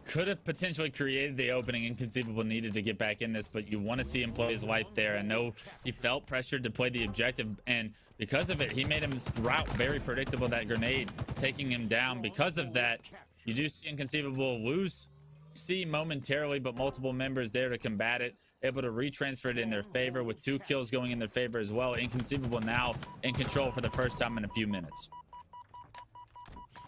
Could have potentially created the opening. Inconceivable needed to get back in this, but you want to see him play his life there. I know he felt pressured to play the objective, and because of it, he made his route very predictable, that grenade taking him down. Because of that, you do see Inconceivable lose C momentarily, but multiple members there to combat it, able to retransfer it in their favor with 2 kills going in their favor as well. Inconceivable now in control for the first time in a few minutes.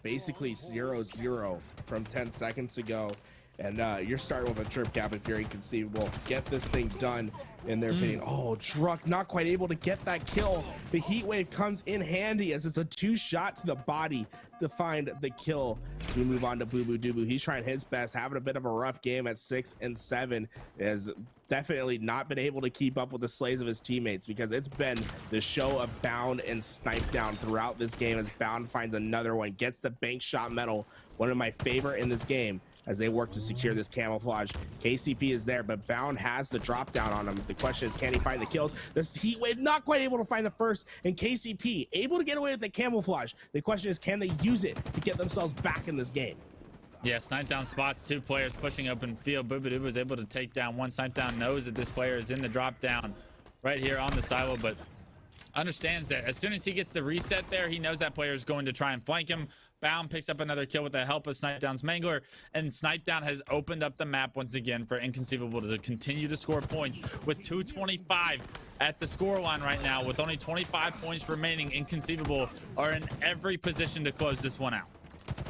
Basically 0-0 from 10 seconds ago, and you're starting with a trip cap if you're Inconceivable. Get this thing done, in their opinion. Oh, Druck not quite able to get that kill. The heat wave comes in handy as it's a 2-shot to the body to find the kill. We move on to Boo Boo Doo Boo. He's trying his best, having a bit of a rough game at 6 and 7. Has definitely not been able to keep up with the slays of his teammates, because it's been the show of Bound and Snipedown throughout this game as Bound finds another one, gets the bank shot medal, one of my favorite in this game, as they work to secure this camouflage. KCP is there, but Bound has the drop down on him. The question is, can he find the kills? This heat wave not quite able to find the first, and KCP able to get away with the camouflage. The question is, can they use it to get themselves back in this game? Yeah, snipe down spots, 2 players pushing open field. Boobadoo was able to take down one. Snipe down knows that this player is in the drop down right here on the silo, but understands that as soon as he gets the reset there, he knows that player is going to try and flank him. Bound picks up another kill with the help of Snipe Down's Mangler, and Snipe Down has opened up the map once again for Inconceivable to continue to score points with 2:25 at the score line right now. With only 25 points remaining, Inconceivable are in every position to close this one out.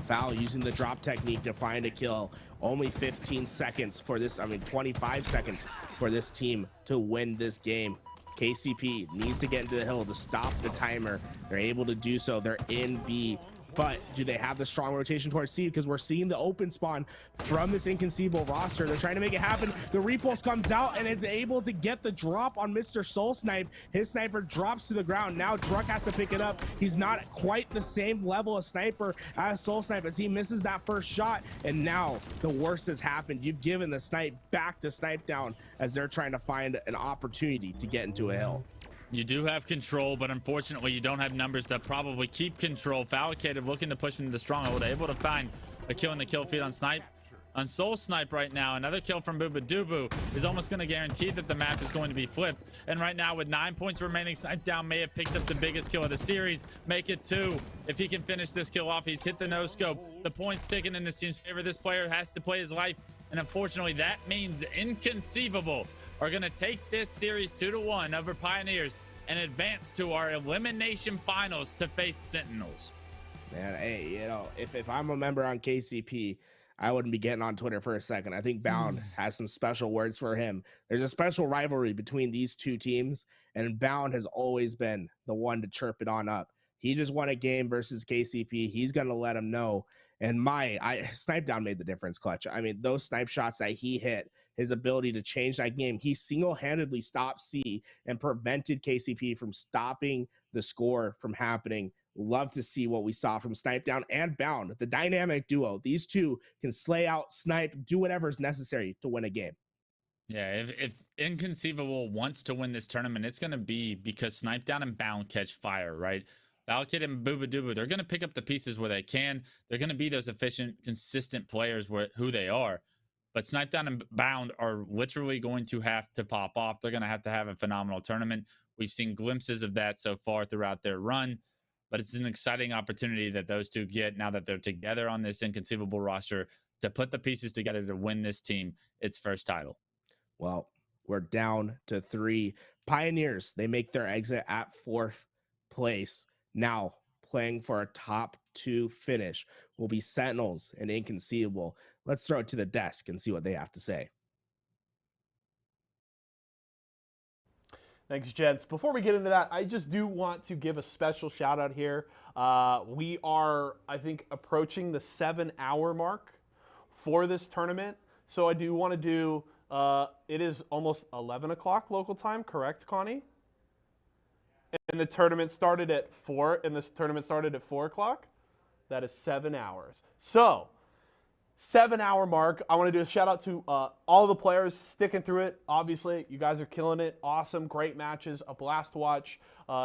Foul using the drop technique to find a kill. Only 15 seconds for this, 25 seconds for this team to win this game. KCP needs to get into the hill to stop the timer. They're able to do so. They're in B. But do they have the strong rotation towards C? Because we're seeing the open spawn from this Inconceivable roster. They're trying to make it happen. The repulse comes out and is able to get the drop on Mr. Soul Snipe. His sniper drops to the ground. Now Druk has to pick it up. He's not quite the same level of sniper as Soul Snipe as he misses that first shot. And now the worst has happened. You've given the snipe back to Snipe Down as they're trying to find an opportunity to get into a hill. You do have control, but unfortunately you don't have numbers to probably keep control. Fallicated looking to push into the stronghold, able to find a kill in the kill feed on Snipe. On Soul Snipe right now, another kill from Boobadoo is almost going to guarantee that the map is going to be flipped. And right now with 9 points remaining, Snipe Down may have picked up the biggest kill of the series. Make it 2. If he can finish this kill off, he's hit the no scope. The points ticking in this team's favor. This player has to play his life. And unfortunately, that means Inconceivable are going to take this series 2-1 over Pioneers and advance to our elimination finals to face Sentinels. Man, hey, you know, if I'm a member on KCP, I wouldn't be getting on Twitter for a second. I think Bound has some special words for him. There's a special rivalry between these two teams, and Bound has always been the one to chirp it on up. He just won a game versus KCP. He's going to let him know. And Snipe Down made the difference, Clutch. I mean, those snipe shots that he hit, his ability to change that game, he single-handedly stopped C and prevented KCP from stopping the score from happening. Love to see what we saw from Snipe Down and Bound. The dynamic duo. These two can slay out, snipe, do whatever is necessary to win a game. Yeah, if Inconceivable wants to win this tournament, it's going to be because Snipe Down and Bound catch fire, right? Valkid and Boobadoo, they're going to pick up the pieces where they can. They're going to be those efficient, consistent players who they are. But Snipe Down and Bound are literally going to have to pop off. They're going to have a phenomenal tournament. We've seen glimpses of that so far throughout their run. But it's an exciting opportunity that those two get now that they're together on this Inconceivable roster to put the pieces together to win this team its first title. Well, we're down to 3. Pioneers, they make their exit at 4th place. Now, playing for a top 2 finish will be Sentinels and Inconceivable. Let's throw it to the desk and see what they have to say. Thanks, gents. Before we get into that, I just do want to give a special shout out here. We are, I think, approaching the 7-hour mark for this tournament. So I do want to do, it is almost 11 o'clock local time, correct, Connie? And the tournament started at 4, and this tournament started at 4 o'clock. That is 7 hours. So, 7-hour mark. I want to do a shout out to all the players sticking through it. Obviously, you guys are killing it. Awesome, great matches, a blast to watch.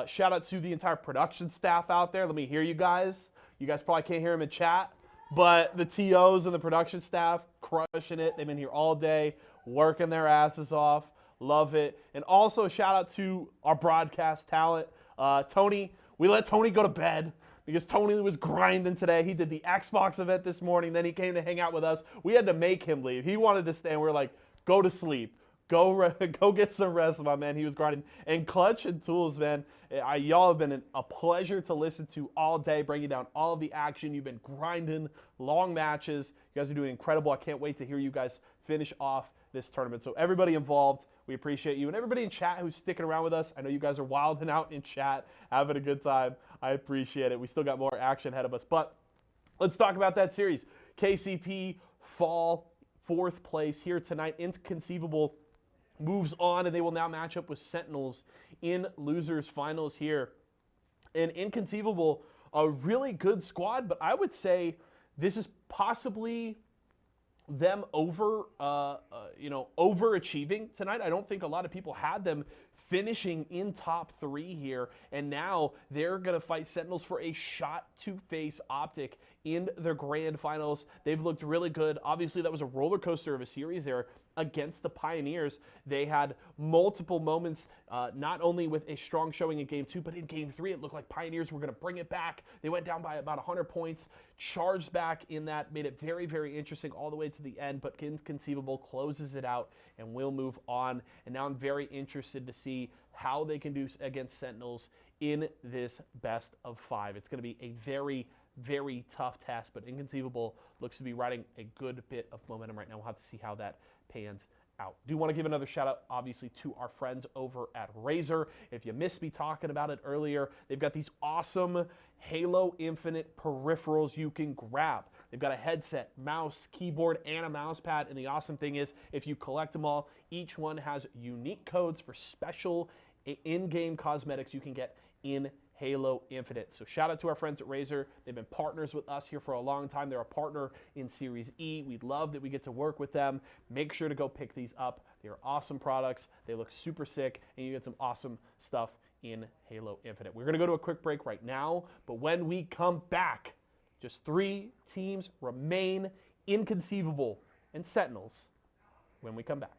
Shout out to the entire production staff out there. Let me hear you guys. You guys probably can't hear them in chat, but the TOs and the production staff crushing it. They've been here all day, working their asses off. Love it. And also shout out to our broadcast talent. Tony, we let Tony go to bed because Tony was grinding today. He did the Xbox event this morning. Then he came to hang out with us. We had to make him leave. He wanted to stay, and we were like, go to sleep. Go get some rest, my man. He was grinding. And Clutch and Tools, man, y'all have been a pleasure to listen to all day, bringing down all of the action. You've been grinding long matches. You guys are doing incredible. I can't wait to hear you guys finish off this tournament. So everybody involved, we appreciate you. And everybody in chat who's sticking around with us, I know you guys are wilding out in chat, having a good time. I appreciate it. We still got more action ahead of us. But let's talk about that series. KCP fall 4th place here tonight. Inconceivable moves on, and they will now match up with Sentinels in losers finals here. And Inconceivable, a really good squad, but I would say this is possibly them overachieving tonight. I don't think a lot of people had them finishing in top 3 here, and now they're going to fight Sentinels for a shot to face Optic in their grand finals. They've looked really good. Obviously, that was a roller coaster of a series there against the Pioneers. They had multiple moments, not only with a strong showing in Game 2, but in Game 3, it looked like Pioneers were going to bring it back. They went down by about 100 points, charged back in that, made it very, very interesting all the way to the end, but Inconceivable closes it out and will move on. And now I'm very interested to see how they can do against Sentinels in this best of 5. It's going to be a very, very tough task, but Inconceivable looks to be riding a good bit of momentum right now. We'll have to see how that pans out. Do want to give another shout out, obviously, to our friends over at Razer. If you missed me talking about it earlier, they've got these awesome Halo Infinite peripherals you can grab. They've got a headset, mouse, keyboard, and a mouse pad. And the awesome thing is, if you collect them all, each one has unique codes for special in-game cosmetics you can get in Halo Infinite. So shout out to our friends at Razer. They've been partners with us here for a long time. They're a partner in Series E. We love that we get to work with them. Make sure to go pick these up. They are awesome products. They look super sick, and you get some awesome stuff in Halo Infinite. We're going to go to a quick break right now, but when we come back, just 3 teams remain: Inconceivable and Sentinels, when we come back.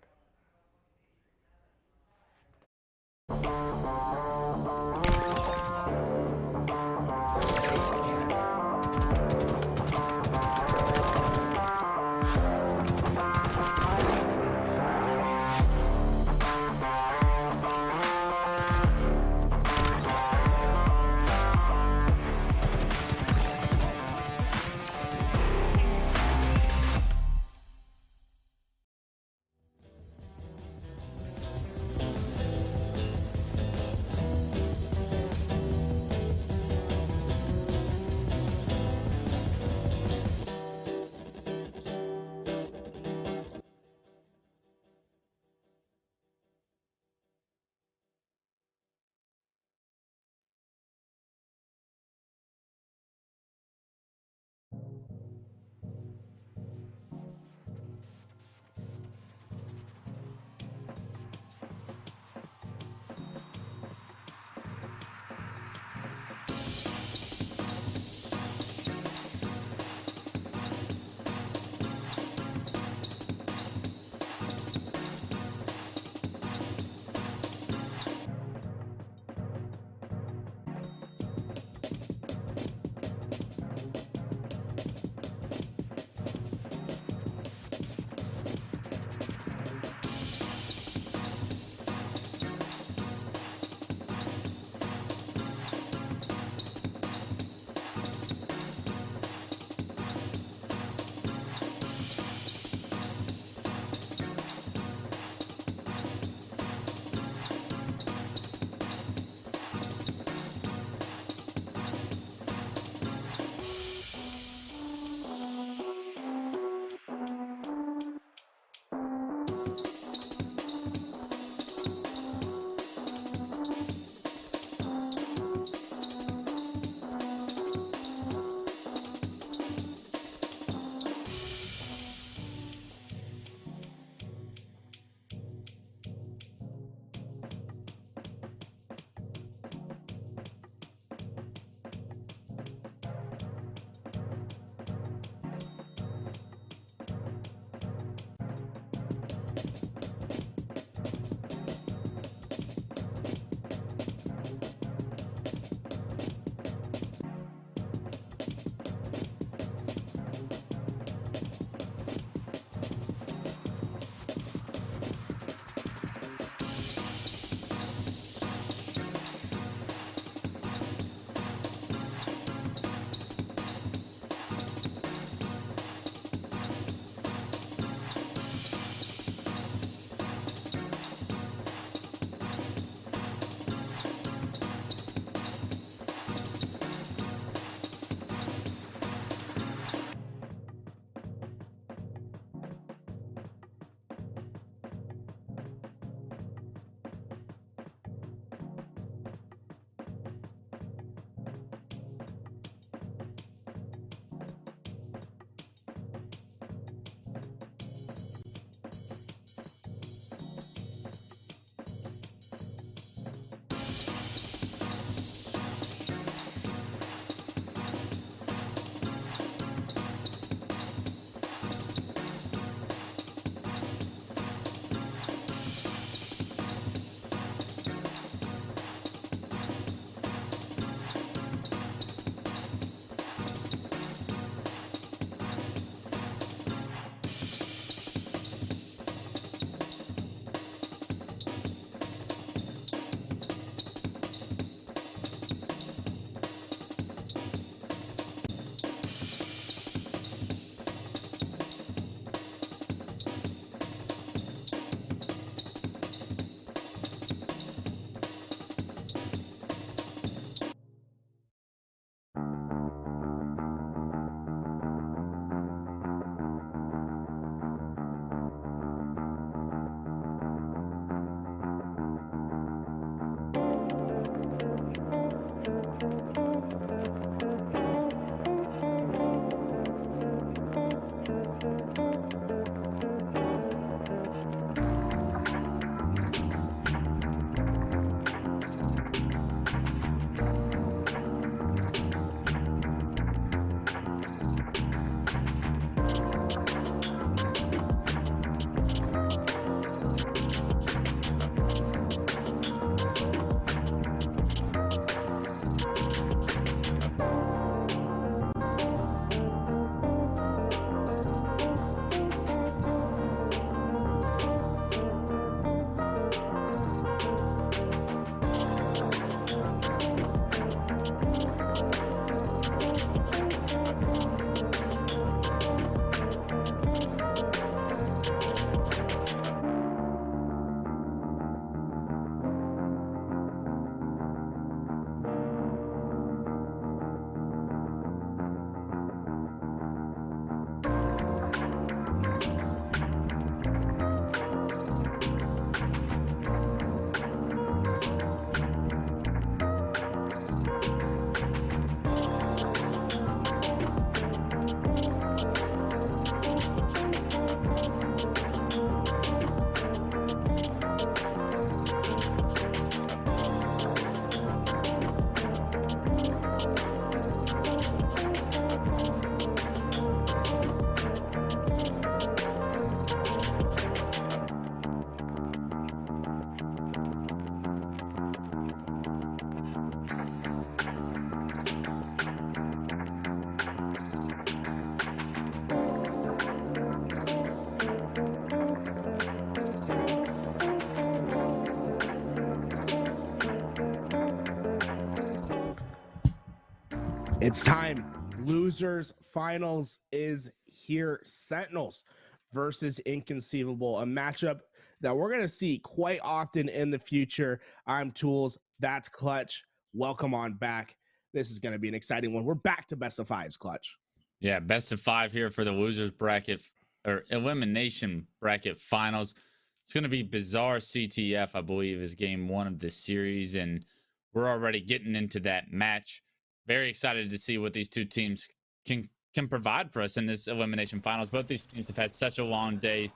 It's time. Losers finals is here. Sentinels versus Inconceivable, a matchup that we're going to see quite often in the future. I'm Tools. That's Clutch. Welcome on back. This is going to be an exciting one. We're back to best of fives, Clutch. Yeah, best of 5 here for the losers bracket or elimination bracket finals. It's going to be Bizarre CTF, I believe, is game 1 of this series, and we're already getting into that match. Very excited to see what these two teams can provide for us in this elimination finals. Both these teams have had such a long day,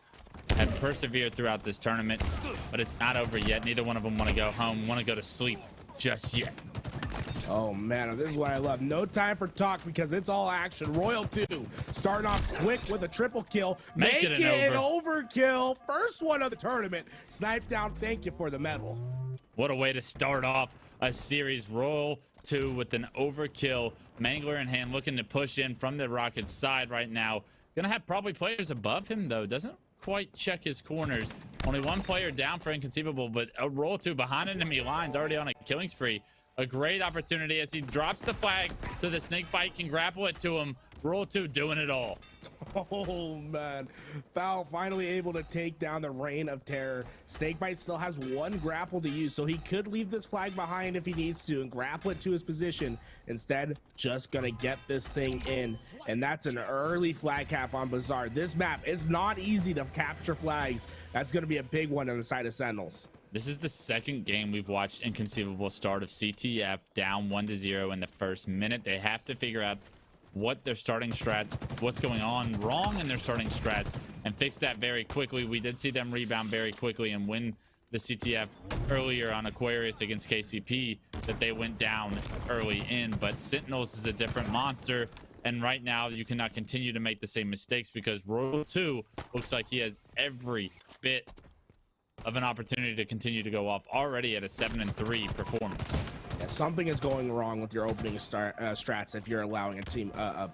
have persevered throughout this tournament, but it's not over yet. Neither one of them want to go home, want to go to sleep just yet. Oh man, this is what I love. No time for talk because it's all action. Royal 2 starting off quick with a triple kill. Make it an overkill. First one of the tournament. Snipe down. Thank you for the medal. What a way to start off a series. Royal 2 with an overkill. Mangler in hand, looking to push in from the Rockets side right now. Gonna have probably players above him though. Doesn't quite check his corners. Only one player down for Inconceivable, but a Royal 2 behind enemy lines, already on a killing spree. A great opportunity as he drops the flag so the Snakebite can grapple it to him. Royal 2 doing it all. Oh man, Foul finally able to take down the Reign of Terror. Snakebite still has one grapple to use, so he could leave this flag behind if he needs to and grapple it to his position. Instead, just gonna get this thing in, and that's an early flag cap on Bizarre. This map is not easy to capture flags. That's gonna be a big one on the side of Sentinels. This is the second game we've watched Inconceivable start of CTF down 1-0 in the first minute. They have to figure out what their starting strats, what's going on wrong in their starting strats, and fix that very quickly. We did see them rebound very quickly and win the CTF earlier on Aquarius against KCP, that they went down early in, but Sentinels is a different monster, and right now you cannot continue to make the same mistakes because Royal 2 looks like he has every bit of an opportunity to continue to go off, already at a 7-3 performance. Yeah, something is going wrong with your opening strats if you're allowing a team, a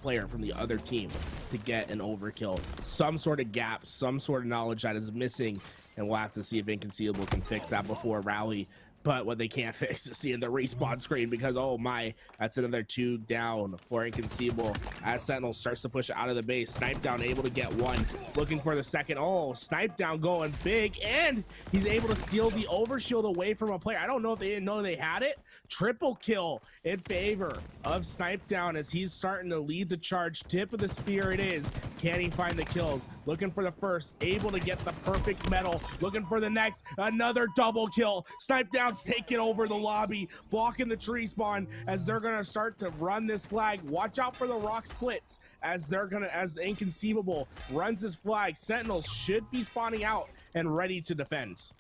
player from the other team to get an overkill. Some sort of gap, some sort of knowledge that is missing, and we'll have to see if Inconceivable can fix that before rally. But what they can't fix is seeing the respawn screen because, oh my, that's another 2 down for Inconceivable as Sentinel starts to push out of the base. Snipe down able to get one, looking for the second. Oh, Snipe down going big, and he's able to steal the overshield away from a player. I don't know if they didn't know they had it. Triple kill in favor of Snipe down as he's starting to lead the charge. Tip of the spear it is. Can he find the kills? Looking for the first, able to get the perfect medal. Looking for the next, another double kill. Snipe down taking over the lobby, blocking the tree spawn as they're gonna start to run this flag. Watch out for the rock splits as as Inconceivable runs his flag. Sentinels should be spawning out and ready to defend.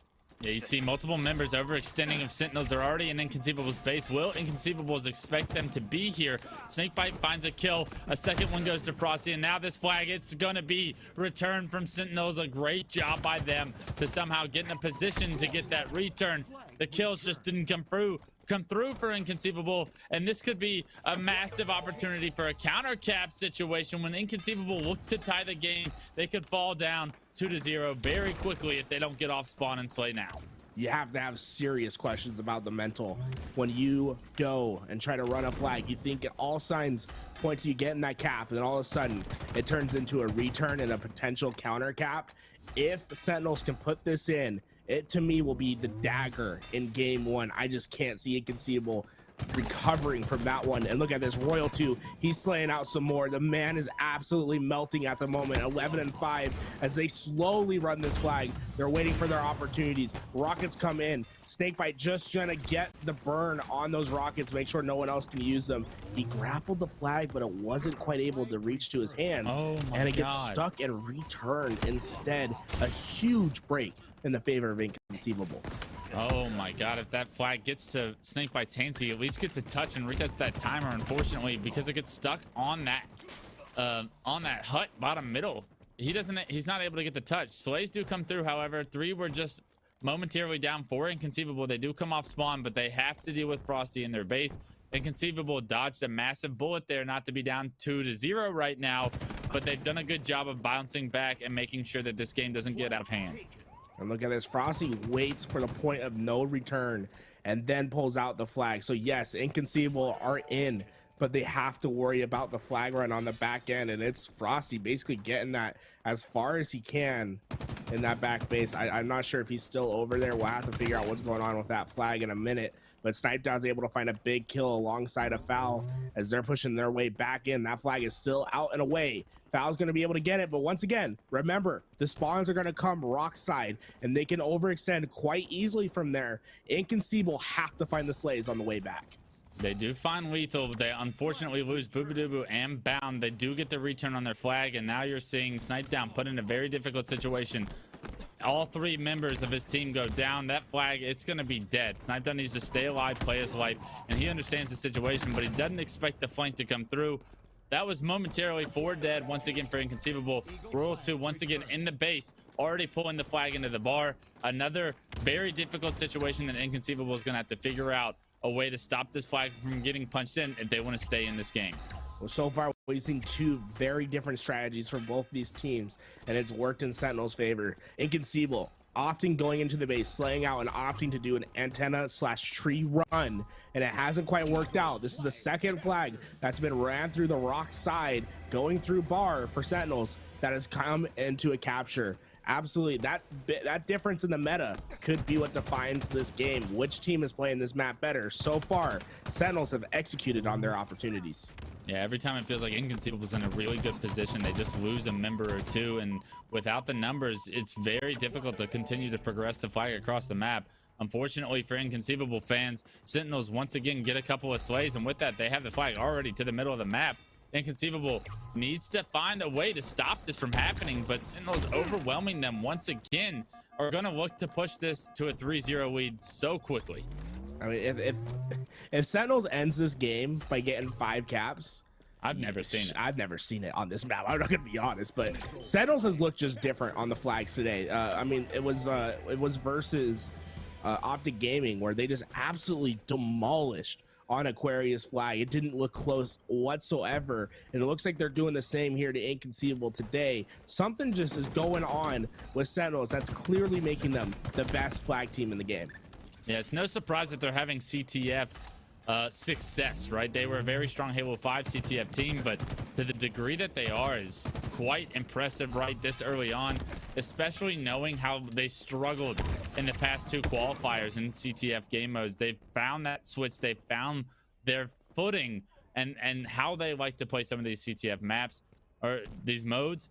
Yeah, you see multiple members overextending of Sentinels. They're already in Inconceivable's base. Will Inconceivables expect them to be here? Snakebite finds a kill. A second one goes to Frosty, and now this flag, it's going to be returned from Sentinels. A great job by them to somehow get in a position to get that return. The kills just didn't come through for Inconceivable, and this could be a massive opportunity for a counter cap situation. When Inconceivable look to tie the game, they could fall down 2-0 very quickly if they don't get off spawn and slay now. You have to have serious questions about the mental when you go and try to run a flag. You think all signs point to you getting that cap, and then all of a sudden it turns into a return and a potential counter cap. If the Sentinels can put this in, it to me will be the dagger in game 1. I just can't see Inconceivable recovering from that one. And look at this, Royal 2, he's slaying out some more. The man is absolutely melting at the moment. 11-5 as they slowly run this flag. They're waiting for their opportunities. Rockets come in. Snakebite just trying to get the burn on those rockets, make sure no one else can use them. He grappled the flag, but it wasn't quite able to reach to his hands. And it gets stuck and returned instead. A huge break in the favor of Inconceivable. Oh my god, if that flag gets to Snakebite's hands, he at least gets a touch and resets that timer, unfortunately, because it gets stuck on that hut bottom middle. He's not able to get the touch. Slays do come through, however. 3 were just momentarily down for Inconceivable. They do come off spawn, but they have to deal with Frosty in their base. Inconceivable dodged a massive bullet there not to be down 2-0 right now, but they've done a good job of bouncing back and making sure that this game doesn't get out of hand. And look at this, Frosty waits for the point of no return and then pulls out the flag. So yes, Inconceivable are in but they have to worry about the flag run on the back end, and it's Frosty basically getting that as far as he can in that back base. I'm not sure if he's still over there. We'll have to figure out what's going on with that flag in a minute, but Snipedown's able to find a big kill alongside a Foul as they're pushing their way back in. That flag is still out and away. Foul's going to be able to get it, but once again, remember, the spawns are going to come rock side, and they can overextend quite easily from there. Inconceivable have to find the Slays on the way back. They do find Lethal. They unfortunately lose Boobadooboo and Bound. They do get the return on their flag, and now you're seeing Snipedown put in a very difficult situation. All 3 members of his team go down. That flag, it's going to be dead. Snipedown needs to stay alive, play his life, and he understands the situation, but he doesn't expect the flank to come through. That was momentarily 4 dead once again for Inconceivable. Royal 2 once again in the base, already pulling the flag into the bar. Another very difficult situation that Inconceivable is going to have to figure out a way to stop this flag from getting punched in if they want to stay in this game. Well, so far we've seen 2 very different strategies from both these teams, and it's worked in Sentinel's favor. Inconceivable often going into the base, slaying out, and opting to do an antenna/tree run, and it hasn't quite worked out. This is the second flag that's been ran through the rock side, going through bar for Sentinels, that has come into a capture. Absolutely, that difference in the meta could be what defines this game. Which team is playing this map better? So far, Sentinels have executed on their opportunities. Yeah, every time it feels like Inconceivable's in a really good position, they just lose a member or 2, and without the numbers, it's very difficult to continue to progress the flag across the map. Unfortunately for Inconceivable fans, Sentinels once again get a couple of slays, and with that, they have the flag already to the middle of the map. Inconceivable needs to find a way to stop this from happening, but Sentinels overwhelming them once again are going to look to push this to a 3-0 lead so quickly. I mean, if Sentinels ends this game by getting 5 caps, I've never seen it. I've never seen it on this map. I'm not gonna be honest, but Sentinels has looked just different on the flags today. I mean, it was versus Optic Gaming, where they just absolutely demolished on Aquarius flag. It didn't look close whatsoever, and it looks like they're doing the same here to Inconceivable today. Something just is going on with Sentinels that's clearly making them the best flag team in the game. Yeah, it's no surprise that they're having CTF success, right? They were a very strong Halo 5 CTF team, but to the degree that they are is quite impressive right this early on, especially knowing how they struggled in the past 2 qualifiers in CTF game modes. They've found that switch, they've found their footing, and how they like to play some of these CTF maps or these modes.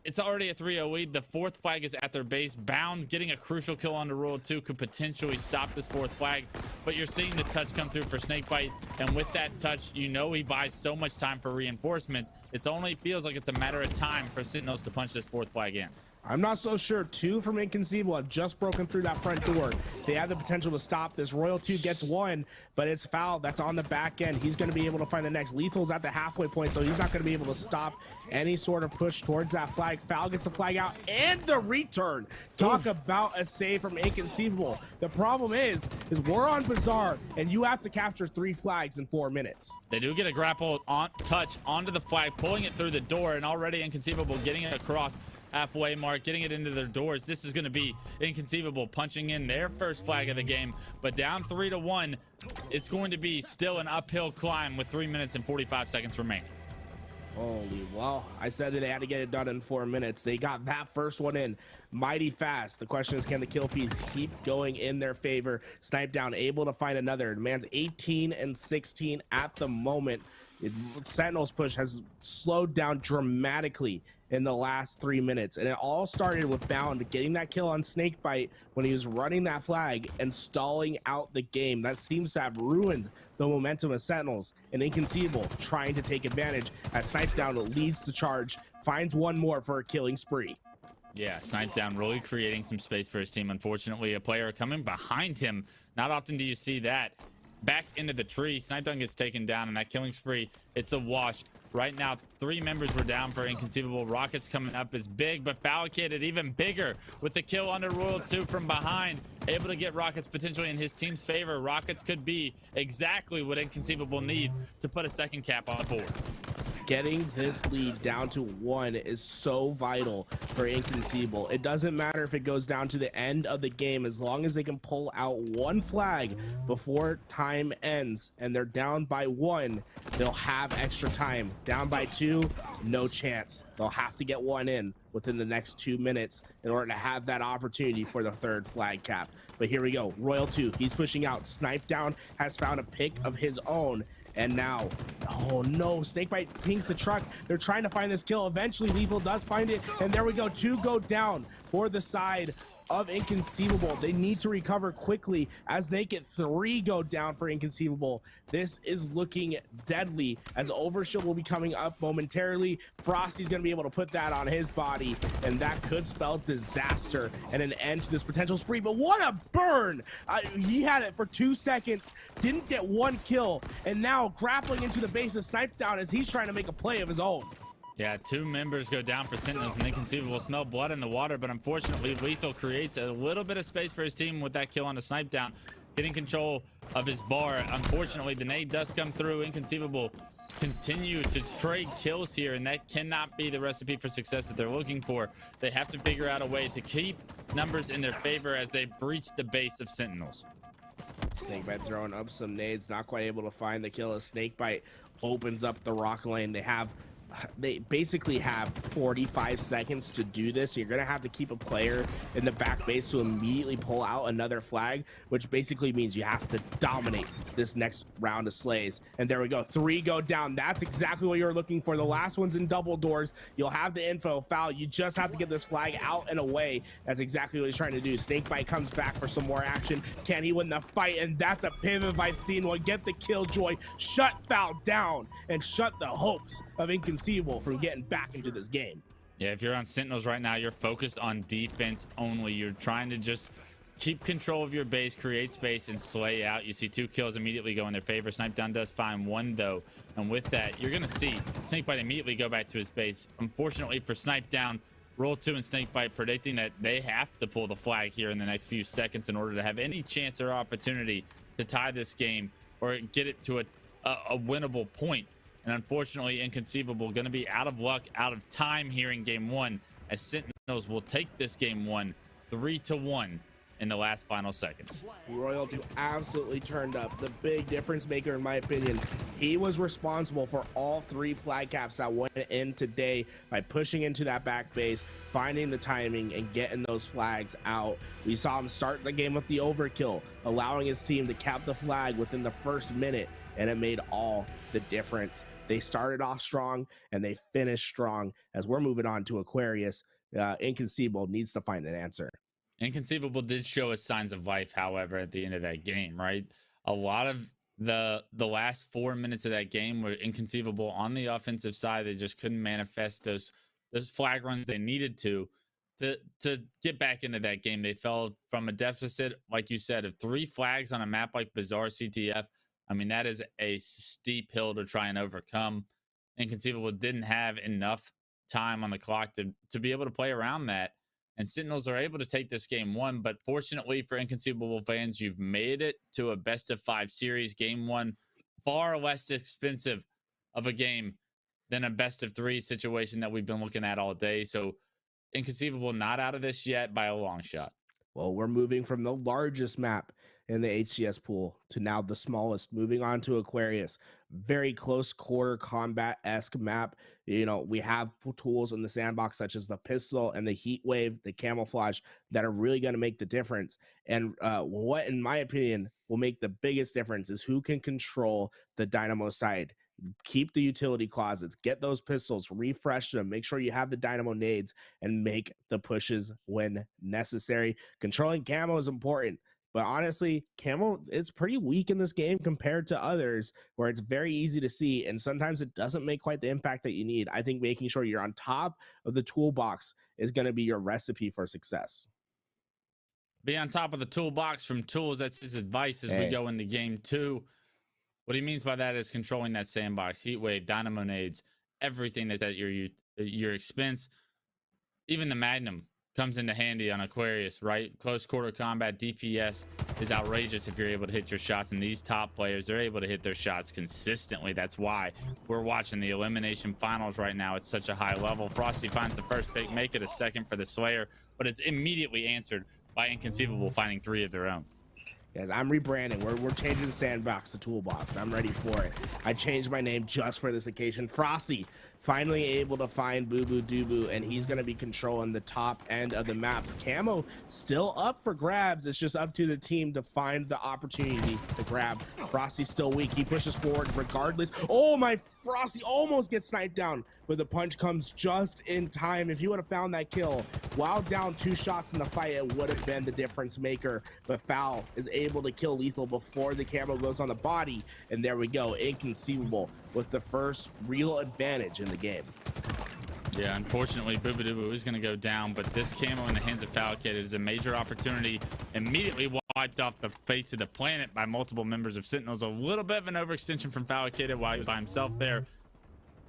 It's already a 3-0 lead. The 4th flag is at their base. Bound getting a crucial kill on the Royal 2 could potentially stop this 4th flag, but you're seeing the touch come through for Snakebite, and with that touch, you know he buys so much time for reinforcements. It only feels like it's a matter of time for Sentinels to punch this 4th flag in. I'm not so sure. 2 from Inconceivable have just broken through that front door. They have the potential to stop this. Royal 2 gets 1, but it's Foul that's on the back end. He's going to be able to find the next. Lethal's at the halfway point, so he's not going to be able to stop any sort of push towards that flag. Foul gets the flag out and the return. Talk about a save from Inconceivable. The problem is we're on Bazaar, and you have to capture 3 flags in 4 minutes. They do get a grapple on touch onto the flag, pulling it through the door, and already Inconceivable getting it across halfway mark, getting it into their doors. This is going to be Inconceivable punching in their first flag of the game, but down 3-1. It's going to be still an uphill climb with 3 minutes and 45 seconds remaining. Holy, well, I said they had to get it done in 4 minutes. They got that first one in mighty fast. The question is, can the kill feeds keep going in their favor? Snipedown able to find another. The man's 18 and 16 at the moment. Sentinel's push has slowed down dramatically in the last 3 minutes, and it all started with Bound getting that kill on Snakebite when he was running that flag and stalling out the game. That seems to have ruined the momentum of Sentinels, and Inconceivable trying to take advantage as Snipedown leads the charge, finds one more for a killing spree. Yeah, Snipedown really creating some space for his team. Unfortunately, a player coming behind him. Not often do you see that. Back into the tree, Snipedown gets taken down, and that killing spree, it's a wash. Right now, 3 members were down for Inconceivable. Rockets coming up is big, but Foul Kid it even bigger with the kill under Royal 2 from behind. Able to get Rockets potentially in his team's favor. Rockets could be exactly what Inconceivable need to put a second cap on the board. getting this lead down to 1 is so vital for Inconceivable. It doesn't matter if it goes down to the end of the game, as long as they can pull out 1 flag before time ends and they're down by 1, they'll have extra time. Down by 2, no chance. They'll have to get 1 in within the next 2 minutes in order to have that opportunity for the 3rd flag cap. But here we go. Royal 2, he's pushing out. Snipe Down has found a pick of his own. And now, oh no, Snakebite pings the truck. They're trying to find this kill. Eventually, Lethal does find it. And there we go. 2 go down for the side of Inconceivable. They need to recover quickly as they get 3 go down for Inconceivable. This is looking deadly as Overshield will be coming up momentarily. Frosty's going to be able to put that on his body, and that could spell disaster and an end to this potential spree. But what a burn! He had it for 2 seconds, didn't get 1 kill, and now grappling into the base of Snipe Down as he's trying to make a play of his own. Yeah, 2 members go down for Sentinels, and Inconceivable smell blood in the water, but unfortunately, Lethal creates a little bit of space for his team with that kill on the Snipe Down, getting control of his bar. Unfortunately, the nade does come through. Inconceivable continue to trade kills here, and that cannot be the recipe for success that they're looking for. They have to figure out a way to keep numbers in their favor as they breach the base of Sentinels. Snakebite throwing up some nades, not quite able to find the kill as Snakebite opens up the rock lane. They basically have 45 seconds to do this. You're going to have to keep a player in the back base to immediately pull out another flag, which basically means you have to dominate this next round of slays. And there we go. 3 go down. That's exactly what you're looking for. The last one's in double doors. You'll have the info foul. You just have to get this flag out and away. That's exactly what he's trying to do. Snakebite comes back for some more action. Can he win the fight? And that's a pivot by Sentinel. Get the killjoy. Shut foul down and shut the hopes of Inconceivable from getting back into this game. Yeah, if you're on Sentinels right now, you're focused on defense only. You're trying to just keep control of your base, create space, and slay out. You see 2 kills immediately go in their favor. Snipe Down does find 1, though. And with that, you're going to see Snakebite immediately go back to his base. Unfortunately for Snipe Down, Roll 2 and Snakebite predicting that they have to pull the flag here in the next few seconds in order to have any chance or opportunity to tie this game or get it to a winnable point. And unfortunately, Inconceivable going to be out of luck, out of time here in game 1, as Sentinels will take this game 1 3-1 in the last final seconds. Royalty absolutely turned up. The big difference maker, in my opinion. He was responsible for all 3 flag caps that went in today by pushing into that back base, finding the timing, and getting those flags out. We saw him start the game with the overkill, allowing his team to cap the flag within the first minute, and it made all the difference. They started off strong and they finished strong. As we're moving on to Aquarius, Inconceivable needs to find an answer. Inconceivable did show us signs of life, however, at the end of that game, right? A lot of the last 4 minutes of that game were Inconceivable on the offensive side. They just couldn't manifest those flag runs they needed to get back into that game. They fell from a deficit, like you said, of 3 flags on a map like Bizarre CTF. I mean, that is a steep hill to try and overcome. Inconceivable didn't have enough time on the clock to be able to play around that. And Sentinels are able to take this game 1. But fortunately for Inconceivable fans, you've made it to a best-of-5 series. Game 1, far less expensive of a game than a best-of-3 situation that we've been looking at all day. So Inconceivable not out of this yet by a long shot. Well, we're moving from the largest map in the HCS pool to now the smallest, moving on to Aquarius. Very close quarter combat-esque map. You know, we have tools in the sandbox such as the pistol and the heat wave, the camouflage, that are really going to make the difference. And what, in my opinion, will make the biggest difference is who can control the Dynamo side. Keep the utility closets, get those pistols, refresh them, make sure you have the Dynamo nades, and make the pushes when necessary. Controlling camo is important, but honestly, camo is pretty weak in this game compared to others where it's very easy to see, and sometimes it doesn't make quite the impact that you need. I think making sure you're on top of the toolbox is going to be your recipe for success. Be on top of the toolbox from Tools. That's his advice as we go into game 2. What he means by that is controlling that sandbox, heat wave, dynamo nades, everything that's at your expense. Even the Magnum comes into handy on Aquarius, right? Close quarter combat DPS is outrageous if you're able to hit your shots, and these top players, they're able to hit their shots consistently. That's why we're watching the elimination finals right now at such a high level. Frosty finds the first pick, make it a second for the Slayer, but it's immediately answered by Inconceivable finding 3 of their own. Guys, I'm rebranding. We're changing the sandbox to toolbox. I'm ready for it. I changed my name just for this occasion. Frosty finally able to find Boo Boo Doo Boo, and he's going to be controlling the top end of the map. Camo still up for grabs. It's just up to the team to find the opportunity to grab. Frosty's still weak. He pushes forward regardless. Oh my, Frosty almost gets sniped down, but the punch comes just in time. If he would have found that kill while down 2 shots in the fight, it would have been the difference maker. But Foul is able to kill Lethal before the camo goes on the body, and there we go. Inconceivable with the first real advantage in the game. Yeah, unfortunately, Boo Boo Doo Boo is going to go down, but this camo in the hands of Falcated is a major opportunity. Immediately wiped off the face of the planet by multiple members of Sentinels. A little bit of an overextension from Falcated while he was by himself there,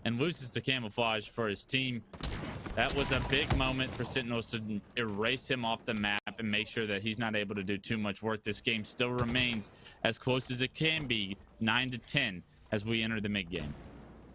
and loses the camouflage for his team. That was a big moment for Sentinels to erase him off the map and make sure that he's not able to do too much work. This game still remains as close as it can be, 9-10, as we enter the mid game.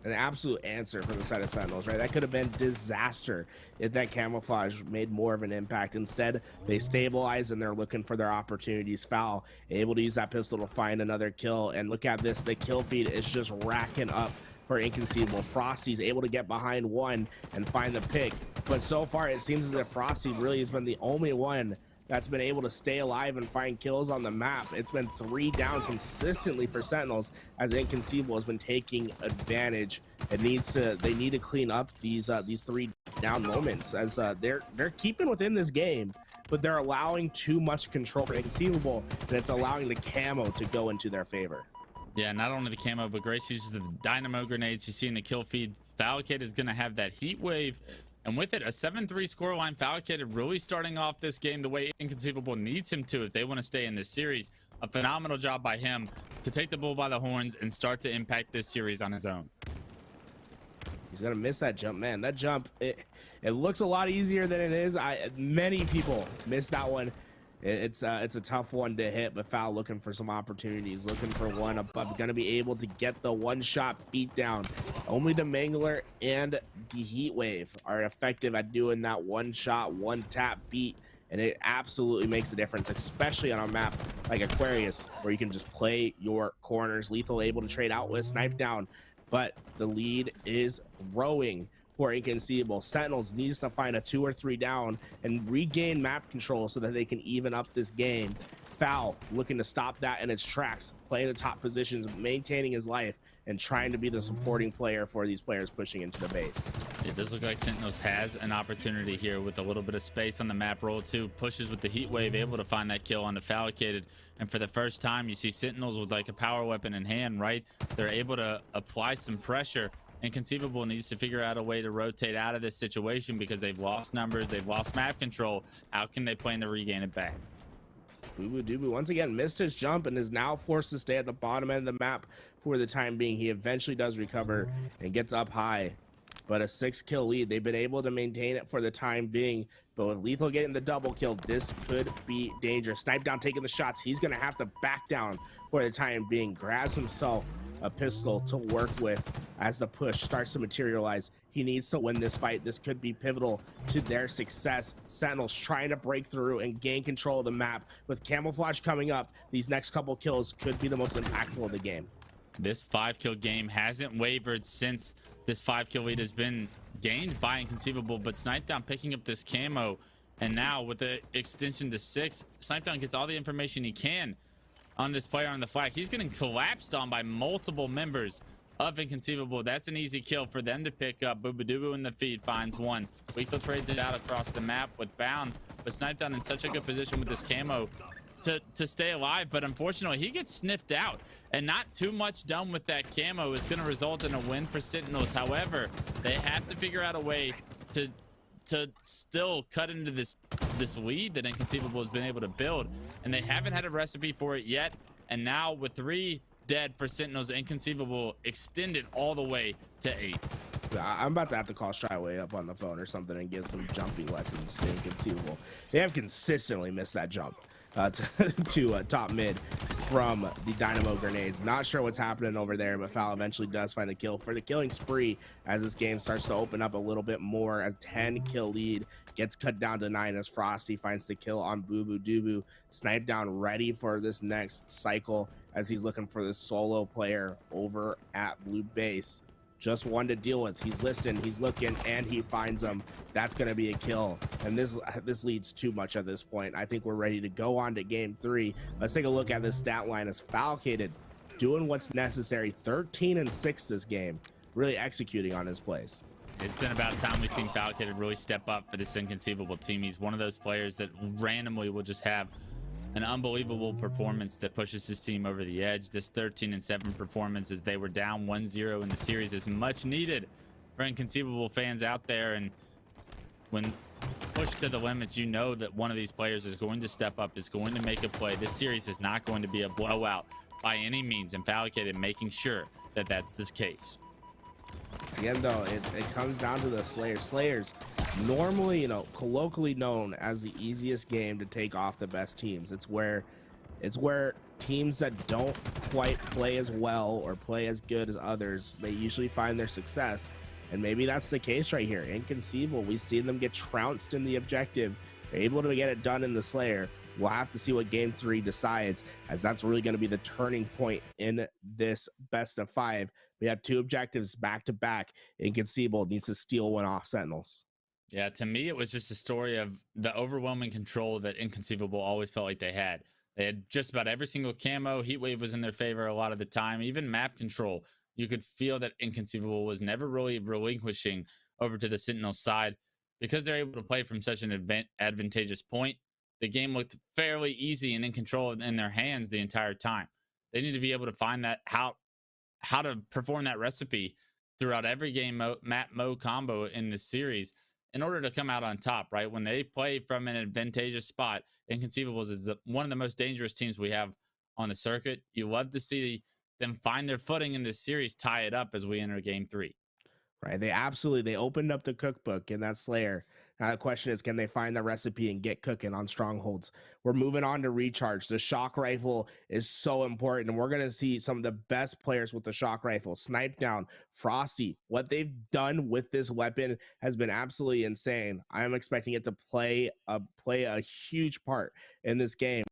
An absolute answer from the side of Sentinels, right? That could have been disaster if that camouflage made more of an impact. Instead, they stabilize and they're looking for their opportunities. Foul able to use that pistol to find another kill, and look at this, the kill feed is just racking up for Inconceivable. Frosty's able to get behind one and find the pick, but so far it seems as if Frosty really has been the only one that's been able to stay alive and find kills on the map. It's been 3 down consistently for Sentinels, as Inconceivable has been taking advantage. They need to clean up these 3 down moments, as they're keeping within this game, but they're allowing too much control for Inconceivable, and it's allowing the camo to go into their favor. Yeah, not only the camo, but Grace uses the dynamo grenades you see in the kill feed. Falcated is going to have that heat wave, and with it, a 7-3 scoreline. Falcated really starting off this game the way Inconceivable needs him to if they want to stay in this series. A phenomenal job by him to take the bull by the horns and start to impact this series on his own. He's gonna miss that jump, man. That jump, it looks a lot easier than it is. Many people miss that one. It's a tough one to hit, but Foul looking for some opportunities, looking for one. I'm gonna be able to get the one-shot beat down. Only the Mangler and the Heat Wave are effective at doing that one-shot, one-tap beat, and it absolutely makes a difference, especially on a map like Aquarius, where you can just play your corners. Lethal able to trade out with snipe down, but the lead is growing for Inconceivable. Sentinels needs to find a 2 or 3 down and regain map control so that they can even up this game. Foul looking to stop that in its tracks, playing the top positions, maintaining his life, and trying to be the supporting player for these players pushing into the base. It does look like Sentinels has an opportunity here with a little bit of space on the map. Roll 2 pushes with the heat wave, able to find that kill on the Falcated, and for the first time you see Sentinels with like a power weapon in hand, right? They're able to apply some pressure. Inconceivable needs to figure out a way to rotate out of this situation because they've lost numbers, they've lost map control. How can they plan to regain it back? Boo Boo Doo Boo once again missed his jump and is now forced to stay at the bottom end of the map for the time being. He eventually does recover and gets up high, but a 6-kill lead. They've been able to maintain it for the time being, but with Lethal getting the double kill, this could be dangerous. Snipe down taking the shots. He's gonna have to back down for the time being. Grabs himself a pistol to work with as the push starts to materialize. He needs to win this fight. This could be pivotal to their success. Sentinels trying to break through and gain control of the map. With camouflage coming up, these next couple kills could be the most impactful of the game. This 5-kill game hasn't wavered since this 5-kill lead has been gained by Inconceivable, but Snipedown picking up this camo, and now with the extension to 6, Snipedown gets all the information he can on this player on the flag. He's getting collapsed on by multiple members of Inconceivable. That's an easy kill for them to pick up. Boo Boo Doo Boo in the feed finds one. Lethal trades it out across the map with Bound, but Snipedown in such a good position with this camo to stay alive, but unfortunately he gets sniffed out, and not too much done with that camo is going to result in a win for Sentinels. However, they have to figure out a way to still cut into this lead that Inconceivable has been able to build, and they haven't had a recipe for it yet. And now with 3 dead for Sentinels. Inconceivable extended all the way to 8. I'm about to have to call Shyway up on the phone or something and give some jumping lessons to Inconceivable. They have consistently missed that jump to top mid from the Dynamo grenades. Not sure what's happening over there, but Foul eventually does find the kill for the killing spree as this game starts to open up a little bit more. A 10 kill lead gets cut down to 9 as Frosty finds the kill on Boo Boo Doo. Snipe down, ready for this next cycle as he's looking for this solo player over at Blue Base. Just one to deal with. He's listening, he's looking, and he finds him. That's going to be a kill. And this leads too much at this point. I think we're ready to go on to game 3. Let's take a look at this stat line as Falcated doing what's necessary. 13 and 6 this game, really executing on his plays. It's been about time we've seen Falcated really step up for this Inconceivable team. He's one of those players that randomly will just have an unbelievable performance that pushes his team over the edge. This 13 and 7 performance as they were down 1-0 in the series is much needed for Inconceivable fans out there. And when pushed to the limits, you know that one of these players is going to step up, is going to make a play. This series is not going to be a blowout by any means, and Falcated making sure that that's the case. Again, though, it comes down to the Slayers. Slayers, normally, colloquially known as the easiest game to take off the best teams. It's where teams that don't quite play as well or play as good as others, they usually find their success. And maybe that's the case right here. Inconceivable, we've seen them get trounced in the objective. They're able to get it done in the Slayer. We'll have to see what game 3 decides, as that's really going to be the turning point in this best of 5. We have 2 objectives back to back. Inconceivable needs to steal one off Sentinels. Yeah, to me, it was just a story of the overwhelming control that Inconceivable always felt like they had. They had just about every single camo. Heatwave was in their favor a lot of the time. Even map control, you could feel that Inconceivable was never really relinquishing over to the Sentinel side. Because they're able to play from such an advantageous point, the game looked fairly easy and in control in their hands the entire time. They need to be able to find that how to perform that recipe throughout every game map mode combo in this series in order to come out on top, right? When they play from an advantageous spot, Inconceivables is one of the most dangerous teams we have on the circuit. You love to see them find their footing in this series, tie it up as we enter game 3. Right, they opened up the cookbook in that Slayer. Now the question is, can they find the recipe and get cooking on strongholds? We're moving on to recharge. The shock rifle is so important, and we're going to see some of the best players with the shock rifle. Snipe down, Frosty. What they've done with this weapon has been absolutely insane. I am expecting it to play a huge part in this game.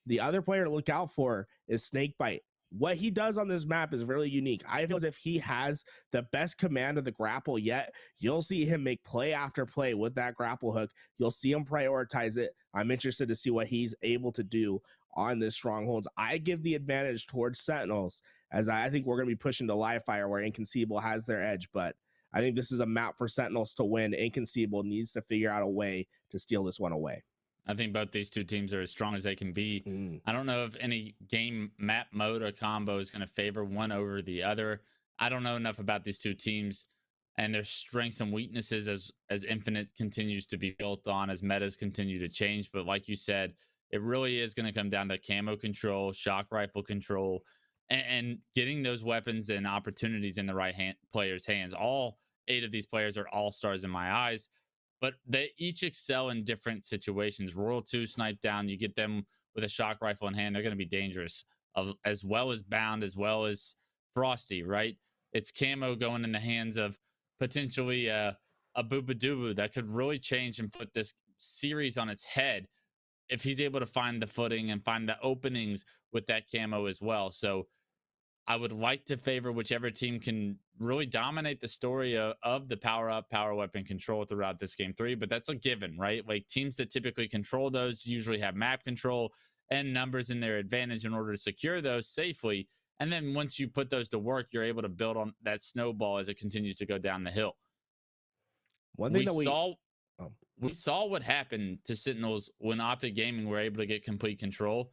The other player to look out for is Snakebite. What he does on this map is really unique. I feel as if he has the best command of the grapple yet. You'll see him make play after play with that grapple hook. You'll see him prioritize it. I'm interested to see what he's able to do on this strongholds. I give the advantage towards Sentinels, as I think we're going to be pushing to live fire where Inconceivable has their edge, but I think this is a map for Sentinels to win. Inconceivable needs to figure out a way to steal this one away. I think both these two teams are as strong as they can be. I don't know if any game map mode or combo is going to favor one over the other. I don't know enough about these two teams and their strengths and weaknesses as Infinite continues to be built on, as metas continue to change. But like you said, it really is going to come down to camo control, shock rifle control, and getting those weapons and opportunities in the right player's hands. All 8 of these players are all-stars in my eyes, but they each excel in different situations. Royal 2 snipe down, you get them with a shock rifle in hand, they're going to be dangerous, as well as Bound, as well as Frosty, right? It's camo going in the hands of potentially a Booba that could really change and put this series on its head if he's able to find the footing and find the openings with that camo as well. So I would like to favor whichever team can really dominate the story of the power up, power weapon control throughout this game 3. But that's a given, right? Like teams that typically control those usually have map control and numbers in their advantage in order to secure those safely. And then once you put those to work, you're able to build on that snowball as it continues to go down the hill. One thing we saw what happened to Sentinels when Optic Gaming were able to get complete control.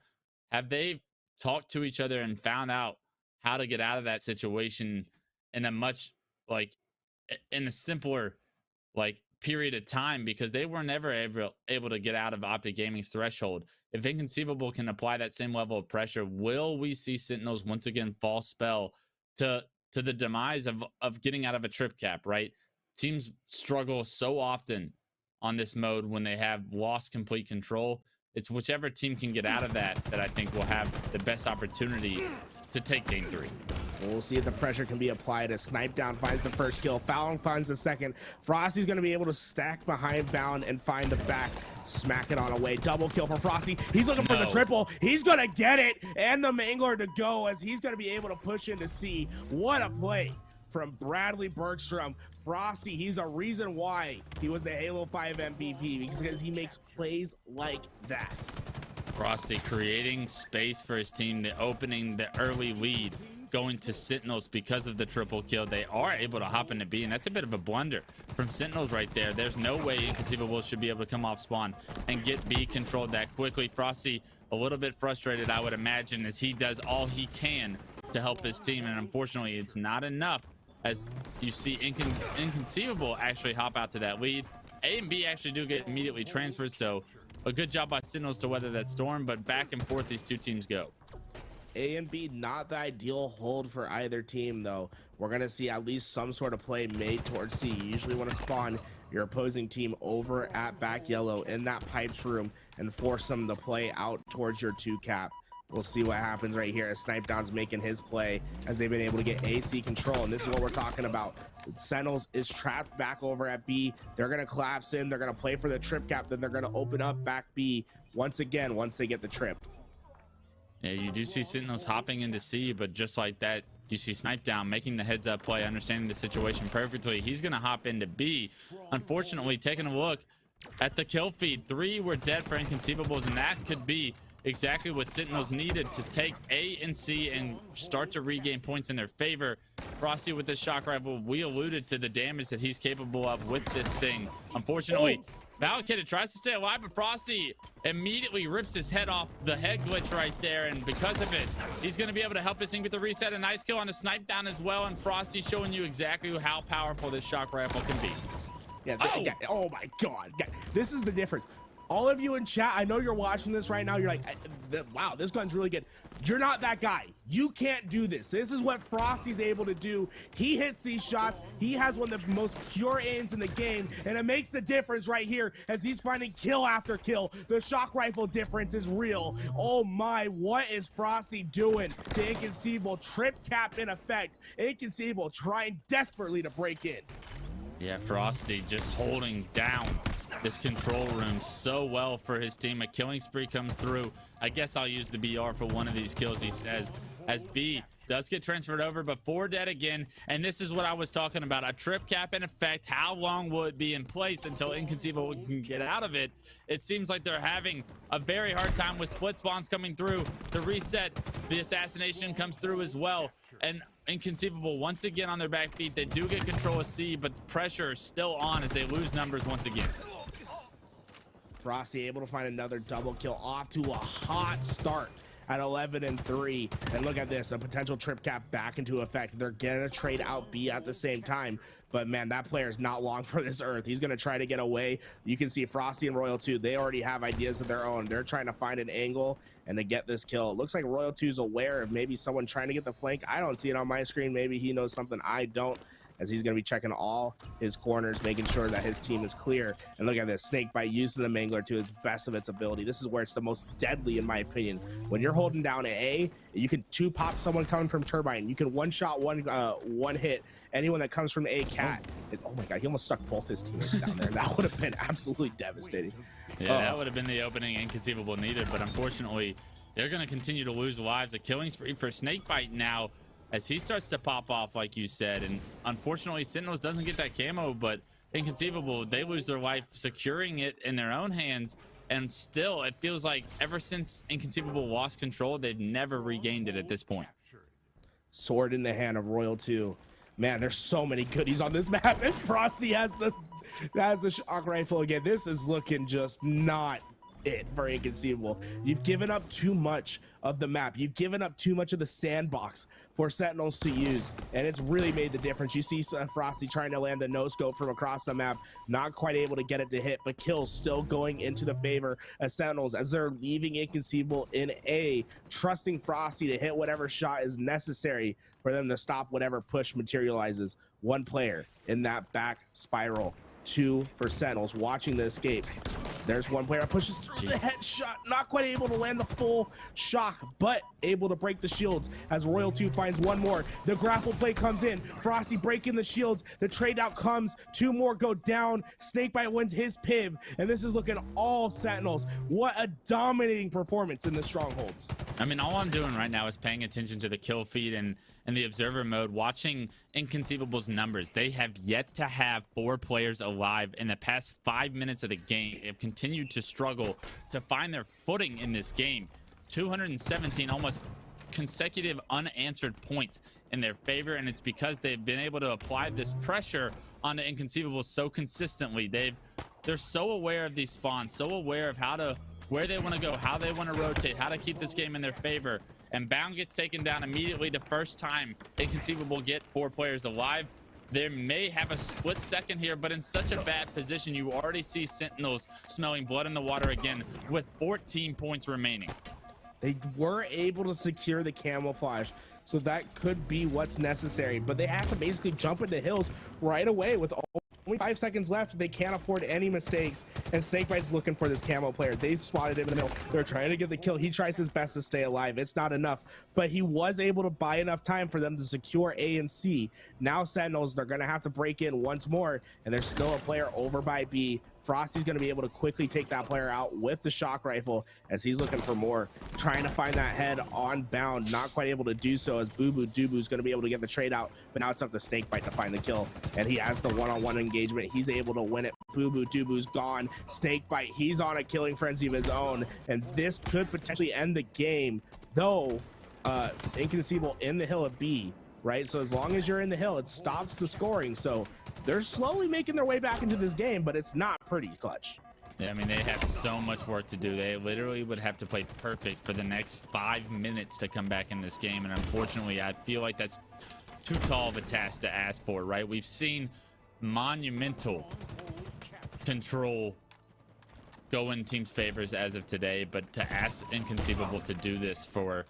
Have they talked to each other and found out how to get out of that situation in a much in a simpler period of time because they were never able to get out of Optic Gaming's threshold. If Inconceivable can apply that same level of pressure, will we see Sentinels once again fall spell to the demise of getting out of a trip cap, right? Teams struggle so often on this mode when they have lost complete control. It's whichever team can get out of that I think will have the best opportunity to take game 3. We'll see if the pressure can be applied as Snipe Down finds the first kill. Fallon finds the second. Frosty's going to be able to stack behind Bound and find the back. Smack it on away. Double kill for Frosty. He's looking for the triple. He's going to get it. And the Mangler to go as he's going to be able to push into C. What a play from Bradley Bergstrom. Frosty, he's a reason why he was the Halo 5 MVP because he makes plays like that. Frosty creating space for his team, the opening, the early lead going to Sentinels because of the triple kill. They are able to hop into B, and that's a bit of a blunder from Sentinels right there. There's no way Inconceivable should be able to come off spawn and get B controlled that quickly. Frosty a little bit frustrated, I would imagine, as he does all he can to help his team, and unfortunately it's not enough as you see Inconceivable actually hop out to that lead. A and B actually do get immediately transferred, so a good job by Sentinels to weather that storm, but back and forth these two teams go. A and B, not the ideal hold for either team, though. We're going to see at least some sort of play made towards C. You usually want to spawn your opposing team over at back yellow in that pipes room and force them to play out towards your 2 cap. We'll see what happens right here as Snipe Down's making his play as they've been able to get AC control. And this is what we're talking about. Sentinels is trapped back over at B. They're going to collapse in. They're going to play for the trip cap. Then they're going to open up back B once again once they get the trip. Yeah, you do see Sentinels hopping into C, but just like that, you see Snipe Down making the heads up play, understanding the situation perfectly. He's going to hop into B. Unfortunately, taking a look at the kill feed, 3 were dead for Inconceivables, and that could be exactly what Sentinels needed to take A and C and start to regain points in their favor. Frosty with the shock rifle, we alluded to the damage that he's capable of with this thing. Unfortunately, Valkyrie tries to stay alive, but Frosty immediately rips his head off the head glitch right there, and because of it, he's going to be able to help his team get the reset. A nice kill on a Snipe Down as well, and Frosty showing you exactly how powerful this shock rifle can be. Yeah, oh my God. This is the difference. All of you in chat, I know you're watching this right now. You're like, wow, this gun's really good. You're not that guy. You can't do this. This is what Frosty's able to do. He hits these shots. He has one of the most pure aims in the game, and it makes the difference right here as he's finding kill after kill. The shock rifle difference is real. Oh my, what is Frosty doing to Inconceivable? Trip cap in effect. Inconceivable trying desperately to break in. Yeah, Frosty just holding down this control room so well for his team. A killing spree comes through. I guess I'll use the BR for one of these kills, he says, as B does get transferred over, but 4 dead again. And this is what I was talking about, a trip cap in effect. How long will it be in place until Inconceivable can get out of it? It seems like they're having a very hard time with split spawns coming through. The reset, the assassination comes through as well. And Inconceivable once again on their back feet. They do get control of C, but the pressure is still on as they lose numbers once again. Frosty able to find another double kill, off to a hot start at 11-3. And look at this, a potential trip cap back into effect. They're gonna trade out B at the same time, but man, that player is not long for this earth. He's gonna try to get away. You can see Frosty and Royal 2, they already have ideas of their own. They're trying to find an angle and to get this kill. It looks like Royal 2 is aware of maybe someone trying to get the flank. I don't see it on my screen. Maybe he knows something I don't, as he's going to be checking all his corners, making sure that his team is clear. And look at this, Snakebite using the Mangler to its best of its ability. This is where it's the most deadly, in my opinion. When you're holding down an A, you can 2-pop someone coming from Turbine. You can one-shot, one hit anyone that comes from A Cat. Oh my God, he almost stuck both his teammates down there. That would have been absolutely devastating. Yeah, that would have been the opening Inconceivable needed, but unfortunately, they're going to continue to lose lives. A killing spree for Snakebite now, as he starts to pop off, like you said. And unfortunately, Sentinels doesn't get that camo, but Inconceivable, they lose their life securing it in their own hands. And still, it feels like ever since Inconceivable lost control, they've never regained it at this point. Sword in the hand of Royal 2. Man, there's so many goodies on this map. And Frosty has the shock rifle again. This is looking just not it for Inconceivable. You've given up too much of the map. You've given up too much of the sandbox for Sentinels to use, and it's really made the difference. You see Frosty trying to land the no-scope from across the map, not quite able to get it to hit, but kills still going into the favor of Sentinels as they're leaving Inconceivable in A, trusting Frosty to hit whatever shot is necessary for them to stop whatever push materializes. One player in that back spiral. 2 for Sentinels watching the escapes. There's one player that pushes through the headshot, not quite able to land the full shock, but able to break the shields as Royal 2 finds one more. The grapple play comes in. Frosty breaking the shields. The trade out comes. 2 more go down. Snakebite wins his piv, and this is looking all Sentinels. What a dominating performance in the strongholds. I mean, all I'm doing right now is paying attention to the kill feed and the observer mode, watching Inconceivable's numbers. They have yet to have 4 players alive in the past 5 minutes of the game. They've continued to struggle to find their footing in this game. 217 almost consecutive unanswered points in their favor, and it's because they've been able to apply this pressure onto Inconceivable so consistently. They're so aware of these spawns, so aware of where they want to go, how they want to rotate, how to keep this game in their favor. And Bound gets taken down immediately the first time Inconceivable get 4 players alive. They may have a split second here, but in such a bad position, you already see Sentinels smelling blood in the water again with 14 points remaining. They were able to secure the camouflage, so that could be what's necessary, but they have to basically jump into hills right away with only 5 seconds left. They can't afford any mistakes, and Snakebite's looking for this camo player. They spotted him in the middle. They're trying to get the kill. He tries his best to stay alive. It's not enough, but he was able to buy enough time for them to secure A and C. Now Sentinels, they're going to have to break in once more, and there's still a player over by B. Frosty's going to be able to quickly take that player out with the shock rifle as he's looking for more, trying to find that head on Bound, not quite able to do so as Boo Boo Doobu's going to be able to get the trade out, but now it's up to Snakebite to find the kill, and he has the one-on-one engagement. He's able to win it. Boo Boo Doobu's gone. Snakebite, he's on a killing frenzy of his own, and this could potentially end the game, though Inconceivable in the hill of B, right? So as long as you're in the hill, it stops the scoring. So they're slowly making their way back into this game, but it's not pretty clutch. Yeah, I mean, they have so much work to do. They literally would have to play perfect for the next 5 minutes to come back in this game. And unfortunately, I feel like that's too tall of a task to ask for, right? We've seen monumental control go in teams' favors as of today, but to ask Inconceivable to do this for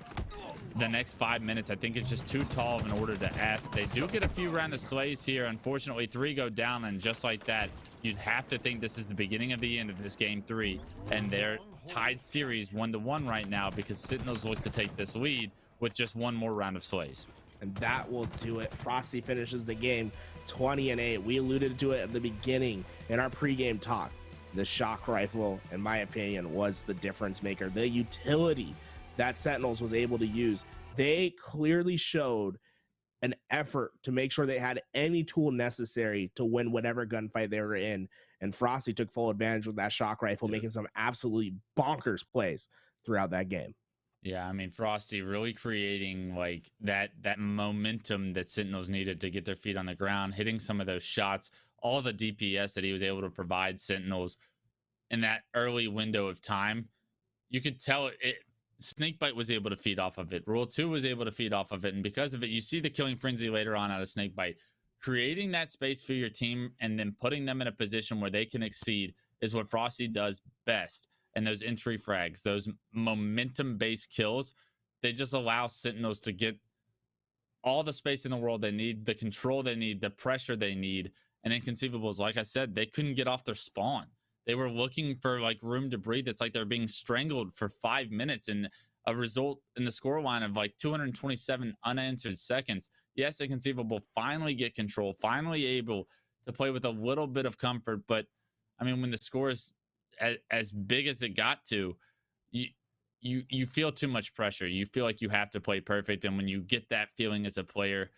the next 5 minutes, I think it's just too tall of an order to ask. They do get a few round of slays here. Unfortunately, 3 go down, and just like that, you'd have to think this is the beginning of the end of this game 3, and they're tied series 1-1 right now because Sentinels look to take this lead with just 1 more round of slays. And that will do it. Frosty finishes the game 20-8. We alluded to it at the beginning in our pregame talk. The shock rifle, in my opinion, was the difference maker. The utility that Sentinels was able to use. They clearly showed an effort to make sure they had any tool necessary to win whatever gunfight they were in. And Frosty took full advantage with that shock rifle, making some absolutely bonkers plays throughout that game. Yeah, I mean, Frosty really creating like that momentum that Sentinels needed to get their feet on the ground, hitting some of those shots, all the DPS that he was able to provide Sentinels in that early window of time. You could tell Snakebite was able to feed off of it. Rule 2 was able to feed off of it. And because of it, you see the killing frenzy later on out of Snakebite. Creating that space for your team and then putting them in a position where they can exceed is what Frosty does best. And those entry frags, those momentum-based kills, they just allow Sentinels to get all the space in the world they need, the control they need, the pressure they need. And Inconceivables, like I said, they couldn't get off their spawn. They were looking for like room to breathe. It's like they're being strangled for 5 minutes, and a result in the score line of like 227 unanswered seconds. Yes, Inconceivable finally get control, finally able to play with a little bit of comfort. But I mean, when the score is as big as it got to, you feel too much pressure. You feel like you have to play perfect. And when you get that feeling as a player,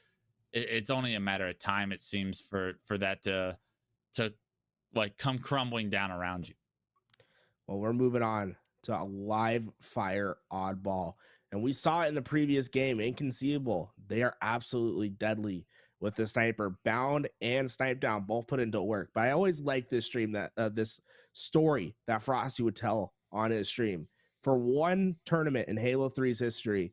it's only a matter of time, it seems, for that to like come crumbling down around you. Well, we're moving on to a live fire oddball. And we saw it in the previous game, Inconceivable. They are absolutely deadly with the sniper. Bound and Snipe Down both put into work. But I always like this stream, that this story that Frosty would tell on his stream. For one tournament in Halo 3's history,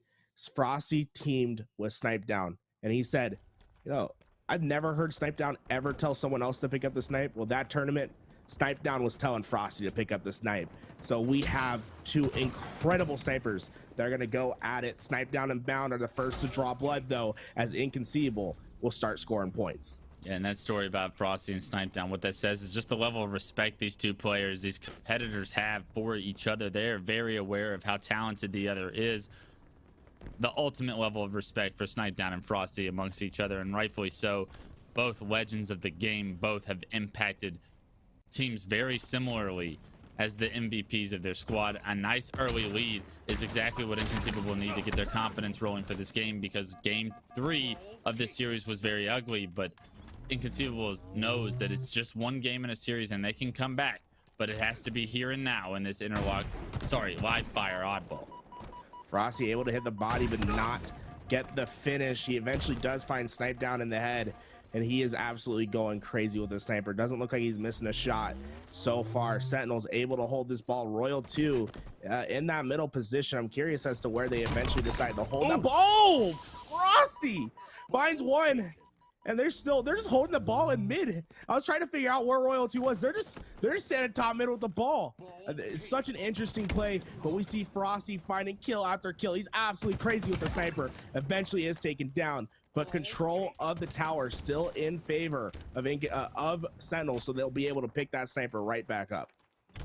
Frosty teamed with Snipe Down, and he said, you know, I've never heard Snipe Down ever tell someone else to pick up the snipe. Well, that tournament, Snipe Down was telling Frosty to pick up the snipe. So we have two incredible snipers that are going to go at it. Snipe Down and Bound are the first to draw blood, though, as Inconceivable will start scoring points. Yeah, and that story about Frosty and Snipe Down, what that says is just the level of respect these two players, these competitors have for each other. They're very aware of how talented the other is. The ultimate level of respect for Snipe Down and Frosty amongst each other, and rightfully so. Both legends of the game, both have impacted teams very similarly as the MVPs of their squad. A nice early lead is exactly what Inconceivable need to get their confidence rolling for this game, because game 3 of this series was very ugly, but Inconceivable knows that it's just one game in a series and they can come back, but it has to be here and now in this live fire oddball. Frosty able to hit the body but not get the finish. He eventually does find Snipe Down in the head, and he is absolutely going crazy with the sniper. Doesn't look like he's missing a shot so far. Sentinels able to hold this ball. Royal 2 in that middle position. I'm curious as to where they eventually decide to hold that ball. Frosty finds one, and they're just holding the ball in mid. I was trying to figure out where Royal 2 was. They're just standing top mid with the ball. It's such an interesting play, but we see Frosty finding kill after kill. He's absolutely crazy with the sniper. Eventually is taken down, but control of the tower still in favor of Sentinels, so they'll be able to pick that sniper right back up.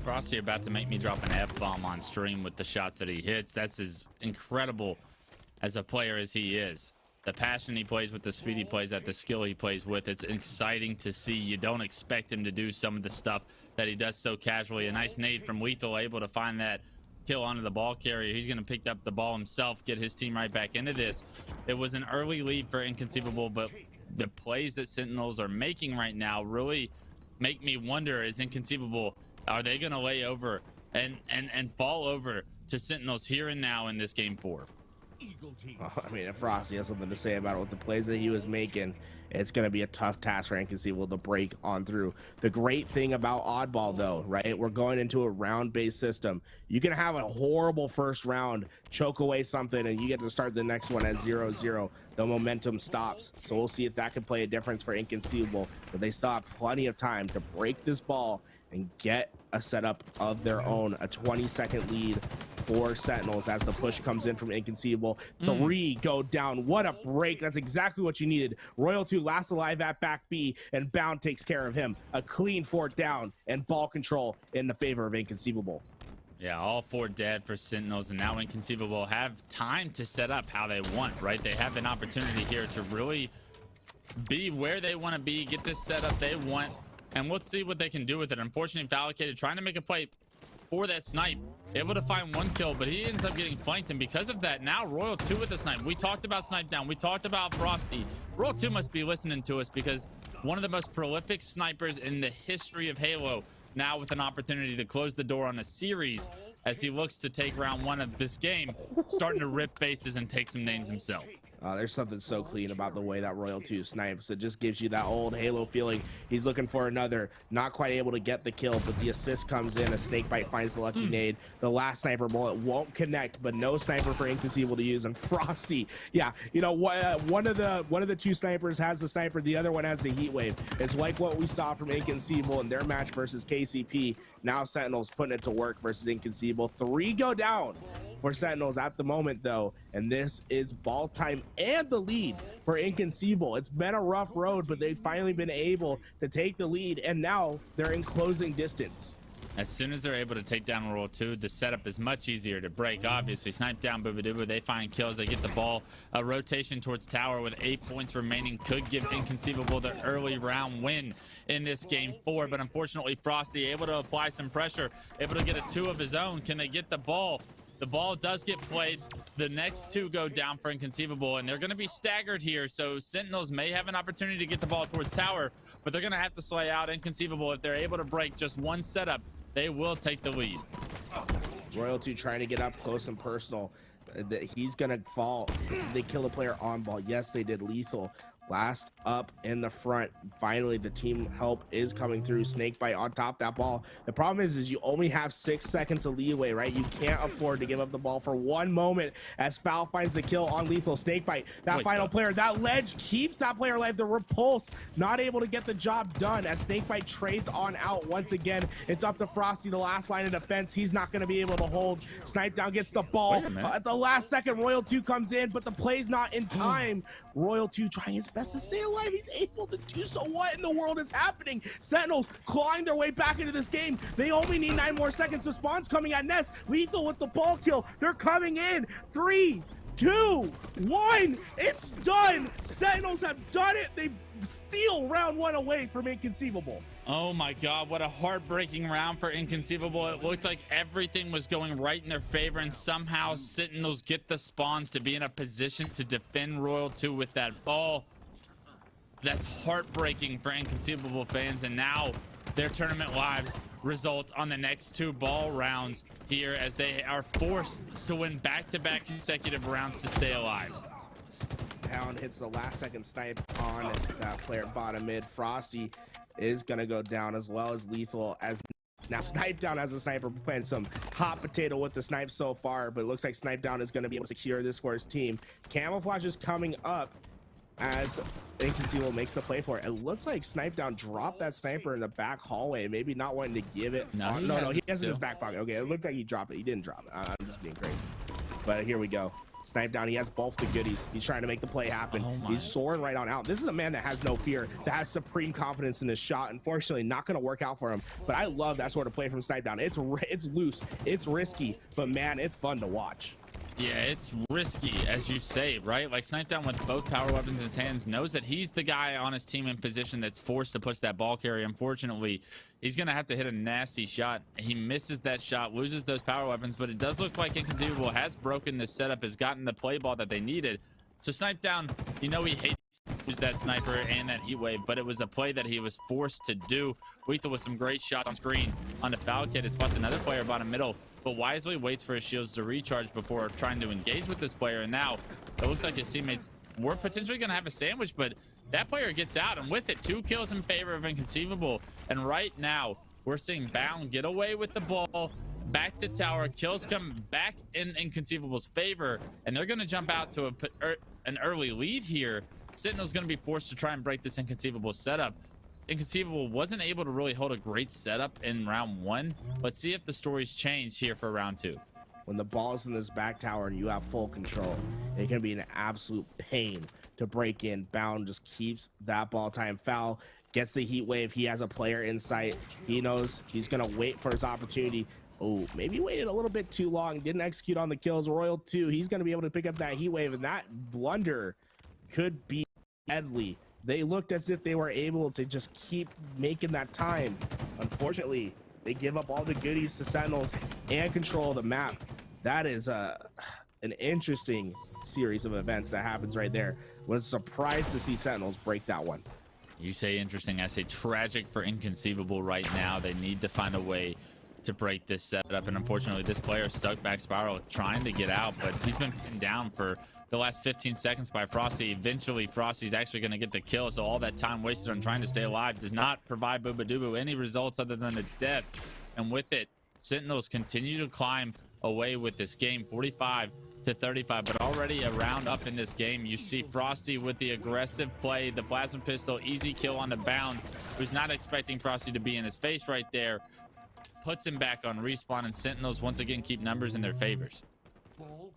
Frosty about to make me drop an F-bomb on stream with the shots that he hits. That's as incredible as a player as he is. The passion he plays with, the speed he plays at, the skill he plays with, it's exciting to see. You don't expect him to do some of the stuff that he does so casually. A nice nade from Lethal, able to find that kill onto the ball carrier. He's going to pick up the ball himself, get his team right back into this. It was an early lead for Inconceivable, but the plays that Sentinels are making right now really make me wonder, is Inconceivable, are they going to lay over and fall over to Sentinels here and now in this game 4? I mean, if Frosty has something to say about it with the plays that he was making, it's going to be a tough task for Inconceivable to break on through. The great thing about Oddball, though, right, we're going into a round-based system. You can have a horrible first round, choke away something, and you get to start the next one at 0-0. The momentum stops. So we'll see if that can play a difference for Inconceivable. But they still have plenty of time to break this ball and get a setup of their own. A 20-second lead for Sentinels as the push comes in from Inconceivable. 3 go down. What a break. That's exactly what you needed. Royal 2 last alive at back B, and Bound takes care of him. A clean 4th down and ball control in the favor of Inconceivable. Yeah, all 4 dead for Sentinels, and now Inconceivable have time to set up how they want, right? They have an opportunity here to really be where they want to be, get this setup they want, and let's see what they can do with it. Unfortunately, Vallicated trying to make a play for that snipe, able to find 1 kill, but he ends up getting flanked, and because of that, now Royal 2 with the snipe. We talked about Snipe Down, we talked about Frosty. Royal 2 must be listening to us, because one of the most prolific snipers in the history of Halo, now with an opportunity to close the door on a series as he looks to take round 1 of this game, starting to rip faces and take some names himself. There's something so clean about the way that Royal 2 snipes. It just gives you that old Halo feeling. He's looking for another, not quite able to get the kill, but the assist comes in. A snakebite finds the lucky nade. The last sniper bullet won't connect, but no sniper for Inconceivable to use. And Frosty, yeah, you know what? One of the 2 snipers has the sniper, the other one has the heat wave. It's like what we saw from Inconceivable in their match versus KCP. Now Sentinels putting it to work versus Inconceivable. 3 go down for Sentinels at the moment, though, and this is ball time and the lead for Inconceivable. It's been a rough road, but they've finally been able to take the lead, and now they're in closing distance. As soon as they're able to take down Royal 2, the setup is much easier to break. Obviously, Snipe Down, Booba-Dooba, they find kills, they get the ball. A rotation towards tower with 8 points remaining could give Inconceivable the early round win in this game 4, but unfortunately, Frosty able to apply some pressure, able to get a 2 of his own. Can they get the ball? The ball does get played. The next 2 go down for Inconceivable, and they're going to be staggered here. So Sentinels may have an opportunity to get the ball towards tower, but they're going to have to slay out Inconceivable. If they're able to break just 1 setup, they will take the lead. Royal 2 trying to get up close and personal. He's going to fall. They kill a player on ball. Yes, they did lethal, Last up in the front. Finally, the team help is coming through. Snakebite on top of that ball. The problem is you only have 6 seconds of leeway, right? You can't afford to give up the ball for 1 moment as Foul finds the kill on Lethal. Snakebite, that final player, that ledge keeps that player alive. The repulse not able to get the job done as Snakebite trades on out once again. It's up to Frosty, the last line of defense. He's not going to be able to hold. Snipe Down gets the ball. At the last second, Royal 2 comes in, but the play's not in time. Royal 2 trying his best to stay alive. He's able to do so. What in the world is happening? Sentinels clawing their way back into this game. They only need 9 more seconds. The spawn's coming at Nest. Lethal with the ball kill. They're coming in. 3, 2, 1. It's done. Sentinels have done it. They steal round 1 away from Inconceivable. Oh my God, what a heartbreaking round for Inconceivable. It looked like everything was going right in their favor, and somehow Sentinels get the spawns to be in a position to defend Royal 2 with that ball. That's heartbreaking for Inconceivable fans, and now their tournament lives result on the next 2 ball rounds here as they are forced to win back-to-back consecutive rounds to stay alive. Pound hits the last second snipe on that player bottom mid. Frosty is gonna go down as well as Lethal, as now Snipe Down as a sniper playing some hot potato with the snipe so far, but it looks like Snipe Down is gonna be able to secure this for his team. Camouflage is coming up as Inconceivable makes the play for it. It looked like Snipe Down dropped that sniper in the back hallway, maybe not wanting to give it. No, he has it in his back pocket. Okay, it looked like he dropped it. He didn't drop it. I'm just being crazy. But here we go. Snipe Down, he has both the goodies. He's trying to make the play happen. He's soaring right on out. This is a man that has no fear, that has supreme confidence in his shot. Unfortunately, not going to work out for him. But I love that sort of play from Snipe Down. It's loose, it's risky, but man, it's fun to watch. Yeah, it's risky, as you say, right? Like, Snipe Down with both power weapons in his hands knows that he's the guy on his team in position that's forced to push that ball carry. Unfortunately, he's going to have to hit a nasty shot. He misses that shot, loses those power weapons, but it does look like Inconceivable has broken this setup, has gotten the play ball that they needed. So Snipe Down, you know he hates to use that sniper and that heat wave, but it was a play that he was forced to do. Lethal with some great shots on screen on the foul kit. It spots another player bottom middle, but wisely waits for his shields to recharge before trying to engage with this player. And now it looks like his teammates were potentially going to have a sandwich, but that player gets out, and with it, 2 kills in favor of Inconceivable. And right now we're seeing Bound get away with the ball back to tower. Kills come back in Inconceivable's favor, and they're going to jump out to an early lead here. Sentinel's going to be forced to try and break this Inconceivable setup. Inconceivable wasn't able to really hold a great setup in round 1. Let's see if the stories change here for round 2. When the ball's in this back tower and you have full control, it can be an absolute pain to break in. Bound just keeps that ball time. Foul gets the heat wave. He has a player in sight. He knows he's going to wait for his opportunity. Oh, maybe waited a little bit too long. Didn't execute on the kills. Royal 2, he's going to be able to pick up that heat wave, and that blunder could be deadly. They looked as if they were able to just keep making that time. Unfortunately, they give up all the goodies to Sentinels and control the map. That is an interesting series of events that happens right there. Was surprised to see Sentinels break that one. You say interesting, I say tragic for Inconceivable right now. They need to find a way to break this setup, and unfortunately this player is stuck back spiral trying to get out, but he's been pinned down for the last 15 seconds by Frosty. Eventually Frosty's actually going to get the kill, so all that time wasted on trying to stay alive does not provide Boobadooboo any results other than a death. And with it, Sentinels continue to climb away with this game, 45-35, but already a round up in this game. You see Frosty with the aggressive play, the plasma pistol, easy kill on the Bound, who's not expecting Frosty to be in his face right there, puts him back on respawn, and Sentinels once again keep numbers in their favors.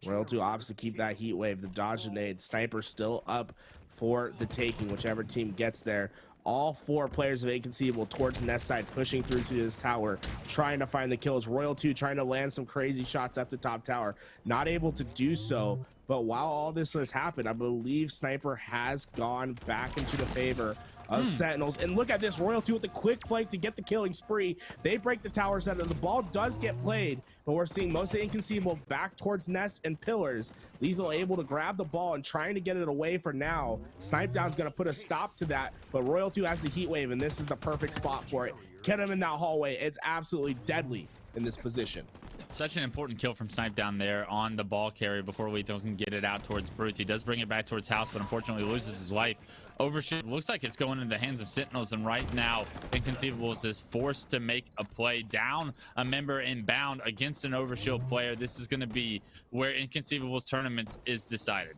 Royal 2 opts to keep that heat wave. The dodge grenade. Sniper still up for the taking, whichever team gets there. All 4 players of Inconceivable towards Nest side, pushing through to this tower, trying to find the kills. Royal 2 trying to land some crazy shots up the top tower. Not able to do so. But while all this has happened, I believe Sniper has gone back into the favor of Sentinels. And look at this, Royal 2 with the quick play to get the killing spree. They break the tower center. The ball does get played, but we're seeing most of Inconceivable back towards Nest and Pillars. Lethal able to grab the ball and trying to get it away for now. Snipe Down's going to put a stop to that, but Royal 2 has the heat wave, and this is the perfect spot for it. Get him in that hallway. It's absolutely deadly. in this position. Such an important kill from Snipe down there on the ball carrier before Lethal can get it out towards Bruce. He does bring it back towards House, but unfortunately loses his life. Overshoot looks like it's going into the hands of Sentinels, and right now Inconceivable is forced to make a play down a member inbound against an Overshield player. This is going to be where Inconceivable's tournament is decided.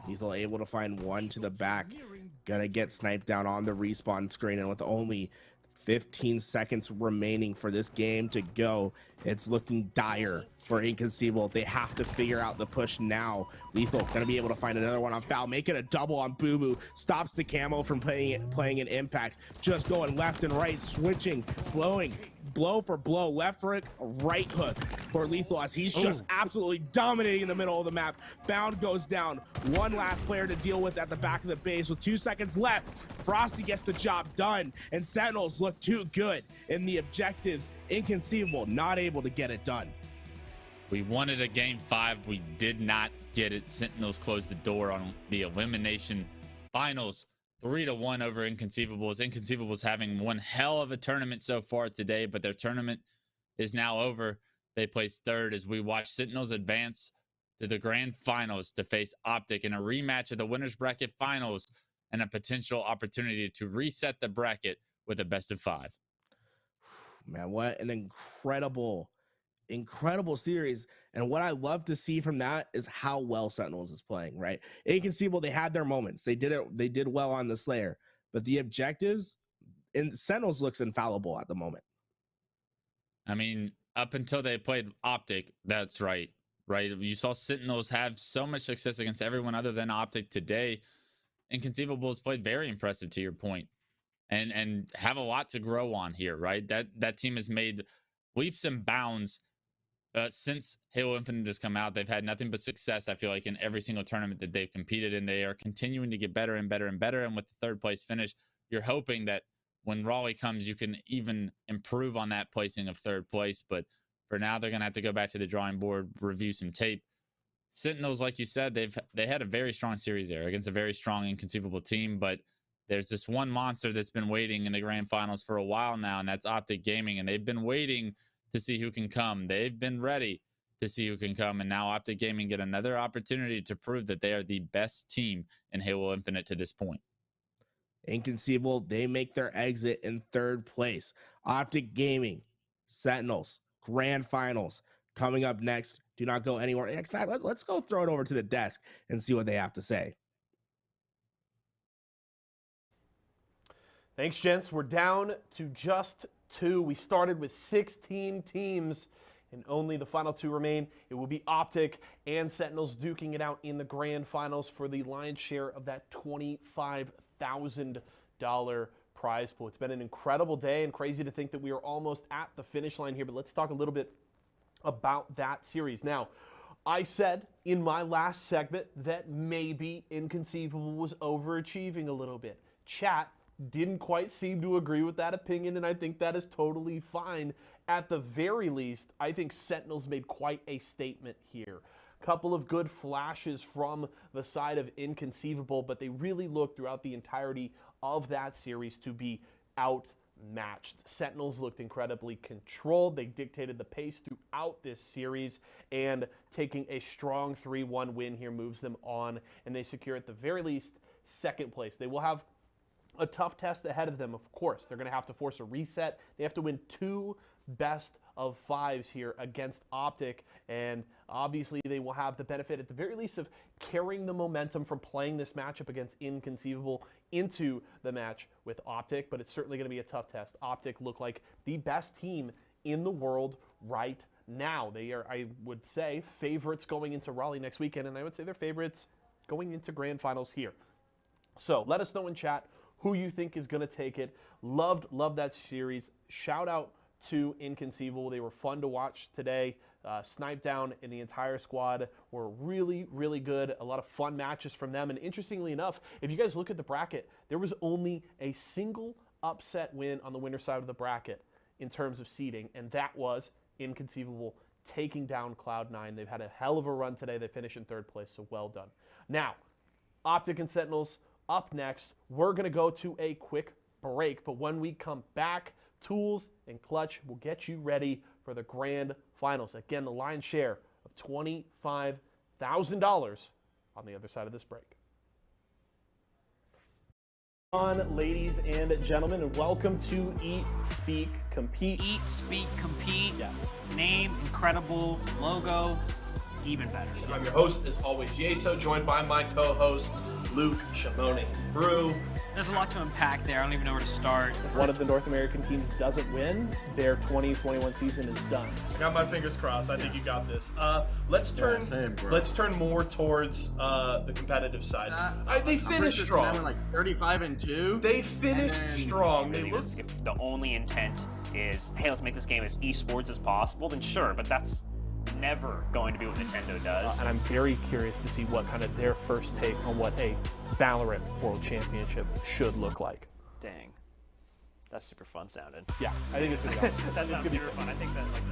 Lethal able to find one to the back. Gonna get sniped down on the respawn screen, and with only 15 seconds remaining for this game to go, it's looking dire for Inconceivable. They have to figure out the push now. Lethal gonna be able to find another one on Foul, making a double on Boo Boo, stops the camo from playing an impact, just going left and right, switching, blowing, blow for blow, left hook, right hook for Lethal as he's just absolutely dominating the middle of the map. Bound goes down. One last player to deal with at the back of the base with 2 seconds left. Frosty gets the job done, and Sentinels look too good in the objectives. Inconceivable not able to get it done. We wanted a game 5. We did not get it. Sentinels closed the door on the elimination finals. 3-1 over Inconceivables. Inconceivables having one hell of a tournament so far today, but their tournament is now over. They placed third as we watch Sentinels advance to the grand finals to face Optic in a rematch of the winners bracket finals and a potential opportunity to reset the bracket with a best of 5. Man, what an incredible series. And what I love to see from that is how well Sentinels is playing, right? Inconceivable, they had their moments. They did well on the Slayer, but the objectives in Sentinels looks infallible at the moment. I mean, up until they played Optic, that's right? You saw Sentinels have so much success against everyone other than Optic today. Inconceivable has played very impressive, to your point, and have a lot to grow on here, right? That team has made leaps and bounds since Halo Infinite has come out. They've had nothing but success, I feel like, in every single tournament that they've competed in. They are continuing to get better and better and better, and with the third place finish, you're hoping that when Raleigh comes, you can even improve on that placing of third place. But for now, they're going to have to go back to the drawing board, review some tape. Sentinels, like you said, they had a very strong series there against a very strong Inconceivable team, but there's this one monster that's been waiting in the grand finals for a while now, and that's Optic Gaming, and they've been waiting to see who can come. They've been ready to see who can come, and now Optic Gaming get another opportunity to prove that they are the best team in Halo Infinite to this point. Inconceivable, they make their exit in third place. Optic Gaming, Sentinels, grand finals coming up next. Do not go anywhere. In fact, let's go throw it over to the desk and see what they have to say. Thanks, gents. We're down to just 2. We started with 16 teams, and only the final 2 remain. It will be Optic and Sentinels duking it out in the grand finals for the lion's share of that $25,000 prize pool. It's been an incredible day, and crazy to think that we are almost at the finish line here, but let's talk a little bit about that series. Now, I said in my last segment that maybe Inconceivable was overachieving a little bit. Chat didn't quite seem to agree with that opinion, and I think that is totally fine. At the very least, I think Sentinels made quite a statement here. Couple of good flashes from the side of Inconceivable, but they really looked throughout the entirety of that series to be outmatched. Sentinels looked incredibly controlled. They dictated the pace throughout this series, and taking a strong 3-1 win here moves them on, and they secure at the very least second place. They will have a tough test ahead of them, of course. They're going to have to force a reset. They have to win 2 best of 5s here against Optic, and obviously they will have the benefit at the very least of carrying the momentum from playing this matchup against Inconceivable into the match with Optic, but it's certainly going to be a tough test. Optic look like the best team in the world right now. They are, I would say, favorites going into Raleigh next weekend, and I would say they're favorites going into grand finals here. So let us know in chat who you think is going to take it. Loved that series. Shout out to Inconceivable. They were fun to watch today. Snipe Down and the entire squad were really, really good. A lot of fun matches from them. And interestingly enough, if you guys look at the bracket, there was only a single upset win on the winner side of the bracket in terms of seeding, and that was Inconceivable taking down Cloud9. They've had a hell of a run today. They finished in third place, so well done. Now, Optic and Sentinels up next. We're going to go to a quick break, but when we come back, Tools and Clutch will get you ready for the grand finals. Again, the lion's share of $25,000 on the other side of this break. On, ladies and gentlemen, and welcome to Eat, Speak, Compete. Eat, speak, compete. Yes. Name, incredible. Logo, even better. I'm your host, as always, Yeso, joined by my co-host, Luke Shimone Brew. There's a lot to unpack there. I don't even know where to start. If one of the North American teams doesn't win, their 2021 season is done. I got my fingers crossed. I think you got this. Let's turn more towards the competitive side. They finished strong. Sure like 35-2. They finished strong. They looked. If the only intent is, hey, let's make this game as esports as possible, then sure, but that's never going to be what Nintendo does. And I'm very curious to see what kind of their first take on what a Valorant World Championship should look like. Dang. That's super fun sounding. Yeah, I think it's going to be awesome. That sounds super fun. I think that, like,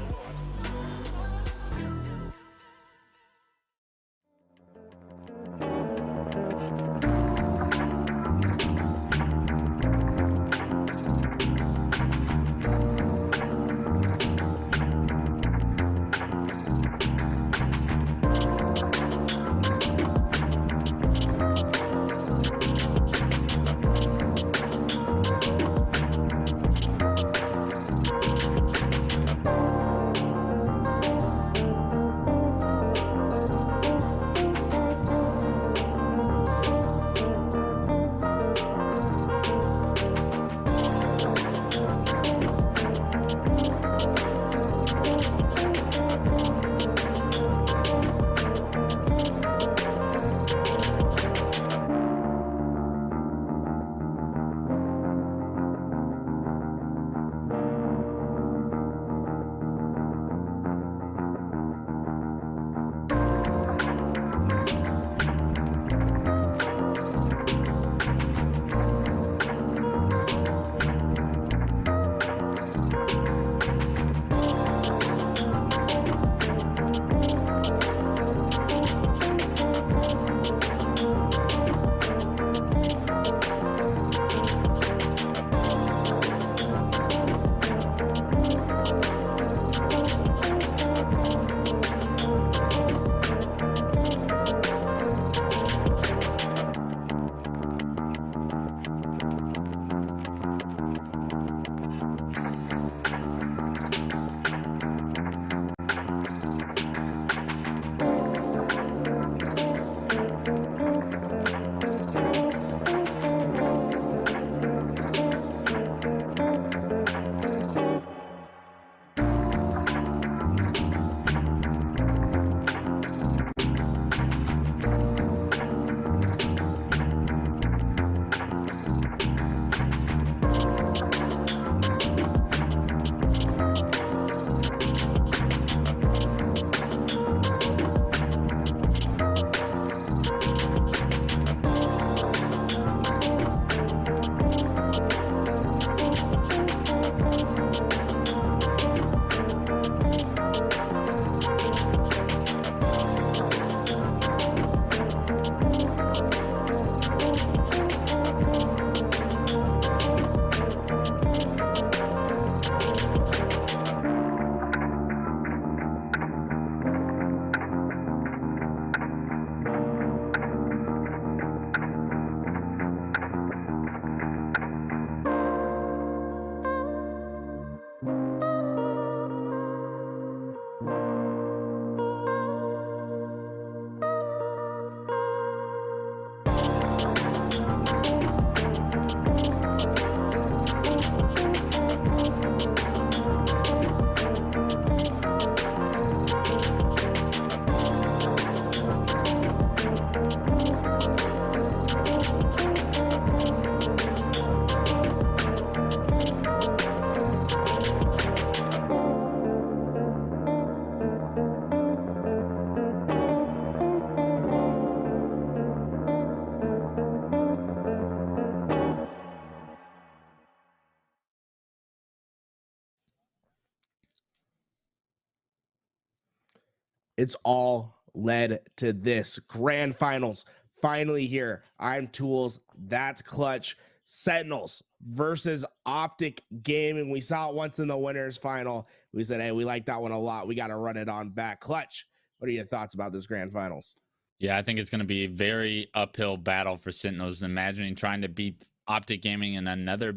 It's all led to this grand finals finally here. I'm Tools, that's Clutch. Sentinels versus Optic Gaming. We saw it once in the winners final. We said, hey, we like that one a lot. We got to run it on back. Clutch, what are your thoughts about this grand finals? Yeah, I think it's going to be a very uphill battle for Sentinels. Imagining trying to beat Optic Gaming in another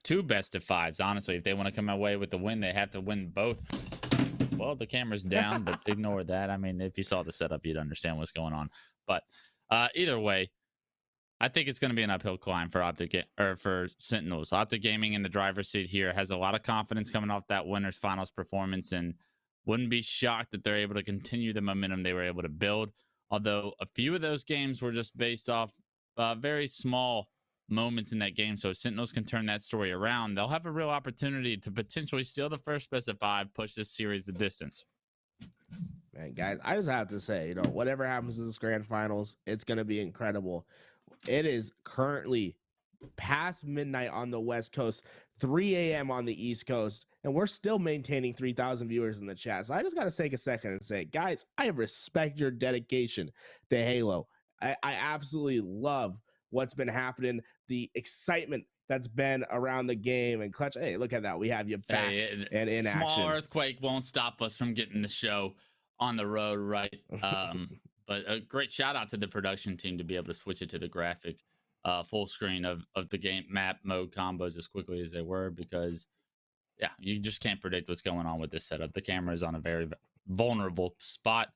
two best of fives. Honestly, if they want to come away with the win, they have to win both. Well, the camera's down, but ignore that. I mean, if you saw the setup, you'd understand what's going on. But either way, I think it's going to be an uphill climb for for Sentinels. Optic Gaming in the driver's seat here has a lot of confidence coming off that winners finals performance, and wouldn't be shocked that they're able to continue the momentum they were able to build. Although a few of those games were just based off very small moments in that game. So if Sentinels can turn that story around, they'll have a real opportunity to potentially steal the first best of five, push this series the distance. Man, guys, I just have to say, whatever happens in this grand finals, it's going to be incredible. It is currently past midnight on the West Coast, 3 a.m. on the East Coast, and we're still maintaining 3,000 viewers in the chat. So I just got to take a second and say, guys, I respect your dedication to Halo. I absolutely love what's been happening, the excitement that's been around the game. And Clutch, hey, look at that. We have you back and in small action. Small earthquake won't stop us from getting the show on the road, right? But a great shout out to the production team to be able to switch it to the graphic full screen of the game map mode combos as quickly as they were, because yeah, you just can't predict what's going on with this setup. The camera is on a very vulnerable spot.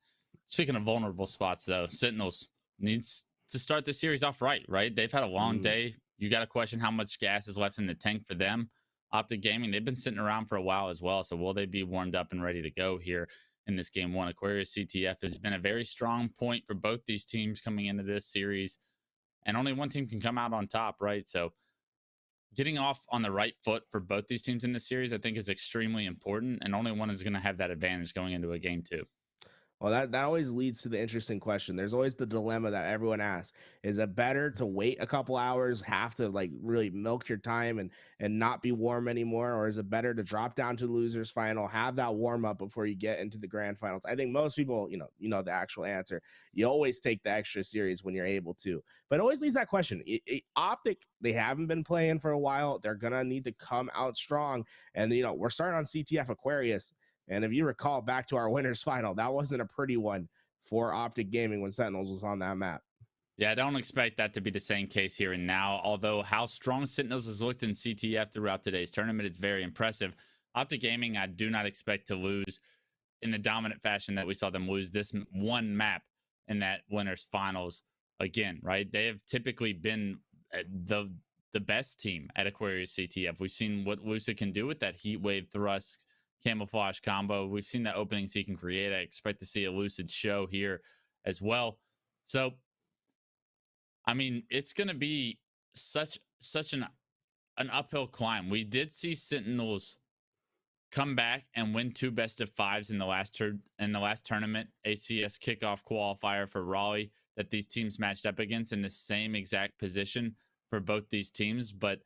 Speaking of vulnerable spots, though, Sentinels needs to start the series off right? They've had a long day. You got to question how much gas is left in the tank for them. Optic Gaming, they've been sitting around for a while as well. So will they be warmed up and ready to go here in this game one? Aquarius CTF has been a very strong point for both these teams coming into this series, and only one team can come out on top, right? So getting off on the right foot for both these teams in this series, I think, is extremely important, and only one is going to have that advantage going into a game two. Well, that always leads to the interesting question. There's always the dilemma that everyone asks. Is it better to wait a couple hours, have to like really milk your time and not be warm anymore? Or is it better to drop down to losers final, have that warm up before you get into the grand finals? I think most people, you know the actual answer. You always take the extra series when you're able to, but it always leaves that question. Optic, they haven't been playing for a while. They're going to need to come out strong. And, we're starting on CTF Aquarius. And if you recall back to our winners final, that wasn't a pretty one for Optic Gaming when Sentinels was on that map. Yeah, I don't expect that to be the same case here and now. Although how strong Sentinels has looked in CTF throughout today's tournament, it's very impressive. Optic Gaming, I do not expect to lose in the dominant fashion that we saw them lose this one map in that winners finals again, right? They have typically been the best team at Aquarius CTF. We've seen what Lucid can do with that heat wave thrust camouflage combo. We've seen the openings he can create. I expect to see a Lucid show here as well. So, I mean, it's going to be such an uphill climb. We did see Sentinels come back and win 2 best of 5s in the last tournament, ACS kickoff qualifier for Raleigh, that these teams matched up against in the same exact position for both these teams. But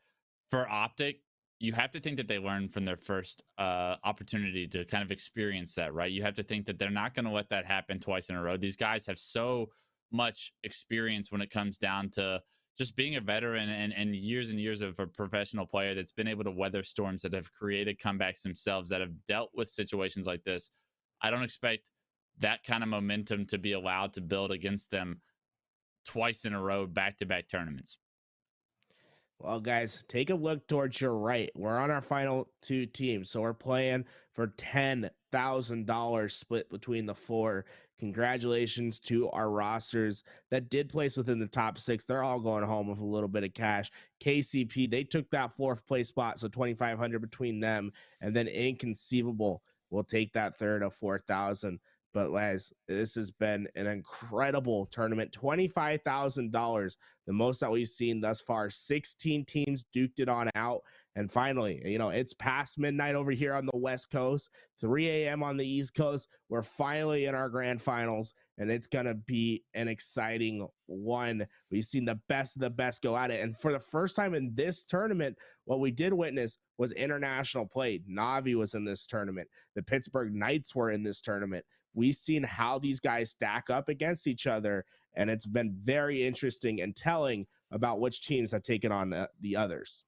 for Optic, you have to think that they learned from their first opportunity to kind of experience that, right? You have to think that they're not going to let that happen twice in a row. These guys have so much experience when it comes down to just being a veteran and years of a professional player that's been able to weather storms, that have created comebacks themselves, that have dealt with situations like this. I don't expect that kind of momentum to be allowed to build against them twice in a row, back-to-back tournaments. Well, guys, take a look towards your right. We're on our final 2 teams, so we're playing for $10,000 split between the 4. Congratulations to our rosters that did place within the top 6. They're all going home with a little bit of cash. KCP, they took that 4th place spot, so $2,500 between them, and then Inconceivable will take that 3rd of $4,000. But Les, this has been an incredible tournament. $25,000, the most that we've seen thus far. 16 teams duked it on out. And finally, it's past midnight over here on the West Coast, 3 a.m. on the East Coast. We're finally in our grand finals, and it's going to be an exciting one. We've seen the best of the best go at it. And for the first time in this tournament, what we did witness was international play. Navi was in this tournament. The Pittsburgh Knights were in this tournament. We've seen how these guys stack up against each other, and it's been very interesting and telling about which teams have taken on the others.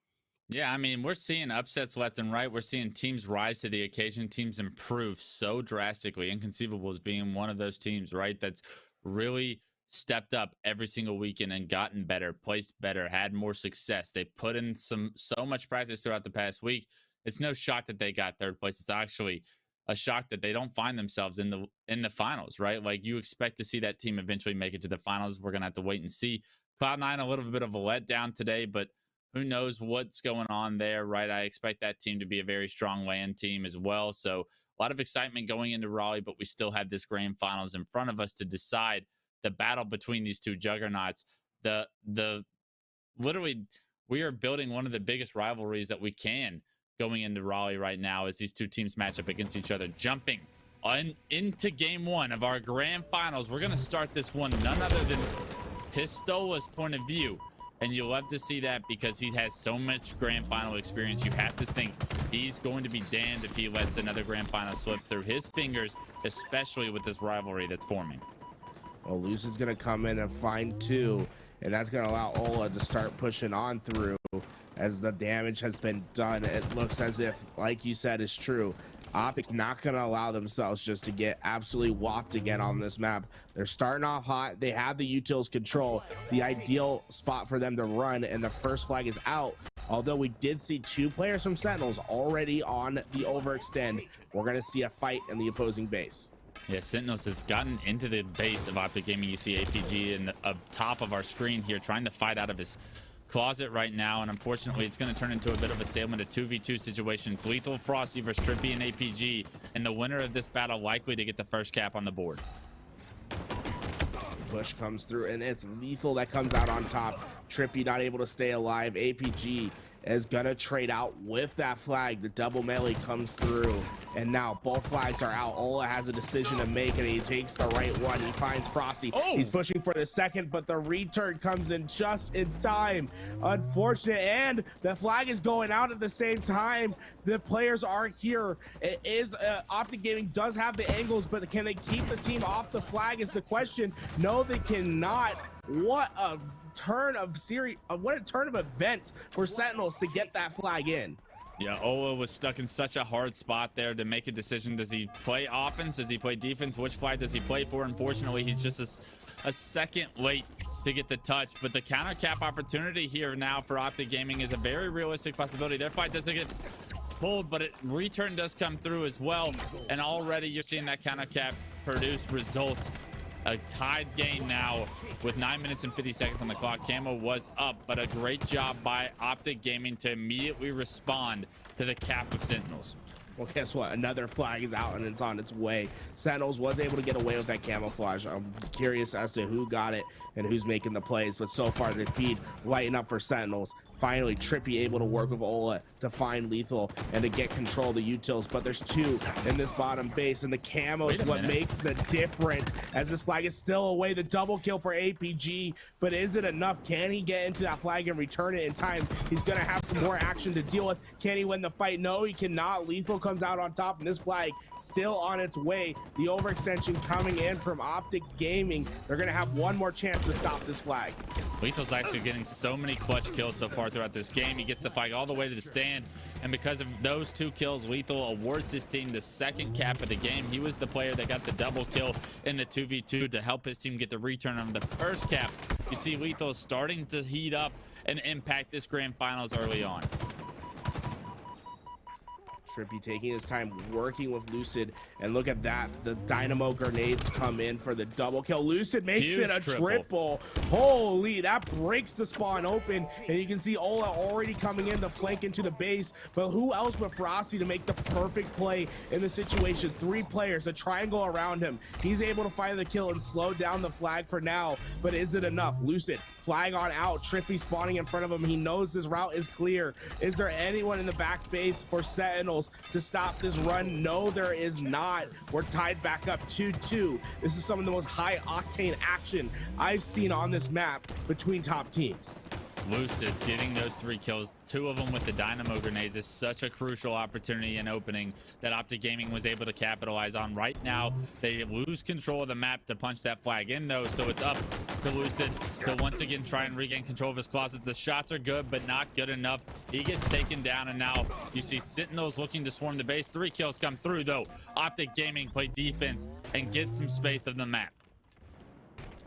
Yeah, I mean, we're seeing upsets left and right. We're seeing teams rise to the occasion, teams improve so drastically. Inconceivable is being one of those teams, right? That's really stepped up every single weekend and gotten better, placed better, had more success. They put in so much practice throughout the past week. It's no shock that they got third place. It's actually a shock that they don't find themselves in the finals, right? Like, you expect to see that team eventually make it to the finals. We're gonna have to wait and see. Cloud9 a little bit of a letdown today, but who knows what's going on there, right? I expect that team to be a very strong LAN team as well. So a lot of excitement going into Raleigh, but we still have this grand finals in front of us to decide the battle between these two juggernauts. The literally, we are building one of the biggest rivalries that we can going into Raleigh right now as these two teams match up against each other. Jumping into game one of our grand finals, we're going to start this one none other than Pistola's point of view. And you'll love to see that because he has so much grand final experience. You have to think he's going to be damned if he lets another grand final slip through his fingers, especially with this rivalry that's forming. Well, Lucid's going to come in and find 2, and that's going to allow Ola to start pushing on through as the damage has been done. It looks as if, like you said, is true. Optic's not going to allow themselves just to get absolutely whopped again on this map. They're starting off hot. They have the utils control, the ideal spot for them to run, and the first flag is out. Although we did see 2 players from Sentinels already on the overextend, we're going to see a fight in the opposing base. Yeah, Sentinels has gotten into the base of Optic Gaming. You see APG in the top of our screen here trying to fight out of his closet right now, and unfortunately it's going to turn into a bit of a stalemate, a 2v2 situation. It's Lethal, Frosty versus Trippy and APG, and the winner of this battle likely to get the first cap on the board. Push comes through, and it's Lethal that comes out on top. Trippy not able to stay alive. APG is gonna trade out with that flag. The double melee comes through, and now both flags are out. Ola has a decision to make, and he takes the right one. He finds Frosty. He's pushing for the second, but the return comes in just in time. Unfortunate, and the flag is going out at the same time. The players are here. It is Optic Gaming does have the angles, but can they keep the team off the flag is the question. No, they cannot. What a turn of events for Sentinels to get that flag in. Yeah, Ola was stuck in such a hard spot there to make a decision. Does he play offense? Does he play defense? Which flag does he play for? Unfortunately, he's just a second late to get the touch, but the counter cap opportunity here now for Optic Gaming is a very realistic possibility. Their fight doesn't get pulled, but return does come through as well, and already you're seeing that counter cap produce results. A tied game now with 9 minutes and 50 seconds on the clock. Camo was up, but a great job by Optic Gaming to immediately respond to the cap of Sentinels. Well, guess what? Another flag is out and it's on its way. Sentinels was able to get away with that camouflage. I'm curious as to who got it and who's making the plays, but so far the feed lighting up for Sentinels. Finally, Trippy able to work with Ola to find Lethal and to get control of the utils, but there's 2 in this bottom base, and the camo is what makes the difference as this flag is still away. The double kill for APG, but is it enough? Can he get into that flag and return it in time? He's gonna have some more action to deal with. Can he win the fight? No, he cannot. Lethal comes out on top, and this flag still on its way. The overextension coming in from Optic Gaming. They're gonna have one more chance to stop this flag. Lethal's actually getting so many clutch kills so far throughout this game. He gets the flag all the way to the stand, and because of those 2 kills, Lethal awards his team the second cap of the game. He was the player that got the double kill in the 2v2 to help his team get the return on the first cap. You see Lethal starting to heat up and impact this grand finals early on. Trippy taking his time working with Lucid, and look at that, the dynamo grenades come in for the double kill. Lucid makes it a triple. Holy, that breaks the spawn open, and you can see Ola already coming in to flank into the base, but who else but Frosty to make the perfect play in the situation? 3 players, a triangle around him. He's able to find the kill and slow down the flag for now, but is it enough? Lucid flag on out, Trippy spawning in front of him. He knows this route is clear. Is there anyone in the back base for Sentinels to stop this run? No, there is not. We're tied back up 2-2. This is some of the most high octane action I've seen on this map between top teams. Lucid getting those 3 kills, 2 of them with the dynamo grenades, is such a crucial opportunity and opening that Optic Gaming was able to capitalize on. Right now, they lose control of the map to punch that flag in, though, so it's up to Lucid to once again try and regain control of his closet. The shots are good, but not good enough. He gets taken down, and now you see Sentinels looking to swarm the base. 3 kills come through, though. Optic Gaming play defense and get some space of the map.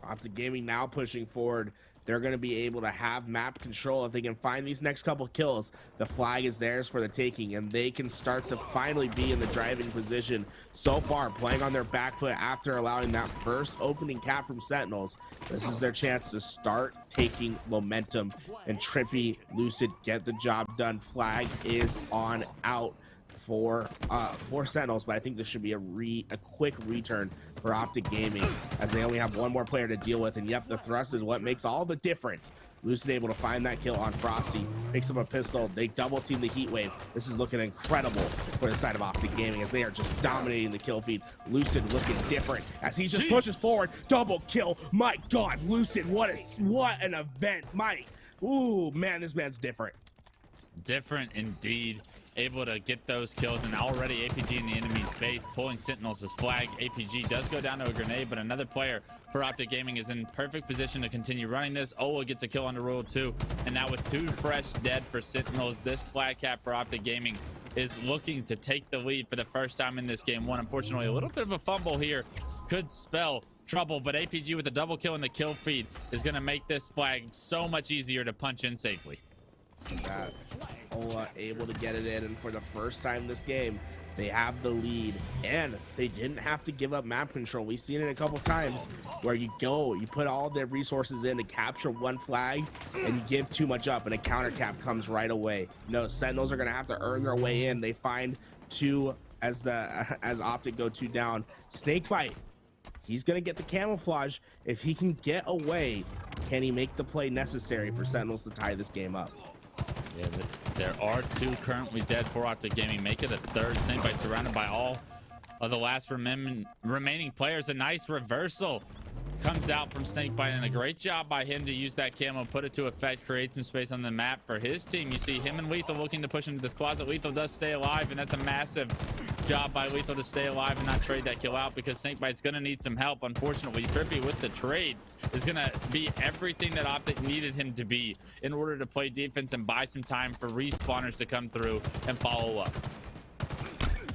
Optic Gaming now pushing forward. They're going to be able to have map control if they can find these next couple kills. The flag is theirs for the taking, and they can start to finally be in the driving position. So far, playing on their back foot after allowing that first opening cap from Sentinels. This is their chance to start taking momentum. And Trippy, Lucid get the job done. Flag is on out for Sentinels, but I think this should be a quick return for Optic Gaming, as they only have one more player to deal with. And yep, the thrust is what makes all the difference. Lucid able to find that kill on Frosty, picks up a pistol. They double team the heat wave. This is looking incredible for the side of Optic Gaming, as they are just dominating the kill feed. Lucid looking different as he just pushes forward. Double kill. My God, Lucid, what an event. Ooh, man, this man's different. Different indeed. Able to get those kills, and already APG in the enemy's base, pulling Sentinels as flag. APG does go down to a grenade, but another player for Optic Gaming is in perfect position to continue running this. Ola gets a kill on the roll 2, and now with 2 fresh dead for Sentinels, this flag cap for Optic Gaming is looking to take the lead for the first time in this game 1. Unfortunately, a little bit of a fumble here could spell trouble, but APG with a double kill in the kill feed is going to make this flag so much easier to punch in safely. Ola able to get it in, and for the first time this game, they have the lead, and they didn't have to give up map control. We've seen it a couple times where you put all their resources in to capture one flag, and you give too much up, and a counter cap comes right away. No, Sentinels are going to have to earn their way in. They find 2 as Optic go 2 down. Snakebite, he's going to get the camouflage. If he can get away, can he make the play necessary for Sentinels to tie this game up? Yeah, there are 2 currently dead for Optic Gaming. Make it a 3rd. Snakebite surrounded by all of the last remaining players. A nice reversal comes out from Snakebite, and a great job by him to use that camo, put it to effect, create some space on the map for his team. You see him and Lethal looking to push into this closet. Lethal does stay alive, and that's a massive job by Lethal to stay alive and not trade that kill out, because Snakebite's going to need some help. Unfortunately, Trippy with the trade is going to be everything that Optic needed him to be in order to play defense and buy some time for respawners to come through and follow up.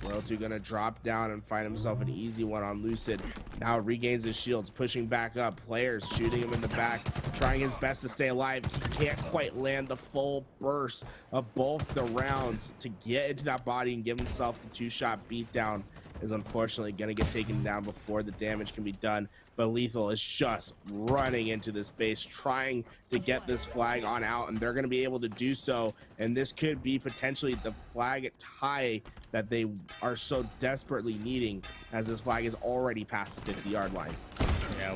Royalty gonna drop down and find himself an easy one on Lucid. Now regains his shields, pushing back up. Players shooting him in the back, trying his best to stay alive. He can't quite land the full burst of both the rounds to get into that body and give himself the 2-shot beatdown. Is unfortunately gonna get taken down before the damage can be done. But Lethal is just running into this base, trying to get this flag on out, and they're gonna be able to do so. And this could be potentially the flag tie that they are so desperately needing, as this flag is already past the 50-yard line. Yeah,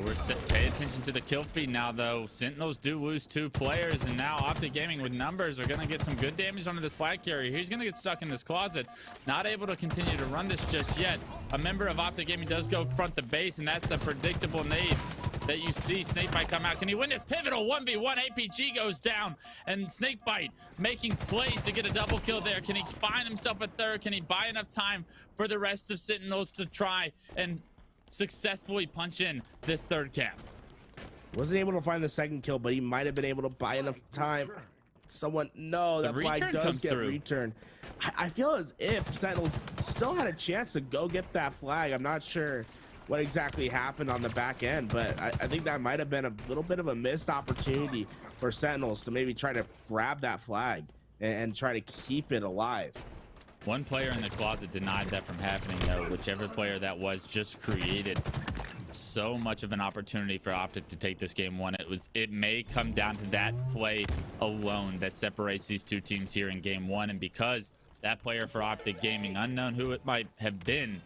pay attention to the kill feed now, though. Sentinels do lose 2 players, and now Optic Gaming with numbers are going to get some good damage onto this flag carrier. He's going to get stuck in this closet, not able to continue to run this just yet. A member of Optic Gaming does go front the base, and that's a predictable nade that you see. Snakebite come out. Can he win this pivotal 1v1? APG goes down, and Snakebite making plays to get a double kill there. Can he find himself a 3rd? Can he buy enough time for the rest of Sentinels to try and successfully punch in this 3rd cap? Wasn't able to find the 2nd kill, but he might have been able to buy enough time. That flag does get returned. I feel as if Sentinels still had a chance to go get that flag. I'm not sure what exactly happened on the back end, but I think that might have been a little bit of a missed opportunity for Sentinels to maybe try to grab that flag and try to keep it alive. One player in the closet denied that from happening, though. Whichever player that was just created so much of an opportunity for Optic to take this game 1. It may come down to that play alone that separates these 2 teams here in game 1. And because that player for Optic Gaming, unknown who it might have been,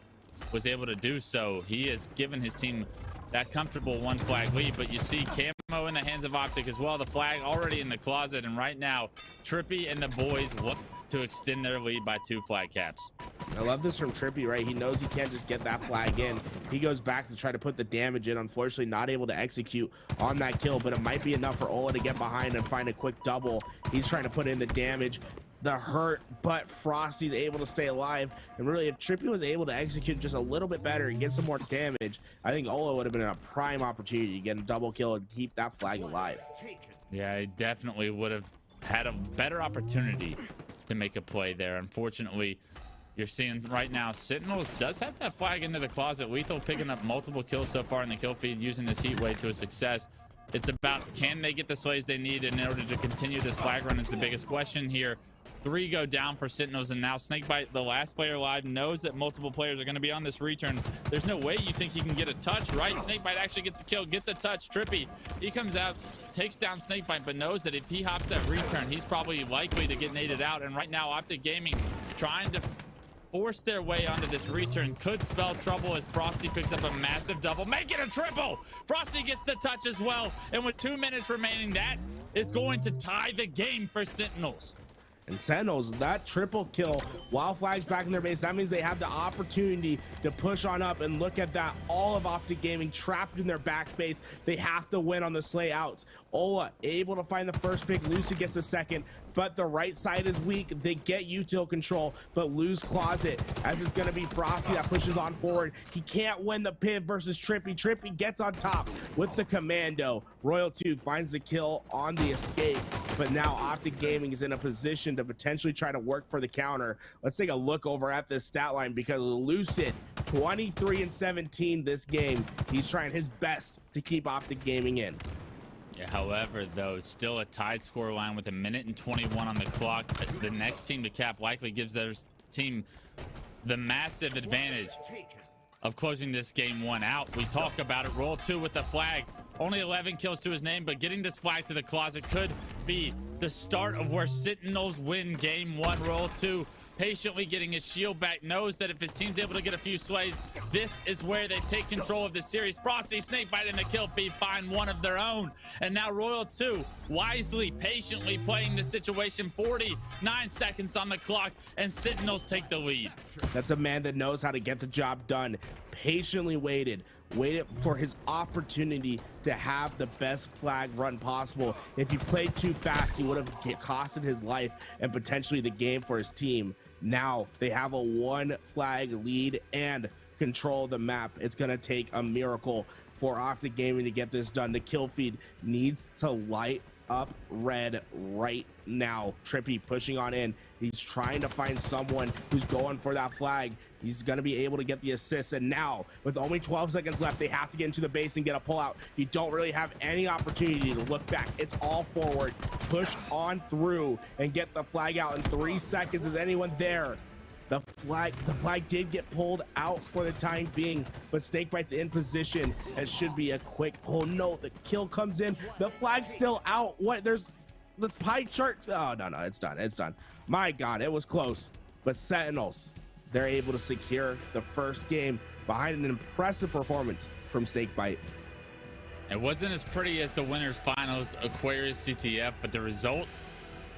was able to do so, he has given his team that comfortable 1 flag lead. But you see camo in the hands of Optic as well. The flag already in the closet, and right now Trippy and the boys look to extend their lead by 2 flag caps. I love this from Trippy, right? He knows he can't just get that flag in. He goes back to try to put the damage in. Unfortunately, not able to execute on that kill, but it might be enough for Ola to get behind and find a quick double. He's trying to put in the damage, the hurt, but Frosty's able to stay alive. And really, if Trippy was able to execute just a little bit better and get some more damage, I think Ola would have been a prime opportunity to get a double kill and keep that flag alive. Yeah, he definitely would have had a better opportunity to make a play there. Unfortunately, you're seeing right now Sentinels does have that flag into the closet. Lethal picking up multiple kills so far in the kill feed, using this heat wave to a success. It's about, can they get the slays they need in order to continue this flag run is the biggest question here. 3 go down for Sentinels, and now Snakebite, the last player alive, knows that multiple players are going to be on this return. There's no way you think he can get a touch, right? Snakebite actually gets the kill, gets a touch. Trippy, he comes out, takes down Snakebite, but knows that if he hops that return, he's probably likely to get naded out. And right now, Optic Gaming trying to force their way onto this return could spell trouble as Frosty picks up a massive double, make it a triple. Frosty gets the touch as well, and with 2 minutes remaining, that is going to tie the game for Sentinels. And Sentinels, that triple kill while flags back in their base, that means they have the opportunity to push on up. And look at that, all of Optic Gaming trapped in their back base. They have to win on the slay outs. Ola able to find the first pick, Lucy gets the second, but the right side is weak. They get util control, but lose closet as it's going to be Frosty that pushes on forward. He can't win the pivot versus Trippy. Trippy gets on top with the commando. Royal 2 finds the kill on the escape, but now Optic Gaming is in a position to potentially try to work for the counter. Let's take a look over at this stat line, because Lucid 23-17 this game. He's trying his best to keep Optic Gaming in. Yeah, however, though, still a tied score line with 1:21 on the clock. The next team to cap likely gives their team the massive advantage of closing this game 1 out. We talk about it. Roll 2 with the flag. Only 11 kills to his name, but getting this flag to the closet could be the start of where Sentinels win game 1. Roll 2 patiently getting his shield back, knows that if his team's able to get a few slays, this is where they take control of the series. Frosty, Snakebite in the kill feed, find one of their own. And now Royal 2 wisely, patiently playing the situation. 49 seconds on the clock, and Sentinels take the lead. That's a man that knows how to get the job done. Patiently waited for his opportunity to have the best flag run possible. If he played too fast, he would have costed his life and potentially the game for his team. Now they have a 1 flag lead and control the map. It's going to take a miracle for Optic Gaming to get this done. The kill feed needs to light up red right now. Trippy pushing on in. He's trying to find someone who's going for that flag. He's going to be able to get the assist. And now, with only 12 seconds left, they have to get into the base and get a pullout. You don't really have any opportunity to look back. It's all forward. Push on through and get the flag out in 3 seconds. Is anyone there? The flag did get pulled out for the time being, but Snakebite's in position. It should be a quick, oh no, the kill comes in. The flag's still out. What? There's the pie chart. Oh, no, it's done. It's done. My God, it was close. But Sentinels, they're able to secure the first game behind an impressive performance from Snakebite. It wasn't as pretty as the winners finals Aquarius CTF, but the result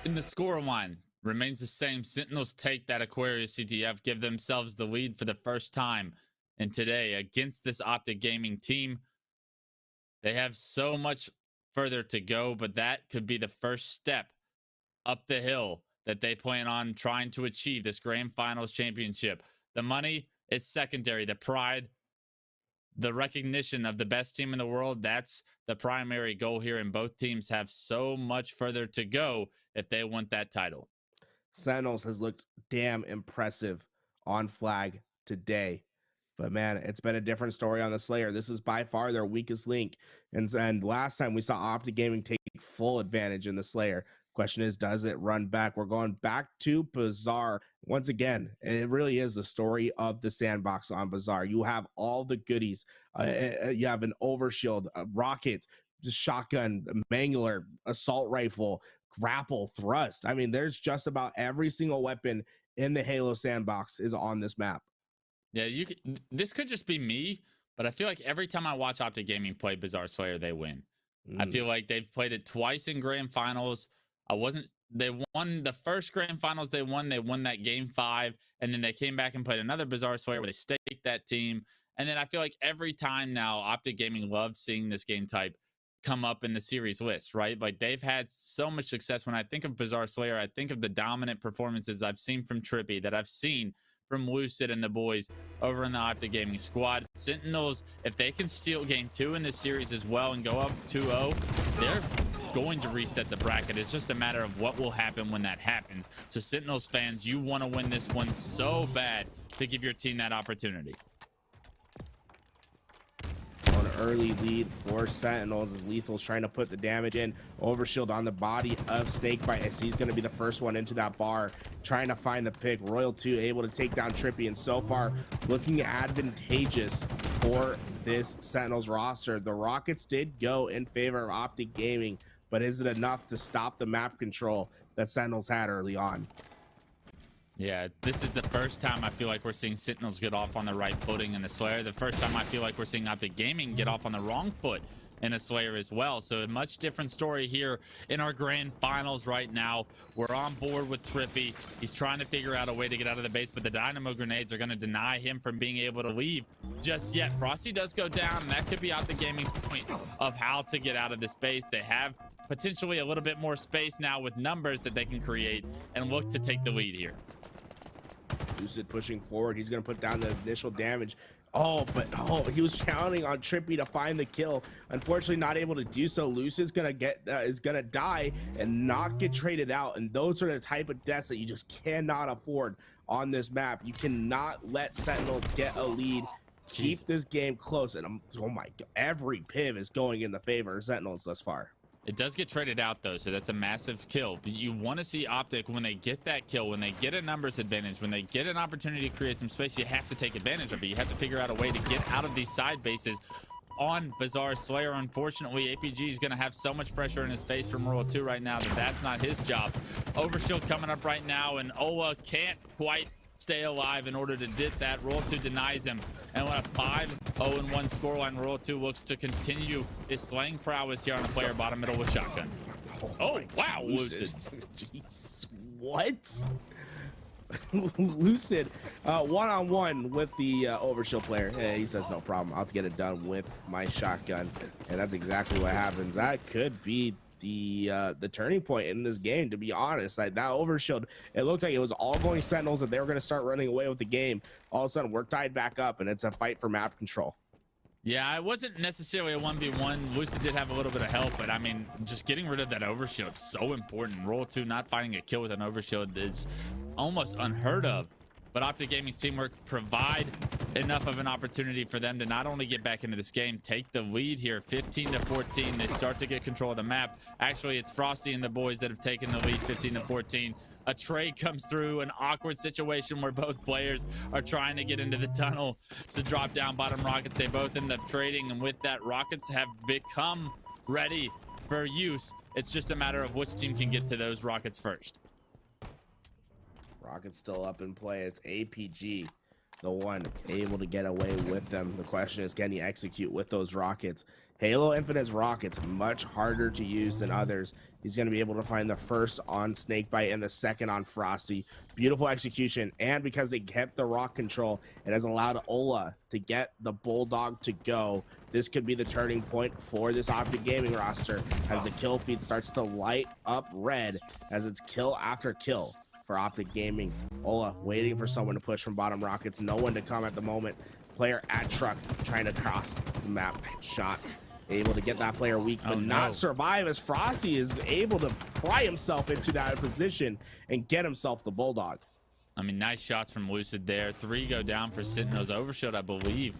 in the score line remains the same. Sentinels take that Aquarius CTF, give themselves the lead for the first time. And today, against this Optic Gaming team, they have so much further to go, but that could be the first step up the hill that they plan on trying to achieve this Grand Finals championship. The money, it's secondary. The pride, the recognition of the best team in the world, that's the primary goal here. And both teams have so much further to go if they want that title. Sentinels has looked damn impressive on flag today, but man, it's been a different story on the Slayer. This is by far their weakest link, and last time we saw Optic Gaming take full advantage in the Slayer. Question is, does it run back? We're going back to Bazaar once again. It really is the story of the sandbox on Bazaar. You have all the goodies. You have an overshield, rockets, shotgun, mangler, assault rifle, grapple, thrust. I mean, there's just about every single weapon in the Halo sandbox is on this map. Yeah, this could just be me, but I feel like every time I watch Optic Gaming play Bazaar Slayer, they win. I feel like they've played it twice in Grand Finals. I wasn't they won the first grand finals they won that game 5, and then they came back and played another Bizarre Slayer where they staked that team. And then I feel like every time now Optic Gaming loves seeing this game type come up in the series list, right? Like they've had so much success. When I think of Bizarre Slayer, I think of the dominant performances I've seen from Trippy, that I've seen from Lucid and the boys over in the Optic Gaming squad. Sentinels, if they can steal game 2 in this series as well and go up 2-0, they're going to reset the bracket. It's just a matter of what will happen when that happens. So Sentinels fans, you want to win this one so bad to give your team that opportunity. An early lead for Sentinels as Lethal's trying to put the damage in. Overshield on the body of Snakebite as he's going to be the first one into that bar, trying to find the pick. Royal 2 able to take down Trippy, and so far looking advantageous for this Sentinels roster. The Rockets did go in favor of Optic Gaming, but is it enough to stop the map control that Sentinels had early on? Yeah, this is the first time I feel like we're seeing Sentinels get off on the right footing in the Slayer. The first time I feel like we're seeing Optic Gaming get off on the wrong foot in a Slayer as well. So a much different story here in our grand finals right now. We're on board with Trippy. He's trying to figure out a way to get out of the base, but the Dynamo grenades are going to deny him from being able to leave just yet. Frosty does go down, and that could be Optic Gaming's point of how to get out of this base. They have potentially a little bit more space now with numbers that they can create and look to take the lead here. Lucid pushing forward. He's going to put down the initial damage. He was counting on Trippy to find the kill. Unfortunately, not able to do so. Lucid's gonna die and not get traded out. And those are the type of deaths that you just cannot afford on this map. You cannot let Sentinels get a lead. Keep this game close. And oh my god, every piv is going in the favor of Sentinels thus far. It does get traded out though, so that's a massive kill. But you want to see Optic, when they get that kill, when they get a numbers advantage, when they get an opportunity to create some space, you have to take advantage of it. You have to figure out a way to get out of these side bases on Bizarre Slayer. Unfortunately, APG is going to have so much pressure in his face from Royal 2 right now that that's not his job. Overshield coming up right now, and Ola can't quite stay alive in order to did that. Royal 2 denies him, and with a 5-0-1 scoreline, Royal 2 looks to continue his slaying prowess here on the player bottom middle with shotgun. Oh wow, Lucid. Jeez, what? Lucid one-on-one with the Overshield player. Hey, he says no problem, I'll get it done with my shotgun, and that's exactly what happens. That could be the turning point in this game, to be honest. Like that Overshield, it looked like it was all going Sentinels and they were going to start running away with the game. All of a sudden we're tied back up and it's a fight for map control. Yeah, it wasn't necessarily a 1v1. Lucid did have a little bit of help, but I mean, just getting rid of that Overshield is so important. Roll 2 not finding a kill with an Overshield is almost unheard of. But Optic Gaming's teamwork provide enough of an opportunity for them to not only get back into this game, take the lead here, 15-14. They start to get control of the map. Actually, it's Frosty and the boys that have taken the lead, 15-14. A trade comes through, an awkward situation where both players are trying to get into the tunnel to drop down bottom Rockets. They both end up trading, and with that, Rockets have become ready for use. It's just a matter of which team can get to those Rockets first. Rockets still up in play. It's APG, the one able to get away with them. The question is, can he execute with those Rockets? Halo Infinite's Rockets, much harder to use than others. He's going to be able to find the first on Snakebite and the second on Frosty. Beautiful execution, and because they kept the rock control, it has allowed Ola to get the Bulldog to go. This could be the turning point for this Optic Gaming roster as the kill feed starts to light up red as it's kill after kill for Optic Gaming. Ola waiting for someone to push from bottom Rockets. No one to come at the moment. Player at truck trying to cross the map. Shots able to get that player weak, but not survive as Frosty is able to pry himself into that position and get himself the Bulldog. I mean, nice shots from Lucid there. 3 go down for Sentinels. Overshield, I believe,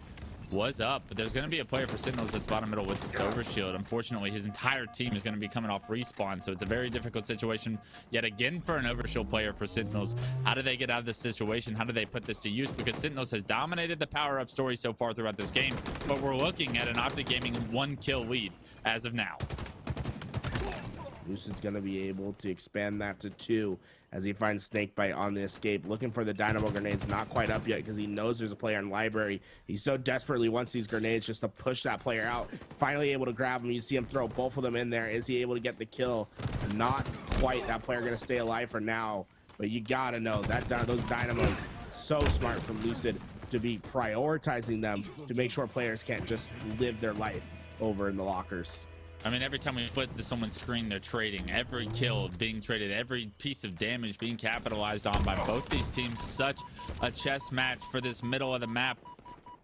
was up, but there's going to be a player for Sentinels that's bottom middle with this Overshield. Unfortunately, his entire team is going to be coming off respawn, so it's a very difficult situation yet again for an Overshield player for Sentinels. How do they get out of this situation? How do they put this to use? Because Sentinels has dominated the power-up story so far throughout this game, but we're looking at an Optic Gaming 1-kill lead as of now. Lucid's going to be able to expand that to 2 as he finds Snakebite on the escape, looking for the dynamo grenades. Not quite up yet because he knows there's a player in library. He so desperately wants these grenades just to push that player out. Finally able to grab him. You see him throw both of them in there. Is he able to get the kill? Not quite. That player going to stay alive for now, but you got to know that those dynamos, so smart from Lucid to be prioritizing them to make sure players can't just live their life over in the lockers. I mean, every time we flip to someone's screen, they're trading. Every kill being traded, every piece of damage being capitalized on by both these teams. Such a chess match for this middle of the map.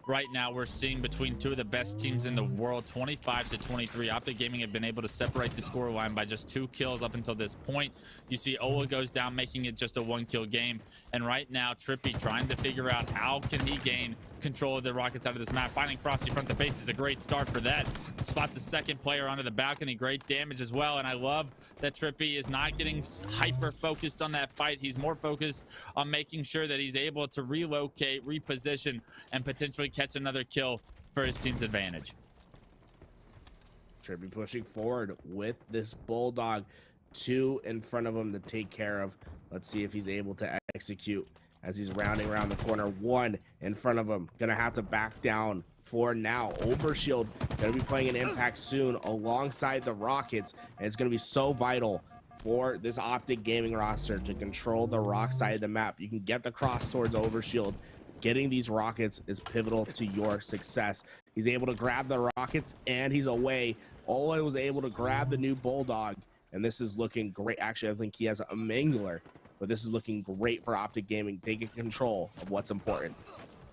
Right now, we're seeing between 2 of the best teams in the world, 25-23. Optic Gaming have been able to separate the score line by just 2 kills up until this point. You see Ola goes down, making it just a 1-kill game. And right now, Trippy trying to figure out how can he gain control of the Rockets out of this map. Finding Frosty front the base is a great start for that. Spots the second player onto the balcony. Great damage as well. And I love that Trippy is not getting hyper focused on that fight. He's more focused on making sure that he's able to relocate, reposition, and potentially catch another kill for his team's advantage. Trippy pushing forward with this Bulldog, 2 in front of him to take care of. Let's see if he's able to execute as he's rounding around the corner. 1 in front of him. Gonna have to back down for now. Overshield gonna be playing an impact soon alongside the Rockets, and it's gonna be so vital for this Optic Gaming roster to control the rock side of the map. You can get the cross towards Overshield. Getting these Rockets is pivotal to your success. He's able to grab the Rockets and he's away. Ola was able to grab the new Bulldog, and this is looking great. Actually, I think he has a Mangler, but this is looking great for Optic Gaming, taking control of what's important.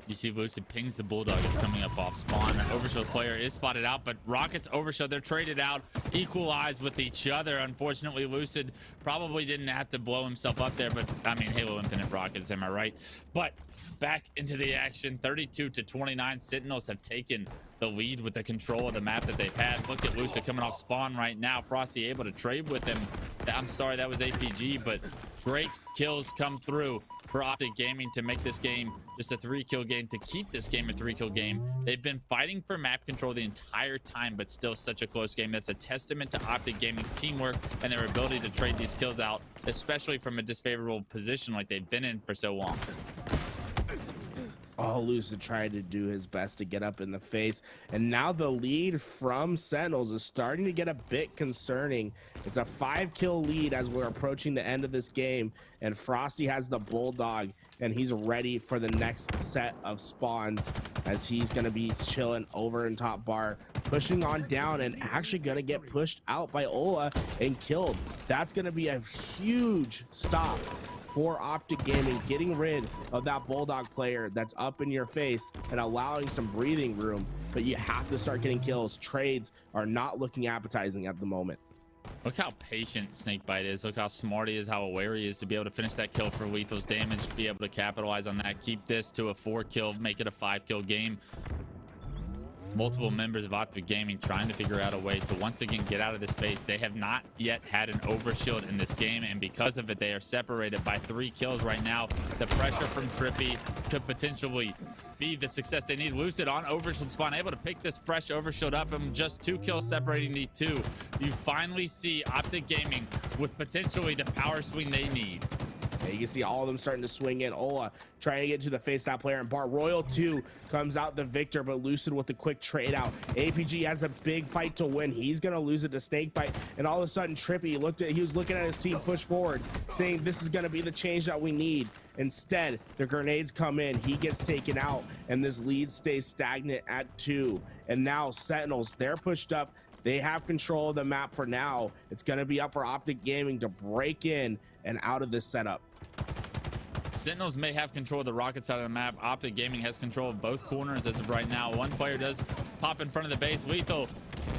You see Lucid pings the Bulldog is coming up off spawn. Overshield player is spotted out, but Rockets Overshield, they're traded out, equalized with each other. Unfortunately, Lucid probably didn't have to blow himself up there, but I mean, Halo Infinite Rockets, am I right? But back into the action, 32-29. Sentinels have taken the lead with the control of the map that they've had. Look at Lucid coming off spawn right now. Frosty able to trade with him. I'm sorry, that was APG, but great kills come through for Optic Gaming to make this game just a 3-kill game, to keep this game a 3-kill game. They've been fighting for map control the entire time, but still such a close game. That's a testament to Optic Gaming's teamwork and their ability to trade these kills out, especially from a disfavorable position like they've been in for so long. Oh, Lucid tried to do his best to get up in the face, and now the lead from Sentinels is starting to get a bit concerning. It's a 5-kill lead as we're approaching the end of this game, and Frosty has the Bulldog, and he's ready for the next set of spawns as he's going to be chilling over in top bar, pushing on down, and actually going to get pushed out by Ola and killed. That's going to be a huge stop for Optic Gaming, getting rid of that Bulldog player that's up in your face and allowing some breathing room, but you have to start getting kills. Trades are not looking appetizing at the moment. Look how patient Snakebite is. Look how smart he is, how aware he is to be able to finish that kill for Lethal's damage, be able to capitalize on that, keep this to a 4-kill, make it a 5-kill game. Multiple members of Optic Gaming trying to figure out a way to once again get out of this base. They have not yet had an overshield in this game, and because of it, they are separated by 3 kills right now. The pressure from Trippy could potentially be the success they need. Lucid on overshield spawn, able to pick this fresh overshield up, and just 2 kills separating the 2. You finally see Optic Gaming with potentially the power swing they need. Yeah, you can see all of them starting to swing in. Ola trying to get to the face that player, and Bar Royal 2 comes out the victor, but Lucid with the quick trade out. APG has a big fight to win. He's gonna lose it to Snakebite, and all of a sudden Trippy he was looking at his team push forward, saying this is gonna be the change that we need. Instead, the grenades come in, he gets taken out, and this lead stays stagnant at 2. And now Sentinels, they're pushed up. They have control of the map for now. It's going to be up for Optic Gaming to break in and out of this setup. Sentinels may have control of the rocket side of the map. Optic Gaming has control of both corners as of right now. One player does pop in front of the base. Lethal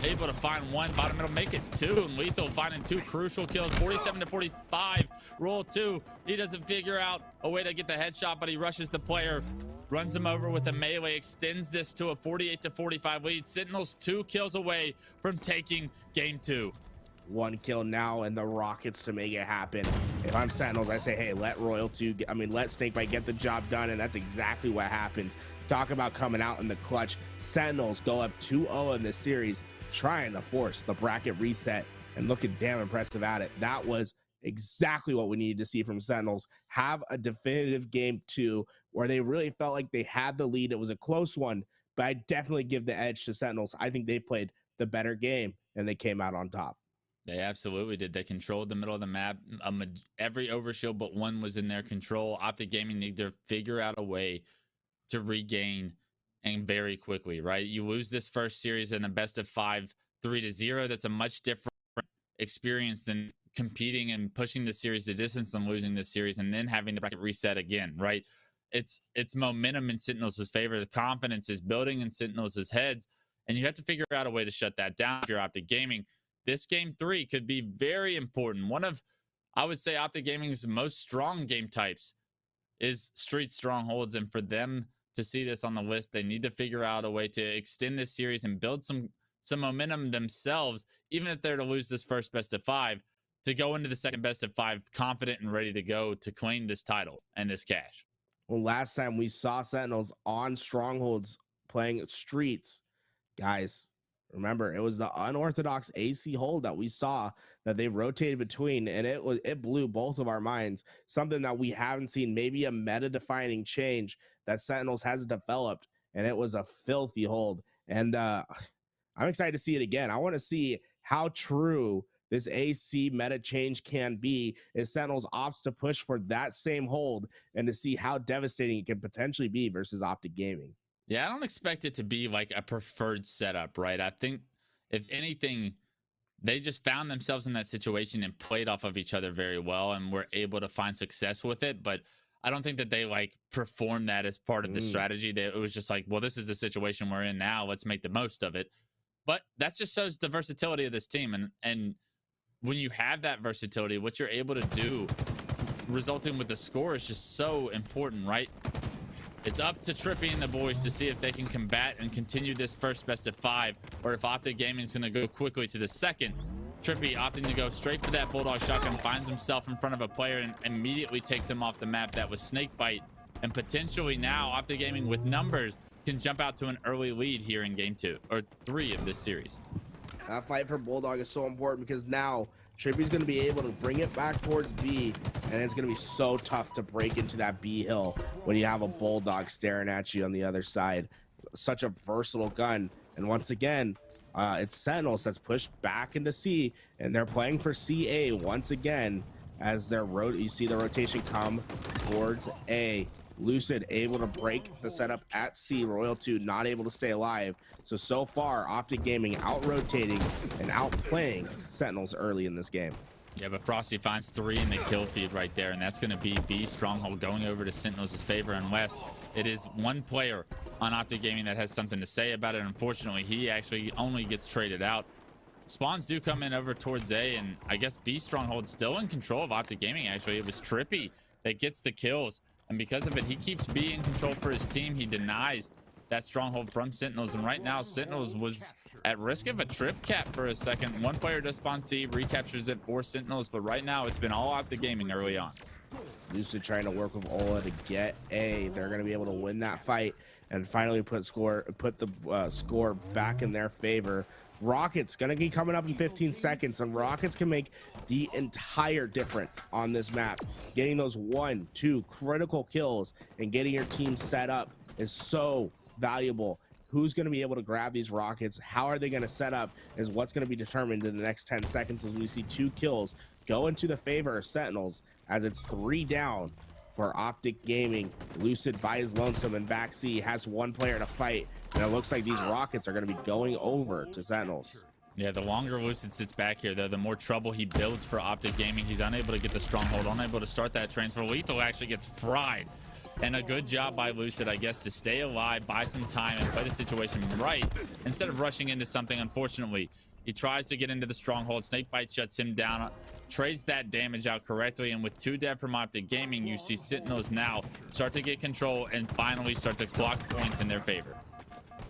able to find 1 bottom middle, make it 2, and Lethal finding 2 crucial kills. 47-45. Roll 2. He doesn't figure out a way to get the headshot, but he rushes the player, runs him over with a melee, extends this to a 48-45 lead. Sentinels 2 kills away from taking game 2. 1 kill now, and the Rockets to make it happen. If I'm Sentinels, I say, hey, let let Snakebite get the job done, and that's exactly what happens. Talk about coming out in the clutch. Sentinels go up 2-0 in this series, trying to force the bracket reset and looking damn impressive at it. That was exactly what we needed to see from Sentinels. Have a definitive game 2 where they really felt like they had the lead. It was a close one, but I definitely give the edge to Sentinels. I think they played the better game and they came out on top. They absolutely did. They controlled the middle of the map. Every overshield but one was in their control. Optic Gaming need to figure out a way to regain and very quickly, right? You lose this first series in a best of 5, 3-0. That's a much different experience than competing and pushing the series the distance and losing this series and then having the bracket reset again, right? It's momentum in Sentinels' favor. The confidence is building in Sentinels' heads, and you have to figure out a way to shut that down if you're Optic Gaming. This game 3 could be very important. One of, I would say, Optic Gaming's most strong game types is Street Strongholds, and for them to see this on the list, they need to figure out a way to extend this series and build some momentum themselves, even if they're to lose this first best of 5, to go into the second best of 5 confident and ready to go to claim this title and this cash. Well, last time we saw Sentinels on Strongholds playing Streets, guys, remember, it was the unorthodox AC hold that we saw that they rotated between, and it blew both of our minds. Something that we haven't seen, maybe a meta-defining change that Sentinels has developed, and it was a filthy hold. And I'm excited to see it again. I want to see how true this AC meta change can be as Sentinels opts to push for that same hold, and to see how devastating it can potentially be versus Optic Gaming. Yeah, I don't expect it to be like a preferred setup, right? I think, if anything, they just found themselves in that situation and played off of each other very well and were able to find success with it. But I don't think that they like performed that as part of the strategy. It was just like, well, this is the situation we're in now. Let's make the most of it. But that just shows the versatility of this team. And when you have that versatility, what you're able to do resulting with the score is just so important, right? It's up to Trippy and the boys to see if they can combat and continue this first best of 5, or if Optic Gaming's going to go quickly to the second. Trippy opting to go straight for that Bulldog shotgun, finds himself in front of a player and immediately takes him off the map. That was Snakebite, and potentially now Optic Gaming with numbers can jump out to an early lead here in game 2 or 3 of this series. That fight for Bulldog is so important because now Trippy's going to be able to bring it back towards B, and it's going to be so tough to break into that B hill when you have a Bulldog staring at you on the other side. Such a versatile gun. And once again, it's Sentinels that's pushed back into C, and they're playing for CA once again as you see the rotation come towards A. Lucid able to break the setup at C. Royal 2 not able to stay alive. So far, Optic Gaming out-rotating and outplaying Sentinels early in this game. Yeah, but Frosty finds 3 in the kill feed right there, and that's going to be B Stronghold going over to Sentinels' favor. Unless it is one player on Optic Gaming that has something to say about it. Unfortunately, he actually only gets traded out. Spawns do come in over towards A, and I guess B Stronghold still in control of Optic Gaming. Actually, it was Trippy that gets the kills, and because of it, he keeps B in control for his team. He denies that stronghold from Sentinels, and right now Sentinels was at risk of a trip cap for a second. One player does spawn C, recaptures it for Sentinels, but right now it's been all Optic Gaming early on. Lucid trying to work with Ola to get A. They're going to be able to win that fight and finally put the score back in their favor. Rockets going to be coming up in 15 seconds, and Rockets can make the entire difference on this map. Getting those 1, 2 critical kills and getting your team set up is so valuable. Who's going to be able to grab these rockets? How are they going to set up is what's going to be determined in the next 10 seconds as we see 2 kills go into the favor of Sentinels as it's 3 down for Optic Gaming. Lucid by his lonesome and back C has 1 player to fight, and it looks like these rockets are going to be going over to Sentinels. Yeah, the longer Lucid sits back here, though, the more trouble he builds for Optic Gaming. He's unable to get the stronghold, unable to start that transfer. Lethal actually gets fried. And a good job by Lucid, I guess, to stay alive, buy some time, and play the situation right instead of rushing into something. Unfortunately, he tries to get into the stronghold. Snakebite shuts him down, trades that damage out correctly, and with 2 dead from Optic Gaming, you see Sentinels now start to get control and finally start to clock points in their favor.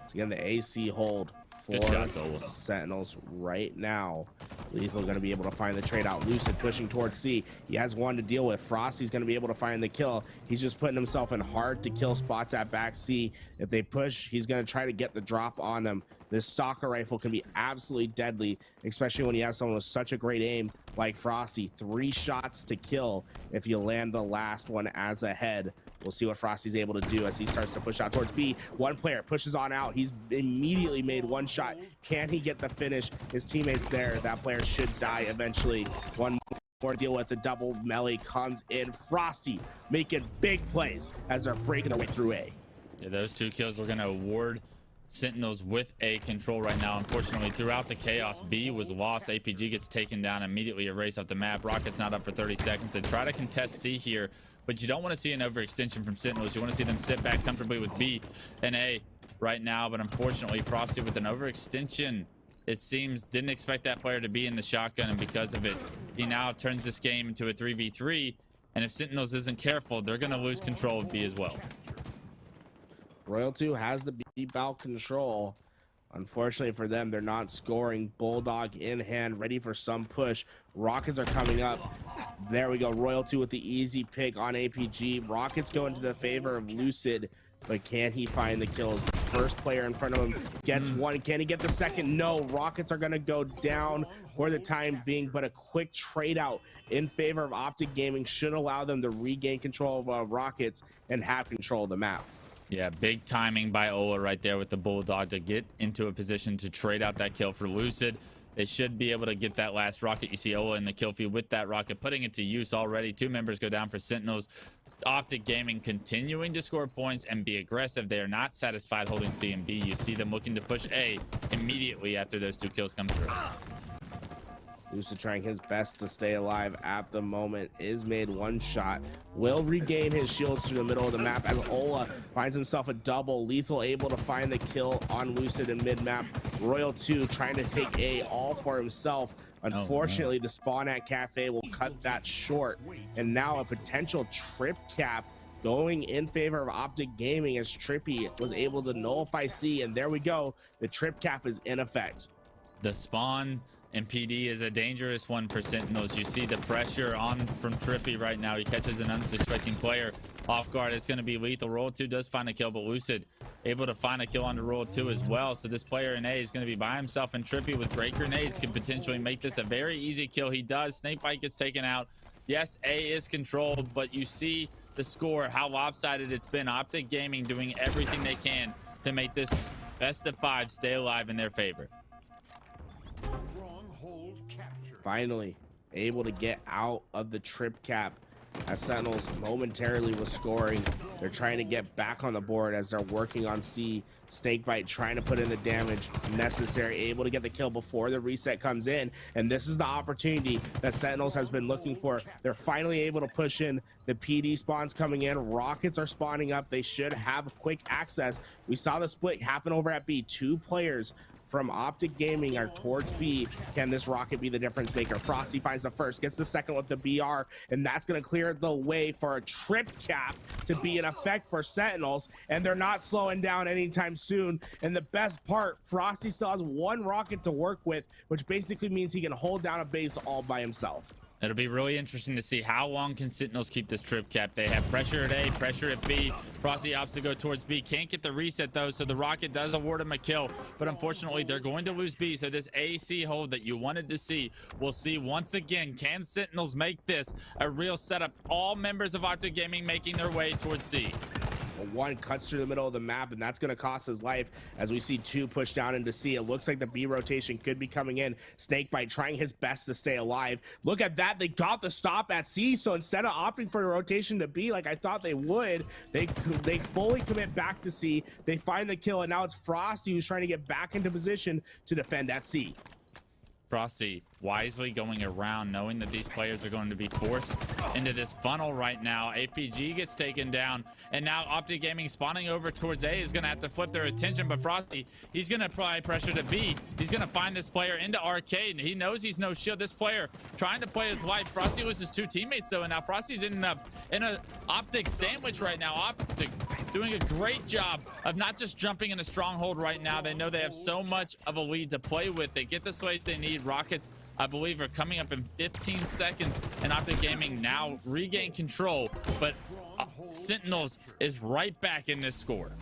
So again, the AC hold for Sentinels right now. Lethal going to be able to find the trade out. Lucid pushing towards C. He has 1 to deal with. Frosty's going to be able to find the kill. He's just putting himself in hard to kill spots at back C. If they push, he's going to try to get the drop on them. This soccer rifle can be absolutely deadly, especially when you have someone with such a great aim like Frosty. 3 shots to kill if you land the last one as a head. We'll see what Frosty's able to do as he starts to push out towards B. One player pushes on out. He's immediately made 1 shot. Can he get the finish? His teammate's there. That player should die eventually. One more deal with the double melee comes in. Frosty making big plays as they're breaking their way through A. Yeah, those 2 kills we're going to award Sentinels with A control right now. Unfortunately, throughout the chaos, B was lost. APG gets taken down, immediately erased off the map. Rocket's not up for 30 seconds. They try to contest C here, but you don't want to see an overextension from Sentinels. You want to see them sit back comfortably with B and A right now, but unfortunately, Frosty with an overextension, it seems, didn't expect that player to be in the shotgun, and because of it, he now turns this game into a 3v3, and if Sentinels isn't careful, they're going to lose control of B as well. Royal 2 has the B-bow control. Unfortunately for them, they're not scoring. Bulldog in hand, ready for some push. Rockets are coming up. There we go. Royal 2 with the easy pick on APG. Rockets go into the favor of Lucid, but can he find the kills? First player in front of him gets 1. Can he get the second? No. Rockets are going to go down for the time being, but a quick trade out in favor of Optic Gaming should allow them to regain control of Rockets and have control of the map. Yeah, big timing by Ola right there with the Bulldog to get into a position to trade out that kill for Lucid. They should be able to get that last rocket. You see Ola in the kill feed with that rocket, putting it to use already. 2 members go down for Sentinels. Optic Gaming continuing to score points and be aggressive. They are not satisfied holding C and B. You see them looking to push A immediately after those 2 kills come through. Lucid trying his best to stay alive at the moment, is made 1 shot, will regain his shields through the middle of the map as Ola finds himself a double. Lethal able to find the kill on Lucid in mid-map. Royal 2 trying to take A all for himself. Unfortunately, the spawn at Cafe will cut that short, and now a potential trip cap going in favor of Optic Gaming as Trippy was able to nullify C, and there we go. The trip cap is in effect. The spawn and PD is a dangerous one for Sentinels. You see the pressure on from Trippy right now. He catches an unsuspecting player off guard. It's going to be lethal. Roll 2 does find a kill, but Lucid able to find a kill on the Roll 2 as well. So this player in A is going to be by himself, and Trippy with great grenades can potentially make this a very easy kill. He does. Snakebite gets taken out. Yes, A is controlled, but you see the score, how lopsided it's been. Optic Gaming doing everything they can to make this best of 5 stay alive in their favor. Finally able to get out of the trip cap as Sentinels momentarily was scoring. They're trying to get back on the board as they're working on C. Snakebite trying to put in the damage necessary, able to get the kill before the reset comes in, and this is the opportunity that Sentinels has been looking for. They're finally able to push in. The PD spawns coming in, rockets are spawning up. They should have quick access. We saw the split happen over at B. 2 players from Optic Gaming are towards B. Can this rocket be the difference maker? Frosty finds the first, gets the second with the BR, and that's going to clear the way for a trip cap to be in effect for Sentinels, and they're not slowing down anytime soon. And the best part, Frosty still has 1 rocket to work with, which basically means he can hold down a base all by himself. It'll be really interesting to see how long can Sentinels keep this trip cap. They have pressure at A, pressure at B. Frosty opts to go towards B. Can't get the reset though, so the rocket does award him a kill. But unfortunately, they're going to lose B. So this AC hold that you wanted to see, we'll see once again. Can Sentinels make this a real setup? All members of Optic Gaming making their way towards C. 1 cuts through the middle of the map, and that's going to cost his life as we see 2 push down into C. It looks like the B rotation could be coming in. Snakebite trying his best to stay alive. Look at that. They got the stop at C, so instead of opting for the rotation to B like I thought they would, they fully commit back to C. They find the kill, and now it's Frosty who's trying to get back into position to defend at C. Frosty wisely going around, knowing that these players are going to be forced into this funnel right now. APG gets taken down, and now Optic Gaming spawning over towards A is going to have to flip their attention, but Frosty, he's going to apply pressure to B. He's going to find this player into Arcade, and he knows he's no shield. This player trying to play his life. Frosty loses 2 teammates, though, and now Frosty's in a Optic sandwich right now. Optic doing a great job of not just jumping in a stronghold right now. They know they have so much of a lead to play with. They get the slates they need. Rockets, I believe, are coming up in 15 seconds, and Optic Gaming now regain control, but Sentinels is right back in this score.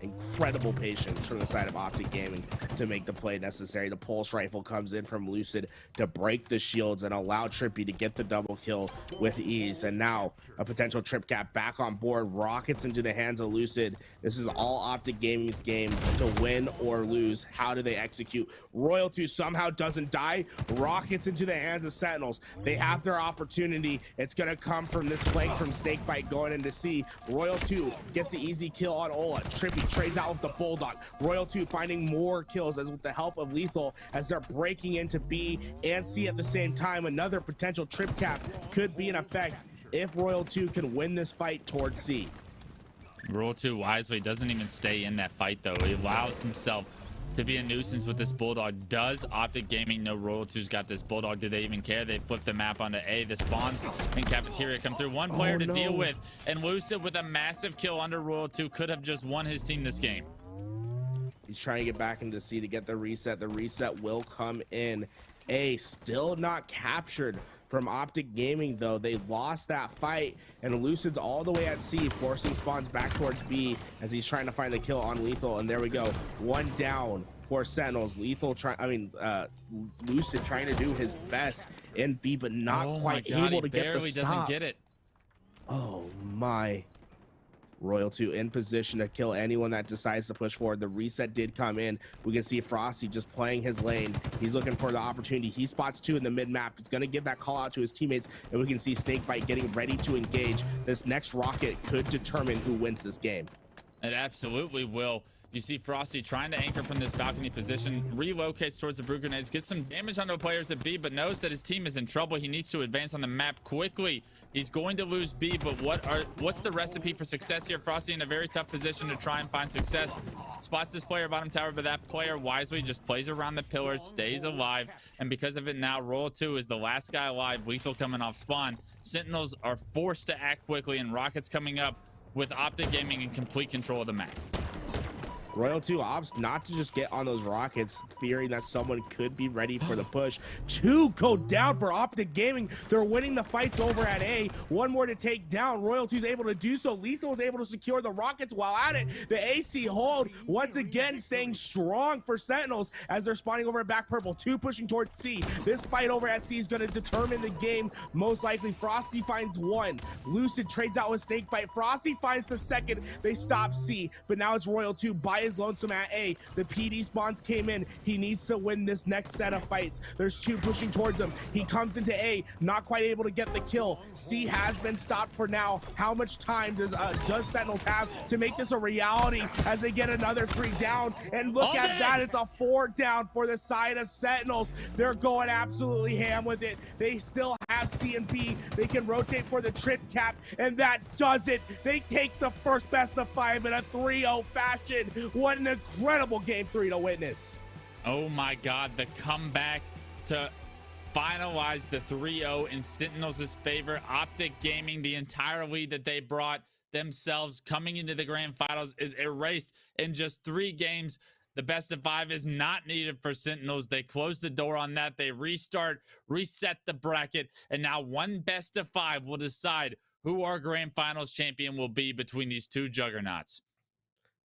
incredible patience from the side of Optic Gaming to make the play necessary. The pulse rifle comes in from Lucid to break the shields and allow Trippy to get the double kill with ease. And now a potential trip cap back on board, rockets into the hands of Lucid. This is all Optic Gaming's game to win or lose. How do they execute? Royal 2 somehow doesn't die, rockets into the hands of Sentinels. They have their opportunity. It's gonna come from this flank from Snakebite going into C. Royal 2 gets the easy kill on Ola. Trippy trades out with the Bulldog. Royal 2 finding more kills as with the help of Lethal as they're breaking into B and C at the same time. Another potential trip cap could be in effect if Royal 2 can win this fight towards C. Royal 2 wisely doesn't even stay in that fight though. He allows himself to be a nuisance with this Bulldog. Does Optic Gaming know Royal 2's got this Bulldog? Do they even care? They flip the map onto A. The spawns and Cafeteria come through. One player to deal with, and Lucid with a massive kill under Royal 2 could have just won his team this game. He's trying to get back into C to get the reset. The reset will come in. A still not captured from Optic Gaming though. They lost that fight, and Lucid's all the way at C, forcing spawns back towards B as he's trying to find the kill on Lethal. And there we go, one down for Sentinels. Lucid trying to do his best in B, but not quite able to get the stop. Doesn't get it. Oh my. Royal 2 in position to kill anyone that decides to push forward. The reset did come in. We can see Frosty just playing his lane. He's looking for the opportunity. He spots 2 in the mid map. He's going to give that call out to his teammates, and we can see Snakebite getting ready to engage. This next rocket could determine who wins this game. It absolutely will. You see Frosty trying to anchor from this balcony position, relocates towards the brew grenades, gets some damage onto players at B, but knows that his team is in trouble. He needs to advance on the map quickly. He's going to lose B, but what's the recipe for success here? Frosty in a very tough position to try and find success. Spots this player bottom tower, but that player wisely just plays around the pillars, stays alive, and because of it now, Royal 2 is the last guy alive. Lethal coming off spawn. Sentinels are forced to act quickly, and rockets coming up with Optic Gaming in complete control of the map. Royal 2 opts not to just get on those rockets, fearing that someone could be ready for the push. 2 go down for Optic Gaming. They're winning the fights over at A. One more to take down. Royal 2 is able to do so. Lethal is able to secure the rockets while at it. The AC hold once again staying strong for Sentinels as they're spawning over at back purple. 2 pushing towards C. This fight over at C is going to determine the game. Most likely Frosty finds 1. Lucid trades out with Snakebite. Frosty finds the second. They stop C, but now it's Royal 2 by his lonesome at A. The PD spawns came in. He needs to win this next set of fights. There's 2 pushing towards him. He comes into A, not quite able to get the kill. C has been stopped for now. How much time does Sentinels have to make this a reality as they get another 3 down? And look at that, it's a 4 down for the side of Sentinels. They're going absolutely ham with it. They still have C and B. They can rotate for the trip cap, and that does it. They take the first best of 5 in a 3-0 fashion. What an incredible game 3 to witness. Oh my God, the comeback to finalize the 3-0 in Sentinels' favor. Optic Gaming, the entire lead that they brought themselves coming into the grand finals is erased in just 3 games. The best of 5 is not needed for Sentinels. They close the door on that. They restart, reset the bracket, and now one best of 5 will decide who our grand finals champion will be between these 2 juggernauts.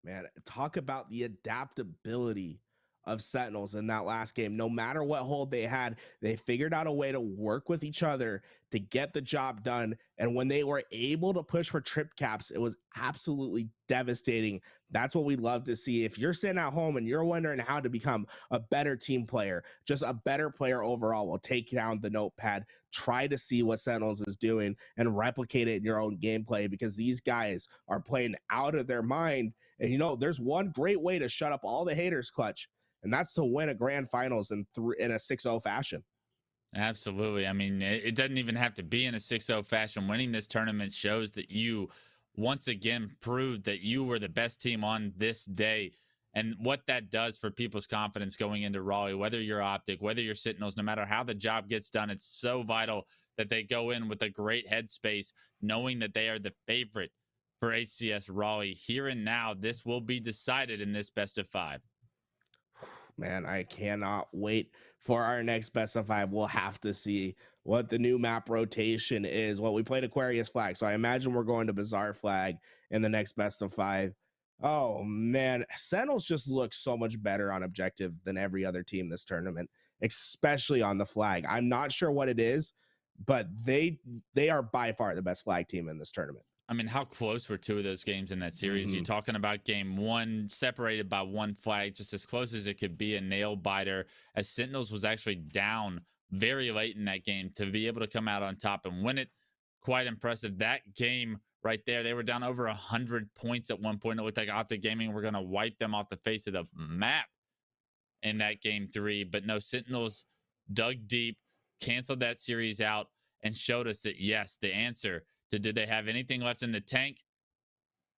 Man, talk about the adaptability of Sentinels in that last game. No matter what hold they had, they figured out a way to work with each other to get the job done. And when they were able to push for trip caps, it was absolutely devastating. That's what we love to see. If you're sitting at home and you're wondering how to become a better team player, just a better player overall, well, take down the notepad, try to see what Sentinels is doing and replicate it in your own gameplay, because these guys are playing out of their mind. And you know, there's one great way to shut up all the haters, Clutch, and that's to win a grand finals in a 6-0 fashion. Absolutely. I mean, it doesn't even have to be in a 6-0 fashion. Winning this tournament shows that you once again proved that you were the best team on this day. And what that does for people's confidence going into Raleigh, whether you're Optic, whether you're Sentinels, no matter how the job gets done, it's so vital that they go in with a great headspace, knowing that they are the favorite for HCS Raleigh. Here and now, this will be decided in this best of 5. Man, I cannot wait for our next best of 5. We'll have to see what the new map rotation is. Well, we played Aquarius Flag, so I imagine we're going to Bazaar Flag in the next best of 5. Oh man, Sentinels just look so much better on objective than every other team this tournament, especially on the flag. I'm not sure what it is, but they are by far the best flag team in this tournament. I mean, how close were two of those games in that series? You're talking about game one separated by one flag, just as close as it could be, a nail biter, as Sentinels was actually down very late in that game to be able to come out on top and win it. Quite impressive. That game right there, they were down over 100 points at one point. It looked like Optic Gaming were going to wipe them off the face of the map in that game 3. But no, Sentinels dug deep, canceled that series out, and showed us that, yes, the answer to did they have anything left in the tank?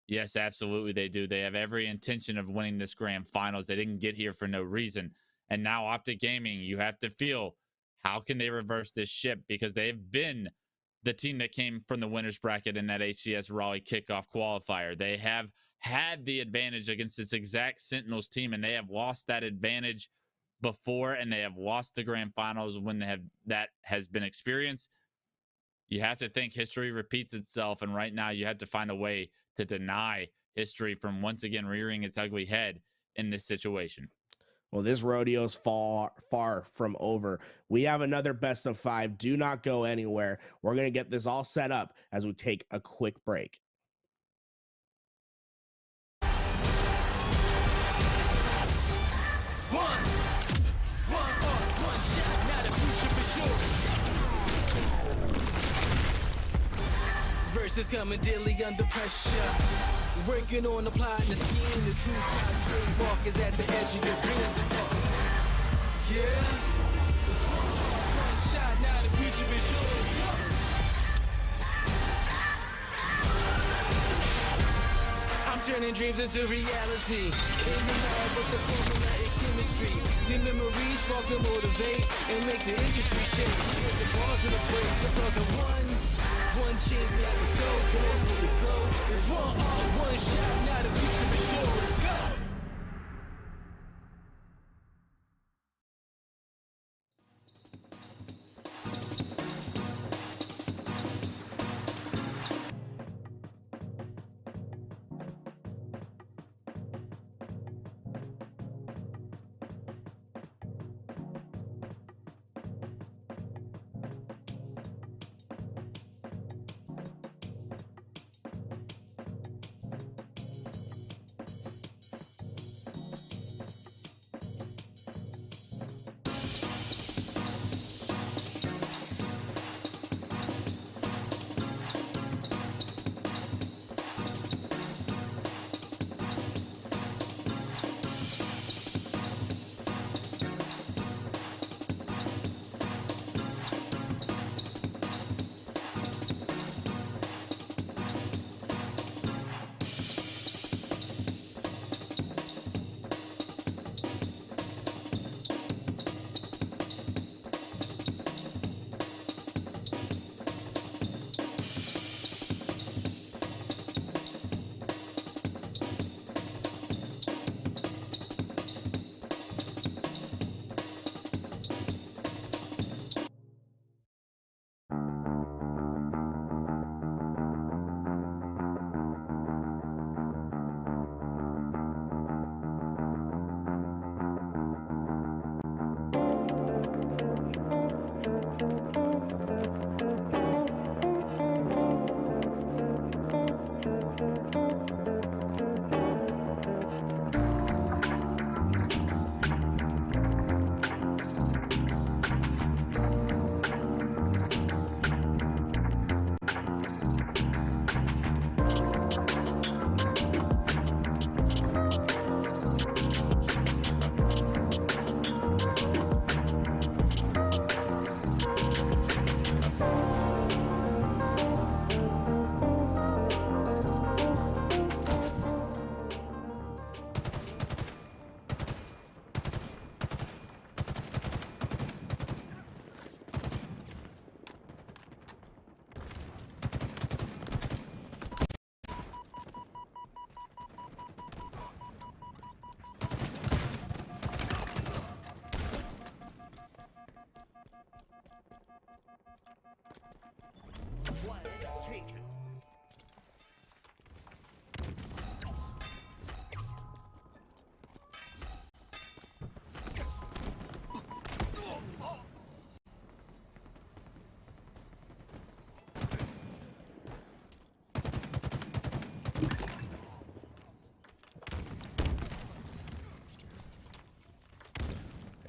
Yes, absolutely they do. They have every intention of winning this grand finals. They didn't get here for no reason. And now Optic Gaming, you have to feel, how can they reverse this ship? Because they've been the team that came from the winner's bracket in that HCS Raleigh kickoff qualifier. They have had the advantage against this exact Sentinels team, and they have lost that advantage before, and they have lost the grand finals when that has been experienced. You have to think history repeats itself, and right now you have to find a way to deny history from once again rearing its ugly head in this situation. Well, this rodeo's far from over. We have another best of 5. Do not go anywhere. We're going to get this all set up as we take a quick break. One shot, not a future for sure. Verses coming daily under pressure. Working on the plot and the scheme. The true style trademark is at the edge of your dreams. I'm talking, yeah. One shot, now the future is yours. I'm turning dreams into reality. In the lab with the formula and chemistry. The memories spark and motivate and make the industry shake. With the balls and the breaks, I'm talking one chance at the soul, go for the goal. It's one shot, now the future is yours. Let's go.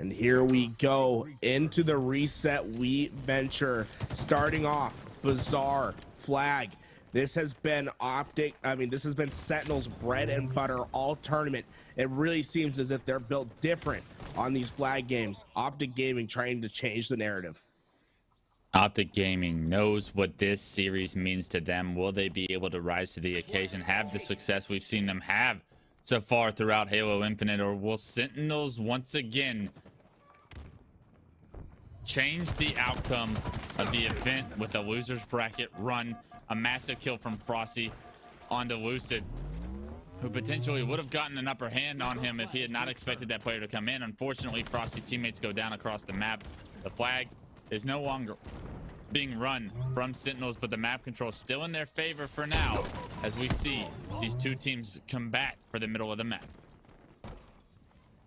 And here we go into the reset we venture. Starting off, Bizarre Flag. This has been this has been Sentinels bread and butter all tournament. It really seems as if they're built different on these flag games. Optic Gaming trying to change the narrative. Optic Gaming knows what this series means to them. Will they be able to rise to the occasion, have the success we've seen them have so far throughout Halo Infinite, or will Sentinels once again change the outcome of the event with a loser's bracket run, a massive kill from Frosty onto Lucid, who potentially would have gotten an upper hand on him if he had not expected that player to come in. Unfortunately, Frosty's teammates go down across the map. The flag is no longer being run from Sentinels, but the map control still in their favor for now, as we see these two teams combat for the middle of the map.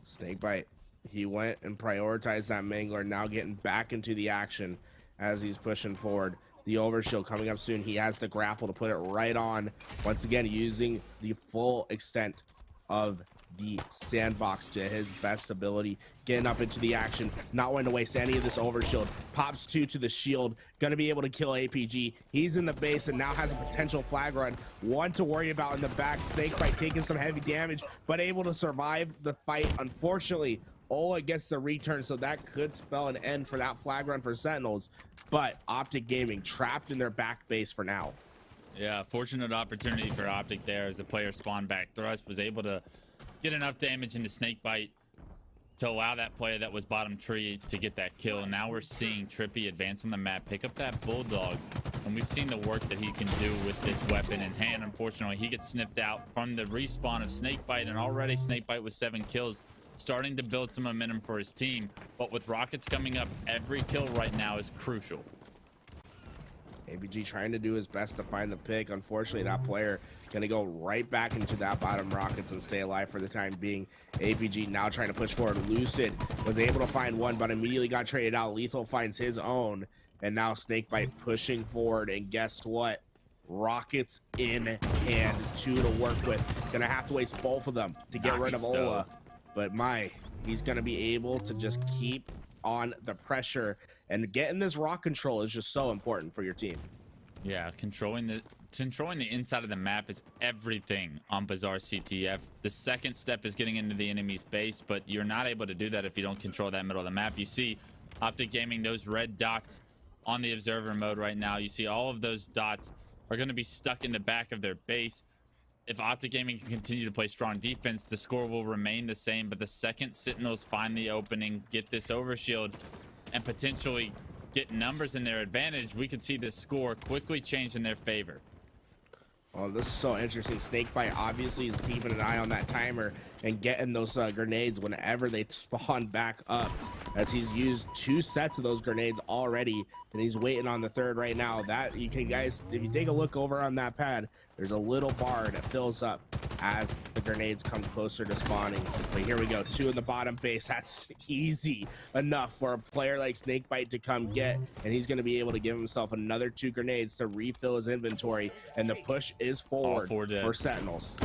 Snakebite, he went and prioritized that Mangler, now getting back into the action as he's pushing forward. The overshield coming up soon. He has the grapple to put it right on. Once again, using the full extent of the sandbox to his best ability, getting up into the action, not wanting to waste any of this overshield. Pops 2 to the shield, gonna be able to kill APG. He's in the base and now has a potential flag run. One to worry about in the back. Snakebite taking some heavy damage, but able to survive the fight. Unfortunately, Ola gets the return, so that could spell an end for that flag run for Sentinels. But Optic Gaming trapped in their back base for now. Yeah, fortunate opportunity for Optic there as the player spawned back. Thrust was able to get enough damage into Snakebite to allow that player that was bottom tree to get that kill. And now we're seeing Trippy advance on the map, pick up that Bulldog, and we've seen the work that he can do with this weapon in hand. Unfortunately, he gets sniffed out from the respawn of Snakebite, and already Snakebite with 7 kills, starting to build some momentum for his team. But with rockets coming up, every kill right now is crucial. APG trying to do his best to find the pick. Unfortunately, that player gonna go right back into that bottom rockets and stay alive for the time being. APG now trying to push forward. Lucid was able to find one, but immediately got traded out. Lethal finds his own, and now Snakebite pushing forward. And guess what? Rockets in hand, 2 to work with. Gonna have to waste both of them to get rid of Ola. But he's gonna be able to just keep on the pressure, and getting this rock control is just so important for your team. Yeah, controlling the inside of the map is everything on Bizarre CTF. The second step is getting into the enemy's base, but you're not able to do that if you don't control that middle of the map. You see Optic Gaming, those red dots on the observer mode right now. You see all of those dots are going to be stuck in the back of their base. If Optic Gaming can continue to play strong defense, the score will remain the same. But the second Sentinels find the opening, get this overshield, and potentially get numbers in their advantage, we could see this score quickly change in their favor. Oh, this is so interesting. Snakebite obviously is keeping an eye on that timer and getting those grenades whenever they spawn back up, as he's used 2 sets of those grenades already, and he's waiting on the third right now. That you can, guys, if you take a look over on that pad, there's a little bar that fills up as the grenades come closer to spawning. But here we go, 2 in the bottom base. That's easy enough for a player like Snakebite to come get, and he's going to be able to give himself another 2 grenades to refill his inventory, and the push is forward for Sentinels.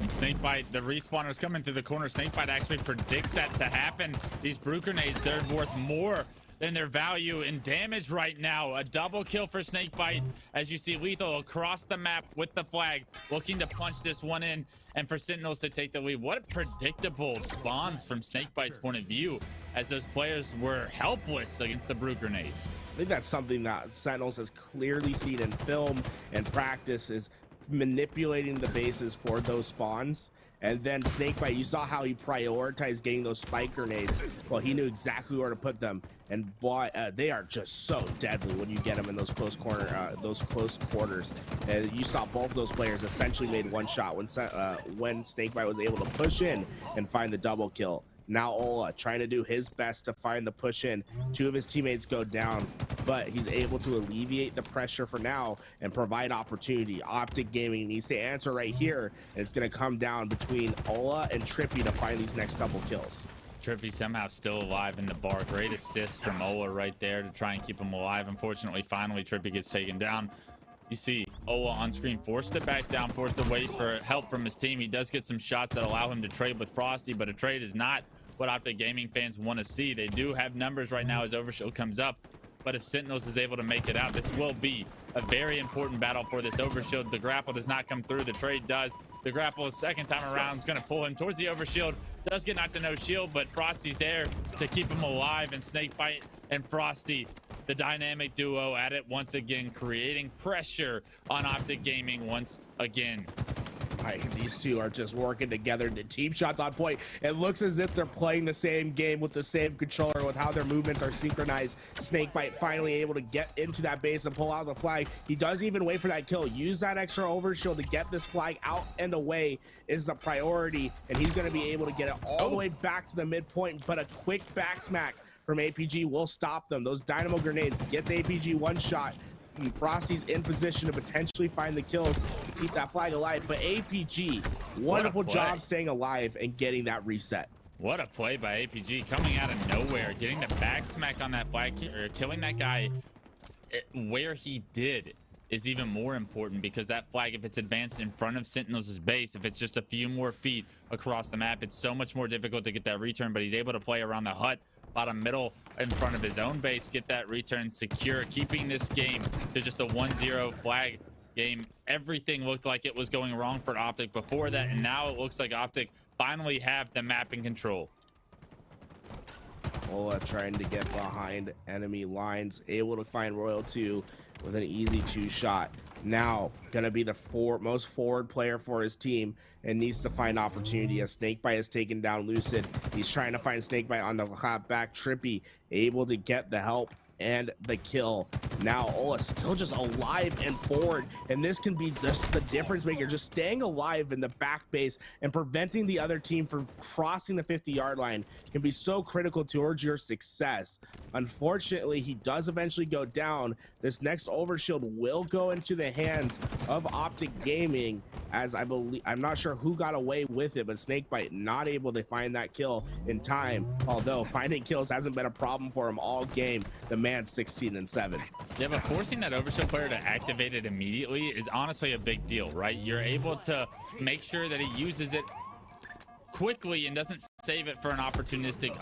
And Snakebite, the respawner's coming through the corner. Snakebite actually predicts that to happen. These brew grenades, they're worth more than their value in damage right now. A double kill for Snakebite, as you see Lethal across the map with the flag, looking to punch this one in, and for Sentinels to take the lead. What predictable spawns from Snakebite's point of view, as those players were helpless against the brew grenades. I think that's something that Sentinels has clearly seen in film and practice, is manipulating the bases for those spawns. And then Snakebite, you saw how he prioritized getting those spike grenades. Well, he knew exactly where to put them, and boy, they are just so deadly when you get them in those close quarters. And you saw both those players essentially made one shot when Snakebite was able to push in and find the double kill. Now Ola trying to do his best to find the push in. 2 of his teammates go down, but he's able to alleviate the pressure for now and provide opportunity. Optic Gaming needs to answer right here, and it's going to come down between Ola and Trippy to find these next couple kills. Trippy somehow still alive in the bar. Great assist from Ola right there to try and keep him alive. Unfortunately, finally Trippy gets taken down. You see Ola on screen forced to back down, forced to wait for help from his team. He does get some shots that allow him to trade with Frosty, but a trade is not what Optic Gaming fans want to see. They do have numbers right now as Overshield comes up, but if Sentinels is able to make it out, this will be a very important battle for this Overshield. The grapple does not come through. The trade does. The grapple the second time around is going to pull him towards the Overshield. Does get knocked to no shield, but Frosty's there to keep him alive. And Snakebite and Frosty, the dynamic duo at it once again, creating pressure on Optic Gaming once again. These two are just working together. The team shots on point. It looks as if they're playing the same game with the same controller, with how their movements are synchronized. Snakebite finally able to get into that base and pull out the flag. He doesn't even wait for that kill. Use that extra overshield to get this flag out and away is the priority, and he's going to be able to get it all the way back to the midpoint, but a quick back smack from APG will stop them. Those dynamo grenades gets APG one shot. Frosty's in position to potentially find the kills to keep that flag alive, but APG, wonderful job staying alive and getting that reset. What a play by APG, coming out of nowhere, getting the back smack on that flag, or killing that guy where he did is even more important, because that flag, if it's advanced in front of Sentinels' base, if it's just a few more feet across the map, it's so much more difficult to get that return, but he's able to play around the hut, bottom middle in front of his own base, get that return secure, keeping this game to just a 1-0 flag game. Everything looked like it was going wrong for Optic before that, and now it looks like Optic finally have the map in control. Ola trying to get behind enemy lines, able to find Royal 2 with an easy 2-shot. Now gonna be the most forward player for his team and needs to find opportunity as Snakebite has taken down Lucid. He's trying to find Snakebite on the hop back. Trippy able to get the help and the kill. Now Ola still just alive and forward, and this can be just the difference maker, just staying alive in the back base and preventing the other team from crossing the 50-yard line can be so critical towards your success. Unfortunately, he does eventually go down. This next overshield will go into the hands of Optic Gaming, as I believe, I'm not sure who got away with it, but Snakebite not able to find that kill in time, although finding kills hasn't been a problem for him all game. The man's 16-7. Yeah, but forcing that overshield player to activate it immediately is honestly a big deal, right? You're able to make sure that he uses it quickly and doesn't save it for an opportunistic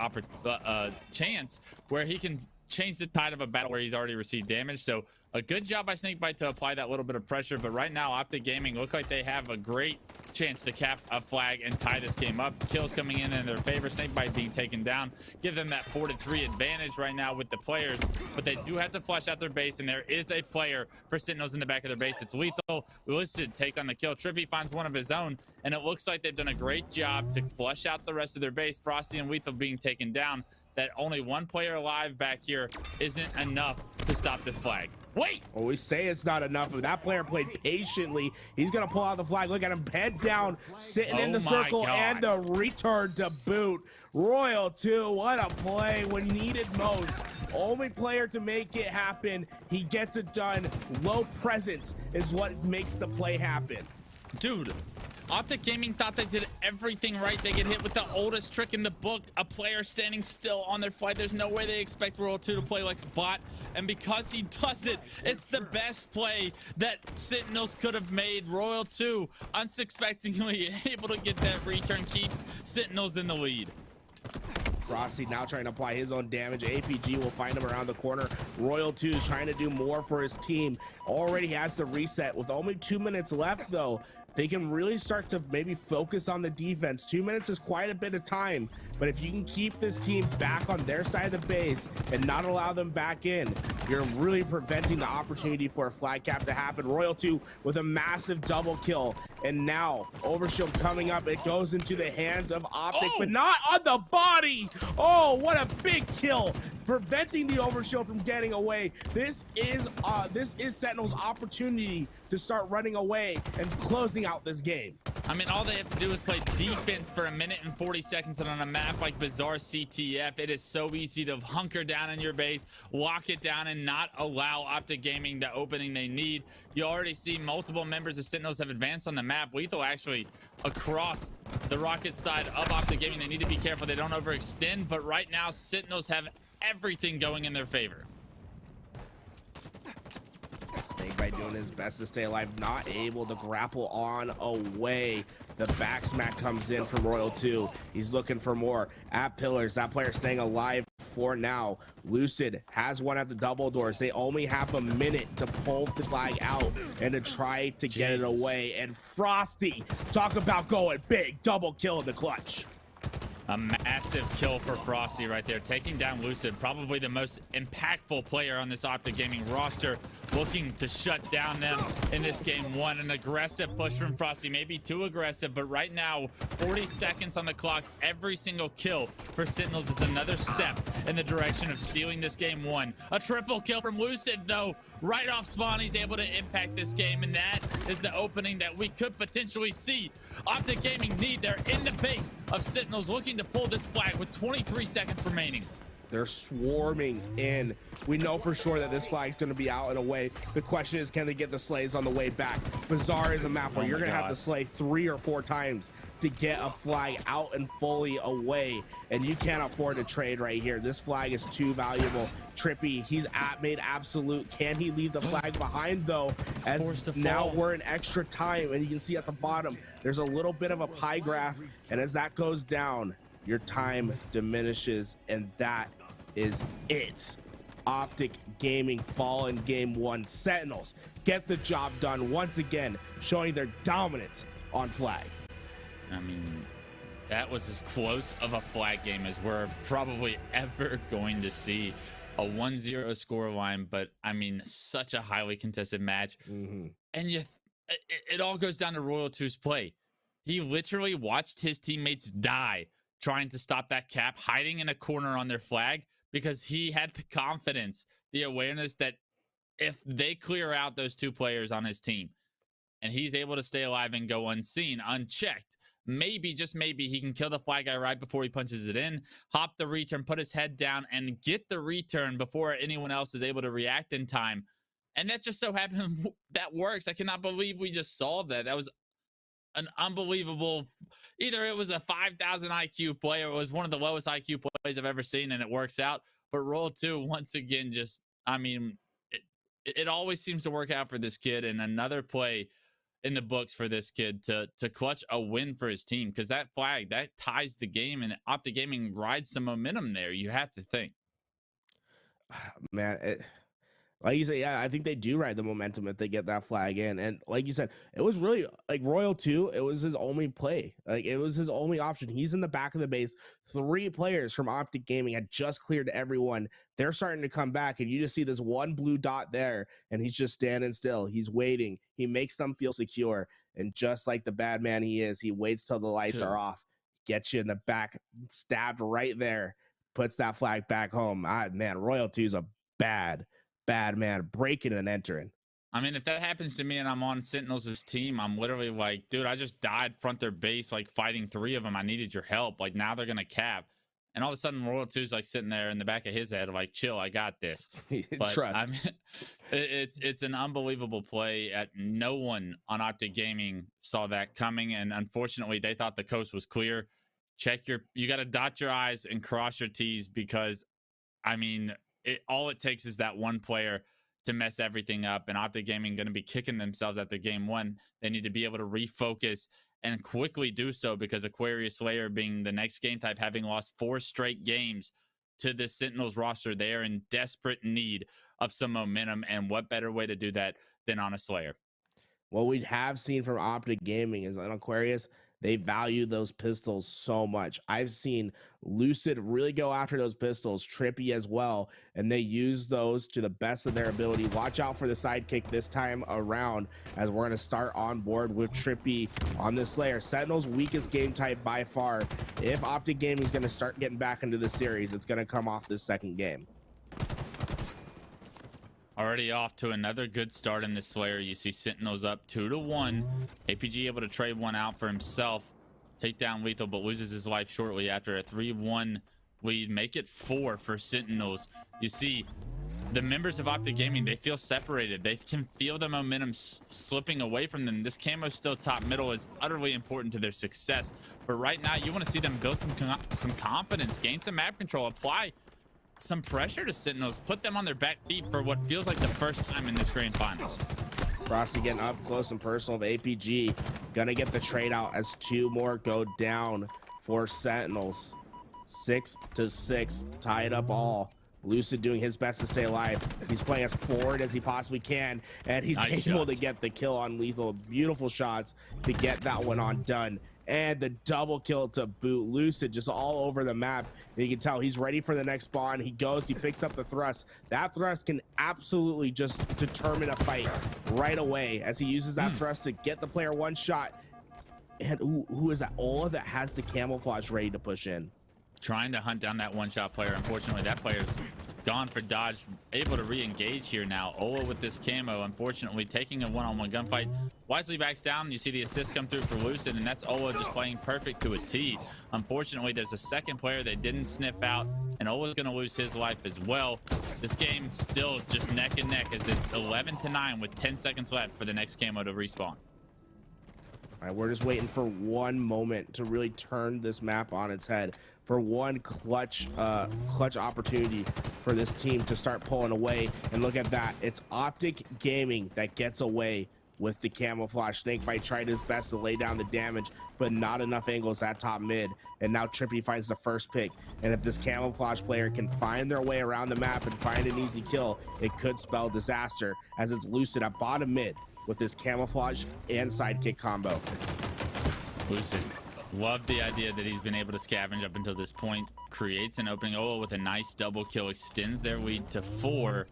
chance where he can change the tide of a battle where he's already received damage. So a good job by Snakebite to apply that little bit of pressure, but right now Optic Gaming look like they have a great chance to cap a flag and tie this game up. Kills coming in their favor, Snakebite being taken down, give them that 4-3 advantage right now with the players, but they do have to flush out their base, and there is a player for Sentinels in the back of their base. It's Lethal. Lucid takes on the kill. Trippy finds one of his own, and it looks like they've done a great job to flush out the rest of their base. Frosty and Lethal being taken down. That only one player alive back here isn't enough to stop this flag. Wait! Well, we say it's not enough, but that player played patiently. He's going to pull out the flag. Look at him, head down, sitting in the circle, and the return to boot. Royal 2, what a play when needed most. Only player to make it happen. He gets it done. Low presence is what makes the play happen. Dude, Optic Gaming thought they did everything right. They get hit with the oldest trick in the book, a player standing still on their flight. There's no way they expect Royal 2 to play like a bot, and because he does it, it's the best play that Sentinels could have made. Royal 2 unsuspectingly able to get that return, keeps Sentinels in the lead. Frosty now trying to apply his own damage. APG will find him around the corner. Royal 2 is trying to do more for his team. Already has the reset with only 2 minutes left, though. They can really start to maybe focus on the defense. 2 minutes is quite a bit of time, but if you can keep this team back on their side of the base and not allow them back in, you're really preventing the opportunity for a flag cap to happen. Royal 2 with a massive double kill, and now Overshield coming up. It goes into the hands of Optic, but not on the body. Oh, what a big kill, preventing the Overshield from getting away. This is Sentinel's opportunity to start running away and closing out this game. I mean, all they have to do is play defense for 1 minute and 40 seconds, and on a map like Bizarre CTF, it is so easy to hunker down in your base, lock it down, and not allow Optic Gaming the opening they need. You already see multiple members of Sentinels have advanced on the map. Lethal actually across the rocket side of Optic Gaming. They need to be careful they don't overextend, but right now Sentinels have everything going in their favor. Snakebite doing his best to stay alive, not able to grapple on away. The back smack comes in from Royal 2. He's looking for more at pillars. That player staying alive for now. Lucid has one at the double doors. They only have a minute to pull the flag out and to try to get it away. And Frosty, talk about going big. Double kill in the clutch. A massive kill for Frosty right there, taking down Lucid, probably the most impactful player on this Optic Gaming roster, looking to shut down them in this game one. An aggressive push from Frosty, maybe too aggressive, but right now, 40 seconds on the clock. Every single kill for Sentinels is another step in the direction of stealing this game one. A triple kill from Lucid, though, right off spawn. He's able to impact this game, and that is the opening that we could potentially see. Optic Gaming need, they're in the base of Sentinels, looking to pull this flag with 23 seconds remaining. They're swarming in. We know for sure that this flag is going to be out and away. The question is, can they get the slays on the way back? Bazaar is a map where you're going to have to slay 3 or 4 times to get a flag out and fully away, and you can't afford to trade right here. This flag is too valuable. Trippy, he's made absolute. Can he leave the flag behind, though? As now we're in extra time, and you can see at the bottom, there's a little bit of a pie graph, and as that goes down, your time diminishes, and that is it. Optic Gaming fall in game one. Sentinels get the job done once again, showing their dominance on flag. I mean, that was as close of a flag game as we're probably ever going to see. A 1-0 score line, but I mean, such a highly contested match. And it all goes down to Royal 2's play. He literally watched his teammates die trying to stop that cap, hiding in a corner on their flag, because he had the confidence, the awareness that if they clear out those 2 players on his team and he's able to stay alive and go unseen, unchecked, maybe, just maybe, he can kill the flag guy right before he punches it in, hop the return, put his head down, and get the return before anyone else is able to react in time. And that just so happened that works. I cannot believe we just saw that. That was an unbelievable, either it was a 5,000 IQ play or it was one of the lowest IQ plays I've ever seen, and it works out. But Roll 2, once again, just, I mean, it always seems to work out for this kid, and another play in the books for this kid to clutch a win for his team, because that flag, that ties the game, and Optic Gaming rides some momentum there, you have to think. Man, like you said, yeah, I think they do ride the momentum if they get that flag in. And like you said, it was really like Royal 2, it was his only play. Like, it was his only option. He's in the back of the base. 3 players from Optic Gaming had just cleared everyone. They're starting to come back, and you just see this one blue dot there, and he's just standing still. He's waiting. He makes them feel secure. And just like the bad man he is, he waits till the lights are off, gets you in the back, stabbed right there, puts that flag back home. Man, Royal 2's a bad man, breaking and entering. I mean, if that happens to me and I'm on Sentinels' team, I'm literally like, dude, I just died front their base, like fighting 3 of them. I needed your help. Like, now they're gonna cap, and all of a sudden Royal 2's like sitting there in the back of his head, like, chill, I got this. But Trust. I mean, it's an unbelievable play. No one on Optic Gaming saw that coming, and unfortunately, they thought the coast was clear. You got to dot your I's and cross your T's, because I mean, all it takes is that one player to mess everything up, and Optic Gaming going to be kicking themselves after game one. They need to be able to refocus and quickly do so, because Aquarius Slayer being the next game type, having lost 4 straight games to the Sentinels roster, they are in desperate need of some momentum, and what better way to do that than on a Slayer? What we have seen from Optic Gaming is on Aquarius, they value those pistols so much. I've seen Lucid really go after those pistols, Trippy as well, and they use those to the best of their ability. Watch out for the sidekick this time around, as we're going to start on board with Trippy on this Slayer. Sentinel's weakest game type by far. If Optic Gaming is going to start getting back into the series, it's going to come off this second game. Already off to another good start in this Slayer. You see Sentinels up 2-1. APG able to trade one out for himself, take down Lethal, but loses his life shortly after a 3-1 lead. Make it 4 for Sentinels. You see the members of Optic Gaming, they feel separated. They can feel the momentum slipping away from them. This camo still top middle is utterly important to their success, but right now you want to see them build some confidence, gain some map control, apply some pressure to Sentinels, put them on their back feet for what feels like the first time in this grand finals. Frosty getting up close and personal of APG. Gonna get the trade out as 2 more go down for Sentinels. 6-6, tied up all. Lucid doing his best to stay alive. He's playing as forward as he possibly can, and he's able to get the kill on Lethal. Beautiful shots to get that one on done. And the double kill to boot. Lucid just all over the map. You can tell he's ready for the next spawn. He goes, he picks up the thrust. That thrust can absolutely just determine a fight right away as he uses that thrust to get the player one shot. And who is that? Ola that has the camouflage ready to push in. Trying to hunt down that one-shot player. Unfortunately, that player's gone for dodge. Able to re-engage here now. Ola with this camo, unfortunately, taking a one-on-one gunfight. Wisely backs down. You see the assist come through for Lucid, and that's Ola just playing perfect to a T. Unfortunately, there's a second player they didn't sniff out, and Ola's going to lose his life as well. This game's still just neck and neck as it's 11-9 with 10 seconds left for the next camo to respawn. All right, we're just waiting for one moment to really turn this map on its head, for one clutch opportunity for this team to start pulling away. And look at that, it's Optic Gaming that gets away with the camouflage. Snakebite tried his best to lay down the damage, but not enough angles at top mid. And now Trippy finds the first pick. And if this camouflage player can find their way around the map and find an easy kill, it could spell disaster, as it's Lucid at bottom mid with this camouflage and sidekick combo. Lucid, love the idea that he's been able to scavenge up until this point. Creates an opening. Ola with a nice double kill, extends their lead to 4.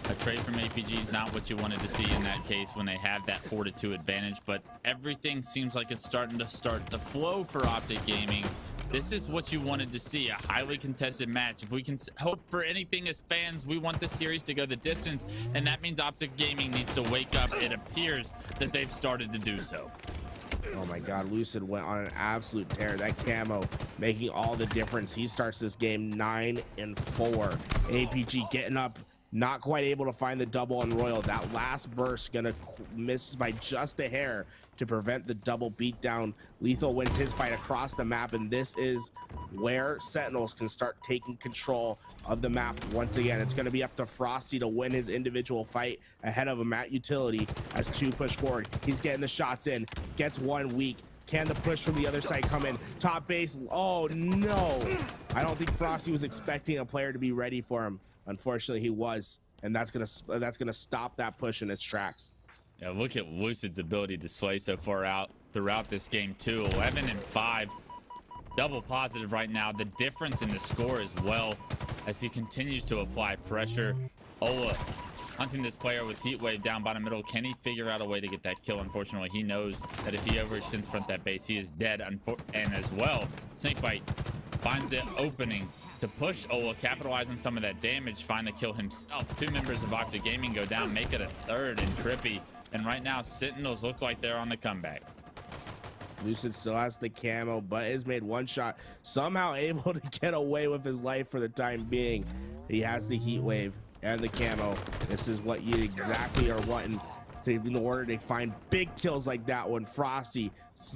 A trade from APG is not what you wanted to see in that case when they have that 4-2 advantage, but everything seems like it's starting to flow for Optic Gaming. This is what you wanted to see, a highly contested match. If we can hope for anything as fans, we want this series to go the distance, and that means Optic Gaming needs to wake up. It appears that they've started to do so. Oh my God, Lucid went on an absolute tear. That camo making all the difference. He starts this game 9-4. APG getting up, not quite able to find the double on Royal. That last burst gonna miss by just a hair to prevent the double beatdown. Lethal wins his fight across the map, and this is where Sentinels can start taking control of the map once again. It's going to be up to Frosty to win his individual fight ahead of him at utility as 2 push forward. He's getting the shots in, gets one weak. Can the push from the other side come in? Top base. Oh no, I don't think Frosty was expecting a player to be ready for him. Unfortunately, he was, and that's gonna stop that push in its tracks. Yeah, look at Lucid's ability to slay so far out throughout this game too. 11-5, double positive right now. The difference in the score as well as he continues to apply pressure. Ola hunting this player with heat wave down bottom middle. Can he figure out a way to get that kill? Unfortunately, he knows that if he overextends front that base, he is dead. And as well, Snakebite finds the opening to push Ola, capitalize on some of that damage, find the kill himself. 2 members of Optic Gaming go down, make it a third, and Trippy. And right now, Sentinels look like they're on the comeback. Lucid still has the camo, but has made one shot, somehow able to get away with his life for the time being. He has the heat wave and the camo. This is what you exactly are wanting in order to find big kills like that one. Frosty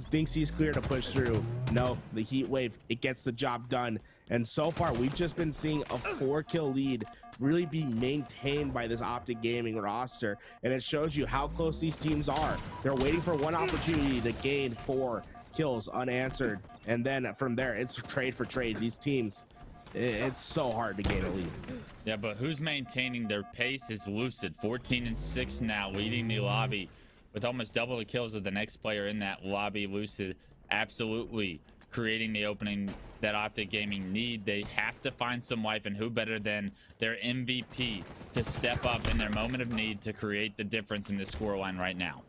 thinks he's clear to push through. No, the heat wave, it gets the job done. And so far, we've just been seeing a 4-kill lead really be maintained by this Optic Gaming roster. And it shows you how close these teams are. They're waiting for one opportunity to gain 4 kills unanswered. And then from there, it's trade for trade. These teams, it's so hard to gain a lead. Yeah, but who's maintaining their pace is Lucid. 14-6 now, leading the lobby with almost double the kills of the next player in that lobby. Lucid absolutely creating the opening that Optic Gaming need. They have to find some life, and who better than their MVP to step up in their moment of need to create the difference in this scoreline right now.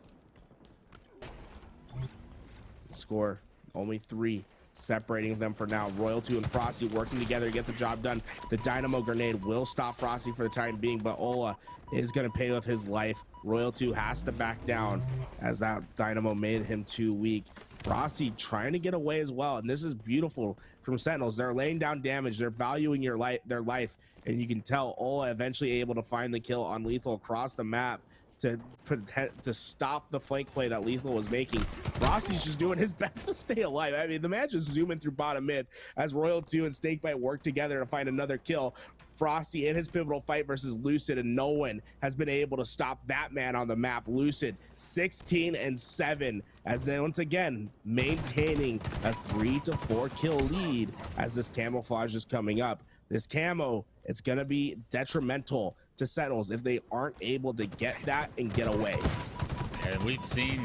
Score only 3 separating them for now. Royal2 and Frosty working together to get the job done. The Dynamo Grenade will stop Frosty for the time being, but Ola is going to pay with his life. Royal2 has to back down as that Dynamo made him too weak. Frosty trying to get away as well, and this is beautiful from Sentinels. They're laying down damage, they're valuing their life, and you can tell Ola eventually able to find the kill on Lethal across the map. to stop the flank play that Lethal was making. Rossi's just doing his best to stay alive. I mean, the man just zooming through bottom mid as Royal 2 and Snakebite work together to find another kill. Frosty in his pivotal fight versus Lucid, and no one has been able to stop that man on the map. Lucid 16-7 as they once again maintaining a 3 to 4 kill lead as this camouflage is coming up. This camo, it's gonna be detrimental to Sentinels if they aren't able to get that and get away. And we've seen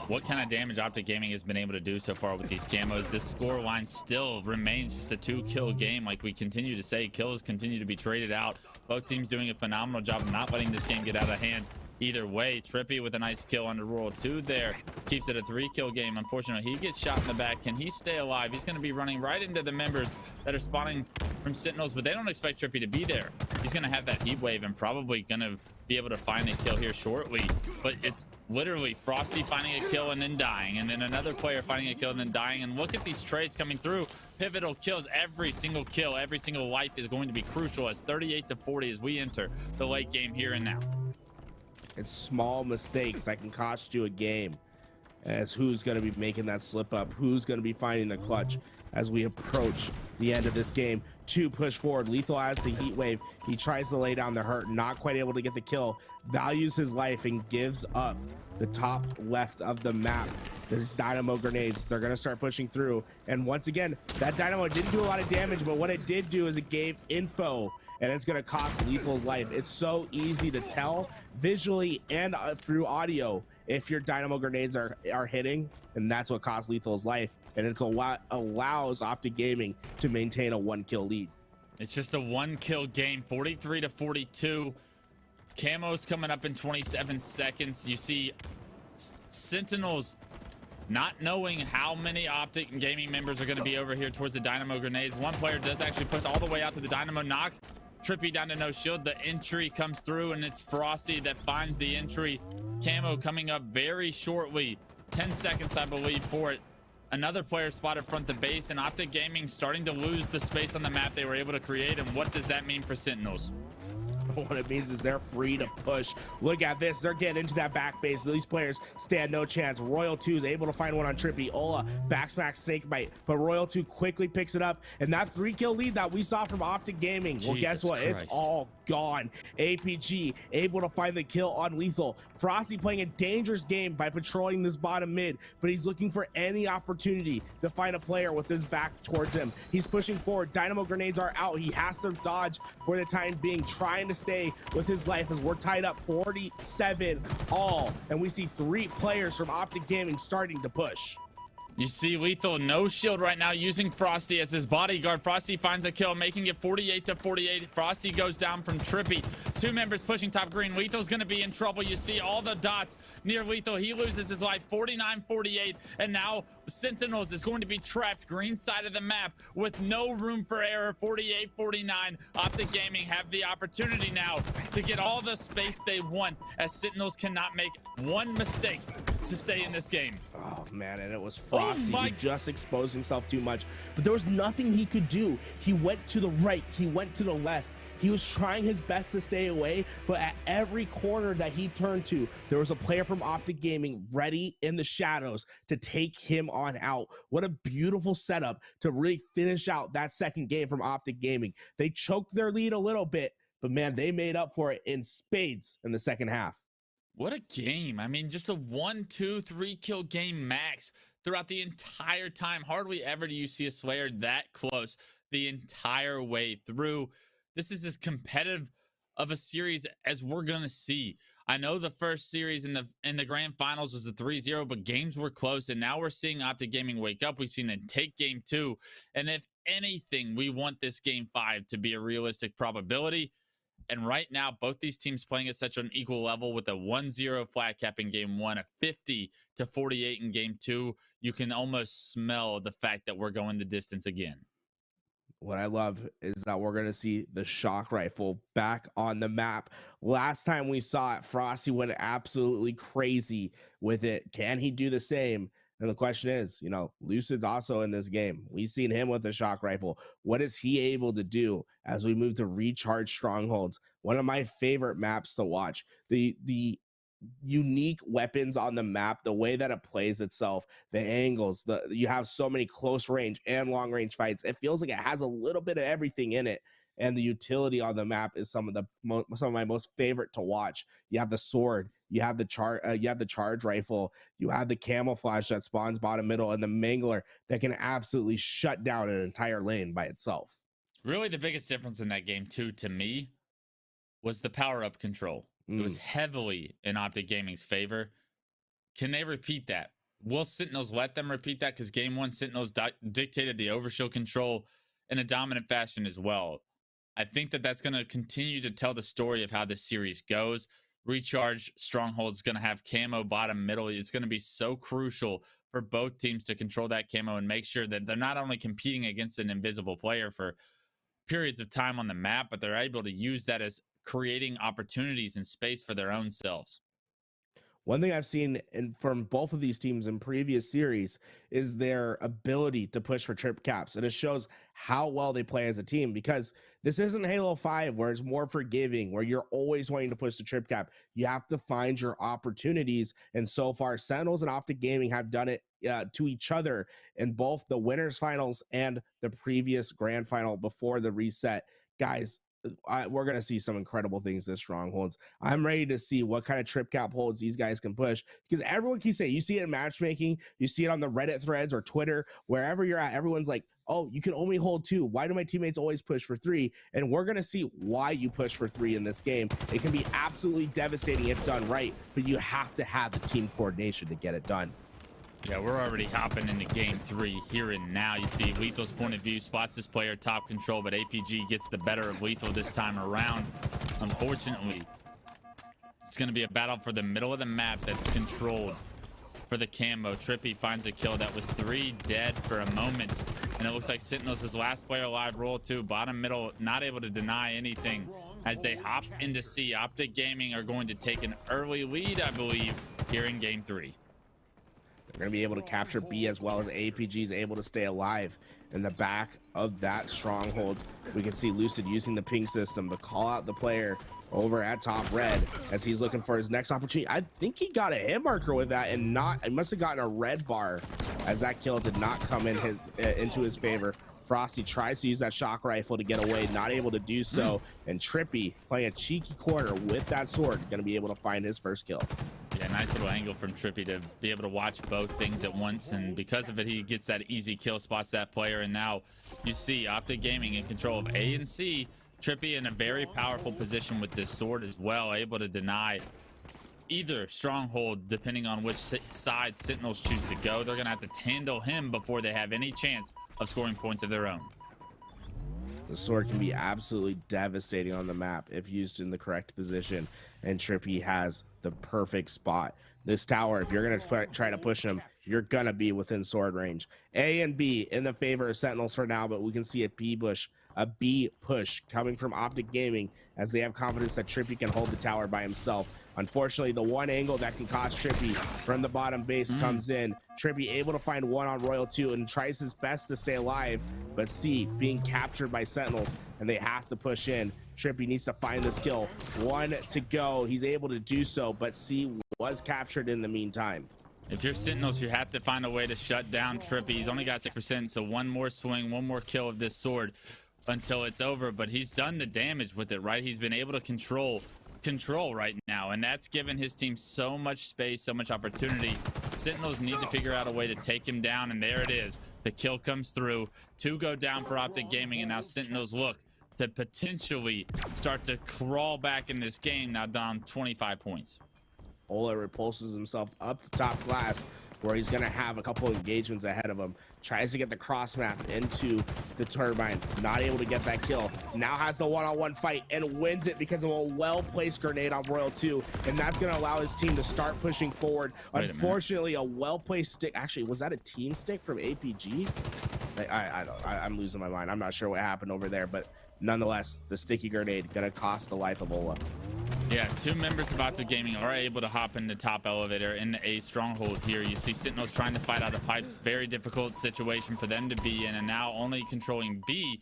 what kind of damage Optic Gaming has been able to do so far with these camos. This score line still remains just a 2-kill game. Like we continue to say, kills continue to be traded out. Both teams doing a phenomenal job of not letting this game get out of hand either way. Trippy with a nice kill under Royal 2 there keeps it a 3-kill game. Unfortunately, he gets shot in the back. Can he stay alive? He's going to be running right into the members that are spawning from Sentinels, but they don't expect Trippy to be there. He's going to have that heat wave and probably going to be able to find a kill here shortly. But it's literally Frosty finding a kill and then dying, and then another player finding a kill and then dying. And look at these trades coming through. Pivotal kills. Every single kill, every single life is going to be crucial as 38-40 as we enter the late game here and now. It's small mistakes that can cost you a game. As who's going to be making that slip up, who's going to be finding the clutch as we approach the end of this game. 2 push forward. Lethal has the heat wave. He tries to lay down the hurt, not quite able to get the kill, values his life and gives up the top left of the map. This dynamo grenades, they're going to start pushing through, and once again that dynamo didn't do a lot of damage, but what it did do is it gave info, and it's going to cost Lethal's life. It's so easy to tell visually and through audio if your dynamo grenades are hitting, and that's what costs Lethal's life. And it's allows Optic Gaming to maintain a 1-kill lead. It's just a 1-kill game, 43-42. Camo's coming up in 27 seconds. You see Sentinels not knowing how many Optic and Gaming members are going to be over here towards the dynamo grenades. One player does actually push all the way out to the dynamo knock. Trippy down to no shield. The entry comes through, and it's Frosty that finds the entry. Camo coming up very shortly. 10 seconds, I believe, for it. Another player spotted front the base, and Optic Gaming starting to lose the space on the map they were able to create. And what does that mean for Sentinels? What it means is they're free to push. Look at this. They're getting into that back base. These players stand no chance. Royal 2 is able to find one on Trippy. Ola backsmack Snakebite, but Royal 2 quickly picks it up. And that 3-kill lead that we saw from Optic Gaming, well, guess what? Christ. It's all gone. APG able to find the kill on Lethal. Frosty playing a dangerous game by patrolling this bottom mid, but he's looking for any opportunity to find a player with his back towards him. He's pushing forward. Dynamo grenades are out. He has to dodge for the time being, trying to stay with his life as we're tied up 47 all, and we see 3 players from Optic Gaming starting to push. You see Lethal no shield right now, using Frosty as his bodyguard. Frosty finds a kill, making it 48-48. Frosty goes down from Trippy. 2 members pushing top green. Lethal's going to be in trouble. You see all the dots near Lethal. He loses his life, 49-48. And now Sentinels is going to be trapped green side of the map with no room for error, 48-49. Optic Gaming have the opportunity now to get all the space they want, as Sentinels cannot make one mistake to stay in this game. Oh man, and it was Frosty who just exposed himself too much, but there was nothing he could do. He went to the right, he went to the left. He was trying his best to stay away, but at every corner that he turned to, there was a player from Optic Gaming ready in the shadows to take him on out. What a beautiful setup to really finish out that second game from Optic Gaming. They choked their lead a little bit, but man, they made up for it in spades in the second half. What a game. I mean, just a 1, 2, 3 kill game max throughout the entire time. Hardly ever do you see a Slayer that close the entire way through. This is as competitive of a series as we're going to see. I know the first series in the grand finals was a 3-0, but games were close, and now we're seeing Optic Gaming wake up. We've seen them take game 2, and if anything, we want this game 5 to be a realistic probability. And right now, both these teams playing at such an equal level, with a 1-0 flat cap in game 1, a 50-48 in game 2. You can almost smell the fact that we're going the distance again. What I love is that we're going to see the shock rifle back on the map. Last time we saw it, Frosty went absolutely crazy with it. Can he do the same? And the question is, you know, Lucid's also in this game. We've seen him with the shock rifle. What is he able to do as we move to recharge strongholds? One of my favorite maps to watch. The unique weapons on the map, the way that it plays itself, the angles, you have so many close range and long range fights. It feels like it has a little bit of everything in it. And the utility on the map is some of my most favorite to watch. You have the sword, you have the charge rifle, you have the camouflage that spawns bottom middle, and the mangler that can absolutely shut down an entire lane by itself. Really, the biggest difference in that game too, to me, was the power-up control. It was heavily in Optic Gaming's favor. Can they repeat that? Will Sentinels let them repeat that? Because game one, Sentinels dictated the overshield control in a dominant fashion as well. I think that that's going to continue to tell the story of how this series goes. Recharge Stronghold's going to have camo bottom middle. It's going to be so crucial for both teams to control that camo and make sure that they're not only competing against an invisible player for periods of time on the map, but they're able to use that as creating opportunities and space for their own selves. One thing I've seen from both of these teams in previous series is their ability to push for trip caps. And it shows how well they play as a team, because this isn't Halo 5 where it's more forgiving, where you're always wanting to push the trip cap. You have to find your opportunities. And so far, Sentinels and Optic Gaming have done it to each other in both the winners finals and the previous grand final before the reset. Guys, we're going to see some incredible things this Strongholds. I'm ready to see what kind of trip cap holds these guys can push, because everyone keeps saying, you see it in matchmaking, you see it on the Reddit threads or Twitter, wherever you're at, everyone's like, oh, you can only hold 2. Why do my teammates always push for 3? And we're going to see why you push for 3 in this game. It can be absolutely devastating if done right, but you have to have the team coordination to get it done. Yeah, we're already hopping into game 3 here and now. You see Lethal's point of view, spots this player top control, but APG gets the better of Lethal this time around. Unfortunately, it's going to be a battle for the middle of the map that's controlled for the camo. Trippy finds a kill. That was 3 dead for a moment, and it looks like Sentinels is last player alive. Roll 2, bottom middle, not able to deny anything as they hop into C. Optic Gaming are going to take an early lead, I believe, here in game 3. They're going to be able to capture B, as well as APG is able to stay alive in the back of that Strongholds. We can see Lucid using the ping system to call out the player over at top red as he's looking for his next opportunity. I think he got a hit marker with that, and he must have gotten a red bar, as that kill did not come in into his favor. Frosty tries to use that shock rifle to get away, not able to do so, and Trippy playing a cheeky corner with that sword, going to be able to find his first kill. Yeah, nice little angle from Trippy to be able to watch both things at once, and because of it, he gets that easy kill, spots that player, and now you see Optic Gaming in control of A and C. Trippy in a very powerful position with this sword as well, able to deny either Stronghold depending on which side Sentinels choose to go. They're gonna have to handle him before they have any chance of scoring points of their own. The sword can be absolutely devastating on the map if used in the correct position, and Trippy has the perfect spot. This tower, if you're gonna try to push him, you're gonna be within sword range. A and B in the favor of Sentinels for now, but we can see a B push coming from Optic Gaming as they have confidence that Trippy can hold the tower by himself. Unfortunately, the one angle that can cost Trippy from the bottom base comes in. Trippy able to find one on Royal 2 and tries his best to stay alive, but C being captured by Sentinels, and they have to push in. Trippy needs to find this kill. 1 to go. He's able to do so, but C was captured in the meantime. If you're Sentinels, you have to find a way to shut down Trippy. He's only got 6%, so one more swing, one more kill of this sword until it's over, but he's done the damage with it, right? He's been able to control right now, and that's given his team so much space, so much opportunity. Sentinels need to figure out a way to take him down, and there it is. The kill comes through. 2 go down for Optic Gaming, and now Sentinels look to potentially start to crawl back in this game, now down 25 points. Ola repulses himself up to top glass, where he's going to have a couple engagements ahead of him. Tries to get the cross map into the turbine, not able to get that kill. Now has the one-on-one fight and wins it because of a well-placed grenade on Royal 2, and that's going to allow his team to start pushing forward. Unfortunately, a well-placed stick. Actually, was that a team stick from APG? I'm losing my mind. I'm not sure what happened over there, but nonetheless, the sticky grenade going to cost the life of Ola. Yeah, 2 members of Optic Gaming are able to hop in the top elevator in the A Stronghold here. You see Sentinels trying to fight out of pipes. Very difficult situation for them to be in, and now only controlling B.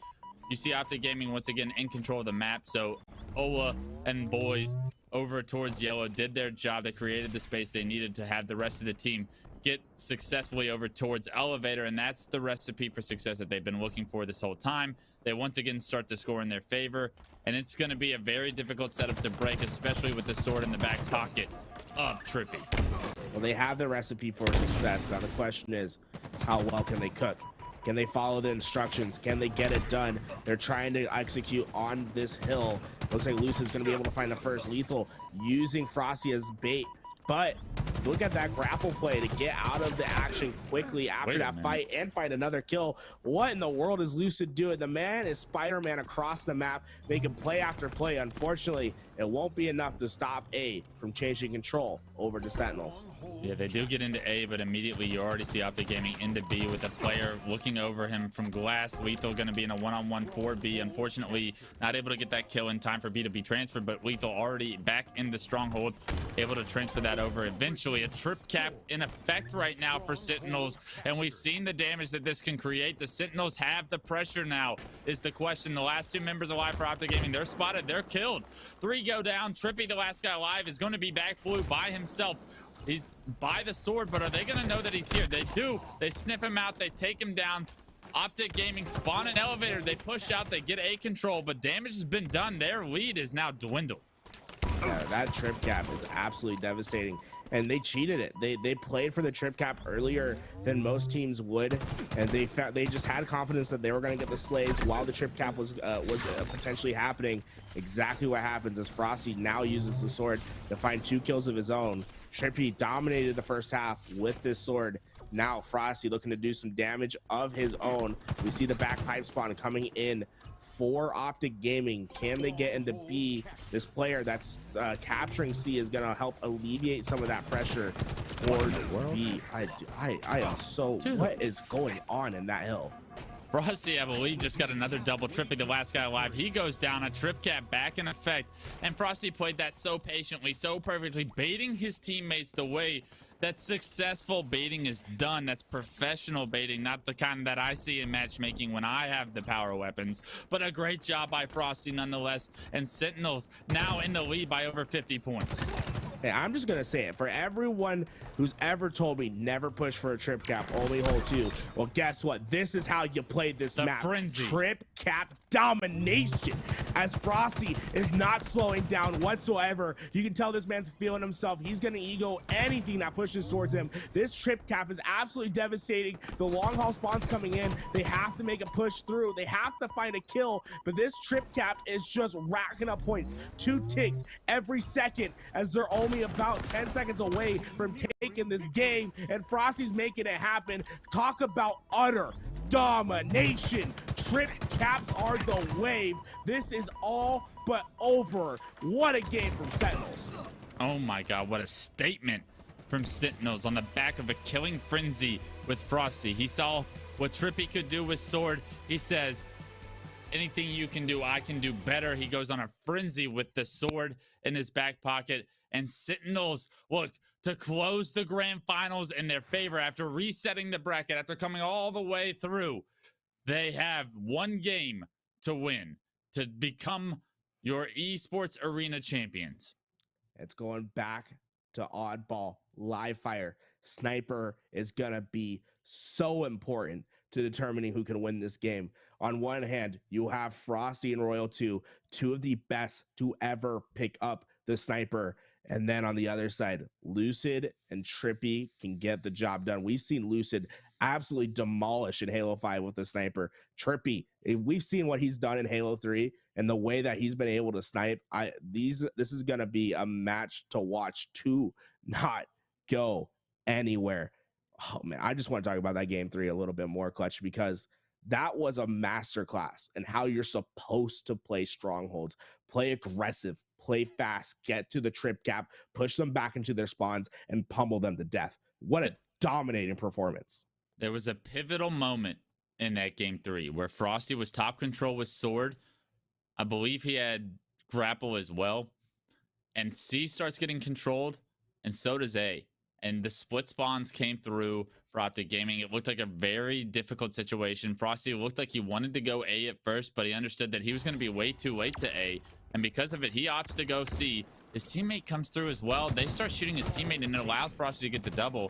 You see Optic Gaming once again in control of the map, so Ola and boys over towards yellow, did their job. They created the space they needed to have the rest of the team get successfully over towards elevator, and that's the recipe for success that they've been looking for this whole time. They once again start to score in their favor, and it's going to be a very difficult setup to break, especially with the sword in the back pocket of Trippy. Well, they have the recipe for success. Now the question is, how well can they cook? Can they follow the instructions? Can they get it done? They're trying to execute on this hill. Looks like Lucid's going to be able to find the first lethal using Frosty as bait. But look at that grapple play to get out of the action quickly after that fight and find another kill. What in the world is Lucid doing? The man is Spider-Man across the map, making play after play. Unfortunately, it won't be enough to stop A from changing control over to Sentinels. Yeah, they do get into A, but immediately you already see Optic Gaming into B with a player looking over him from glass. Lethal going to be in a one-on-one for B. Unfortunately, not able to get that kill in time for B to be transferred, but Lethal already back in the stronghold, able to transfer that over. Eventually, a trip cap in effect right now for Sentinels, and we've seen the damage that this can create. The Sentinels have the pressure now, is the question. The last two members alive for Optic Gaming, they're spotted, they're killed. 3 go down. Trippy, the last guy alive, is going to be back blue by himself. He's by the sword, but are they going to know that he's here? They do. They sniff him out. They take him down. Optic Gaming spawn an elevator. They push out. They get A control, but damage has been done. Their lead is now dwindled. Yeah, that trip cap is absolutely devastating, and they cheated it. They played for the trip cap earlier than most teams would, and they just had confidence that they were going to get the slays while the trip cap was potentially happening. Exactly what happens is Frosty now uses the sword to find 2 kills of his own. Trippy dominated the first half with this sword. Now Frosty looking to do some damage of his own. We see the back pipe spawn coming in for Optic Gaming. Can they get into B? This player that's capturing C is going to help alleviate some of that pressure towards B. I am so... Dude, what is going on in that hill? Frosty, I believe, just got another double. Trippy, the last guy alive, he goes down. A trip cap back in effect, and Frosty played that so patiently, so perfectly, baiting his teammates the way that successful baiting is done. That's professional baiting, not the kind that I see in matchmaking when I have the power weapons. But a great job by Frosty nonetheless, and Sentinels now in the lead by over 50 points. Hey, I'm just gonna say it for everyone who's ever told me never push for a trip cap, only hold 2. Well, guess what? This is how you play this map. Frenzy. Trip cap domination. As Frosty is not slowing down whatsoever. You can tell this man's feeling himself. He's gonna ego anything that pushes towards him. This trip cap is absolutely devastating. The long haul spawns coming in. They have to make a push through. They have to find a kill, but this trip cap is just racking up points. 2 ticks every second as they're only about 10 seconds away from taking this game, and Frosty's making it happen. Talk about utter domination. Trip caps are the wave. This is all but over. What a game from Sentinels. Oh my god, what a statement from Sentinels on the back of a killing frenzy with Frosty. He saw what Trippy could do with sword. He says, anything you can do, I can do better. He goes on a frenzy with the sword in his back pocket, and Sentinels look to close the grand finals in their favor after resetting the bracket, after coming all the way through. They have 1 game to win to become your esports arena champions. It's going back to oddball live fire. Sniper is gonna be so important to determining who can win this game. On one hand, you have Frosty and Royal 2 of the best to ever pick up the sniper. And then on the other side, Lucid and Trippy can get the job done. We've seen Lucid absolutely demolish in Halo 5 with the sniper. Trippy, we've seen what he's done in Halo 3 and the way that he's been able to snipe. This is going to be a match to watch to not go anywhere. Oh man, I just want to talk about that game 3 a little bit more, Clutch, because that was a masterclass in how you're supposed to play strongholds. Play aggressive, play fast, get to the trip cap, push them back into their spawns, and pummel them to death. What a dominating performance. There was a pivotal moment in that game 3 where Frosty was top control with sword. I believe he had grapple as well. And C starts getting controlled, and so does A. And the split spawns came through for Optic Gaming. It looked like a very difficult situation. Frosty looked like he wanted to go A at first, but he understood that he was going to be way too late to A. And because of it, he opts to go C His teammate comes through as well. They start shooting his teammate, and it allows Frosty to get the double.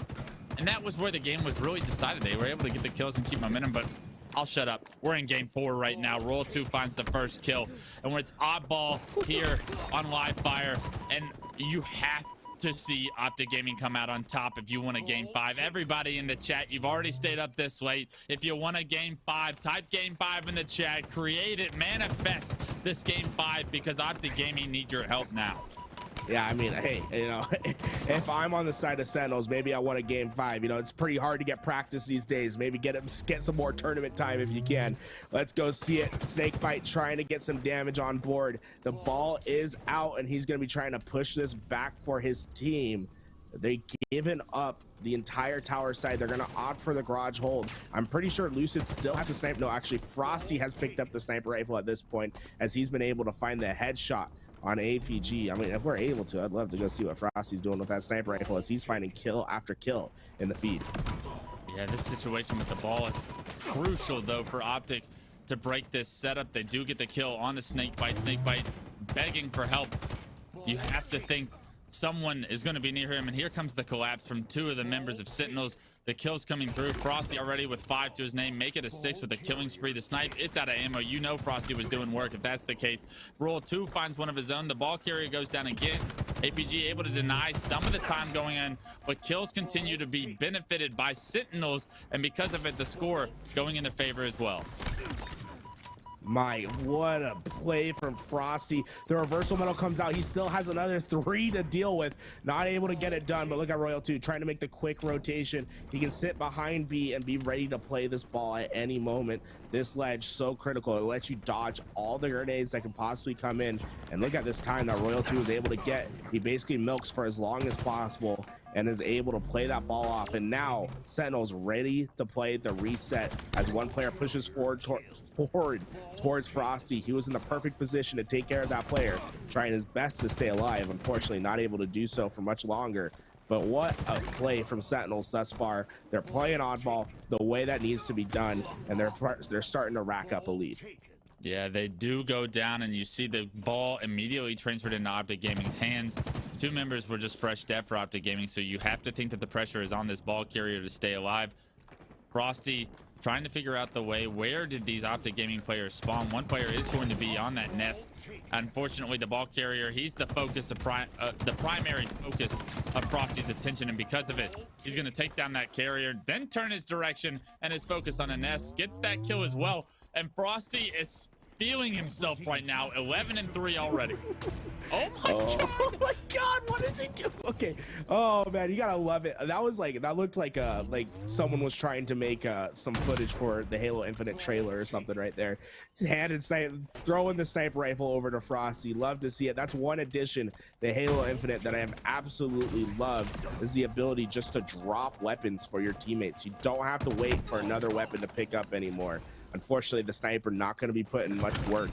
And that was where the game was really decided. They were able to get the kills and keep momentum, but I'll shut up. We're in game 4 right now. Royal 2 finds the first kill. And when it's oddball here on live fire, and you have to see Optic Gaming come out on top if you want a game 5. Everybody in the chat, you've already stayed up this late. If you want a game 5, type game 5 in the chat. Create it, manifest this game 5, because Optic Gaming needs your help now. Yeah, I mean, hey, you know, if I'm on the side of Sentinels, maybe I want a game 5. You know, it's pretty hard to get practice these days. Maybe get some more tournament time if you can. Let's go see it. Snakebite trying to get some damage on board. The ball is out, and he's going to be trying to push this back for his team. They given up the entire tower side. They're going to opt for the garage hold. I'm pretty sure Lucid still has a snipe. No, actually, Frosty has picked up the sniper rifle at this point, as he's been able to find the headshot on APG. I mean, if we're able to, I'd love to go see what Frosty's doing with that sniper rifle, as he's finding kill after kill in the feed. Yeah, this situation with the ball is crucial, though, for Optic to break this setup. They do get the kill on the Snakebite. Snakebite begging for help. You have to think someone is going to be near him, and here comes the collapse from 2 of the members of Sentinels. The kills coming through. Frosty already with 5 to his name. Make it a 6 with a killing spree. The snipe, it's out of ammo. You know Frosty was doing work if that's the case. Roll 2 finds one of his own. The ball carrier goes down again. APG able to deny some of the time going in, but kills continue to be benefited by Sentinels, and because of it, the score going in their favor as well. My, what a play from Frosty. The reversal medal comes out. He still has another 3 to deal with. Not able to get it done, but look at Royal 2 trying to make the quick rotation. He can sit behind B and be ready to play this ball at any moment. This ledge, so critical. It lets you dodge all the grenades that can possibly come in. And look at this time that Royal 2 is able to get. He basically milks for as long as possible and is able to play that ball off. And now Sentinel's ready to play the reset as one player pushes forward towards Frosty. He was in the perfect position to take care of that player, trying his best to stay alive. Unfortunately, not able to do so for much longer. But what a play from Sentinels thus far. They're playing oddball the way that needs to be done, and they're starting to rack up a lead. Yeah, they do go down, and you see the ball immediately transferred into Optic Gaming's hands. 2 members were just fresh dead for Optic Gaming, so you have to think that the pressure is on this ball carrier to stay alive. Frosty trying to figure out the way. Where did these Optic Gaming players spawn? One player is going to be on that nest. Unfortunately, the ball carrier, he's the focus of the primary focus of Frosty's attention, and because of it, he's going to take down that carrier, then turn his direction and his focus on a nest. Gets that kill as well, and Frosty is feeling himself right now. 11-3 already. Oh my god! Oh my god! What is he doing? Okay. Oh man, you gotta love it. That looked like someone was trying to make some footage for the Halo Infinite trailer or something right there. Throwing the sniper rifle over to Frosty. Love to see it. That's one addition to Halo Infinite that I have absolutely loved, is the ability just to drop weapons for your teammates. You don't have to wait for another weapon to pick up anymore. Unfortunately, the sniper not going to be putting much work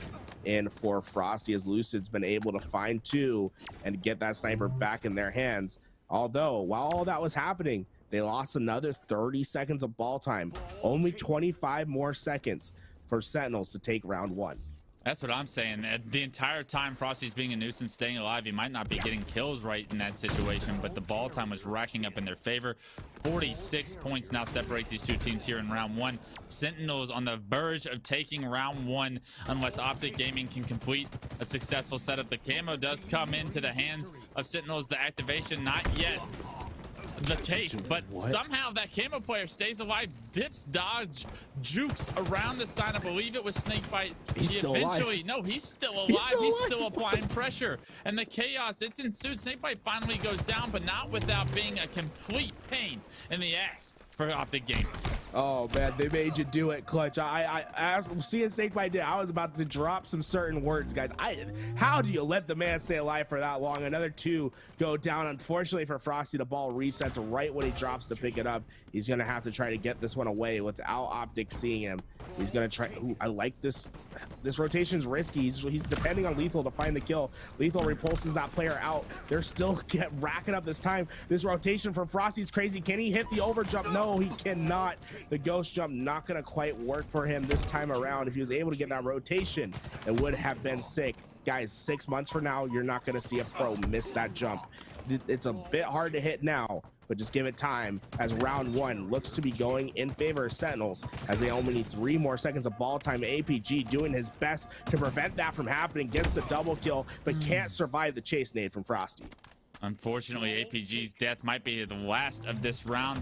in for Frosty, as Lucid's been able to find 2 and get that sniper back in their hands. Although, while all that was happening, they lost another 30 seconds of ball time. Only 25 more seconds for Sentinels to take round 1. That's what I'm saying. The entire time Frosty's being a nuisance, staying alive, he might not be getting kills right in that situation, but the ball time was racking up in their favor. 46 points now separate these 2 teams here in round 1. Sentinels on the verge of taking round 1 unless Optic Gaming can complete a successful setup. The camo does come into the hands of Sentinels. The activation not yet the case, but somehow that camo player stays alive, dips, dodge, jukes around the sign. I believe it was Snakebite. He's still alive. He's still applying pressure, and the chaos, it's ensued. Snakebite finally goes down, but not without being a complete pain in the ass for Optic Gaming. Oh man, they made you do it, Clutch. I was seeing Snakebite did. I was about to drop some certain words, guys. How do you let the man stay alive for that long? Another 2 go down. Unfortunately for Frosty, the ball resets right when he drops to pick it up. He's gonna have to try to get this one away without Optic seeing him. He's gonna try. Ooh, I like this. This rotation's risky. He's depending on Lethal to find the kill. Lethal repulses that player out. They're still racking up this time. This rotation from Frosty's crazy. Can he hit the overjump? No, he cannot. The ghost jump not gonna quite work for him this time around. If he was able to get that rotation, it would have been sick. guys, 6 months from now, you're not going to see a pro miss that jump. It's a bit hard to hit now, but just give it time, as round 1 looks to be going in favor of Sentinels, as they only need 3 more seconds of ball time. APG doing his best to prevent that from happening, gets the double kill, but can't survive the chase nade from Frosty. Unfortunately, APG's death might be the last of this round.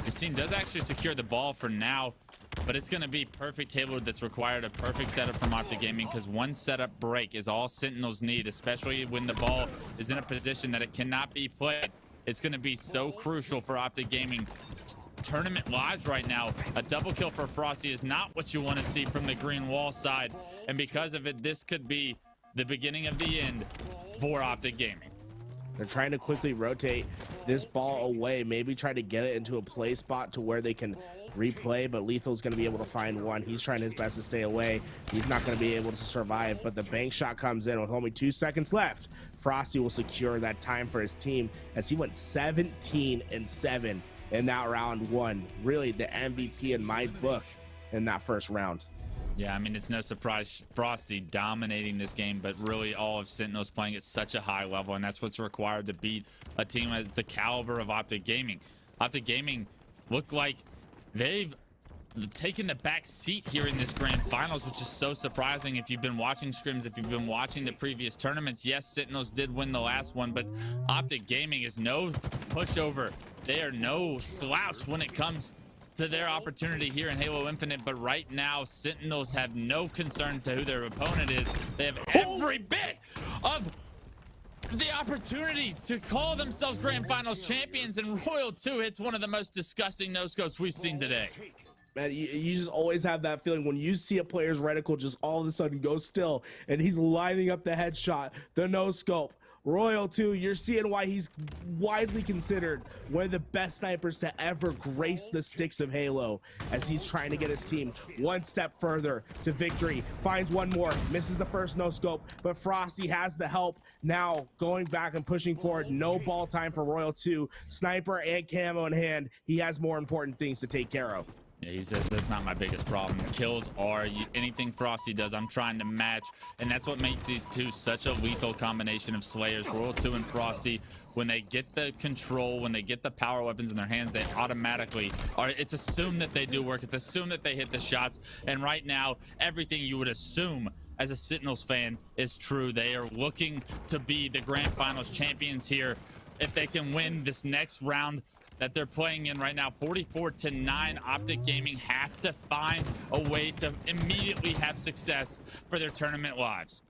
His team does actually secure the ball for now, but it's going to be perfect table that's required, a perfect setup from Optic Gaming, because one setup break is all Sentinels need, especially when the ball is in a position that it cannot be played. It's going to be so crucial for Optic Gaming tournament lives right now. A double kill for Frosty is not what you want to see from the green wall side, and because of it, this could be the beginning of the end for Optic Gaming. They're trying to quickly rotate this ball away, maybe try to get it into a play spot to where they can replay, but Lethal's going to be able to find one. He's trying his best to stay away. He's not going to be able to survive, but the bank shot comes in with only 2 seconds left. Frosty will secure that time for his team, as he went 17-7 in that round 1. Really the MVP in my book in that first round. Yeah, I mean, it's no surprise Frosty dominating this game, but really all of Sentinels playing at such a high level, and that's what's required to beat a team as the caliber of Optic Gaming. Optic Gaming look like they've taken the back seat here in this grand finals, which is so surprising. If you've been watching scrims, if you've been watching the previous tournaments, yes, Sentinels did win the last one, but Optic Gaming is no pushover. They are no slouch when it comes to their opportunity here in Halo Infinite, but right now Sentinels have no concern to who their opponent is. They have every bit of the opportunity to call themselves Grand Finals champions, and Royal 2 hits one of the most disgusting no-scopes we've seen today. Man, you just always have that feeling when you see a player's reticle just all of a sudden go still, and he's lining up the headshot, the no-scope. Royal 2, you're seeing why he's widely considered one of the best snipers to ever grace the sticks of Halo, as he's trying to get his team one step further to victory. Finds one more, misses the first no scope, but Frosty has the help. Now going back and pushing forward, no ball time for Royal 2. Sniper and camo in hand. He has more important things to take care of. Yeah, he says that's not my biggest problem. Kills are anything Frosty does, I'm trying to match, and that's what makes these two such a lethal combination of slayers. Royal 2 and Frosty, when they get the control, when they get the power weapons in their hands, they automatically are, it's assumed that they do work, it's assumed that they hit the shots, and right now everything you would assume as a Sentinels fan is true. They are looking to be the Grand Finals champions here if they can win this next round that they're playing in right now. 44-9. Optic Gaming have to find a way to immediately have success for their tournament lives.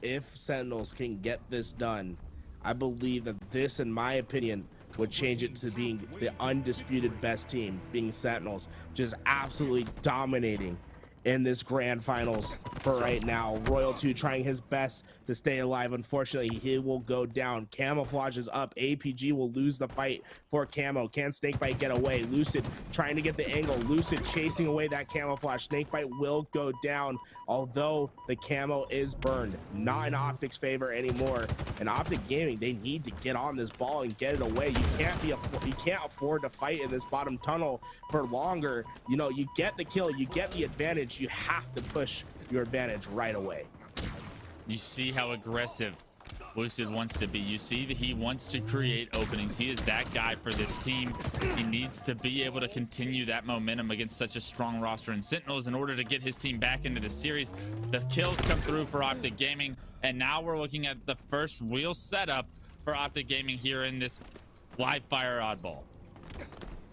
If Sentinels can get this done, I believe that this, in my opinion, would change it to being the undisputed best team, being Sentinels, just absolutely dominating in this grand finals for right now. Royal 2 trying his best to stay alive. Unfortunately, he will go down. Camouflage is up. APG will lose the fight for Camo. Can Snakebite get away? Lucid trying to get the angle. Lucid chasing away that camouflage. Snakebite will go down, although the camo is burned. Not in Optic's favor anymore. And Optic Gaming, they need to get on this ball and get it away. You can't afford to fight in this bottom tunnel for longer. You know, you get the kill, you get the advantage. You have to push your advantage right away. You see how aggressive Lucid wants to be. You see that he wants to create openings. He is that guy for this team. He needs to be able to continue that momentum against such a strong roster in Sentinels in order to get his team back into the series. The kills come through for Optic Gaming, and now we're looking at the first real setup for Optic Gaming here in this live fire oddball.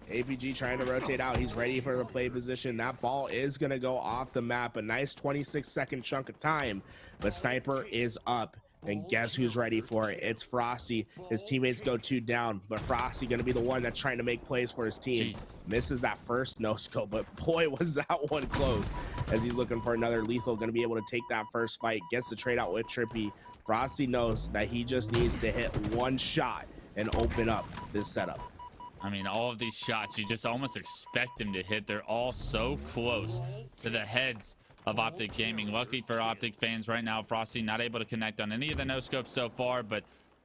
APG trying to rotate out. He's ready for the play position. That ball is going to go off the map. A nice 26-second chunk of time, but Sniper is up. And guess who's ready for it? It's Frosty. His teammates go 2 down, but Frosty going to be the one that's trying to make plays for his team. Jesus. Misses that first no-scope, but boy, was that one close, as he's looking for another lethal. Going to be able to take that first fight. Gets the trade out with Trippy. Frosty knows that he just needs to hit one shot and open up this setup. I mean, all of these shots, you just almost expect him to hit. They're all so close to the heads of Optic Gaming. Lucky for Optic fans right now, Frosty not able to connect on any of the no-scopes so far, but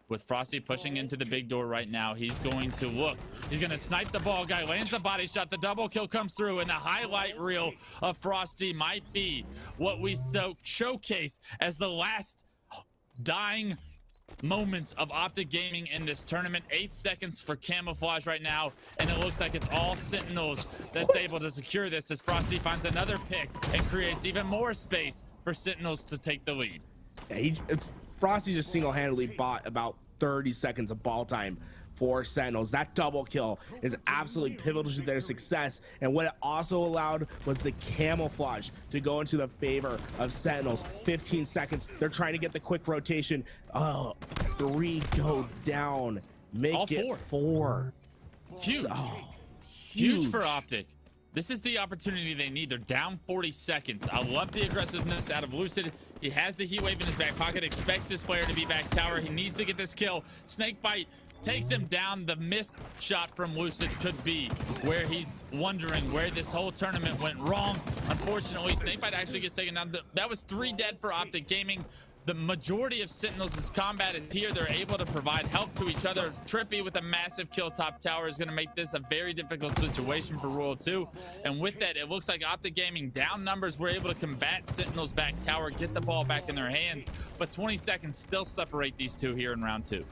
With Frosty pushing into the big door right now, he's going to look. He's going to snipe the ball guy, lands the body shot, the double kill comes through, and the highlight reel of Frosty might be what we showcase as the last dying moments of Optic Gaming in this tournament. 8 seconds for camouflage right now, and it looks like it's all Sentinels that's able to secure this as Frosty finds another pick and creates even more space for Sentinels to take the lead. Yeah, Frosty just single-handedly bought about 30 seconds of ball time for Sentinels. That double kill is absolutely pivotal to their success, and what it also allowed was the camouflage to go into the favor of Sentinels. 15 seconds, they're trying to get the quick rotation. 3 go down, make all it 4. Huge. Huge for Optic. This is the opportunity they need. They're down 40 seconds. I love the aggressiveness out of Lucid. He has the heat wave in his back pocket, expects this player to be back tower. He needs to get this kill. Snakebite takes him down. The missed shot from Lucid could be where he's wondering where this whole tournament went wrong. Unfortunately, Snakebite actually gets taken down. That was 3 dead for Optic Gaming. The majority of Sentinels' combat is here. They're able to provide help to each other. Trippy with a massive kill top tower is going to make this a very difficult situation for Royal 2. And with that, it looks like Optic Gaming down numbers were able to combat Sentinels' back tower, get the ball back in their hands. But 20 seconds still separate these two here in round 2.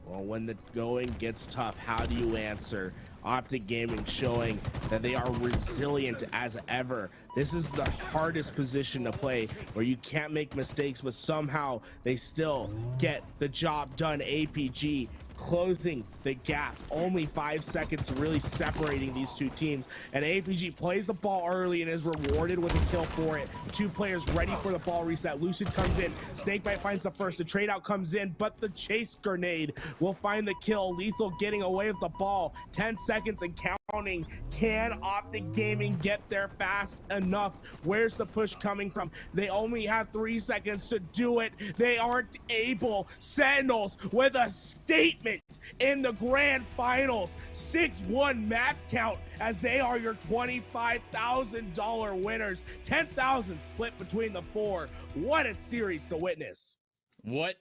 Well, when the going gets tough, how do you answer? Optic Gaming showing that they are resilient as ever. This is the hardest position to play, where you can't make mistakes, but somehow they still get the job done. APG closing the gap. Only 5 seconds really separating these two teams, and APG plays the ball early and is rewarded with a kill for it. 2 players ready for the ball reset. Lucid comes in, Snakebite finds the first, the trade out comes in, but the chase grenade will find the kill. Lethal getting away with the ball. 10 seconds and counting. Can Optic Gaming get there fast enough? Where's the push coming from? They only have 3 seconds to do it. They aren't able. Sentinels with a statement in the grand finals. 6-1 map count as they are your $25,000 winners. 10,000 split between the 4. What a series to witness. What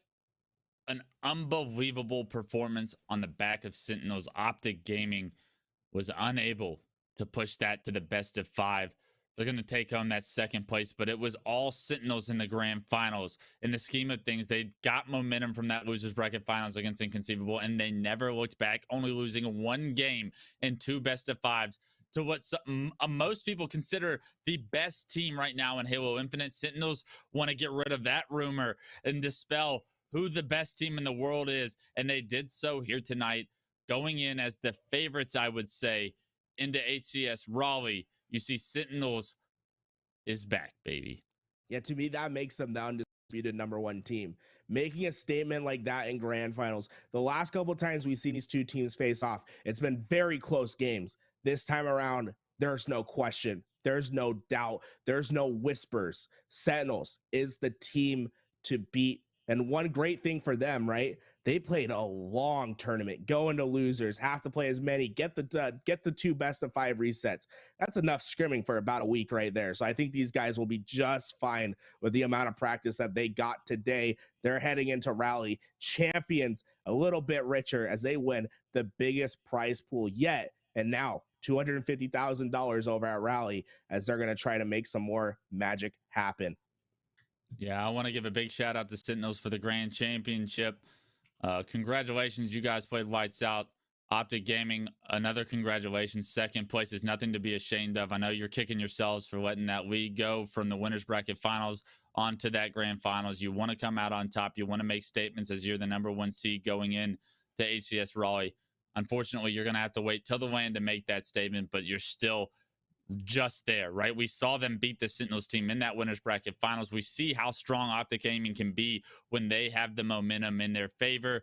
an unbelievable performance on the back of Sentinels. Optic Gaming was unable to push that to the best of 5. They're going to take home that 2nd place, but it was all Sentinels in the grand finals. In the scheme of things, they got momentum from that losers bracket finals against Inconceivable, and they never looked back, only losing 1 game in 2 best of 5s to what most people consider the best team right now in Halo Infinite. Sentinels want to get rid of that rumor and dispel who the best team in the world is, and they did so here tonight, going in as the favorites, I would say, into HCS Raleigh. You see Sentinels is back, baby. Yeah, to me, that makes them the undisputed #1 team. Making a statement like that in grand finals. The last couple of times we've seen these two teams face off, it's been very close games. This time around, there's no question. There's no doubt. There's no whispers. Sentinels is the team to beat. And one great thing for them, right? They played a long tournament, go into losers, have to play as many, get the 2 best of 5 resets. That's enough scrimming for about a week right there. So I think these guys will be just fine with the amount of practice that they got today. They're heading into Raleigh champions, a little bit richer as they win the biggest prize pool yet. And now $250,000 over at Raleigh as they're going to try to make some more magic happen. Yeah, I want to give a big shout out to Sentinels for the grand championship. Congratulations, you guys played lights out. Optic Gaming, another congratulations. 2nd place is nothing to be ashamed of. I know you're kicking yourselves for letting that lead go from the winners bracket finals onto that grand finals. You want to come out on top. You want to make statements as you're the #1 seed going in to HCS Raleigh. Unfortunately, you're going to have to wait till the land to make that statement, but you're still just there, right? We saw them beat the Sentinels team in that winners bracket finals. We see how strong Optic Gaming can be when they have the momentum in their favor.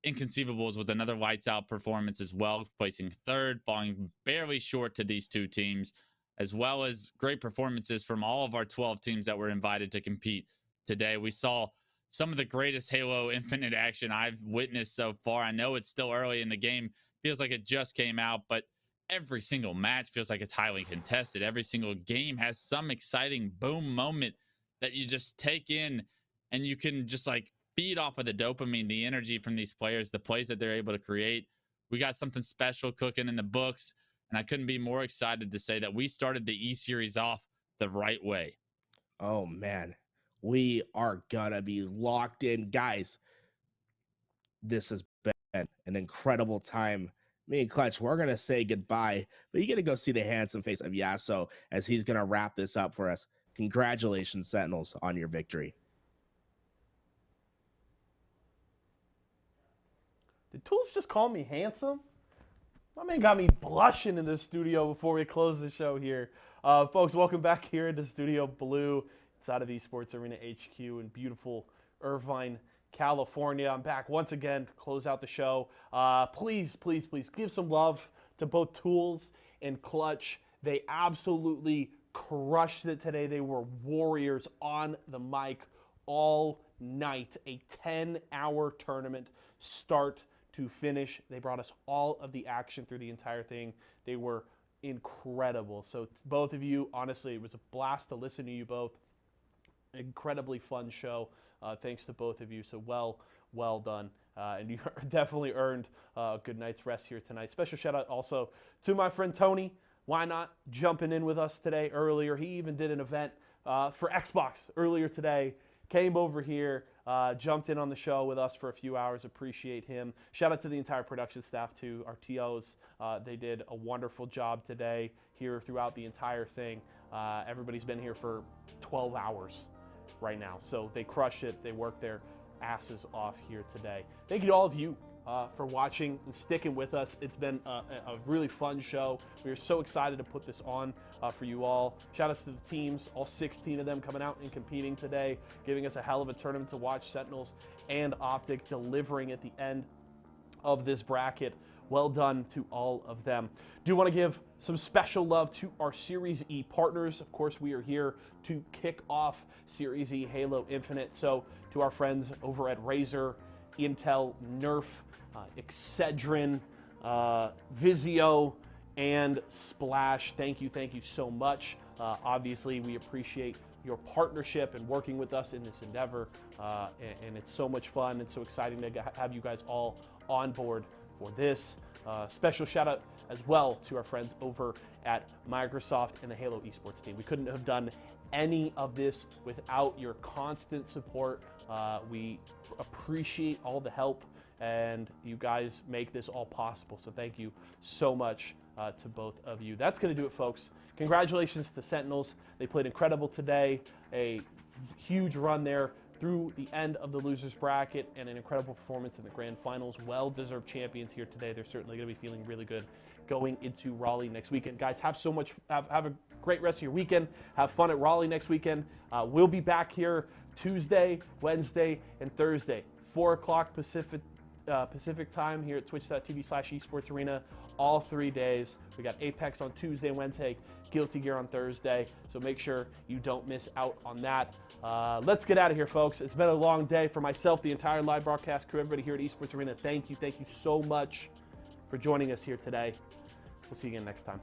Inconceivables with another lights out performance as well, placing 3rd, falling barely short to these 2 teams, as well as great performances from all of our 12 teams that were invited to compete today. We saw some of the greatest Halo Infinite action I've witnessed so far. I know it's still early in the game, feels like it just came out, but every single match feels like it's highly contested. Every single game has some exciting boom moment that you just take in and you can just like feed off of the dopamine, the energy from these players, the plays that they're able to create. We got something special cooking in the books, and I couldn't be more excited to say that we started the E-Series off the right way. Oh, man. We are going to be locked in. Guys, this has been an incredible time. Me and Clutch, we're going to say goodbye, but you get to go see the handsome face of Yasuo as he's going to wrap this up for us. Congratulations, Sentinels, on your victory. Did Tools just call me handsome? My man got me blushing in the studio before we close the show here. Folks, welcome back here into Studio Blue inside of Esports Arena HQ in beautiful Irvine, California. I'm back once again to close out the show. Please give some love to both Tools and Clutch. They absolutely crushed it today. They were warriors on the mic all night. A 10-hour tournament start to finish. They brought us all of the action through the entire thing. They were incredible. So both of you, honestly, it was a blast to listen to you both. Incredibly fun show. Thanks to both of you. So well done. And you definitely earned a good night's rest here tonight. Special shout out also to my friend Tony. Why not jumping in with us today earlier? He even did an event for Xbox earlier today. Came over here, jumped in on the show with us for a few hours. Appreciate him. Shout out to the entire production staff too, our TOs. They did a wonderful job today here throughout the entire thing. Everybody's been here for 12 hours right now. So they crushed it. They worked their asses off here today. Thank you to all of you for watching and sticking with us. It's been a really fun show. We are so excited to put this on for you all. Shout outs to the teams, all 16 of them coming out and competing today, giving us a hell of a tournament to watch. Sentinels and Optic delivering at the end of this bracket. Well done to all of them. Do want to give some special love to our Series E partners. Of course, we are here to kick off Series E Halo Infinite. So to our friends over at Razer, Intel, Nerf, Excedrin, Vizio, and Splash. Thank you so much. Obviously, we appreciate your partnership and working with us in this endeavor, and it's so much fun and so exciting to have you guys all on board for this. Special shout out as well to our friends over at Microsoft and the Halo Esports team. We couldn't have done any of this without your constant support. We appreciate all the help, and you guys make this all possible. So thank you so much to both of you. That's going to do it, folks. Congratulations to Sentinels. They played incredible today. A huge run there through the end of the losers bracket and an incredible performance in the grand finals. Well-deserved champions here today. They're certainly going to be feeling really good going into Raleigh next weekend. Guys, have a great rest of your weekend. Have fun at Raleigh next weekend. We'll be back here Tuesday, Wednesday, and Thursday, 4 o'clock Pacific time here at twitch.tv/esportsarena all 3 days. We got Apex on Tuesday and Wednesday, Guilty Gear on Thursday, so make sure you don't miss out on that. Let's get out of here, folks. It's been a long day for myself, the entire live broadcast crew, everybody here at Esports Arena. Thank you so much for joining us here today. We'll see you again next time.